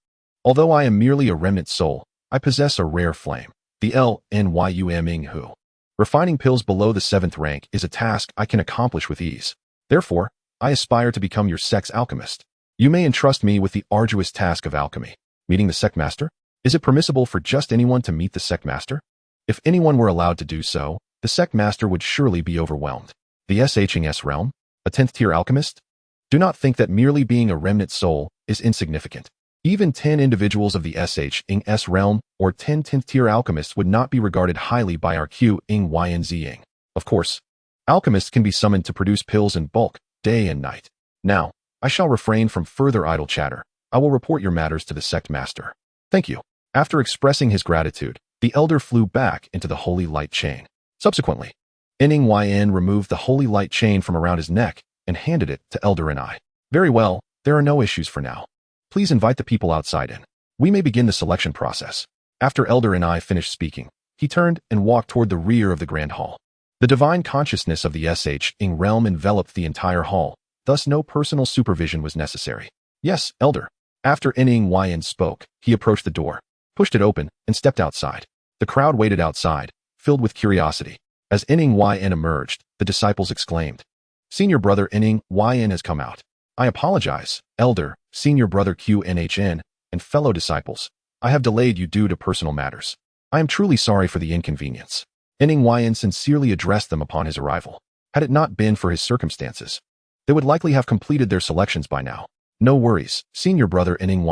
Speaker 1: Although I am merely a remnant soul, I possess a rare flame, the Lnyuming. Refining pills below the 7th rank is a task I can accomplish with ease. Therefore, I aspire to become your sect's alchemist. You may entrust me with the arduous task of alchemy. Meeting the sect master? Is it permissible for just anyone to meet the sect master? If anyone were allowed to do so, the sect master would surely be overwhelmed. The xianxias realm? A 10th tier alchemist? Do not think that merely being a remnant soul is insignificant. Even 10 individuals of the xianxias realm or 10 10th tier alchemists would not be regarded highly by our Qingyun. Of course, alchemists can be summoned to produce pills in bulk, day and night. Now, I shall refrain from further idle chatter. I will report your matters to the sect master. Thank you. After expressing his gratitude, the elder flew back into the holy light chain. Subsequently, Ning removed the holy light chain from around his neck and handed it to Elder and I. Very well, there are no issues for now. Please invite the people outside in. We may begin the selection process. After Elder and I finished speaking, he turned and walked toward the rear of the grand hall. The divine consciousness of the Xiang realm enveloped the entire hall, thus no personal supervision was necessary. Yes, Elder. After Ning spoke, he approached the door, pushed it open, and stepped outside. The crowd waited outside, filled with curiosity. As Ning emerged, the disciples exclaimed, "Senior brother Ning has come out." I apologize, Elder, Senior brother Qnhn, and fellow disciples. I have delayed you due to personal matters. I am truly sorry for the inconvenience. Ning sincerely addressed them upon his arrival. Had it not been for his circumstances, they would likely have completed their selections by now. No worries, Senior brother Ning.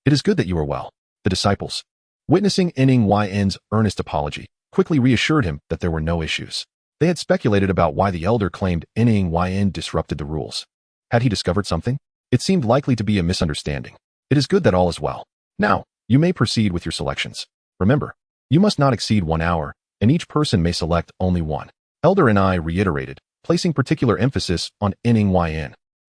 Speaker 1: It is good that you are well. The disciples, witnessing Ning's earnest apology, quickly reassured him that there were no issues. They had speculated about why the elder claimed Ning disrupted the rules. Had he discovered something? It seemed likely to be a misunderstanding. It is good that all is well. Now, you may proceed with your selections. Remember, you must not exceed 1 hour, and each person may select only one. Elder and I reiterated, placing particular emphasis on Ning.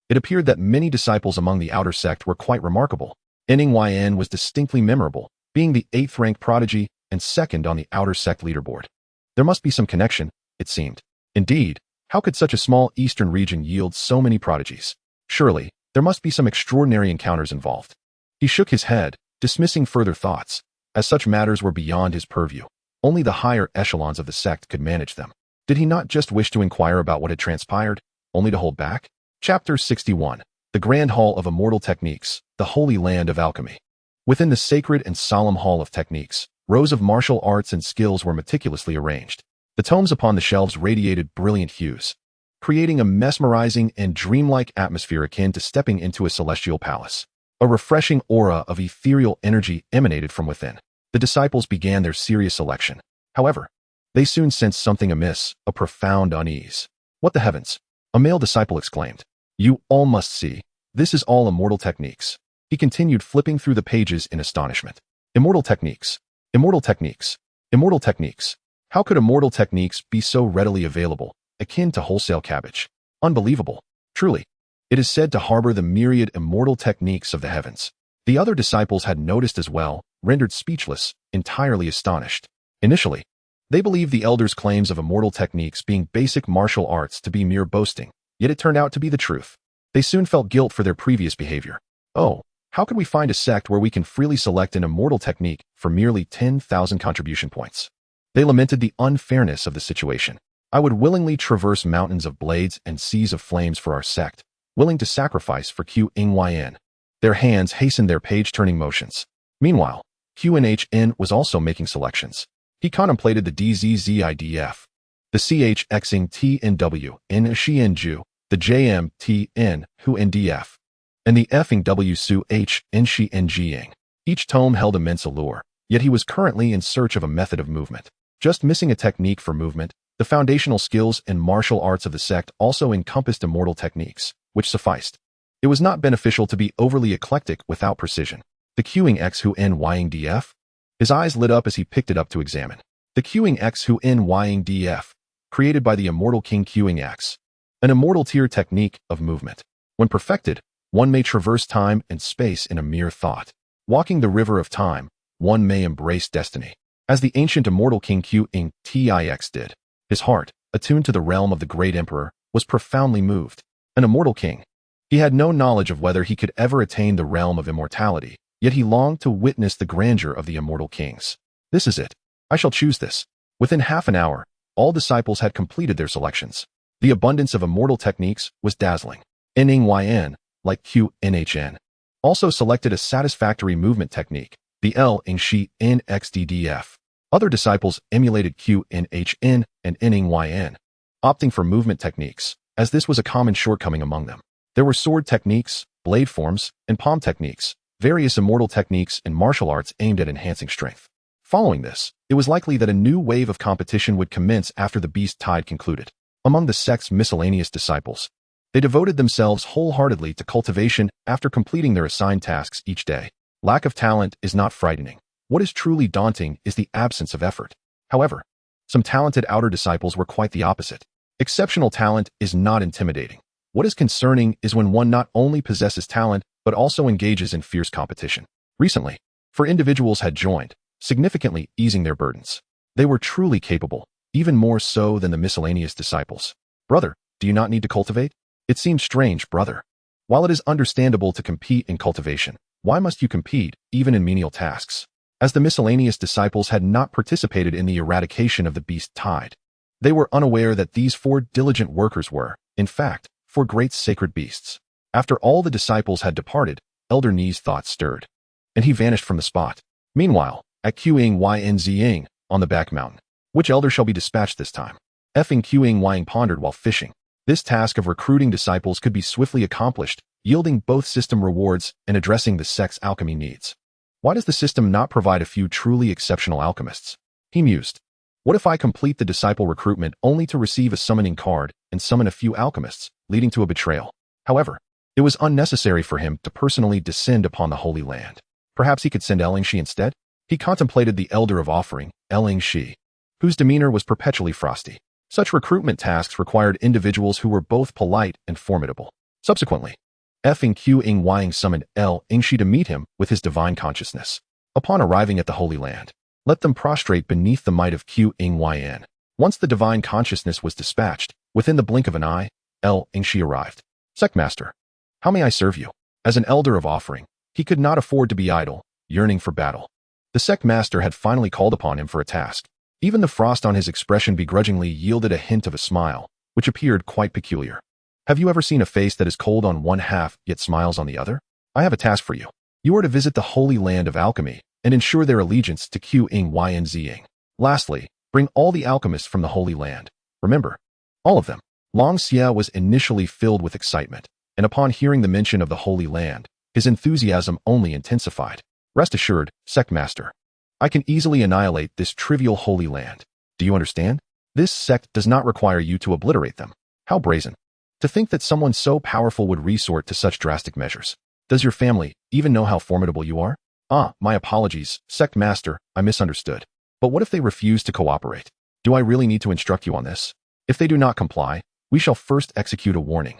Speaker 1: It appeared that many disciples among the outer sect were quite remarkable. Ning was distinctly memorable, being the 8th rank prodigy and second on the outer sect leaderboard. There must be some connection, it seemed. Indeed, how could such a small eastern region yield so many prodigies? Surely, there must be some extraordinary encounters involved. He shook his head, dismissing further thoughts, as such matters were beyond his purview. Only the higher echelons of the sect could manage them. Did he not just wish to inquire about what had transpired, only to hold back? Chapter 61. The Grand Hall of Immortal Techniques, the Holy Land of Alchemy. Within the sacred and solemn Hall of Techniques, rows of martial arts and skills were meticulously arranged. The tomes upon the shelves radiated brilliant hues, creating a mesmerizing and dreamlike atmosphere akin to stepping into a celestial palace. A refreshing aura of ethereal energy emanated from within. The disciples began their serious selection. However, they soon sensed something amiss, a profound unease. What the heavens? A male disciple exclaimed. You all must see. This is all immortal techniques. He continued flipping through the pages in astonishment. Immortal techniques. Immortal techniques. Immortal techniques. How could immortal techniques be so readily available, akin to wholesale cabbage? Unbelievable. Truly. It is said to harbor the myriad immortal techniques of the heavens. The other disciples had noticed as well, rendered speechless, entirely astonished. Initially, they believed the elder's claims of immortal techniques being basic martial arts to be mere boasting, yet it turned out to be the truth. They soon felt guilt for their previous behavior. Oh, how could we find a sect where we can freely select an immortal technique for merely 10,000 contribution points? They lamented the unfairness of the situation. I would willingly traverse mountains of blades and seas of flames for our sect, willing to sacrifice for Qingyan. Their hands hastened their page-turning motions. Meanwhile, Qnhn was also making selections. He contemplated the DZZIDF, the CHXing TNW in Xianju, the JMTN Hu NDF, and the Fing W Su H in Shi Njiyang. Each tome held immense allure, yet he was currently in search of a method of movement. Just missing a technique for movement, the foundational skills and martial arts of the sect also encompassed immortal techniques, which sufficed. It was not beneficial to be overly eclectic without precision. The Qing X Hu Nying DF? His eyes lit up as he picked it up to examine. The Qing X Hu Nying DF, created by the immortal King Qing X. An immortal tier technique of movement. When perfected, One may traverse time and space in a mere thought. Walking the river of time, one may embrace destiny. As the ancient immortal King Qingyun Sect did. His heart, attuned to the realm of the great emperor, was profoundly moved. An immortal king. He had no knowledge of whether he could ever attain the realm of immortality, yet he longed to witness the grandeur of the immortal kings. This is it. I shall choose this. Within half an hour, all disciples had completed their selections. The abundance of immortal techniques was dazzling. Ning, like Qnhn, also selected a satisfactory movement technique, the Xianxiaaudiobooks. Other disciples emulated Qnhn and Ning, opting for movement techniques, as this was a common shortcoming among them. There were sword techniques, blade forms, and palm techniques, various immortal techniques and martial arts aimed at enhancing strength. Following this, it was likely that a new wave of competition would commence after the beast tide concluded. Among the sect's miscellaneous disciples, they devoted themselves wholeheartedly to cultivation after completing their assigned tasks each day. Lack of talent is not frightening. What is truly daunting is the absence of effort. However, some talented outer disciples were quite the opposite. Exceptional talent is not intimidating. What is concerning is when one not only possesses talent, but also engages in fierce competition. Recently, four individuals had joined, significantly easing their burdens. They were truly capable, even more so than the miscellaneous disciples. Brother, do you not need to cultivate? It seems strange, brother. While it is understandable to compete in cultivation, why must you compete, even in menial tasks? As the miscellaneous disciples had not participated in the eradication of the beast tide, they were unaware that these four diligent workers were, in fact, four great sacred beasts. After all the disciples had departed, Elder Ni's thoughts stirred, and he vanished from the spot. Meanwhile, at Qingyang on the back mountain, which elder shall be dispatched this time? Qingyang pondered while fishing. This task of recruiting disciples could be swiftly accomplished, yielding both system rewards and addressing the sect's alchemy needs. Why does the system not provide a few truly exceptional alchemists? He mused. What if I complete the disciple recruitment only to receive a summoning card and summon a few alchemists, leading to a betrayal? However, it was unnecessary for him to personally descend upon the Holy Land. Perhaps he could send Shi instead? He contemplated the elder of offering, Shi, whose demeanor was perpetually frosty. Such recruitment tasks required individuals who were both polite and formidable. Subsequently, Qingyang summoned Shi to meet him with his divine consciousness. Upon arriving at the Holy Land, let them prostrate beneath the might of Qingyang. Once the divine consciousness was dispatched, within the blink of an eye, Shi arrived. Sectmaster, how may I serve you? As an elder of offering, he could not afford to be idle, yearning for battle. The Sectmaster had finally called upon him for a task. Even the frost on his expression begrudgingly yielded a hint of a smile, which appeared quite peculiar. Have you ever seen a face that is cold on one half, yet smiles on the other? I have a task for you. You are to visit the Holy Land of Alchemy, and ensure their allegiance to Qingyang. Lastly, bring all the alchemists from the Holy Land. Remember, all of them. Long Xia was initially filled with excitement, and upon hearing the mention of the Holy Land, his enthusiasm only intensified. Rest assured, Sectmaster, I can easily annihilate this trivial Holy Land. Do you understand? This sect does not require you to obliterate them. How brazen. To think that someone so powerful would resort to such drastic measures. Does your family even know how formidable you are? My apologies, Sectmaster, I misunderstood. But what if they refuse to cooperate? Do I really need to instruct you on this? If they do not comply, we shall first execute a warning.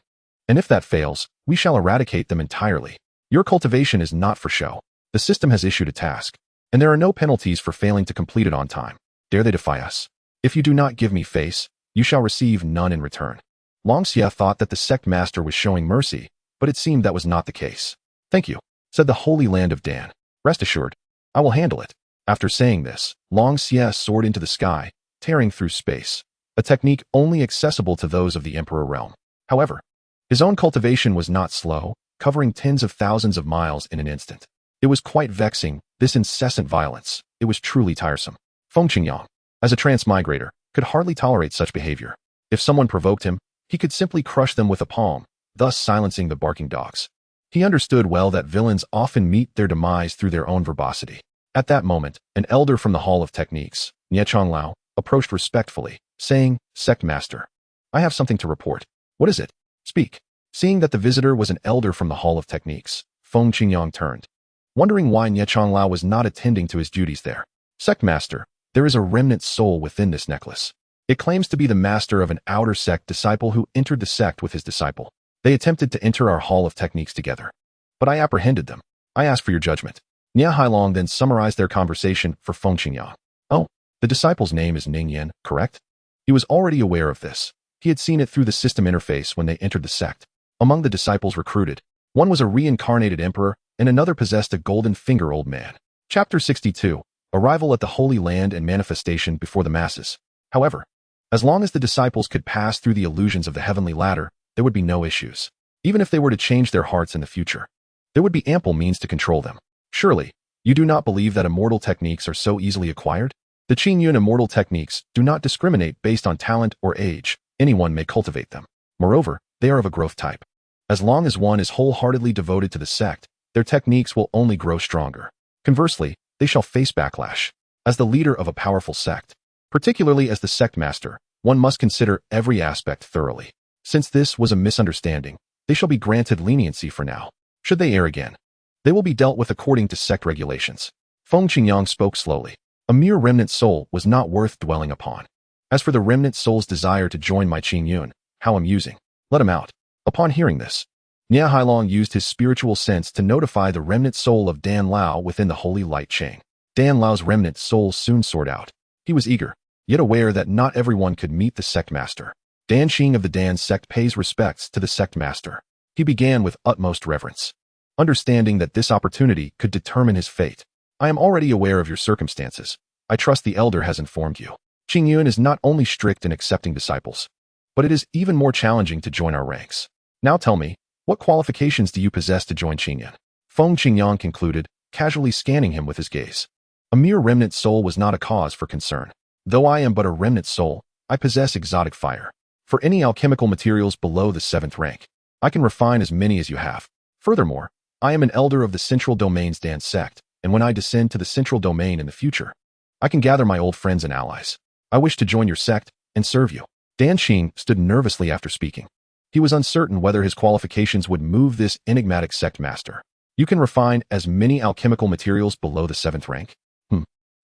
Speaker 1: And if that fails, we shall eradicate them entirely. Your cultivation is not for show. The system has issued a task, and there are no penalties for failing to complete it on time. Dare they defy us? If you do not give me face, you shall receive none in return. Long Xia thought that the sect master was showing mercy, but it seemed that was not the case. Thank you, said the Holy Land of Dan. Rest assured, I will handle it. After saying this, Long Xia soared into the sky, tearing through space, a technique only accessible to those of the Emperor realm. However, his own cultivation was not slow, covering tens of thousands of miles in an instant. It was quite vexing, this incessant violence. It was truly tiresome. Feng Qingyang, as a transmigrator, could hardly tolerate such behavior. If someone provoked him, he could simply crush them with a palm, thus silencing the barking dogs. He understood well that villains often meet their demise through their own verbosity. At that moment, an elder from the Hall of Techniques, Lao, approached respectfully, saying, Sect Master, I have something to report. What is it? Speak. Seeing that the visitor was an elder from the Hall of Techniques, Feng Qingyang turned, wondering why Lao was not attending to his duties there. Sect Master, there is a remnant soul within this necklace. It claims to be the master of an outer sect disciple who entered the sect with his disciple. They attempted to enter our hall of techniques together, but I apprehended them. I ask for your judgment." Nia Hailong then summarized their conversation for Feng Qingyang. "Oh, the disciple's name is Ning Yan, correct?" He was already aware of this. He had seen it through the system interface when they entered the sect. Among the disciples recruited, one was a reincarnated emperor and another possessed a golden finger old man. Chapter 62. Arrival at the Holy Land and Manifestation before the masses. However, as long as the disciples could pass through the illusions of the heavenly ladder, there would be no issues. Even if they were to change their hearts in the future, there would be ample means to control them. Surely, you do not believe that immortal techniques are so easily acquired? The Qingyun immortal techniques do not discriminate based on talent or age. Anyone may cultivate them. Moreover, they are of a growth type. As long as one is wholeheartedly devoted to the sect, their techniques will only grow stronger. Conversely, they shall face backlash. As the leader of a powerful sect, particularly as the sect master, one must consider every aspect thoroughly. Since this was a misunderstanding, they shall be granted leniency for now. Should they err again, they will be dealt with according to sect regulations. Feng Qingyang spoke slowly. A mere remnant soul was not worth dwelling upon. As for the remnant soul's desire to join my Qingyun, how amusing. Let him out. Upon hearing this, Nia Hailong used his spiritual sense to notify the remnant soul of Dan Lao within the holy light chain. Dan Lao's remnant soul soon soared out. He was eager, yet aware that not everyone could meet the sect master. Dan Xing of the Dan sect pays respects to the sect master. He began with utmost reverence, understanding that this opportunity could determine his fate. "I am already aware of your circumstances. I trust the elder has informed you. Qingyun is not only strict in accepting disciples, but it is even more challenging to join our ranks. Now tell me, what qualifications do you possess to join Qingyun?" Feng Qingyang concluded, casually scanning him with his gaze. A mere remnant soul was not a cause for concern. "Though I am but a remnant soul, I possess exotic fire. For any alchemical materials below the 7th rank, I can refine as many as you have. Furthermore, I am an elder of the Central Domain's Dan sect, and when I descend to the Central Domain in the future, I can gather my old friends and allies. I wish to join your sect and serve you." Dan Xing stood nervously after speaking. He was uncertain whether his qualifications would move this enigmatic sect master. "You can refine as many alchemical materials below the 7th rank?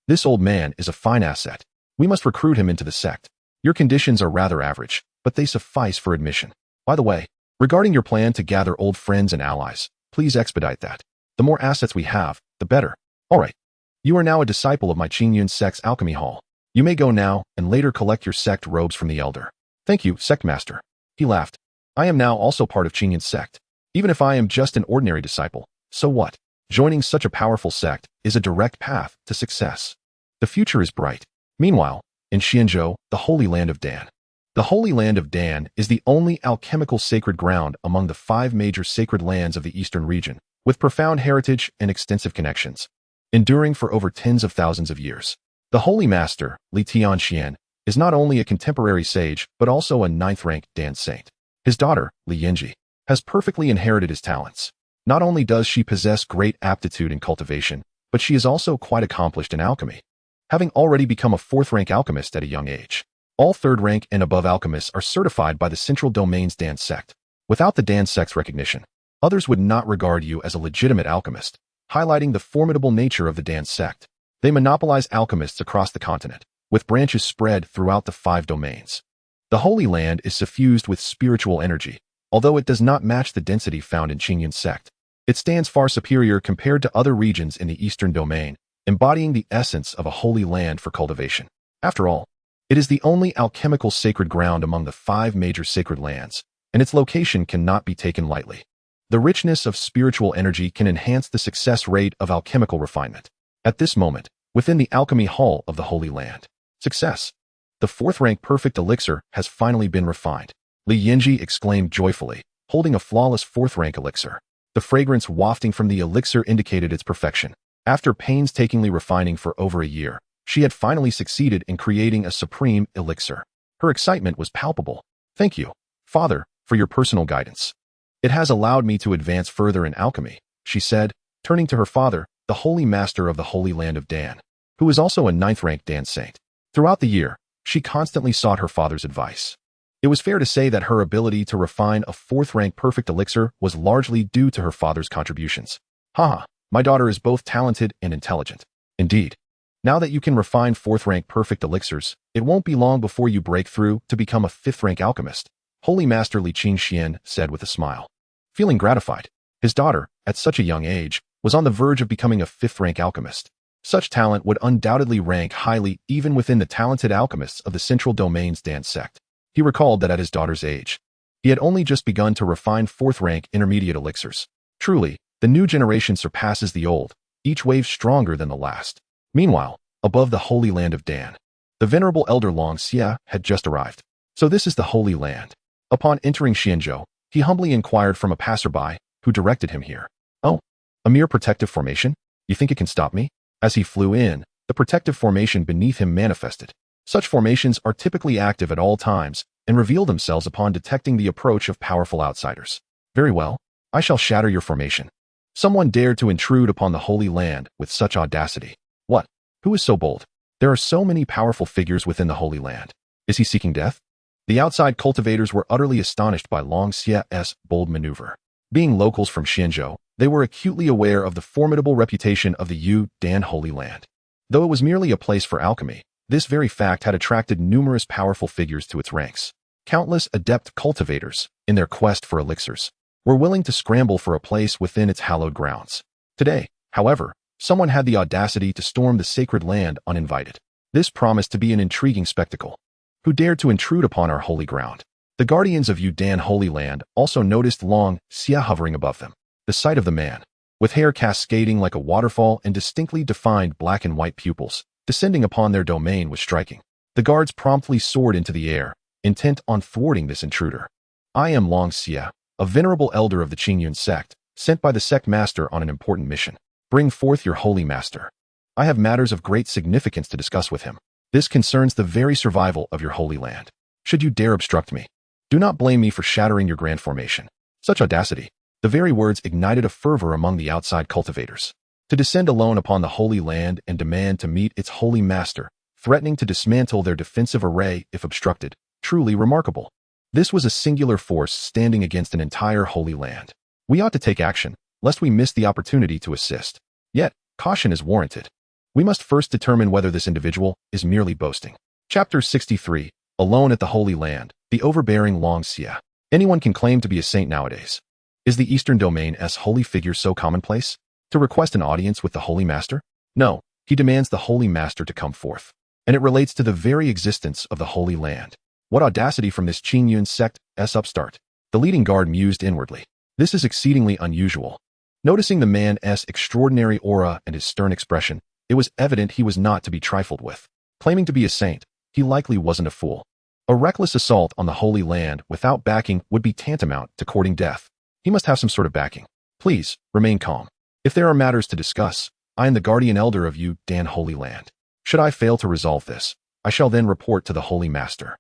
Speaker 1: This old man is a fine asset. We must recruit him into the sect. Your conditions are rather average, but they suffice for admission. By the way, regarding your plan to gather old friends and allies, please expedite that. The more assets we have, the better. All right. You are now a disciple of my Qingyun Sect's alchemy hall. You may go now and later collect your sect robes from the elder." "Thank you, sect master." He laughed. "I am now also part of Qingyun Sect. Even if I am just an ordinary disciple, so what? Joining such a powerful sect is a direct path to success. The future is bright." Meanwhile, in Xianzhou, the Holy Land of Dan. The Holy Land of Dan is the only alchemical sacred ground among the 5 major sacred lands of the eastern region, with profound heritage and extensive connections, enduring for over tens of thousands of years. The Holy Master, Li Tianxian, is not only a contemporary sage, but also a 9th-rank Dan saint. His daughter, Li Yinji, has perfectly inherited his talents. Not only does she possess great aptitude in cultivation, but she is also quite accomplished in alchemy, having already become a 4th-rank alchemist at a young age. All 3rd-rank and above alchemists are certified by the Central Domain's Dan sect. Without the Dan sect's recognition, others would not regard you as a legitimate alchemist, highlighting the formidable nature of the Dan sect. They monopolize alchemists across the continent, with branches spread throughout the 5 domains. The Holy Land is suffused with spiritual energy, although it does not match the density found in Qingyun Sect. It stands far superior compared to other regions in the Eastern Domain, embodying the essence of a holy land for cultivation. After all, it is the only alchemical sacred ground among the 5 major sacred lands, and its location cannot be taken lightly. The richness of spiritual energy can enhance the success rate of alchemical refinement. At this moment, within the alchemy hall of the Holy Land, success. The 4th-rank perfect elixir has finally been refined. Li Yinji exclaimed joyfully, holding a flawless 4th-rank elixir. The fragrance wafting from the elixir indicated its perfection. After painstakingly refining for over a year, she had finally succeeded in creating a supreme elixir. Her excitement was palpable. "Thank you, Father, for your personal guidance. It has allowed me to advance further in alchemy," she said, turning to her father, the Holy Master of the Holy Land of Dan, who is also a 9th-rank Dan saint. Throughout the year, she constantly sought her father's advice. It was fair to say that her ability to refine a 4th-rank perfect elixir was largely due to her father's contributions. "Haha, my daughter is both talented and intelligent. Indeed. Now that you can refine 4th-rank perfect elixirs, it won't be long before you break through to become a 5th-rank alchemist. Holy Master Li Qingxian said with a smile. Feeling gratified, his daughter, at such a young age, was on the verge of becoming a fifth-rank alchemist. Such talent would undoubtedly rank highly even within the talented alchemists of the Central Domain's dance sect. He recalled that at his daughter's age, he had only just begun to refine fourth-rank intermediate elixirs. Truly, the new generation surpasses the old, each wave stronger than the last. Meanwhile, above the Holy Land of Dan, the venerable elder Long Xia had just arrived. So this is the Holy Land. Upon entering Xianzhou, he humbly inquired from a passerby who directed him here. Oh, a mere protective formation? You think it can stop me? As he flew in, the protective formation beneath him manifested. Such formations are typically active at all times and reveal themselves upon detecting the approach of powerful outsiders. Very well, I shall shatter your formation. Someone dared to intrude upon the Holy Land with such audacity. What? Who is so bold? There are so many powerful figures within the Holy Land. Is he seeking death? The outside cultivators were utterly astonished by Long Xia's bold maneuver. Being locals from Xianzhou, they were acutely aware of the formidable reputation of the Yu Dan Holy Land. Though it was merely a place for alchemy, this very fact had attracted numerous powerful figures to its ranks. Countless adept cultivators, in their quest for elixirs, were willing to scramble for a place within its hallowed grounds. Today, however, someone had the audacity to storm the sacred land uninvited. This promised to be an intriguing spectacle. Who dared to intrude upon our holy ground? The guardians of Yu Dan Holy Land also noticed Long Xia hovering above them. The sight of the man, with hair cascading like a waterfall and distinctly defined black and white pupils, descending upon their domain was striking. The guards promptly soared into the air, intent on thwarting this intruder. I am Long Xia, a venerable elder of the Qingyun Sect, sent by the sect master on an important mission. Bring forth your holy master. I have matters of great significance to discuss with him. This concerns the very survival of your holy land. Should you dare obstruct me, do not blame me for shattering your grand formation. Such audacity. The very words ignited a fervor among the outside cultivators. To descend alone upon the Holy Land and demand to meet its holy master, threatening to dismantle their defensive array if obstructed, truly remarkable. This was a singular force standing against an entire Holy Land. We ought to take action, lest we miss the opportunity to assist. Yet, caution is warranted. We must first determine whether this individual is merely boasting. Chapter 63, Alone at the Holy Land, the overbearing Long Xia. Anyone can claim to be a saint nowadays. Is the Eastern Domain's holy figure so commonplace? To request an audience with the Holy Master? No, he demands the Holy Master to come forth. And it relates to the very existence of the Holy Land. What audacity from this Qingyun Sect's upstart. The leading guard mused inwardly. This is exceedingly unusual. Noticing the man's extraordinary aura and his stern expression, it was evident he was not to be trifled with. Claiming to be a saint, he likely wasn't a fool. A reckless assault on the Holy Land without backing would be tantamount to courting death. He must have some sort of backing. Please, remain calm. If there are matters to discuss, I am the guardian elder of Yu Dan Holy Land. Should I fail to resolve this, I shall then report to the Holy Master.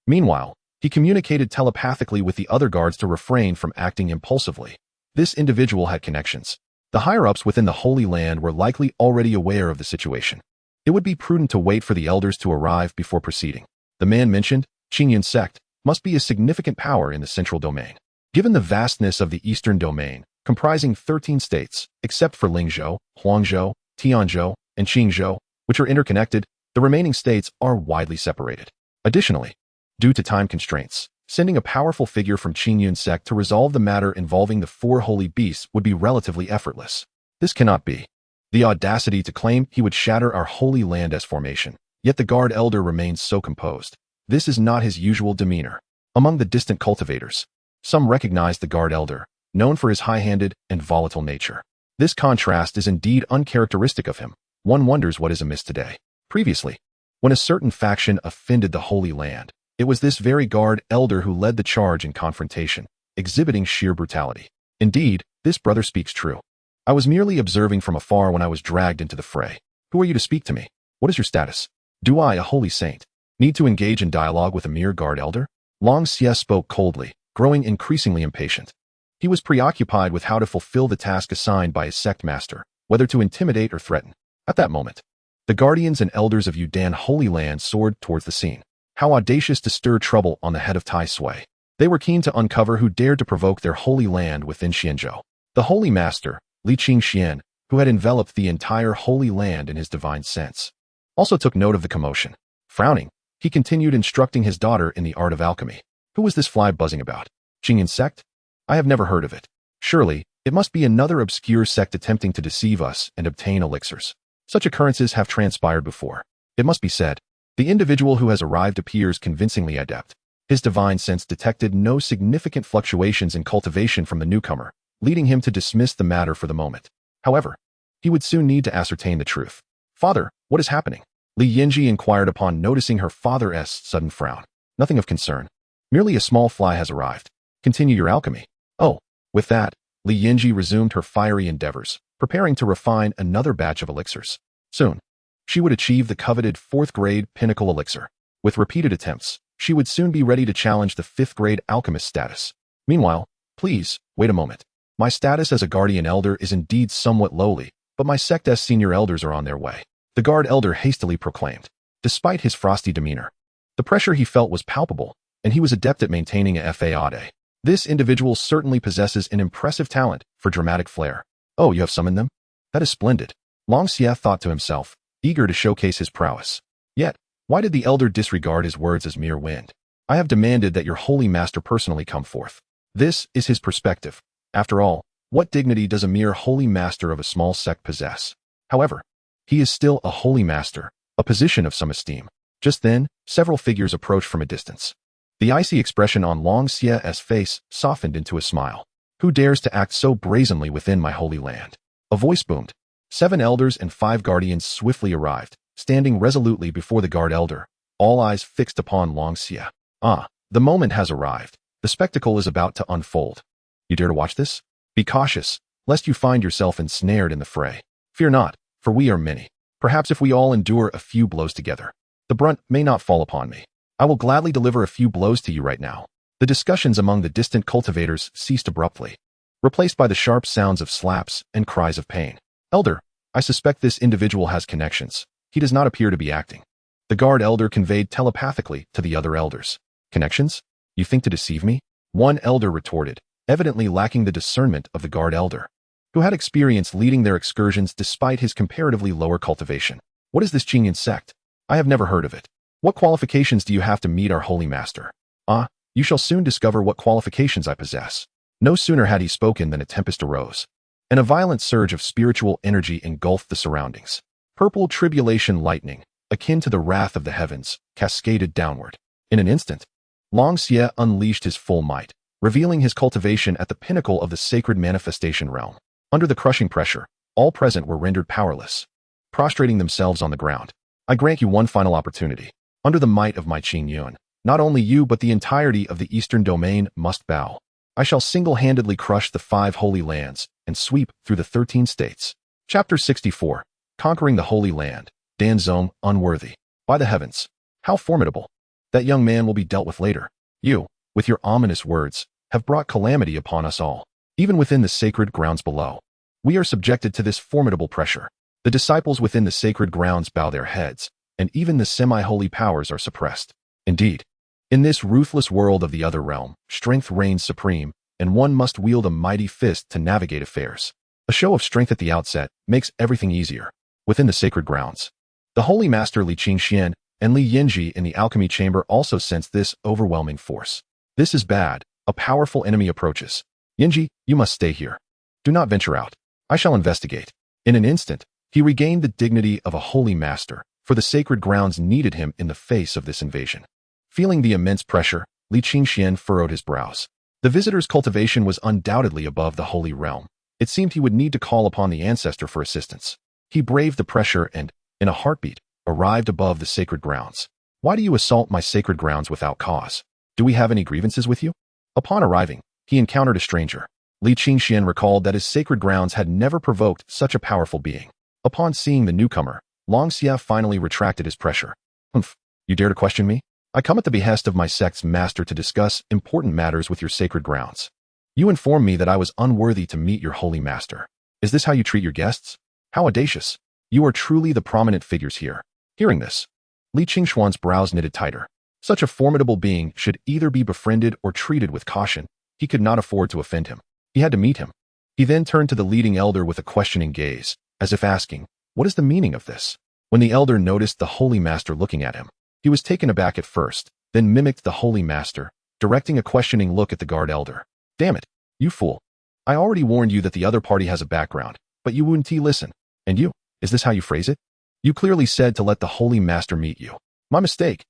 Speaker 1: Meanwhile, he communicated telepathically with the other guards to refrain from acting impulsively. This individual had connections. The higher-ups within the Holy Land were likely already aware of the situation. It would be prudent to wait for the elders to arrive before proceeding. The man mentioned, Qingyun Sect, must be a significant power in the Central Domain. Given the vastness of the Eastern Domain, comprising 13 states, except for Lingzhou, Huangzhou, Tianzhou, and Qingzhou, which are interconnected, the remaining states are widely separated. Additionally, due to time constraints, sending a powerful figure from Qingyun Sect to resolve the matter involving the 4 holy beasts would be relatively effortless. This cannot be. The audacity to claim he would shatter our Holy Land as formation, yet the guard elder remains so composed. This is not his usual demeanor. Among the distant cultivators, some recognize the guard elder, known for his high-handed and volatile nature. This contrast is indeed uncharacteristic of him. One wonders what is amiss today. Previously, when a certain faction offended the Holy Land, it was this very guard elder who led the charge in confrontation, exhibiting sheer brutality. Indeed, this brother speaks true. I was merely observing from afar when I was dragged into the fray. Who are you to speak to me? What is your status? Do I, a holy saint, need to engage in dialogue with a mere guard elder? Long Xia spoke coldly, growing increasingly impatient. He was preoccupied with how to fulfill the task assigned by his sect master, whether to intimidate or threaten. At that moment, the guardians and elders of Yu Dan Holy Land soared towards the scene. How audacious to stir trouble on the head of Tai Sui. They were keen to uncover who dared to provoke their holy land within Xianzhou. The Holy Master, Li Qingxian, who had enveloped the entire Holy Land in his divine sense, also took note of the commotion. Frowning, he continued instructing his daughter in the art of alchemy. Who was this fly buzzing about? Qingyun Sect? I have never heard of it. Surely, it must be another obscure sect attempting to deceive us and obtain elixirs. Such occurrences have transpired before. It must be said, the individual who has arrived appears convincingly adept. His divine sense detected no significant fluctuations in cultivation from the newcomer, leading him to dismiss the matter for the moment. However, he would soon need to ascertain the truth. Father, what is happening? Li Yinji inquired upon noticing her father's sudden frown. Nothing of concern. Merely a small fly has arrived. Continue your alchemy. Oh, with that, Li Yinji resumed her fiery endeavors, preparing to refine another batch of elixirs. Soon, she would achieve the coveted 4th-grade pinnacle elixir. With repeated attempts, she would soon be ready to challenge the 5th-grade alchemist status. Meanwhile, please, wait a moment. My status as a guardian elder is indeed somewhat lowly, but my sect's senior elders are on their way. The guard elder hastily proclaimed. Despite his frosty demeanor, the pressure he felt was palpable, and he was adept at maintaining a faade. This individual certainly possesses an impressive talent for dramatic flair. Oh, you have summoned them? That is splendid. Xianxia thought to himself, eager to showcase his prowess. Yet, why did the elder disregard his words as mere wind? I have demanded that your holy master personally come forth. This is his perspective. After all, what dignity does a mere holy master of a small sect possess? However, he is still a holy master, a position of some esteem. Just then, several figures approached from a distance. The icy expression on Xia's face softened into a smile. Who dares to act so brazenly within my holy land? A voice boomed. 7 elders and 5 guardians swiftly arrived, standing resolutely before the guard elder, all eyes fixed upon Xia. Ah, the moment has arrived. The spectacle is about to unfold. You dare to watch this? Be cautious, lest you find yourself ensnared in the fray. Fear not, for we are many. Perhaps if we all endure a few blows together, the brunt may not fall upon me. I will gladly deliver a few blows to you right now. The discussions among the distant cultivators ceased abruptly, replaced by the sharp sounds of slaps and cries of pain. Elder, I suspect this individual has connections. He does not appear to be acting. The guard elder conveyed telepathically to the other elders. Connections? You think to deceive me? One elder retorted, evidently lacking the discernment of the guard elder, who had experience leading their excursions despite his comparatively lower cultivation. What is this Qingyun Sect? I have never heard of it. What qualifications do you have to meet our holy master? Ah, you shall soon discover what qualifications I possess. No sooner had he spoken than a tempest arose, and a violent surge of spiritual energy engulfed the surroundings. Purple tribulation lightning, akin to the wrath of the heavens, cascaded downward. In an instant, Xianxia unleashed his full might, revealing his cultivation at the pinnacle of the sacred manifestation realm. Under the crushing pressure, all present were rendered powerless, prostrating themselves on the ground. I grant you one final opportunity. Under the might of my Qingyun, not only you but the entirety of the eastern domain must bow. I shall single-handedly crush the 5 holy lands and sweep through the 13 states. Chapter 64. Conquering the Holy Land. Danzong, unworthy. By the heavens, how formidable. That young man will be dealt with later. You, with your ominous words, have brought calamity upon us all. Even within the sacred grounds below, we are subjected to this formidable pressure. The disciples within the sacred grounds bow their heads, and even the semi-holy powers are suppressed. Indeed, in this ruthless world of the other realm, strength reigns supreme, and one must wield a mighty fist to navigate affairs. A show of strength at the outset makes everything easier. Within the sacred grounds, the holy master Li Qingxian and Li Yinji in the alchemy chamber also sense this overwhelming force. This is bad. A powerful enemy approaches. Yinji, you must stay here. Do not venture out. I shall investigate. In an instant, he regained the dignity of a holy master, for the sacred grounds needed him in the face of this invasion. Feeling the immense pressure, Li Qingxian furrowed his brows. The visitor's cultivation was undoubtedly above the holy realm. It seemed he would need to call upon the ancestor for assistance. He braved the pressure and, in a heartbeat, arrived above the sacred grounds. Why do you assault my sacred grounds without cause? Do we have any grievances with you? Upon arriving, he encountered a stranger. Li Qingxian recalled that his sacred grounds had never provoked such a powerful being. Upon seeing the newcomer, Xianxia finally retracted his pressure. Humph, you dare to question me? I come at the behest of my sect's master to discuss important matters with your sacred grounds. You informed me that I was unworthy to meet your holy master. Is this how you treat your guests? How audacious. You are truly the prominent figures here. Hearing this, Li Qingxuan's brows knitted tighter. Such a formidable being should either be befriended or treated with caution. He could not afford to offend him. He had to meet him. He then turned to the leading elder with a questioning gaze, as if asking, what is the meaning of this? When the elder noticed the holy master looking at him, he was taken aback at first, then mimicked the holy master, directing a questioning look at the guard elder. Damn it, you fool. I already warned you that the other party has a background, but you wouldn't listen. And you, is this how you phrase it? You clearly said to let the Holy Master meet you. My mistake,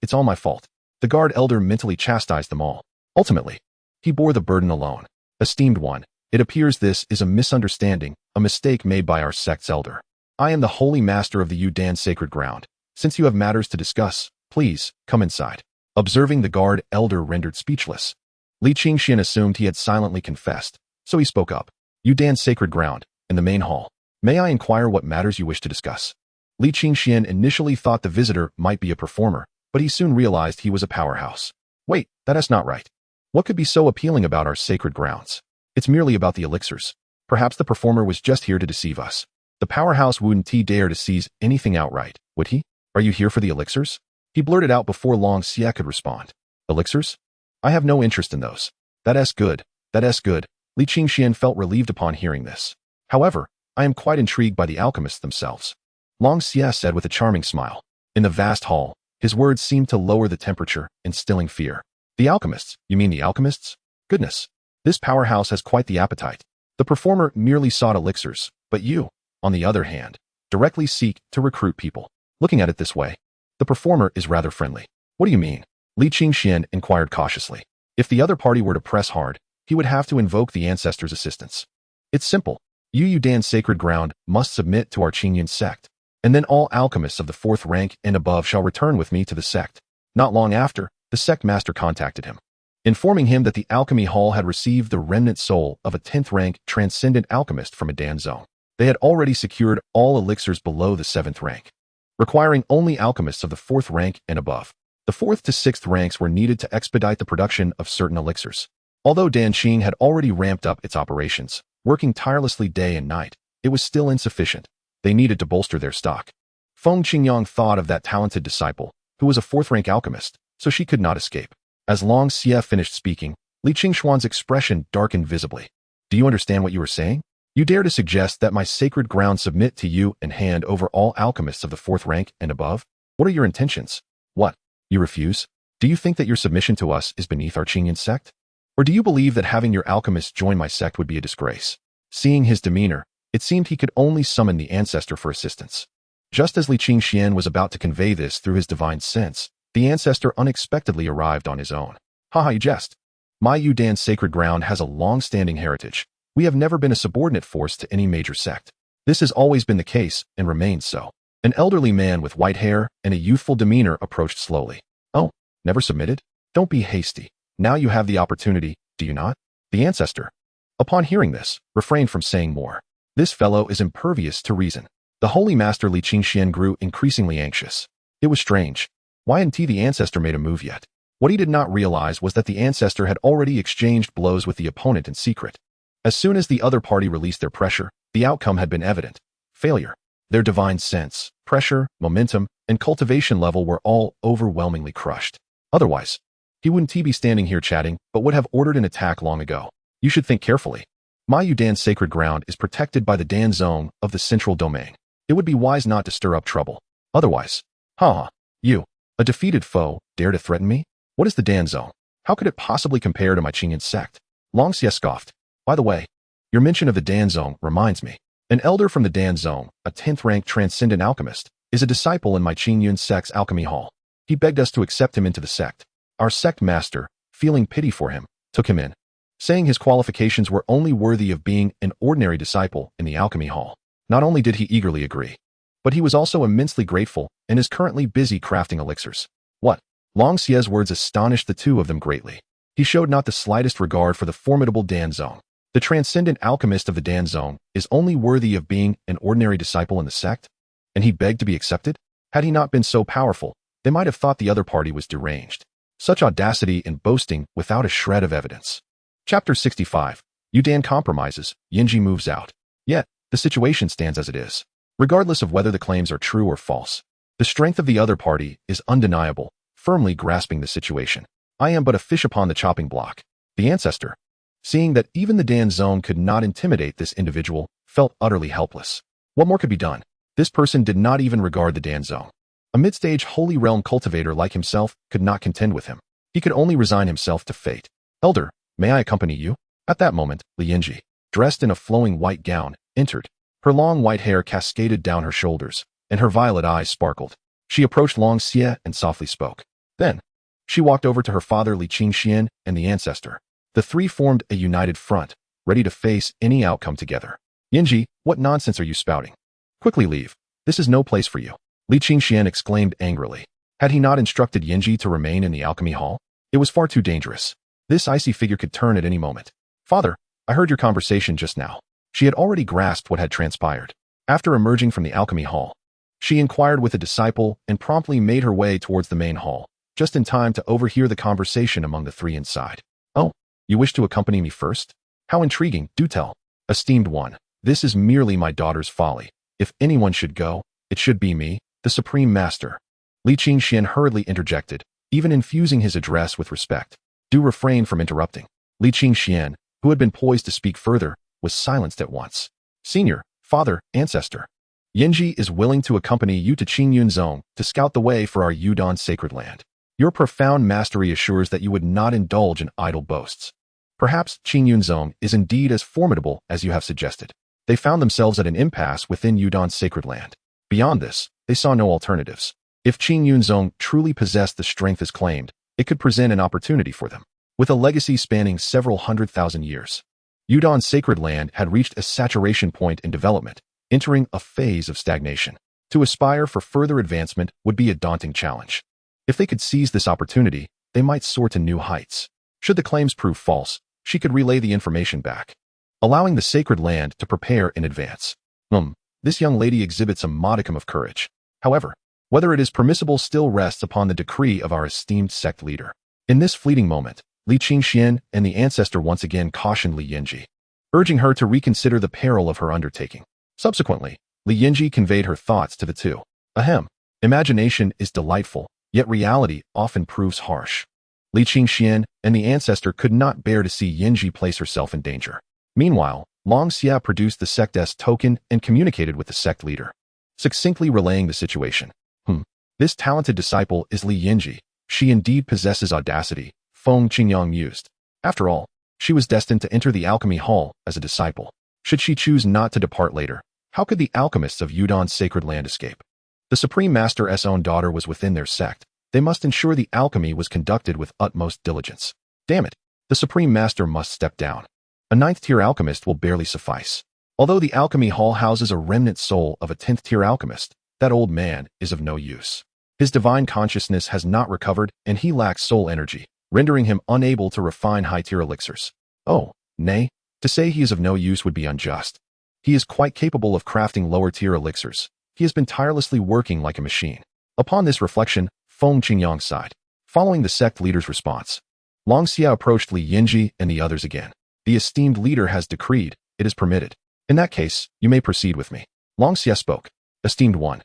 Speaker 1: it's all my fault. The guard elder mentally chastised them all. Ultimately, he bore the burden alone. Esteemed one, it appears this is a misunderstanding, a mistake made by our sect's elder. I am the Holy Master of the Yudan Sacred Ground. Since you have matters to discuss, please, come inside. Observing the guard elder rendered speechless, Li Qingxian assumed he had silently confessed, so he spoke up. Yudan Sacred Ground, in the main hall. May I inquire what matters you wish to discuss? Li Qingxian initially thought the visitor might be a performer, but he soon realized he was a powerhouse. Wait, that's not right. What could be so appealing about our sacred grounds? It's merely about the elixirs. Perhaps the performer was just here to deceive us. The powerhouse wouldn't dare to seize anything outright, would he? Are you here for the elixirs? He blurted out before Long Xie could respond. Elixirs? I have no interest in those. That's good. Li Qingxian felt relieved upon hearing this. However, I am quite intrigued by the alchemists themselves. Long Xie said with a charming smile. In the vast hall, his words seemed to lower the temperature, instilling fear. The alchemists? You mean the alchemists? Goodness. This powerhouse has quite the appetite. The performer merely sought elixirs, but you, on the other hand, directly seek to recruit people. Looking at it this way, the performer is rather friendly. What do you mean? Li Qingxian inquired cautiously. If the other party were to press hard, he would have to invoke the ancestors' assistance. It's simple. Yudan Sacred Ground must submit to our Qingyun Sect, and then all alchemists of the 4th rank and above shall return with me to the sect. Not long after, the sect master contacted him, informing him that the alchemy hall had received the remnant soul of a 10th rank transcendent alchemist from a Dan zone. They had already secured all elixirs below the 7th rank, requiring only alchemists of the 4th rank and above. The 4th to 6th ranks were needed to expedite the production of certain elixirs. Although Danqing had already ramped up its operations, working tirelessly day and night, it was still insufficient. They needed to bolster their stock. Feng Qingyang thought of that talented disciple, who was a 4th rank alchemist, so she could not escape. As Long Xie finished speaking, Li Qingxuan's expression darkened visibly. Do you understand what you are saying? You dare to suggest that my sacred ground submit to you and hand over all alchemists of the 4th rank and above? What are your intentions? What? You refuse? Do you think that your submission to us is beneath our Qingyun sect? Or do you believe that having your alchemists join my sect would be a disgrace? Seeing his demeanor, it seemed he could only summon the ancestor for assistance. Just as Li Qingxian was about to convey this through his divine sense, the ancestor unexpectedly arrived on his own. Haha, you jest. My Yudan Sacred Ground has a long-standing heritage. We have never been a subordinate force to any major sect. This has always been the case and remains so. An elderly man with white hair and a youthful demeanor approached slowly. Oh, never submitted? Don't be hasty. Now you have the opportunity, do you not? The ancestor, upon hearing this, refrained from saying more. This fellow is impervious to reason. The Holy Master Li Qingxian grew increasingly anxious. It was strange. Why hadn't the ancestor made a move yet? What he did not realize was that the ancestor had already exchanged blows with the opponent in secret. As soon as the other party released their pressure, the outcome had been evident. Failure. Their divine sense, pressure, momentum, and cultivation level were all overwhelmingly crushed. Otherwise, he wouldn't be standing here chatting, but would have ordered an attack long ago. You should think carefully. My Yudan Sacred Ground is protected by the Dan zone of the central domain. It would be wise not to stir up trouble. Otherwise, you, a defeated foe, dare to threaten me? What is the Dan zone? How could it possibly compare to my Qingyun sect? Long Xie scoffed. By the way, your mention of the Dan zone reminds me. An elder from the Dan zone, a 10th rank transcendent alchemist, is a disciple in my Qingyun sect's alchemy hall. He begged us to accept him into the sect. Our sect master, feeling pity for him, took him in, saying his qualifications were only worthy of being an ordinary disciple in the alchemy hall. Not only did he eagerly agree, but he was also immensely grateful and is currently busy crafting elixirs. What? Long Xie's words astonished the two of them greatly. He showed not the slightest regard for the formidable Dan zone. The transcendent alchemist of the Dan zone is only worthy of being an ordinary disciple in the sect? And he begged to be accepted? Had he not been so powerful, they might have thought the other party was deranged. Such audacity and boasting without a shred of evidence. Chapter 65. Yudan compromises, Yinji moves out. Yet, the situation stands as it is. Regardless of whether the claims are true or false, the strength of the other party is undeniable, firmly grasping the situation. I am but a fish upon the chopping block. The ancestor, seeing that even the Dan zone could not intimidate this individual, felt utterly helpless. What more could be done? This person did not even regard the Dan zone. A mid-stage holy realm cultivator like himself could not contend with him. He could only resign himself to fate. Elder, may I accompany you? At that moment, Li Yinji, dressed in a flowing white gown, entered. Her long white hair cascaded down her shoulders, and her violet eyes sparkled. She approached Long Xie and softly spoke. Then, she walked over to her father Li Qingxian and the ancestor. The three formed a united front, ready to face any outcome together. Yinji, what nonsense are you spouting? Quickly leave. This is no place for you. Li Qingxian exclaimed angrily. Had he not instructed Yinji to remain in the alchemy hall? It was far too dangerous. This icy figure could turn at any moment. Father, I heard your conversation just now. She had already grasped what had transpired. After emerging from the alchemy hall, she inquired with a disciple and promptly made her way towards the main hall, just in time to overhear the conversation among the three inside. Oh, you wish to accompany me first? How intriguing, do tell. Esteemed one, this is merely my daughter's folly. If anyone should go, it should be me, the Supreme Master. Li Qingxian hurriedly interjected, even infusing his address with respect. Do refrain from interrupting. Li Qingxian, who had been poised to speak further, was silenced at once. Senior, father, ancestor. Yinji is willing to accompany you to Qingyun Zone to scout the way for our Yudon sacred land. Your profound mastery assures that you would not indulge in idle boasts. Perhaps Qingyun Zone is indeed as formidable as you have suggested. They found themselves at an impasse within Yudon's sacred land. Beyond this, they saw no alternatives. If Qingyun Zone truly possessed the strength as claimed, it could present an opportunity for them. With a legacy spanning several 100,000 years, Yudon's sacred land had reached a saturation point in development, entering a phase of stagnation. To aspire for further advancement would be a daunting challenge. If they could seize this opportunity, they might soar to new heights. Should the claims prove false, she could relay the information back, allowing the sacred land to prepare in advance. This young lady exhibits a modicum of courage. However, whether it is permissible still rests upon the decree of our esteemed sect leader. In this fleeting moment, Li Qingxian and the ancestor once again cautioned Li Yinji, urging her to reconsider the peril of her undertaking. Subsequently, Li Yinji conveyed her thoughts to the two. Ahem. Imagination is delightful, yet reality often proves harsh. Li Qingxian and the ancestor could not bear to see Yinji place herself in danger. Meanwhile, Long Xia produced the sect's token and communicated with the sect leader, succinctly relaying the situation. This talented disciple is Li Yinji. She indeed possesses audacity, Feng Qingyang mused. After all, she was destined to enter the alchemy hall as a disciple. Should she choose not to depart later, how could the alchemists of Yudon's sacred land escape? The Supreme Master's own daughter was within their sect. They must ensure the alchemy was conducted with utmost diligence. Damn it, the Supreme Master must step down. A 9th-tier alchemist will barely suffice. Although the alchemy hall houses a remnant soul of a 10th-tier alchemist, that old man is of no use. His divine consciousness has not recovered, and he lacks soul energy, rendering him unable to refine high-tier elixirs. Oh, nay, to say he is of no use would be unjust. He is quite capable of crafting lower-tier elixirs. He has been tirelessly working like a machine. Upon this reflection, Feng Qingyang sighed. Following the sect leader's response, Long Xia approached Li Yinji and the others again. The esteemed leader has decreed, it is permitted. In that case, you may proceed with me. Long Xia spoke. Esteemed one.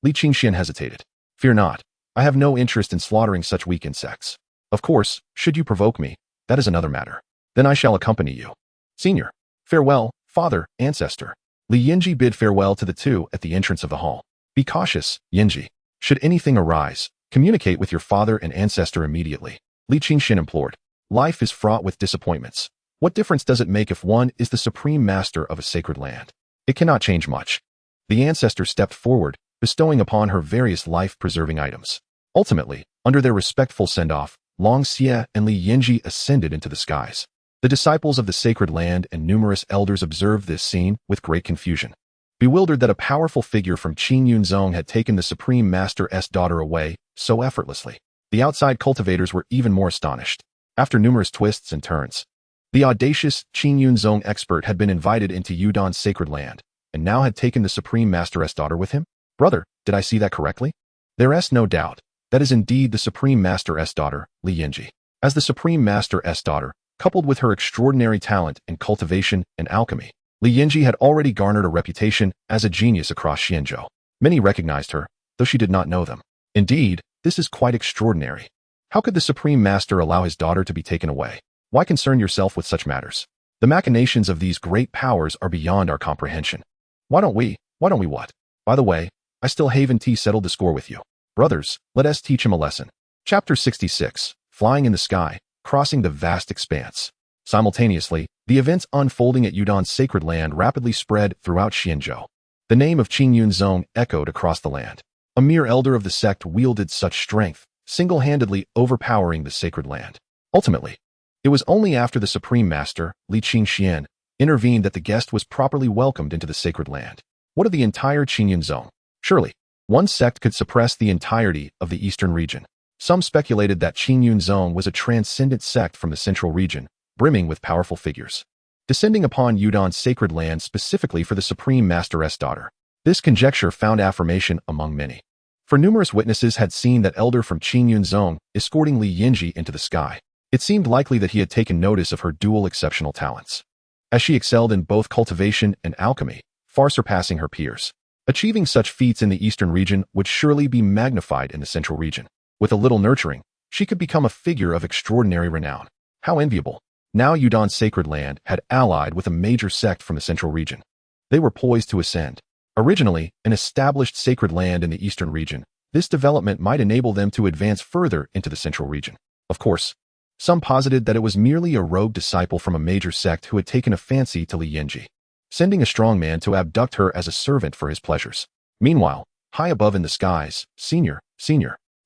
Speaker 1: Li Qingxian hesitated. Fear not. I have no interest in slaughtering such weak insects. Of course, should you provoke me, that is another matter. Then I shall accompany you. Senior. Farewell, father, ancestor. Li Yinji bid farewell to the two at the entrance of the hall. Be cautious, Yinji. Should anything arise, communicate with your father and ancestor immediately. Li Qingxian implored. Life is fraught with disappointments. What difference does it make if one is the supreme master of a sacred land? It cannot change much. The ancestor stepped forward, bestowing upon her various life-preserving items. Ultimately, under their respectful send-off, Long Xia and Li Yinji ascended into the skies. The disciples of the sacred land and numerous elders observed this scene with great confusion, bewildered that a powerful figure from Qingyun Zone had taken the Supreme Master's daughter away so effortlessly. The outside cultivators were even more astonished. After numerous twists and turns, the audacious Qingyun Zone expert had been invited into Yudon's sacred land, and now had taken the Supreme Master's daughter with him? Brother, did I see that correctly? There is no doubt. That is indeed the Supreme Master's daughter, Li Yinji. As the Supreme Master's daughter, coupled with her extraordinary talent in cultivation and alchemy, Li Yinji had already garnered a reputation as a genius across Xianzhou. Many recognized her, though she did not know them. Indeed, this is quite extraordinary. How could the Supreme Master allow his daughter to be taken away? Why concern yourself with such matters? The machinations of these great powers are beyond our comprehension. Why don't we what? By the way, I still haven't settled the score with you. Brothers, let us teach him a lesson. Chapter 66. flying in the sky, crossing the vast expanse. Simultaneously, the events unfolding at Yudan's sacred land rapidly spread throughout Xianzhou. The name of Qingyun Zong echoed across the land. A mere elder of the sect wielded such strength, single-handedly overpowering the sacred land. Ultimately, it was only after the Supreme Master, Li Qingxian, intervened that the guest was properly welcomed into the sacred land. What of the entire Qingyun Zong? Surely, one sect could suppress the entirety of the eastern region. Some speculated that Qingyun Zong was a transcendent sect from the central region, brimming with powerful figures, descending upon Yudan's sacred land specifically for the Supreme Master's daughter. This conjecture found affirmation among many, for numerous witnesses had seen that elder from Qingyun Zong escorting Li Yinji into the sky. It seemed likely that he had taken notice of her dual exceptional talents, as she excelled in both cultivation and alchemy, far surpassing her peers. Achieving such feats in the eastern region would surely be magnified in the central region. With a little nurturing, she could become a figure of extraordinary renown. How enviable! Now Yudan's sacred land had allied with a major sect from the central region. They were poised to ascend. Originally, an established sacred land in the eastern region, this development might enable them to advance further into the central region. Of course, some posited that it was merely a rogue disciple from a major sect who had taken a fancy to Li Yinji, sending a strong man to abduct her as a servant for his pleasures. Meanwhile, high above in the skies, Senior,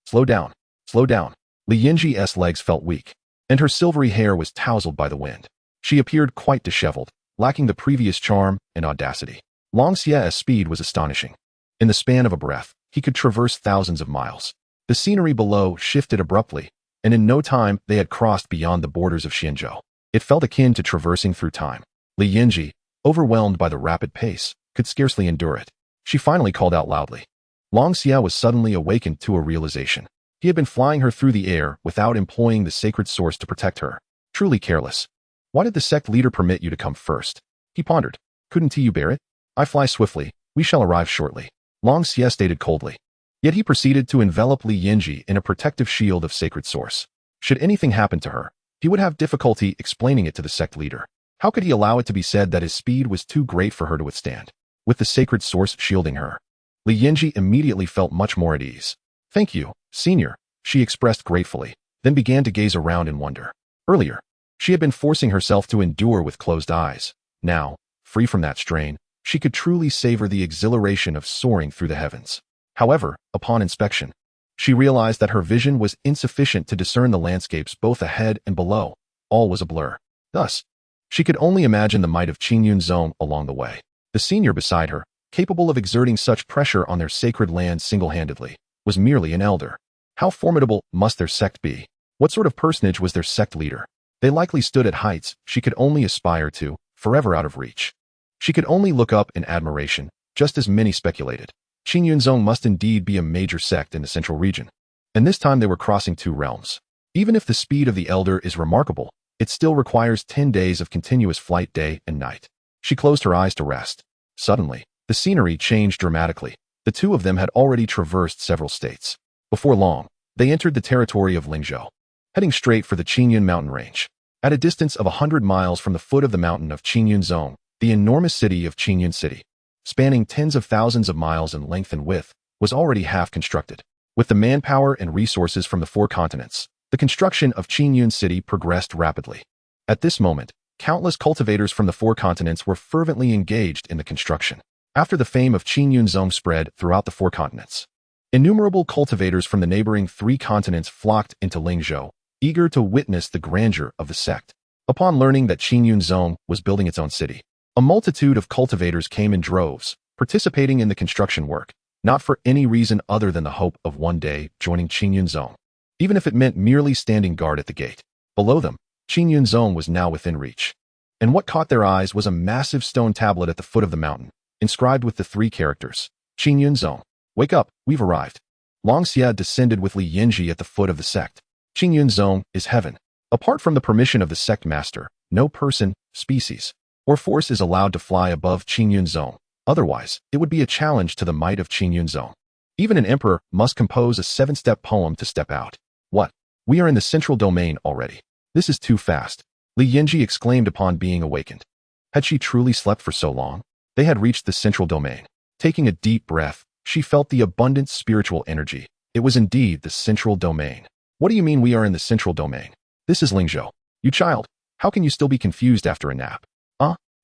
Speaker 1: slow down. Li Yinji's legs felt weak, and her silvery hair was tousled by the wind. She appeared quite disheveled, lacking the previous charm and audacity. Xiao's speed was astonishing. In the span of a breath, he could traverse thousands of miles. The scenery below shifted abruptly, and in no time they had crossed beyond the borders of Xianzhou. It felt akin to traversing through time. Li Yinji, overwhelmed by the rapid pace, could scarcely endure it. She finally called out loudly. Xia was suddenly awakened to a realization. He had been flying her through the air without employing the sacred source to protect her. Truly careless. Why did the sect leader permit you to come first? He pondered. Couldn't you bear it? I fly swiftly. We shall arrive shortly. Xia stated coldly. Yet he proceeded to envelop Li Yinji in a protective shield of sacred source. Should anything happen to her, he would have difficulty explaining it to the sect leader. How could he allow it to be said that his speed was too great for her to withstand? With the sacred source shielding her, Li Yinji immediately felt much more at ease. Thank you, Senior, she expressed gratefully, then began to gaze around in wonder. Earlier, she had been forcing herself to endure with closed eyes. Now, free from that strain, she could truly savor the exhilaration of soaring through the heavens. However, upon inspection, she realized that her vision was insufficient to discern the landscapes both ahead and below. All was a blur. Thus, she could only imagine the might of Qingyun Zong along the way. The senior beside her, capable of exerting such pressure on their sacred land single-handedly, was merely an elder. How formidable must their sect be? What sort of personage was their sect leader? They likely stood at heights she could only aspire to, forever out of reach. She could only look up in admiration, just as many speculated. Qingyun Zong must indeed be a major sect in the central region. And this time they were crossing two realms. Even if the speed of the elder is remarkable, it still requires 10 days of continuous flight day and night. She closed her eyes to rest. Suddenly, the scenery changed dramatically. The two of them had already traversed several states. Before long, they entered the territory of Lingzhou, heading straight for the Qingyun mountain range. At a distance of 100 miles from the foot of the mountain of Qingyun Zong, the enormous city of Qingyun City, spanning tens of thousands of miles in length and width, was already half constructed. With the manpower and resources from the 4 continents, the construction of Qingyun City progressed rapidly. At this moment, countless cultivators from the 4 continents were fervently engaged in the construction. After the fame of Qingyun Zong spread throughout the 4 continents, innumerable cultivators from the neighboring 3 continents flocked into Lingzhou, eager to witness the grandeur of the sect. Upon learning that Qingyun Zong was building its own city, a multitude of cultivators came in droves, participating in the construction work, not for any reason other than the hope of one day joining Qingyun Zong, even if it meant merely standing guard at the gate. Below them, Qingyun Zong was now within reach. And what caught their eyes was a massive stone tablet at the foot of the mountain, inscribed with the 3 characters, Qingyun Zong. Wake up, we've arrived. Xia descended with Li Yinji at the foot of the sect. Qingyun Zong is heaven. Apart from the permission of the sect master, no person, species, or force is allowed to fly above Qingyun Zong. Otherwise, it would be a challenge to the might of Qingyun Zong. Even an emperor must compose a 7-step poem to step out. What? We are in the central domain already. This is too fast. Li Yinji exclaimed upon being awakened. Had she truly slept for so long? They had reached the central domain. Taking a deep breath, she felt the abundant spiritual energy. It was indeed the central domain. What do you mean we are in the central domain? This is Lingzhou. You child, how can you still be confused after a nap?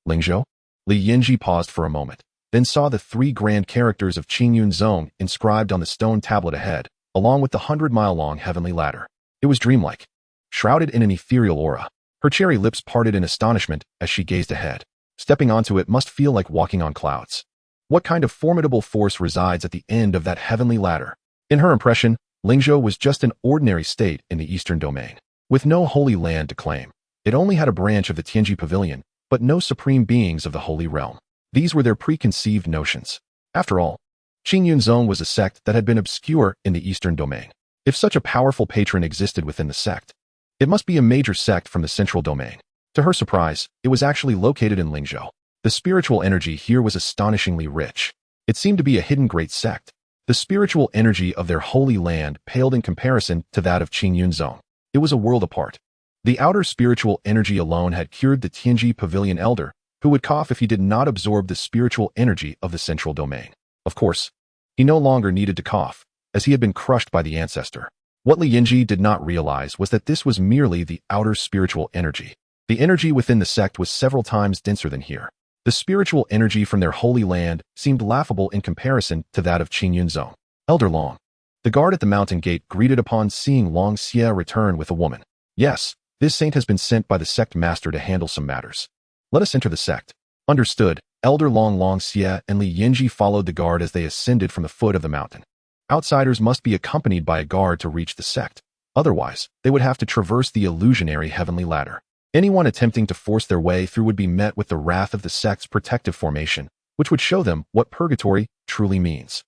Speaker 1: Lingzhou? Li Yinji paused for a moment, then saw the 3 grand characters of Qingyun Zone inscribed on the stone tablet ahead, along with the 100-mile-long heavenly ladder. It was dreamlike, shrouded in an ethereal aura. Her cherry lips parted in astonishment as she gazed ahead. Stepping onto it must feel like walking on clouds. What kind of formidable force resides at the end of that heavenly ladder? In her impression, Lingzhou was just an ordinary state in the eastern domain, with no holy land to claim. It only had a branch of the Tianji Pavilion, but no supreme beings of the holy realm. These were their preconceived notions. After all, Qingyun Zone was a sect that had been obscure in the eastern domain. If such a powerful patron existed within the sect, it must be a major sect from the central domain. To her surprise, it was actually located in Lingzhou. The spiritual energy here was astonishingly rich. It seemed to be a hidden great sect. The spiritual energy of their holy land paled in comparison to that of Qingyun Zone. It was a world apart. The outer spiritual energy alone had cured the Tianji Pavilion elder, who would cough if he did not absorb the spiritual energy of the central domain. Of course, he no longer needed to cough, as he had been crushed by the ancestor. What Li Yinji did not realize was that this was merely the outer spiritual energy. The energy within the sect was several times denser than here. The spiritual energy from their holy land seemed laughable in comparison to that of Qingyun Zone. Elder Long. The guard at the mountain gate greeted upon seeing Long Xie return with a woman. Yes, this saint has been sent by the sect master to handle some matters. Let us enter the sect. Understood. Elder Long Xie and Li Yinji followed the guard as they ascended from the foot of the mountain. Outsiders must be accompanied by a guard to reach the sect. Otherwise, they would have to traverse the illusionary heavenly ladder. Anyone attempting to force their way through would be met with the wrath of the sect's protective formation, which would show them what purgatory truly means.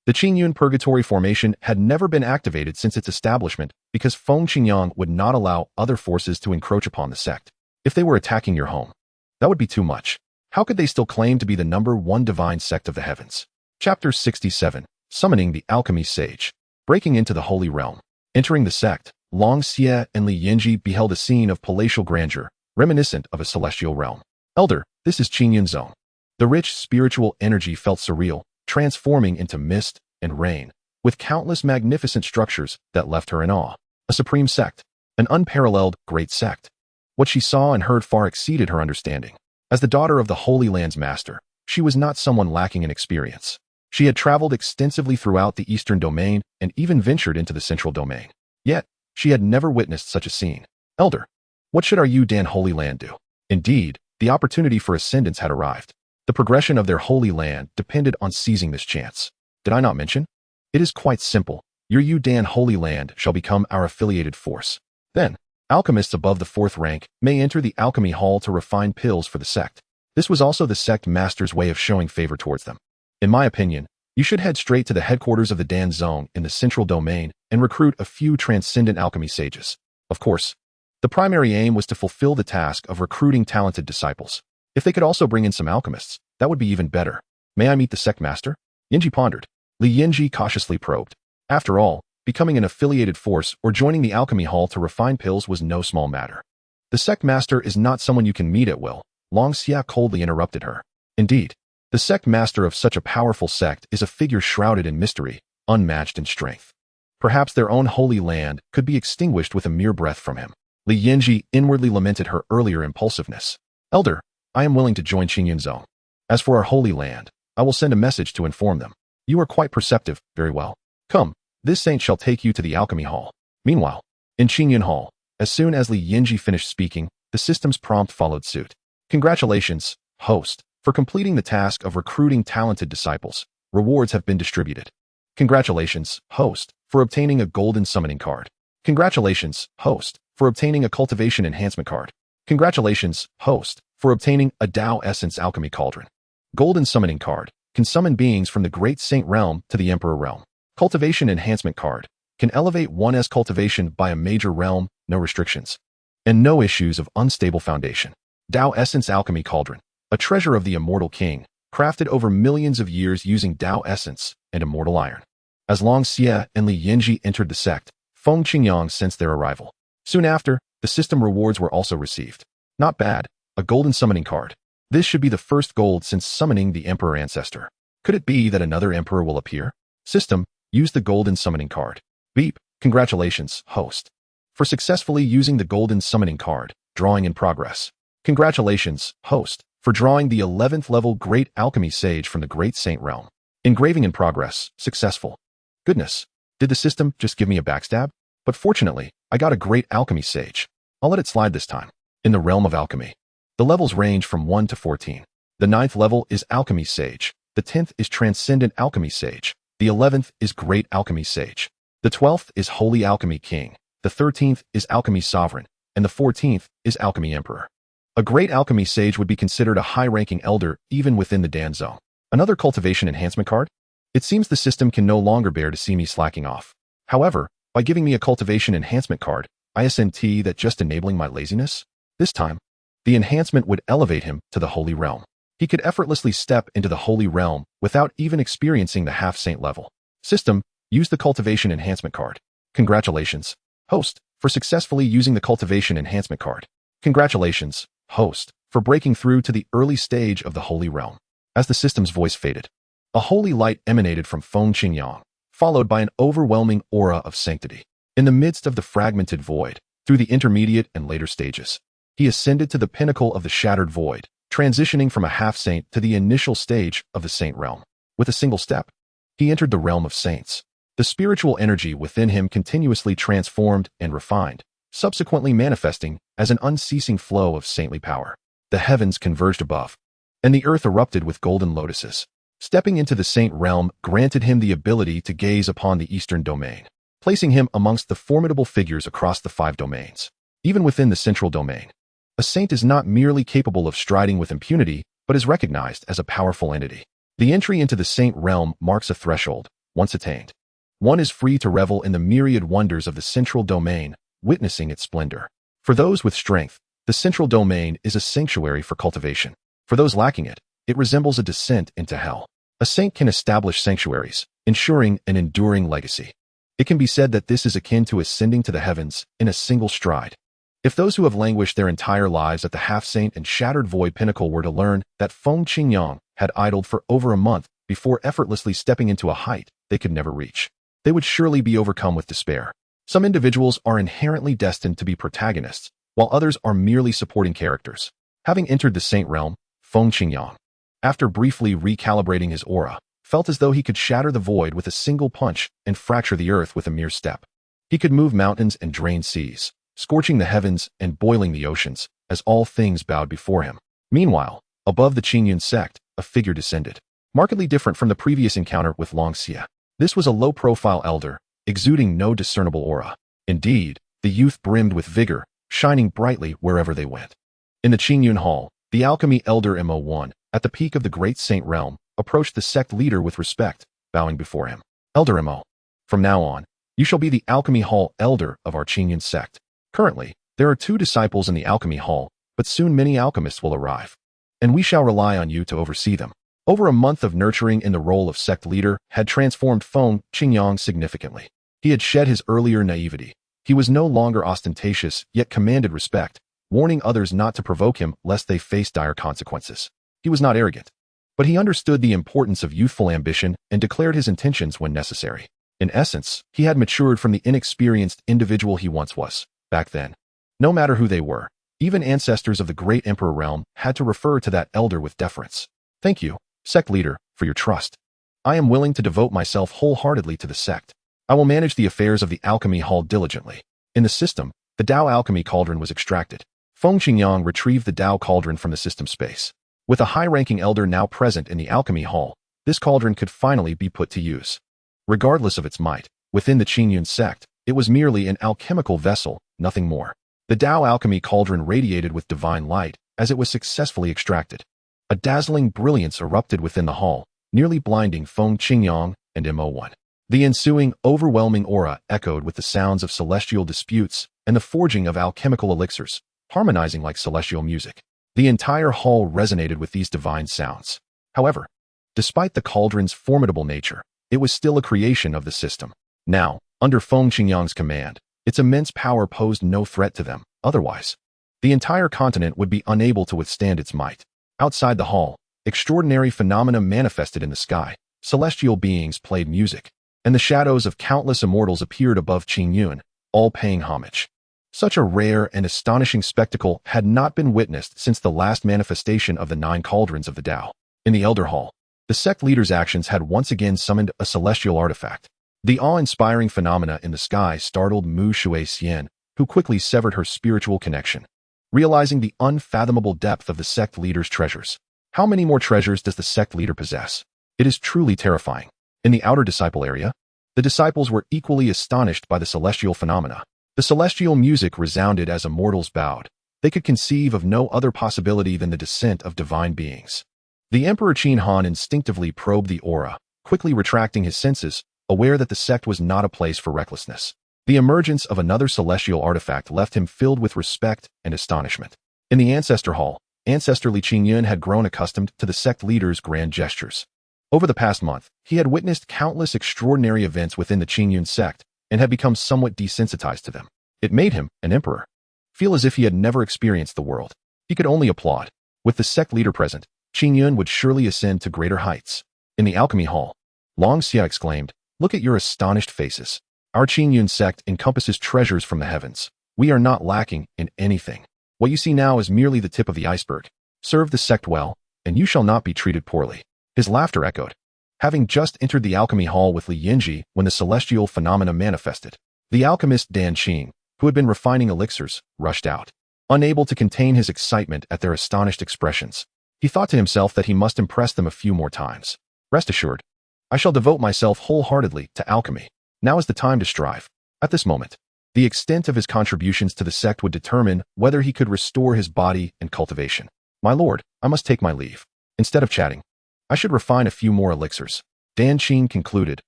Speaker 1: The Qingyun Purgatory Formation had never been activated since its establishment because Feng Qingyang would not allow other forces to encroach upon the sect. If they were attacking your home, that would be too much. How could they still claim to be the #1 divine sect of the heavens? Chapter 67. Summoning the Alchemy Sage. Breaking into the Holy Realm. Entering the sect, Long Xie and Li Yinji beheld a scene of palatial grandeur, reminiscent of a celestial realm. Elder, this is Qingyun Zone. The rich spiritual energy felt surreal, transforming into mist and rain, with countless magnificent structures that left her in awe. A supreme sect, an unparalleled great sect. What she saw and heard far exceeded her understanding. As the daughter of the Holy Land's master, she was not someone lacking in experience. She had traveled extensively throughout the eastern domain and even ventured into the central domain. Yet, she had never witnessed such a scene. Elder, what should our Dan Holy Land do? Indeed, the opportunity for ascendance had arrived. The progression of their holy land depended on seizing this chance. Did I not mention? It is quite simple. Your Dan Holy Land shall become our affiliated force. Then, alchemists above the 4th rank may enter the alchemy hall to refine pills for the sect. This was also the sect master's way of showing favor towards them. In my opinion, you should head straight to the headquarters of the Dan Zone in the central domain and recruit a few transcendent alchemy sages. Of course, the primary aim was to fulfill the task of recruiting talented disciples. If they could also bring in some alchemists, that would be even better. May I meet the sect master? Yinji pondered. Li Yinji cautiously probed. After all, becoming an affiliated force or joining the alchemy hall to refine pills was no small matter. The sect master is not someone you can meet at will. Long Xia coldly interrupted her. Indeed, the sect master of such a powerful sect is a figure shrouded in mystery, unmatched in strength. Perhaps their own holy land could be extinguished with a mere breath from him. Li Yinji inwardly lamented her earlier impulsiveness. Elder, I am willing to join Qingyun Zone. As for our holy land, I will send a message to inform them. You are quite perceptive, very well. Come, this saint shall take you to the alchemy hall. Meanwhile, in Qingyun Hall, as soon as Li Yinji finished speaking, the system's prompt followed suit. Congratulations, host, for completing the task of recruiting talented disciples. Rewards have been distributed. Congratulations, host, for obtaining a golden summoning card. Congratulations, host, for obtaining a cultivation enhancement card. Congratulations, host, for obtaining a Tao Essence Alchemy Cauldron. Golden Summoning Card can summon beings from the Great Saint Realm to the Emperor Realm. Cultivation Enhancement Card can elevate one's cultivation by a major realm, no restrictions, and no issues of unstable foundation. Tao Essence Alchemy Cauldron, a treasure of the Immortal King, crafted over millions of years using Tao Essence and Immortal Iron. As Long Xie and Li Yinji entered the sect, Feng Qingyang sensed their arrival. Soon after, the system rewards were also received. Not bad, a golden summoning card. This should be the first gold since summoning the Emperor Ancestor. Could it be that another Emperor will appear? System, use the golden summoning card. Beep, Congratulations, host, for successfully using the golden summoning card, drawing in progress. Congratulations, host, for drawing the 11th level Great Alchemy Sage from the Great Saint Realm. Engraving in progress, successful. Goodness, did the system just give me a backstab? But fortunately, I got a Great Alchemy Sage. I'll let it slide this time. In the realm of alchemy, the levels range from 1 to 14. The 9th level is Alchemy Sage. The 10th is Transcendent Alchemy Sage. The 11th is Great Alchemy Sage. The 12th is Holy Alchemy King. The 13th is Alchemy Sovereign. And the 14th is Alchemy Emperor. A Great Alchemy Sage would be considered a high-ranking elder even within the Dan Zone. Another cultivation enhancement card? It seems the system can no longer bear to see me slacking off. However, by giving me a cultivation enhancement card, I assent that just enabling my laziness? This time, the enhancement would elevate him to the Holy Realm. He could effortlessly step into the Holy Realm without even experiencing the half-saint level. System, use the cultivation enhancement card. Congratulations, host, for successfully using the cultivation enhancement card. Congratulations, host, for breaking through to the early stage of the Holy Realm. As the system's voice faded, a holy light emanated from Feng Qingyang, followed by an overwhelming aura of sanctity. In the midst of the fragmented void, through the intermediate and later stages, he ascended to the pinnacle of the shattered void, transitioning from a half-saint to the initial stage of the saint realm. With a single step, he entered the realm of saints. The spiritual energy within him continuously transformed and refined, subsequently manifesting as an unceasing flow of saintly power. The heavens converged above, and the earth erupted with golden lotuses. Stepping into the saint realm granted him the ability to gaze upon the eastern domain, placing him amongst the formidable figures across the 5 domains. Even within the central domain, a saint is not merely capable of striding with impunity, but is recognized as a powerful entity. The entry into the saint realm marks a threshold. Once attained, one is free to revel in the myriad wonders of the central domain, witnessing its splendor. For those with strength, the central domain is a sanctuary for cultivation. For those lacking it, it resembles a descent into hell. A saint can establish sanctuaries, ensuring an enduring legacy. It can be said that this is akin to ascending to the heavens in a single stride. If those who have languished their entire lives at the half-saint and shattered void pinnacle were to learn that Feng Qingyang had idled for over a month before effortlessly stepping into a height they could never reach, they would surely be overcome with despair. Some individuals are inherently destined to be protagonists, while others are merely supporting characters. Having entered the saint realm, Feng Qingyang, after briefly recalibrating his aura, felt as though he could shatter the void with a single punch and fracture the earth with a mere step. He could move mountains and drain seas, scorching the heavens and boiling the oceans, as all things bowed before him. Meanwhile, above the Qingyun Sect, a figure descended, markedly different from the previous encounter with xianxia. This was a low-profile elder, exuding no discernible aura. Indeed, the youth brimmed with vigor, shining brightly wherever they went. In the Qingyun Hall, the alchemy elder Mo1, at the peak of the Great Saint Realm, approached the sect leader with respect, bowing before him. Elder Mo, from now on, you shall be the alchemy hall elder of our Qingyun Sect. Currently, there are 2 disciples in the alchemy hall, but soon many alchemists will arrive, and we shall rely on you to oversee them. Over a month of nurturing in the role of sect leader had transformed Feng Qingyang significantly. He had shed his earlier naivety. He was no longer ostentatious, yet commanded respect, warning others not to provoke him lest they face dire consequences. He was not arrogant, but he understood the importance of youthful ambition and declared his intentions when necessary. In essence, he had matured from the inexperienced individual he once was. Back then, no matter who they were, even ancestors of the great emperor realm had to refer to that elder with deference. Thank you, sect leader, for your trust. I am willing to devote myself wholeheartedly to the sect. I will manage the affairs of the alchemy hall diligently. In the system, the Tao alchemy cauldron was extracted. Feng Qingyang retrieved the Tao cauldron from the system space. With a high-ranking elder now present in the alchemy hall, this cauldron could finally be put to use. Regardless of its might, within the Qingyun Sect, it was merely an alchemical vessel, nothing more. The Tao alchemy cauldron radiated with divine light as it was successfully extracted. A dazzling brilliance erupted within the hall, nearly blinding Feng Qingyang and Mo1. The ensuing, overwhelming aura echoed with the sounds of celestial disputes and the forging of alchemical elixirs, harmonizing like celestial music. The entire hall resonated with these divine sounds. However, despite the cauldron's formidable nature, it was still a creation of the system. Now, under Feng Qingyang's command, its immense power posed no threat to them. Otherwise, the entire continent would be unable to withstand its might. Outside the hall, extraordinary phenomena manifested in the sky. Celestial beings played music, and the shadows of countless immortals appeared above Qingyun, all paying homage. Such a rare and astonishing spectacle had not been witnessed since the last manifestation of the 9 cauldrons of the Tao. In the Elder Hall, the sect leader's actions had once again summoned a celestial artifact. The awe-inspiring phenomena in the sky startled Mu Shui Xian, who quickly severed her spiritual connection. Realizing the unfathomable depth of the sect leader's treasures. How many more treasures does the sect leader possess? It is truly terrifying. In the outer disciple area, the disciples were equally astonished by the celestial phenomena. The celestial music resounded as immortals bowed. They could conceive of no other possibility than the descent of divine beings. The Emperor Qin Han instinctively probed the aura, quickly retracting his senses, aware that the sect was not a place for recklessness. The emergence of another celestial artifact left him filled with respect and astonishment. In the Ancestor Hall, Ancestor Li Qingyun had grown accustomed to the sect leader's grand gestures. Over the past month, he had witnessed countless extraordinary events within the Qingyun Sect, and had become somewhat desensitized to them. It made him, an emperor, feel as if he had never experienced the world. He could only applaud. With the sect leader present, Qingyun would surely ascend to greater heights. In the Alchemy Hall, Long Xia exclaimed, "Look at your astonished faces. Our Qingyun Sect encompasses treasures from the heavens. We are not lacking in anything. What you see now is merely the tip of the iceberg. Serve the sect well, and you shall not be treated poorly." His laughter echoed. Having just entered the Alchemy Hall with Li Yinji when the celestial phenomena manifested, the alchemist Dan Qing, who had been refining elixirs, rushed out. Unable to contain his excitement at their astonished expressions, he thought to himself that he must impress them a few more times. Rest assured, I shall devote myself wholeheartedly to alchemy. Now is the time to strive. At this moment, the extent of his contributions to the sect would determine whether he could restore his body and cultivation. My lord, I must take my leave. Instead of chatting, I should refine a few more elixirs. Dan Qing concluded,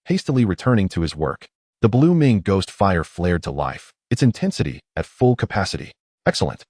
Speaker 1: hastily returning to his work. The blue Ming ghost fire flared to life, its intensity at full capacity. Excellent.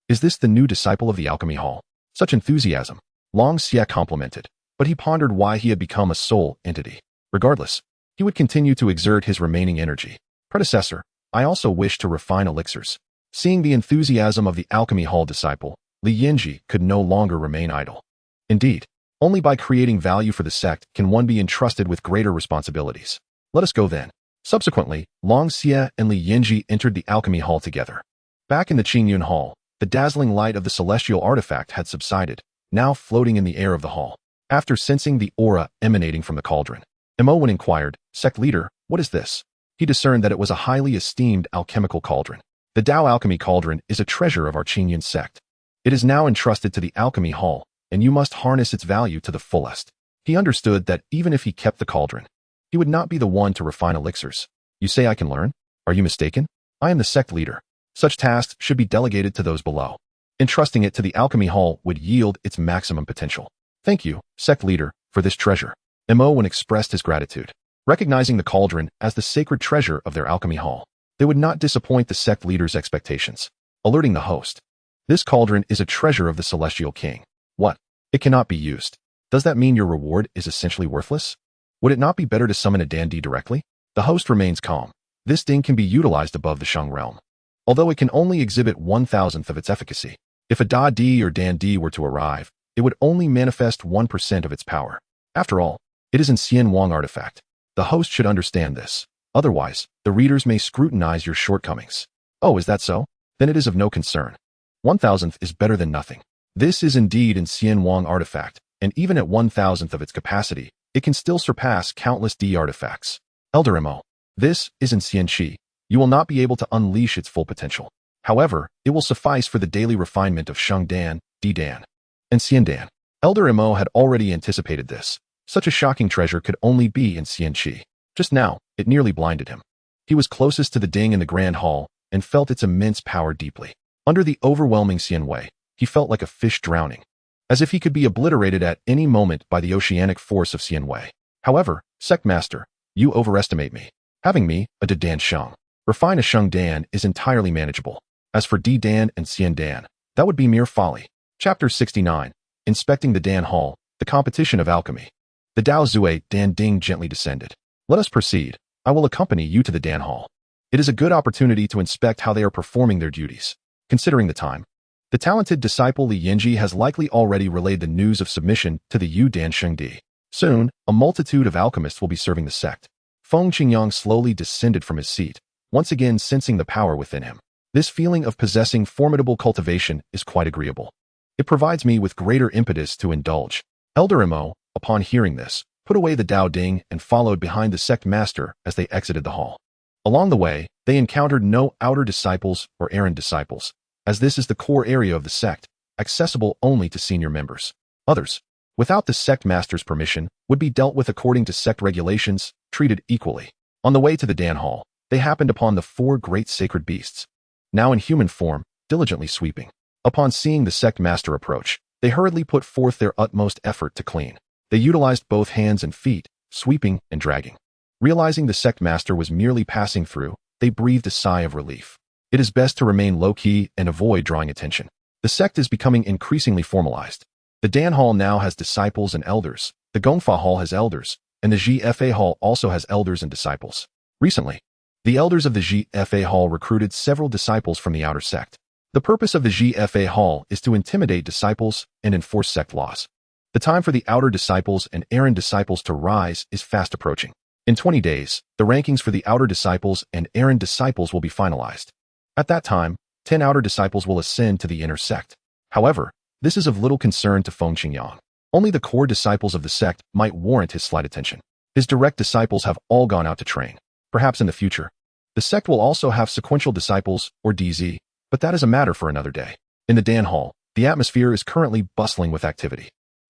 Speaker 1: Is this the new disciple of the Alchemy Hall? Such enthusiasm. Long Xia complimented, but he pondered why he had become a soul entity. Regardless, he would continue to exert his remaining energy. Predecessor, I also wish to refine elixirs. Seeing the enthusiasm of the Alchemy Hall disciple, Li Yinji could no longer remain idle. Indeed, only by creating value for the sect can one be entrusted with greater responsibilities. Let us go then. Subsequently, Long Xia and Li Yinji entered the Alchemy Hall together. Back in the Qingyun Hall, the dazzling light of the celestial artifact had subsided, now floating in the air of the hall. After sensing the aura emanating from the cauldron, Imowen inquired, "Sect leader, what is this?" He discerned that it was a highly esteemed alchemical cauldron. The Tao Alchemy Cauldron is a treasure of our Qingyun sect. It is now entrusted to the Alchemy Hall, and you must harness its value to the fullest. He understood that even if he kept the cauldron, he would not be the one to refine elixirs. You say I can learn? Are you mistaken? I am the sect leader. Such tasks should be delegated to those below. Entrusting it to the Alchemy Hall would yield its maximum potential. Thank you, sect leader, for this treasure. Imowen expressed his gratitude. Recognizing the cauldron as the sacred treasure of their Alchemy Hall, they would not disappoint the sect leader's expectations. Alerting the host, this cauldron is a treasure of the Celestial King. What? It cannot be used. Does that mean your reward is essentially worthless? Would it not be better to summon a dandy directly? The host remains calm. This thing can be utilized above the Shang realm, although it can only exhibit 1/1000th of its efficacy. If a Da Di or Dan Di were to arrive, it would only manifest 1% of its power. After all, it is an Xian Wang artifact. The host should understand this. Otherwise, the readers may scrutinize your shortcomings. Oh, is that so? Then it is of no concern. 1/1000th is better than nothing. This is indeed an Xian Wang artifact, and even at 1/1000th of its capacity, it can still surpass countless D artifacts. Elder Mo, this is an Xianxi. You will not be able to unleash its full potential. However, it will suffice for the daily refinement of Sheng Dan, Di Dan, and Xian Dan. Elder Mo had already anticipated this. Such a shocking treasure could only be in Xianxi. Just now, it nearly blinded him. He was closest to the ding in the Grand Hall and felt its immense power deeply. Under the overwhelming Xian Wei, he felt like a fish drowning, as if he could be obliterated at any moment by the oceanic force of Xian Wei. However, Sect Master, you overestimate me. Having me, a Dan Sheng, refine a Sheng Dan is entirely manageable. As for Di Dan and Xian Dan, that would be mere folly. Chapter 69. Inspecting the Dan Hall, the competition of alchemy. The Dao Zue Dan Ding gently descended. Let us proceed. I will accompany you to the Dan Hall. It is a good opportunity to inspect how they are performing their duties. Considering the time, the talented disciple Li Yinji has likely already relayed the news of submission to the Yu Dan Shengdi. Soon, a multitude of alchemists will be serving the sect. Feng Qingyang slowly descended from his seat, once again sensing the power within him. This feeling of possessing formidable cultivation is quite agreeable. It provides me with greater impetus to indulge. Elder Mo, upon hearing this, put away the Dao Ding and followed behind the sect master as they exited the hall. Along the way, they encountered no outer disciples or errand disciples, as this is the core area of the sect, accessible only to senior members. Others, without the sect master's permission, would be dealt with according to sect regulations, treated equally. On the way to the Dan Hall, they happened upon the 4 great sacred beasts, now in human form, diligently sweeping. Upon seeing the sect master approach, they hurriedly put forth their utmost effort to clean. They utilized both hands and feet, sweeping and dragging. Realizing the sect master was merely passing through, they breathed a sigh of relief. It is best to remain low-key and avoid drawing attention. The sect is becoming increasingly formalized. The Dan Hall now has disciples and elders, the Gongfa Hall has elders, and the GFA Hall also has elders and disciples. Recently, the elders of the GFA Hall recruited several disciples from the outer sect. The purpose of the GFA Hall is to intimidate disciples and enforce sect laws. The time for the outer disciples and errand disciples to rise is fast approaching. In 20 days, the rankings for the outer disciples and errand disciples will be finalized. At that time, 10 outer disciples will ascend to the inner sect. However, this is of little concern to Feng Qingyang. Only the core disciples of the sect might warrant his slight attention. His direct disciples have all gone out to train. Perhaps in the future, the sect will also have sequential disciples, or DZ, but that is a matter for another day. In the Dan Hall, the atmosphere is currently bustling with activity.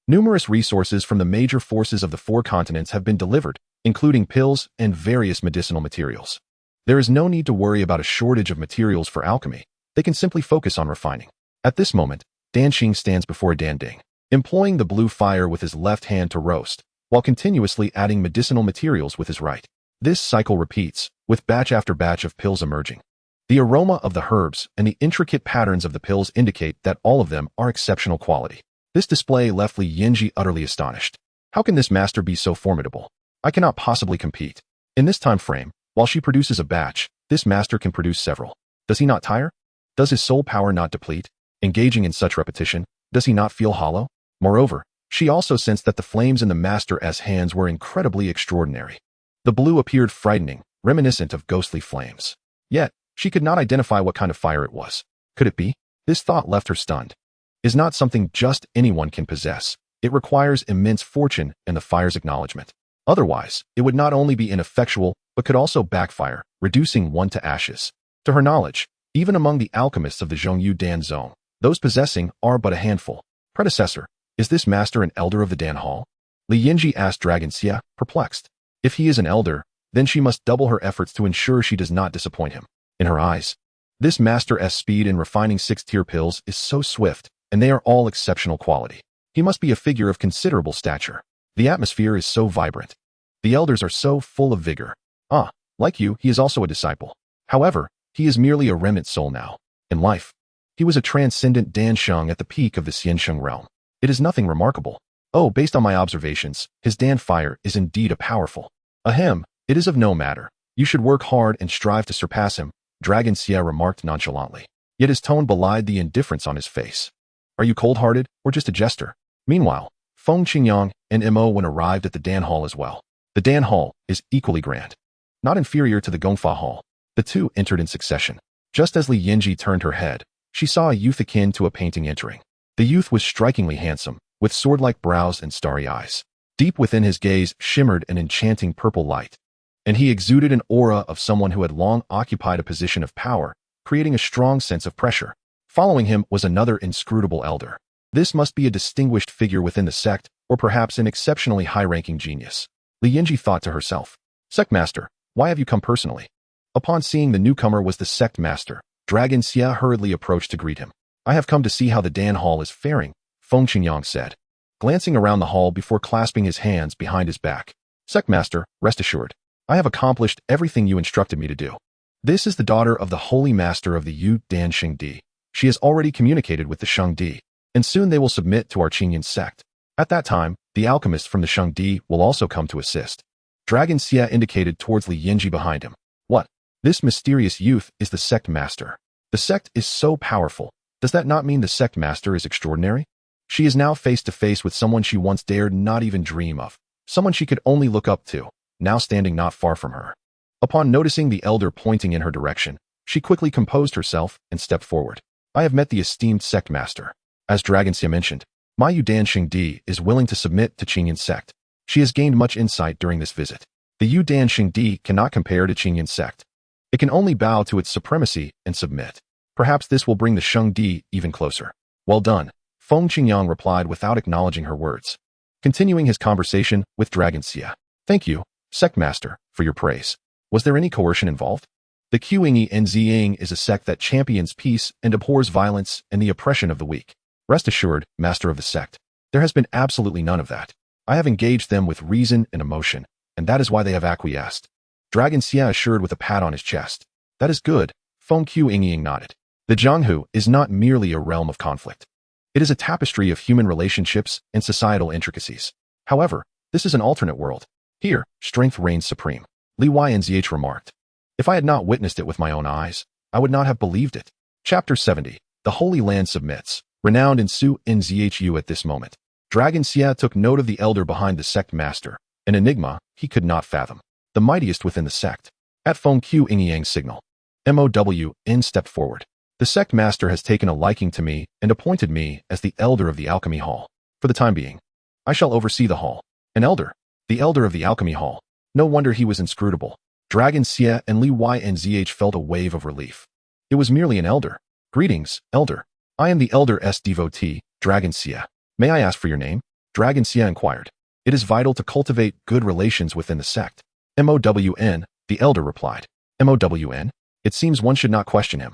Speaker 1: Numerous resources from the major forces of the 4 continents have been delivered, including pills and various medicinal materials. There is no need to worry about a shortage of materials for alchemy. They can simply focus on refining. At this moment, Dan Xing stands before a Dan Ding, employing the blue fire with his left hand to roast, while continuously adding medicinal materials with his right. This cycle repeats, with batch after batch of pills emerging. The aroma of the herbs and the intricate patterns of the pills indicate that all of them are exceptional quality. This display left Li Yinji utterly astonished. How can this master be so formidable? I cannot possibly compete. In this time frame, while she produces a batch, this master can produce several. Does he not tire? Does his soul power not deplete? Engaging in such repetition, does he not feel hollow? Moreover, she also sensed that the flames in the master's hands were incredibly extraordinary. The blue appeared frightening, reminiscent of ghostly flames. Yet, she could not identify what kind of fire it was. Could it be? This thought left her stunned. Is not something just anyone can possess. It requires immense fortune and the fire's acknowledgement. Otherwise, it would not only be ineffectual, but could also backfire, reducing one to ashes. To her knowledge, even among the alchemists of the Zhongyu Dan Zone, those possessing are but a handful. Predecessor, is this master an elder of the Dan Hall? Li Yinji asked xianxia, perplexed. If he is an elder, then she must double her efforts to ensure she does not disappoint him. In her eyes, this master's speed in refining 6-tier pills is so swift, and they are all exceptional quality. He must be a figure of considerable stature. The atmosphere is so vibrant. The elders are so full of vigor. Ah, like you, he is also a disciple. However, he is merely a remnant soul now. In life, he was a transcendent Dansheng at the peak of the Xianxiang realm. It is nothing remarkable. Oh, based on my observations, his Dan fire is indeed a powerful. Ahem, it is of no matter. You should work hard and strive to surpass him, Dragon Xia remarked nonchalantly. Yet his tone belied the indifference on his face. Are you cold-hearted, or just a jester? Meanwhile, Feng Qingyang and Mo Wen arrived at the Dan Hall as well. The Dan Hall is equally grand, not inferior to the Gongfa Hall. The two entered in succession. Just as Li Yinji turned her head, she saw a youth akin to a painting entering. The youth was strikingly handsome, with sword-like brows and starry eyes. Deep within his gaze shimmered an enchanting purple light, and he exuded an aura of someone who had long occupied a position of power, creating a strong sense of pressure. Following him was another inscrutable elder. This must be a distinguished figure within the sect, or perhaps an exceptionally high-ranking genius. Li Yinji thought to herself, Sect Master, why have you come personally? Upon seeing the newcomer was the Sect Master, Dragon Xia hurriedly approached to greet him. I have come to see how the Dan Hall is faring, Feng Qingyang said, glancing around the hall before clasping his hands behind his back. Sect Master, rest assured, I have accomplished everything you instructed me to do. This is the daughter of the Holy Master of the Yu Dan Sheng Di. She has already communicated with the Sheng Di, and soon they will submit to our Qingyun Sect. At that time, the alchemists from the Sheng Di will also come to assist. Dragon Xia indicated towards Li Yinji behind him. What? This mysterious youth is the Sect Master. The sect is so powerful. Does that not mean the Sect Master is extraordinary? She is now face to face with someone she once dared not even dream of, someone she could only look up to. now standing not far from her. Upon noticing the elder pointing in her direction, she quickly composed herself and stepped forward. I have met the esteemed sect master. As Dragonxia mentioned, my Yudan Xingdi is willing to submit to Qingyun Sect. She has gained much insight during this visit. The Yudan Xingdi cannot compare to Qingyun Sect. It can only bow to its supremacy and submit. Perhaps this will bring the Shengdi even closer. Well done, Feng Qingyang replied without acknowledging her words. Continuing his conversation with Dragonxia. Thank you, Sect Master, for your praise. Was there any coercion involved? The Qingyun is a sect that champions peace and abhors violence and the oppression of the weak. Rest assured, Master of the sect, there has been absolutely none of that. I have engaged them with reason and emotion, and that is why they have acquiesced. Dragonxia assured with a pat on his chest. That is good, Feng Qingyang nodded. The Jianghu is not merely a realm of conflict. It is a tapestry of human relationships and societal intricacies. However, this is an alternate world. Here, strength reigns supreme. Li Yanzh remarked. If I had not witnessed it with my own eyes, I would not have believed it. Chapter 70. The Holy Land Submits. Renowned in Su in Zhu at this moment. Dragonxia took note of the elder behind the sect master, an enigma he could not fathom. The mightiest within the sect. At Feng Qingyang's signal, MOWN stepped forward. The sect master has taken a liking to me and appointed me as the elder of the Alchemy Hall. For the time being, I shall oversee the hall. An elder. The elder of the Alchemy Hall. No wonder he was inscrutable. Dragonxia and Li Yanzh felt a wave of relief. It was merely an elder. Greetings, elder. I am the Eldest devotee, Dragonxia. May I ask for your name? Dragonxia inquired. It is vital to cultivate good relations within the sect. MOWN, the elder replied. MOWN? It seems one should not question him.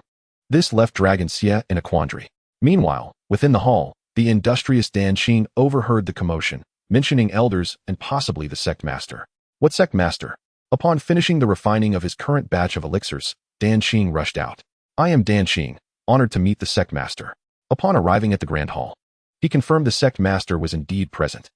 Speaker 1: This left Dragonxia in a quandary. Meanwhile, within the hall, the industrious Dan Qing overheard the commotion, mentioning elders and possibly the sect master. What sect master? Upon finishing the refining of his current batch of elixirs, Dan Qing rushed out. I am Dan Qing, honored to meet the sect master. Upon arriving at the grand hall, he confirmed the sect master was indeed present.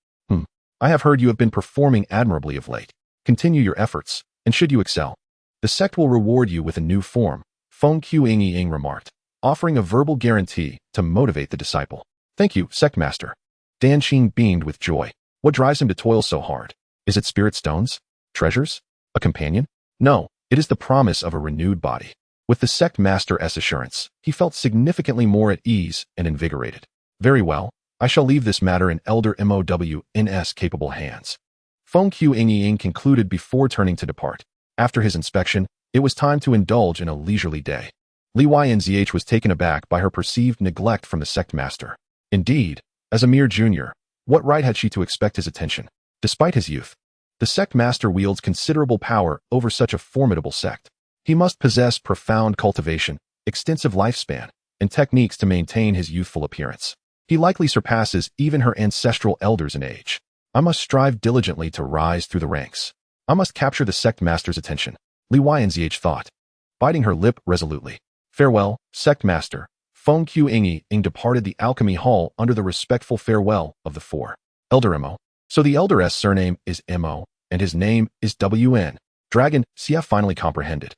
Speaker 1: I have heard you have been performing admirably of late. Continue your efforts, and should you excel, the sect will reward you with a new form, Feng Qingyang remarked, offering a verbal guarantee to motivate the disciple. Thank you, sect master. Dan Qing beamed with joy. What drives him to toil so hard? Is it spirit stones? Treasures? A companion? No, it is the promise of a renewed body. With the sect master's assurance, he felt significantly more at ease and invigorated. Very well, I shall leave this matter in Elder MOWN's capable hands. Feng Qingyang concluded before turning to depart. After his inspection, it was time to indulge in a leisurely day. Li Yanzh was taken aback by her perceived neglect from the sect master. Indeed, as a mere junior, what right had she to expect his attention? Despite his youth, the sect master wields considerable power over such a formidable sect. He must possess profound cultivation, extensive lifespan, and techniques to maintain his youthful appearance. He likely surpasses even her ancestral elders in age. I must strive diligently to rise through the ranks. I must capture the sect master's attention, Li Yanzh thought, biting her lip resolutely. Farewell, sect master. Feng Qingyang departed the alchemy hall under the respectful farewell of the four. Elder Mo. So the elder's surname is Mo, and his name is WN. Dragonxia finally comprehended.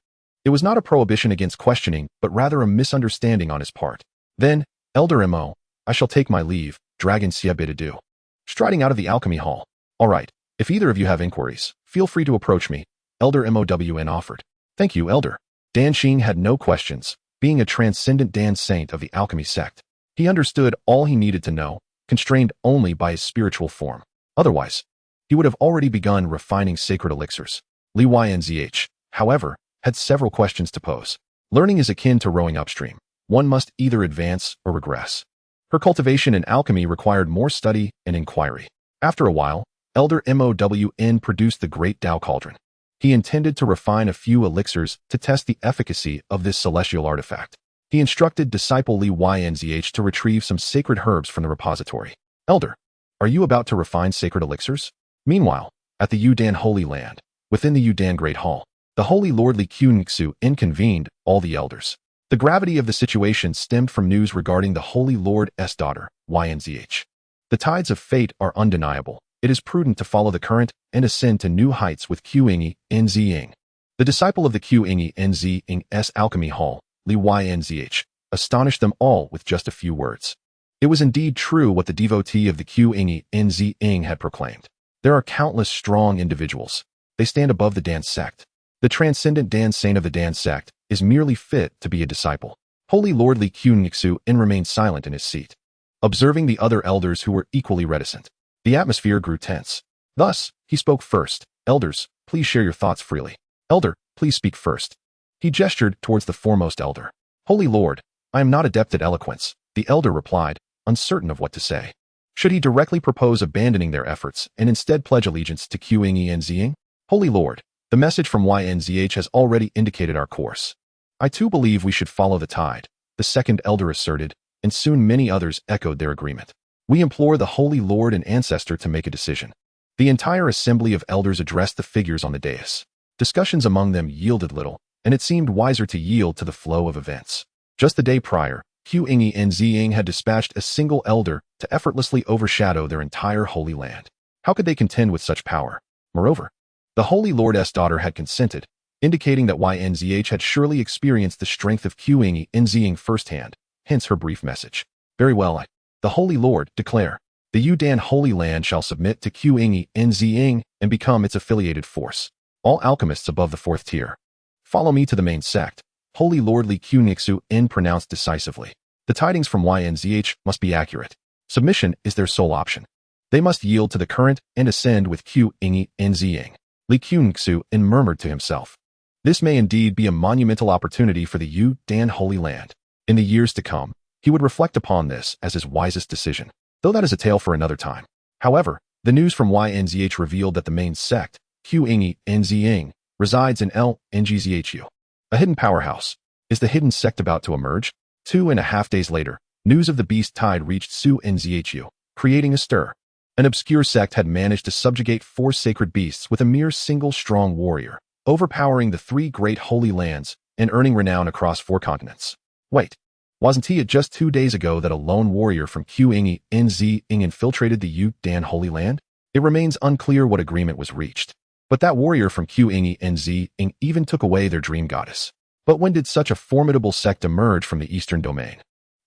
Speaker 1: It was not a prohibition against questioning, but rather a misunderstanding on his part. Then, Elder Mo, I shall take my leave, Dragonxia bid adieu. Striding out of the alchemy hall. All right, if either of you have inquiries, feel free to approach me, Elder MOWN offered. Thank you, Elder. Dan Qing had no questions, being a transcendent Dan saint of the alchemy sect. He understood all he needed to know, constrained only by his spiritual form. Otherwise, he would have already begun refining sacred elixirs. Li Yanzh, however, had several questions to pose. Learning is akin to rowing upstream. One must either advance or regress. Her cultivation in alchemy required more study and inquiry. After a while, Elder MOWN produced the Great Tao Cauldron. He intended to refine a few elixirs to test the efficacy of this celestial artifact. He instructed Disciple Li Yanzh to retrieve some sacred herbs from the repository. Elder, are you about to refine sacred elixirs? Meanwhile, at the Yudan Holy Land, within the Yudan Great Hall, the Holy Lord Li Qingyu convened all the elders. The gravity of the situation stemmed from news regarding the Holy Lord's daughter, Yanzh. The tides of fate are undeniable. It is prudent to follow the current and ascend to new heights with Qingyun. The disciple of the Qingyun's alchemy hall, Li Yanzh, astonished them all with just a few words. It was indeed true what the devotee of the Qingyun had proclaimed. There are countless strong individuals. they stand above the Dan sect. The transcendent Dan saint of the Dan sect is merely fit to be a disciple. Holy Lord Li Qingyu remained silent in his seat, observing the other elders who were equally reticent. The atmosphere grew tense. Thus, he spoke first. Elders, please share your thoughts freely. Elder, please speak first. He gestured towards the foremost elder. Holy Lord, I am not adept at eloquence, the elder replied, uncertain of what to say. Should he directly propose abandoning their efforts and instead pledge allegiance to Qingyang? Holy Lord, the message from YNZH has already indicated our course. I too believe we should follow the tide, the second elder asserted, and soon many others echoed their agreement. We implore the Holy Lord and Ancestor to make a decision. The entire assembly of elders addressed the figures on the dais. Discussions among them yielded little, and it seemed wiser to yield to the flow of events. Just the day prior, Qingyang had dispatched a single elder to effortlessly overshadow their entire holy land. How could they contend with such power? Moreover, the Holy Lord's daughter had consented, indicating that YNZH had surely experienced the strength of Qingyang firsthand, hence her brief message. Very well, the Holy Lord, declare. The Yudan Holy Land shall submit to Qingyang and become its affiliated force. All alchemists above the 4th tier, follow me to the main sect. Holy Lord Li Qingyu pronounced decisively. The tidings from YNZH must be accurate. Submission is their sole option. They must yield to the current and ascend with Qingyang. Li Qingyu murmured to himself. This may indeed be a monumental opportunity for the Yudan Holy Land. In the years to come, he would reflect upon this as his wisest decision, though that is a tale for another time. However, the news from YNZH revealed that the main sect, Qingyang, resides in LNGZHU, a hidden powerhouse. Is the hidden sect about to emerge? 2.5 days later, news of the beast tide reached NZHU, creating a stir. An obscure sect had managed to subjugate 4 sacred beasts with a mere single strong warrior, overpowering the 3 great holy lands and earning renown across 4 continents. Wait, wasn't it just 2 days ago that a lone warrior from Qingyang infiltrated the Yudan Holy Land? It remains unclear what agreement was reached. But that warrior from Qingyang even took away their dream goddess. But when did such a formidable sect emerge from the Eastern Domain?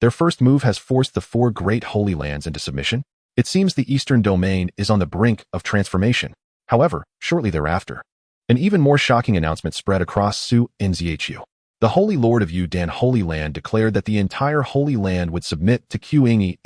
Speaker 1: Their first move has forced the 4 great holy lands into submission. It seems the Eastern Domain is on the brink of transformation. However, shortly thereafter, an even more shocking announcement spread across NZHU. The Holy Lord of Yudan Holy Land declared that the entire Holy Land would submit to Qingyang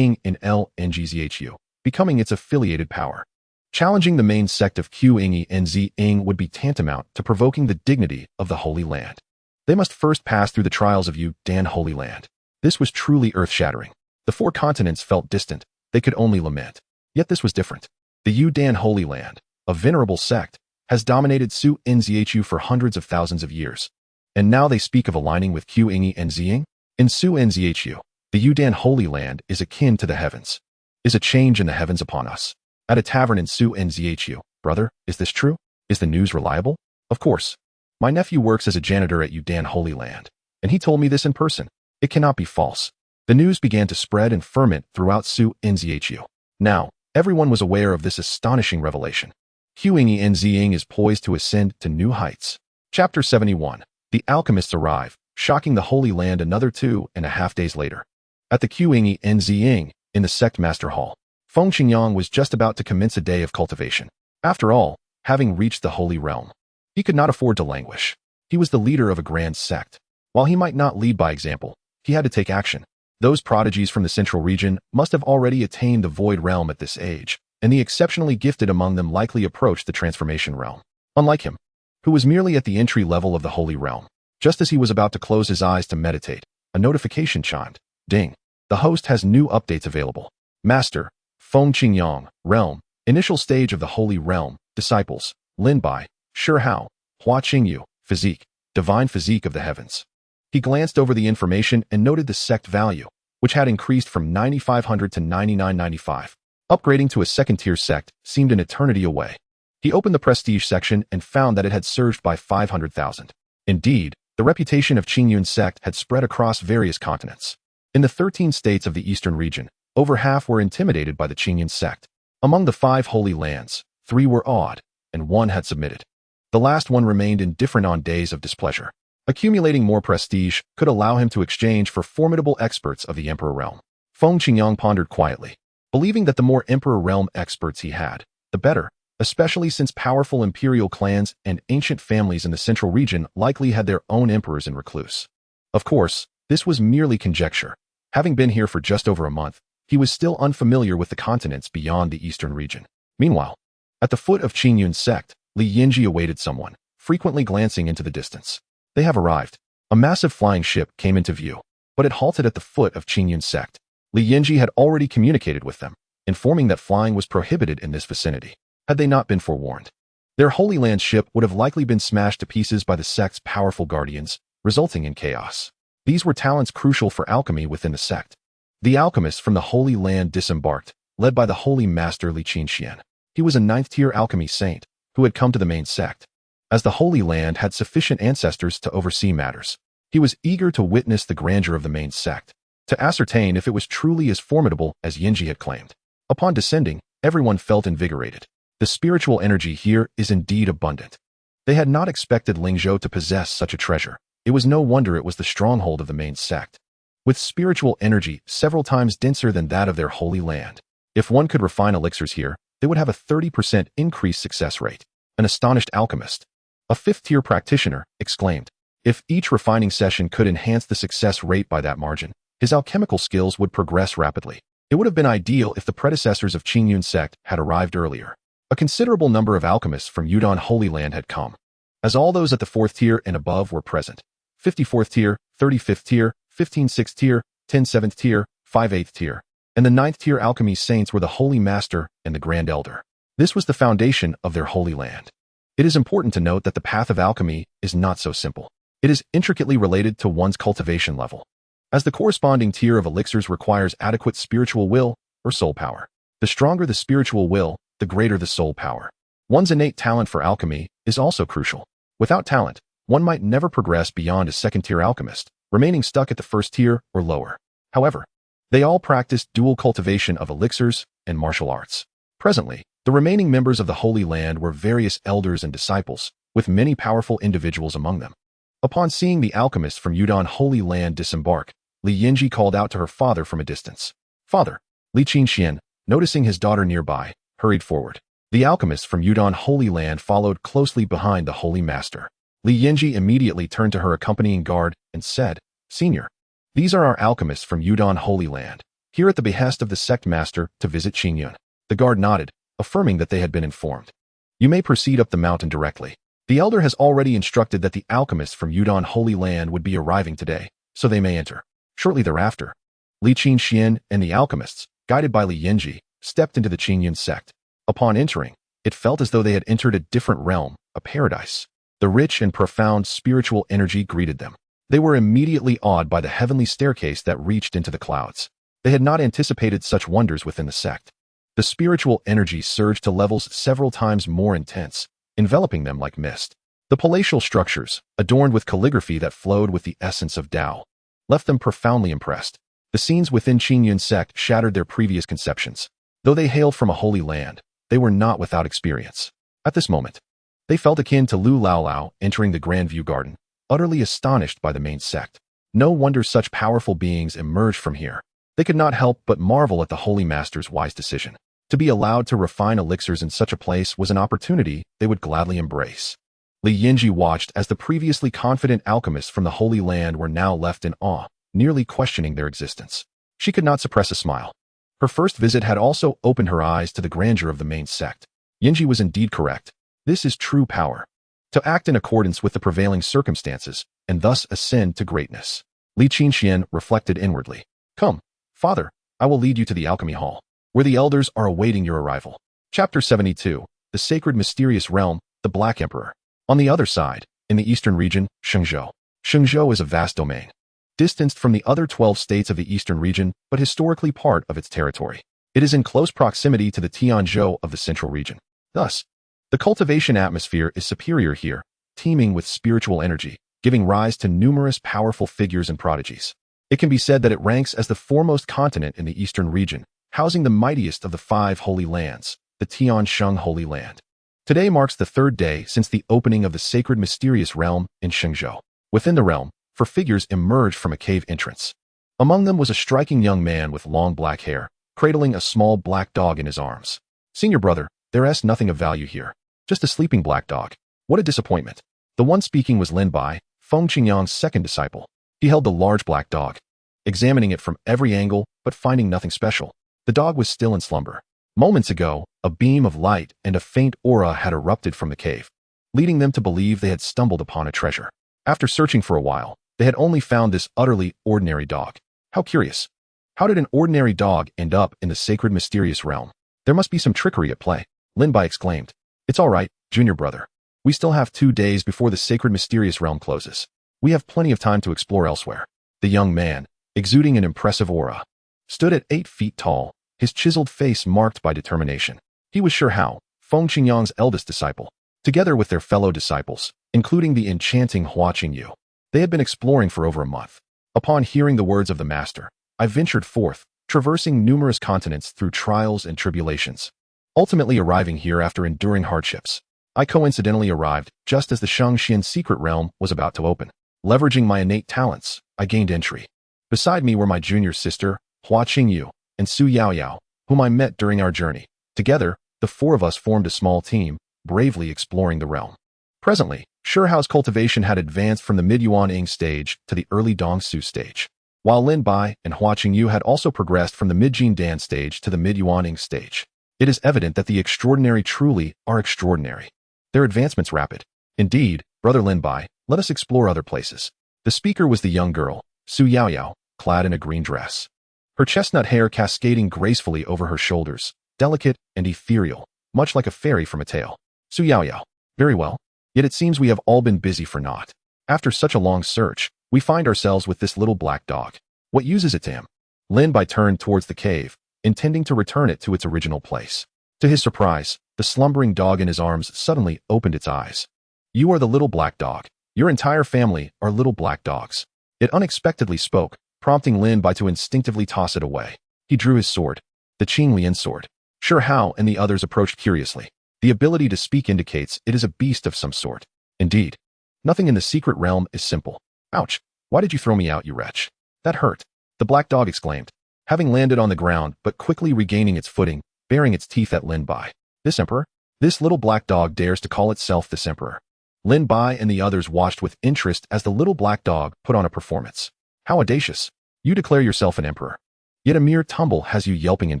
Speaker 1: in LNGZHU, becoming its affiliated power. Challenging the main sect of Qingyang would be tantamount to provoking the dignity of the Holy Land. They must first pass through the trials of Yudan Holy Land. This was truly earth-shattering. The 4 continents felt distant. They could only lament. Yet this was different. The Yudan Holy Land, a venerable sect, has dominated NZHU for hundreds of thousands of years. And now they speak of aligning with Qingyang? In NZHU, the Yudan Holy Land is akin to the heavens. Is a change in the heavens upon us? At a tavern in NZHU, brother, is this true? Is the news reliable? Of course. My nephew works as a janitor at Yudan Holy Land, and he told me this in person. It cannot be false. The news began to spread and ferment throughout NZHU. Now, everyone was aware of this astonishing revelation. Qingyang is poised to ascend to new heights. Chapter 71. The alchemists arrive, shocking the Holy Land another 2.5 days later. At the Qingyang, in the Sect Master Hall, Feng Qingyang was just about to commence a day of cultivation. After all, having reached the Holy Realm, he could not afford to languish. He was the leader of a grand sect. While he might not lead by example, he had to take action. Those prodigies from the central region must have already attained the Void Realm at this age, and the exceptionally gifted among them likely approached the Transformation Realm. Unlike him, who was merely at the entry level of the Holy Realm. Just as he was about to close his eyes to meditate, a notification chimed. Ding. The host has new updates available. Master, Feng Qingyang, Realm, initial stage of the Holy Realm, Disciples, Lin Bai, Shi Hao, Hua Qingyu, Physique, Divine Physique of the Heavens. He glanced over the information and noted the sect value, which had increased from 9,500 to 9,995. Upgrading to a second-tier sect seemed an eternity away. He opened the prestige section and found that it had surged by 500,000. Indeed, the reputation of Qingyun Sect had spread across various continents. In the 13 states of the eastern region, over half were intimidated by the Qingyun Sect. Among the 5 holy lands, 3 were awed, and 1 had submitted. The last one remained indifferent on days of displeasure. Accumulating more prestige could allow him to exchange for formidable experts of the Emperor Realm. Feng Qingyang pondered quietly, believing that the more Emperor Realm experts he had, the better. especially since powerful imperial clans and ancient families in the central region likely had their own emperors and recluse. Of course, this was merely conjecture. Having been here for just over a month, he was still unfamiliar with the continents beyond the eastern region. Meanwhile, at the foot of Qingyun Sect, Li Yinji awaited someone, frequently glancing into the distance. They have arrived. A massive flying ship came into view, but it halted at the foot of Qingyun Sect. Li Yinji had already communicated with them, informing that flying was prohibited in this vicinity. Had they not been forewarned, their Holy Land ship would have likely been smashed to pieces by the sect's powerful guardians, resulting in chaos. These were talents crucial for alchemy within the sect. The alchemists from the Holy Land disembarked, led by the Holy Master Li Qinxian. He was a 9th-tier alchemy saint who had come to the main sect. As the Holy Land had sufficient ancestors to oversee matters, he was eager to witness the grandeur of the main sect, to ascertain if it was truly as formidable as Yinji had claimed. Upon descending, everyone felt invigorated. The spiritual energy here is indeed abundant. They had not expected Lingzhou to possess such a treasure. It was no wonder it was the stronghold of the main sect, with spiritual energy several times denser than that of their Holy Land. If one could refine elixirs here, they would have a 30% increased success rate. An astonished alchemist, a 5th-tier practitioner, exclaimed. If each refining session could enhance the success rate by that margin, his alchemical skills would progress rapidly. It would have been ideal if the predecessors of Qingyun Sect had arrived earlier. A considerable number of alchemists from Yudon Holy Land had come, as all those at the 4th tier and above were present. 54th tier, 35th tier, 15 6th tier, 10 7th tier, 5 8th tier, and the 9th tier alchemy saints were the Holy Master and the Grand Elder. This was the foundation of their Holy Land. It is important to note that the path of alchemy is not so simple. It is intricately related to one's cultivation level, as the corresponding tier of elixirs requires adequate spiritual will or soul power. The stronger the spiritual will, the greater the soul power. One's innate talent for alchemy is also crucial. Without talent, one might never progress beyond a 2nd-tier alchemist, remaining stuck at the 1st tier or lower. However, they all practiced dual cultivation of elixirs and martial arts. Presently, the remaining members of the Holy Land were various elders and disciples, with many powerful individuals among them. Upon seeing the alchemists from Yudon Holy Land disembark, Li Yinji called out to her father from a distance. Father! Li Qinxian, noticing his daughter nearby, hurried forward. The alchemists from Yudon Holy Land followed closely behind the Holy Master. Li Yinji immediately turned to her accompanying guard and said, Senior, these are our alchemists from Yudon Holy Land, here at the behest of the sect master to visit Qingyun. The guard nodded, affirming that they had been informed. You may proceed up the mountain directly. The elder has already instructed that the alchemists from Yudon Holy Land would be arriving today, so they may enter. Shortly thereafter, Li Qinxian and the alchemists, guided by Li Yinji, stepped into the Qingyun Sect. Upon entering, it felt as though they had entered a different realm, a paradise. The rich and profound spiritual energy greeted them. They were immediately awed by the heavenly staircase that reached into the clouds. They had not anticipated such wonders within the sect. The spiritual energy surged to levels several times more intense, enveloping them like mist. The palatial structures, adorned with calligraphy that flowed with the essence of Tao, left them profoundly impressed. The scenes within Qingyun Sect shattered their previous conceptions. Though they hailed from a holy land, they were not without experience. At this moment, they felt akin to Lu Lao entering the Grand View Garden, utterly astonished by the main sect. No wonder such powerful beings emerged from here. They could not help but marvel at the Holy Master's wise decision. To be allowed to refine elixirs in such a place was an opportunity they would gladly embrace. Li Yinji watched as the previously confident alchemists from the Holy Land were now left in awe, nearly questioning their existence. She could not suppress a smile. Her first visit had also opened her eyes to the grandeur of the main sect. Yinji was indeed correct. This is true power. To act in accordance with the prevailing circumstances, and thus ascend to greatness. Li Qinxian reflected inwardly. Come, father, I will lead you to the alchemy hall, where the elders are awaiting your arrival. Chapter 72, The Sacred Mysterious Realm, the Black Emperor. On the other side, in the eastern region, Shenzhou. Shenzhou is a vast domain, distanced from the other 12 states of the eastern region, but historically part of its territory. It is in close proximity to the Tianzhou of the central region. Thus, the cultivation atmosphere is superior here, teeming with spiritual energy, giving rise to numerous powerful figures and prodigies. It can be said that it ranks as the foremost continent in the eastern region, housing the mightiest of the 5 holy lands, the Tiansheng Holy Land. Today marks the 3rd day since the opening of the sacred mysterious realm in Shenzhou. Within the realm, 4 figures emerged from a cave entrance. Among them was a striking young man with long black hair, cradling a small black dog in his arms. Senior brother, There's nothing of value here. Just a sleeping black dog. What a disappointment. The one speaking was Lin Bai, Feng Qingyang's second disciple. He held the large black dog, examining it from every angle, but finding nothing special. The dog was still in slumber. Moments ago, a beam of light and a faint aura had erupted from the cave, leading them to believe they had stumbled upon a treasure. After searching for a while, they had only found this utterly ordinary dog. How curious. How did an ordinary dog end up in the sacred mysterious realm? There must be some trickery at play, Lin Bai exclaimed. It's all right, junior brother. We still have 2 days before the sacred mysterious realm closes. We have plenty of time to explore elsewhere. The young man, exuding an impressive aura, stood at 8 feet tall, his chiseled face marked by determination. He was Shi Hao, Feng Qingyang's eldest disciple. Together with their fellow disciples, including the enchanting Hua Qingyu, they had been exploring for over a month. Upon hearing the words of the master, I ventured forth, traversing numerous continents through trials and tribulations, ultimately arriving here after enduring hardships. I coincidentally arrived just as the Xianxian secret realm was about to open. Leveraging my innate talents, I gained entry. Beside me were my junior sister, Hua Qingyu, and Su Yaoyao, whom I met during our journey. Together, the 4 of us formed a small team, bravely exploring the realm. Presently, Shi Hao's cultivation had advanced from the mid-Yuan-Ing stage to the early Dongsu stage, while Lin Bai and Hua Qingyu had also progressed from the mid-Jin Dan stage to the mid-Yuan-Ing stage. It is evident that the extraordinary truly are extraordinary. Their advancement's rapid. Indeed, brother Lin Bai, let us explore other places. The speaker was the young girl, Su Yaoyao, clad in a green dress. Her chestnut hair cascading gracefully over her shoulders, delicate and ethereal, much like a fairy from a tale. Su Yaoyao. Very well. Yet it seems we have all been busy for naught. After such a long search, we find ourselves with this little black dog. What use is it to him? Lin Bai turned towards the cave, intending to return it to its original place. To his surprise, the slumbering dog in his arms suddenly opened its eyes. You are the little black dog. Your entire family are little black dogs. It unexpectedly spoke, prompting Lin Bai to instinctively toss it away. He drew his sword, the Qingyun sword. Shi Hao and the others approached curiously. The ability to speak indicates it is a beast of some sort. Indeed, nothing in the secret realm is simple. Ouch! Why did you throw me out, you wretch? That hurt. The black dog exclaimed, having landed on the ground but quickly regaining its footing, baring its teeth at Lin Bai. This emperor? This little black dog dares to call itself this emperor. Lin Bai and the others watched with interest as the little black dog put on a performance. How audacious. You declare yourself an emperor. Yet a mere tumble has you yelping in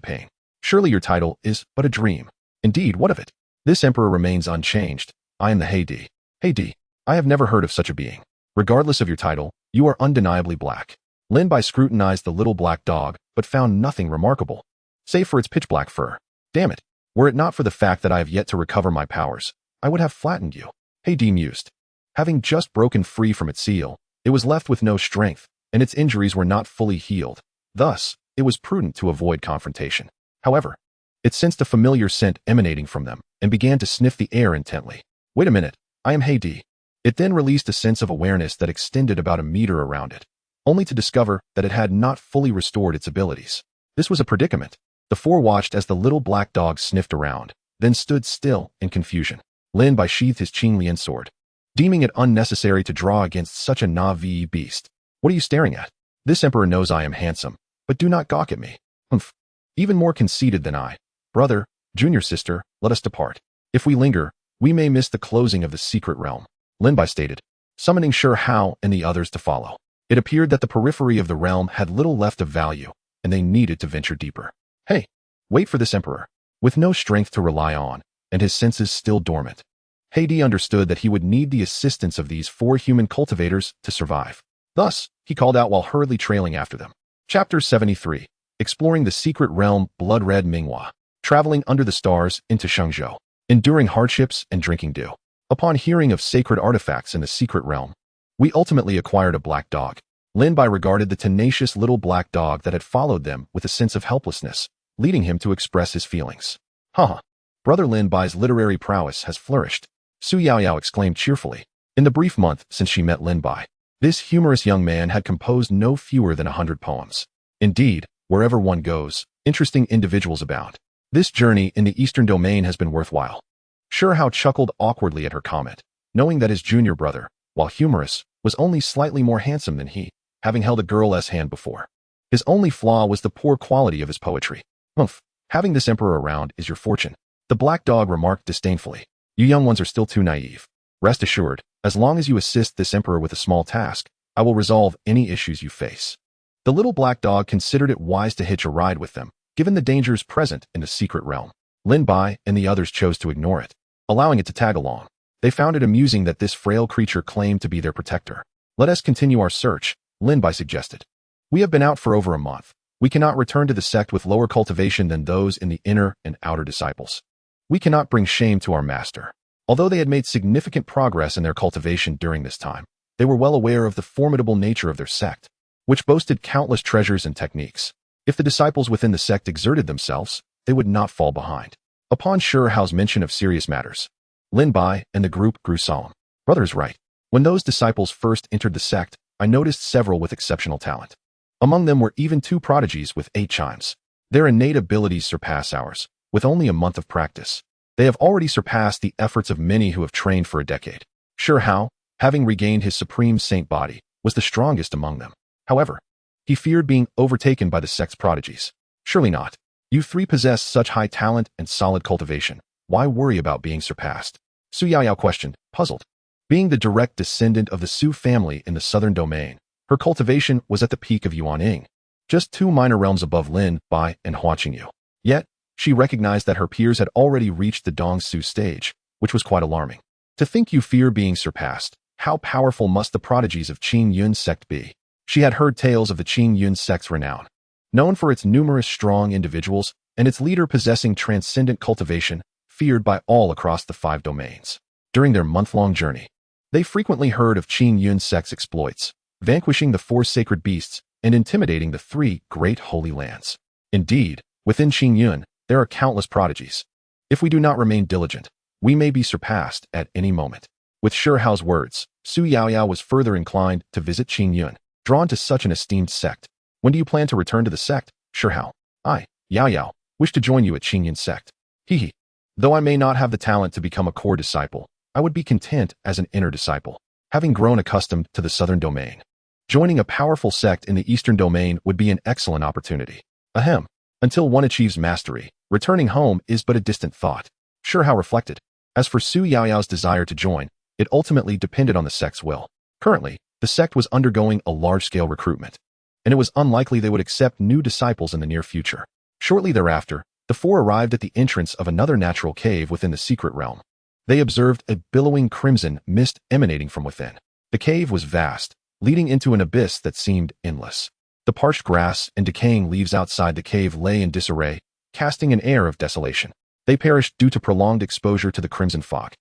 Speaker 1: pain. Surely your title is but a dream. Indeed, what of it? This emperor remains unchanged. I am the Heidi. Heidi. I have never heard of such a being. Regardless of your title, you are undeniably black. Lin Bai scrutinized the little black dog, but found nothing remarkable, save for its pitch black fur. Damn it. Were it not for the fact that I have yet to recover my powers, I would have flattened you. Heidi mused. Having just broken free from its seal, it was left with no strength, and its injuries were not fully healed. Thus, it was prudent to avoid confrontation. However, it sensed a familiar scent emanating from them, and began to sniff the air intently. Wait a minute, I am Heidi. It then released a sense of awareness that extended about a meter around it, only to discover that it had not fully restored its abilities. This was a predicament. The 4 watched as the little black dog sniffed around, then stood still in confusion. Lin Bai sheathed his Qingyun sword, deeming it unnecessary to draw against such a Na'vi beast. What are you staring at? This emperor knows I am handsome, but do not gawk at me. Humph. Even more conceited than I. Brother, junior sister, let us depart. If we linger, we may miss the closing of the secret realm, Lin Bai stated, summoning Shi Hao and the others to follow. It appeared that the periphery of the realm had little left of value, and they needed to venture deeper. Hey, wait for this emperor. With no strength to rely on, and his senses still dormant, Heidi understood that he would need the assistance of these 4 human cultivators to survive. Thus, he called out while hurriedly trailing after them. Chapter 73. Exploring the secret realm, Blood-Red Minghua. Traveling under the stars into Shenzhou. Enduring hardships and drinking dew. Upon hearing of sacred artifacts in the secret realm, we ultimately acquired a black dog. Lin Bai regarded the tenacious little black dog that had followed them with a sense of helplessness, leading him to express his feelings. Haha. Brother Lin Bai's literary prowess has flourished, Su Yaoyao exclaimed cheerfully. In the brief month since she met Lin Bai, this humorous young man had composed no fewer than 100 poems. Indeed, wherever one goes, interesting individuals abound. This journey in the Eastern Domain has been worthwhile. Shi Hao chuckled awkwardly at her comment, knowing that his junior brother, while humorous, was only slightly more handsome than he, having held a girl's hand before. His only flaw was the poor quality of his poetry. Humph, having this emperor around is your fortune. The black dog remarked disdainfully. You young ones are still too naive. Rest assured, as long as you assist this emperor with a small task, I will resolve any issues you face. The little black dog considered it wise to hitch a ride with them, given the dangers present in the secret realm. Lin Bai and the others chose to ignore it, allowing it to tag along. They found it amusing that this frail creature claimed to be their protector. Let us continue our search, Lin Bai suggested. We have been out for over a month. We cannot return to the sect with lower cultivation than those in the inner and outer disciples. We cannot bring shame to our master. Although they had made significant progress in their cultivation during this time, they were well aware of the formidable nature of their sect, which boasted countless treasures and techniques. If the disciples within the sect exerted themselves, they would not fall behind. Upon Shi Hao's mention of serious matters, Lin Bai and the group grew solemn. Brother is right. When those disciples first entered the sect, I noticed several with exceptional talent. Among them were even 2 prodigies with 8 chimes. Their innate abilities surpass ours. With only a month of practice, they have already surpassed the efforts of many who have trained for a decade. Shi Hao, having regained his supreme saint body, was the strongest among them. However, he feared being overtaken by the sect's prodigies. Surely not. You 3 possess such high talent and solid cultivation. Why worry about being surpassed? Su Yaoyao questioned, puzzled. Being the direct descendant of the Su family in the southern domain, her cultivation was at the peak of Yuanying, just 2 minor realms above Lin Bai and Hua Qingyu. Yet, she recognized that her peers had already reached the Dongsu stage, which was quite alarming. To think you fear being surpassed, how powerful must the prodigies of Qingyun Sect be? She had heard tales of the Qingyun Sect's renown, known for its numerous strong individuals and its leader possessing transcendent cultivation, feared by all across the 5 domains. During their month-long journey, they frequently heard of Qingyun Sect's exploits, vanquishing the 4 sacred beasts and intimidating the 3 great holy lands. Indeed, within Qingyun, there are countless prodigies. If we do not remain diligent, we may be surpassed at any moment. With Shi Hao's words, Su Yaoyao was further inclined to visit Qingyun, drawn to such an esteemed sect. When do you plan to return to the sect, Shi Hao? I, Yaoyao, wish to join you at Qingyun Sect. Hee. Though I may not have the talent to become a core disciple, I would be content as an inner disciple, having grown accustomed to the southern domain. Joining a powerful sect in the eastern domain would be an excellent opportunity. Ahem. Until one achieves mastery, returning home is but a distant thought. Shi Hao reflected. As for Su Yaoyao's desire to join, it ultimately depended on the sect's will. Currently, the sect was undergoing a large-scale recruitment, and it was unlikely they would accept new disciples in the near future. Shortly thereafter, the 4 arrived at the entrance of another natural cave within the secret realm. They observed a billowing crimson mist emanating from within. The cave was vast, leading into an abyss that seemed endless. The parched grass and decaying leaves outside the cave lay in disarray, casting an air of desolation. They perished due to prolonged exposure to the crimson fog.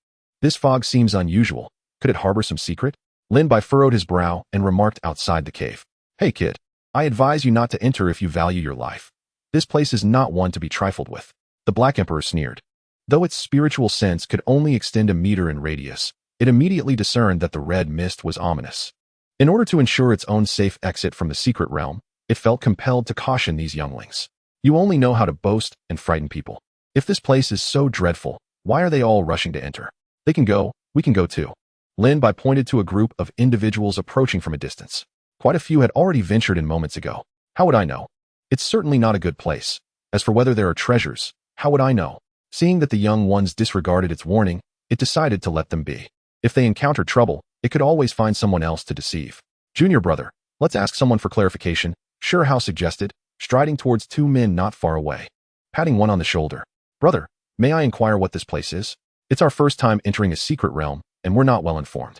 Speaker 1: This fog seems unusual. Could it harbor some secret? Lin Bai furrowed his brow and remarked outside the cave. Hey kid, I advise you not to enter if you value your life. This place is not one to be trifled with. The Black Emperor sneered. Though its spiritual sense could only extend a meter in radius, it immediately discerned that the red mist was ominous. In order to ensure its own safe exit from the secret realm, it felt compelled to caution these younglings. You only know how to boast and frighten people. If this place is so dreadful, why are they all rushing to enter? They can go, we can go too. Lin Bai pointed to a group of individuals approaching from a distance. Quite a few had already ventured in moments ago. How would I know? It's certainly not a good place. As for whether there are treasures, how would I know? Seeing that the young ones disregarded its warning, it decided to let them be. If they encountered trouble, it could always find someone else to deceive. Junior brother, let's ask someone for clarification, Shi Hao suggested, striding towards 2 men not far away. Patting one on the shoulder. Brother, may I inquire what this place is? It's our first time entering a secret realm, and we're not well informed.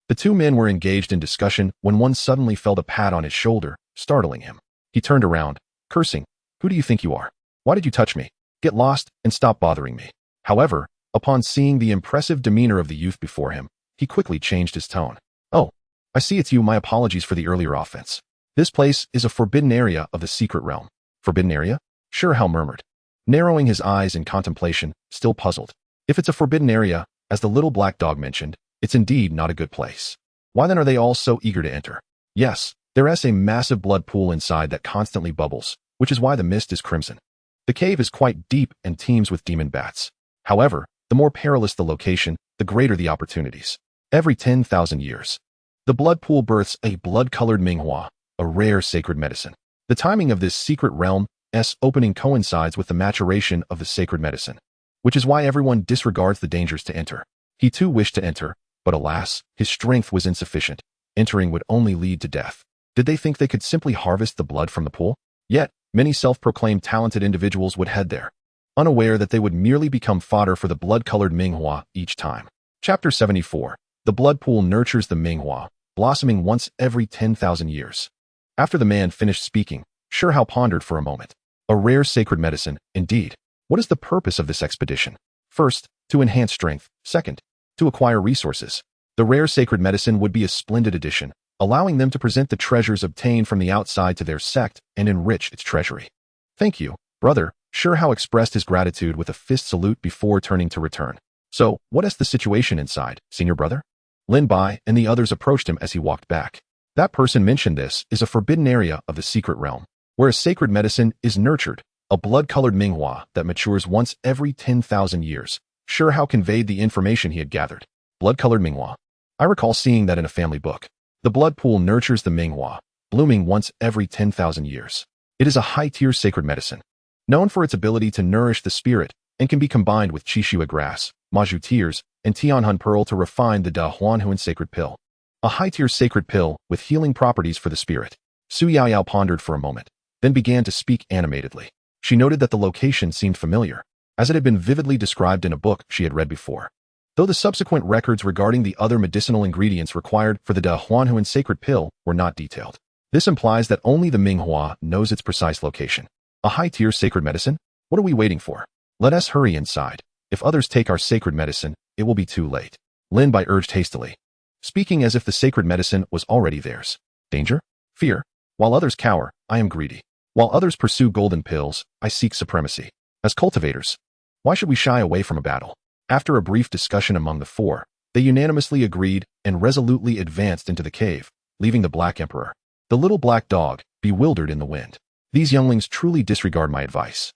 Speaker 1: The 2 men were engaged in discussion when one suddenly felt a pat on his shoulder, startling him. He turned around, cursing. Who do you think you are? Why did you touch me? Get lost and stop bothering me. However, upon seeing the impressive demeanor of the youth before him, he quickly changed his tone. Oh, I see it's you. My apologies for the earlier offense. This place is a forbidden area of the secret realm. Forbidden area? Shi Hao murmured, narrowing his eyes in contemplation, still puzzled. If it's a forbidden area, as the little black dog mentioned, it's indeed not a good place. Why then are they all so eager to enter? Yes, there is a massive blood pool inside that constantly bubbles, which is why the mist is crimson. The cave is quite deep and teems with demon bats. However, the more perilous the location, the greater the opportunities. Every 10,000 years, the blood pool births a blood-colored Minghua, a rare sacred medicine. The timing of this secret realm's opening coincides with the maturation of the sacred medicine. which is why everyone disregards the dangers to enter. He too wished to enter, but alas, his strength was insufficient. Entering would only lead to death. Did they think they could simply harvest the blood from the pool? Yet, many self-proclaimed talented individuals would head there, unaware that they would merely become fodder for the blood-colored Minghua each time. Chapter 74. The blood pool nurtures the Minghua, blossoming once every 10,000 years. After the man finished speaking, Shi Hao pondered for a moment. A rare sacred medicine, indeed. What is the purpose of this expedition? First, to enhance strength. Second, to acquire resources. The rare sacred medicine would be a splendid addition, allowing them to present the treasures obtained from the outside to their sect and enrich its treasury. Thank you, brother. Shi Hao expressed his gratitude with a fist salute before turning to return. So, what is the situation inside, senior brother? Lin Bai and the others approached him as he walked back. That person mentioned this is a forbidden area of the secret realm, where a sacred medicine is nurtured, a blood-colored Minghua that matures once every 10,000 years. Shi Hao conveyed the information he had gathered. Blood-colored Minghua. I recall seeing that in a family book. The blood pool nurtures the Minghua, blooming once every 10,000 years. It is a high-tier sacred medicine, known for its ability to nourish the spirit, and can be combined with Qishua grass, Maju tears, and Tianhun pearl to refine the Da Huanhuan sacred pill. A high-tier sacred pill with healing properties for the spirit. Su Yaoyao pondered for a moment, then began to speak animatedly. She noted that the location seemed familiar, as it had been vividly described in a book she had read before. Though the subsequent records regarding the other medicinal ingredients required for the Da Huanhuan sacred pill were not detailed. This implies that only the Minghua knows its precise location. A high-tier sacred medicine? What are we waiting for? Let us hurry inside. If others take our sacred medicine, it will be too late. Lin Bai urged hastily, speaking as if the sacred medicine was already theirs. Danger? Fear? While others cower, I am greedy. While others pursue golden pills, I seek supremacy. As cultivators, why should we shy away from a battle? After a brief discussion among the four, they unanimously agreed and resolutely advanced into the cave, leaving the Black Emperor, the little black dog, bewildered in the wind. These younglings truly disregard my advice.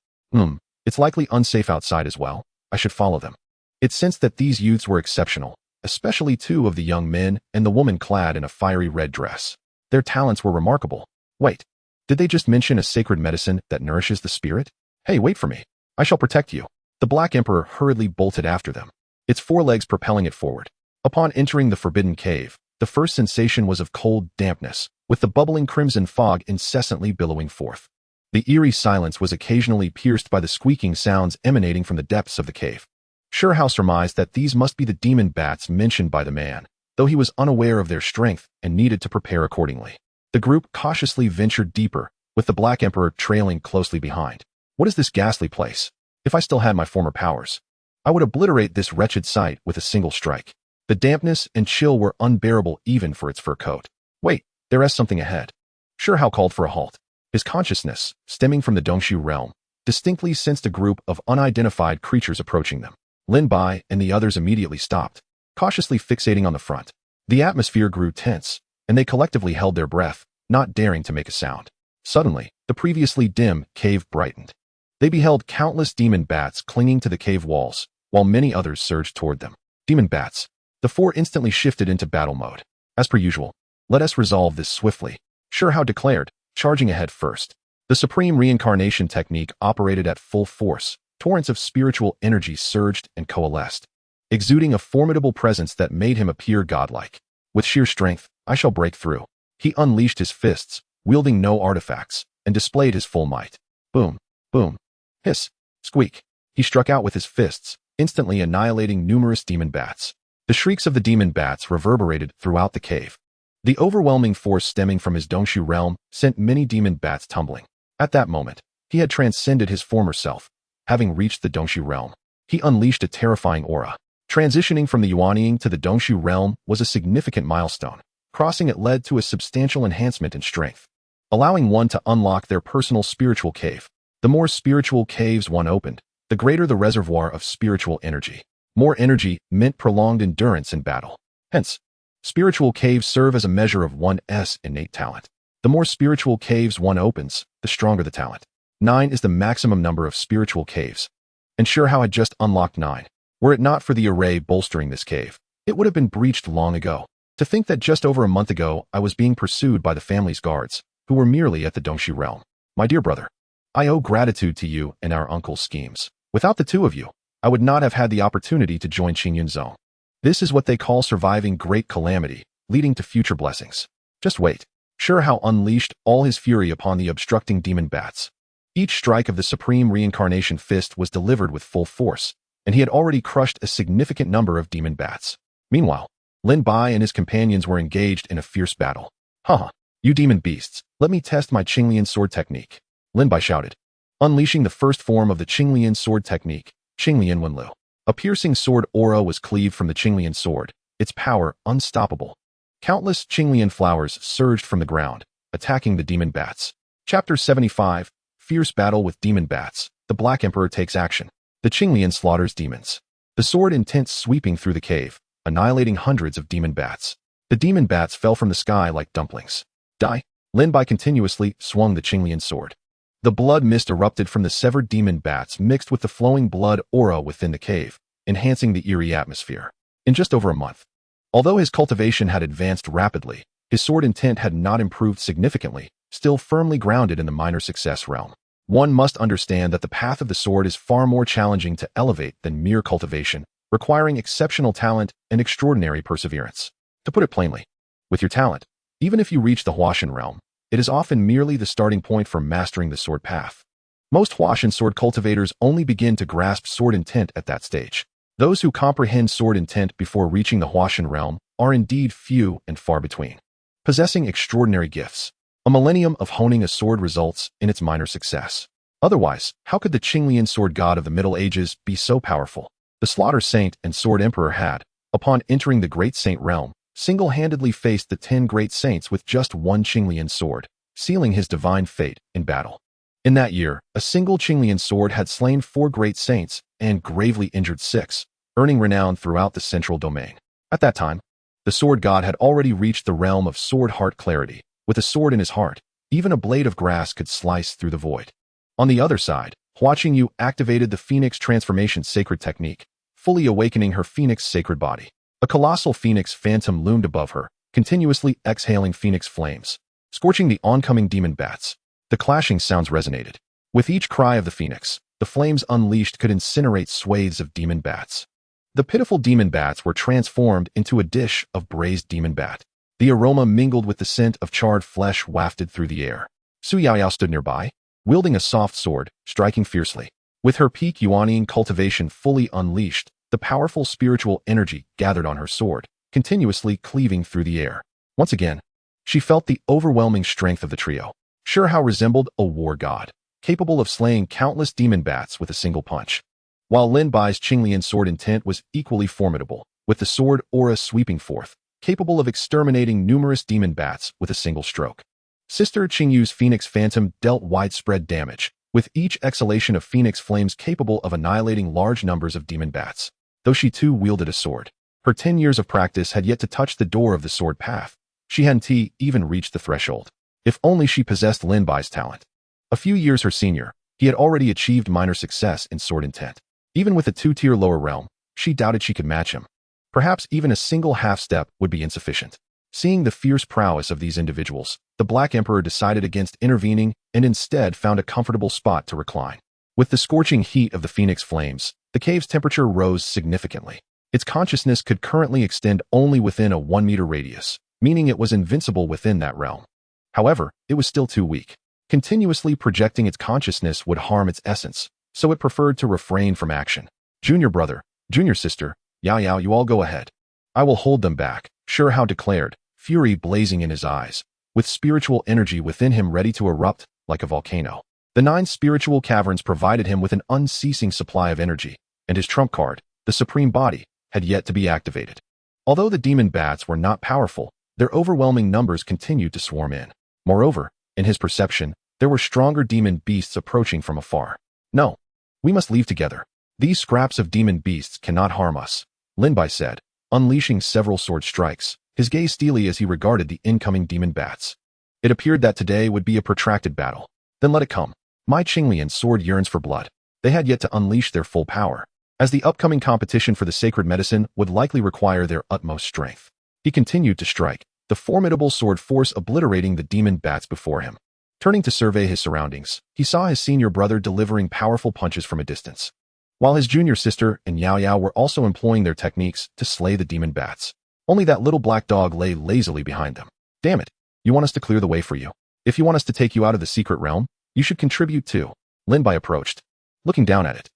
Speaker 1: It's likely unsafe outside as well. I should follow them. It sensed that these youths were exceptional, especially two of the young men and the woman clad in a fiery red dress. Their talents were remarkable. Wait, did they just mention a sacred medicine that nourishes the spirit? Hey, wait for me. I shall protect you. The Black Emperor hurriedly bolted after them, its forelegs propelling it forward. Upon entering the forbidden cave, the first sensation was of cold dampness, with the bubbling crimson fog incessantly billowing forth. The eerie silence was occasionally pierced by the squeaking sounds emanating from the depths of the cave. Shi Hao surmised that these must be the demon bats mentioned by the man, though he was unaware of their strength and needed to prepare accordingly. The group cautiously ventured deeper, with the Black Emperor trailing closely behind. What is this ghastly place? If I still had my former powers, I would obliterate this wretched sight with a single strike. The dampness and chill were unbearable even for its fur coat. Wait, there is something ahead. Shi Hao called for a halt. His consciousness, stemming from the Dongshu realm, distinctly sensed a group of unidentified creatures approaching them. Lin Bai and the others immediately stopped, cautiously fixating on the front. The atmosphere grew tense, and they collectively held their breath, not daring to make a sound. Suddenly, the previously dim cave brightened. They beheld countless demon bats clinging to the cave walls, while many others surged toward them. Demon bats. The four instantly shifted into battle mode. As per usual, let us resolve this swiftly, Shi Hao declared, charging ahead first. The supreme reincarnation technique operated at full force. Torrents of spiritual energy surged and coalesced, exuding a formidable presence that made him appear godlike. With sheer strength, I shall break through. He unleashed his fists, wielding no artifacts, and displayed his full might. Boom, boom, hiss, squeak. He struck out with his fists, instantly annihilating numerous demon bats. The shrieks of the demon bats reverberated throughout the cave. The overwhelming force stemming from his Dongshu realm sent many demon bats tumbling. At that moment, he had transcended his former self. Having reached the Dongshu realm, he unleashed a terrifying aura. Transitioning from the Yuanying to the Dongshu realm was a significant milestone. Crossing it led to a substantial enhancement in strength, allowing one to unlock their personal spiritual cave. The more spiritual caves one opened, the greater the reservoir of spiritual energy. More energy meant prolonged endurance in battle. Hence, spiritual caves serve as a measure of one's innate talent. The more spiritual caves one opens, the stronger the talent. 9 is the maximum number of spiritual caves, and Shi Hao had just unlocked 9. Were it not for the array bolstering this cave, it would have been breached long ago. To think that just over a month ago I was being pursued by the family's guards, who were merely at the Dongshu realm. My dear brother, I owe gratitude to you and our uncle's schemes. Without the two of you, I would not have had the opportunity to join Qingyun Zone. This is what they call surviving great calamity, leading to future blessings. Just wait. Shi Hao unleashed all his fury upon the obstructing demon bats. Each strike of the Supreme Reincarnation Fist was delivered with full force, and he had already crushed a significant number of demon bats. Meanwhile, Lin Bai and his companions were engaged in a fierce battle. Haha, you demon beasts, let me test my Qingyun sword technique, Lin Bai shouted. Unleashing the first form of the Qingyun sword technique, Qingyun Wenlu. A piercing sword aura was cleaved from the Qingyun sword, its power unstoppable. Countless Qingyun flowers surged from the ground, attacking the demon bats. Chapter 75, Fierce Battle with Demon Bats. The Black Emperor takes action. The Qingyun slaughters demons. The sword intent sweeping through the cave, annihilating hundreds of demon bats. The demon bats fell from the sky like dumplings. Die! Lin Bai continuously swung the Qingyun sword. The blood mist erupted from the severed demon bats mixed with the flowing blood aura within the cave, enhancing the eerie atmosphere. In just over a month, although his cultivation had advanced rapidly, his sword intent had not improved significantly, still firmly grounded in the minor success realm. One must understand that the path of the sword is far more challenging to elevate than mere cultivation, requiring exceptional talent and extraordinary perseverance. To put it plainly, with your talent, even if you reach the Huashan realm, it is often merely the starting point for mastering the sword path. Most Huashan sword cultivators only begin to grasp sword intent at that stage. Those who comprehend sword intent before reaching the Huashan realm are indeed few and far between. Possessing extraordinary gifts, a millennium of honing a sword results in its minor success. Otherwise, how could the Qingyun sword god of the Middle Ages be so powerful? The Slaughter Saint and Sword Emperor had, upon entering the Great Saint realm, single-handedly faced the 10 great saints with just one Qingyun sword, sealing his divine fate in battle. In that year, a single Qingyun sword had slain 4 great saints and gravely injured 6, earning renown throughout the central domain. At that time, the sword god had already reached the realm of sword heart clarity. With a sword in his heart, even a blade of grass could slice through the void. On the other side, Hua Qingyu activated the Phoenix Transformation Sacred Technique, fully awakening her Phoenix Sacred Body. A colossal Phoenix phantom loomed above her, continuously exhaling Phoenix flames, scorching the oncoming demon bats. The clashing sounds resonated. With each cry of the Phoenix, the flames unleashed could incinerate swathes of demon bats. The pitiful demon bats were transformed into a dish of braised demon bat. The aroma mingled with the scent of charred flesh wafted through the air. Su Yaoyao stood nearby, wielding a soft sword, striking fiercely. With her peak Yuanian cultivation fully unleashed, the powerful spiritual energy gathered on her sword, continuously cleaving through the air. Once again, she felt the overwhelming strength of the trio. Shi Hao resembled a war god, capable of slaying countless demon bats with a single punch. While Lin Bai's Qingyun sword intent was equally formidable, with the sword aura sweeping forth, capable of exterminating numerous demon bats with a single stroke. Sister Qingyu's Phoenix Phantom dealt widespread damage, with each exhalation of Phoenix flames capable of annihilating large numbers of demon bats. Though she too wielded a sword, her 10 years of practice had yet to touch the door of the sword path. She hadn't even reached the threshold. If only she possessed Lin Bai's talent. A few years her senior, he had already achieved minor success in sword intent. Even with a 2-tier lower realm, she doubted she could match him. Perhaps even a single half-step would be insufficient. Seeing the fierce prowess of these individuals, the Black Emperor decided against intervening and instead found a comfortable spot to recline. With the scorching heat of the Phoenix flames, the cave's temperature rose significantly. Its consciousness could currently extend only within a 1-meter radius, meaning it was invincible within that realm. However, it was still too weak. Continuously projecting its consciousness would harm its essence, so it preferred to refrain from action. Junior brother, junior sister, Yao, you all go ahead. I will hold them back, Shi Hao declared, fury blazing in his eyes, with spiritual energy within him ready to erupt like a volcano. The 9 spiritual caverns provided him with an unceasing supply of energy, and his trump card, the Supreme Body, had yet to be activated. Although the demon bats were not powerful, their overwhelming numbers continued to swarm in. Moreover, in his perception, there were stronger demon beasts approaching from afar. No, we must leave together. These scraps of demon beasts cannot harm us, Lin Bai said, unleashing several sword strikes, his gaze steely as he regarded the incoming demon bats. It appeared that today would be a protracted battle. Then let it come. My Qingyun sword yearns for blood. They had yet to unleash their full power, as the upcoming competition for the sacred medicine would likely require their utmost strength. He continued to strike, the formidable sword force obliterating the demon bats before him. Turning to survey his surroundings, he saw his senior brother delivering powerful punches from a distance. while his junior sister and Yao Yao were also employing their techniques to slay the demon bats. Only that little black dog lay lazily behind them. Damn it, you want us to clear the way for you. If you want us to take you out of the secret realm, you should contribute too. Lin Bai approached, looking down at it.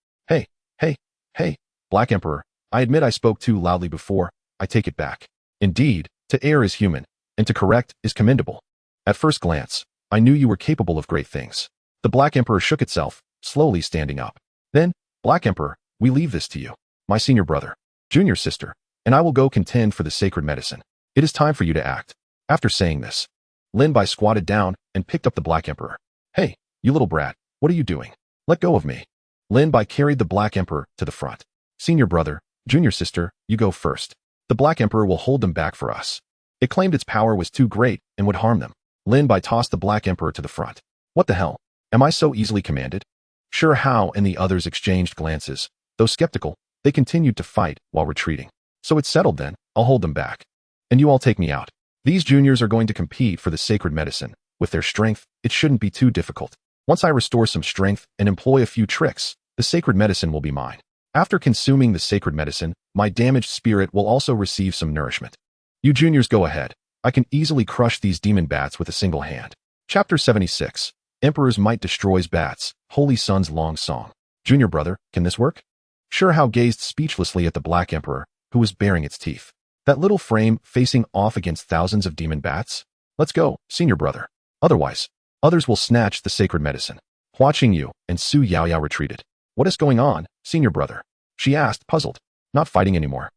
Speaker 1: Hey, Black Emperor, I admit I spoke too loudly before, I take it back. Indeed, to err is human, and to correct is commendable. At first glance, I knew you were capable of great things. The Black Emperor shook itself, slowly standing up. Then, Black Emperor, we leave this to you, my senior brother, junior sister, and I will go contend for the sacred medicine. It is time for you to act. After saying this, Lin Bai squatted down and picked up the Black Emperor. Hey, you little brat, what are you doing? Let go of me. Lin Bai carried the Black Emperor to the front. Senior brother, junior sister, you go first. The Black Emperor will hold them back for us. It claimed its power was too great and would harm them. Lin Bai tossed the Black Emperor to the front. What the hell? Am I so easily commanded? Shi Hao and the others exchanged glances. Though skeptical, they continued to fight while retreating. So it's settled then, I'll hold them back. And you all take me out. These juniors are going to compete for the sacred medicine. With their strength, it shouldn't be too difficult. Once I restore some strength and employ a few tricks, the sacred medicine will be mine. After consuming the sacred medicine, my damaged spirit will also receive some nourishment. You juniors go ahead. I can easily crush these demon bats with a single hand. Chapter 76. Emperor's Might Destroys Bats, Holy Sun's Long Song. Junior brother, can this work? Shi Hao gazed speechlessly at the Black Emperor, who was baring its teeth. That little frame facing off against thousands of demon bats? Let's go, senior brother. Otherwise, others will snatch the sacred medicine. Hua Qingyu and Su Yaoyao retreated. What is going on, senior brother? She asked, puzzled. Not fighting anymore.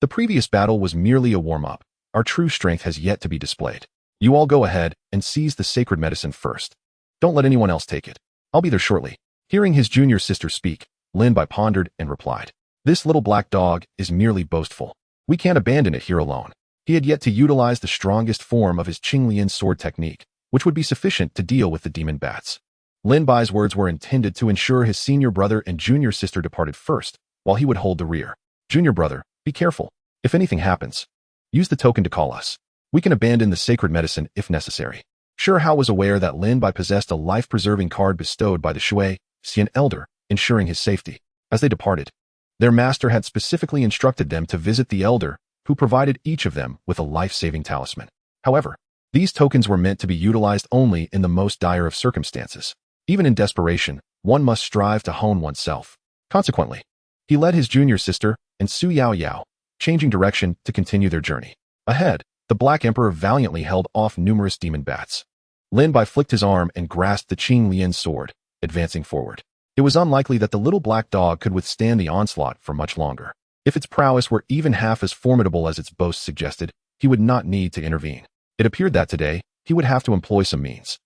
Speaker 1: The previous battle was merely a warm-up. Our true strength has yet to be displayed. You all go ahead and seize the sacred medicine first. Don't let anyone else take it. I'll be there shortly. Hearing his junior sister speak, Lin Bai pondered and replied. This little black dog is merely boastful. We can't abandon it here alone. He had yet to utilize the strongest form of his Qingyun sword technique, which would be sufficient to deal with the demon bats. Lin Bai's words were intended to ensure his senior brother and junior sister departed first, while he would hold the rear. Junior brother, be careful. If anything happens, use the token to call us. We can abandon the sacred medicine if necessary. Shi Hao was aware that Lin Bai possessed a life-preserving card bestowed by the Shui Xian Elder, ensuring his safety. As they departed, their master had specifically instructed them to visit the Elder, who provided each of them with a life-saving talisman. However, these tokens were meant to be utilized only in the most dire of circumstances. Even in desperation, one must strive to hone oneself. Consequently, he led his junior sister and Su Yaoyao, changing direction to continue their journey. Ahead, the Black Emperor valiantly held off numerous demon bats. Lin Bai flicked his arm and grasped the Qingyun sword, advancing forward. It was unlikely that the little black dog could withstand the onslaught for much longer. If its prowess were even half as formidable as its boast suggested, he would not need to intervene. It appeared that today, he would have to employ some means.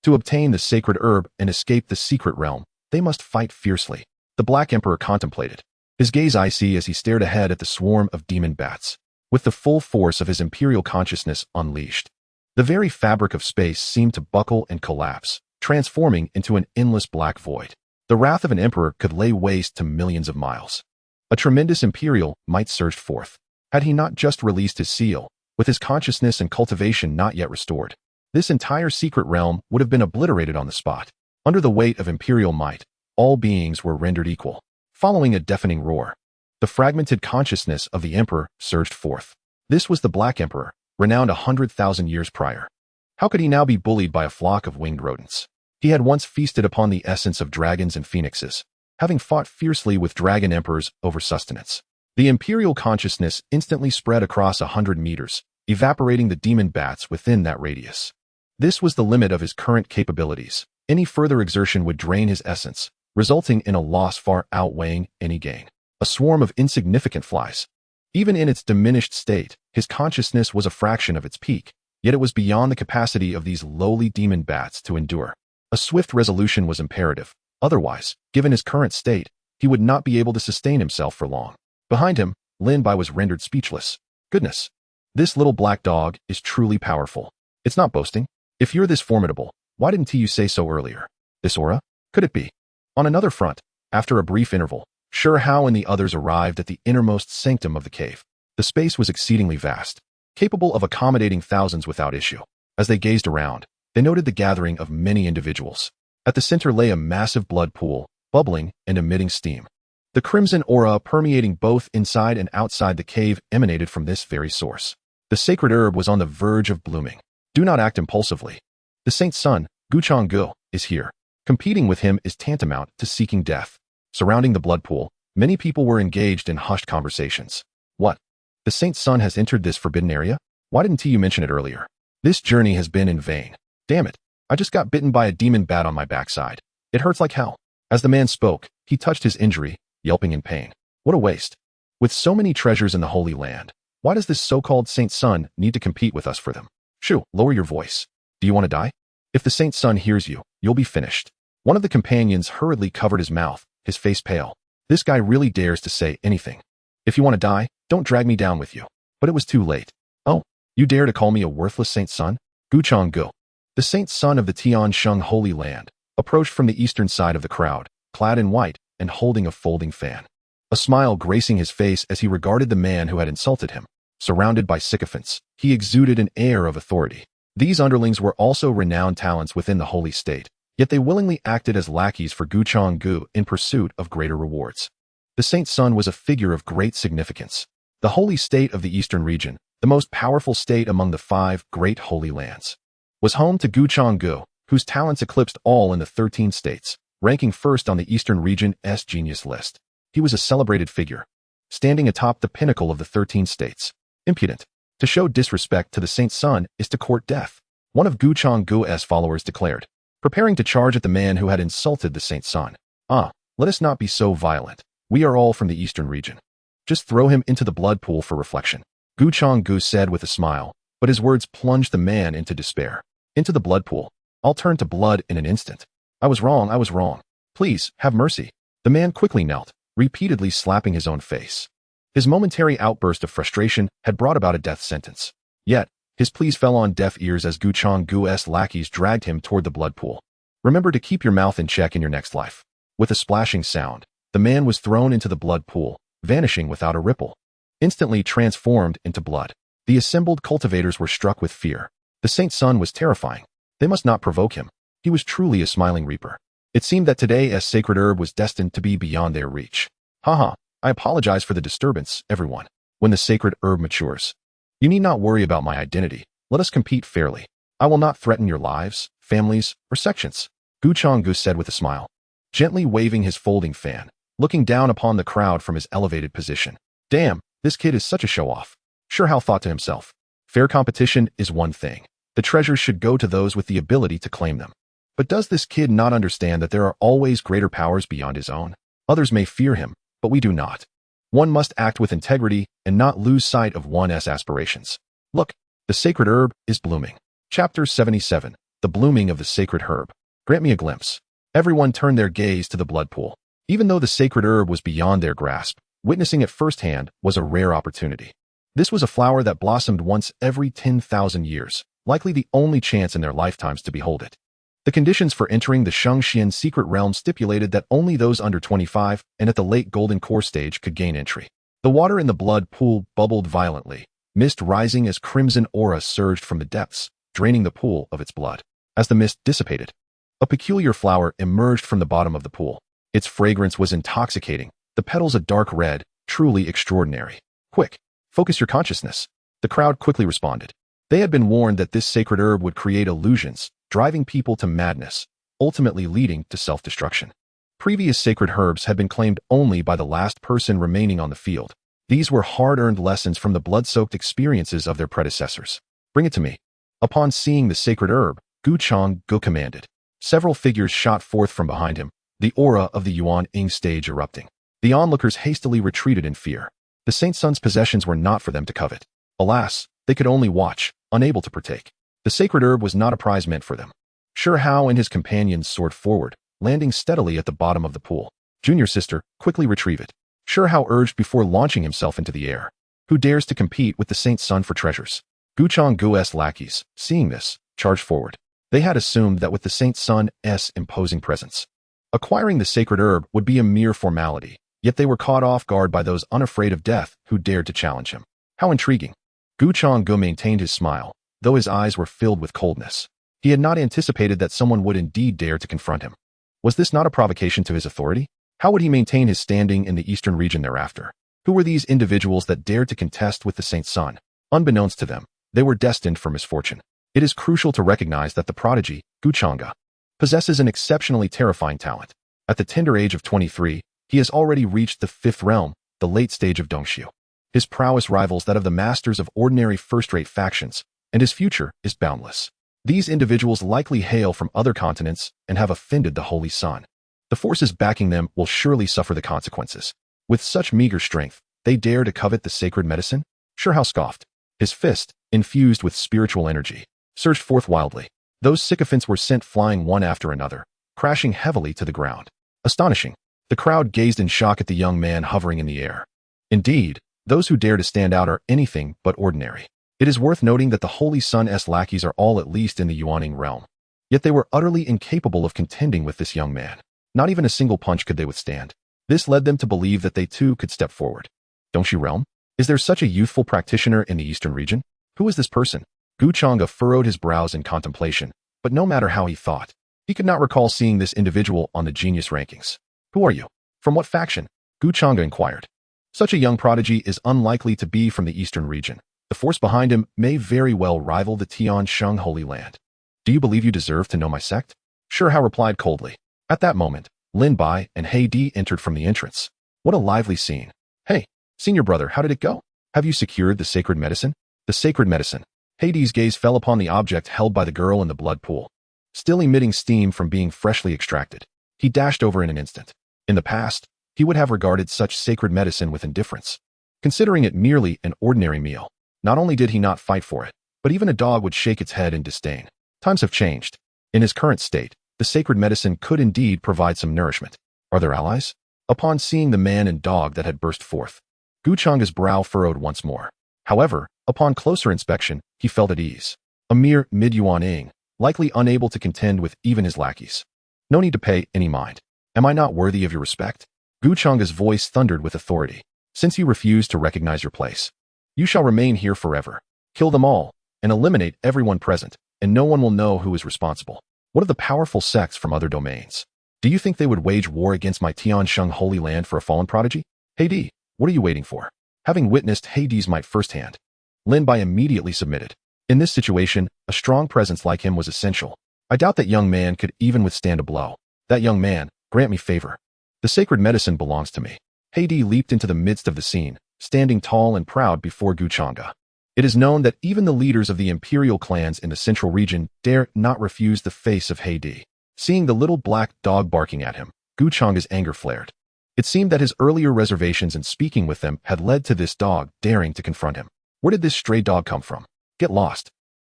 Speaker 1: To obtain the sacred herb and escape the secret realm, they must fight fiercely. The Black Emperor contemplated, his gaze icy as he stared ahead at the swarm of demon bats, with the full force of his imperial consciousness unleashed. The very fabric of space seemed to buckle and collapse, transforming into an endless black void. The wrath of an emperor could lay waste to millions of miles. A tremendous imperial might surge forth. Had he not just released his seal, with his consciousness and cultivation not yet restored, this entire secret realm would have been obliterated on the spot. Under the weight of imperial might, all beings were rendered equal. Following a deafening roar, the fragmented consciousness of the emperor surged forth. This was the Black Emperor, renowned 100,000 years prior. How could he now be bullied by a flock of winged rodents? He had once feasted upon the essence of dragons and phoenixes, having fought fiercely with dragon emperors over sustenance. The imperial consciousness instantly spread across 100 meters, evaporating the demon bats within that radius. This was the limit of his current capabilities. Any further exertion would drain his essence, resulting in a loss far outweighing any gain. A swarm of insignificant flies. Even in its diminished state, his consciousness was a fraction of its peak, yet it was beyond the capacity of these lowly demon bats to endure. A swift resolution was imperative. Otherwise, given his current state, he would not be able to sustain himself for long. Behind him, Lin Bai was rendered speechless. Goodness, this little black dog is truly powerful. It's not boasting. If you're this formidable, why didn't you say so earlier? This aura? Could it be? On another front, after a brief interval, Shi Hao and the others arrived at the innermost sanctum of the cave. The space was exceedingly vast, capable of accommodating thousands without issue. As they gazed around, they noted the gathering of many individuals. At the center lay a massive blood pool, bubbling and emitting steam. The crimson aura permeating both inside and outside the cave emanated from this very source. The sacred herb was on the verge of blooming. Do not act impulsively. The saint's son, Guchanggu, is here. Competing with him is tantamount to seeking death. Surrounding the blood pool, many people were engaged in hushed conversations. What? The saint's son has entered this forbidden area? Why didn't you mention it earlier? This journey has been in vain. Damn it. I just got bitten by a demon bat on my backside. It hurts like hell. As the man spoke, he touched his injury, yelping in pain. What a waste. With so many treasures in the Holy Land, why does this so-called saint's son need to compete with us for them? Shoo, lower your voice. Do you want to die? If the saint's son hears you, you'll be finished. One of the companions hurriedly covered his mouth, his face pale. This guy really dares to say anything. If you want to die, don't drag me down with you. But it was too late. Oh, you dare to call me a worthless saint's son? Guchanggu. The saint's son of the Tiansheng Holy Land approached from the eastern side of the crowd, clad in white and holding a folding fan. A smile gracing his face as he regarded the man who had insulted him. Surrounded by sycophants, he exuded an air of authority. These underlings were also renowned talents within the holy state, yet they willingly acted as lackeys for Guchanggu in pursuit of greater rewards. The saint's son was a figure of great significance. The holy state of the eastern region, the most powerful state among the 5 great holy lands, was home to Guchanggu, whose talents eclipsed all in the 13 states, ranking first on the eastern region's genius list. He was a celebrated figure, standing atop the pinnacle of the 13 states. Impudent. To show disrespect to the saint's son is to court death, one of Guchanggu's followers declared, preparing to charge at the man who had insulted the saint's son. Let us not be so violent. We are all from the eastern region. Just throw him into the blood pool for reflection, Guchanggu said with a smile, but his words plunged the man into despair. Into the blood pool. I'll turn to blood in an instant. I was wrong. Please, have mercy. The man quickly knelt, repeatedly slapping his own face. His momentary outburst of frustration had brought about a death sentence. Yet, his pleas fell on deaf ears as Guchanggu's lackeys dragged him toward the blood pool. Remember to keep your mouth in check in your next life. With a splashing sound, the man was thrown into the blood pool, vanishing without a ripple. Instantly transformed into blood. The assembled cultivators were struck with fear. The saint's son was terrifying. They must not provoke him. He was truly a smiling reaper. It seemed that today's sacred herb was destined to be beyond their reach. Haha, I apologize for the disturbance, everyone. When the sacred herb matures, you need not worry about my identity. Let us compete fairly. I will not threaten your lives, families, or sections, Guchanggu said with a smile, gently waving his folding fan, looking down upon the crowd from his elevated position. Damn, this kid is such a show-off. Shi Hao thought to himself. Fair competition is one thing. The treasures should go to those with the ability to claim them. But does this kid not understand that there are always greater powers beyond his own? Others may fear him, but we do not. One must act with integrity and not lose sight of one's aspirations. Look, the sacred herb is blooming. Chapter 77, The Blooming of the Sacred Herb. Grant me a glimpse. Everyone turned their gaze to the blood pool. Even though the sacred herb was beyond their grasp, witnessing it firsthand was a rare opportunity. This was a flower that blossomed once every 10,000 years, likely the only chance in their lifetimes to behold it. The conditions for entering the Xianxian secret realm stipulated that only those under 25 and at the late golden core stage could gain entry. The water in the blood pool bubbled violently, mist rising as crimson aura surged from the depths, draining the pool of its blood. As the mist dissipated, a peculiar flower emerged from the bottom of the pool. Its fragrance was intoxicating, the petals a dark red, truly extraordinary. Quick, focus your consciousness. The crowd quickly responded. They had been warned that this sacred herb would create illusions, driving people to madness, ultimately leading to self-destruction. Previous sacred herbs had been claimed only by the last person remaining on the field. These were hard-earned lessons from the blood-soaked experiences of their predecessors. Bring it to me. Upon seeing the sacred herb, Guchanggu commanded. Several figures shot forth from behind him, the aura of the Yuan Ying stage erupting. The onlookers hastily retreated in fear. The saint's son's possessions were not for them to covet. Alas, they could only watch, unable to partake. The sacred herb was not a prize meant for them. Shi Hao and his companions soared forward, landing steadily at the bottom of the pool. Junior sister, quickly retrieve it, Shi Hao urged before launching himself into the air. Who dares to compete with the saint's son for treasures? Guchanggu's lackeys, seeing this, charged forward. They had assumed that with the saint's son's imposing presence, acquiring the sacred herb would be a mere formality, yet they were caught off guard by those unafraid of death who dared to challenge him. How intriguing. Guchanggu maintained his smile, though his eyes were filled with coldness. He had not anticipated that someone would indeed dare to confront him. Was this not a provocation to his authority? How would he maintain his standing in the eastern region thereafter? Who were these individuals that dared to contest with the Saint's son? Unbeknownst to them, they were destined for misfortune. It is crucial to recognize that the prodigy, Guchanga, possesses an exceptionally terrifying talent. At the tender age of 23, he has already reached the fifth realm, the late stage of Dongxiu. His prowess rivals that of the masters of ordinary first-rate factions, and his future is boundless. These individuals likely hail from other continents and have offended the Holy Sun. The forces backing them will surely suffer the consequences. With such meager strength, they dare to covet the sacred medicine? Shi Hao scoffed. His fist, infused with spiritual energy, surged forth wildly. Those sycophants were sent flying one after another, crashing heavily to the ground. Astonishing. The crowd gazed in shock at the young man hovering in the air. Indeed, those who dare to stand out are anything but ordinary. It is worth noting that the Holy Sun's lackeys are all at least in the Yuaning realm. Yet they were utterly incapable of contending with this young man. Not even a single punch could they withstand. This led them to believe that they too could step forward. Dongxiu realm? Is there such a youthful practitioner in the eastern region? Who is this person? Guchanga furrowed his brows in contemplation, but no matter how he thought, he could not recall seeing this individual on the genius rankings. Who are you? From what faction? Guchanga inquired. Such a young prodigy is unlikely to be from the eastern region. The force behind him may very well rival the Tiansheng Holy Land. Do you believe you deserve to know my sect? Shi Hao replied coldly. At that moment, Lin Bai and Di entered from the entrance. What a lively scene. Hey, senior brother, how did it go? Have you secured the sacred medicine? The sacred medicine. Di's gaze fell upon the object held by the girl in the blood pool. Still emitting steam from being freshly extracted, he dashed over in an instant. In the past, he would have regarded such sacred medicine with indifference, considering it merely an ordinary meal. Not only did he not fight for it, but even a dog would shake its head in disdain. Times have changed. In his current state, the sacred medicine could indeed provide some nourishment. Are there allies? Upon seeing the man and dog that had burst forth, Guchanga's brow furrowed once more. However, upon closer inspection, he felt at ease. A mere mid-yuaning, likely unable to contend with even his lackeys. No need to pay any mind. Am I not worthy of your respect? Guchanga's voice thundered with authority. Since you refuse to recognize your place, you shall remain here forever. Kill them all, and eliminate everyone present, and no one will know who is responsible. What of the powerful sects from other domains? Do you think they would wage war against my Tiansheng Holy Land for a fallen prodigy? Di, what are you waiting for? Having witnessed Di's might firsthand, Lin Bai immediately submitted. In this situation, a strong presence like him was essential. I doubt that young man could even withstand a blow. That young man, grant me favor. The sacred medicine belongs to me. Di leaped into the midst of the scene, standing tall and proud before Guchanga. It is known that even the leaders of the imperial clans in the central region dare not refuse the face of Di. Seeing the little black dog barking at him, Guchanga's anger flared. It seemed that his earlier reservations in speaking with them had led to this dog daring to confront him. Where did this stray dog come from? Get lost.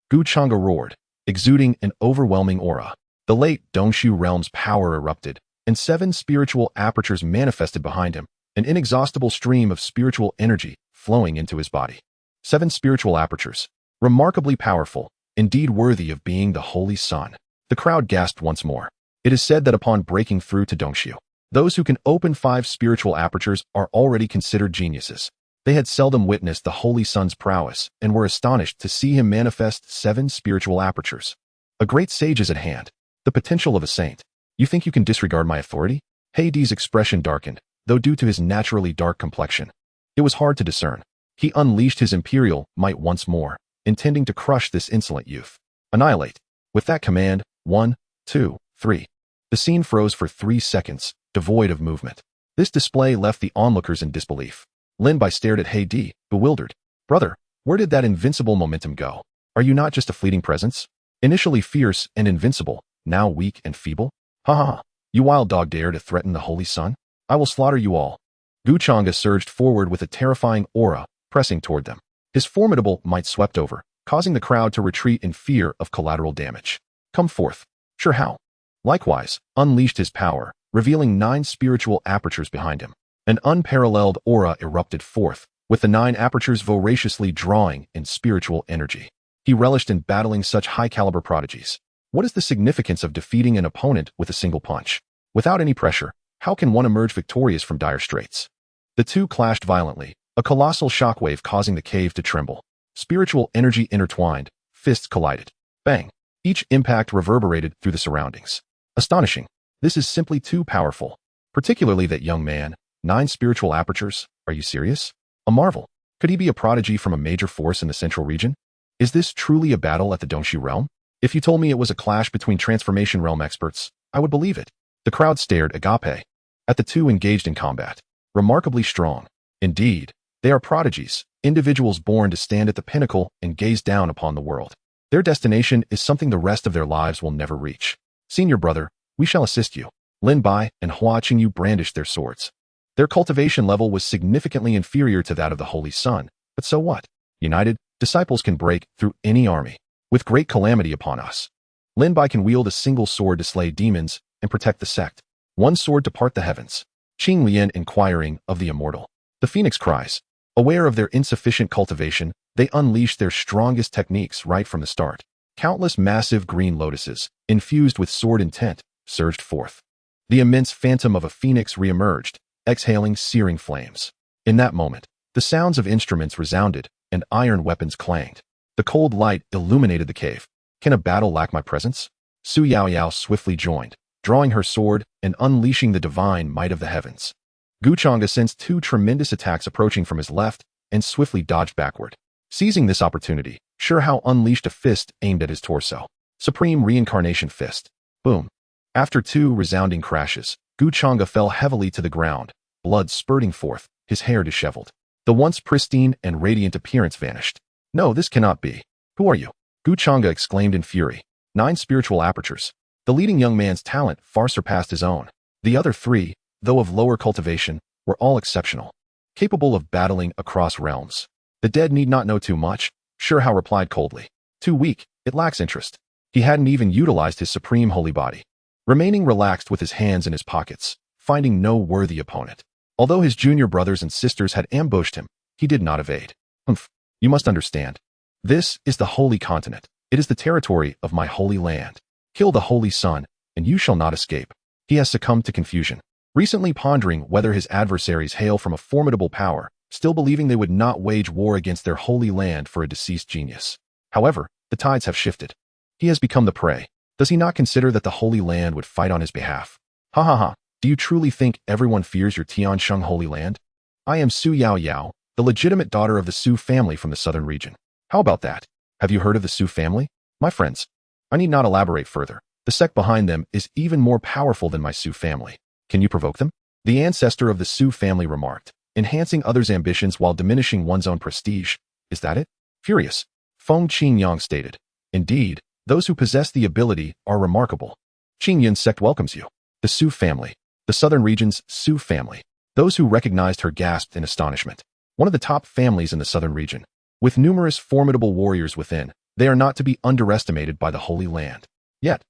Speaker 1: Guchanga roared, exuding an overwhelming aura. The late Dongxiu realm's power erupted, and 7 spiritual apertures manifested behind him, an inexhaustible stream of spiritual energy flowing into his body. 7 spiritual apertures. Remarkably powerful, indeed worthy of being the Holy Sun. The crowd gasped once more. It is said that upon breaking through to Dongxiu, those who can open 5 spiritual apertures are already considered geniuses. They had seldom witnessed the Holy Sun's prowess and were astonished to see him manifest 7 spiritual apertures. A great sage is at hand. The potential of a saint. You think you can disregard my authority? Di's expression darkened, though due to his naturally dark complexion, it was hard to discern. He unleashed his imperial might once more, intending to crush this insolent youth. Annihilate. With that command, 1, 2, 3. The scene froze for 3 seconds, devoid of movement. This display left the onlookers in disbelief. Lin Bai stared at Di, bewildered. Brother, where did that invincible momentum go? Are you not just a fleeting presence? Initially fierce and invincible, now weak and feeble? Ha ha ha. You wild dog dare to threaten the Holy Sun? I will slaughter you all. Guchanga surged forward with a terrifying aura, pressing toward them. His formidable might swept over, causing the crowd to retreat in fear of collateral damage. Come forth. Shi Hao. Likewise, unleashed his power, revealing 9 spiritual apertures behind him. An unparalleled aura erupted forth, with the 9 apertures voraciously drawing in spiritual energy. He relished in battling such high-caliber prodigies. What is the significance of defeating an opponent with a single punch? Without any pressure, how can one emerge victorious from dire straits? The two clashed violently, a colossal shockwave causing the cave to tremble. Spiritual energy intertwined, fists collided. Bang! Each impact reverberated through the surroundings. Astonishing. This is simply too powerful. Particularly that young man, 9 spiritual apertures. Are you serious? A marvel. Could he be a prodigy from a major force in the central region? Is this truly a battle at the Dongxi realm? If you told me it was a clash between transformation realm experts, I would believe it. The crowd stared agape at the two engaged in combat. Remarkably strong. Indeed, they are prodigies, individuals born to stand at the pinnacle and gaze down upon the world. Their destination is something the rest of their lives will never reach. Senior brother, we shall assist you. Lin Bai and Hua Qingyu brandished their swords. Their cultivation level was significantly inferior to that of the Holy Sun, but so what? United, disciples can break through any army. With great calamity upon us, Lin Bai can wield a single sword to slay demons and protect the sect. One sword to part the heavens. Qing Lian inquiring of the immortal. The Phoenix cries. Aware of their insufficient cultivation, they unleash their strongest techniques right from the start. Countless massive green lotuses, infused with sword intent, surged forth. The immense phantom of a phoenix re-emerged, exhaling searing flames. In that moment, the sounds of instruments resounded and iron weapons clanged. The cold light illuminated the cave. Can a battle lack my presence? Su Yaoyao swiftly joined, drawing her sword and unleashing the divine might of the heavens. Guchanga sensed 2 tremendous attacks approaching from his left and swiftly dodged backward. Seizing this opportunity, Shi Hao unleashed a fist aimed at his torso. Supreme Reincarnation Fist. Boom. After 2 resounding crashes, Guchanga fell heavily to the ground, blood spurting forth, his hair disheveled. The once pristine and radiant appearance vanished. No, this cannot be. Who are you? Guchanga exclaimed in fury. 9 spiritual apertures. The leading young man's talent far surpassed his own. The other 3, though of lower cultivation, were all exceptional, capable of battling across realms. The dead need not know too much, Shi Hao replied coldly. Too weak, it lacks interest. He hadn't even utilized his supreme holy body. Remaining relaxed with his hands in his pockets, finding no worthy opponent. Although his junior brothers and sisters had ambushed him, he did not evade. You must understand. This is the holy continent. It is the territory of my holy land. Kill the holy sun, and you shall not escape. He has succumbed to confusion. Recently pondering whether his adversaries hail from a formidable power, still believing they would not wage war against their holy land for a deceased genius. However, the tides have shifted. He has become the prey. Does he not consider that the Holy Land would fight on his behalf? Ha ha ha, do you truly think everyone fears your Tiansheng Holy Land? I am Su Yaoyao, the legitimate daughter of the Su family from the southern region. How about that? Have you heard of the Su family? My friends, I need not elaborate further. The sect behind them is even more powerful than my Su family. Can you provoke them? The ancestor of the Su family remarked, enhancing others' ambitions while diminishing one's own prestige. Is that it? Furious. Feng Qingyang stated. Indeed, those who possess the ability are remarkable. Qingyun Sect welcomes you. The Su family. The southern region's Su family. Those who recognized her gasped in astonishment. One of the top families in the southern region. With numerous formidable warriors within, they are not to be underestimated by the Holy Land. Yet,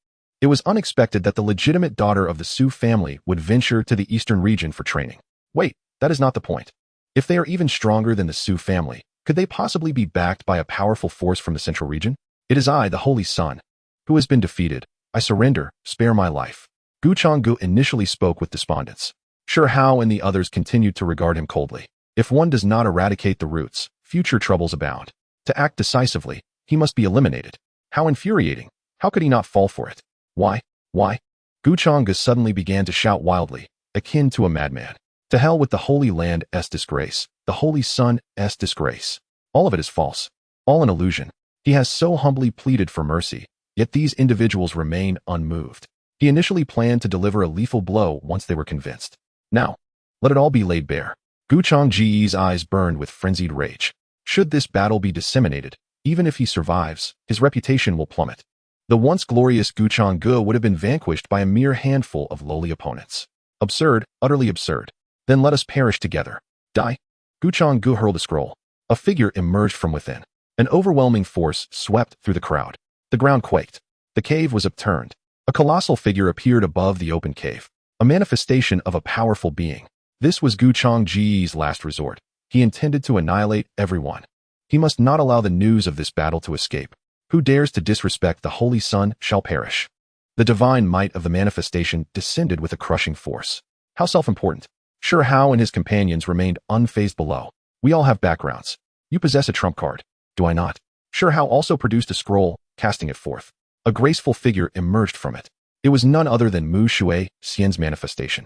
Speaker 1: it was unexpected that the legitimate daughter of the Su family would venture to the eastern region for training. Wait, that is not the point. If they are even stronger than the Su family, could they possibly be backed by a powerful force from the central region? It is I, the Holy Sun, who has been defeated. I surrender, spare my life. Guchanga initially spoke with despondence. Shi Hao and the others continued to regard him coldly. If one does not eradicate the roots, future troubles abound. To act decisively, he must be eliminated. How infuriating. How could he not fall for it? Why? Guchanga suddenly began to shout wildly, akin to a madman. To hell with the Holy Land's disgrace, the Holy Sun's disgrace. All of it is false. All an illusion. He has so humbly pleaded for mercy, yet these individuals remain unmoved. He initially planned to deliver a lethal blow once they were convinced. Now, let it all be laid bare. Guchang's eyes burned with frenzied rage. Should this battle be disseminated, even if he survives, his reputation will plummet. The once glorious Guchanga would have been vanquished by a mere handful of lowly opponents. Absurd, utterly absurd. Then let us perish together. Die. Guchanga hurled a scroll. A figure emerged from within. An overwhelming force swept through the crowd. The ground quaked. The cave was upturned. A colossal figure appeared above the open cave. A manifestation of a powerful being. This was Guchang's last resort. He intended to annihilate everyone. He must not allow the news of this battle to escape. Who dares to disrespect the Holy Sun shall perish. The divine might of the manifestation descended with a crushing force. How self-important. Shi Hao and his companions remained unfazed below. We all have backgrounds. You possess a trump card. Do I not? Shi Hao also produced a scroll, casting it forth. A graceful figure emerged from it. It was none other than Mu Shui Xian's manifestation.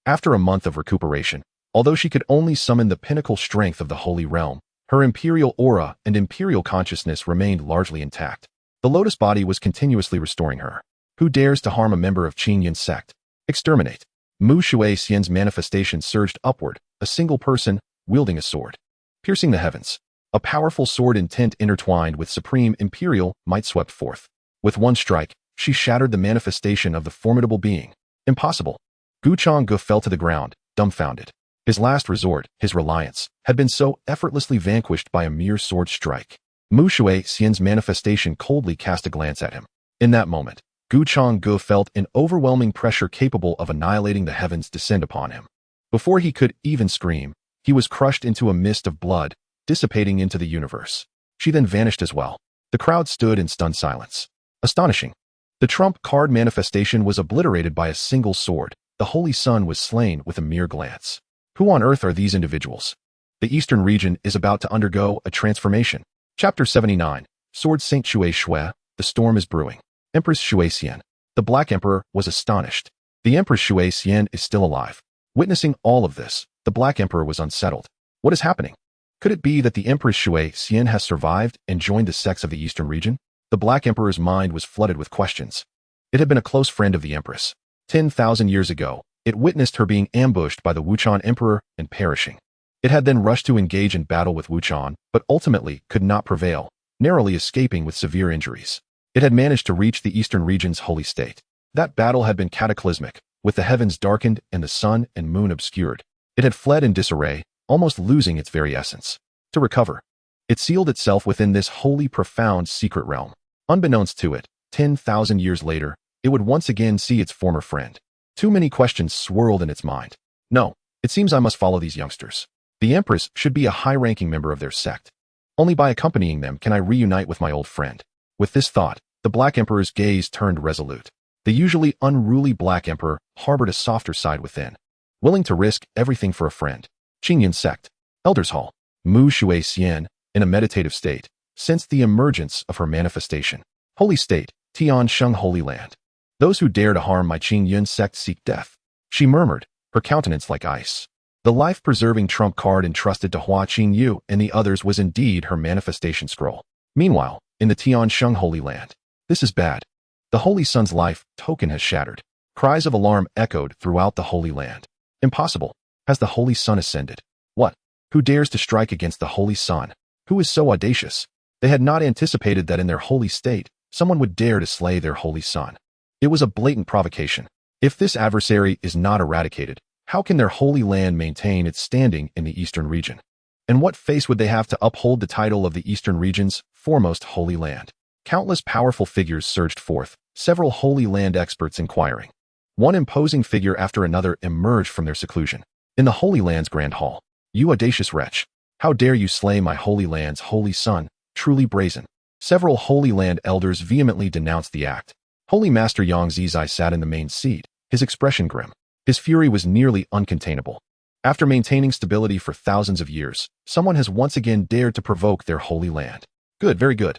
Speaker 1: After a month of recuperation, although she could only summon the pinnacle strength of the Holy Realm, her imperial aura and imperial consciousness remained largely intact. The Lotus Body was continuously restoring her. Who dares to harm a member of Qingyun Sect? Exterminate. Mu Shui Xian's manifestation surged upward, a single person, wielding a sword. Piercing the heavens. A powerful sword intent intertwined with supreme imperial might swept forth. With one strike, she shattered the manifestation of the formidable being. Impossible. Gu Changge fell to the ground, dumbfounded. His last resort, his reliance, had been so effortlessly vanquished by a mere sword strike. Mu Shui Xian's manifestation coldly cast a glance at him. In that moment, Gu Changge felt an overwhelming pressure capable of annihilating the heavens descend upon him. Before he could even scream, he was crushed into a mist of blood, dissipating into the universe. She then vanished as well. The crowd stood in stunned silence. Astonishing. The trump card manifestation was obliterated by a single sword. The Holy Sun was slain with a mere glance. Who on earth are these individuals? The Eastern region is about to undergo a transformation. Chapter 79. Sword Saint Shui Shui. The storm is brewing. Empress Shui Xian. The Black Emperor was astonished. The Empress Shui Xian is still alive. Witnessing all of this, the Black Emperor was unsettled. What is happening? Could it be that the Empress Shui Xian has survived and joined the sects of the Eastern region? The Black Emperor's mind was flooded with questions. It had been a close friend of the Empress. 10,000 years ago, it witnessed her being ambushed by the Wuchan Emperor and perishing. It had then rushed to engage in battle with Wuchan, but ultimately could not prevail, narrowly escaping with severe injuries. It had managed to reach the Eastern region's holy state. That battle had been cataclysmic, with the heavens darkened and the sun and moon obscured. It had fled in disarray, almost losing its very essence. To recover, it sealed itself within this holy, profound secret realm. Unbeknownst to it, 10,000 years later, it would once again see its former friend. Too many questions swirled in its mind. No, it seems I must follow these youngsters. The Empress should be a high-ranking member of their sect. Only by accompanying them can I reunite with my old friend. With this thought, the Black Emperor's gaze turned resolute. The usually unruly Black Emperor harbored a softer side within, willing to risk everything for a friend. Qingyun Sect. Elders Hall. Mu Shui Xian, in a meditative state, sensed the emergence of her manifestation. Holy State, Tiansheng Holy Land. Those who dare to harm my Qingyun Sect seek death. She murmured, her countenance like ice. The life-preserving trump card entrusted to Hua Qingyu and the others was indeed her manifestation scroll. Meanwhile, in the Tiansheng Holy Land, this is bad. The Holy Sun's life token has shattered. Cries of alarm echoed throughout the Holy Land. Impossible. Has the Holy Sun ascended? What? Who dares to strike against the Holy Sun? Who is so audacious? They had not anticipated that in their holy state, someone would dare to slay their Holy Sun. It was a blatant provocation. If this adversary is not eradicated, how can their holy land maintain its standing in the Eastern region? And what face would they have to uphold the title of the Eastern region's foremost holy land? Countless powerful figures surged forth, several holy land experts inquiring. One imposing figure after another emerged from their seclusion. In the Holy Land's Grand Hall, you audacious wretch, how dare you slay my Holy Land's Holy Sun, truly brazen. Several Holy Land elders vehemently denounced the act. Holy Master Yang Zizai sat in the main seat, his expression grim. His fury was nearly uncontainable. After maintaining stability for thousands of years, someone has once again dared to provoke their Holy Land. Good, very good.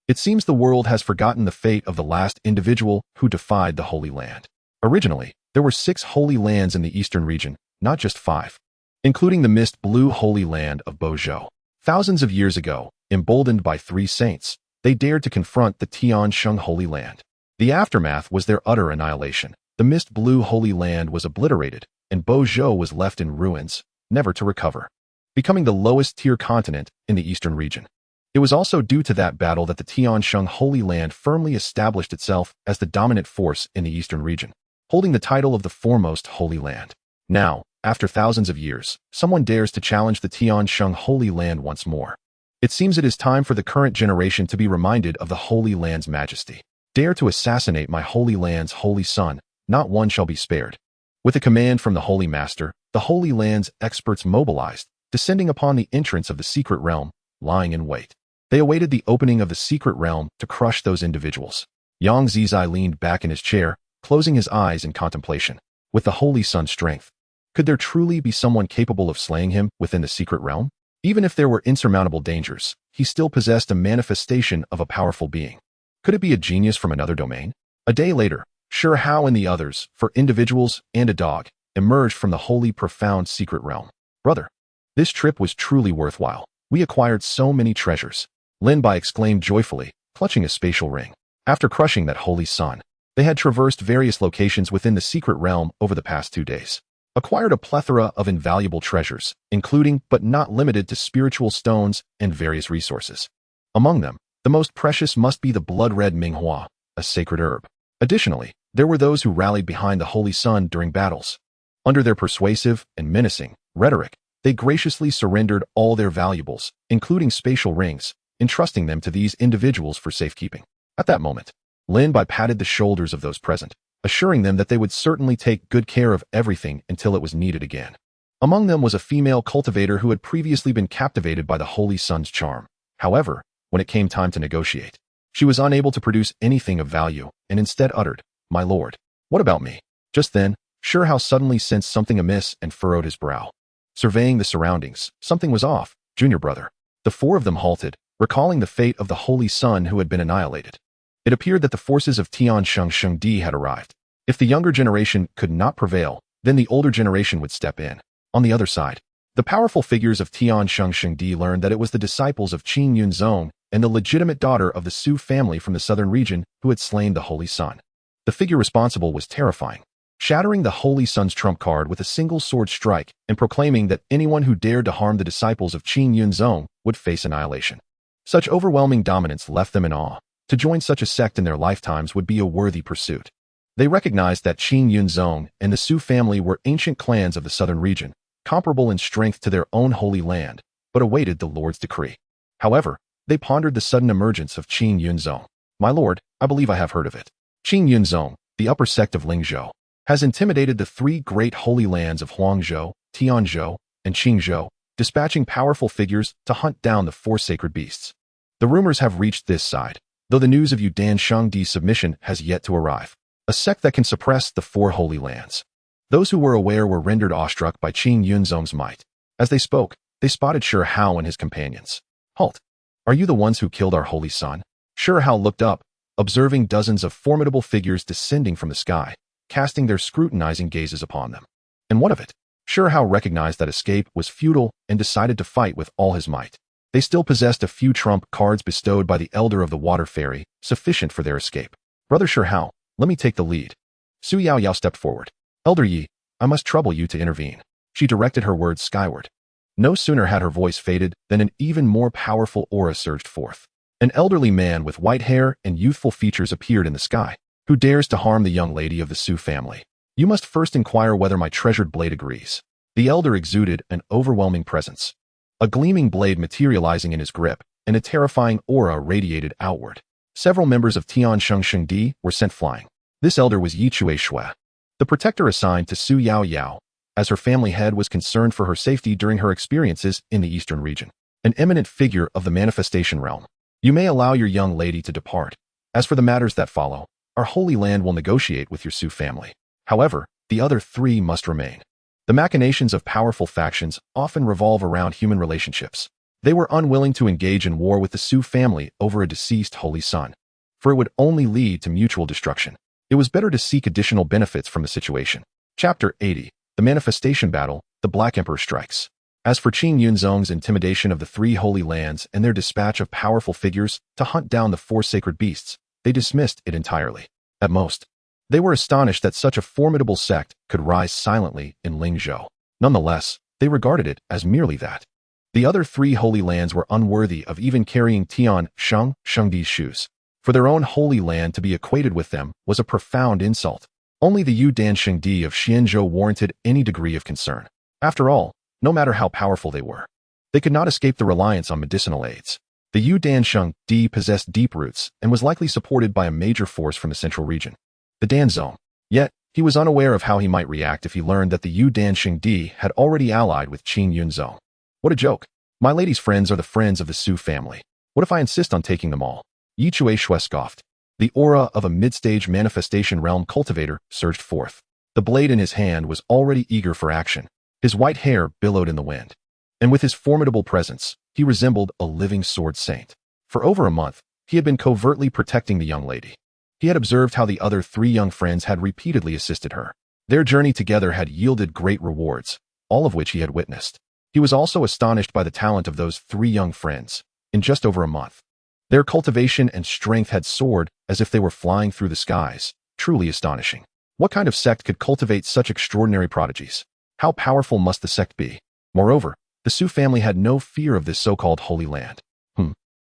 Speaker 1: It seems the world has forgotten the fate of the last individual who defied the Holy Land. Originally, there were 6 Holy Lands in the Eastern region, not just 5, including the mist blue Holy Land of Bozhou. Thousands of years ago, emboldened by 3 saints, they dared to confront the Tiansheng Holy Land. The aftermath was their utter annihilation. The mist blue Holy Land was obliterated, and Bozhou was left in ruins, never to recover, becoming the lowest tier continent in the Eastern region. It was also due to that battle that the Tiansheng Holy Land firmly established itself as the dominant force in the Eastern region, holding the title of the foremost Holy Land. Now, after thousands of years, someone dares to challenge the Tiansheng Holy Land once more. It seems it is time for the current generation to be reminded of the Holy Land's majesty. Dare to assassinate my Holy Land's Holy Sun, not one shall be spared. With a command from the Holy Master, the Holy Land's experts mobilized, descending upon the entrance of the secret realm, lying in wait. They awaited the opening of the secret realm to crush those individuals. Yang Zizai leaned back in his chair, closing his eyes in contemplation. With the Holy Sun's strength, could there truly be someone capable of slaying him within the secret realm? Even if there were insurmountable dangers, he still possessed a manifestation of a powerful being. Could it be a genius from another domain? A day later, Shi Hao and the others, for individuals and a dog, emerged from the holy profound secret realm. Brother, this trip was truly worthwhile. We acquired so many treasures. Lin Bai exclaimed joyfully, clutching a spatial ring. After crushing that holy sun, they had traversed various locations within the secret realm over the past 2 days. Acquired a plethora of invaluable treasures, including but not limited to spiritual stones and various resources. Among them, the most precious must be the blood-red Minghua, a sacred herb. Additionally, there were those who rallied behind the holy sun during battles. Under their persuasive and menacing rhetoric, they graciously surrendered all their valuables, including spatial rings, entrusting them to these individuals for safekeeping. At that moment, Lin Bai patted the shoulders of those present, assuring them that they would certainly take good care of everything until it was needed again. Among them was a female cultivator who had previously been captivated by the holy sun's charm. However, when it came time to negotiate, she was unable to produce anything of value and instead uttered, "My lord, what about me?" Just then, Shi Hao suddenly sensed something amiss and furrowed his brow. Surveying the surroundings, something was off. Junior brother. The 4 of them halted, recalling the fate of the holy sun who had been annihilated. It appeared that the forces of Tiansheng Shengdi had arrived. If the younger generation could not prevail, then the older generation would step in. On the other side, the powerful figures of Tiansheng Shengdi learned that it was the disciples of Qingyun Sect and the legitimate daughter of the Su family from the southern region who had slain the holy sun. The figure responsible was terrifying, shattering the holy sun's trump card with a single sword strike and proclaiming that anyone who dared to harm the disciples of Qingyun Sect would face annihilation. Such overwhelming dominance left them in awe. To join such a sect in their lifetimes would be a worthy pursuit. They recognized that Qingyun Sect and the Su family were ancient clans of the southern region, comparable in strength to their own holy land, but awaited the Lord's decree. However, they pondered the sudden emergence of Qingyun Sect. My lord, I believe I have heard of it. Qingyun Sect, the upper sect of Lingzhou, has intimidated the 3 great holy lands of Huangzhou, Tianzhou, and Qingzhou, dispatching powerful figures to hunt down the 4 sacred beasts. The rumors have reached this side, though the news of Yudan Shangdi's submission has yet to arrive. A sect that can suppress the 4 holy lands. Those who were aware were rendered awestruck by Qingyun Sect's might. As they spoke, they spotted Shi Hao and his companions. Halt! Are you the ones who killed our holy sun? Shi Hao looked up, observing dozens of formidable figures descending from the sky, casting their scrutinizing gazes upon them. And what of it? Shi Hao recognized that escape was futile and decided to fight with all his might. They still possessed a few trump cards bestowed by the Elder of the Water Fairy, sufficient for their escape. Brother Shi Hao, let me take the lead. Su Yao stepped forward. Elder Yi, I must trouble you to intervene. She directed her words skyward. No sooner had her voice faded than an even more powerful aura surged forth. An elderly man with white hair and youthful features appeared in the sky. Who dares to harm the young lady of the Su family? You must first inquire whether my treasured blade agrees. The elder exuded an overwhelming presence. A gleaming blade materializing in his grip, and a terrifying aura radiated outward. Several members of Tiansheng Shengdi were sent flying. This elder was Yi Chui Shui, the protector assigned to Su Yao, as her family head was concerned for her safety during her experiences in the eastern region. An eminent figure of the manifestation realm. You may allow your young lady to depart. As for the matters that follow, our holy land will negotiate with your Su family. However, the other 3 must remain. The machinations of powerful factions often revolve around human relationships. They were unwilling to engage in war with the Su family over a deceased holy son, for it would only lead to mutual destruction. It was better to seek additional benefits from the situation. Chapter 80. The Manifestation Battle, the Black Emperor Strikes. As for Qingyun Sect's intimidation of the 3 holy lands and their dispatch of powerful figures to hunt down the 4 sacred beasts, they dismissed it entirely. At most, they were astonished that such a formidable sect could rise silently in Lingzhou. Nonetheless, they regarded it as merely that. The other 3 holy lands were unworthy of even carrying Tiansheng Shengdi's shoes. For their own holy land to be equated with them was a profound insult. Only the Yudan Shengdi of Xianzhou warranted any degree of concern. After all, no matter how powerful they were, they could not escape the reliance on medicinal aids. The Yudan Shengdi possessed deep roots and was likely supported by a major force from the central region, the Dan Zone. Yet, he was unaware of how he might react if he learned that the Yudan Shengdi had already allied with Qingyun Sect. What a joke. My lady's friends are the friends of the Su family. What if I insist on taking them all? Yi Chui Shui scoffed. The aura of a mid-stage manifestation realm cultivator surged forth. The blade in his hand was already eager for action. His white hair billowed in the wind. And with his formidable presence, he resembled a living sword saint. For over a month, he had been covertly protecting the young lady. He had observed how the other 3 young friends had repeatedly assisted her. Their journey together had yielded great rewards, all of which he had witnessed. He was also astonished by the talent of those three young friends. In just over a month, their cultivation and strength had soared as if they were flying through the skies. Truly astonishing. What kind of sect could cultivate such extraordinary prodigies? How powerful must the sect be? Moreover, the Su family had no fear of this so-called Holy Land.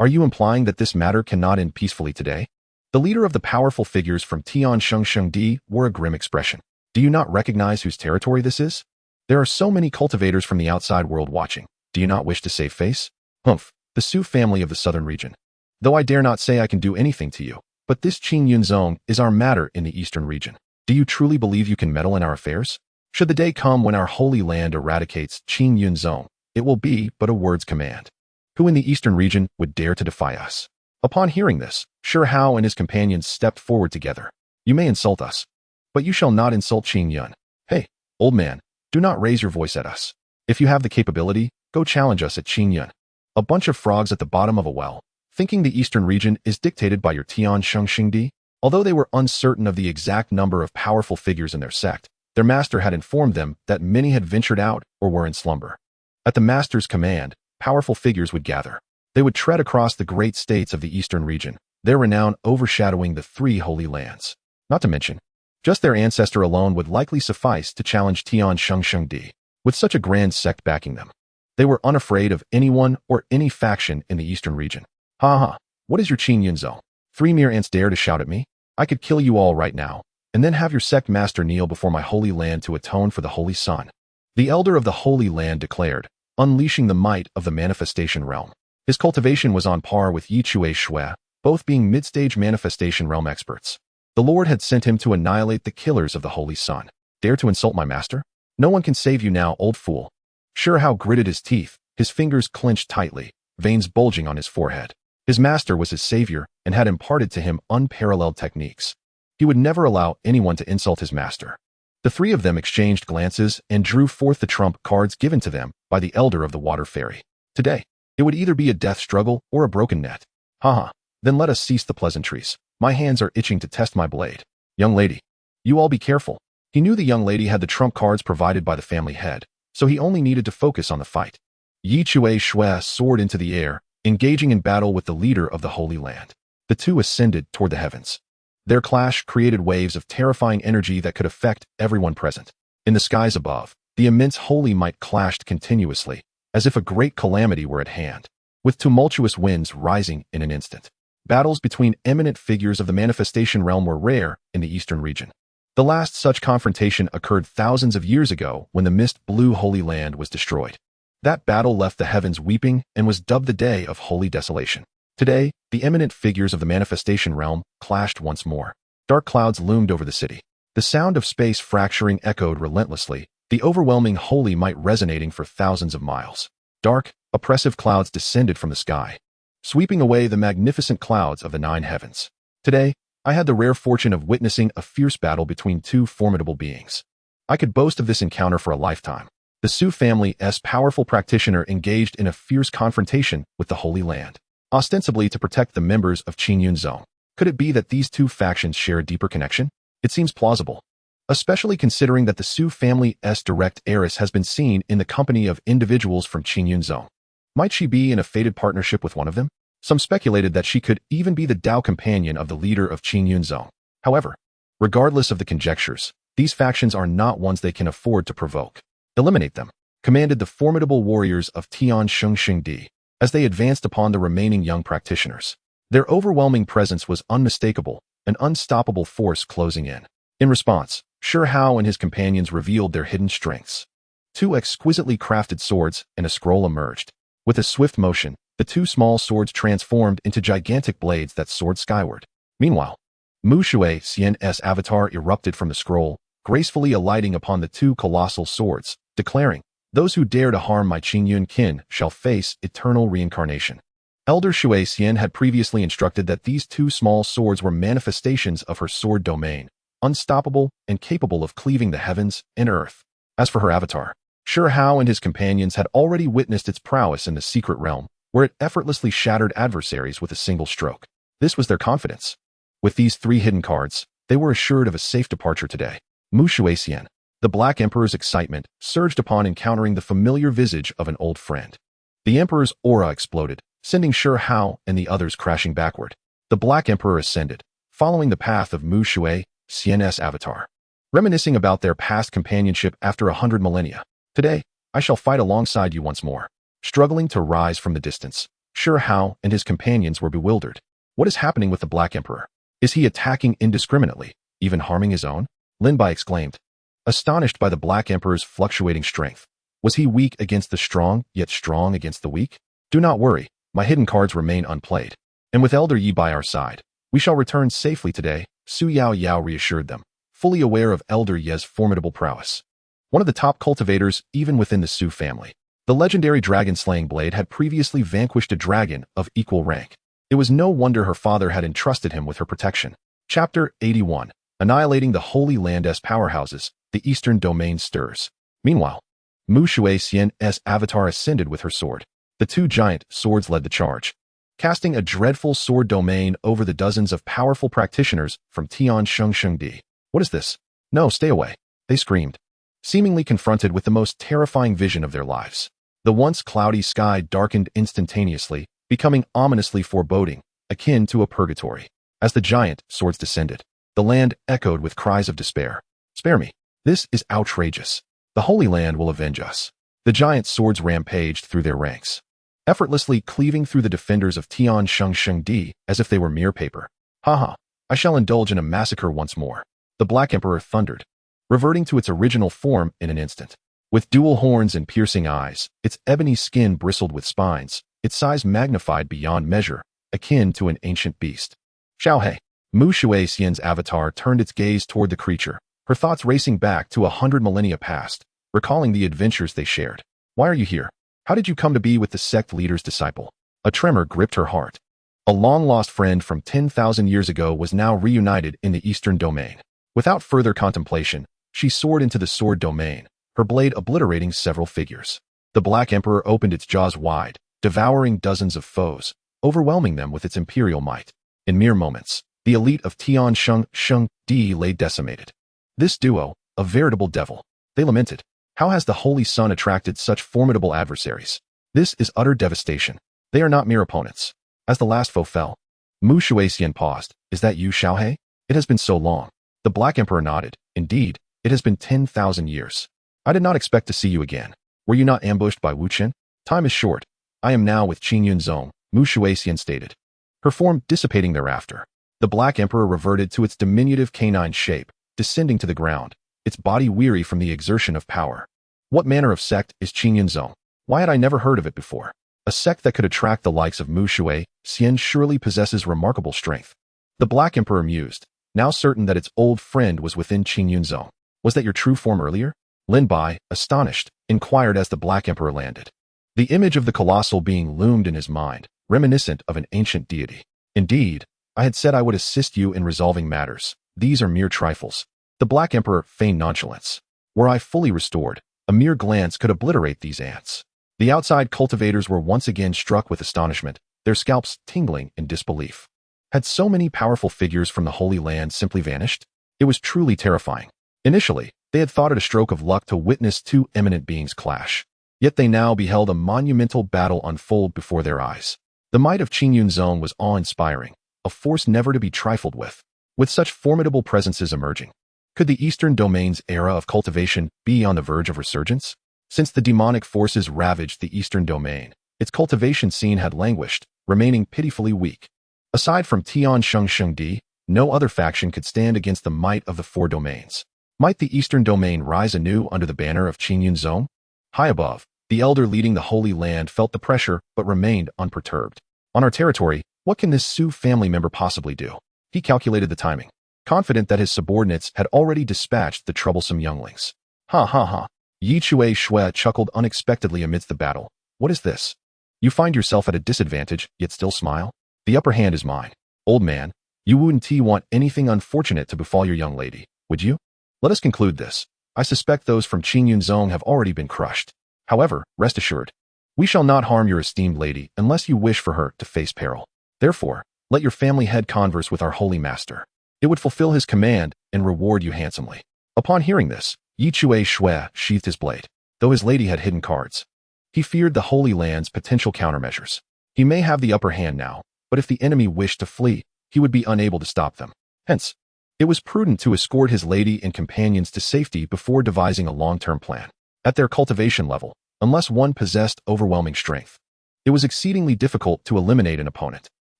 Speaker 1: Are you implying that this matter cannot end peacefully today? The leader of the powerful figures from Tianshengshengdi wore a grim expression. Do you not recognize whose territory this is? There are so many cultivators from the outside world watching. Do you not wish to save face? The Su family of the southern region. Though I dare not say I can do anything to you, but this Qingyun zone is our matter in the eastern region. Do you truly believe you can meddle in our affairs? Should the day come when our holy land eradicates Qingyun zone, it will be but a word's command. Who in the eastern region would dare to defy us? Upon hearing this, Shi Hao and his companions stepped forward together. You may insult us, but you shall not insult Qingyun. Hey, old man, do not raise your voice at us. If you have the capability, go challenge us at Qingyun. A bunch of frogs at the bottom of a well, thinking the eastern region is dictated by your Tianshengshengdi. Although they were uncertain of the exact number of powerful figures in their sect, their master had informed them that many had ventured out or were in slumber. At the master's command, powerful figures would gather. They would tread across the great states of the eastern region, their renown overshadowing the three holy lands. Not to mention, just their ancestor alone would likely suffice to challenge Tianshengshengdi, with such a grand sect backing them. They were unafraid of anyone or any faction in the eastern region. What is your Qingyun zone? 3 mere ants dare to shout at me? I could kill you all right now, and then have your sect master kneel before my holy land to atone for the holy sun. The elder of the holy land declared, unleashing the might of the manifestation realm. His cultivation was on par with Yichui Shui, both being mid-stage manifestation realm experts. The Lord had sent him to annihilate the killers of the holy sun. Dare to insult my master? No one can save you now, old fool. Shi Hao gritted his teeth, his fingers clenched tightly, veins bulging on his forehead. His master was his savior and had imparted to him unparalleled techniques. He would never allow anyone to insult his master. The three of them exchanged glances and drew forth the trump cards given to them by the elder of the water fairy. Today, it would either be a death struggle or a broken net. Then let us cease the pleasantries. My hands are itching to test my blade. Young lady, you all be careful. He knew the young lady had the trump cards provided by the family head, so he only needed to focus on the fight. Yichui Shui soared into the air, engaging in battle with the leader of the Holy Land. The two ascended toward the heavens. Their clash created waves of terrifying energy that could affect everyone present. In the skies above, the immense holy might clashed continuously, as if a great calamity were at hand, with tumultuous winds rising in an instant. Battles between eminent figures of the manifestation realm were rare in the eastern region. The last such confrontation occurred thousands of years ago when the mist-blue Holy Land was destroyed. That battle left the heavens weeping and was dubbed the Day of Holy Desolation. Today, the eminent figures of the manifestation realm clashed once more. Dark clouds loomed over the city. The sound of space fracturing echoed relentlessly, the overwhelming holy might resonating for thousands of miles. Dark, oppressive clouds descended from the sky, sweeping away the magnificent clouds of the 9 heavens. Today, I had the rare fortune of witnessing a fierce battle between two formidable beings. I could boast of this encounter for a lifetime. The Su family's powerful practitioner engaged in a fierce confrontation with the Holy Land, ostensibly to protect the members of Qingyun zone. Could it be that these two factions share a deeper connection? It seems plausible, especially considering that the Su family's direct heiress has been seen in the company of individuals from Qingyun zone. Might she be in a fated partnership with one of them? Some speculated that she could even be the Dao companion of the leader of Qingyun zone. However, regardless of the conjectures, these factions are not ones they can afford to provoke. Eliminate them, commanded the formidable warriors of Tianshengshengdi as they advanced upon the remaining young practitioners. Their overwhelming presence was unmistakable, an unstoppable force closing in. In response, Shi Hao and his companions revealed their hidden strengths. 2 exquisitely crafted swords and a scroll emerged. With a swift motion, the 2 small swords transformed into gigantic blades that soared skyward. Meanwhile, Mu Shui Xian's avatar erupted from the scroll, gracefully alighting upon the 2 colossal swords, declaring, "Those who dare to harm my Qingyun kin shall face eternal reincarnation." Elder Shui Xian had previously instructed that these 2 small swords were manifestations of her sword domain, unstoppable and capable of cleaving the heavens and earth. As for her avatar, Shi Hao and his companions had already witnessed its prowess in the secret realm, where it effortlessly shattered adversaries with a single stroke. This was their confidence. With these 3 hidden cards, they were assured of a safe departure today. Mu Shuixian. The Black Emperor's excitement surged upon encountering the familiar visage of an old friend. The Emperor's aura exploded, sending Shi Hao and the others crashing backward. The Black Emperor ascended, following the path of Mu Shui, Xian's avatar, reminiscing about their past companionship after 100 millennia. Today, I shall fight alongside you once more. Struggling to rise from the distance, Shi Hao and his companions were bewildered. What is happening with the Black Emperor? Is he attacking indiscriminately, even harming his own? Lin Bai exclaimed, astonished by the Black Emperor's fluctuating strength. Was he weak against the strong, yet strong against the weak? Do not worry, my hidden cards remain unplayed. And with Elder Yi by our side, we shall return safely today, Su Yao reassured them, fully aware of Elder Ye's formidable prowess. One of the top cultivators even within the Su family. The legendary dragon-slaying blade had previously vanquished a dragon of equal rank. It was no wonder her father had entrusted him with her protection. Chapter 81. Annihilating the Holy Land's powerhouses, the Eastern Domain stirs. Meanwhile, Mu Shui Xian's avatar ascended with her sword. The two giant swords led the charge, casting a dreadful sword domain over the dozens of powerful practitioners from Tianshengdi. What is this? No, stay away, they screamed, seemingly confronted with the most terrifying vision of their lives. The once cloudy sky darkened instantaneously, becoming ominously foreboding, akin to a purgatory. As the giant swords descended, the land echoed with cries of despair. Spare me. This is outrageous. The Holy Land will avenge us. The giant swords rampaged through their ranks, effortlessly cleaving through the defenders of Tianshengdi as if they were mere paper. Haha, I shall indulge in a massacre once more. The Black Emperor thundered, reverting to its original form in an instant. With dual horns and piercing eyes, its ebony skin bristled with spines, its size magnified beyond measure, akin to an ancient beast. Xiaohe. Mu Shui Xian's avatar turned its gaze toward the creature, her thoughts racing back to 100 millennia past, recalling the adventures they shared. Why are you here? How did you come to be with the sect leader's disciple? A tremor gripped her heart. A long-lost friend from 10,000 years ago was now reunited in the Eastern Domain. Without further contemplation, she soared into the sword domain, her blade obliterating several figures. The Black Emperor opened its jaws wide, devouring dozens of foes, overwhelming them with its imperial might. In mere moments, the elite of Tianshengdi lay decimated. This duo, a veritable devil. They lamented. How has the Holy Sun attracted such formidable adversaries? This is utter devastation. They are not mere opponents. As the last foe fell, Mu Shuixian paused. Is that you, Xiaohe? It has been so long. The Black Emperor nodded. Indeed, it has been 10,000 years. I did not expect to see you again. Were you not ambushed by Wu Qin? Time is short. I am now with Qingyun Sect, Mu Shuixian stated, her form dissipating thereafter. The Black Emperor reverted to its diminutive canine shape, descending to the ground, its body weary from the exertion of power. What manner of sect is Qingyun Sect? Why had I never heard of it before? A sect that could attract the likes of Mu Shui Xian surely possesses remarkable strength. The Black Emperor mused, now certain that its old friend was within Qingyun Sect. Was that your true form earlier? Lin Bai, astonished, inquired as the Black Emperor landed. The image of the colossal being loomed in his mind, reminiscent of an ancient deity. Indeed, I had said I would assist you in resolving matters. These are mere trifles. The Black Emperor feigned nonchalance. Were I fully restored, a mere glance could obliterate these ants. The outside cultivators were once again struck with astonishment, their scalps tingling in disbelief. Had so many powerful figures from the Holy Land simply vanished? It was truly terrifying. Initially, they had thought it a stroke of luck to witness two eminent beings clash. Yet they now beheld a monumental battle unfold before their eyes. The might of Qingyun Sect was awe-inspiring, a force never to be trifled with. With such formidable presences emerging, could the Eastern Domain's era of cultivation be on the verge of resurgence? Since the demonic forces ravaged the Eastern Domain, its cultivation scene had languished, remaining pitifully weak. Aside from Tianshengdi, no other faction could stand against the might of the four domains. Might the Eastern Domain rise anew under the banner of Qingyun Sect? High above, the elder leading the Holy Land felt the pressure but remained unperturbed. On our territory, what can this Su family member possibly do? He calculated the timing, confident that his subordinates had already dispatched the troublesome younglings. Ha ha ha. Yi Chue Shui chuckled unexpectedly amidst the battle. What is this? You find yourself at a disadvantage, yet still smile? The upper hand is mine. Old man, you wouldn't want anything unfortunate to befall your young lady, would you? Let us conclude this. I suspect those from Qingyun Sect have already been crushed. However, rest assured, we shall not harm your esteemed lady unless you wish for her to face peril. Therefore, let your family head converse with our holy master. It would fulfill his command and reward you handsomely. Upon hearing this, Yi Chue Shui sheathed his blade, though his lady had hidden cards. He feared the Holy Land's potential countermeasures. He may have the upper hand now, but if the enemy wished to flee, he would be unable to stop them. Hence, it was prudent to escort his lady and companions to safety before devising a long-term plan. At their cultivation level, unless one possessed overwhelming strength, it was exceedingly difficult to eliminate an opponent.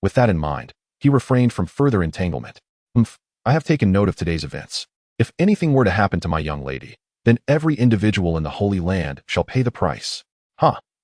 Speaker 1: With that in mind, he refrained from further entanglement. I have taken note of today's events. If anything were to happen to my young lady, then every individual in the Holy Land shall pay the price.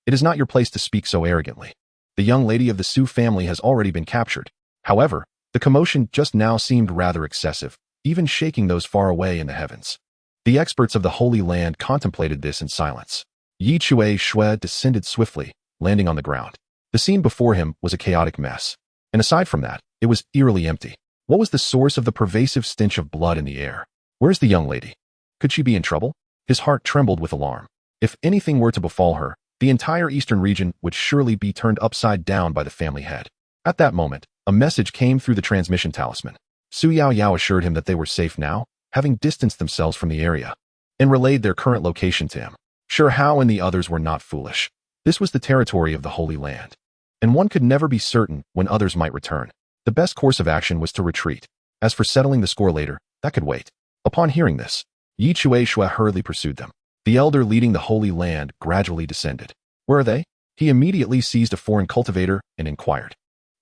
Speaker 1: It is not your place to speak so arrogantly. The young lady of the Su family has already been captured. However, the commotion just now seemed rather excessive, even shaking those far away in the heavens. The experts of the Holy Land contemplated this in silence. Yi Chue Shui descended swiftly, landing on the ground. The scene before him was a chaotic mess. And aside from that, it was eerily empty. What was the source of the pervasive stench of blood in the air? Where's the young lady? Could she be in trouble? His heart trembled with alarm. If anything were to befall her, the entire eastern region would surely be turned upside down by the family head. At that moment, a message came through the transmission talisman. Su Yao assured him that they were safe now, having distanced themselves from the area, and relayed their current location to him. Sure, Hao and the others were not foolish. This was the territory of the Holy Land, and one could never be certain when others might return. The best course of action was to retreat. As for settling the score later, that could wait. Upon hearing this, Yi Chue Shui hurriedly pursued them. The elder leading the Holy Land gradually descended. Where are they? He immediately seized a foreign cultivator and inquired.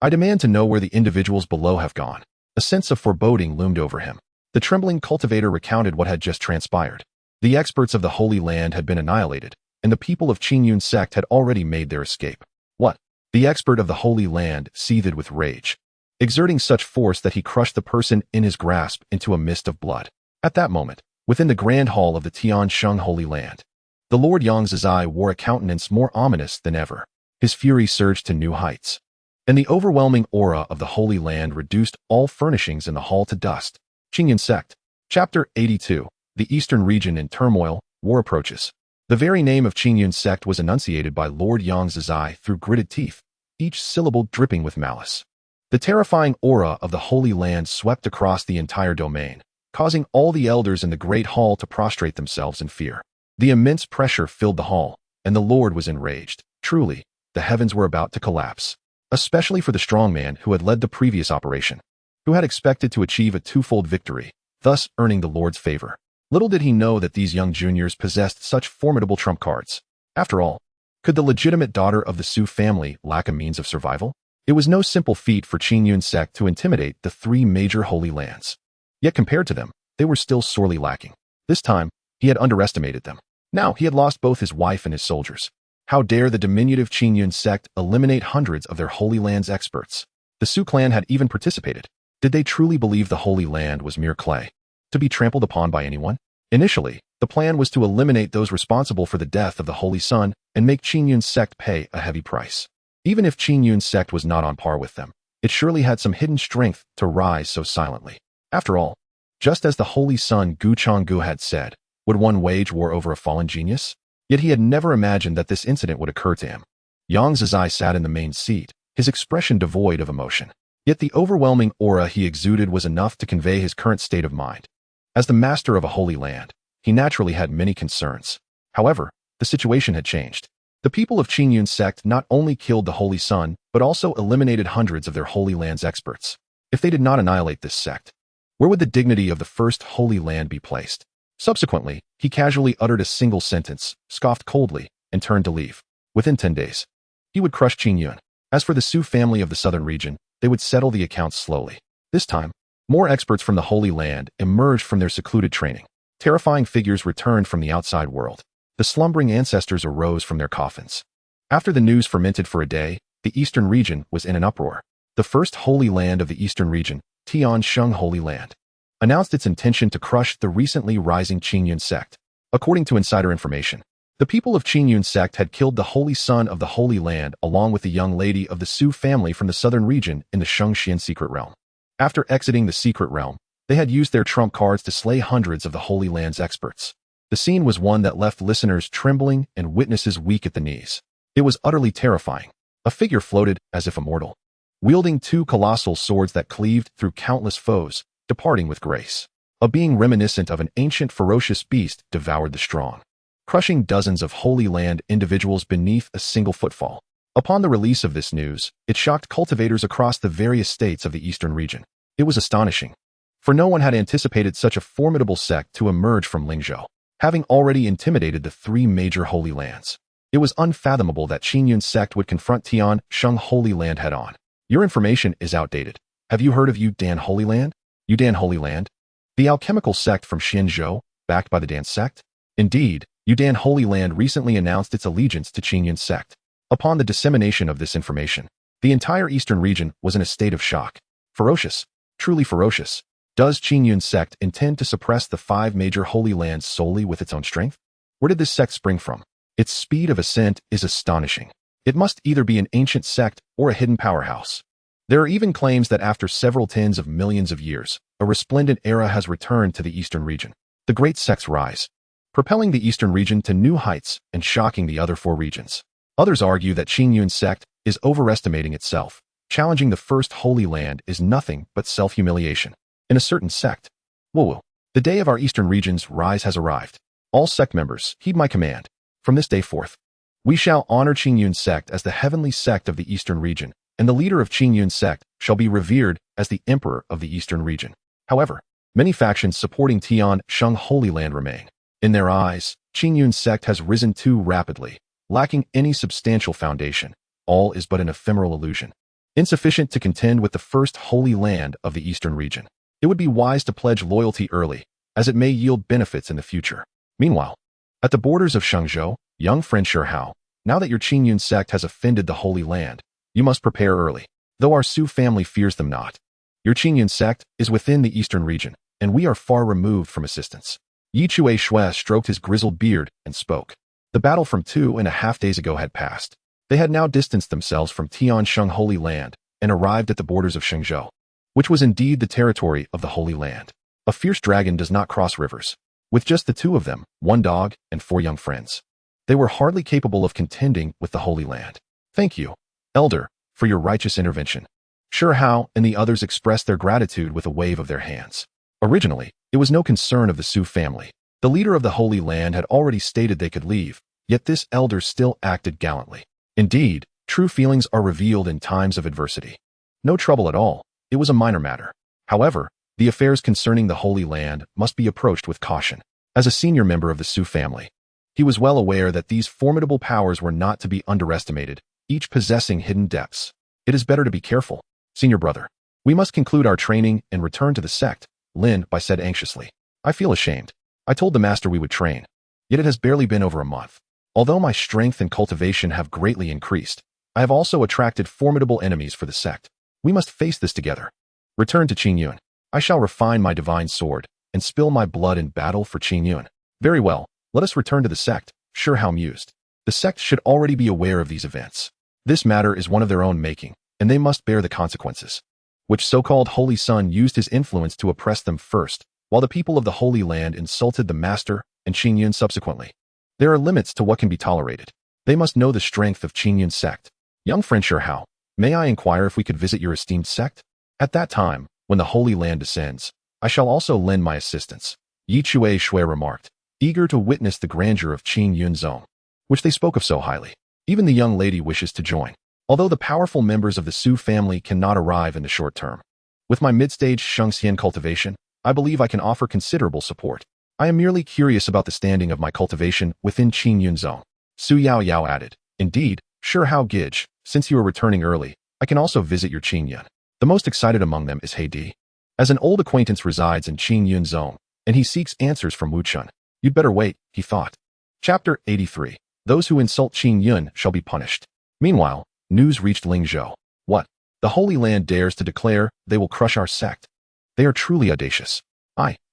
Speaker 1: I demand to know where the individuals below have gone. A sense of foreboding loomed over him. The trembling cultivator recounted what had just transpired. The experts of the Holy Land had been annihilated, and the people of Qingyun Sect had already made their escape. What? The expert of the Holy Land seethed with rage, exerting such force that he crushed the person in his grasp into a mist of blood. At that moment, within the grand hall of the Tiansheng Holy Land, the Lord Yangzai wore a countenance more ominous than ever. His fury surged to new heights, and the overwhelming aura of the Holy Land reduced all furnishings in the hall to dust. Qingyun Sect. Chapter 82. The Eastern Region in Turmoil, War Approaches. The very name of Qingyun Sect was enunciated by Lord Yangzai through gritted teeth, each syllable dripping with malice. The terrifying aura of the Holy Land swept across the entire domain, causing all the elders in the great hall to prostrate themselves in fear. The immense pressure filled the hall, and the Lord was enraged. Truly, the heavens were about to collapse, especially for the strong man who had led the previous operation, who had expected to achieve a twofold victory, thus earning the Lord's favor. Little did he know that these young juniors possessed such formidable trump cards. After all, could the legitimate daughter of the Su family lack a means of survival? It was no simple feat for Qingyun Sect to intimidate the three major holy lands. Yet compared to them, they were still sorely lacking. This time, he had underestimated them. Now he had lost both his wife and his soldiers. How dare the diminutive Qingyun Sect eliminate hundreds of their Holy Land's experts? The Su clan had even participated. Did they truly believe the Holy Land was mere clay, to be trampled upon by anyone? Initially, the plan was to eliminate those responsible for the death of the Holy Sun and make Qingyun Sect pay a heavy price. Even if Qingyun Sect was not on par with them, it surely had some hidden strength to rise so silently. After all, just as the Holy Sun Gu Changgu had said, would one wage war over a fallen genius? Yet he had never imagined that this incident would occur to him. Yang Zizai sat in the main seat, his expression devoid of emotion. Yet the overwhelming aura he exuded was enough to convey his current state of mind. As the master of a holy land, he naturally had many concerns. However, the situation had changed. The people of Qingyun Sect not only killed the Holy Sun, but also eliminated hundreds of their Holy Land's experts. If they did not annihilate this sect, where would the dignity of the first Holy Land be placed? Subsequently, he casually uttered a single sentence, scoffed coldly, and turned to leave. Within 10 days, he would crush Qingyun. As for the Su family of the southern region, they would settle the accounts slowly. This time, more experts from the Holy Land emerged from their secluded training. Terrifying figures returned from the outside world. The slumbering ancestors arose from their coffins. After the news fermented for a day, the eastern region was in an uproar. The first Holy Land of the eastern region, Tiansheng Holy Land, announced its intention to crush the recently rising Qingyun Sect. According to insider information, the people of Qingyun Sect had killed the Holy Son of the Holy Land along with the young lady of the Su family from the southern region in the Shengxian secret realm. After exiting the secret realm, they had used their trump cards to slay hundreds of the Holy Land's experts. The scene was one that left listeners trembling and witnesses weak at the knees. It was utterly terrifying. A figure floated as if immortal, wielding two colossal swords that cleaved through countless foes, departing with grace. A being reminiscent of an ancient ferocious beast devoured the strong, crushing dozens of Holy Land individuals beneath a single footfall. Upon the release of this news, it shocked cultivators across the various states of the eastern region. It was astonishing, for no one had anticipated such a formidable sect to emerge from Lingzhou, having already intimidated the three major Holy Lands. It was unfathomable that Qingyun Sect would confront Tian Sheng Holy Land head-on. Your information is outdated. Have you heard of Yudan Holy Land? Yudan Holy Land? The alchemical sect from Xinzhou, backed by the Dan Sect? Indeed, Yudan Holy Land recently announced its allegiance to Qingyun Sect. Upon the dissemination of this information, the entire eastern region was in a state of shock. Ferocious, truly ferocious. Does Qingyun Sect intend to suppress the five major Holy Lands solely with its own strength? Where did this sect spring from? Its speed of ascent is astonishing. It must either be an ancient sect or a hidden powerhouse. There are even claims that after several tens of millions of years, a resplendent era has returned to the eastern region. The great sects rise, propelling the eastern region to new heights and shocking the other four regions. Others argue that Qingyun Sect is overestimating itself. Challenging the first Holy Land is nothing but self-humiliation. In a certain sect, woo-woo, the day of our eastern region's rise has arrived. All sect members, heed my command. From this day forth, we shall honor Qingyun Sect as the heavenly sect of the eastern region, and the leader of Qingyun Sect shall be revered as the emperor of the eastern region. However, many factions supporting Tian Sheng Holy Land remain. In their eyes, Qingyun Sect has risen too rapidly, lacking any substantial foundation. All is but an ephemeral illusion, insufficient to contend with the first Holy Land of the eastern region. It would be wise to pledge loyalty early, as it may yield benefits in the future. Meanwhile, at the borders of Shangzhou, young friend Shi Hao, now that your Qingyun Sect has offended the Holy Land, you must prepare early, though our Su family fears them not. Your Qingyun Sect is within the eastern region, and we are far removed from assistance. Yi Chue Shui stroked his grizzled beard and spoke. The battle from 2.5 days ago had passed. They had now distanced themselves from Tian Sheng Holy Land and arrived at the borders of Shangzhou, which was indeed the territory of the Holy Land. A fierce dragon does not cross rivers. With just the two of them, one dog and 4 young friends, they were hardly capable of contending with the Holy Land. Thank you, Elder, for your righteous intervention. Shi Hao and the others expressed their gratitude with a wave of their hands. Originally, it was no concern of the Su family. The leader of the Holy Land had already stated they could leave, yet this elder still acted gallantly. Indeed, true feelings are revealed in times of adversity. No trouble at all. It was a minor matter. However, the affairs concerning the Holy Land must be approached with caution. As a senior member of the Su family, he was well aware that these formidable powers were not to be underestimated, each possessing hidden depths. It is better to be careful, senior brother. We must conclude our training and return to the sect, Lin Bai said anxiously. I feel ashamed. I told the master we would train, yet it has barely been over a month. Although my strength and cultivation have greatly increased, I have also attracted formidable enemies for the sect. We must face this together. Return to Qingyun. I shall refine my divine sword and spill my blood in battle for Qingyun. Very well, let us return to the sect, Shi Hao mused. The sect should already be aware of these events. This matter is one of their own making, and they must bear the consequences. Which so-called Holy Son used his influence to oppress them first, while the people of the Holy Land insulted the Master and Qingyun subsequently. There are limits to what can be tolerated. They must know the strength of Qingyun Sect. Young friend Shi Hao, may I inquire if we could visit your esteemed sect? At that time, when the Holy Land descends, I shall also lend my assistance, Yi Chue Shui remarked, eager to witness the grandeur of Qingyun Zone, which they spoke of so highly. Even the young lady wishes to join, although the powerful members of the Su family cannot arrive in the short term. With my mid-stage xianxian cultivation, I believe I can offer considerable support. I am merely curious about the standing of my cultivation within Qingyun Zone. Su Yao added, indeed, Shi Hao Gij, since you are returning early, I can also visit your Qingyun. The most excited among them is Heidi. As an old acquaintance resides in Qingyun Zone, and he seeks answers from Wuchun. You'd better wait, he thought. Chapter 83. Those who insult Qingyun shall be punished. Meanwhile, news reached Lingzhou. What? The Holy Land dares to declare they will crush our sect. They are truly audacious.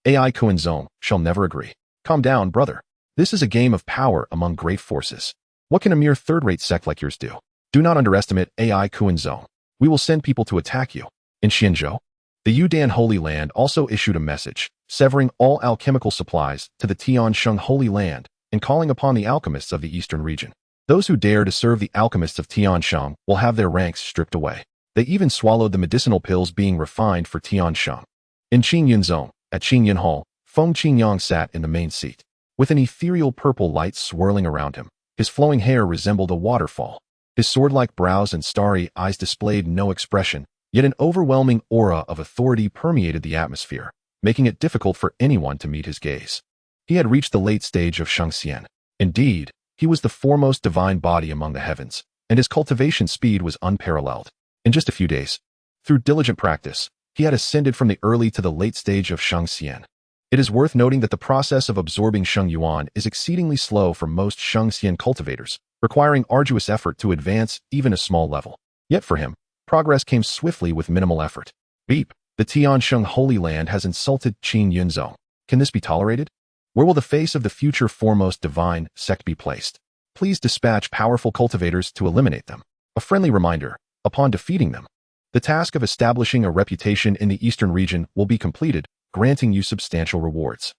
Speaker 1: AI Kuan Zone shall never agree. Calm down, brother. This is a game of power among great forces. What can a mere third-rate sect like yours do? Do not underestimate AI Kuan Zone. We will send people to attack you. In Xinzhou, the Yudan Holy Land also issued a message, severing all alchemical supplies to the Tian Sheng Holy Land and calling upon the alchemists of the eastern region. Those who dare to serve the alchemists of Tian Sheng will have their ranks stripped away. They even swallowed the medicinal pills being refined for Tian Sheng. In Qingyun Zone, At Qingyun Hall, Feng Qingyang sat in the main seat. With an ethereal purple light swirling around him, his flowing hair resembled a waterfall. His sword-like brows and starry eyes displayed no expression, yet an overwhelming aura of authority permeated the atmosphere, making it difficult for anyone to meet his gaze. He had reached the late stage of xianxian. Indeed, he was the foremost divine body among the heavens, and his cultivation speed was unparalleled. In just a few days, through diligent practice, he had ascended from the early to the late stage of xianxian. It is worth noting that the process of absorbing Sheng Yuan is exceedingly slow for most xianxian cultivators, requiring arduous effort to advance even a small level. Yet for him, progress came swiftly with minimal effort. Beep, the Tiansheng Holy Land has insulted Qingyun Zone. Can this be tolerated? Where will the face of the future foremost divine sect be placed? Please dispatch powerful cultivators to eliminate them. A friendly reminder, upon defeating them, the task of establishing a reputation in the eastern region will be completed, granting you substantial rewards.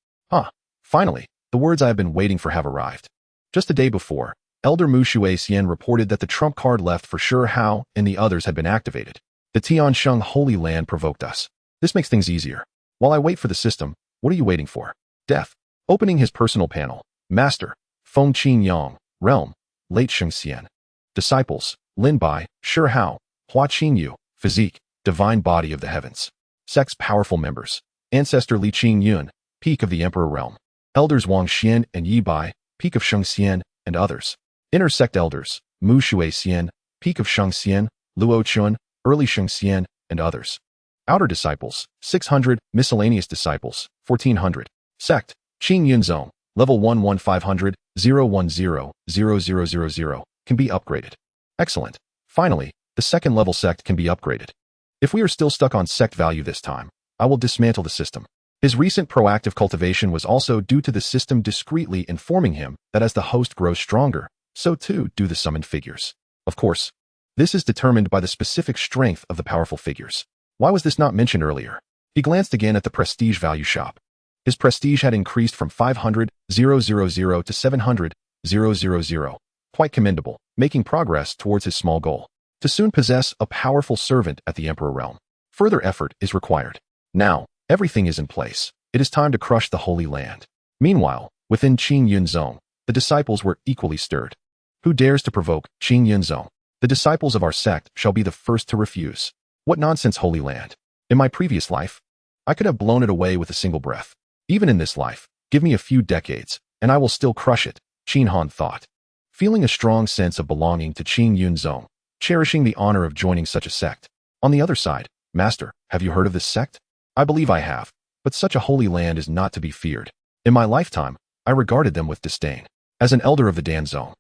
Speaker 1: Finally, the words I have been waiting for have arrived. Just the day before, Elder Mu Shuixian reported that the trump card left for Shi Hao and the others had been activated. The Tiansheng Holy Land provoked us. This makes things easier. While I wait for the system, what are you waiting for? Death. Opening his personal panel, Master, Feng Qingyang, Realm, Late Xianxian. Disciples, Lin Bai, Shi Hao, Hua Qingyu, Physique, Divine Body of the Heavens. Sect's powerful members, Ancestor Li Qingyun, Peak of the Emperor Realm. Elders Wang Xian and Yi Bai, Peak of Xianxian, and others. Inner Sect Elders, Mu Shuixian, Peak of Xianxian, Luo Chun, Early Xianxian, and others. Outer Disciples, 600, Miscellaneous Disciples, 1400. Sect, Qingyun Zone, Level 11500, 010-0000, can be upgraded. Excellent. Finally, the second level sect can be upgraded. If we are still stuck on sect value this time, I will dismantle the system. His recent proactive cultivation was also due to the system discreetly informing him that as the host grows stronger, so too do the summoned figures. Of course, this is determined by the specific strength of the powerful figures. Why was this not mentioned earlier? He glanced again at the prestige value shop. His prestige had increased from 500,000 to 700,000. Quite commendable, making progress towards his small goal. To soon possess a powerful servant at the Emperor Realm. Further effort is required. Now, everything is in place. It is time to crush the Holy Land. Meanwhile, within Qingyun Zone, the disciples were equally stirred. Who dares to provoke Qingyun Zone? The disciples of our sect shall be the first to refuse. What nonsense, Holy Land. In my previous life, I could have blown it away with a single breath. Even in this life, give me a few decades, and I will still crush it, Qin Han thought. Feeling a strong sense of belonging to Qingyun Zone, cherishing the honor of joining such a sect. On the other side, Master, have you heard of this sect? I believe I have, but such a holy land is not to be feared. In my lifetime, I regarded them with disdain. As an elder of the Dan Zone,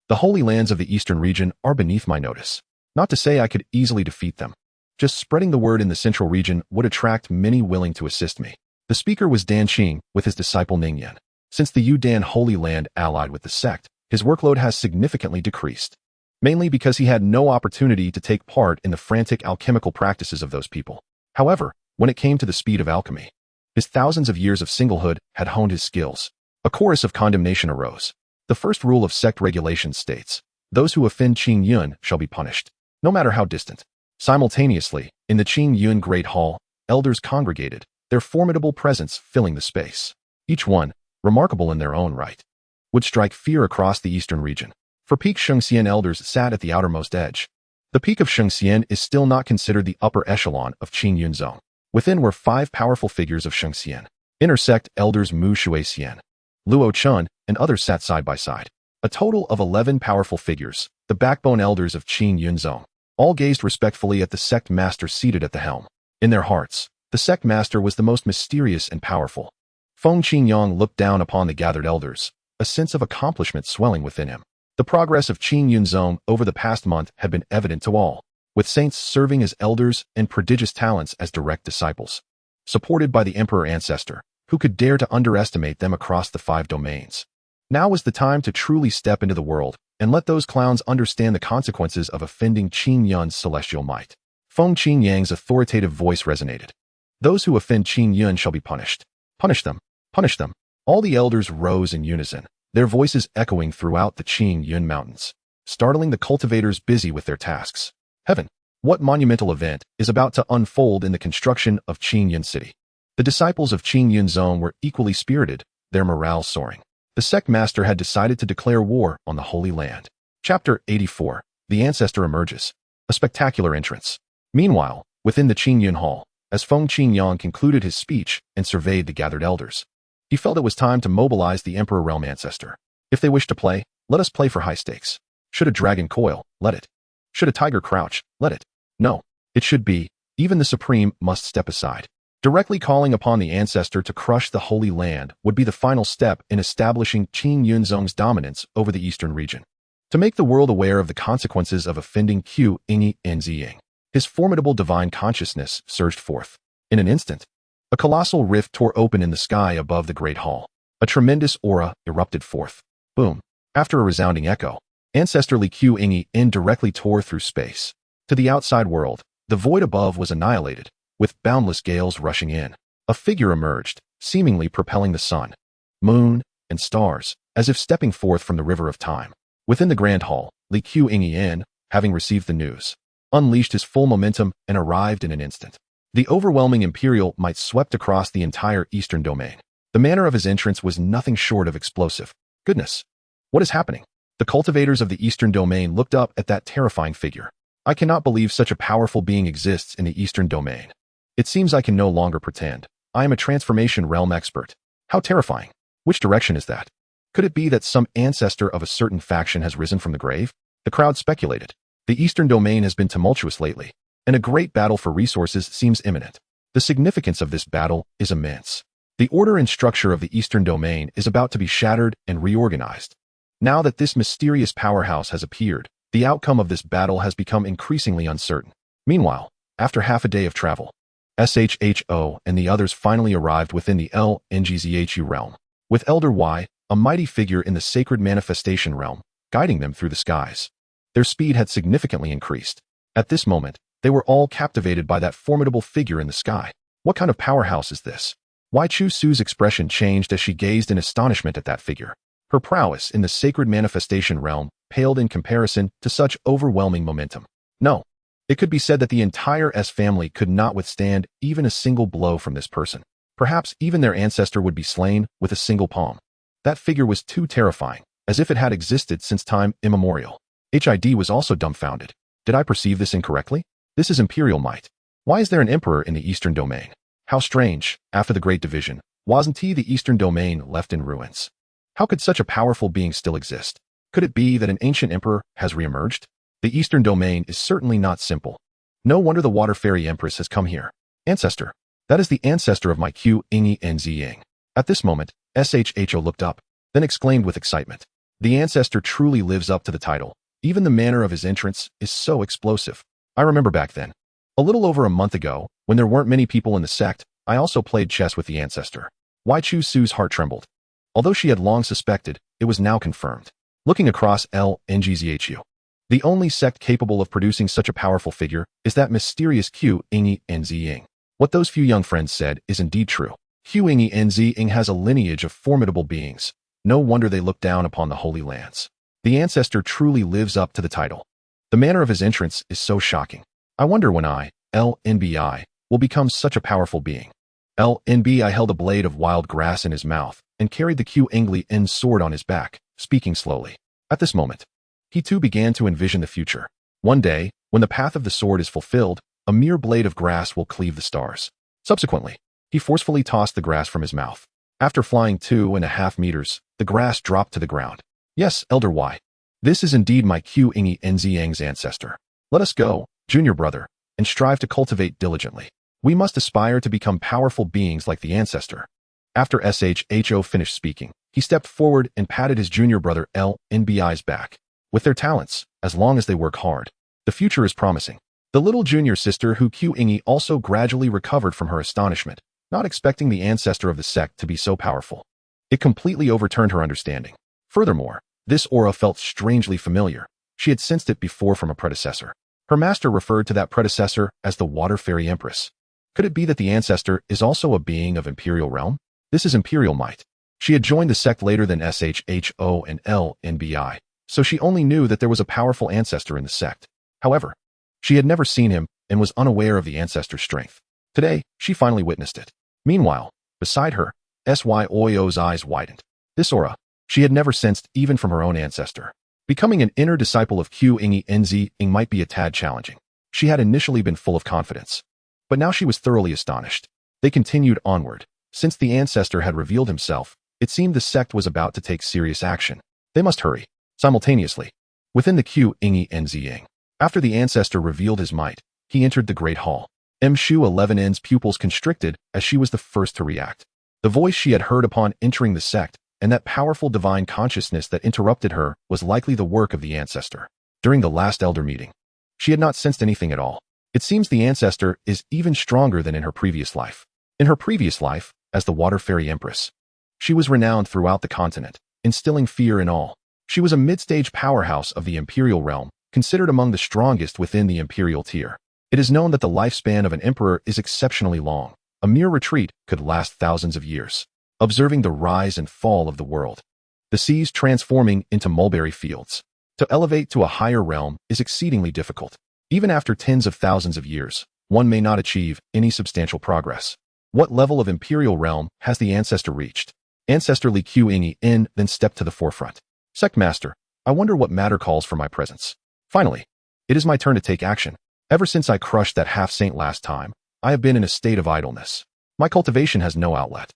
Speaker 1: the holy lands of the eastern region are beneath my notice. Not to say I could easily defeat them. Just spreading the word in the central region would attract many willing to assist me. The speaker was Dan Qing with his disciple Ningyan. Since the Yudan Holy Land allied with the sect, his workload has significantly decreased. Mainly because he had no opportunity to take part in the frantic alchemical practices of those people. However, when it came to the speed of alchemy, his thousands of years of singlehood had honed his skills. A chorus of condemnation arose. The first rule of sect regulations states, those who offend Qingyun shall be punished, no matter how distant. Simultaneously, in the Qingyun Great Hall, elders congregated, their formidable presence filling the space. Each one, remarkable in their own right, would strike fear across the eastern region. For Peak Xianxian elders sat at the outermost edge. The Peak of Xianxian is still not considered the upper echelon of Qingyun Zone. Within were 5 powerful figures of Xianxian. Inner Sect elders Mu Shuixian, Luo Chun, and others sat side by side. A total of 11 powerful figures, the backbone elders of Qingyun Zone. All gazed respectfully at the sect master seated at the helm. In their hearts, the sect master was the most mysterious and powerful. Feng Qingyang looked down upon the gathered elders, a sense of accomplishment swelling within him. The progress of Qingyun Zone over the past month had been evident to all, with saints serving as elders and prodigious talents as direct disciples. Supported by the Emperor Ancestor, who could dare to underestimate them across the 5 domains. Now was the time to truly step into the world and let those clowns understand the consequences of offending Qingyun's celestial might. Feng Qingyang's authoritative voice resonated. Those who offend Qingyun shall be punished. Punish them. Punish them. All the elders rose in unison, their voices echoing throughout the Qingyun Mountains, startling the cultivators busy with their tasks. Heaven, what monumental event is about to unfold in the construction of Qingyun City? The disciples of Qingyun were equally spirited, their morale soaring. The sect master had decided to declare war on the Holy Land. Chapter 84. The Ancestor Emerges. A spectacular entrance. Meanwhile, within the Qingyun Hall, as Feng Qingyang concluded his speech and surveyed the gathered elders, he felt it was time to mobilize the Emperor Realm Ancestor. If they wish to play, let us play for high stakes. Should a dragon coil, let it. Should a tiger crouch, let it. No, it should be, even the Supreme must step aside. Directly calling upon the Ancestor to crush the Holy Land would be the final step in establishing Qingyun's dominance over the eastern region. To make the world aware of the consequences of offending Qingyun, his formidable divine consciousness surged forth. In an instant, a colossal rift tore open in the sky above the great hall. A tremendous aura erupted forth. Boom. After a resounding echo, Ancestor Qingyun directly tore through space. To the outside world, the void above was annihilated, with boundless gales rushing in. A figure emerged, seemingly propelling the sun, moon, and stars, as if stepping forth from the river of time. Within the grand hall, Qingyun, having received the news, unleashed his full momentum and arrived in an instant. The overwhelming imperial might swept across the entire eastern domain. The manner of his entrance was nothing short of explosive. Goodness! What is happening? The cultivators of the eastern domain looked up at that terrifying figure. I cannot believe such a powerful being exists in the eastern domain. It seems I can no longer pretend. I am a transformation realm expert. How terrifying. Which direction is that? Could it be that some ancestor of a certain faction has risen from the grave? The crowd speculated. The eastern domain has been tumultuous lately, and a great battle for resources seems imminent. The significance of this battle is immense. The order and structure of the eastern domain is about to be shattered and reorganized. Now that this mysterious powerhouse has appeared, the outcome of this battle has become increasingly uncertain. Meanwhile, after half a day of travel, SHHO and the others finally arrived within the LNGZHU realm, with Elder Y, a mighty figure in the sacred manifestation realm, guiding them through the skies. Their speed had significantly increased. At this moment, they were all captivated by that formidable figure in the sky. What kind of powerhouse is this? Wai Chu Su's expression changed as she gazed in astonishment at that figure. Her prowess in the sacred manifestation realm paled in comparison to such overwhelming momentum. No, it could be said that the entire S family could not withstand even a single blow from this person. Perhaps even their ancestor would be slain with a single palm. That figure was too terrifying, as if it had existed since time immemorial. HID was also dumbfounded. Did I perceive this incorrectly? This is imperial might. Why is there an emperor in the eastern domain? How strange, after the Great Division, wasn't the eastern domain left in ruins? How could such a powerful being still exist? Could it be that an ancient emperor has reemerged? The eastern domain is certainly not simple. No wonder the water fairy empress has come here. Ancestor. That is the ancestor of my Qingyun. At this moment, SHHO looked up, then exclaimed with excitement. The ancestor truly lives up to the title. Even the manner of his entrance is so explosive. I remember back then, a little over a month ago, when there weren't many people in the sect, I also played chess with the ancestor. Wai Chu Su's heart trembled. Although she had long suspected, it was now confirmed. Looking across LNGZHU, the only sect capable of producing such a powerful figure is that mysterious Qingyun. What those few young friends said is indeed true. Qingyun has a lineage of formidable beings. No wonder they look down upon the Holy Lands. The ancestor truly lives up to the title. The manner of his entrance is so shocking. I wonder when I, LNBI, will become such a powerful being. LNBI held a blade of wild grass in his mouth and carried the Qingyun sword on his back, speaking slowly. At this moment, he too began to envision the future. One day, when the path of the sword is fulfilled, a mere blade of grass will cleave the stars. Subsequently, he forcefully tossed the grass from his mouth. After flying 2.5 meters, the grass dropped to the ground. Yes, Elder Y. This is indeed my Qingyun's ancestor. Let us go, junior brother, and strive to cultivate diligently. We must aspire to become powerful beings like the ancestor. After SHHO finished speaking, he stepped forward and patted his junior brother LNBI's back. With their talents, as long as they work hard, the future is promising. The little junior sister Hu Qingyi also gradually recovered from her astonishment, not expecting the ancestor of the sect to be so powerful. It completely overturned her understanding. Furthermore, this aura felt strangely familiar. She had sensed it before from a predecessor. Her master referred to that predecessor as the Water Fairy Empress. Could it be that the ancestor is also a being of imperial realm? This is imperial might. She had joined the sect later than SHHO and LNBI, so she only knew that there was a powerful ancestor in the sect. However, she had never seen him and was unaware of the ancestor's strength. Today, she finally witnessed it. Meanwhile, beside her, Syo's eyes widened. This aura, she had never sensed even from her own ancestor. Becoming an inner disciple of Qingyang might be a tad challenging. She had initially been full of confidence, but now she was thoroughly astonished. They continued onward. Since the ancestor had revealed himself, it seemed the sect was about to take serious action. They must hurry. Simultaneously, within the Qingyang, after the ancestor revealed his might, he entered the Great Hall. Shu 11N's pupils constricted as she was the first to react. The voice she had heard upon entering the sect, and that powerful divine consciousness that interrupted her, was likely the work of the ancestor. During the last elder meeting, she had not sensed anything at all. It seems the ancestor is even stronger than in her previous life. In her previous life, as the Water Fairy Empress, she was renowned throughout the continent, instilling fear in all. She was a mid-stage powerhouse of the imperial realm, considered among the strongest within the imperial tier. It is known that the lifespan of an emperor is exceptionally long. A mere retreat could last thousands of years. Observing the rise and fall of the world, the seas transforming into mulberry fields. To elevate to a higher realm is exceedingly difficult. Even after tens of thousands of years, one may not achieve any substantial progress. What level of imperial realm has the ancestor reached? Ancestor Li Qingyan then stepped to the forefront. Sect Master, I wonder what matter calls for my presence. Finally, it is my turn to take action. Ever since I crushed that half-saint last time, I have been in a state of idleness. My cultivation has no outlet.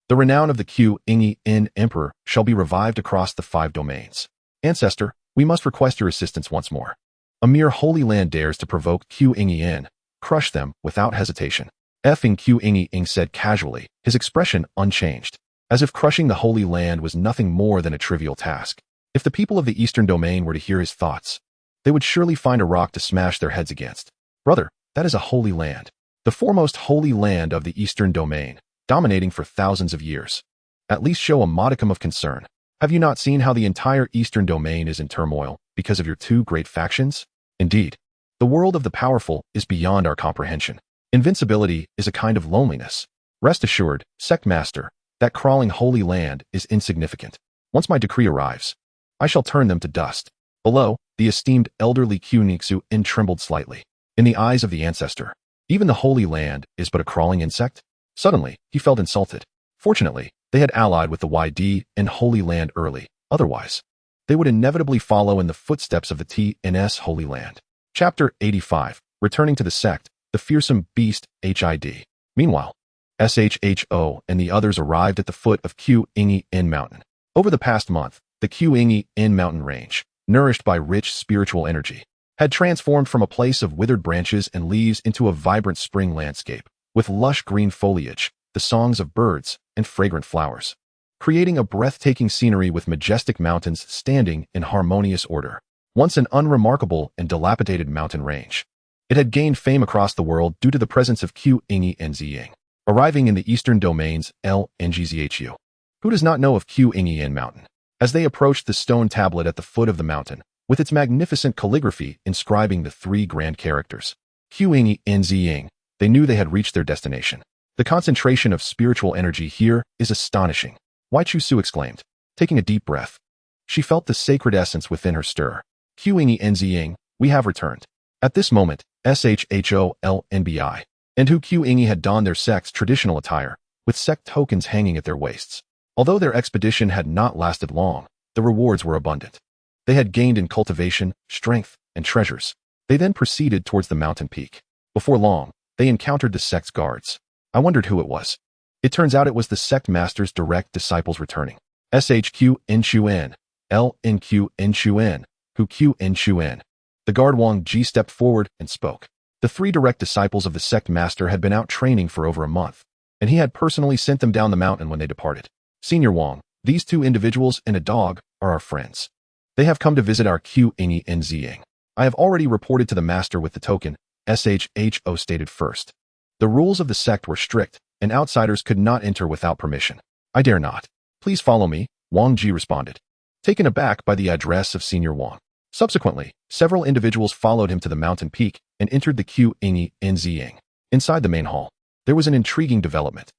Speaker 1: The renown of the Qingyan Emperor shall be revived across the 5 domains. Ancestor, we must request your assistance once more. A mere Holy Land dares to provoke Qingyan. Crush them without hesitation. Feng Qingyang said casually, his expression unchanged, as if crushing the Holy Land was nothing more than a trivial task. If the people of the Eastern Domain were to hear his thoughts, they would surely find a rock to smash their heads against. Brother, that is a holy land. The foremost holy land of the Eastern Domain, dominating for thousands of years. At least show a modicum of concern. Have you not seen how the entire Eastern Domain is in turmoil because of your 2 great factions? Indeed, the world of the powerful is beyond our comprehension. Invincibility is a kind of loneliness. Rest assured, Sect Master, that crawling holy land is insignificant. Once my decree arrives, I shall turn them to dust. Below, the esteemed elderly Qingyun trembled slightly. In the eyes of the ancestor, even the holy land is but a crawling insect? Suddenly, he felt insulted. Fortunately, they had allied with the YD and Holy Land early. Otherwise, they would inevitably follow in the footsteps of the TNS Holy Land. Chapter 85. Returning to the sect, the fearsome beast HID. Meanwhile, SHHO and the others arrived at the foot of Qingyan Mountain. Over the past month, the Qingyan Mountain range, nourished by rich spiritual energy, had transformed from a place of withered branches and leaves into a vibrant spring landscape, with lush green foliage, the songs of birds, and fragrant flowers, creating a breathtaking scenery with majestic mountains standing in harmonious order. Once an unremarkable and dilapidated mountain range, it had gained fame across the world due to the presence of Qingyang, arriving in the eastern domains LNGZHU. Who does not know of Qingyan Mountain? As they approached the stone tablet at the foot of the mountain, with its magnificent calligraphy inscribing the 3 grand characters, Qingyan, they knew they had reached their destination. The concentration of spiritual energy here is astonishing. Wai Chu Su exclaimed, taking a deep breath. She felt the sacred essence within her stir. Qingyan, we have returned. At this moment, SHHOLNBI and Hu Qingyi had donned their sect's traditional attire, with sect tokens hanging at their waists. Although their expedition had not lasted long, the rewards were abundant. They had gained in cultivation, strength, and treasures. They then proceeded towards the mountain peak. Before long, they encountered the sect's guards. I wondered who it was. It turns out it was the sect master's direct disciples returning. SHQ Nshuan, LNQ Nshuan, Hu Q Nshuan. The guard Wang Ji stepped forward and spoke. The 3 direct disciples of the sect master had been out training for over a month, and he had personally sent them down the mountain when they departed. Senior Wang, these 2 individuals and a dog are our friends. They have come to visit our Qingyan. I have already reported to the master with the token, SHHO stated first. The rules of the sect were strict, and outsiders could not enter without permission. I dare not. Please follow me, Wang Ji responded, taken aback by the address of Senior Wang. Subsequently, several individuals followed him to the mountain peak and entered the Qingyan. Inside the main hall, there was an intriguing development.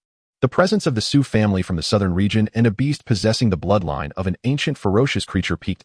Speaker 1: The presence of the Su family from the southern region and a beast possessing the bloodline of an ancient ferocious creature piqued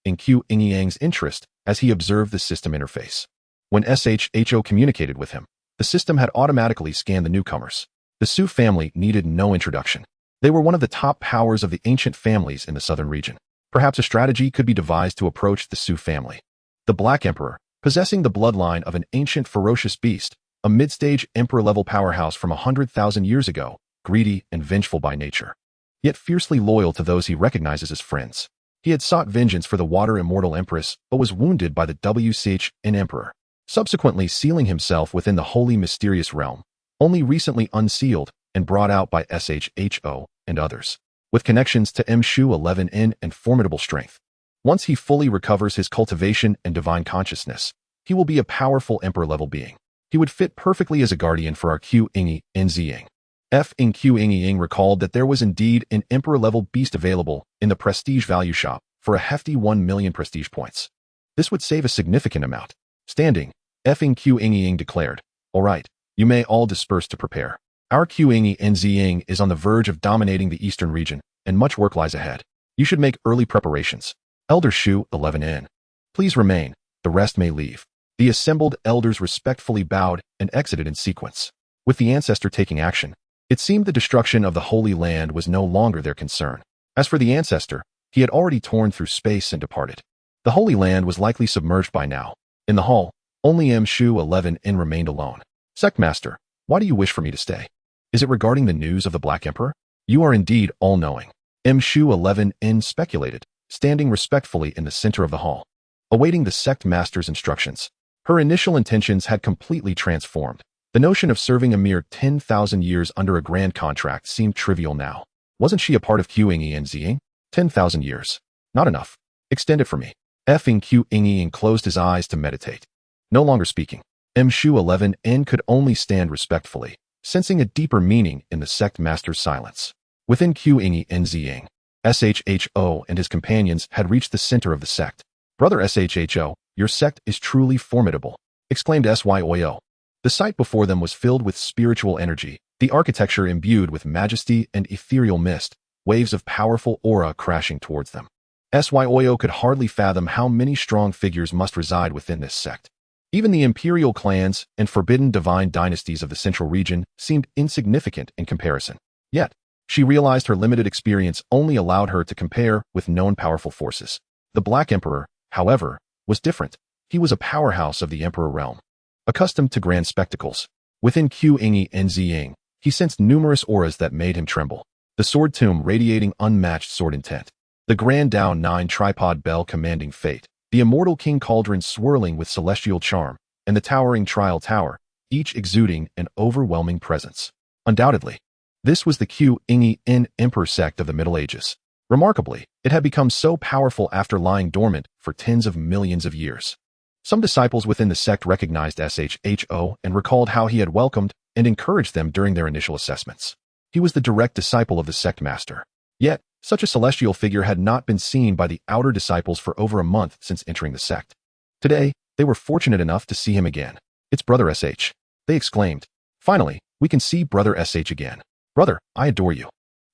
Speaker 1: in Qingyang's interest as he observed the system interface. When SHHO communicated with him, the system had automatically scanned the newcomers. The Su family needed no introduction. They were one of the top powers of the ancient families in the southern region. Perhaps a strategy could be devised to approach the Su family. The Black Emperor, possessing the bloodline of an ancient ferocious beast, a mid-stage emperor-level powerhouse from 100,000 years ago, greedy and vengeful by nature, yet fiercely loyal to those he recognizes as friends. He had sought vengeance for the Water Immortal Empress, but was wounded by the Wchen Emperor, subsequently sealing himself within the holy mysterious realm, only recently unsealed and brought out by Sho and others, with connections to Mshu-11N and formidable strength. Once he fully recovers his cultivation and divine consciousness, he will be a powerful emperor-level being. He would fit perfectly as a guardian for our Qingyun Sect. Feng Qingyang recalled that there was indeed an emperor-level beast available in the prestige value shop for a hefty 1 million prestige points. This would save a significant amount. Standing, Feng Qingyang declared, "All right, you may all disperse to prepare. Our Qingyun Sect is on the verge of dominating the eastern region, and much work lies ahead. You should make early preparations. Elder Shu 11N, please remain, the rest may leave." The assembled elders respectfully bowed and exited in sequence. With the ancestor taking action, it seemed the destruction of the Holy Land was no longer their concern. As for the ancestor, he had already torn through space and departed. The Holy Land was likely submerged by now. In the hall, only Mshu-11N remained alone. "Sectmaster, why do you wish for me to stay? Is it regarding the news of the Black Emperor? You are indeed all-knowing," Mshu-11N speculated, standing respectfully in the center of the hall, awaiting the sect master's instructions. Her initial intentions had completely transformed. The notion of serving a mere 10,000 years under a grand contract seemed trivial now. Wasn't she a part of Qingyun Sect? 10,000 years. Not enough. Extend it for me. Feng Qingyang closed his eyes to meditate. No longer speaking, Mshu-11N could only stand respectfully, sensing a deeper meaning in the sect master's silence. Within Qingyun Sect, Sho and his companions had reached the center of the sect. "Brother Sho, your sect is truly formidable," exclaimed Syo. The sight before them was filled with spiritual energy, the architecture imbued with majesty and ethereal mist, waves of powerful aura crashing towards them. Syo could hardly fathom how many strong figures must reside within this sect. Even the imperial clans and forbidden divine dynasties of the central region seemed insignificant in comparison. Yet, she realized her limited experience only allowed her to compare with known powerful forces. The Black Emperor, however, was different. He was a powerhouse of the Emperor realm. Accustomed to grand spectacles, within Qingyun Sect, he sensed numerous auras that made him tremble. The sword tomb radiating unmatched sword intent, the Grand Dao 9 tripod bell commanding fate, the immortal King Cauldron swirling with celestial charm, and the towering Trial Tower, each exuding an overwhelming presence. Undoubtedly, this was the Qingyun Emperor sect of the Middle Ages. Remarkably, it had become so powerful after lying dormant for tens of millions of years. Some disciples within the sect recognized Sho and recalled how he had welcomed and encouraged them during their initial assessments. He was the direct disciple of the sect master. Yet, such a celestial figure had not been seen by the outer disciples for over a month since entering the sect. Today, they were fortunate enough to see him again. "It's Brother Sh," they exclaimed. "Finally, we can see Brother Sh again. Brother, I adore you."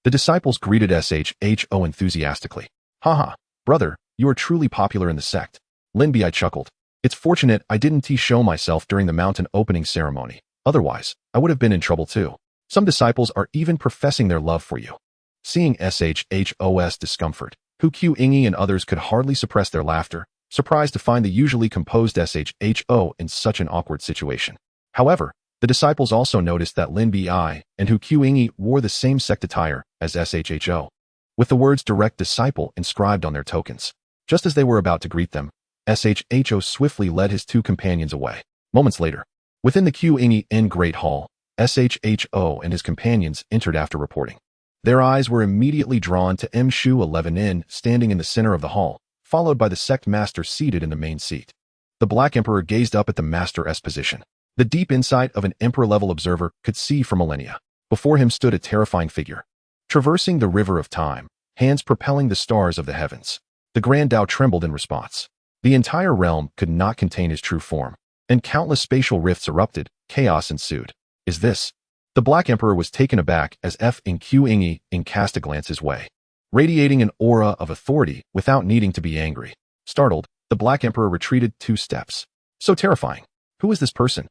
Speaker 1: The disciples greeted Sho enthusiastically. "Haha, brother, you are truly popular in the sect." Lin Bai chuckled. "It's fortunate I didn't show myself during the mountain opening ceremony. Otherwise, I would have been in trouble too. Some disciples are even professing their love for you." Seeing Sho's discomfort, Hu Qingyang and others could hardly suppress their laughter, surprised to find the usually composed Sho in such an awkward situation. However, the disciples also noticed that Lin Bai and Hu Qingyang wore the same sect attire as Sho, with the words Direct Disciple inscribed on their tokens. Just as they were about to greet them, Sho swiftly led his two companions away. Moments later, within the Qingyun Great Hall, Sho and his companions entered after reporting. Their eyes were immediately drawn to Mshu-11N standing in the center of the hall, followed by the sect master seated in the main seat. The Black Emperor gazed up at the master's position. The deep insight of an emperor-level observer could see for millennia. Before him stood a terrifying figure, traversing the river of time, hands propelling the stars of the heavens. The Grand Dao trembled in response. The entire realm could not contain his true form, and countless spatial rifts erupted, chaos ensued. "Is this?" The Black Emperor was taken aback as Feng Qingyang cast a glance his way, radiating an aura of authority without needing to be angry. Startled, the Black Emperor retreated 2 steps. So terrifying. Who is this person?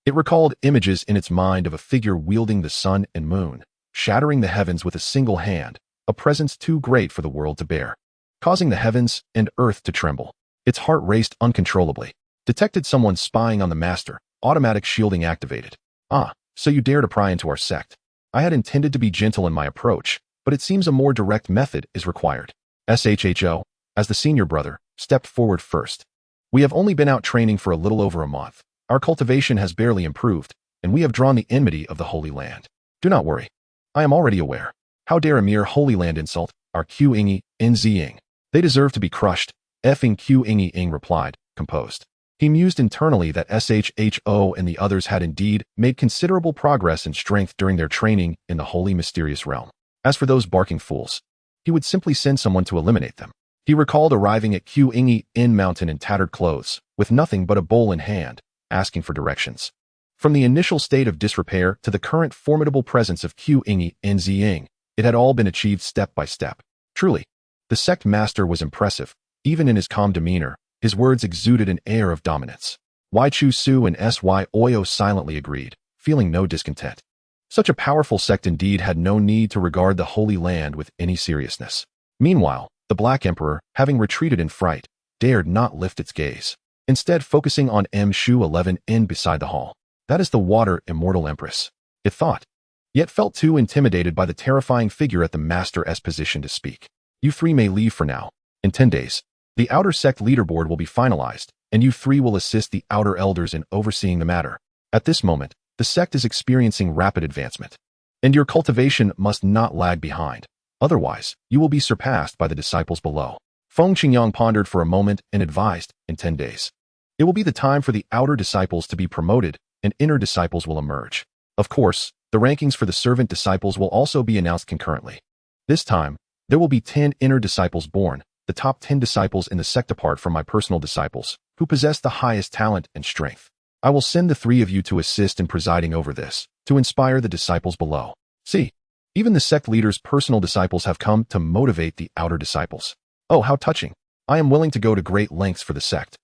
Speaker 1: It recalled images in its mind of a figure wielding the sun and moon, shattering the heavens with a single hand, a presence too great for the world to bear, causing the heavens and earth to tremble. Its heart raced uncontrollably. Detected someone spying on the master, automatic shielding activated. Ah, so you dare to pry into our sect. I had intended to be gentle in my approach, but it seems a more direct method is required. SHHO, as the senior brother, stepped forward first. We have only been out training for a little over a month. Our cultivation has barely improved, and we have drawn the enmity of the Holy Land. Do not worry. I am already aware. How dare a mere Holy Land insult our Qingyun Sect? They deserve to be crushed, effing Qingyun replied, composed. He mused internally that SHHO and the others had indeed made considerable progress in strength during their training in the holy mysterious realm. As for those barking fools, he would simply send someone to eliminate them. He recalled arriving at Qingyun Mountain in tattered clothes, with nothing but a bowl in hand, asking for directions. From the initial state of disrepair to the current formidable presence of Qingyun Sect, it had all been achieved step by step. Truly, the sect master was impressive. Even in his calm demeanor, his words exuded an air of dominance. Y Chu Su and Sy Oyo silently agreed, feeling no discontent. Such a powerful sect indeed had no need to regard the Holy Land with any seriousness. Meanwhile, the Black Emperor, having retreated in fright, dared not lift its gaze, instead focusing on Shu 11N beside the hall. That is the water immortal empress, it thought, yet felt too intimidated by the terrifying figure at the master's position to speak. You three may leave for now. In 10 days, the outer sect leaderboard will be finalized, and you three will assist the outer elders in overseeing the matter. At this moment, the sect is experiencing rapid advancement, and your cultivation must not lag behind. Otherwise, you will be surpassed by the disciples below. Feng Qingyang pondered for a moment and advised, in 10 days. It will be the time for the outer disciples to be promoted, and inner disciples will emerge. Of course, the rankings for the servant disciples will also be announced concurrently. This time, there will be 10 inner disciples born, the top 10 disciples in the sect apart from my personal disciples, who possess the highest talent and strength. I will send the 3 of you to assist in presiding over this, to inspire the disciples below. See, even the sect leader's personal disciples have come to motivate the outer disciples. Oh, how touching. I am willing to go to great lengths for the sect,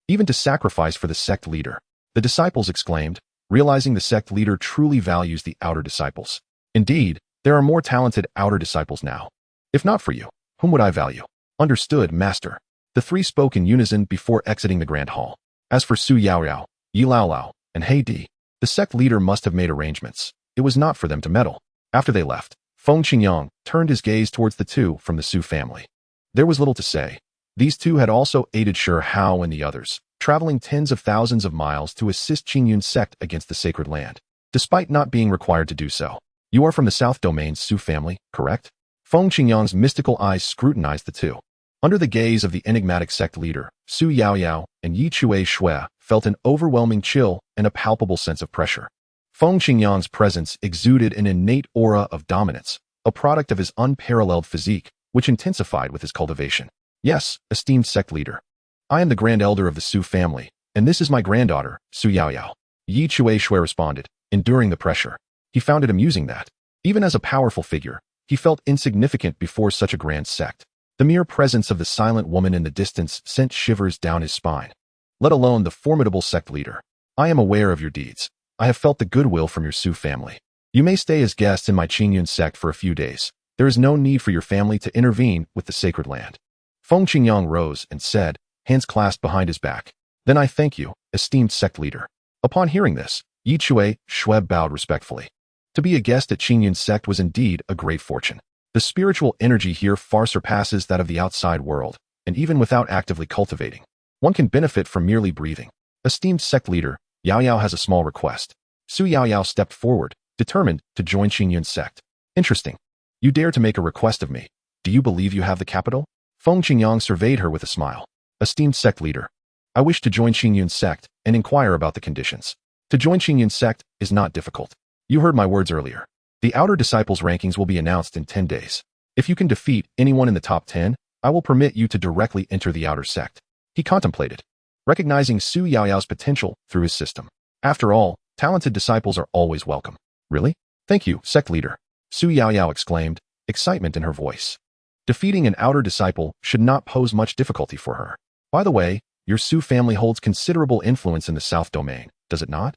Speaker 1: even to sacrifice for the sect leader. The disciples exclaimed, realizing the sect leader truly values the outer disciples. Indeed, there are more talented outer disciples now. If not for you, whom would I value? Understood, master. The 3 spoke in unison before exiting the grand hall. As for Su Yaoyao, Yi Laolao, and Hei Di, the sect leader must have made arrangements. It was not for them to meddle. After they left, Feng Qingyang turned his gaze towards the 2 from the Su family. There was little to say. These 2 had also aided Shi Hao and the others, traveling tens of thousands of miles to assist Qingyun Sect against the sacred land, despite not being required to do so. You are from the South Domain's Su family, correct? Feng Qingyang's mystical eyes scrutinized the 2. Under the gaze of the enigmatic sect leader, Su Yaoyao and Yi Chue Shui felt an overwhelming chill and a palpable sense of pressure. Feng Qingyang's presence exuded an innate aura of dominance, a product of his unparalleled physique, which intensified with his cultivation. Yes, esteemed sect leader. I am the grand elder of the Su family, and this is my granddaughter, Su Yaoyao. Yi Chue Shui responded, enduring the pressure. He found it amusing that, even as a powerful figure, he felt insignificant before such a grand sect. The mere presence of the silent woman in the distance sent shivers down his spine. Let alone the formidable sect leader. I am aware of your deeds. I have felt the goodwill from your Su family. You may stay as guests in my Qingyun sect for a few days. There is no need for your family to intervene with the sacred land. Feng Qingyang rose and said, hands clasped behind his back. Then I thank you, esteemed sect leader. Upon hearing this, Yi Chue Shui bowed respectfully. To be a guest at Qingyun Sect was indeed a great fortune. The spiritual energy here far surpasses that of the outside world, and even without actively cultivating, one can benefit from merely breathing. Esteemed sect leader, Yaoyao has a small request. Su Yaoyao stepped forward, determined to join Qingyun Sect. Interesting. You dare to make a request of me. Do you believe you have the capital? Feng Qingyang surveyed her with a smile. Esteemed sect leader, I wish to join Qingyun Sect and inquire about the conditions. To join Qingyun Sect is not difficult. You heard my words earlier. The outer disciples' rankings will be announced in 10 days. If you can defeat anyone in the top 10, I will permit you to directly enter the outer sect. He contemplated, recognizing Su Yaoyao's potential through his system. After all, talented disciples are always welcome. Really? Thank you, sect leader. Su Yaoyao exclaimed, excitement in her voice. Defeating an outer disciple should not pose much difficulty for her. By the way, your Su family holds considerable influence in the South Domain, does it not?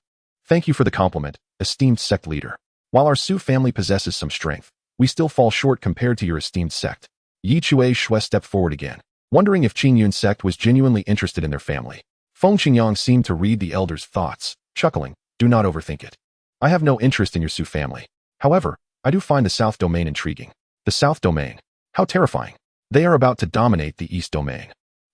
Speaker 1: Thank you for the compliment, esteemed sect leader. While our Su family possesses some strength, we still fall short compared to your esteemed sect. Yi Chue Shui stepped forward again, wondering if Qingyun Sect was genuinely interested in their family. Feng Qingyang seemed to read the elder's thoughts, chuckling, do not overthink it. I have no interest in your Su family. However, I do find the South Domain intriguing. The South Domain? How terrifying. They are about to dominate the East Domain.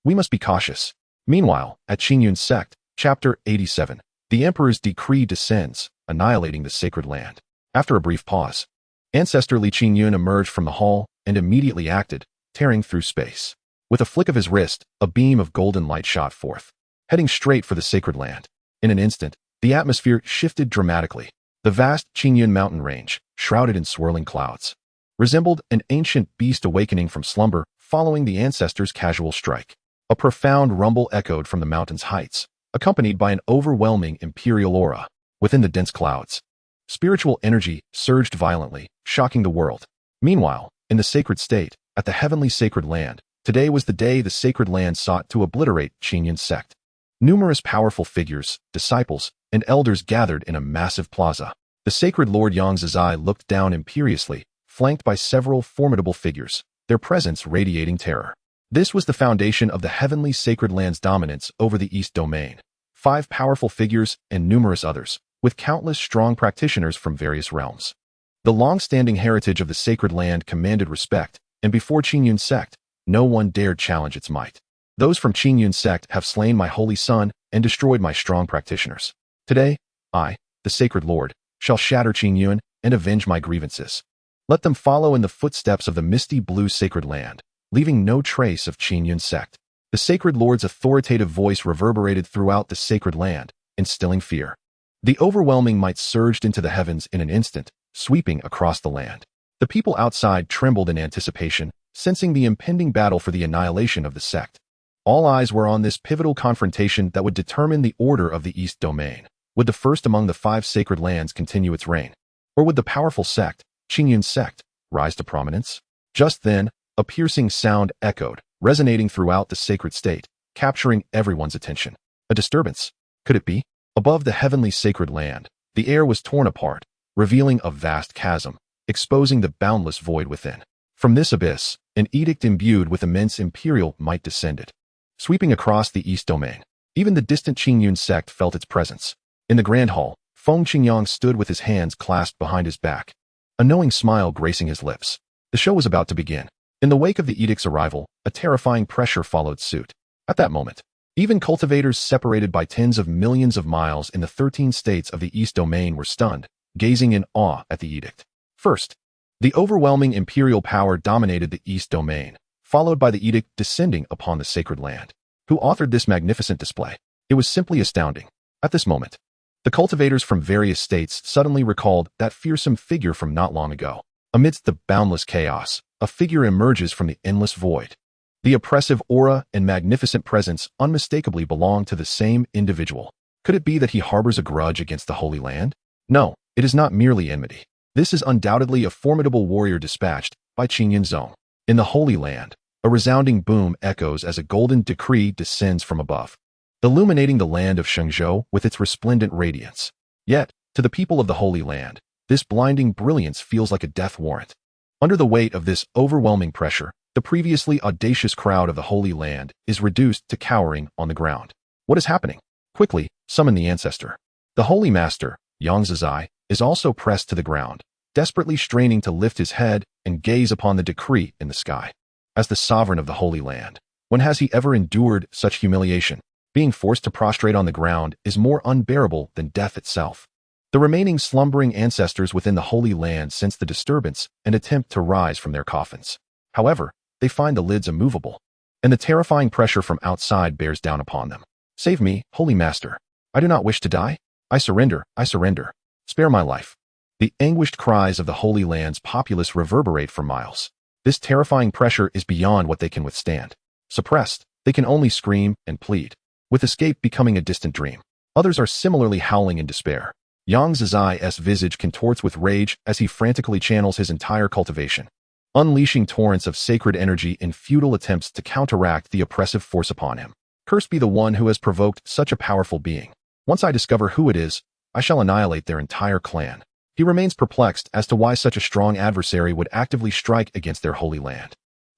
Speaker 1: We must be cautious. Meanwhile, at Qingyun Sect, Chapter 87, the Emperor's decree descends, annihilating the sacred land. After a brief pause, Ancestor Li Qingyun emerged from the hall and immediately acted, tearing through space. With a flick of his wrist, a beam of golden light shot forth, heading straight for the sacred land. In an instant, the atmosphere shifted dramatically. The vast Qingyun mountain range, shrouded in swirling clouds, resembled an ancient beast awakening from slumber following the ancestor's casual strike. A profound rumble echoed from the mountain's heights, accompanied by an overwhelming imperial aura. Within the dense clouds, spiritual energy surged violently, shocking the world. Meanwhile, in the sacred state, at the heavenly sacred land, today was the day the sacred land sought to obliterate Qingyun Sect. Numerous powerful figures, disciples, and elders gathered in a massive plaza. The sacred Lord Yangzizai looked down imperiously, flanked by several formidable figures, their presence radiating terror. This was the foundation of the heavenly sacred land's dominance over the East Domain. 5 powerful figures and numerous others, with countless strong practitioners from various realms. The long-standing heritage of the sacred land commanded respect, and before Qingyun Sect, no one dared challenge its might. Those from Qingyun Sect have slain my holy son and destroyed my strong practitioners. Today, I, the sacred lord, shall shatter Qingyun and avenge my grievances. Let them follow in the footsteps of the misty blue sacred land, leaving no trace of Qingyun Sect. The sacred lord's authoritative voice reverberated throughout the sacred land, instilling fear. The overwhelming might surged into the heavens in an instant, sweeping across the land. The people outside trembled in anticipation, sensing the impending battle for the annihilation of the sect. All eyes were on this pivotal confrontation that would determine the order of the East Domain. Would the first among the 5 sacred lands continue its reign? Or would the powerful sect, Qingyun Sect, rise to prominence? Just then, a piercing sound echoed, resonating throughout the sacred state, capturing everyone's attention. A disturbance. Could it be? Above the heavenly sacred land, the air was torn apart, revealing a vast chasm, exposing the boundless void within. From this abyss, an edict imbued with immense imperial might descended, sweeping across the East Domain. Even the distant Qingyun Sect felt its presence. In the Grand Hall, Feng Qingyang stood with his hands clasped behind his back, a knowing smile gracing his lips. The show was about to begin. In the wake of the edict's arrival, a terrifying pressure followed suit. At that moment, even cultivators separated by tens of millions of miles in the 13 states of the East Domain were stunned, gazing in awe at the edict. First, the overwhelming imperial power dominated the East Domain, followed by the edict descending upon the sacred land. Who authored this magnificent display? It was simply astounding. At this moment, the cultivators from various states suddenly recalled that fearsome figure from not long ago. Amidst the boundless chaos, a figure emerges from the endless void. The oppressive aura and magnificent presence unmistakably belong to the same individual. Could it be that he harbors a grudge against the Holy Land? No, it is not merely enmity. This is undoubtedly a formidable warrior dispatched by Qingyun Zong. In the Holy Land, a resounding boom echoes as a golden decree descends from above, illuminating the land of Shenzhou with its resplendent radiance. Yet, to the people of the Holy Land, this blinding brilliance feels like a death warrant. Under the weight of this overwhelming pressure, the previously audacious crowd of the Holy Land is reduced to cowering on the ground. What is happening? Quickly, summon the ancestor. The Holy Master, Yangzizai, is also pressed to the ground, desperately straining to lift his head and gaze upon the decree in the sky. As the sovereign of the Holy Land, when has he ever endured such humiliation? Being forced to prostrate on the ground is more unbearable than death itself. The remaining slumbering ancestors within the Holy Land sense the disturbance and attempt to rise from their coffins. However, they find the lids immovable, and the terrifying pressure from outside bears down upon them. Save me, Holy Master. I do not wish to die. I surrender, I surrender. Spare my life. The anguished cries of the Holy Land's populace reverberate for miles. This terrifying pressure is beyond what they can withstand. Suppressed, they can only scream and plead, with escape becoming a distant dream. Others are similarly howling in despair. Yangzizai's visage contorts with rage as he frantically channels his entire cultivation, unleashing torrents of sacred energy in futile attempts to counteract the oppressive force upon him. Cursed be the one who has provoked such a powerful being. Once I discover who it is, I shall annihilate their entire clan. He remains perplexed as to why such a strong adversary would actively strike against their holy land.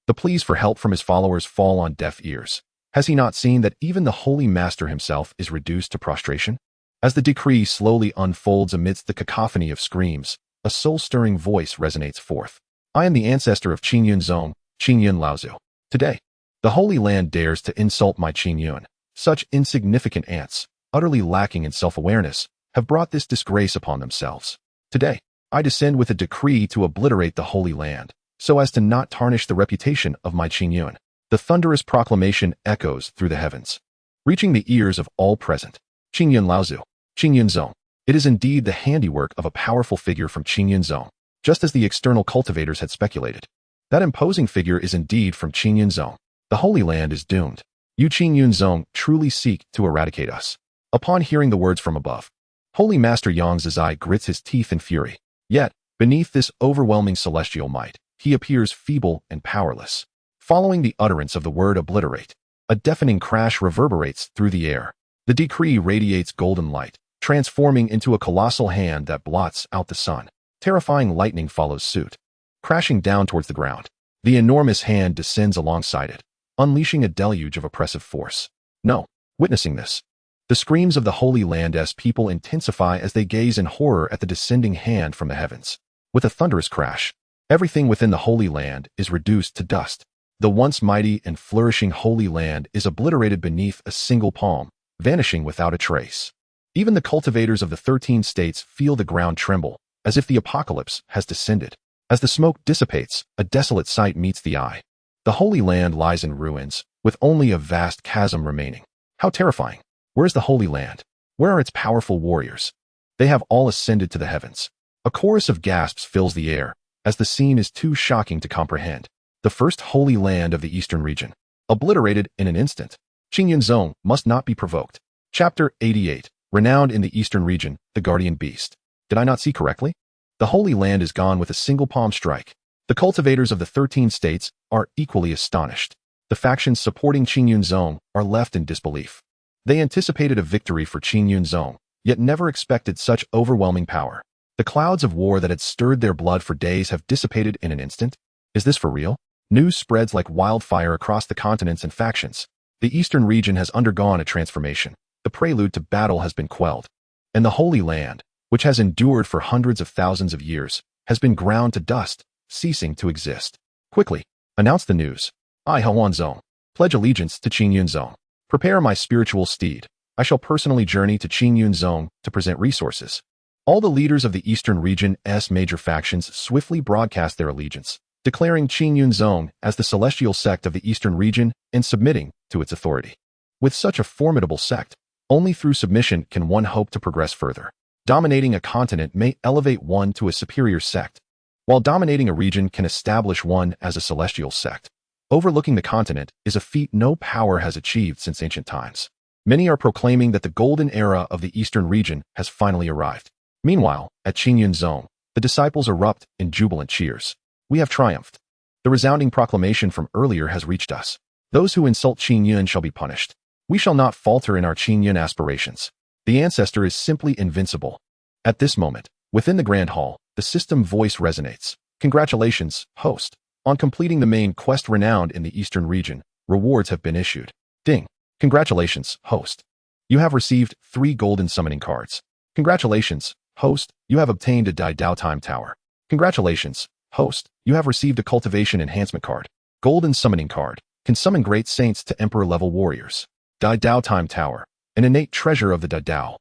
Speaker 1: The pleas for help from his followers fall on deaf ears. Has he not seen that even the Holy Master himself is reduced to prostration? As the decree slowly unfolds amidst the cacophony of screams, a soul-stirring voice resonates forth. I am the ancestor of Qingyun Zong, Qingyun Laozu. Today, the Holy Land dares to insult my Qingyun. Such insignificant ants, utterly lacking in self-awareness, have brought this disgrace upon themselves. Today, I descend with a decree to obliterate the Holy Land, so as to not tarnish the reputation of my Qingyun. The thunderous proclamation echoes through the heavens, reaching the ears of all present. Qingyun Laozu, Qingyun Zong. It is indeed the handiwork of a powerful figure from Qingyun Zong, just as the external cultivators had speculated. That imposing figure is indeed from Qingyun Zong. The Holy Land is doomed. You Qingyun Zong truly seek to eradicate us. Upon hearing the words from above, Holy Master Yang Zizai grits his teeth in fury. Yet, beneath this overwhelming celestial might, he appears feeble and powerless. Following the utterance of the word obliterate, a deafening crash reverberates through the air. The decree radiates golden light, transforming into a colossal hand that blots out the sun. Terrifying lightning follows suit, crashing down towards the ground. The enormous hand descends alongside it, unleashing a deluge of oppressive force. No, witnessing this, the screams of the Holy Land's people intensify as they gaze in horror at the descending hand from the heavens. With a thunderous crash, everything within the Holy Land is reduced to dust. The once mighty and flourishing Holy Land is obliterated beneath a single palm, vanishing without a trace. Even the cultivators of the 13 states feel the ground tremble, as if the apocalypse has descended. As the smoke dissipates, a desolate sight meets the eye. The Holy Land lies in ruins, with only a vast chasm remaining. How terrifying! Where is the Holy Land? Where are its powerful warriors? They have all ascended to the heavens. A chorus of gasps fills the air, as the scene is too shocking to comprehend. The first Holy Land of the Eastern region, obliterated in an instant. Qingyun Zong must not be provoked. Chapter 88. Renowned in the Eastern region, the Guardian Beast. Did I not see correctly? The Holy Land is gone with a single palm strike. The cultivators of the 13 states are equally astonished. The factions supporting Qingyun Zong are left in disbelief. They anticipated a victory for Qingyun Zong, yet never expected such overwhelming power. The clouds of war that had stirred their blood for days have dissipated in an instant. Is this for real? News spreads like wildfire across the continents and factions. The Eastern region has undergone a transformation. The prelude to battle has been quelled. And the Holy Land, which has endured for hundreds of thousands of years, has been ground to dust, ceasing to exist. Quickly, announce the news. I, Hewan Zong, pledge allegiance to Qingyun Zong. Prepare my spiritual steed. I shall personally journey to Qingyun Zong to present resources. All the leaders of the Eastern region's major factions swiftly broadcast their allegiance, declaring Qingyun Zong as the celestial sect of the Eastern region and submitting to its authority. With such a formidable sect, only through submission can one hope to progress further. Dominating a continent may elevate one to a superior sect, while dominating a region can establish one as a celestial sect. Overlooking the continent is a feat no power has achieved since ancient times. Many are proclaiming that the golden era of the Eastern region has finally arrived. Meanwhile, at Qingyun Zong, the disciples erupt in jubilant cheers. We have triumphed. The resounding proclamation from earlier has reached us. Those who insult Qingyun shall be punished. We shall not falter in our Qingyun aspirations. The ancestor is simply invincible. At this moment, within the Grand Hall, the system voice resonates. Congratulations, host. On completing the main quest renowned in the Eastern region, rewards have been issued. Ding. Congratulations, host. You have received 3 golden summoning cards. Congratulations, host. You have obtained a Dai Dao Time Tower. Congratulations, host. You have received a cultivation enhancement card. Golden summoning card. Can summon great saints to emperor-level warriors. Dai Dao Time Tower. An innate treasure of the Dai Dao.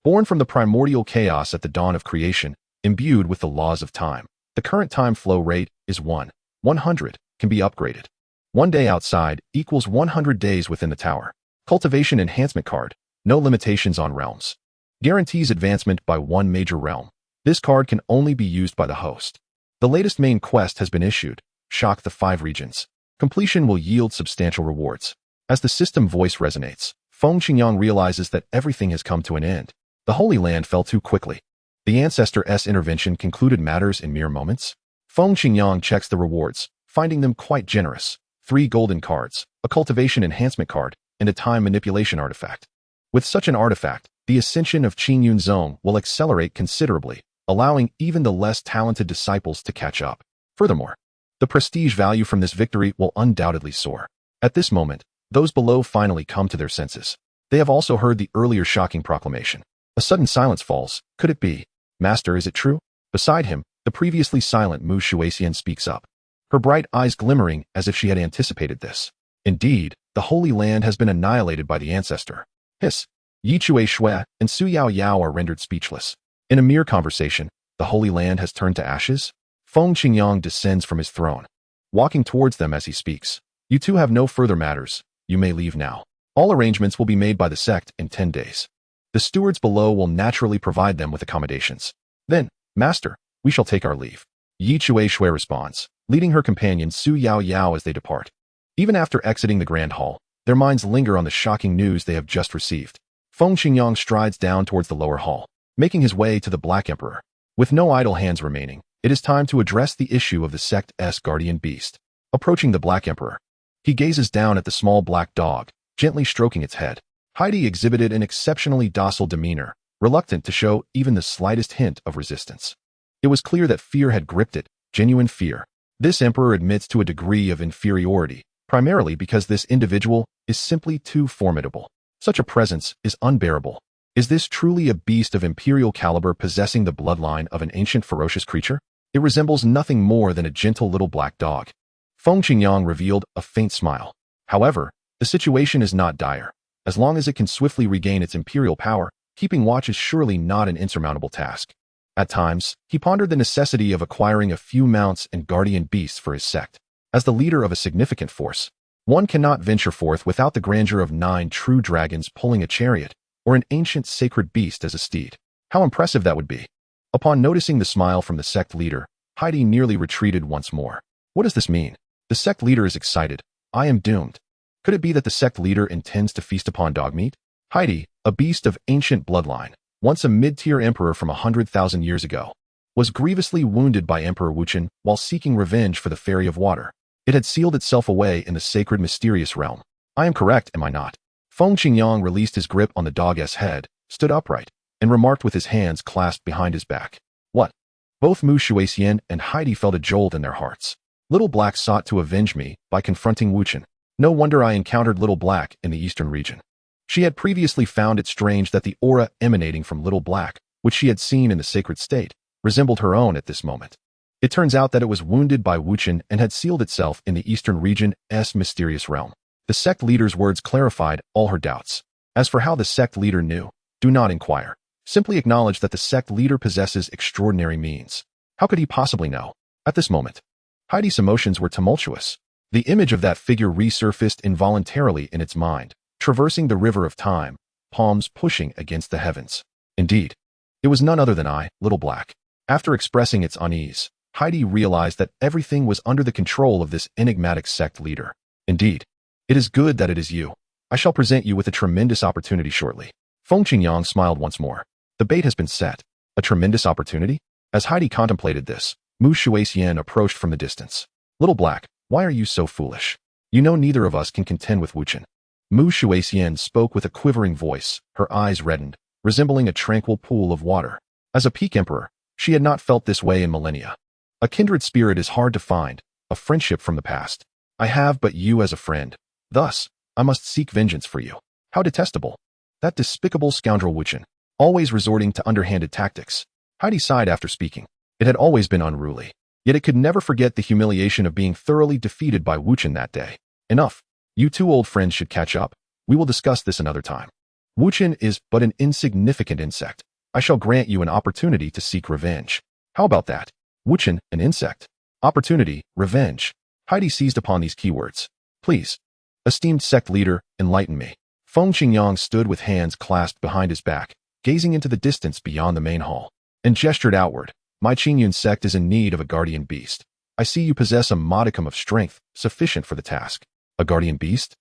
Speaker 1: Born from the primordial chaos at the dawn of creation, imbued with the laws of time. The current time flow rate is 100, can be upgraded. 1 day outside equals 100 days within the tower. Cultivation enhancement card. No limitations on realms. Guarantees advancement by 1 major realm. This card can only be used by the host. The latest main quest has been issued. Shock the 5 regions. Completion will yield substantial rewards. As the system voice resonates, Feng Qingyang realizes that everything has come to an end. The Holy Land fell too quickly. The ancestor's intervention concluded matters in mere moments. Feng Qingyang checks the rewards, finding them quite generous. 3 golden cards, a cultivation enhancement card, and a time manipulation artifact. With such an artifact, the ascension of Qingyun Zone will accelerate considerably, allowing even the less talented disciples to catch up. Furthermore, the prestige value from this victory will undoubtedly soar. At this moment, those below finally come to their senses. They have also heard the earlier shocking proclamation. A sudden silence falls. Could it be? Master, is it true? Beside him, the previously silent Mu Shuixian speaks up, her bright eyes glimmering as if she had anticipated this. Indeed, the Holy Land has been annihilated by the ancestor. Hiss. Yi Chue Shui and Su Yao Yao are rendered speechless. In a mere conversation, the Holy Land has turned to ashes? Feng Qingyang descends from his throne, walking towards them as he speaks. You two have no further matters. You may leave now. All arrangements will be made by the sect in 10 days. The stewards below will naturally provide them with accommodations. Then, Master, we shall take our leave. Yi Chue Shui responds, leading her companion Su Yao Yao as they depart. Even after exiting the Grand Hall, their minds linger on the shocking news they have just received. Feng Qingyang strides down towards the lower hall, making his way to the Black Emperor. With no idle hands remaining, it is time to address the issue of the sect's guardian beast. Approaching the Black Emperor, he gazes down at the small black dog, gently stroking its head. Heidi exhibited an exceptionally docile demeanor, reluctant to show even the slightest hint of resistance. It was clear that fear had gripped it, genuine fear. This emperor admits to a degree of inferiority, primarily because this individual is simply too formidable. Such a presence is unbearable. Is this truly a beast of imperial caliber possessing the bloodline of an ancient ferocious creature? It resembles nothing more than a gentle little black dog. Feng Qingyang revealed a faint smile. However, the situation is not dire. As long as it can swiftly regain its imperial power, keeping watch is surely not an insurmountable task. At times, he pondered the necessity of acquiring a few mounts and guardian beasts for his sect. As the leader of a significant force, one cannot venture forth without the grandeur of 9 true dragons pulling a chariot, or an ancient sacred beast as a steed. How impressive that would be! Upon noticing the smile from the sect leader, Heidi nearly retreated once more. What does this mean? The sect leader is excited. I am doomed. Could it be that the sect leader intends to feast upon dog meat? Heidi, a beast of ancient bloodline, once a mid-tier emperor from 100,000 years ago, was grievously wounded by Emperor Wuchen while seeking revenge for the Fairy of Water. It had sealed itself away in the sacred mysterious realm. I am correct, am I not? Feng Qingyang released his grip on the dog's head, stood upright, and remarked with his hands clasped behind his back. What? Both Mu Shuixian and Heidi felt a jolt in their hearts. Little Black sought to avenge me by confronting Wuchen. No wonder I encountered Little Black in the eastern region. She had previously found it strange that the aura emanating from Little Black, which she had seen in the sacred state, resembled her own at this moment. It turns out that it was wounded by Wuchen and had sealed itself in the eastern region's mysterious realm. The sect leader's words clarified all her doubts. As for how the sect leader knew, do not inquire. Simply acknowledge that the sect leader possesses extraordinary means. How could he possibly know? At this moment, Heidi's emotions were tumultuous. The image of that figure resurfaced involuntarily in its mind, traversing the river of time, palms pushing against the heavens. Indeed, it was none other than I, Little Black. After expressing its unease, Heidi realized that everything was under the control of this enigmatic sect leader. Indeed, it is good that it is you. I shall present you with a tremendous opportunity shortly. Feng Qingyang smiled once more. The bait has been set. A tremendous opportunity? As Heidi contemplated this, Mu Shuixian approached from the distance. Little Black, why are you so foolish? You know neither of us can contend with Wuchen. Mu Shuixian spoke with a quivering voice, her eyes reddened, resembling a tranquil pool of water. As a peak emperor, she had not felt this way in millennia. A kindred spirit is hard to find, a friendship from the past. I have but you as a friend. Thus, I must seek vengeance for you. How detestable. That despicable scoundrel Wuchen, always resorting to underhanded tactics. Heidi sighed after speaking. It had always been unruly. Yet it could never forget the humiliation of being thoroughly defeated by Wuchen that day. Enough. You two old friends should catch up. We will discuss this another time. Wuchen is but an insignificant insect. I shall grant you an opportunity to seek revenge. How about that? Wuchen, an insect. Opportunity, revenge. Heidi seized upon these keywords. Please. Esteemed sect leader, enlighten me. Feng Qingyang stood with hands clasped behind his back, gazing into the distance beyond the main hall, and gestured outward. My Qingyun Sect is in need of a guardian beast. I see you possess a modicum of strength, sufficient for the task. A guardian beast?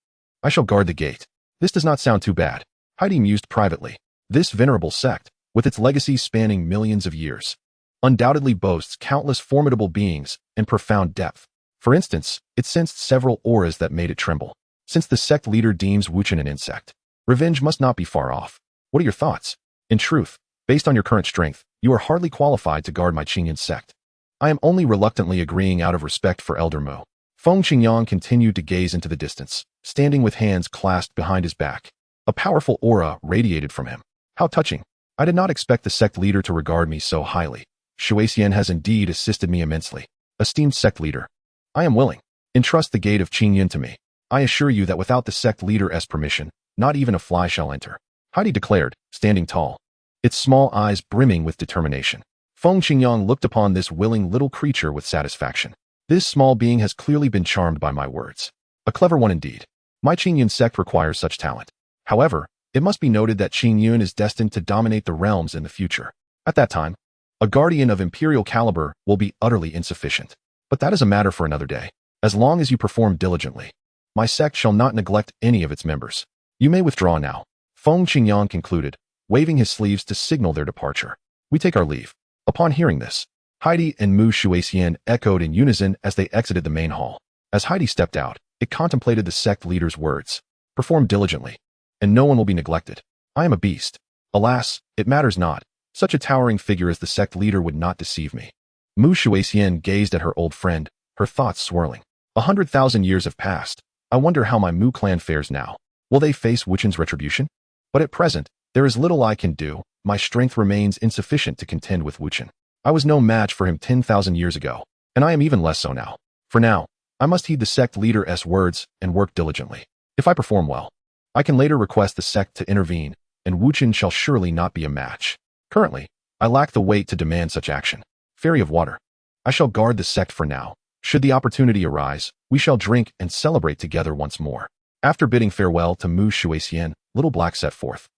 Speaker 1: I shall guard the gate. This does not sound too bad. Heidi mused privately. This venerable sect, with its legacy spanning millions of years, undoubtedly boasts countless formidable beings and profound depth. For instance, it sensed several auras that made it tremble. Since the sect leader deems Wuchen an insect, revenge must not be far off. What are your thoughts? In truth, based on your current strength, you are hardly qualified to guard my Qingyun Sect. I am only reluctantly agreeing out of respect for Elder Mo. Feng Qingyang continued to gaze into the distance, standing with hands clasped behind his back. A powerful aura radiated from him. How touching. I did not expect the sect leader to regard me so highly. Shuaixian has indeed assisted me immensely. Esteemed sect leader, I am willing. Entrust the gate of Qingyun to me. I assure you that without the sect leader's permission, not even a fly shall enter. Heidi declared, standing tall, its small eyes brimming with determination. Feng Qingyang looked upon this willing little creature with satisfaction. This small being has clearly been charmed by my words. A clever one indeed. My Qingyun sect requires such talent. However, it must be noted that Qingyun is destined to dominate the realms in the future. At that time, a guardian of imperial caliber will be utterly insufficient. But that is a matter for another day. As long as you perform diligently, my sect shall not neglect any of its members. You may withdraw now. Feng Qingyang concluded, waving his sleeves to signal their departure. We take our leave. Upon hearing this, Heidi and Mu Shuaixian echoed in unison as they exited the main hall. As Heidi stepped out, it contemplated the sect leader's words. Perform diligently, and no one will be neglected. I am a beast. Alas, it matters not. Such a towering figure as the sect leader would not deceive me. Mu Shuaixian gazed at her old friend, her thoughts swirling. 100,000 years have passed. I wonder how my Mu clan fares now. Will they face Wuchen's retribution? But at present, there is little I can do. My strength remains insufficient to contend with Wuchen. I was no match for him 10,000 years ago, and I am even less so now. For now, I must heed the sect leader's words and work diligently. If I perform well, I can later request the sect to intervene, and Wuchen shall surely not be a match. Currently, I lack the weight to demand such action. Fairy of Water, I shall guard the sect for now. Should the opportunity arise, we shall drink and celebrate together once more. After bidding farewell to Mu Shuaixian, Little Black set forth,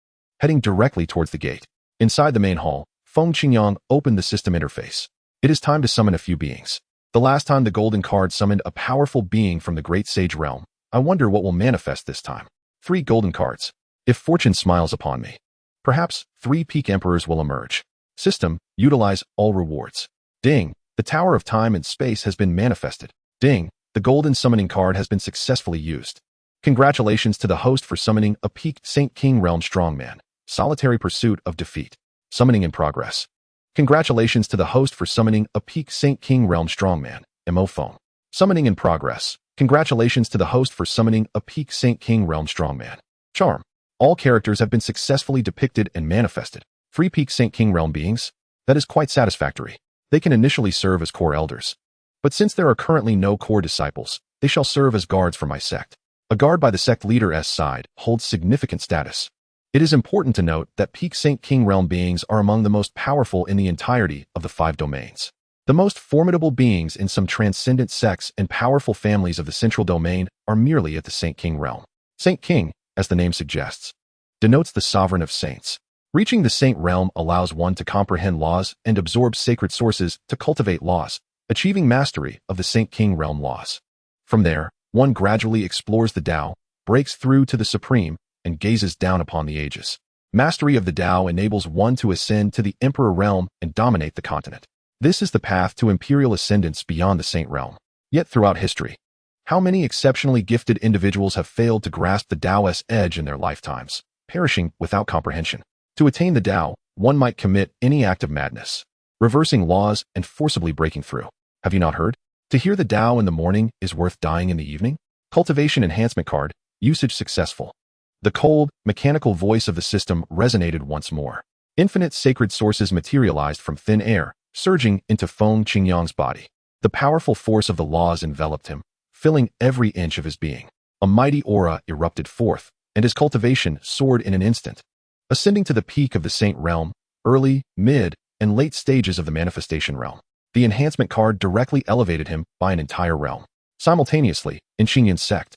Speaker 1: heading directly towards the gate. Inside the main hall, Feng Qingyang opened the system interface. It is time to summon a few beings. The last time the golden card summoned a powerful being from the Great Sage Realm. I wonder what will manifest this time. 3 golden cards. If fortune smiles upon me, perhaps 3 peak emperors will emerge. System, utilize all rewards. Ding, the Tower of Time and Space has been manifested. Ding, the golden summoning card has been successfully used. Congratulations to the host for summoning a peaked Saint King Realm Strongman. Solitary pursuit of defeat. Summoning in progress. Congratulations to the host for summoning a peak Saint King Realm Strongman. Emophone. Summoning in progress. Congratulations to the host for summoning a peak Saint King Realm Strongman. Charm. All characters have been successfully depicted and manifested. 3 peak Saint King Realm beings? That is quite satisfactory. They can initially serve as core elders. But since there are currently no core disciples, they shall serve as guards for my sect. A guard by the sect leader's side holds significant status. It is important to note that peak Saint King Realm beings are among the most powerful in the entirety of the 5 domains. The most formidable beings in some transcendent sects and powerful families of the central domain are merely at the Saint King Realm. Saint King, as the name suggests, denotes the sovereign of saints. Reaching the Saint Realm allows one to comprehend laws and absorb sacred sources to cultivate laws, achieving mastery of the Saint King Realm laws. From there, one gradually explores the Tao, breaks through to the Supreme, and gazes down upon the ages. Mastery of the Tao enables one to ascend to the Emperor Realm and dominate the continent. This is the path to imperial ascendance beyond the Saint Realm. Yet throughout history, how many exceptionally gifted individuals have failed to grasp the Taoist edge in their lifetimes, perishing without comprehension? To attain the Tao, one might commit any act of madness, reversing laws and forcibly breaking through. Have you not heard? To hear the Tao in the morning is worth dying in the evening? Cultivation enhancement card, usage successful. The cold, mechanical voice of the system resonated once more. Infinite sacred sources materialized from thin air, surging into Feng Qingyang's body. The powerful force of the laws enveloped him, filling every inch of his being. A mighty aura erupted forth, and his cultivation soared in an instant. Ascending to the peak of the Saint Realm, early, mid, and late stages of the manifestation realm. The enhancement card directly elevated him by an entire realm. Simultaneously, in Qingyun Sect,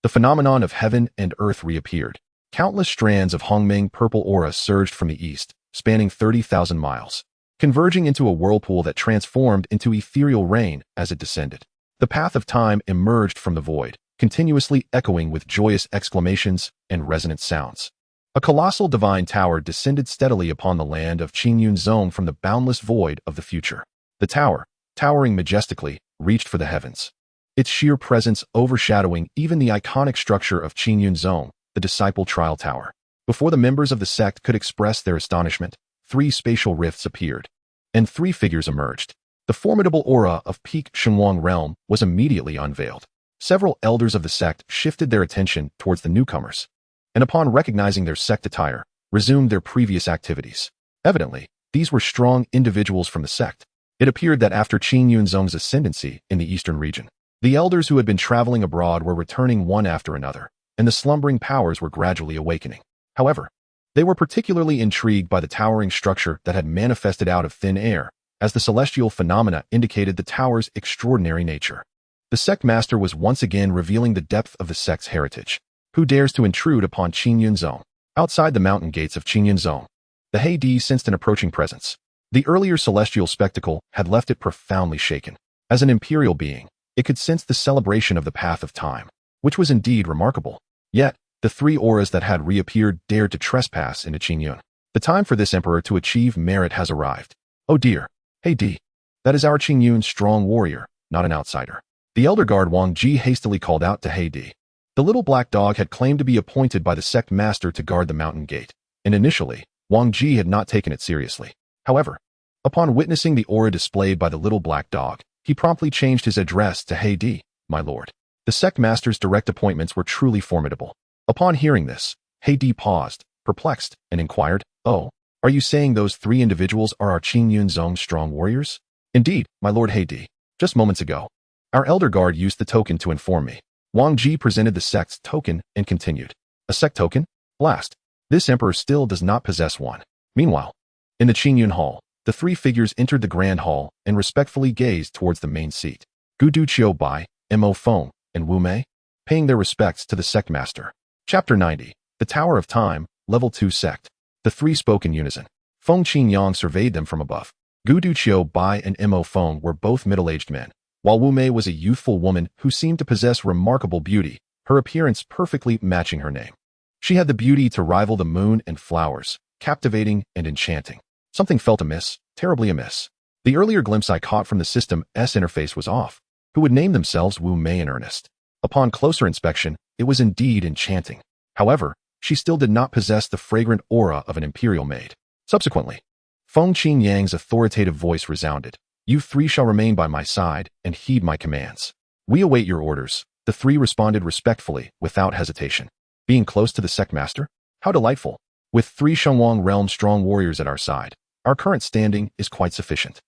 Speaker 1: the phenomenon of heaven and earth reappeared. Countless strands of Hongming purple aura surged from the east, spanning 30,000 miles, converging into a whirlpool that transformed into ethereal rain as it descended. The path of time emerged from the void, continuously echoing with joyous exclamations and resonant sounds. A colossal divine tower descended steadily upon the land of Qingyun Zone from the boundless void of the future. The tower, towering majestically, reached for the heavens. Its sheer presence overshadowing even the iconic structure of Qingyun Zone, the Disciple Trial Tower. Before the members of the sect could express their astonishment, 3 spatial rifts appeared, and 3 figures emerged. The formidable aura of peak Shenhuang realm was immediately unveiled. Several elders of the sect shifted their attention towards the newcomers, and upon recognizing their sect attire, resumed their previous activities. Evidently, these were strong individuals from the sect. It appeared that after Qingyun Zong's ascendancy in the eastern region, the elders who had been traveling abroad were returning one after another, and the slumbering powers were gradually awakening. However, they were particularly intrigued by the towering structure that had manifested out of thin air, as the celestial phenomena indicated the tower's extraordinary nature. The sect master was once again revealing the depth of the sect's heritage. Who dares to intrude upon Qingyun Zong? Outside the mountain gates of Qingyun Zong, the Heidi sensed an approaching presence. The earlier celestial spectacle had left it profoundly shaken. As an imperial being, it could sense the celebration of the path of time, which was indeed remarkable. Yet, the 3 auras that had reappeared dared to trespass into Qingyun. The time for this emperor to achieve merit has arrived. Oh dear, Heidi, that is our Qingyun strong warrior, not an outsider. The elder guard Wang Ji hastily called out to Heidi. The little black dog had claimed to be appointed by the sect master to guard the mountain gate, and initially, Wang Ji had not taken it seriously. However, upon witnessing the aura displayed by the little black dog, he promptly changed his address to Heidi, my lord. The sect master's direct appointments were truly formidable. Upon hearing this, Heidi paused, perplexed, and inquired, "Oh, are you saying those 3 individuals are our Qingyun Zong strong warriors?" "Indeed, my lord Heidi. Just moments ago, our elder guard used the token to inform me." Wang Ji presented the sect's token and continued. "A sect token? Blast. This emperor still does not possess one." Meanwhile, in the Qingyun Hall, the 3 figures entered the grand hall and respectfully gazed towards the main seat. Gudu Qiubai, Mo Feng, and Wu Mei, paying their respects to the sect master. Chapter 90, The Tower of Time, Level 2 Sect. The 3 spoke in unison. Feng Qingyang surveyed them from above. Gudu Qiubai and Mo Feng were both middle-aged men, while Wu Mei was a youthful woman who seemed to possess remarkable beauty, her appearance perfectly matching her name. She had the beauty to rival the moon and flowers, captivating and enchanting. Something felt amiss, terribly amiss. The earlier glimpse I caught from the system's interface was off. Who would name themselves Wu Mei in earnest? Upon closer inspection, it was indeed enchanting. However, she still did not possess the fragrant aura of an imperial maid. Subsequently, Feng Qingyang's authoritative voice resounded. "You 3 shall remain by my side and heed my commands." "We await your orders," the 3 responded respectfully, without hesitation. Being close to the sect master? How delightful. With 3 Shenhuang realm strong warriors at our side, our current standing is quite sufficient.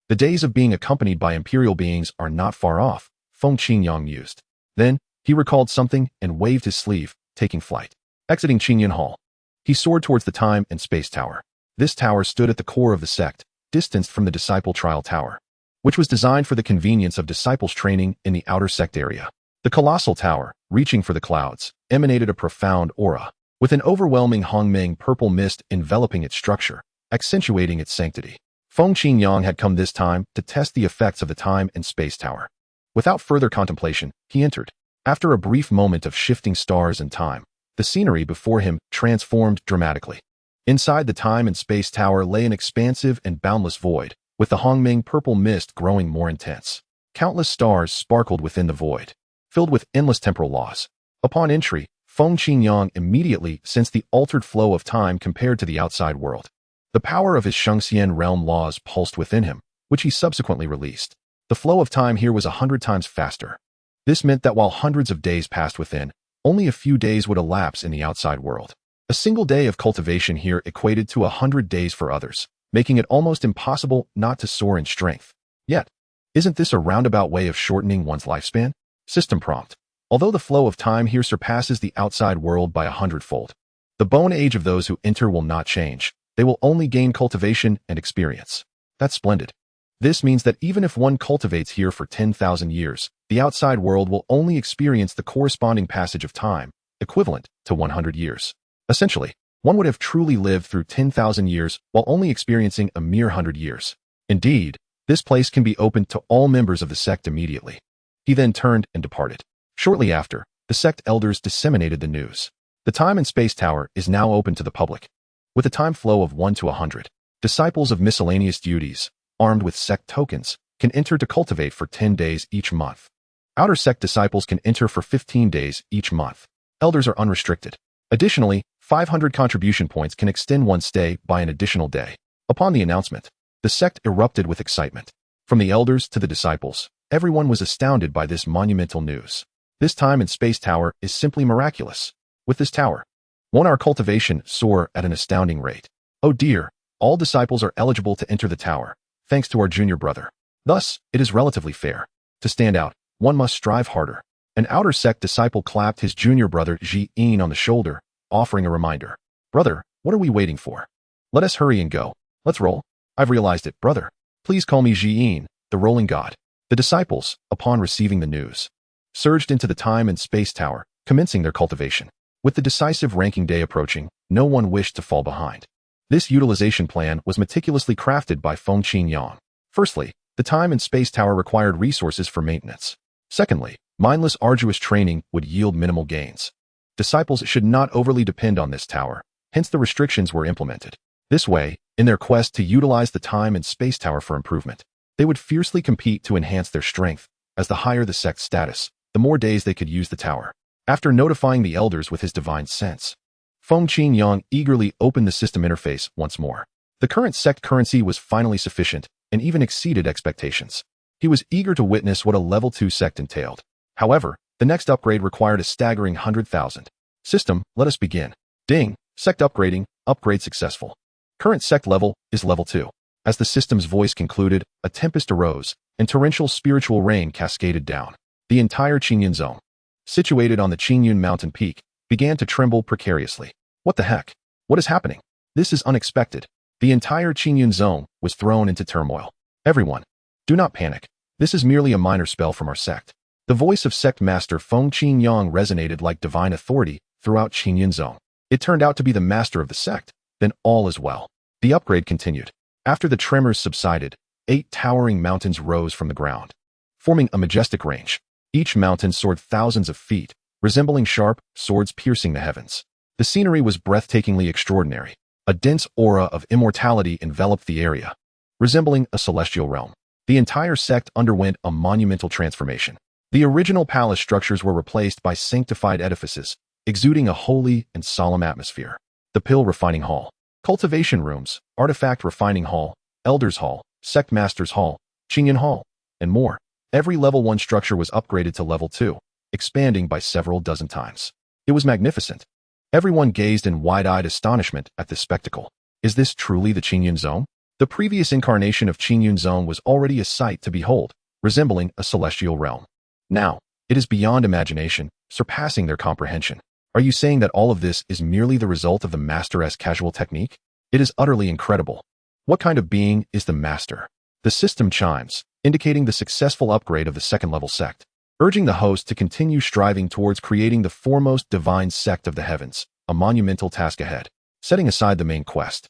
Speaker 1: The days of being accompanied by imperial beings are not far off, Feng Qingyang mused. Then, he recalled something and waved his sleeve, taking flight. Exiting Qingyun Hall, he soared towards the Time and Space Tower. This tower stood at the core of the sect, distanced from the Disciple Trial Tower, which was designed for the convenience of disciples training in the outer sect area. The colossal tower, reaching for the clouds, emanated a profound aura, with an overwhelming Hongmeng purple mist enveloping its structure, accentuating its sanctity. Feng Qingyang had come this time to test the effects of the Time and Space Tower. Without further contemplation, he entered. After a brief moment of shifting stars and time, the scenery before him transformed dramatically. Inside the Time and Space Tower lay an expansive and boundless void, with the Hongmeng purple mist growing more intense. Countless stars sparkled within the void, filled with endless temporal laws. Upon entry, Feng Qingyang immediately sensed the altered flow of time compared to the outside world. The power of his Xianxian realm laws pulsed within him, which he subsequently released. The flow of time here was 100 times faster. This meant that while hundreds of days passed within, only a few days would elapse in the outside world. A single day of cultivation here equated to 100 days for others, making it almost impossible not to soar in strength. Yet, isn't this a roundabout way of shortening one's lifespan? System prompt. Although the flow of time here surpasses the outside world by 100-fold, the bone age of those who enter will not change. They will only gain cultivation and experience. That's splendid. This means that even if one cultivates here for 10,000 years, the outside world will only experience the corresponding passage of time, equivalent to 100 years. Essentially, one would have truly lived through 10,000 years while only experiencing a mere 100 years. Indeed, this place can be opened to all members of the sect immediately. He then turned and departed. Shortly after, the sect elders disseminated the news. The Time and Space Tower is now open to the public. With a time flow of 1 to 100, disciples of miscellaneous duties, armed with sect tokens, can enter to cultivate for 10 days each month. Outer sect disciples can enter for 15 days each month. Elders are unrestricted. Additionally, 500 contribution points can extend one's stay by an additional day. Upon the announcement, the sect erupted with excitement. From the elders to the disciples, everyone was astounded by this monumental news. This time and space tower is simply miraculous. With this tower, won't our cultivation soar at an astounding rate? Oh dear, all disciples are eligible to enter the tower, thanks to our junior brother. Thus, it is relatively fair. To stand out, one must strive harder. An outer sect disciple clapped his junior brother Ji Yin on the shoulder, offering a reminder. Brother, what are we waiting for? Let us hurry and go. Let's roll. I've realized it, brother. Please call me Ji Yin, the rolling god. The disciples, upon receiving the news, surged into the time and space tower, commencing their cultivation. With the decisive ranking day approaching, no one wished to fall behind. This utilization plan was meticulously crafted by Feng Qingyang. Firstly, the time and space tower required resources for maintenance. Secondly, mindless arduous training would yield minimal gains. Disciples should not overly depend on this tower, hence the restrictions were implemented. This way, in their quest to utilize the time and space tower for improvement, they would fiercely compete to enhance their strength, as the higher the sect's status, the more days they could use the tower. After notifying the elders with his divine sense, Feng Qingyang eagerly opened the system interface once more. The current sect currency was finally sufficient and even exceeded expectations. He was eager to witness what a level 2 sect entailed. However, the next upgrade required a staggering 100,000. System, let us begin. Ding, sect upgrading, upgrade successful. Current sect level is level 2. As the system's voice concluded, a tempest arose, and torrential spiritual rain cascaded down. The entire Qingyun zone, situated on the Qingyun mountain peak, began to tremble precariously. What the heck? What is happening? This is unexpected. The entire Qingyun zone was thrown into turmoil. Everyone, do not panic. This is merely a minor spell from our sect. The voice of sect master Feng Qingyang resonated like divine authority throughout Qingyun zone. It turned out to be the master of the sect. Then all is well. The upgrade continued. After the tremors subsided, 8 towering mountains rose from the ground, forming a majestic range. Each mountain soared thousands of feet, resembling sharp swords piercing the heavens. The scenery was breathtakingly extraordinary. A dense aura of immortality enveloped the area, resembling a celestial realm. The entire sect underwent a monumental transformation. The original palace structures were replaced by sanctified edifices, exuding a holy and solemn atmosphere. The Pill Refining Hall, Cultivation Rooms, Artifact Refining Hall, Elders Hall, Sect Masters Hall, Qingyun Hall, and more. Every level 1 structure was upgraded to level 2, expanding by several dozen times. It was magnificent. Everyone gazed in wide-eyed astonishment at this spectacle. Is this truly the Qingyun Zone? The previous incarnation of Qingyun Zone was already a sight to behold, resembling a celestial realm. Now, it is beyond imagination, surpassing their comprehension. Are you saying that all of this is merely the result of the Master's casual technique? It is utterly incredible. What kind of being is the Master? The system chimes, indicating the successful upgrade of the second-level sect, urging the host to continue striving towards creating the foremost divine sect of the heavens, a monumental task ahead. Setting aside the main quest,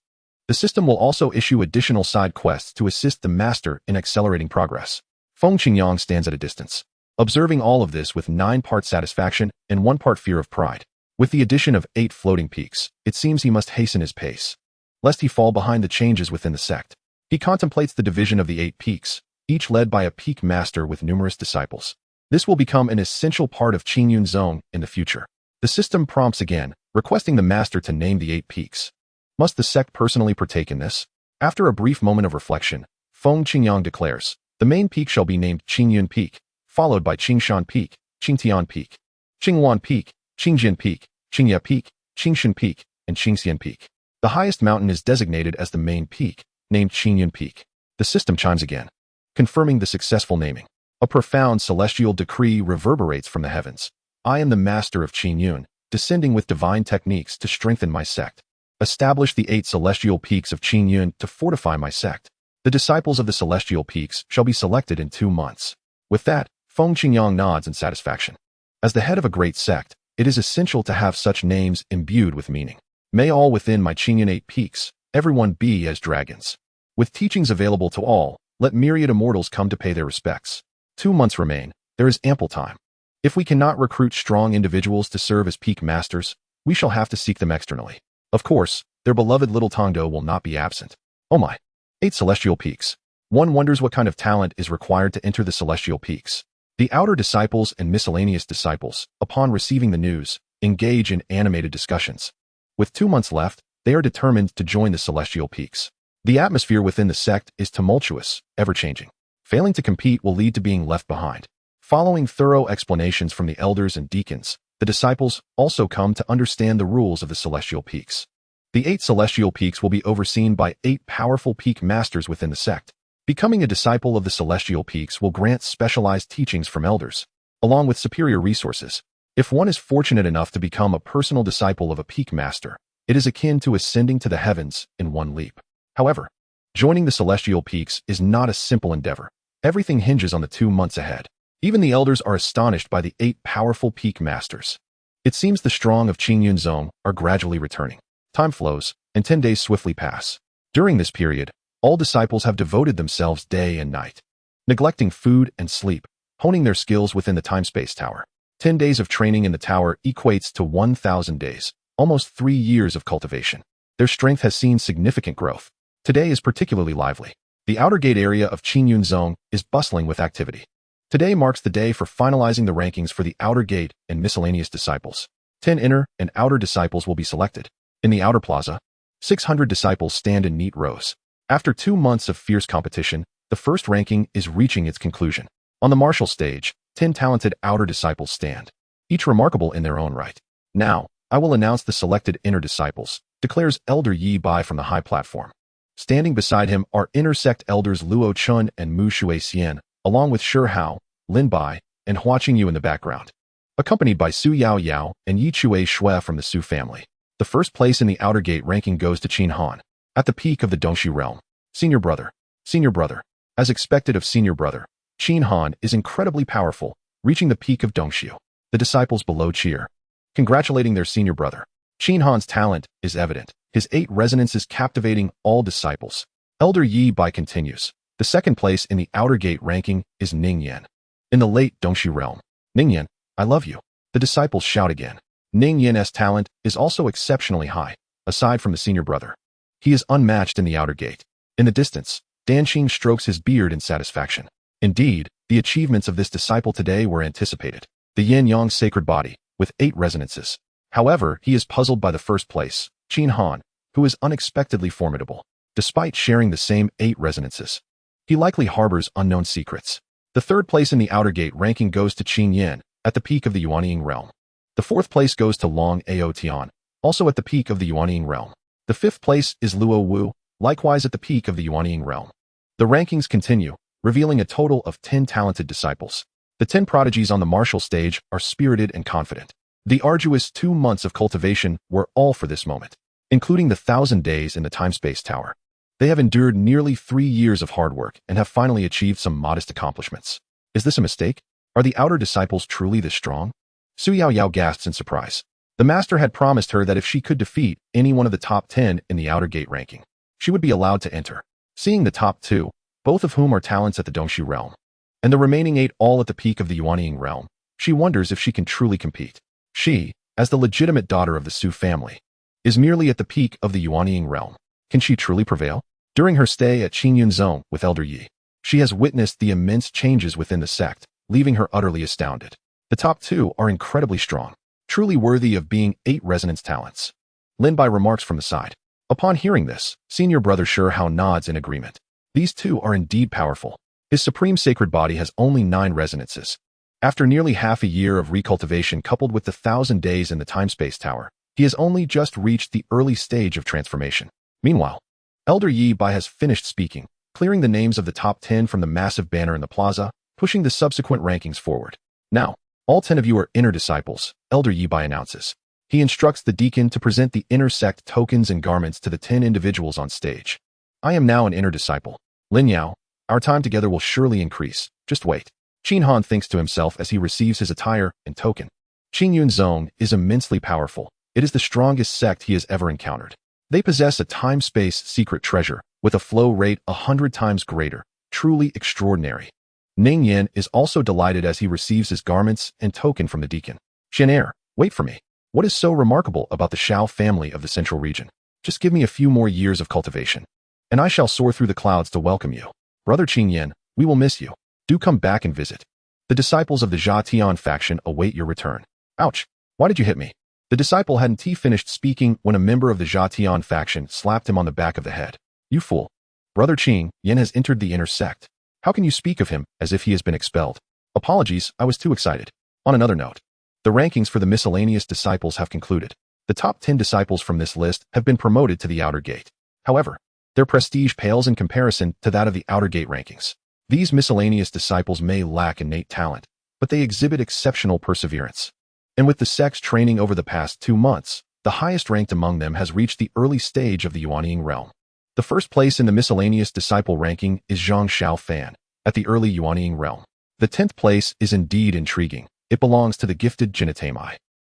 Speaker 1: the system will also issue additional side quests to assist the Master in accelerating progress. Feng Qingyang stands at a distance, observing all of this with 9 parts satisfaction and 1 part fear of pride. With the addition of 8 floating peaks, it seems he must hasten his pace, lest he fall behind the changes within the sect. He contemplates the division of the 8 peaks, each led by a peak master with numerous disciples. This will become an essential part of Qingyun Zone in the future. The system prompts again, requesting the master to name the 8 peaks. Must the sect personally partake in this? After a brief moment of reflection, Feng Qingyang declares, the main peak shall be named Qingyun Peak, followed by Qingshan Peak, Qingtian Peak, Qingwan Peak, Qingjin Peak, Qingyia Peak, Qingshan Peak, and Qingxian Peak. The highest mountain is designated as the main peak, named Qingyun Peak. The system chimes again, confirming the successful naming. A profound celestial decree reverberates from the heavens. I am the master of Qingyun, descending with divine techniques to strengthen my sect. Establish the 8 celestial peaks of Qingyun to fortify my sect. The disciples of the celestial peaks shall be selected in 2 months. With that, Feng Qingyang nods in satisfaction. As the head of a great sect, it is essential to have such names imbued with meaning. May all within my Qingyun 8 peaks, everyone be as dragons. With teachings available to all, let myriad immortals come to pay their respects. 2 months remain. There is ample time. If we cannot recruit strong individuals to serve as peak masters, we shall have to seek them externally. Of course, their beloved little Tongdo will not be absent. Oh my! 8 celestial peaks. One wonders what kind of talent is required to enter the celestial peaks. The outer disciples and miscellaneous disciples, upon receiving the news, engage in animated discussions. With 2 months left, they are determined to join the celestial peaks. The atmosphere within the sect is tumultuous, ever-changing. Failing to compete will lead to being left behind. Following thorough explanations from the elders and deacons, the disciples also come to understand the rules of the celestial peaks. The 8 celestial peaks will be overseen by 8 powerful peak masters within the sect. Becoming a disciple of the celestial peaks will grant specialized teachings from elders, along with superior resources. If one is fortunate enough to become a personal disciple of a peak master, it is akin to ascending to the heavens in one leap. However, joining the celestial peaks is not a simple endeavor. Everything hinges on the 2 months ahead. Even the elders are astonished by the 8 powerful peak masters. It seems the strong of Qingyun Zone are gradually returning. Time flows, and 10 days swiftly pass. During this period, all disciples have devoted themselves day and night, neglecting food and sleep, honing their skills within the time-space tower. 10 days of training in the tower equates to 1,000 days, almost 3 years of cultivation. Their strength has seen significant growth. Today is particularly lively. The outer gate area of Qingyun Zone is bustling with activity. Today marks the day for finalizing the rankings for the outer gate and miscellaneous disciples. 10 inner and outer disciples will be selected. In the outer plaza, 600 disciples stand in neat rows. After 2 months of fierce competition, the first ranking is reaching its conclusion. On the martial stage, 10 talented outer disciples stand, each remarkable in their own right. Now, I will announce the selected inner disciples, declares Elder Yi Bai from the high platform. Standing beside him are inner sect elders Luo Chun and Mu Shui Xian, along with Shi Hao, Lin Bai, and Hua Qingyu in the background, accompanied by Su Yao Yao and Yi Chui Shui from the Su family. The first place in the outer gate ranking goes to Qin Han, at the peak of the Dongxi realm. Senior brother. Senior brother. As expected of senior brother, Qin Han is incredibly powerful, reaching the peak of Dongxi. The disciples below cheer, congratulating their senior brother. Qin Han's talent is evident. His 8 resonances captivating all disciples. Elder Yi Bai continues. The second place in the outer gate ranking is Ning Yan, in the late Dongxi realm. Ning Yan, I love you. The disciples shout again. Ning Yan's talent is also exceptionally high, aside from the senior brother. He is unmatched in the outer gate. In the distance, Danqing strokes his beard in satisfaction. Indeed, the achievements of this disciple today were anticipated. The Yin-Yang sacred body, with 8 resonances. However, he is puzzled by the first place, Qin Han, who is unexpectedly formidable. Despite sharing the same 8 resonances, he likely harbors unknown secrets. The third place in the outer gate ranking goes to Qin Yan, at the peak of the Yuanying realm. The fourth place goes to Long Ao Tian, also at the peak of the Yuanying realm. The fifth place is Luo Wu, likewise at the peak of the Yuanying realm. The rankings continue, revealing a total of 10 talented disciples. The 10 prodigies on the martial stage are spirited and confident. The arduous 2 months of cultivation were all for this moment, including the 1,000 days in the time-space tower. They have endured nearly 3 years of hard work and have finally achieved some modest accomplishments. Is this a mistake? Are the outer disciples truly this strong? Su Yao Yao gasps in surprise. The master had promised her that if she could defeat any one of the top 10 in the outer gate ranking, she would be allowed to enter. Seeing the top 2, both of whom are talents at the Dongxi realm, and the remaining 8 all at the peak of the Yuanying realm, she wonders if she can truly compete. She, as the legitimate daughter of the Su family, is merely at the peak of the Yuanying realm. Can she truly prevail? During her stay at Qingyun Zone with Elder Yi, she has witnessed the immense changes within the sect, leaving her utterly astounded. The top 2 are incredibly strong, truly worthy of being 8 resonance talents. Lin Bai remarks from the side. Upon hearing this, senior brother Shi Hao nods in agreement. These 2 are indeed powerful. His supreme sacred body has only 9 resonances. After nearly half a year of recultivation coupled with the 1,000 days in the time-space tower, he has only just reached the early stage of transformation. Meanwhile, Elder Yi Bai has finished speaking, clearing the names of the top 10 from the massive banner in the plaza, pushing the subsequent rankings forward. Now, all 10 of you are inner disciples, Elder Yi Bai announces. He instructs the deacon to present the inner sect tokens and garments to the 10 individuals on stage. I am now an inner disciple. Lin Yao, our time together will surely increase. Just wait. Qin Han thinks to himself as he receives his attire and token. Qingyun Zone is immensely powerful. It is the strongest sect he has ever encountered. They possess a time-space secret treasure with a flow rate 100 times greater, truly extraordinary. Ning Yan is also delighted as he receives his garments and token from the deacon. Xian'er, wait for me. What is so remarkable about the Shao family of the central region? Just give me a few more years of cultivation, and I shall soar through the clouds to welcome you. Brother Qingyan, we will miss you. Do come back and visit. The disciples of the Jia Tian faction await your return. Ouch! Why did you hit me? The disciple hadn't finished speaking when a member of the Zhatian faction slapped him on the back of the head. You fool. Brother Qing Yen has entered the inner sect. How can you speak of him as if he has been expelled? Apologies, I was too excited. On another note, the rankings for the miscellaneous disciples have concluded. The top 10 disciples from this list have been promoted to the outer gate. However, their prestige pales in comparison to that of the outer gate rankings. These miscellaneous disciples may lack innate talent, but they exhibit exceptional perseverance. And with the sect's training over the past 2 months, the highest ranked among them has reached the early stage of the Yuanying realm. The first place in the miscellaneous disciple ranking is xianxiafan, at the early Yuanying realm. The 10th place is indeed intriguing. It belongs to the gifted Jinatami.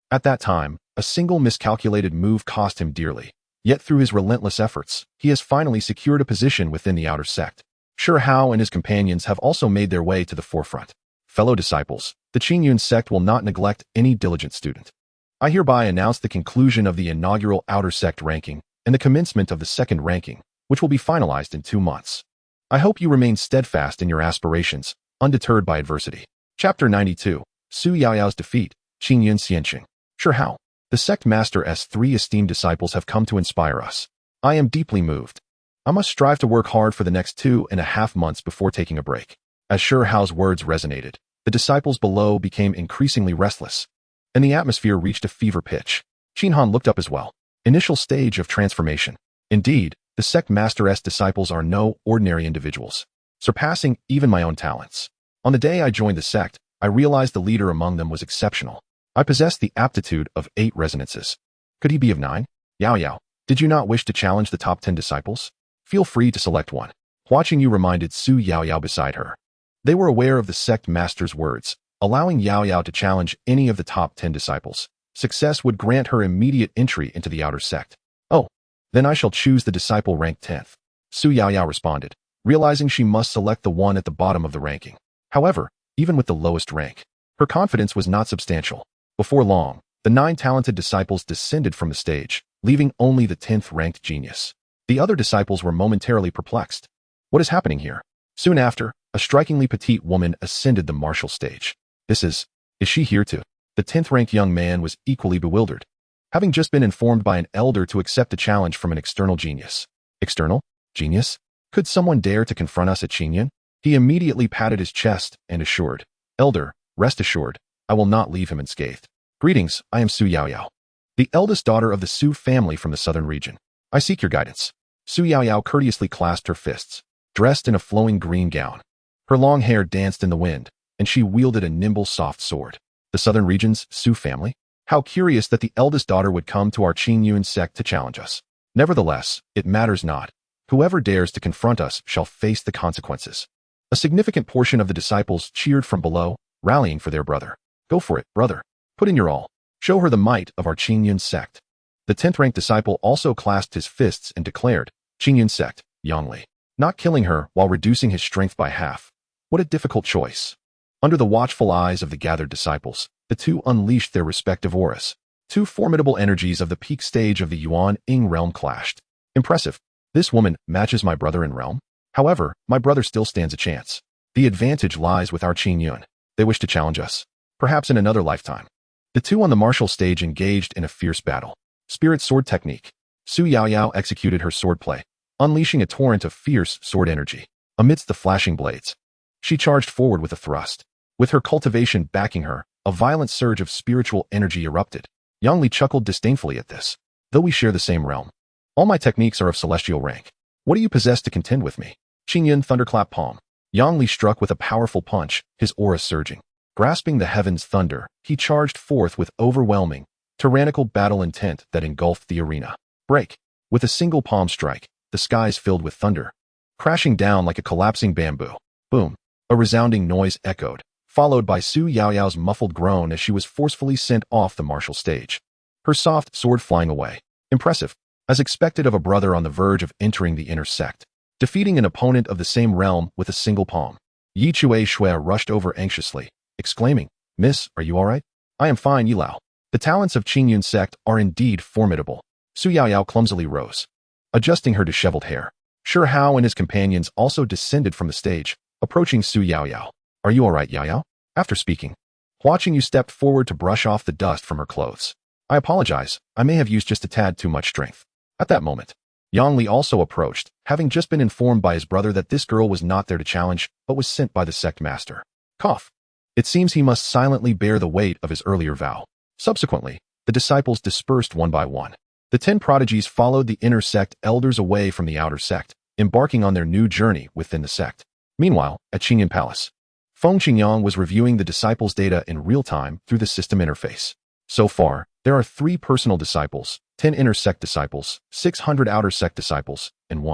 Speaker 1: At that time, a single miscalculated move cost him dearly. Yet through his relentless efforts, he has finally secured a position within the outer sect. Shi Hao and his companions have also made their way to the forefront. Fellow disciples, the Qingyun Sect will not neglect any diligent student. I hereby announce the conclusion of the inaugural outer sect ranking and the commencement of the second ranking, which will be finalized in 2 months. I hope you remain steadfast in your aspirations, undeterred by adversity. Chapter 92, Su Yaoyao's Defeat, Qingyun Xianxing. Shi Hao. The sect master's 3 esteemed disciples have come to inspire us. I am deeply moved. I must strive to work hard for the next 2.5 months before taking a break. As Shi Hao's words resonated, the disciples below became increasingly restless, and the atmosphere reached a fever pitch. Qinhan looked up as well. Initial stage of transformation. Indeed, the sect master's disciples are no ordinary individuals, surpassing even my own talents. On the day I joined the sect, I realized the leader among them was exceptional. I possessed the aptitude of 8 resonances. Could he be of 9? Yao Yao, did you not wish to challenge the top 10 disciples? Feel free to select one. Hua Qingyu reminded Su Yao Yao beside her. They were aware of the sect master's words, allowing Yao Yao to challenge any of the top 10 disciples. Success would grant her immediate entry into the outer sect. Oh, then I shall choose the disciple ranked 10th. Su Yao Yao responded, realizing she must select the one at the bottom of the ranking. However, even with the lowest rank, her confidence was not substantial. Before long, the 9 talented disciples descended from the stage, leaving only the 10th ranked genius. The other disciples were momentarily perplexed. What is happening here? Soon after, a strikingly petite woman ascended the martial stage. Is she here too? The 10th ranked young man was equally bewildered, having just been informed by an elder to accept a challenge from an external genius. External? Genius? Could someone dare to confront us at Qingyun? He immediately patted his chest and assured, Elder, rest assured, I will not leave him unscathed. Greetings, I am Su Yao Yao, the eldest daughter of the Su family from the southern region. I seek your guidance. Su Yao Yao courteously clasped her fists, dressed in a flowing green gown. Her long hair danced in the wind, and she wielded a nimble soft sword. The southern region's Su family? How curious that the eldest daughter would come to our Qingyun sect to challenge us. Nevertheless, it matters not. Whoever dares to confront us shall face the consequences. A significant portion of the disciples cheered from below, rallying for their brother. Go for it, brother. Put in your all. Show her the might of our Qingyun sect. The 10th ranked disciple also clasped his fists and declared, Qingyun sect, Yangli. Not killing her while reducing his strength by half. What a difficult choice. Under the watchful eyes of the gathered disciples, the 2 unleashed their respective auras. 2 formidable energies of the peak stage of the Yuanying realm clashed. Impressive. This woman matches my brother in realm. However, my brother still stands a chance. The advantage lies with our Qingyun. They wish to challenge us. Perhaps in another lifetime. The 2 on the martial stage engaged in a fierce battle. Spirit sword technique. Su Yao Yao executed her swordplay, unleashing a torrent of fierce sword energy. Amidst the flashing blades, she charged forward with a thrust. With her cultivation backing her, a violent surge of spiritual energy erupted. Yang Li chuckled disdainfully at this. Though we share the same realm, all my techniques are of celestial rank. What do you possess to contend with me? Qingyun thunderclap palm. Yang Li struck with a powerful punch, his aura surging. Grasping the heavens' thunder, he charged forth with overwhelming, tyrannical battle intent that engulfed the arena. Break. With a single palm strike, the skies filled with thunder, crashing down like a collapsing bamboo. Boom. A resounding noise echoed, followed by Su Yao Yao's muffled groan as she was forcefully sent off the martial stage. Her soft sword flying away. Impressive. As expected of a brother on the verge of entering the inner sect, defeating an opponent of the same realm with a single palm. Yi Chue Shui rushed over anxiously, exclaiming, Miss, are you all right? I am fine, Yi Lao. The talents of Qingyun sect are indeed formidable. Su Yao Yao clumsily rose, adjusting her disheveled hair. Shi Hao and his companions also descended from the stage, approaching Su Yao Yao. Are you all right, Yao Yao? After speaking, Hua Qingyu stepped forward to brush off the dust from her clothes. I apologize, I may have used just a tad too much strength. At that moment, Yang Li also approached, having just been informed by his brother that this girl was not there to challenge, but was sent by the sect master. Cough. It seems he must silently bear the weight of his earlier vow. Subsequently, the disciples dispersed one by one. The 10 prodigies followed the inner sect elders away from the outer sect, embarking on their new journey within the sect. Meanwhile, at Qingyun Palace, Feng Qingyang was reviewing the disciples' data in real time through the system interface. So far, there are 3 personal disciples, 10 inner sect disciples, 600 outer sect disciples, and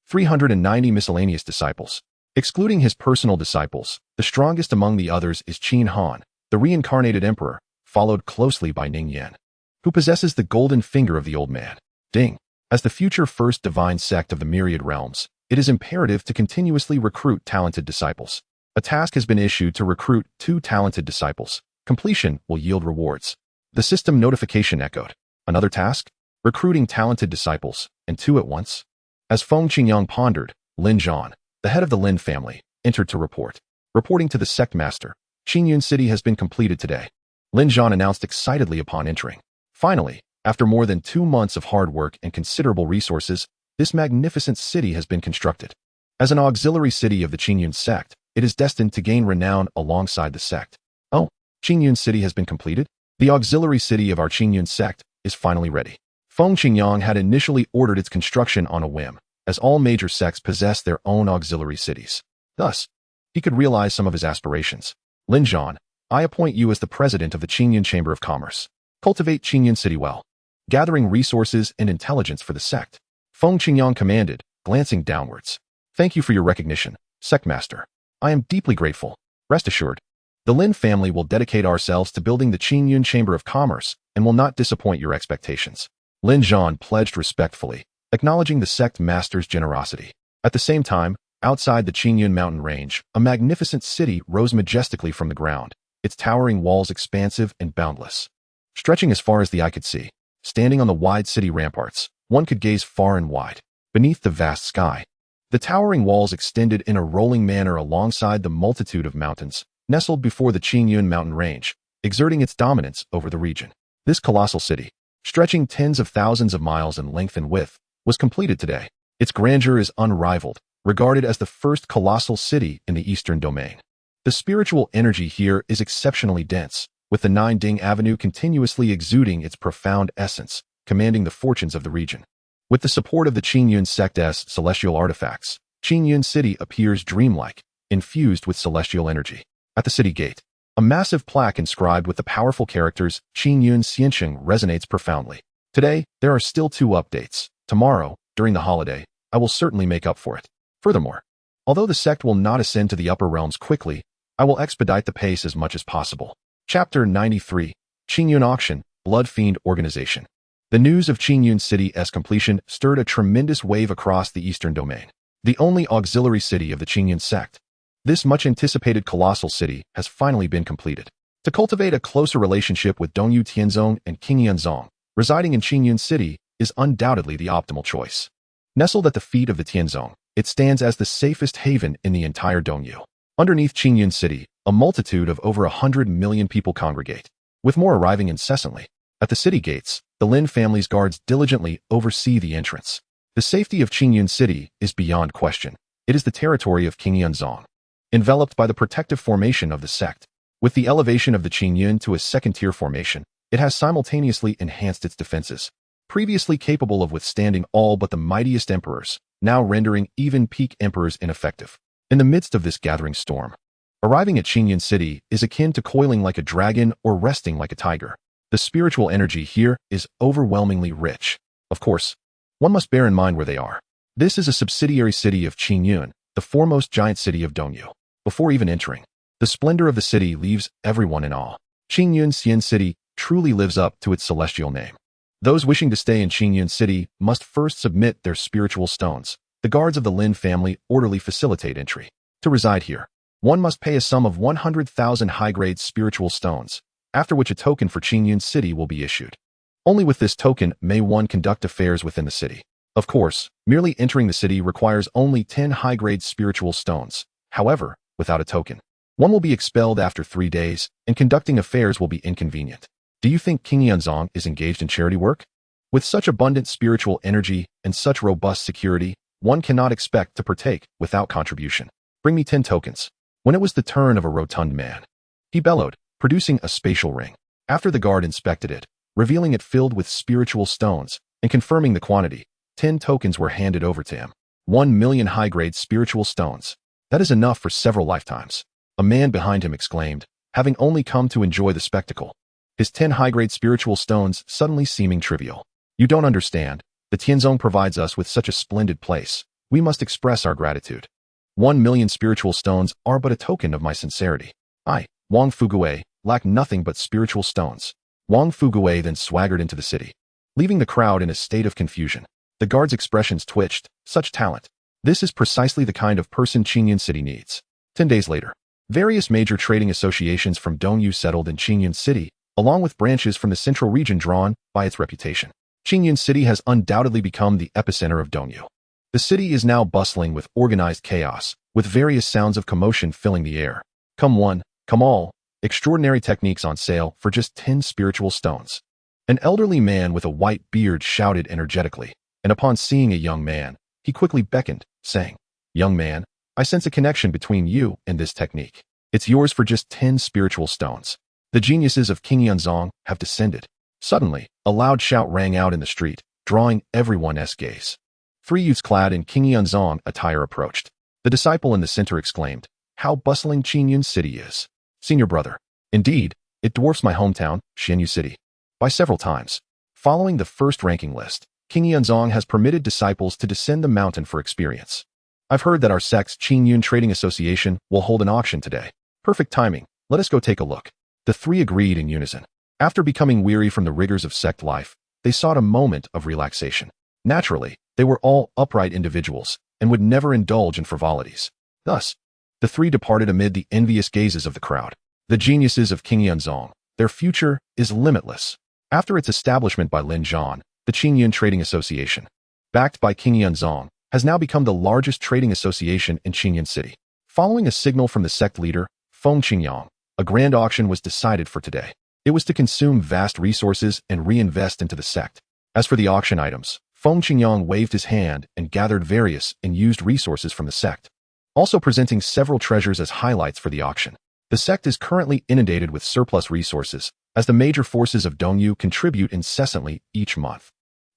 Speaker 1: 390 miscellaneous disciples. Excluding his personal disciples, the strongest among the others is Qin Han, the reincarnated emperor, followed closely by Ning Yan, who possesses the golden finger of the old man. Ding. As the future first divine sect of the myriad realms, it is imperative to continuously recruit talented disciples. A task has been issued to recruit 2 talented disciples. Completion will yield rewards. The system notification echoed. Another task? Recruiting talented disciples, and 2 at once? As Feng Qingyang pondered, Lin Zhan, the head of the Lin family, entered to report. Reporting to the sect master, Qingyun City has been completed today. Lin Zhan announced excitedly upon entering. Finally, after more than 2 months of hard work and considerable resources, this magnificent city has been constructed. As an auxiliary city of the Qingyun Sect, it is destined to gain renown alongside the sect. Oh, Qingyun City has been completed? The auxiliary city of our Qingyun Sect is finally ready. Feng Qingyang had initially ordered its construction on a whim, as all major sects possess their own auxiliary cities. Thus, he could realize some of his aspirations. Lin Zhan, I appoint you as the president of the Qingyun Chamber of Commerce. Cultivate Qingyun City well, gathering resources and intelligence for the sect. Feng Qingyang commanded, glancing downwards. Thank you for your recognition, sect master. I am deeply grateful. Rest assured, the Lin family will dedicate ourselves to building the Qingyun Chamber of Commerce and will not disappoint your expectations. Lin Zhan pledged respectfully, acknowledging the sect master's generosity. At the same time, outside the Qingyun mountain range, a magnificent city rose majestically from the ground, its towering walls expansive and boundless. Stretching as far as the eye could see, standing on the wide city ramparts, one could gaze far and wide, beneath the vast sky. The towering walls extended in a rolling manner alongside the multitude of mountains, nestled before the Qingyun mountain range, exerting its dominance over the region. This colossal city, stretching tens of thousands of miles in length and width, was completed today. Its grandeur is unrivaled, regarded as the first colossal city in the eastern domain. The spiritual energy here is exceptionally dense, with the Nine Ding Avenue continuously exuding its profound essence, commanding the fortunes of the region. With the support of the Qingyun Sect's celestial artifacts, Qingyun City appears dreamlike, infused with celestial energy. At the city gate, a massive plaque inscribed with the powerful characters Qingyun Xianxiang resonates profoundly. Today, there are still 2 updates. Tomorrow, during the holiday, I will certainly make up for it. Furthermore, although the sect will not ascend to the upper realms quickly, I will expedite the pace as much as possible. Chapter 93, Qingyun Auction, Blood Fiend Organization. The news of Qingyun City's completion stirred a tremendous wave across the eastern domain. The only auxiliary city of the Qingyun Sect, this much-anticipated colossal city has finally been completed. To cultivate a closer relationship with Dongyu Tianzong and Qingyun residing in Qingyun City is undoubtedly the optimal choice. Nestled at the feet of the Tianzong, it stands as the safest haven in the entire Dongyu. Underneath Qingyun City, a multitude of over 100 million people congregate, with more arriving incessantly. At the city gates, the Lin family's guards diligently oversee the entrance. The safety of Qingyun City is beyond question. It is the territory of Qingyun, enveloped by the protective formation of the sect. With the elevation of the Qingyun to a second-tier formation, it has simultaneously enhanced its defenses. Previously capable of withstanding all but the mightiest emperors, now rendering even peak emperors ineffective. In the midst of this gathering storm, arriving at Qingyun City is akin to coiling like a dragon or resting like a tiger. The spiritual energy here is overwhelmingly rich. Of course, one must bear in mind where they are. This is a subsidiary city of Qingyun, the foremost giant city of Dongyu. Before even entering, the splendor of the city leaves everyone in awe. Qingyun City truly lives up to its celestial name. Those wishing to stay in Qingyun City must first submit their spiritual stones. The guards of the Lin family orderly facilitate entry. To reside here, one must pay a sum of 100,000 high-grade spiritual stones, after which a token for Qingyun City will be issued. Only with this token may one conduct affairs within the city. Of course, merely entering the city requires only 10 high-grade spiritual stones. However, without a token, one will be expelled after 3 days, and conducting affairs will be inconvenient. Do you think Qingyun is engaged in charity work? With such abundant spiritual energy and such robust security, one cannot expect to partake without contribution. Bring me 10 tokens. When it was the turn of a rotund man, he bellowed, producing a spatial ring. After the guard inspected it, revealing it filled with spiritual stones, and confirming the quantity, 10 tokens were handed over to him. 1 million high-grade spiritual stones. That is enough for several lifetimes. A man behind him exclaimed, having only come to enjoy the spectacle, his 10 high-grade spiritual stones suddenly seeming trivial. You don't understand. The Tianzong provides us with such a splendid place. We must express our gratitude. 1 million spiritual stones are but a token of my sincerity. I, Wang Fuguei, lack nothing but spiritual stones. Wang Fuguei then swaggered into the city, leaving the crowd in a state of confusion. The guard's expressions twitched. Such talent. This is precisely the kind of person Qingyun City needs. 10 days later, various major trading associations from Dongyu settled in Qingyun City, along with branches from the central region drawn by its reputation. Qingyun City has undoubtedly become the epicenter of Dongyu. The city is now bustling with organized chaos, with various sounds of commotion filling the air. Come one, come all, extraordinary techniques on sale for just 10 spiritual stones. An elderly man with a white beard shouted energetically, and upon seeing a young man, he quickly beckoned, saying, "Young man, I sense a connection between you and this technique. It's yours for just 10 spiritual stones." The geniuses of Qingyun have descended. Suddenly, a loud shout rang out in the street, drawing everyone's gaze. 3 youths clad in Qingyun attire approached. The disciple in the center exclaimed, "How bustling Qingyun City is. Senior brother. Indeed, it dwarfs my hometown, Xianyu City, by several times." Following the first ranking list, Qingyun has permitted disciples to descend the mountain for experience. I've heard that our sect's Qingyun Trading Association will hold an auction today. Perfect timing. Let us go take a look. The 3 agreed in unison. After becoming weary from the rigors of sect life, they sought a moment of relaxation. Naturally, they were all upright individuals and would never indulge in frivolities. Thus, the 3 departed amid the envious gazes of the crowd. The geniuses of Qingyun, their future is limitless. After its establishment by Lin Zhan, the Qingyun Trading Association, backed by Qingyun, has now become the largest trading association in Qingyun City. Following a signal from the sect leader, Feng Qingyang, a grand auction was decided for today. It was to consume vast resources and reinvest into the sect. As for the auction items, Feng Qingyang waved his hand and gathered various and used resources from the sect, also presenting several treasures as highlights for the auction. The sect is currently inundated with surplus resources, as the major forces of Dongyu contribute incessantly each month.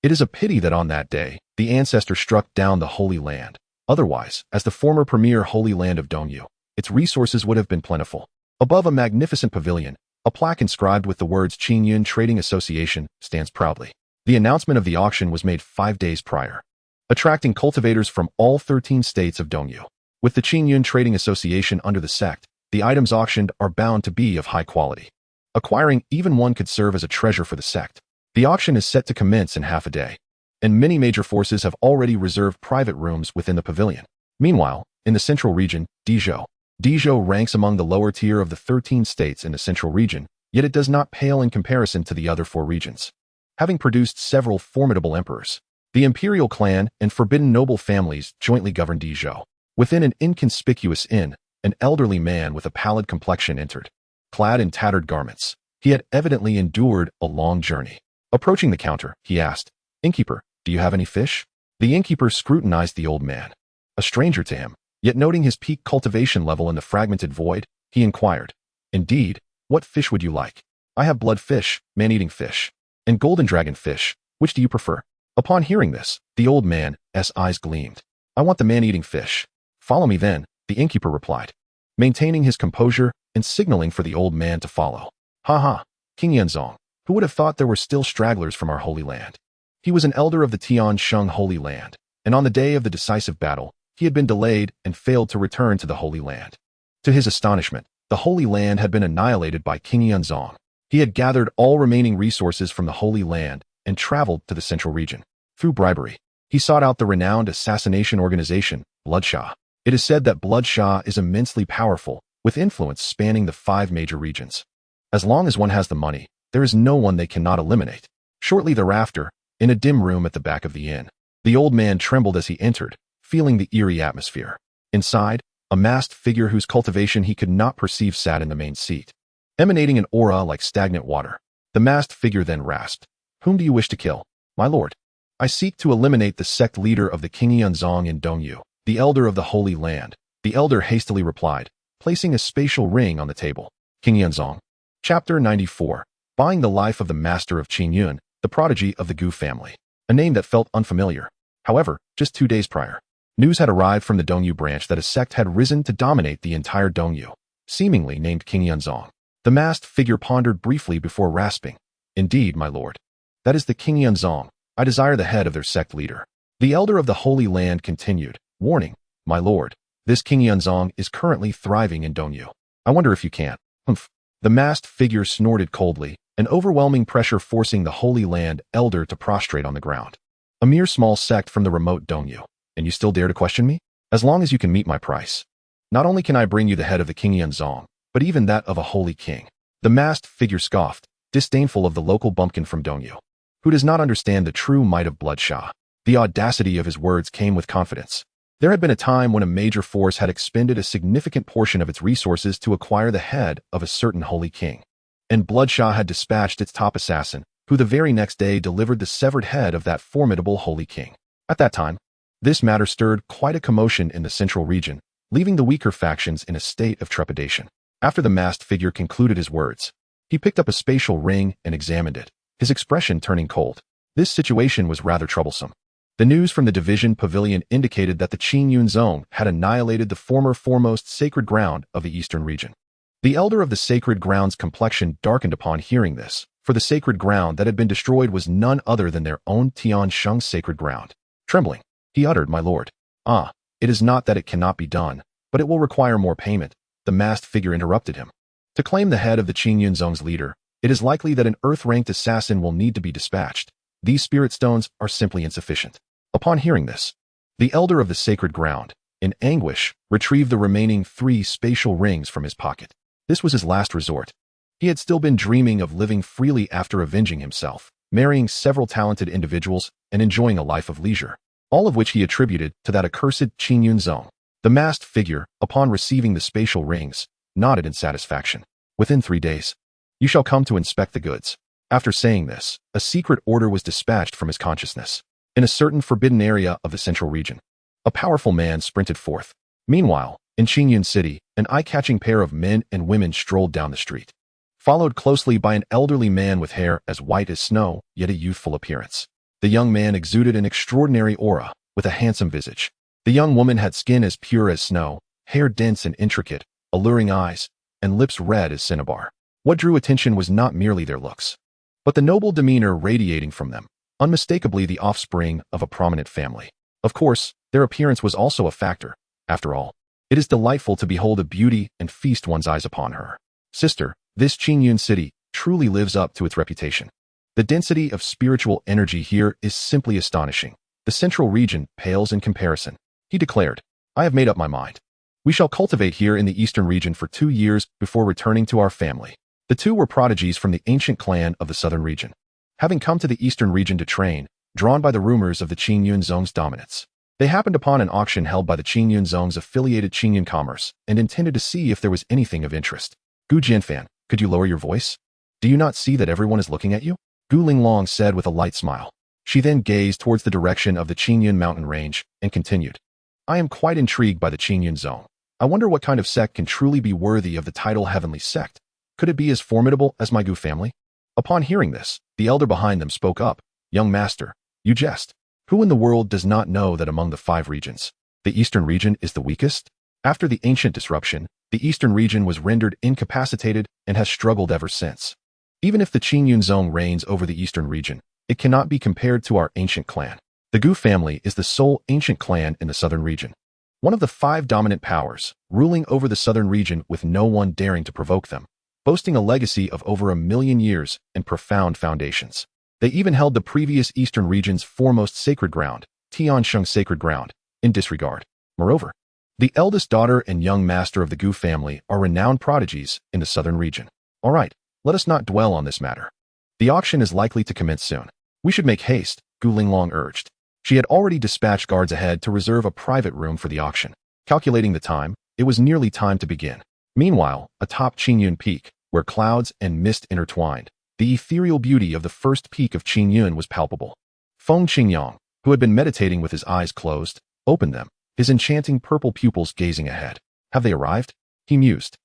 Speaker 1: It is a pity that on that day, the ancestor struck down the Holy Land. Otherwise, as the former premier Holy Land of Dongyu, its resources would have been plentiful. Above a magnificent pavilion, a plaque inscribed with the words Qingyun Trading Association stands proudly. The announcement of the auction was made 5 days prior, attracting cultivators from all 13 states of Dongyu. With the Qingyun Trading Association under the sect, the items auctioned are bound to be of high quality. Acquiring even one could serve as a treasure for the sect. The auction is set to commence in half a day, and many major forces have already reserved private rooms within the pavilion. Meanwhile, in the central region, Dezhou ranks among the lower tier of the 13 states in the central region, yet it does not pale in comparison to the other 4 regions. Having produced several formidable emperors, the imperial clan and forbidden noble families jointly govern Dezhou. Within an inconspicuous inn, an elderly man with a pallid complexion entered. Clad in tattered garments, he had evidently endured a long journey. Approaching the counter, he asked, "Innkeeper, do you have any fish?" The innkeeper scrutinized the old man, a stranger to him, yet noting his peak cultivation level in the fragmented void, he inquired, "Indeed, what fish would you like?" "I have blood fish, man-eating fish, and golden dragon fish. Which do you prefer?" Upon hearing this, the old man's eyes gleamed. "I want the man-eating fish." "Follow me then," the innkeeper replied, maintaining his composure and signaling for the old man to follow. "Ha, Qingyun, who would have thought there were still stragglers from our Holy Land?" He was an elder of the Tiansheng Holy Land, and on the day of the decisive battle, he had been delayed and failed to return to the Holy Land. To his astonishment, the Holy Land had been annihilated by Qingyun. He had gathered all remaining resources from the Holy Land and traveled to the central region. Through bribery, he sought out the renowned assassination organization, Bloodshah. It is said that Bloodshah is immensely powerful, with influence spanning the 5 major regions. As long as one has the money, there is no one they cannot eliminate. Shortly thereafter, in a dim room at the back of the inn, the old man trembled as he entered, feeling the eerie atmosphere. Inside, a masked figure whose cultivation he could not perceive sat in the main seat, emanating an aura like stagnant water. The masked figure then rasped, "Whom do you wish to kill, my lord?" "I seek to eliminate the sect leader of the Qingyun Sect in Dongyu, the elder of the Holy Land," the elder hastily replied, placing a spatial ring on the table. Qingyun Sect. Chapter 94. Buying the life of the master of Qingyun, the prodigy of the Gu family. A name that felt unfamiliar. However, just 2 days prior, news had arrived from the Dongyu branch that a sect had risen to dominate the entire Dongyu, seemingly named Qingyun Sect. The masked figure pondered briefly before rasping, "Indeed, my lord. That is the Qingyun Sect. I desire the head of their sect leader." The elder of the Holy Land continued, "Warning, my lord. This Qingyun Sect is currently thriving in Dongyu. I wonder if you can." "Humph." The masked figure snorted coldly, an overwhelming pressure forcing the Holy Land elder to prostrate on the ground. "A mere small sect from the remote Dongyu, and you still dare to question me? As long as you can meet my price. Not only can I bring you the head of the Qingyun Sect, but even that of a holy king." The masked figure scoffed, disdainful of the local bumpkin from Dongyu, who does not understand the true might of bloodshed. The audacity of his words came with confidence. There had been a time when a major force had expended a significant portion of its resources to acquire the head of a certain holy king, and Bloodshaw had dispatched its top assassin, who the very next day delivered the severed head of that formidable holy king. At that time, this matter stirred quite a commotion in the central region, leaving the weaker factions in a state of trepidation. After the masked figure concluded his words, he picked up a spatial ring and examined it, his expression turning cold. This situation was rather troublesome. The news from the division pavilion indicated that the Qingyun Sect had annihilated the former foremost sacred ground of the eastern region. The elder of the sacred ground's complexion darkened upon hearing this, for the sacred ground that had been destroyed was none other than their own Tiansheng's sacred ground. Trembling, he uttered, "My lord." "Ah, it is not that it cannot be done, but it will require more payment." The masked figure interrupted him. "To claim the head of the Qingyun Sect's leader, it is likely that an earth-ranked assassin will need to be dispatched. These spirit stones are simply insufficient." Upon hearing this, the elder of the sacred ground, in anguish, retrieved the remaining 3 spatial rings from his pocket. This was his last resort. He had still been dreaming of living freely after avenging himself, marrying several talented individuals, and enjoying a life of leisure, all of which he attributed to that accursed Qingyun Sect. The masked figure, upon receiving the spatial rings, nodded in satisfaction. "Within 3 days, you shall come to inspect the goods." After saying this, a secret order was dispatched from his consciousness. In a certain forbidden area of the central region, a powerful man sprinted forth. Meanwhile, in Qingyun City, an eye-catching pair of men and women strolled down the street, followed closely by an elderly man with hair as white as snow, yet a youthful appearance. The young man exuded an extraordinary aura, with a handsome visage. The young woman had skin as pure as snow, hair dense and intricate, alluring eyes, and lips red as cinnabar. What drew attention was not merely their looks, but the noble demeanor radiating from them, unmistakably the offspring of a prominent family. Of course, their appearance was also a factor. After all, it is delightful to behold a beauty and feast one's eyes upon her. "Sister, this Qingyun city truly lives up to its reputation. The density of spiritual energy here is simply astonishing. The central region pales in comparison," he declared. "I have made up my mind. We shall cultivate here in the eastern region for 2 years before returning to our family." The two were prodigies from the ancient clan of the southern region, having come to the eastern region to train, drawn by the rumors of the Qingyun Sect's dominance. They happened upon an auction held by the Qingyun Sect's affiliated Qingyun Commerce and intended to see if there was anything of interest. "Gu Jianfan, could you lower your voice? Do you not see that everyone is looking at you?" Gu Linglong said with a light smile. She then gazed towards the direction of the Qingyun mountain range and continued, "I am quite intrigued by the Qingyun Sect. I wonder what kind of sect can truly be worthy of the title Heavenly Sect. Could it be as formidable as my Gu family?" Upon hearing this, the elder behind them spoke up. "Young master, you jest. Who in the world does not know that among the 5 regions, the eastern region is the weakest? After the ancient disruption, the eastern region was rendered incapacitated and has struggled ever since. Even if the Qingyun Sect reigns over the eastern region, it cannot be compared to our ancient clan. The Gu family is the sole ancient clan in the southern region, one of the 5 dominant powers, ruling over the southern region with no one daring to provoke them, boasting a legacy of over 1,000,000 years and profound foundations. They even held the previous eastern region's foremost sacred ground, Tiansheng's sacred ground, in disregard. Moreover, the eldest daughter and young master of the Gu family are renowned prodigies in the southern region. All right, let us not dwell on this matter. The auction is likely to commence soon. We should make haste, Gu Linglong urged. She had already dispatched guards ahead to reserve a private room for the auction. Calculating the time, it was nearly time to begin. Meanwhile, atop Qingyun Peak, where clouds and mist intertwined, The ethereal beauty of the first peak of Qingyun was palpable. Feng Qingyang, who had been meditating with his eyes closed, opened them, his enchanting purple pupils gazing ahead. Have they arrived? He mused,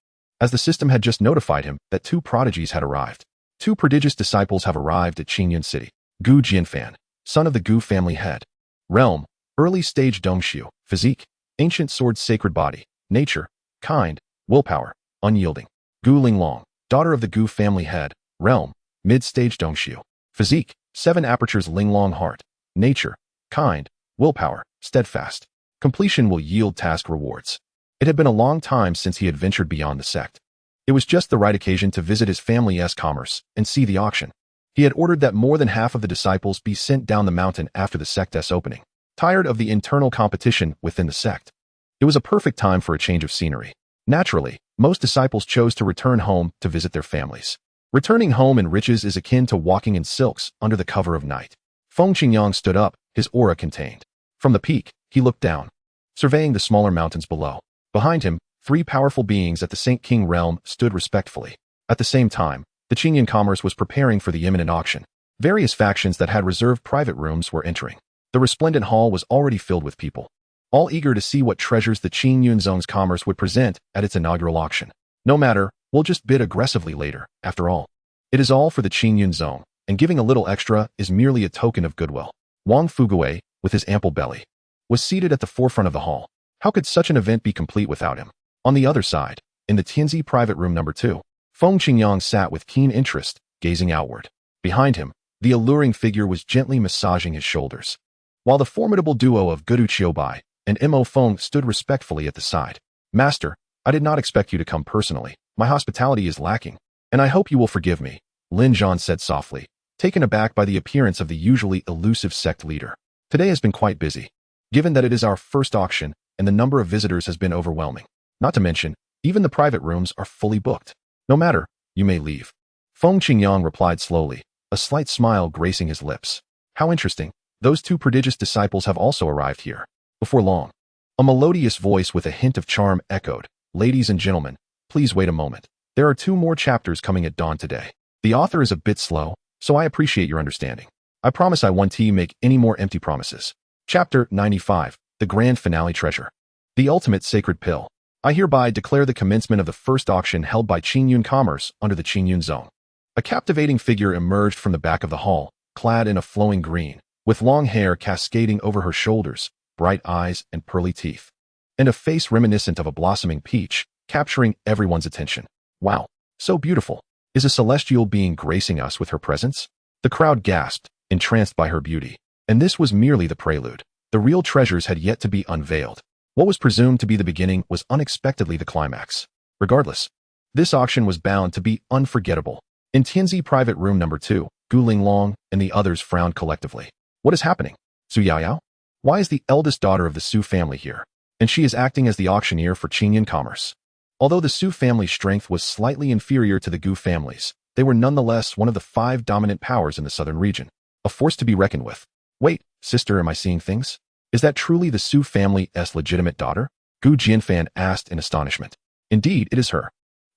Speaker 1: as the system had just notified him that 2 prodigies had arrived. 2 prodigious disciples have arrived at Qingyun City. Gu Jianfan, son of the Gu family head. Realm, early stage Dongxiu. Physique, ancient sword sacred body. Nature, kind. Willpower, unyielding. Gu Linglong, daughter of the Gu family head. Realm, mid-stage Dongxiu. Physique, 7 apertures Linglong heart. Nature, kind. Willpower, steadfast. Completion will yield task rewards. It had been a long time since he had ventured beyond the sect. It was just the right occasion to visit his family's commerce and see the auction. He had ordered that more than half of the disciples be sent down the mountain after the sect's opening. Tired of the internal competition within the sect, it was a perfect time for a change of scenery. Naturally, most disciples chose to return home to visit their families. Returning home in riches is akin to walking in silks under the cover of night. Feng Qingyang stood up, his aura contained. From the peak, he looked down, surveying the smaller mountains below. Behind him, 3 powerful beings at the Saint King realm stood respectfully. At the same time, the Qingyun commerce was preparing for the imminent auction. Various factions that had reserved private rooms were entering. The resplendent hall was already filled with people, all eager to see what treasures the Qingyun zone's commerce would present at its inaugural auction. No matter, we'll just bid aggressively later, after all. It is all for the Qingyun zone, and giving a little extra is merely a token of goodwill. Wang Fuguei, with his ample belly, was seated at the forefront of the hall. How could such an event be complete without him? On the other side, in the Tianzi private room number 2, Feng Qingyang sat with keen interest, gazing outward. Behind him, the alluring figure was gently massaging his shoulders, while the formidable duo of Gudu Bai and Mo Feng stood respectfully at the side. Master, I did not expect you to come personally. My hospitality is lacking, and I hope you will forgive me, Lin Zhan said softly, taken aback by the appearance of the usually elusive sect leader. Today has been quite busy, given that it is our first auction and the number of visitors has been overwhelming. Not to mention, even the private rooms are fully booked. No matter, you may leave. Feng Qingyang replied slowly, a slight smile gracing his lips. How interesting. Those 2 prodigious disciples have also arrived here. Before long, a melodious voice with a hint of charm echoed, Ladies and gentlemen, please wait a moment. There are 2 more chapters coming at dawn today. The author is a bit slow, so I appreciate your understanding. I promise I won't make any more empty promises. Chapter 95, The Grand Finale Treasure. The Ultimate Sacred Pill. I hereby declare the commencement of the first auction held by Qingyun Commerce under the Qingyun Zone. A captivating figure emerged from the back of the hall, clad in a flowing green, with long hair cascading over her shoulders, bright eyes and pearly teeth, and a face reminiscent of a blossoming peach, capturing everyone's attention. Wow, so beautiful. Is a celestial being gracing us with her presence? The crowd gasped, entranced by her beauty. And this was merely the prelude. The real treasures had yet to be unveiled. What was presumed to be the beginning was unexpectedly the climax. Regardless, this auction was bound to be unforgettable. In Tianzi private room number 2, Gu Linglong and the others frowned collectively. What is happening? Su Yaoyao? Why is the eldest daughter of the Su family here? And she is acting as the auctioneer for Qingyun Commerce. Although the Su family's strength was slightly inferior to the Gu family's, they were nonetheless one of the 5 dominant powers in the southern region. A force to be reckoned with. Wait, sister, am I seeing things? Is that truly the Su family's legitimate daughter? Gu Jianfan asked in astonishment. Indeed, it is her.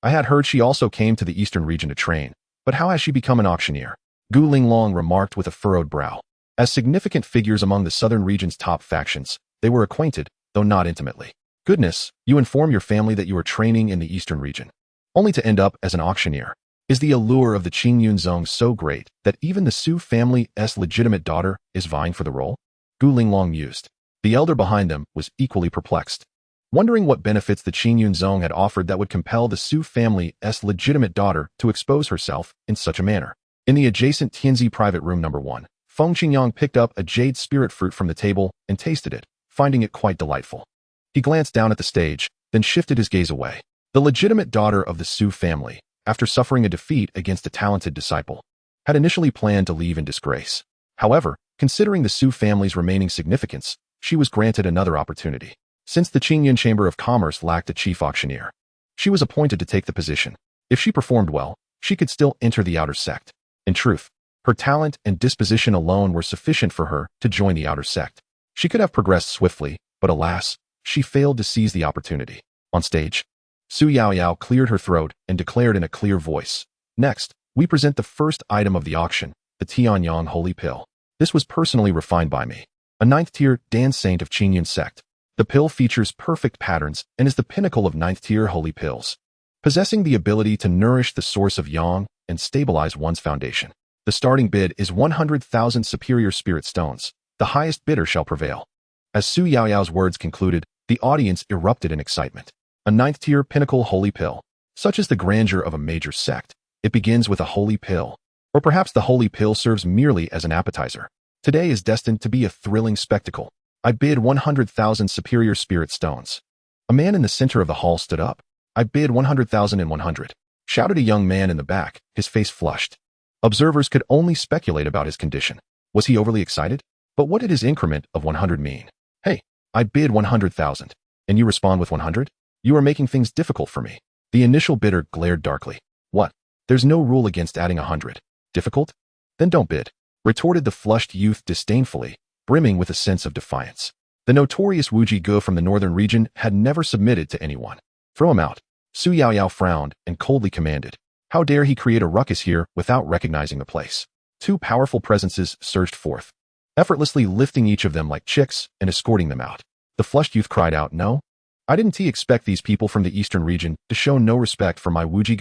Speaker 1: I had heard she also came to the eastern region to train, but how has she become an auctioneer? Gu Linglong remarked with a furrowed brow. As significant figures among the southern region's top factions, they were acquainted, though not intimately. Goodness, you inform your family that you are training in the eastern region, only to end up as an auctioneer. Is the allure of the Qingyun zone so great that even the Su family's legitimate daughter is vying for the role? Gu Linglong mused. The elder behind them was equally perplexed, wondering what benefits the Qingyun zone had offered that would compel the Su family's legitimate daughter to expose herself in such a manner. In the adjacent Tianzi private room number 1, Feng Qingyang picked up a jade spirit fruit from the table and tasted it, finding it quite delightful. He glanced down at the stage, then shifted his gaze away. The legitimate daughter of the Su family, after suffering a defeat against a talented disciple, had initially planned to leave in disgrace. However, considering the Su family's remaining significance, she was granted another opportunity. Since the Qingyun Chamber of Commerce lacked a chief auctioneer, she was appointed to take the position. If she performed well, she could still enter the outer sect. In truth, her talent and disposition alone were sufficient for her to join the outer sect. She could have progressed swiftly, but alas, she failed to seize the opportunity. On stage, Su Yaoyao cleared her throat and declared in a clear voice, "Next, we present the first item of the auction, the Qingyun Holy Pill. This was personally refined by me, a 9th-tier Dan Saint of Qingyun Sect. The pill features perfect patterns and is the pinnacle of 9th-tier holy pills, possessing the ability to nourish the source of yang and stabilize one's foundation. The starting bid is 100,000 superior spirit stones. The highest bidder shall prevail. As Su Yaoyao's words concluded, the audience erupted in excitement. A 9th-tier pinnacle holy pill. Such is the grandeur of a major sect. It begins with a holy pill. Or perhaps the holy pill serves merely as an appetizer. Today is destined to be a thrilling spectacle. I bid 100,000 superior spirit stones. A man in the center of the hall stood up. I bid 100,100. Shouted a young man in the back, his face flushed. Observers could only speculate about his condition. Was he overly excited? But what did his increment of 100 mean? Hey, I bid 100,000. And you respond with 100? You are making things difficult for me. The initial bidder glared darkly. What? There's no rule against adding 100. Difficult? Then don't bid, retorted the flushed youth disdainfully, brimming with a sense of defiance. The notorious Wu Ji from the northern region had never submitted to anyone. Throw him out. Su Yaoyao frowned and coldly commanded. How dare he create a ruckus here without recognizing the place? Two powerful presences surged forth, effortlessly lifting each of them like chicks and escorting them out. The flushed youth cried out, no? I didn't expect these people from the eastern region to show no respect for my Wu Ji.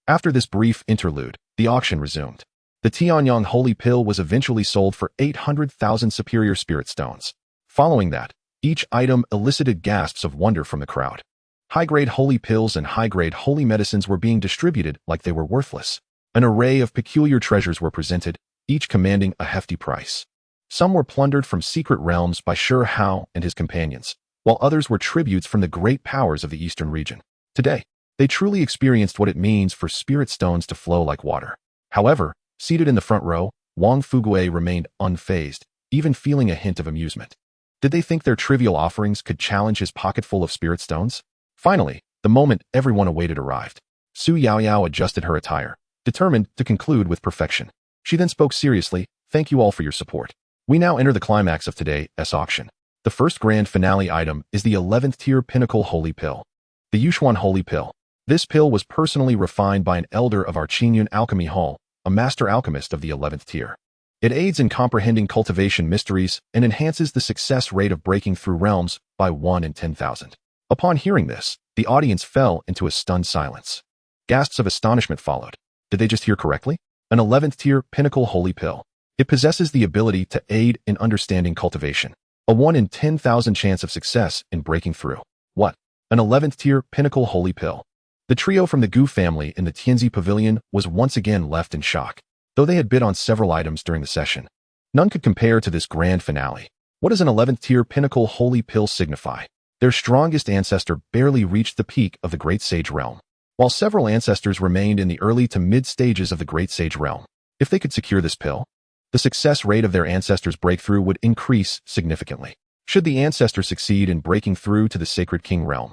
Speaker 1: After this brief interlude, the auction resumed. The Qingyun Holy Pill was eventually sold for 800,000 superior spirit stones. Following that, each item elicited gasps of wonder from the crowd. High-grade holy pills and high-grade holy medicines were being distributed like they were worthless. An array of peculiar treasures were presented, each commanding a hefty price. Some were plundered from secret realms by Shi Hao and his companions, while others were tributes from the great powers of the eastern region. Today, they truly experienced what it means for spirit stones to flow like water. However, seated in the front row, Wang Fugue remained unfazed, even feeling a hint of amusement. Did they think their trivial offerings could challenge his pocketful of spirit stones? Finally, the moment everyone awaited arrived. Su Yaoyao adjusted her attire, determined to conclude with perfection. She then spoke seriously, thank you all for your support. We now enter the climax of today's auction. The first grand finale item is the 11th tier pinnacle holy pill. The Yushuan Holy Pill. This pill was personally refined by an elder of our Qingyun Alchemy Hall, a master alchemist of the 11th tier. It aids in comprehending cultivation mysteries and enhances the success rate of breaking through realms by 1 in 10,000. Upon hearing this, the audience fell into a stunned silence. Gasps of astonishment followed. Did they just hear correctly? An 11th tier pinnacle holy pill. It possesses the ability to aid in understanding cultivation. A 1 in 10,000 chance of success in breaking through. What? An 11th tier pinnacle holy pill. The trio from the Gu family in the Tianzi Pavilion was once again left in shock. Though they had bid on several items during the session, none could compare to this grand finale. What does an 11th tier pinnacle holy pill signify? Their strongest ancestor barely reached the peak of the Great Sage Realm, while several ancestors remained in the early to mid stages of the Great Sage Realm. If they could secure this pill, the success rate of their ancestors' breakthrough would increase significantly. Should the ancestor succeed in breaking through to the Sacred King Realm,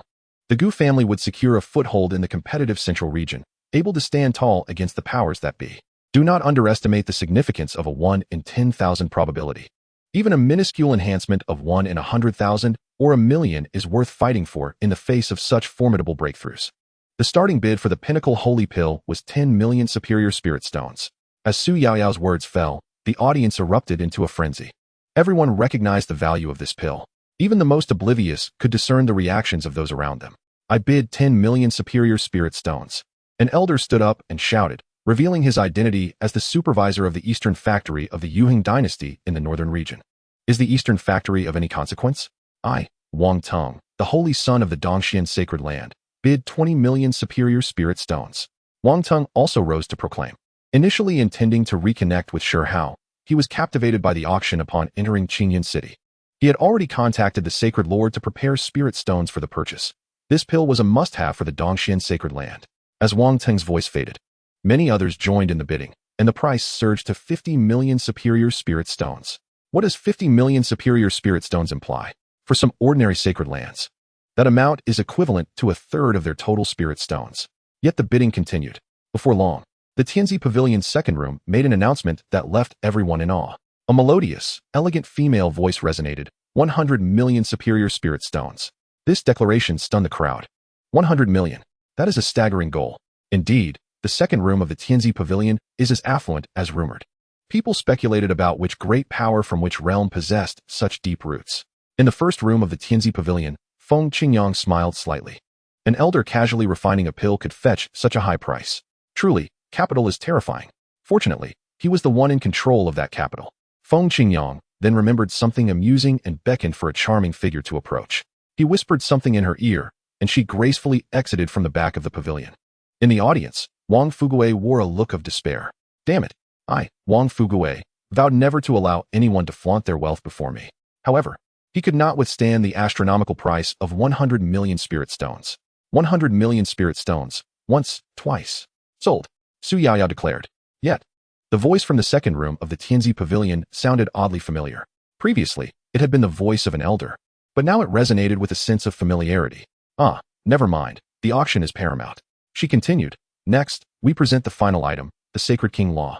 Speaker 1: the Gu family would secure a foothold in the competitive central region, able to stand tall against the powers that be. Do not underestimate the significance of a 1 in 10,000 probability. Even a minuscule enhancement of 1 in 100,000 or 1,000,000 is worth fighting for in the face of such formidable breakthroughs. The starting bid for the pinnacle holy pill was 10 million superior spirit stones. As Su Yaoyao's words fell, the audience erupted into a frenzy. Everyone recognized the value of this pill. Even the most oblivious could discern the reactions of those around them. I bid 10 million superior spirit stones. An elder stood up and shouted, revealing his identity as the supervisor of the Eastern Factory of the Yuheng dynasty in the northern region. Is the Eastern Factory of any consequence? I, Wang Tong, the holy son of the Dongxian sacred land, bid 20 million superior spirit stones. Wang Tong also rose to proclaim. Initially intending to reconnect with Shi Hao, he was captivated by the auction upon entering Qingyun City. He had already contacted the sacred lord to prepare spirit stones for the purchase. This pill was a must-have for the Dongxian sacred land. As Wang Tong's voice faded, many others joined in the bidding, and the price surged to 50 million superior spirit stones. What does 50 million superior spirit stones imply? For some ordinary sacred lands, that amount is equivalent to a third of their total spirit stones. Yet the bidding continued. Before long, the Tianzi Pavilion's second room made an announcement that left everyone in awe. A melodious, elegant female voice resonated, 100 million superior spirit stones. This declaration stunned the crowd. 100 million. That is a staggering goal. Indeed, the second room of the Tianzi Pavilion is as affluent as rumored. People speculated about which great power from which realm possessed such deep roots. In the first room of the Tianzi Pavilion, Feng Qingyang smiled slightly. An elder casually refining a pill could fetch such a high price. Truly, capital is terrifying. Fortunately, he was the one in control of that capital. Feng Qingyang then remembered something amusing and beckoned for a charming figure to approach. He whispered something in her ear, and she gracefully exited from the back of the pavilion. In the audience, Wang Fuguei wore a look of despair. Damn it, I, Wang Fuguei, vowed never to allow anyone to flaunt their wealth before me. However, he could not withstand the astronomical price of 100 million spirit stones. 100 million spirit stones, once, twice. Sold, Su Yaya declared. Yet, the voice from the second room of the Tianzi Pavilion sounded oddly familiar. Previously, it had been the voice of an elder, but now it resonated with a sense of familiarity. Ah, never mind, the auction is paramount. She continued. Next, we present the final item, the Sacred King Law.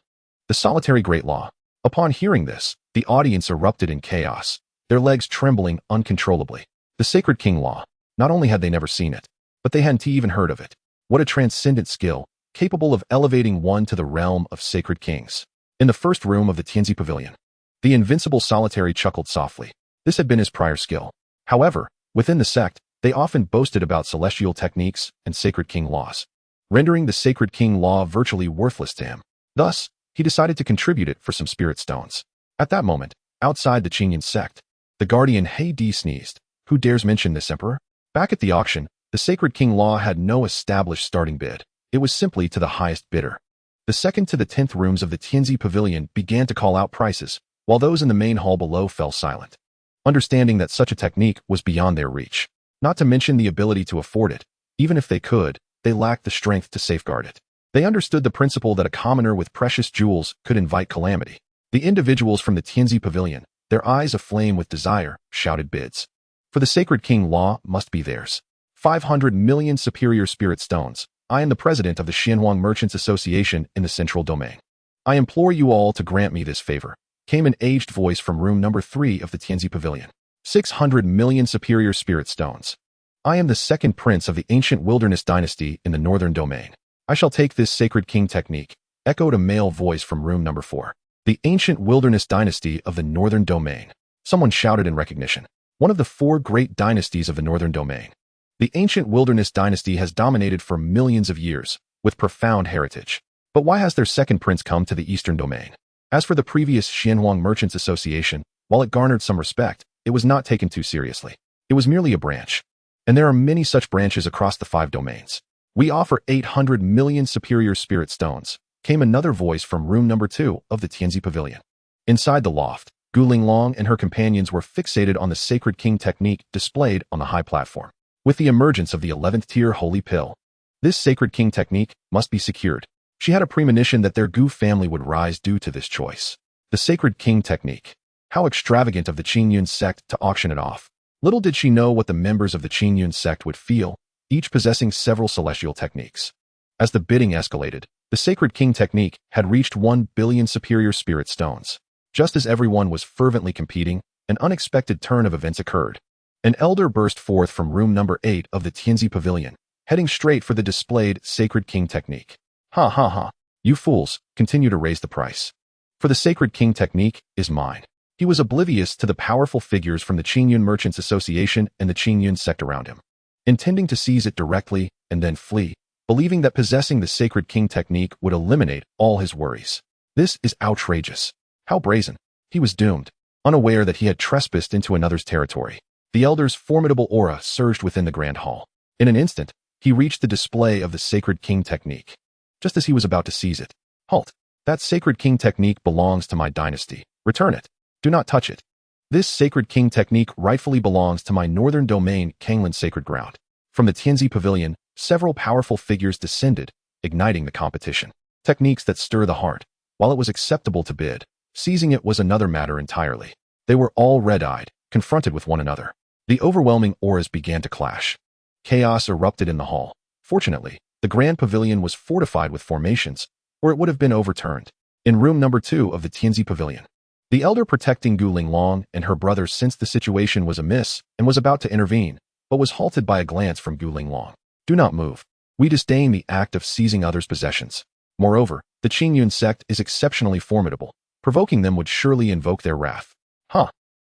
Speaker 1: The solitary great law. Upon hearing this, the audience erupted in chaos, their legs trembling uncontrollably. The Sacred King Law. Not only had they never seen it, but they hadn't even heard of it. What a transcendent skill, capable of elevating one to the realm of sacred kings. In the first room of the Tianzi Pavilion, the invincible solitary chuckled softly. This had been his prior skill. However, within the sect, they often boasted about celestial techniques and sacred king laws, rendering the Sacred King Law virtually worthless to him. Thus, he decided to contribute it for some spirit stones. At that moment, outside the Qingyun Sect, the guardian He Di sneezed. Who dares mention this, Emperor? Back at the auction, the Sacred King Law had no established starting bid. It was simply to the highest bidder. The second to the 10th rooms of the Tianzi Pavilion began to call out prices, while those in the main hall below fell silent, understanding that such a technique was beyond their reach. Not to mention the ability to afford it. Even if they could, they lacked the strength to safeguard it. They understood the principle that a commoner with precious jewels could invite calamity. The individuals from the Tianzi Pavilion, their eyes aflame with desire, shouted bids. For the Sacred King Law must be theirs. 500 million superior spirit stones. I am the president of the Xianhuang Merchants Association in the Central Domain. I implore you all to grant me this favor, came an aged voice from room number 3 of the Tianzi Pavilion. 600 million superior spirit stones. I am the second prince of the ancient wilderness dynasty in the Northern Domain. I shall take this sacred king technique, echoed a male voice from room number 4. The ancient wilderness dynasty of the Northern Domain. Someone shouted in recognition. One of the 4 great dynasties of the Northern Domain. The ancient wilderness dynasty has dominated for millions of years, with profound heritage. But why has their second prince come to the Eastern Domain? As for the previous Xianhuang Merchants Association, while it garnered some respect, it was not taken too seriously. It was merely a branch. And there are many such branches across the 5 domains. We offer 800 million superior spirit stones, came another voice from room number 2 of the Tianzi Pavilion. Inside the loft, Gu Linglong and her companions were fixated on the Sacred King technique displayed on the high platform. With the emergence of the 11th tier holy pill, this Sacred King technique must be secured. She had a premonition that their Gu family would rise due to this choice. The Sacred King technique. How extravagant of the Qingyun Sect to auction it off. Little did she know what the members of the Qingyun Sect would feel, each possessing several celestial techniques. As the bidding escalated, the Sacred King technique had reached 1 billion superior spirit stones. Just as everyone was fervently competing, an unexpected turn of events occurred. An elder burst forth from room number 8 of the Tianzi Pavilion, heading straight for the displayed Sacred King technique. Ha ha ha. You fools, continue to raise the price. For the Sacred King technique is mine. He was oblivious to the powerful figures from the Qingyun Merchants Association and the Qingyun Sect around him, intending to seize it directly and then flee, believing that possessing the Sacred King technique would eliminate all his worries. This is outrageous. How brazen. He was doomed, unaware that he had trespassed into another's territory. The elder's formidable aura surged within the grand hall. In an instant, he reached the display of the Sacred King technique. Just as he was about to seize it. Halt. That Sacred King technique belongs to my dynasty. Return it. Do not touch it. This Sacred King technique rightfully belongs to my Northern Domain, Kanglan Sacred Ground. From the Tianzi Pavilion, several powerful figures descended, igniting the competition. Techniques that stir the heart. While it was acceptable to bid, seizing it was another matter entirely. They were all red-eyed, confronted with one another. The overwhelming auras began to clash. Chaos erupted in the hall. Fortunately, the Grand Pavilion was fortified with formations, or it would have been overturned. In room number 2 of the Tianzi Pavilion, the elder protecting Gu Linglong and her brother sensed the situation was amiss and was about to intervene, but was halted by a glance from Gu Linglong. Do not move. We disdain the act of seizing others' possessions. Moreover, the Qingyun Sect is exceptionally formidable. Provoking them would surely invoke their wrath.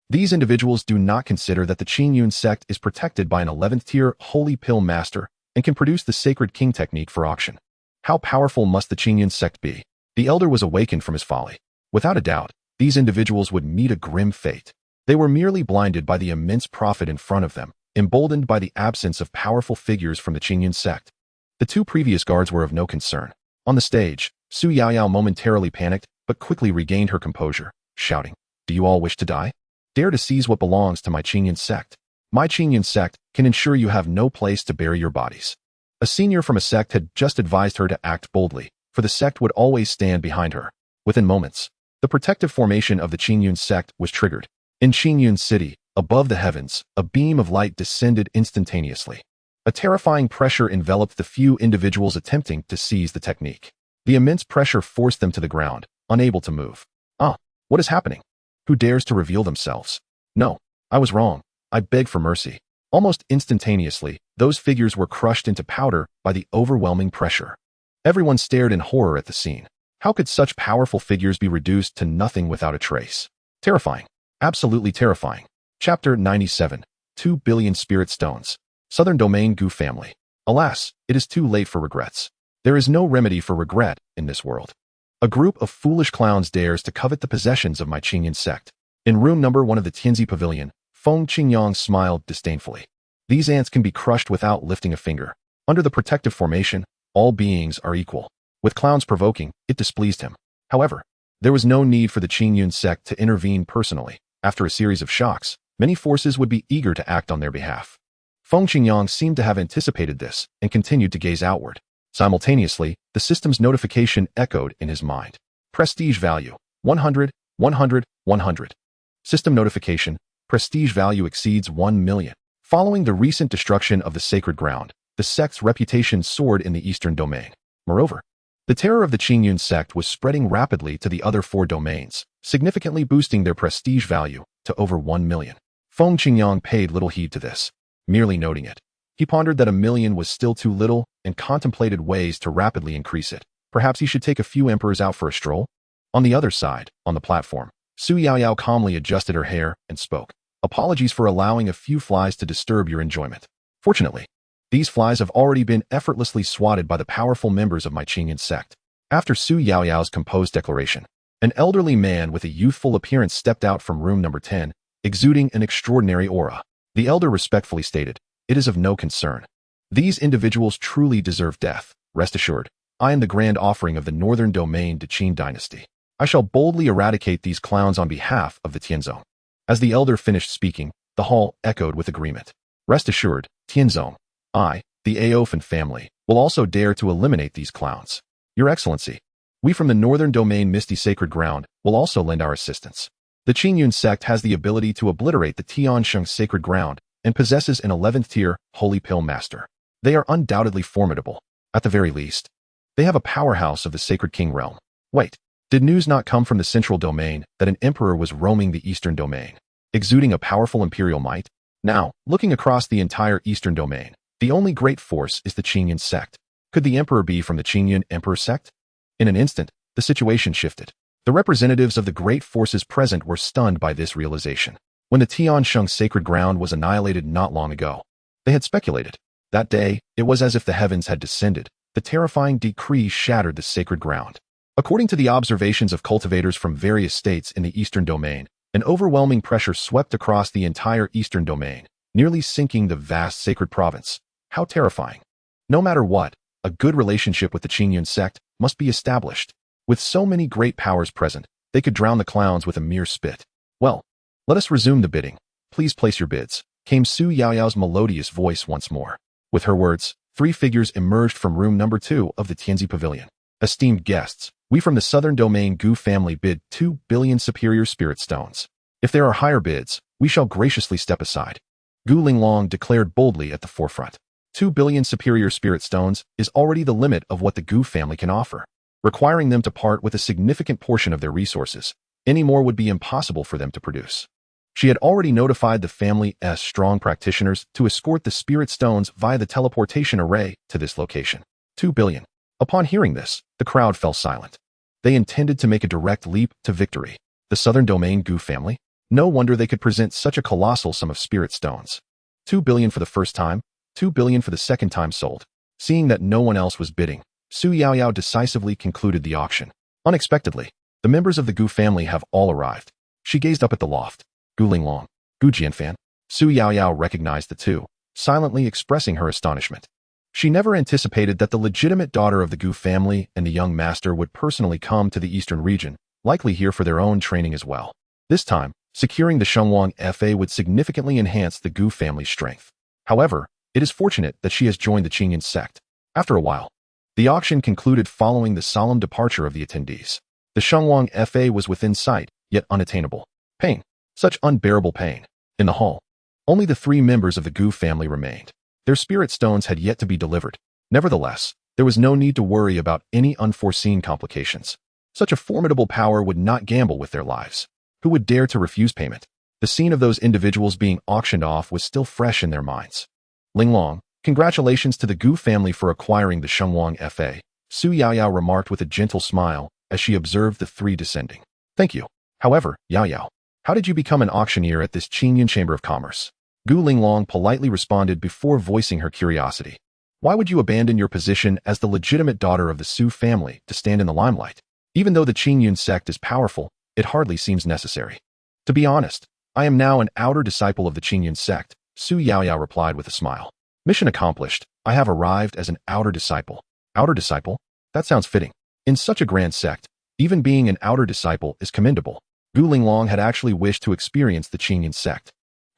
Speaker 1: These individuals do not consider that the Qingyun Sect is protected by an 11th tier Holy Pill Master and can produce the Sacred King technique for auction. How powerful must the Qingyun Sect be? The elder was awakened from his folly. Without a doubt, these individuals would meet a grim fate. They were merely blinded by the immense profit in front of them, emboldened by the absence of powerful figures from the Qingyun Sect. The two previous guards were of no concern. On the stage, Su Yaoyao momentarily panicked, but quickly regained her composure, shouting, "Do you all wish to die? Dare to seize what belongs to my Qingyun Sect. My Qingyun Sect can ensure you have no place to bury your bodies." A senior from a sect had just advised her to act boldly, for the sect would always stand behind her. Within moments, the protective formation of the Qingyun Sect was triggered. In Qingyun City, above the heavens, a beam of light descended instantaneously. A terrifying pressure enveloped the few individuals attempting to seize the technique. The immense pressure forced them to the ground, unable to move. What is happening? Who dares to reveal themselves? No, I was wrong. I beg for mercy. Almost instantaneously, those figures were crushed into powder by the overwhelming pressure. Everyone stared in horror at the scene. How could such powerful figures be reduced to nothing without a trace? Terrifying. Absolutely terrifying. Chapter 97. 2 billion Spirit Stones. Southern Domain Gu Family. Alas, it is too late for regrets. There is no remedy for regret in this world. A group of foolish clowns dares to covet the possessions of my Qingyun Sect. In room number 1 of the Tianzi Pavilion, Feng Qingyang smiled disdainfully. These ants can be crushed without lifting a finger. Under the protective formation, all beings are equal. With clowns provoking, it displeased him. However, there was no need for the Qingyun Sect to intervene personally. After a series of shocks, many forces would be eager to act on their behalf. Feng Qingyang seemed to have anticipated this and continued to gaze outward. Simultaneously, the system's notification echoed in his mind. Prestige value, 100, 100, 100. System notification, prestige value exceeds 1 million. Following the recent destruction of the sacred ground, the sect's reputation soared in the eastern domain. Moreover, the terror of the Qingyun Sect was spreading rapidly to the other 4 domains, significantly boosting their prestige value to over 1 million. Feng Qingyang paid little heed to this, merely noting it. He pondered that 1 million was still too little and contemplated ways to rapidly increase it. Perhaps he should take a few emperors out for a stroll? On the other side, on the platform, Su Yaoyao calmly adjusted her hair and spoke. Apologies for allowing a few flies to disturb your enjoyment. Fortunately, these flies have already been effortlessly swatted by the powerful members of my Qingyun Sect. After Su Yaoyao's composed declaration, an elderly man with a youthful appearance stepped out from room number 10, exuding an extraordinary aura. The elder respectfully stated, "It is of no concern. These individuals truly deserve death. Rest assured, I am the grand offering of the northern domain to Qin dynasty. I shall boldly eradicate these clowns on behalf of the Tianzong." As the elder finished speaking, the hall echoed with agreement. Rest assured, Tianzong, I, the Aofan family, will also dare to eliminate these clowns. Your Excellency, we from the northern domain Misty Sacred Ground will also lend our assistance. The Qingyun Sect has the ability to obliterate the Tiansheng Sacred Ground and possesses an 11th tier Holy Pill Master. They are undoubtedly formidable. At the very least, they have a powerhouse of the Sacred King realm. Wait, did news not come from the central domain that an emperor was roaming the eastern domain, exuding a powerful imperial might? Now, looking across the entire eastern domain, the only great force is the Qingyun Sect. Could the emperor be from the Qingyun Emperor Sect? In an instant, the situation shifted. The representatives of the great forces present were stunned by this realization. When the Tiansheng Sacred Ground was annihilated not long ago, they had speculated. That day, it was as if the heavens had descended. The terrifying decree shattered the sacred ground. According to the observations of cultivators from various states in the eastern domain, an overwhelming pressure swept across the entire eastern domain, nearly sinking the vast sacred province. How terrifying. No matter what, a good relationship with the Qingyun Sect must be established. With so many great powers present, they could drown the clowns with a mere spit. Well, let us resume the bidding. Please place your bids, came Su Yaoyao's melodious voice once more. With her words, 3 figures emerged from room number 2 of the Tianzi Pavilion. Esteemed guests, we from the Southern Domain Gu family bid 2 billion superior spirit stones. If there are higher bids, we shall graciously step aside. Gu Linglong declared boldly at the forefront. 2 billion superior spirit stones is already the limit of what the Gu family can offer. Requiring them to part with a significant portion of their resources, any more would be impossible for them to produce. She had already notified the family's strong practitioners to escort the spirit stones via the teleportation array to this location. 2 billion. Upon hearing this, the crowd fell silent. They intended to make a direct leap to victory. The Southern Domain Gu family? No wonder they could present such a colossal sum of spirit stones. 2 billion for the first time, 2 billion for the second time sold. Seeing that no one else was bidding, Su Yaoyao decisively concluded the auction. Unexpectedly, the members of the Gu family have all arrived. She gazed up at the loft. Gu Linglong, Gu Jianfan. Su Yaoyao recognized the two, silently expressing her astonishment. She never anticipated that the legitimate daughter of the Gu family and the young master would personally come to the eastern region, likely here for their own training as well. This time, securing the Shenhuang Fa would significantly enhance the Gu family's strength. However, it is fortunate that she has joined the Qingyun Sect. After a while, the auction concluded following the solemn departure of the attendees. The Shenhuang Fa was within sight, yet unattainable. Pain. Such unbearable pain. In the hall, only the 3 members of the Gu family remained. Their spirit stones had yet to be delivered. Nevertheless, there was no need to worry about any unforeseen complications. Such a formidable power would not gamble with their lives. Who would dare to refuse payment? The scene of those individuals being auctioned off was still fresh in their minds. Linglong, congratulations to the Gu family for acquiring the Shenhuang Fa, Su Yaoyao remarked with a gentle smile as she observed the 3 descending. Thank you. However, Yaoyao, how did you become an auctioneer at this Qingyun Chamber of Commerce? Gu Linglong politely responded before voicing her curiosity. Why would you abandon your position as the legitimate daughter of the Su family to stand in the limelight? Even though the Qingyun Sect is powerful, it hardly seems necessary. To be honest, I am now an outer disciple of the Qingyun Sect, Su Yaoyao replied with a smile. Mission accomplished. I have arrived as an outer disciple. Outer disciple? That sounds fitting. In such a grand sect, even being an outer disciple is commendable. Gu Linglong had actually wished to experience the Qingyun Sect.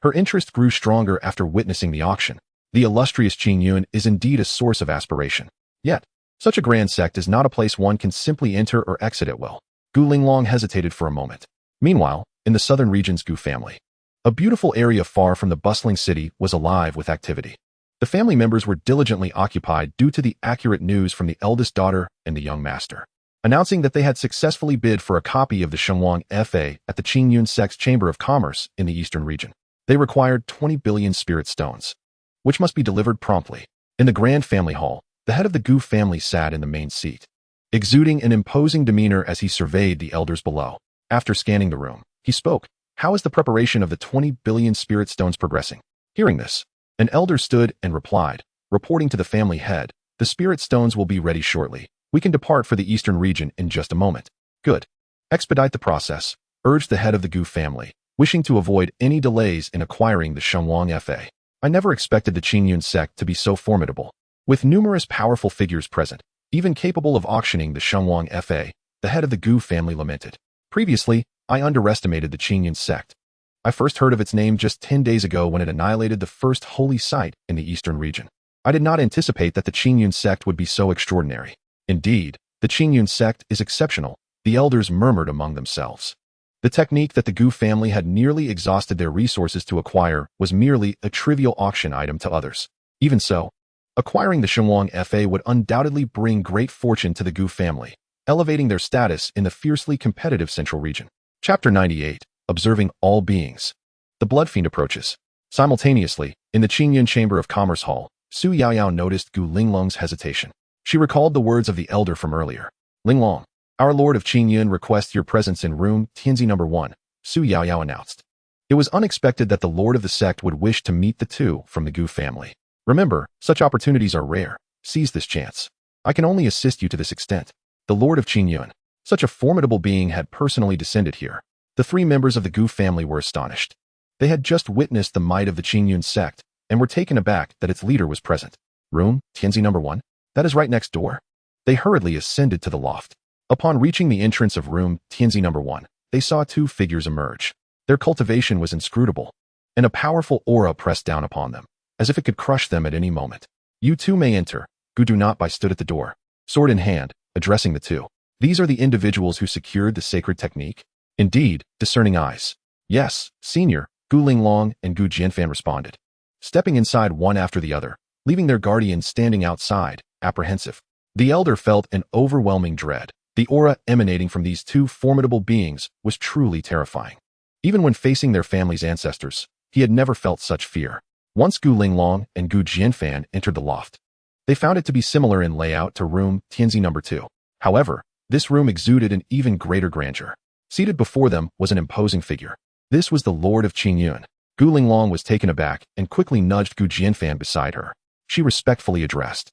Speaker 1: Her interest grew stronger after witnessing the auction. The illustrious Qingyun is indeed a source of aspiration. Yet, such a grand sect is not a place one can simply enter or exit at will. Gu Linglong hesitated for a moment. Meanwhile, in the southern region's Gu family, a beautiful area far from the bustling city was alive with activity. The family members were diligently occupied due to the accurate news from the eldest daughter and the young master, announcing that they had successfully bid for a copy of the Shenhuang Fa at the Qingyun Sect's Chamber of Commerce in the eastern region. They required 20 billion spirit stones, which must be delivered promptly. In the grand family hall, the head of the Gu family sat in the main seat, exuding an imposing demeanor as he surveyed the elders below. After scanning the room, he spoke. How is the preparation of the 20 billion spirit stones progressing? Hearing this, an elder stood and replied, reporting to the family head, the spirit stones will be ready shortly. We can depart for the eastern region in just a moment. Good. Expedite the process, urged the head of the Gu family, wishing to avoid any delays in acquiring the Shenhuang Fa. I never expected the Qingyun Sect to be so formidable. With numerous powerful figures present, even capable of auctioning the Shenhuang Fa, the head of the Gu family lamented. Previously, I underestimated the Qingyun Sect. I first heard of its name just 10 days ago when it annihilated the first holy site in the eastern region. I did not anticipate that the Qingyun Sect would be so extraordinary. Indeed, the Qingyun Sect is exceptional, the elders murmured among themselves. The technique that the Gu family had nearly exhausted their resources to acquire was merely a trivial auction item to others. Even so, acquiring the Shenhuang Fa would undoubtedly bring great fortune to the Gu family, elevating their status in the fiercely competitive central region. Chapter 98. Observing all beings. The blood fiend approaches. Simultaneously, in the Qingyun Chamber of Commerce Hall, Su Yaoyao noticed Gu Linglong's hesitation. She recalled the words of the elder from earlier. Linglong, our Lord of Qingyun requests your presence in room Tianzi number 1, Su Yaoyao announced. It was unexpected that the Lord of the sect would wish to meet the two from the Gu family. Remember, such opportunities are rare. Seize this chance. I can only assist you to this extent. The Lord of Qingyun, such a formidable being, had personally descended here. The 3 members of the Gu family were astonished. They had just witnessed the might of the Qingyun Sect and were taken aback that its leader was present. Room Tianzi number 1? That is right next door. They hurriedly ascended to the loft. Upon reaching the entrance of room Tianzi number 1, they saw 2 figures emerge. Their cultivation was inscrutable, and a powerful aura pressed down upon them, as if it could crush them at any moment. You too may enter. Gu Do Not Bai stood at the door, sword in hand, addressing the 2. These are the individuals who secured the sacred technique? Indeed, discerning eyes. Yes, senior, Gu Linglong and Gu Jianfan responded, stepping inside one after the other, leaving their guardians standing outside, apprehensive. The elder felt an overwhelming dread. The aura emanating from these 2 formidable beings was truly terrifying. Even when facing their family's ancestors, he had never felt such fear. Once Gu Linglong and Gu Jianfan entered the loft. They found it to be similar in layout to room Tianzi No. 2. However, this room exuded an even greater grandeur. Seated before them was an imposing figure. This was the Lord of Qingyun. Gu Linglong was taken aback and quickly nudged Gu Jianfan beside her. She respectfully addressed.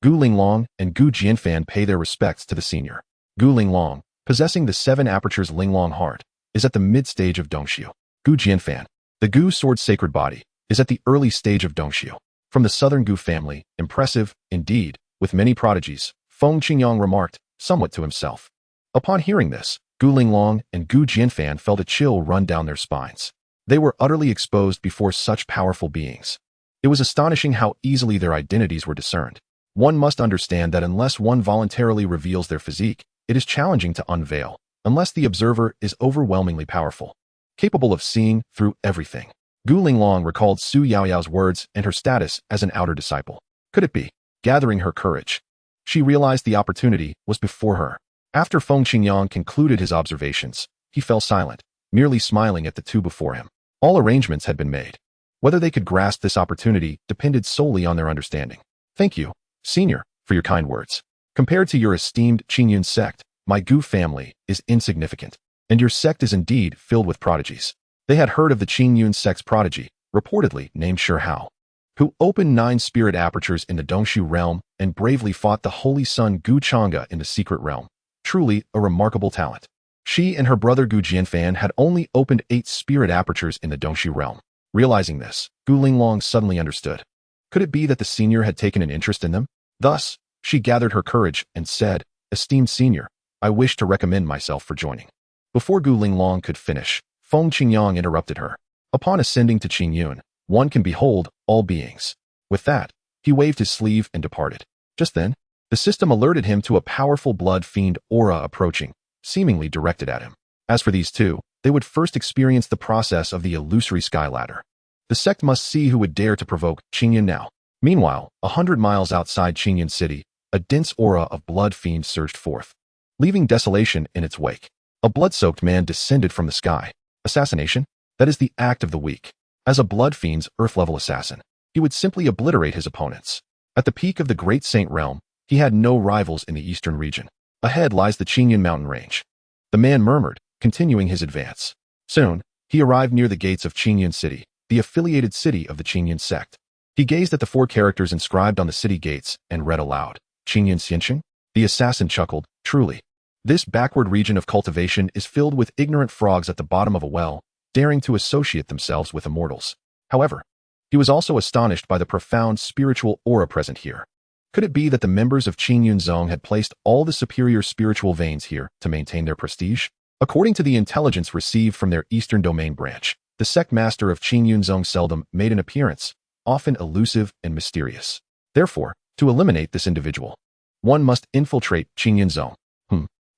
Speaker 1: Gu Linglong and Gu Jianfan pay their respects to the senior. Gu Linglong, possessing the 7 apertures Linglong heart, is at the mid-stage of Dongxiu. Gu Jianfan, the Gu Sword Sacred Body, is at the early stage of Dongxiu. From the southern Gu family, impressive, indeed, with many prodigies, Feng Qingyang remarked, somewhat to himself. Upon hearing this, Gu Linglong and Gu Jianfan felt a chill run down their spines. They were utterly exposed before such powerful beings. It was astonishing how easily their identities were discerned. One must understand that unless one voluntarily reveals their physique, it is challenging to unveil, unless the observer is overwhelmingly powerful, capable of seeing through everything. Gu Linglong recalled Su Yaoyao's words and her status as an outer disciple. Could it be? Gathering her courage, she realized the opportunity was before her. After Feng Qingyang concluded his observations, he fell silent, merely smiling at the two before him. All arrangements had been made. Whether they could grasp this opportunity depended solely on their understanding. Thank you, Senior, for your kind words. Compared to your esteemed Qingyun Sect, my Gu family is insignificant, and your sect is indeed filled with prodigies. They had heard of the Qingyun Sect's prodigy, reportedly named Shi Hao, who opened 9 spirit apertures in the Dongxiu realm and bravely fought the holy son Gu Chang'e in the secret realm. Truly a remarkable talent. She and her brother Gu Jianfan had only opened 8 spirit apertures in the Dongxiu realm. Realizing this, Gu Linglong suddenly understood. Could it be that the senior had taken an interest in them? Thus, she gathered her courage and said, Esteemed senior, I wish to recommend myself for joining. Before Gu Linglong could finish, Feng Qingyang interrupted her. Upon ascending to Qingyun, one can behold all beings. With that, he waved his sleeve and departed. Just then, the system alerted him to a powerful blood fiend aura approaching, seemingly directed at him. As for these two, they would first experience the process of the illusory sky ladder. The sect must see who would dare to provoke Qingyun now. Meanwhile, 100 miles outside Qingyun City, a dense aura of blood fiends surged forth, leaving desolation in its wake. A blood-soaked man descended from the sky. Assassination? That is the act of the weak. As a blood fiend's earth-level assassin, he would simply obliterate his opponents. At the peak of the Great Saint Realm, he had no rivals in the eastern region. Ahead lies the Qingyun mountain range. The man murmured, continuing his advance. Soon, he arrived near the gates of Qingyun City, the affiliated city of the Qingyun Sect. He gazed at the 4 characters inscribed on the city gates and read aloud. Qingyun Xianxia? The assassin chuckled, truly. This backward region of cultivation is filled with ignorant frogs at the bottom of a well, daring to associate themselves with immortals. However, he was also astonished by the profound spiritual aura present here. Could it be that the members of Qingyun Zong had placed all the superior spiritual veins here to maintain their prestige? According to the intelligence received from their eastern domain branch, the sect master of Qingyun Zong seldom made an appearance, often elusive and mysterious. Therefore, to eliminate this individual, one must infiltrate Qingyun Zong.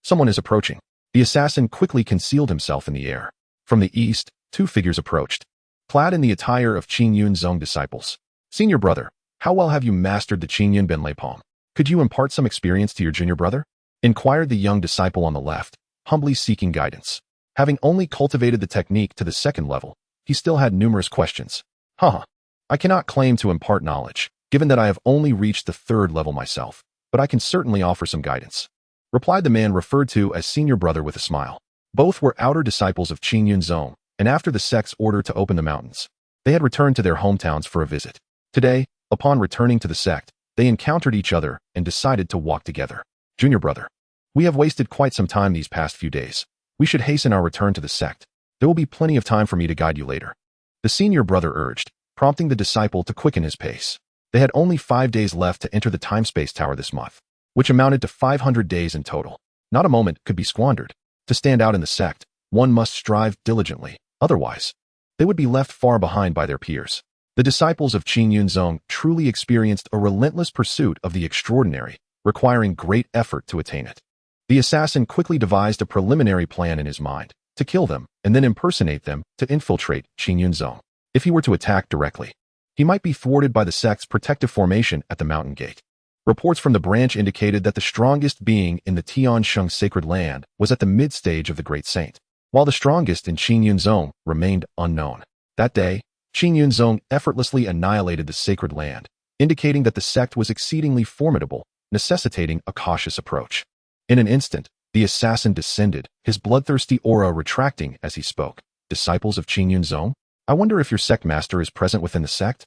Speaker 1: Someone is approaching. The assassin quickly concealed himself in the air. From the east, 2 figures approached, clad in the attire of Qingyun Zong disciples. Senior brother, how well have you mastered the Qingyun Benlei palm? Could you impart some experience to your junior brother? Inquired the young disciple on the left, humbly seeking guidance. Having only cultivated the technique to the 2nd level, he still had numerous questions. I cannot claim to impart knowledge, given that I have only reached the 3rd level myself, but I can certainly offer some guidance, replied the man referred to as senior brother with a smile. Both were outer disciples of Qingyun Zong, and after the sect's order to open the mountains, they had returned to their hometowns for a visit. Today, upon returning to the sect, they encountered each other and decided to walk together. Junior brother, we have wasted quite some time these past few days. We should hasten our return to the sect. There will be plenty of time for me to guide you later, the senior brother urged, prompting the disciple to quicken his pace. They had only 5 days left to enter the time-space tower this month, which amounted to 500 days in total. Not a moment could be squandered. To stand out in the sect, one must strive diligently, otherwise, they would be left far behind by their peers. The disciples of Qingyun Zong truly experienced a relentless pursuit of the extraordinary, requiring great effort to attain it. The assassin quickly devised a preliminary plan in his mind, to kill them and then impersonate them to infiltrate Qingyun Zong. If he were to attack directly, he might be thwarted by the sect's protective formation at the mountain gate. Reports from the branch indicated that the strongest being in the Tiansheng sacred land was at the mid-stage of the Great Saint. while the strongest in Qingyun remained unknown. That day, Qingyun effortlessly annihilated the sacred land, indicating that the sect was exceedingly formidable, necessitating a cautious approach. In an instant, the assassin descended, his bloodthirsty aura retracting as he spoke. Disciples of Qingyun, I wonder if your sect master is present within the sect?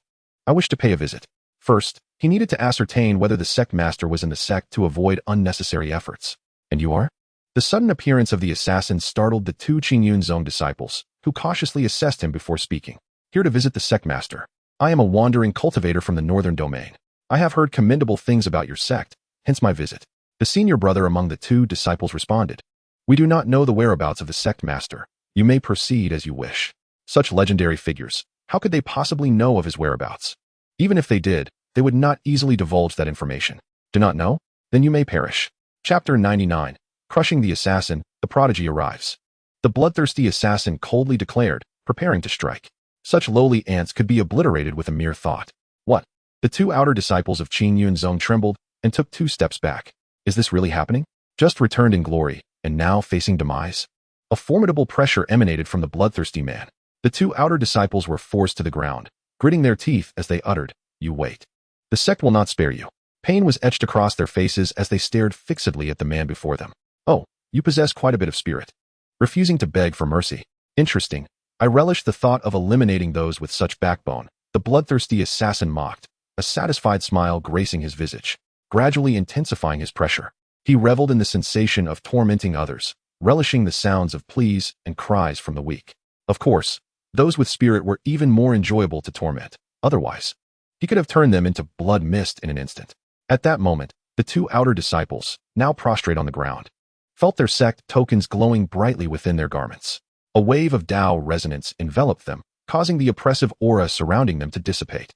Speaker 1: I wish to pay a visit. First, he needed to ascertain whether the sect master was in the sect to avoid unnecessary efforts. And you are? The sudden appearance of the assassin startled the two Qingyun disciples, who cautiously assessed him before speaking. Here to visit the sect master. I am a wandering cultivator from the northern domain. I have heard commendable things about your sect, hence my visit. The senior brother among the two disciples responded. We do not know the whereabouts of the sect master. You may proceed as you wish. Such legendary figures, how could they possibly know of his whereabouts? Even if they did, they would not easily divulge that information. Do not know? Then you may perish. Chapter 99. Crushing the assassin, the prodigy arrives. The bloodthirsty assassin coldly declared, preparing to strike. Such lowly ants could be obliterated with a mere thought. What? The two outer disciples of Qingyun trembled and took 2 steps back. Is this really happening? Just returned in glory, and now facing demise? A formidable pressure emanated from the bloodthirsty man. The 2 outer disciples were forced to the ground, gritting their teeth as they uttered, "You wait. The sect will not spare you." Pain was etched across their faces as they stared fixedly at the man before them. "Oh, you possess quite a bit of spirit." Refusing to beg for mercy. Interesting. I relish the thought of eliminating those with such backbone. The bloodthirsty assassin mocked, a satisfied smile gracing his visage, gradually intensifying his pressure. He reveled in the sensation of tormenting others, relishing the sounds of pleas and cries from the weak. Of course, those with spirit were even more enjoyable to torment. Otherwise, he could have turned them into blood mist in an instant. At that moment, the 2 outer disciples, now prostrate on the ground, felt their sect tokens glowing brightly within their garments. A wave of Tao resonance enveloped them, causing the oppressive aura surrounding them to dissipate.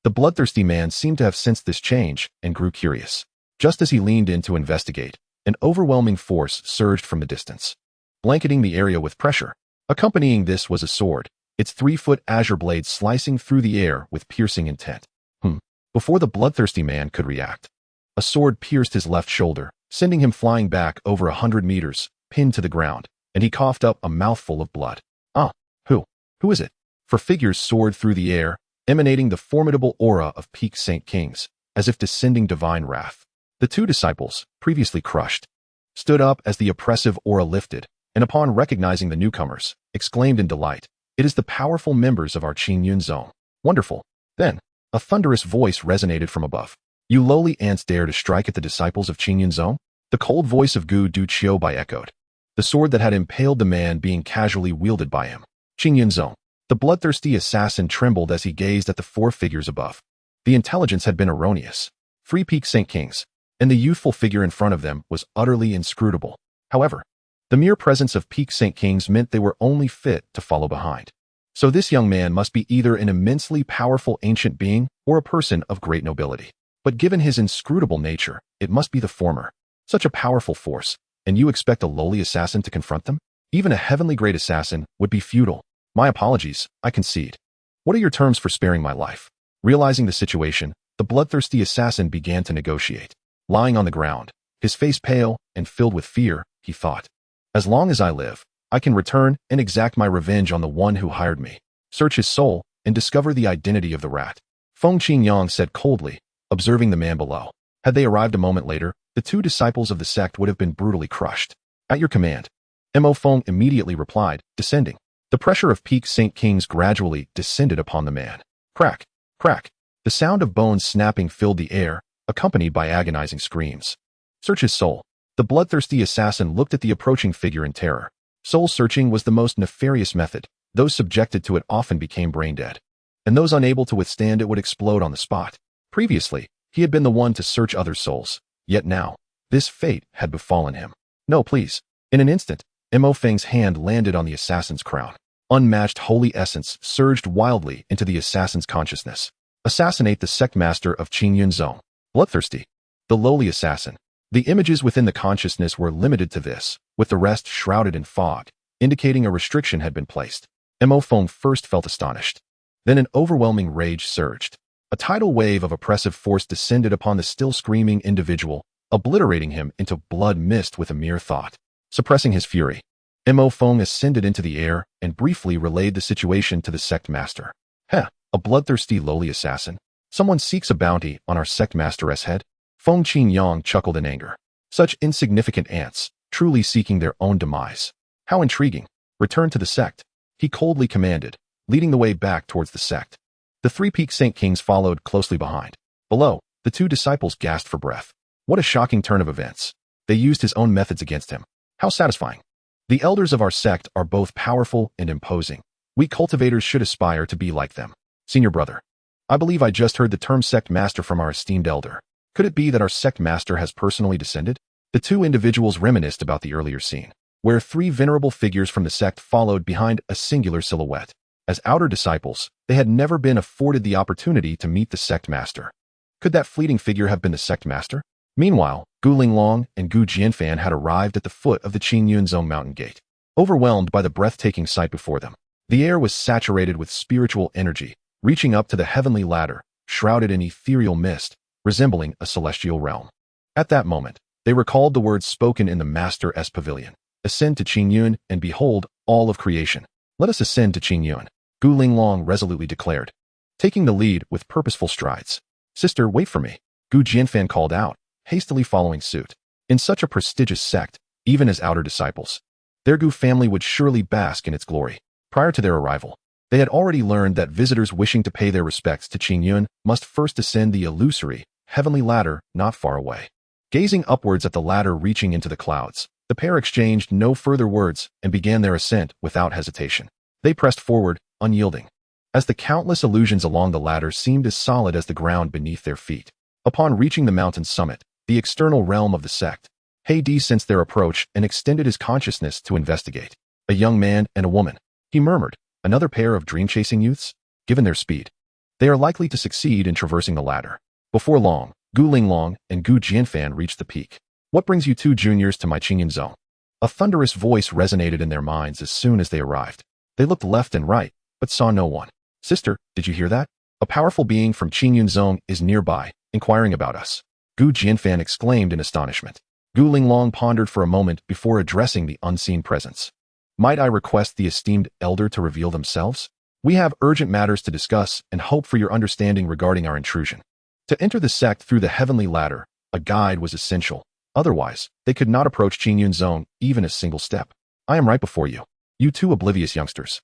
Speaker 1: The bloodthirsty man seemed to have sensed this change and grew curious. Just as he leaned in to investigate, an overwhelming force surged from the distance, blanketing the area with pressure. Accompanying this was a sword, its 3-foot azure blade slicing through the air with piercing intent. Before the bloodthirsty man could react, a sword pierced his left shoulder, sending him flying back over 100 meters, pinned to the ground, and he coughed up a mouthful of blood. Who is it? For figures soared through the air, emanating the formidable aura of peak Saint Kings, as if descending divine wrath. The 2 disciples, previously crushed, stood up as the oppressive aura lifted, and upon recognizing the newcomers, exclaimed in delight, "It is the powerful members of our Qingyun. Wonderful." Then, a thunderous voice resonated from above. "You lowly ants dare to strike at the disciples of Qingyun?" The cold voice of Gu Du Bai echoed, the sword that had impaled the man being casually wielded by him. Qingyun. The bloodthirsty assassin trembled as he gazed at the 4 figures above. The intelligence had been erroneous. 3 peak Saint Kings, and the youthful figure in front of them was utterly inscrutable. However, the mere presence of peak Saint Kings meant they were only fit to follow behind. So this young man must be either an immensely powerful ancient being or a person of great nobility. But given his inscrutable nature, it must be the former. Such a powerful force, and you expect a lowly assassin to confront them? Even a heavenly great assassin would be futile. My apologies, I concede. What are your terms for sparing my life? Realizing the situation, the bloodthirsty assassin began to negotiate. Lying on the ground, his face pale and filled with fear, he thought, "As long as I live, I can return and exact my revenge on the one who hired me, search his soul, and discover the identity of the rat." Feng Qingyang said coldly, observing the man below. Had they arrived a moment later, the 2 disciples of the sect would have been brutally crushed. "At your command." Mo Feng immediately replied, descending. The pressure of peak Saint Kings gradually descended upon the man. Crack, crack. The sound of bones snapping filled the air, accompanied by agonizing screams. "Search his soul." The bloodthirsty assassin looked at the approaching figure in terror. Soul searching was the most nefarious method. Those subjected to it often became brain dead, and those unable to withstand it would explode on the spot. Previously, he had been the one to search others' souls, yet now, this fate had befallen him. "No, please." In an instant, Mo Feng's hand landed on the assassin's crown. Unmatched holy essence surged wildly into the assassin's consciousness. Assassinate the sect master of Qingyun. Bloodthirsty. The lowly assassin. The images within the consciousness were limited to this, with the rest shrouded in fog, indicating a restriction had been placed. Mo Feng first felt astonished. Then an overwhelming rage surged. A tidal wave of oppressive force descended upon the still screaming individual, obliterating him into blood mist with a mere thought. Suppressing his fury, Mo Feng ascended into the air and briefly relayed the situation to the sect master. Heh, a bloodthirsty lowly assassin. Someone seeks a bounty on our sect master's head? Feng Qingyang chuckled in anger. Such insignificant ants, truly seeking their own demise. How intriguing. Return to the sect, he coldly commanded, leading the way back towards the sect. The three-peaked Saint Kings followed closely behind. Below, the two disciples gasped for breath. What a shocking turn of events. They used his own methods against him. How satisfying. The elders of our sect are both powerful and imposing. We cultivators should aspire to be like them. Senior brother, I believe I just heard the term sect master from our esteemed elder. Could it be that our sect master has personally descended? The two individuals reminisced about the earlier scene, where three venerable figures from the sect followed behind a singular silhouette. As outer disciples, they had never been afforded the opportunity to meet the sect master. Could that fleeting figure have been the sect master? Meanwhile, Gu Linglong and Gu Jianfan had arrived at the foot of the Qingyun Zone mountain gate. Overwhelmed by the breathtaking sight before them, the air was saturated with spiritual energy, reaching up to the heavenly ladder, shrouded in ethereal mist, resembling a celestial realm. At that moment, they recalled the words spoken in the Master's pavilion. Ascend to Qingyun and behold all of creation. Let us ascend to Qingyun, Gu Linglong resolutely declared, taking the lead with purposeful strides. Sister, wait for me, Gu Jianfan called out, hastily following suit. In such a prestigious sect, even as outer disciples, their Gu family would surely bask in its glory. Prior to their arrival, they had already learned that visitors wishing to pay their respects to Qingyun must first ascend the illusory, heavenly ladder not far away. Gazing upwards at the ladder reaching into the clouds, the pair exchanged no further words and began their ascent without hesitation. They pressed forward, unyielding, as the countless illusions along the ladder seemed as solid as the ground beneath their feet. Upon reaching the mountain's summit, the external realm of the sect, Hades sensed their approach and extended his consciousness to investigate. A young man and a woman, he murmured, another pair of dream-chasing youths? Given their speed, they are likely to succeed in traversing the ladder. Before long, Gu Linglong and Gu Jianfan reached the peak. What brings you two juniors to my Qingyun zone? A thunderous voice resonated in their minds as soon as they arrived. They looked left and right, but saw no one. Sister, did you hear that? A powerful being from Qingyun zone is nearby, inquiring about us. Gu Jianfan exclaimed in astonishment. Gu Linglong pondered for a moment before addressing the unseen presence. Might I request the esteemed elder to reveal themselves? We have urgent matters to discuss and hope for your understanding regarding our intrusion. To enter the sect through the heavenly ladder, a guide was essential. Otherwise, they could not approach Qingyun zone even a single step. I am right before you. You two oblivious youngsters.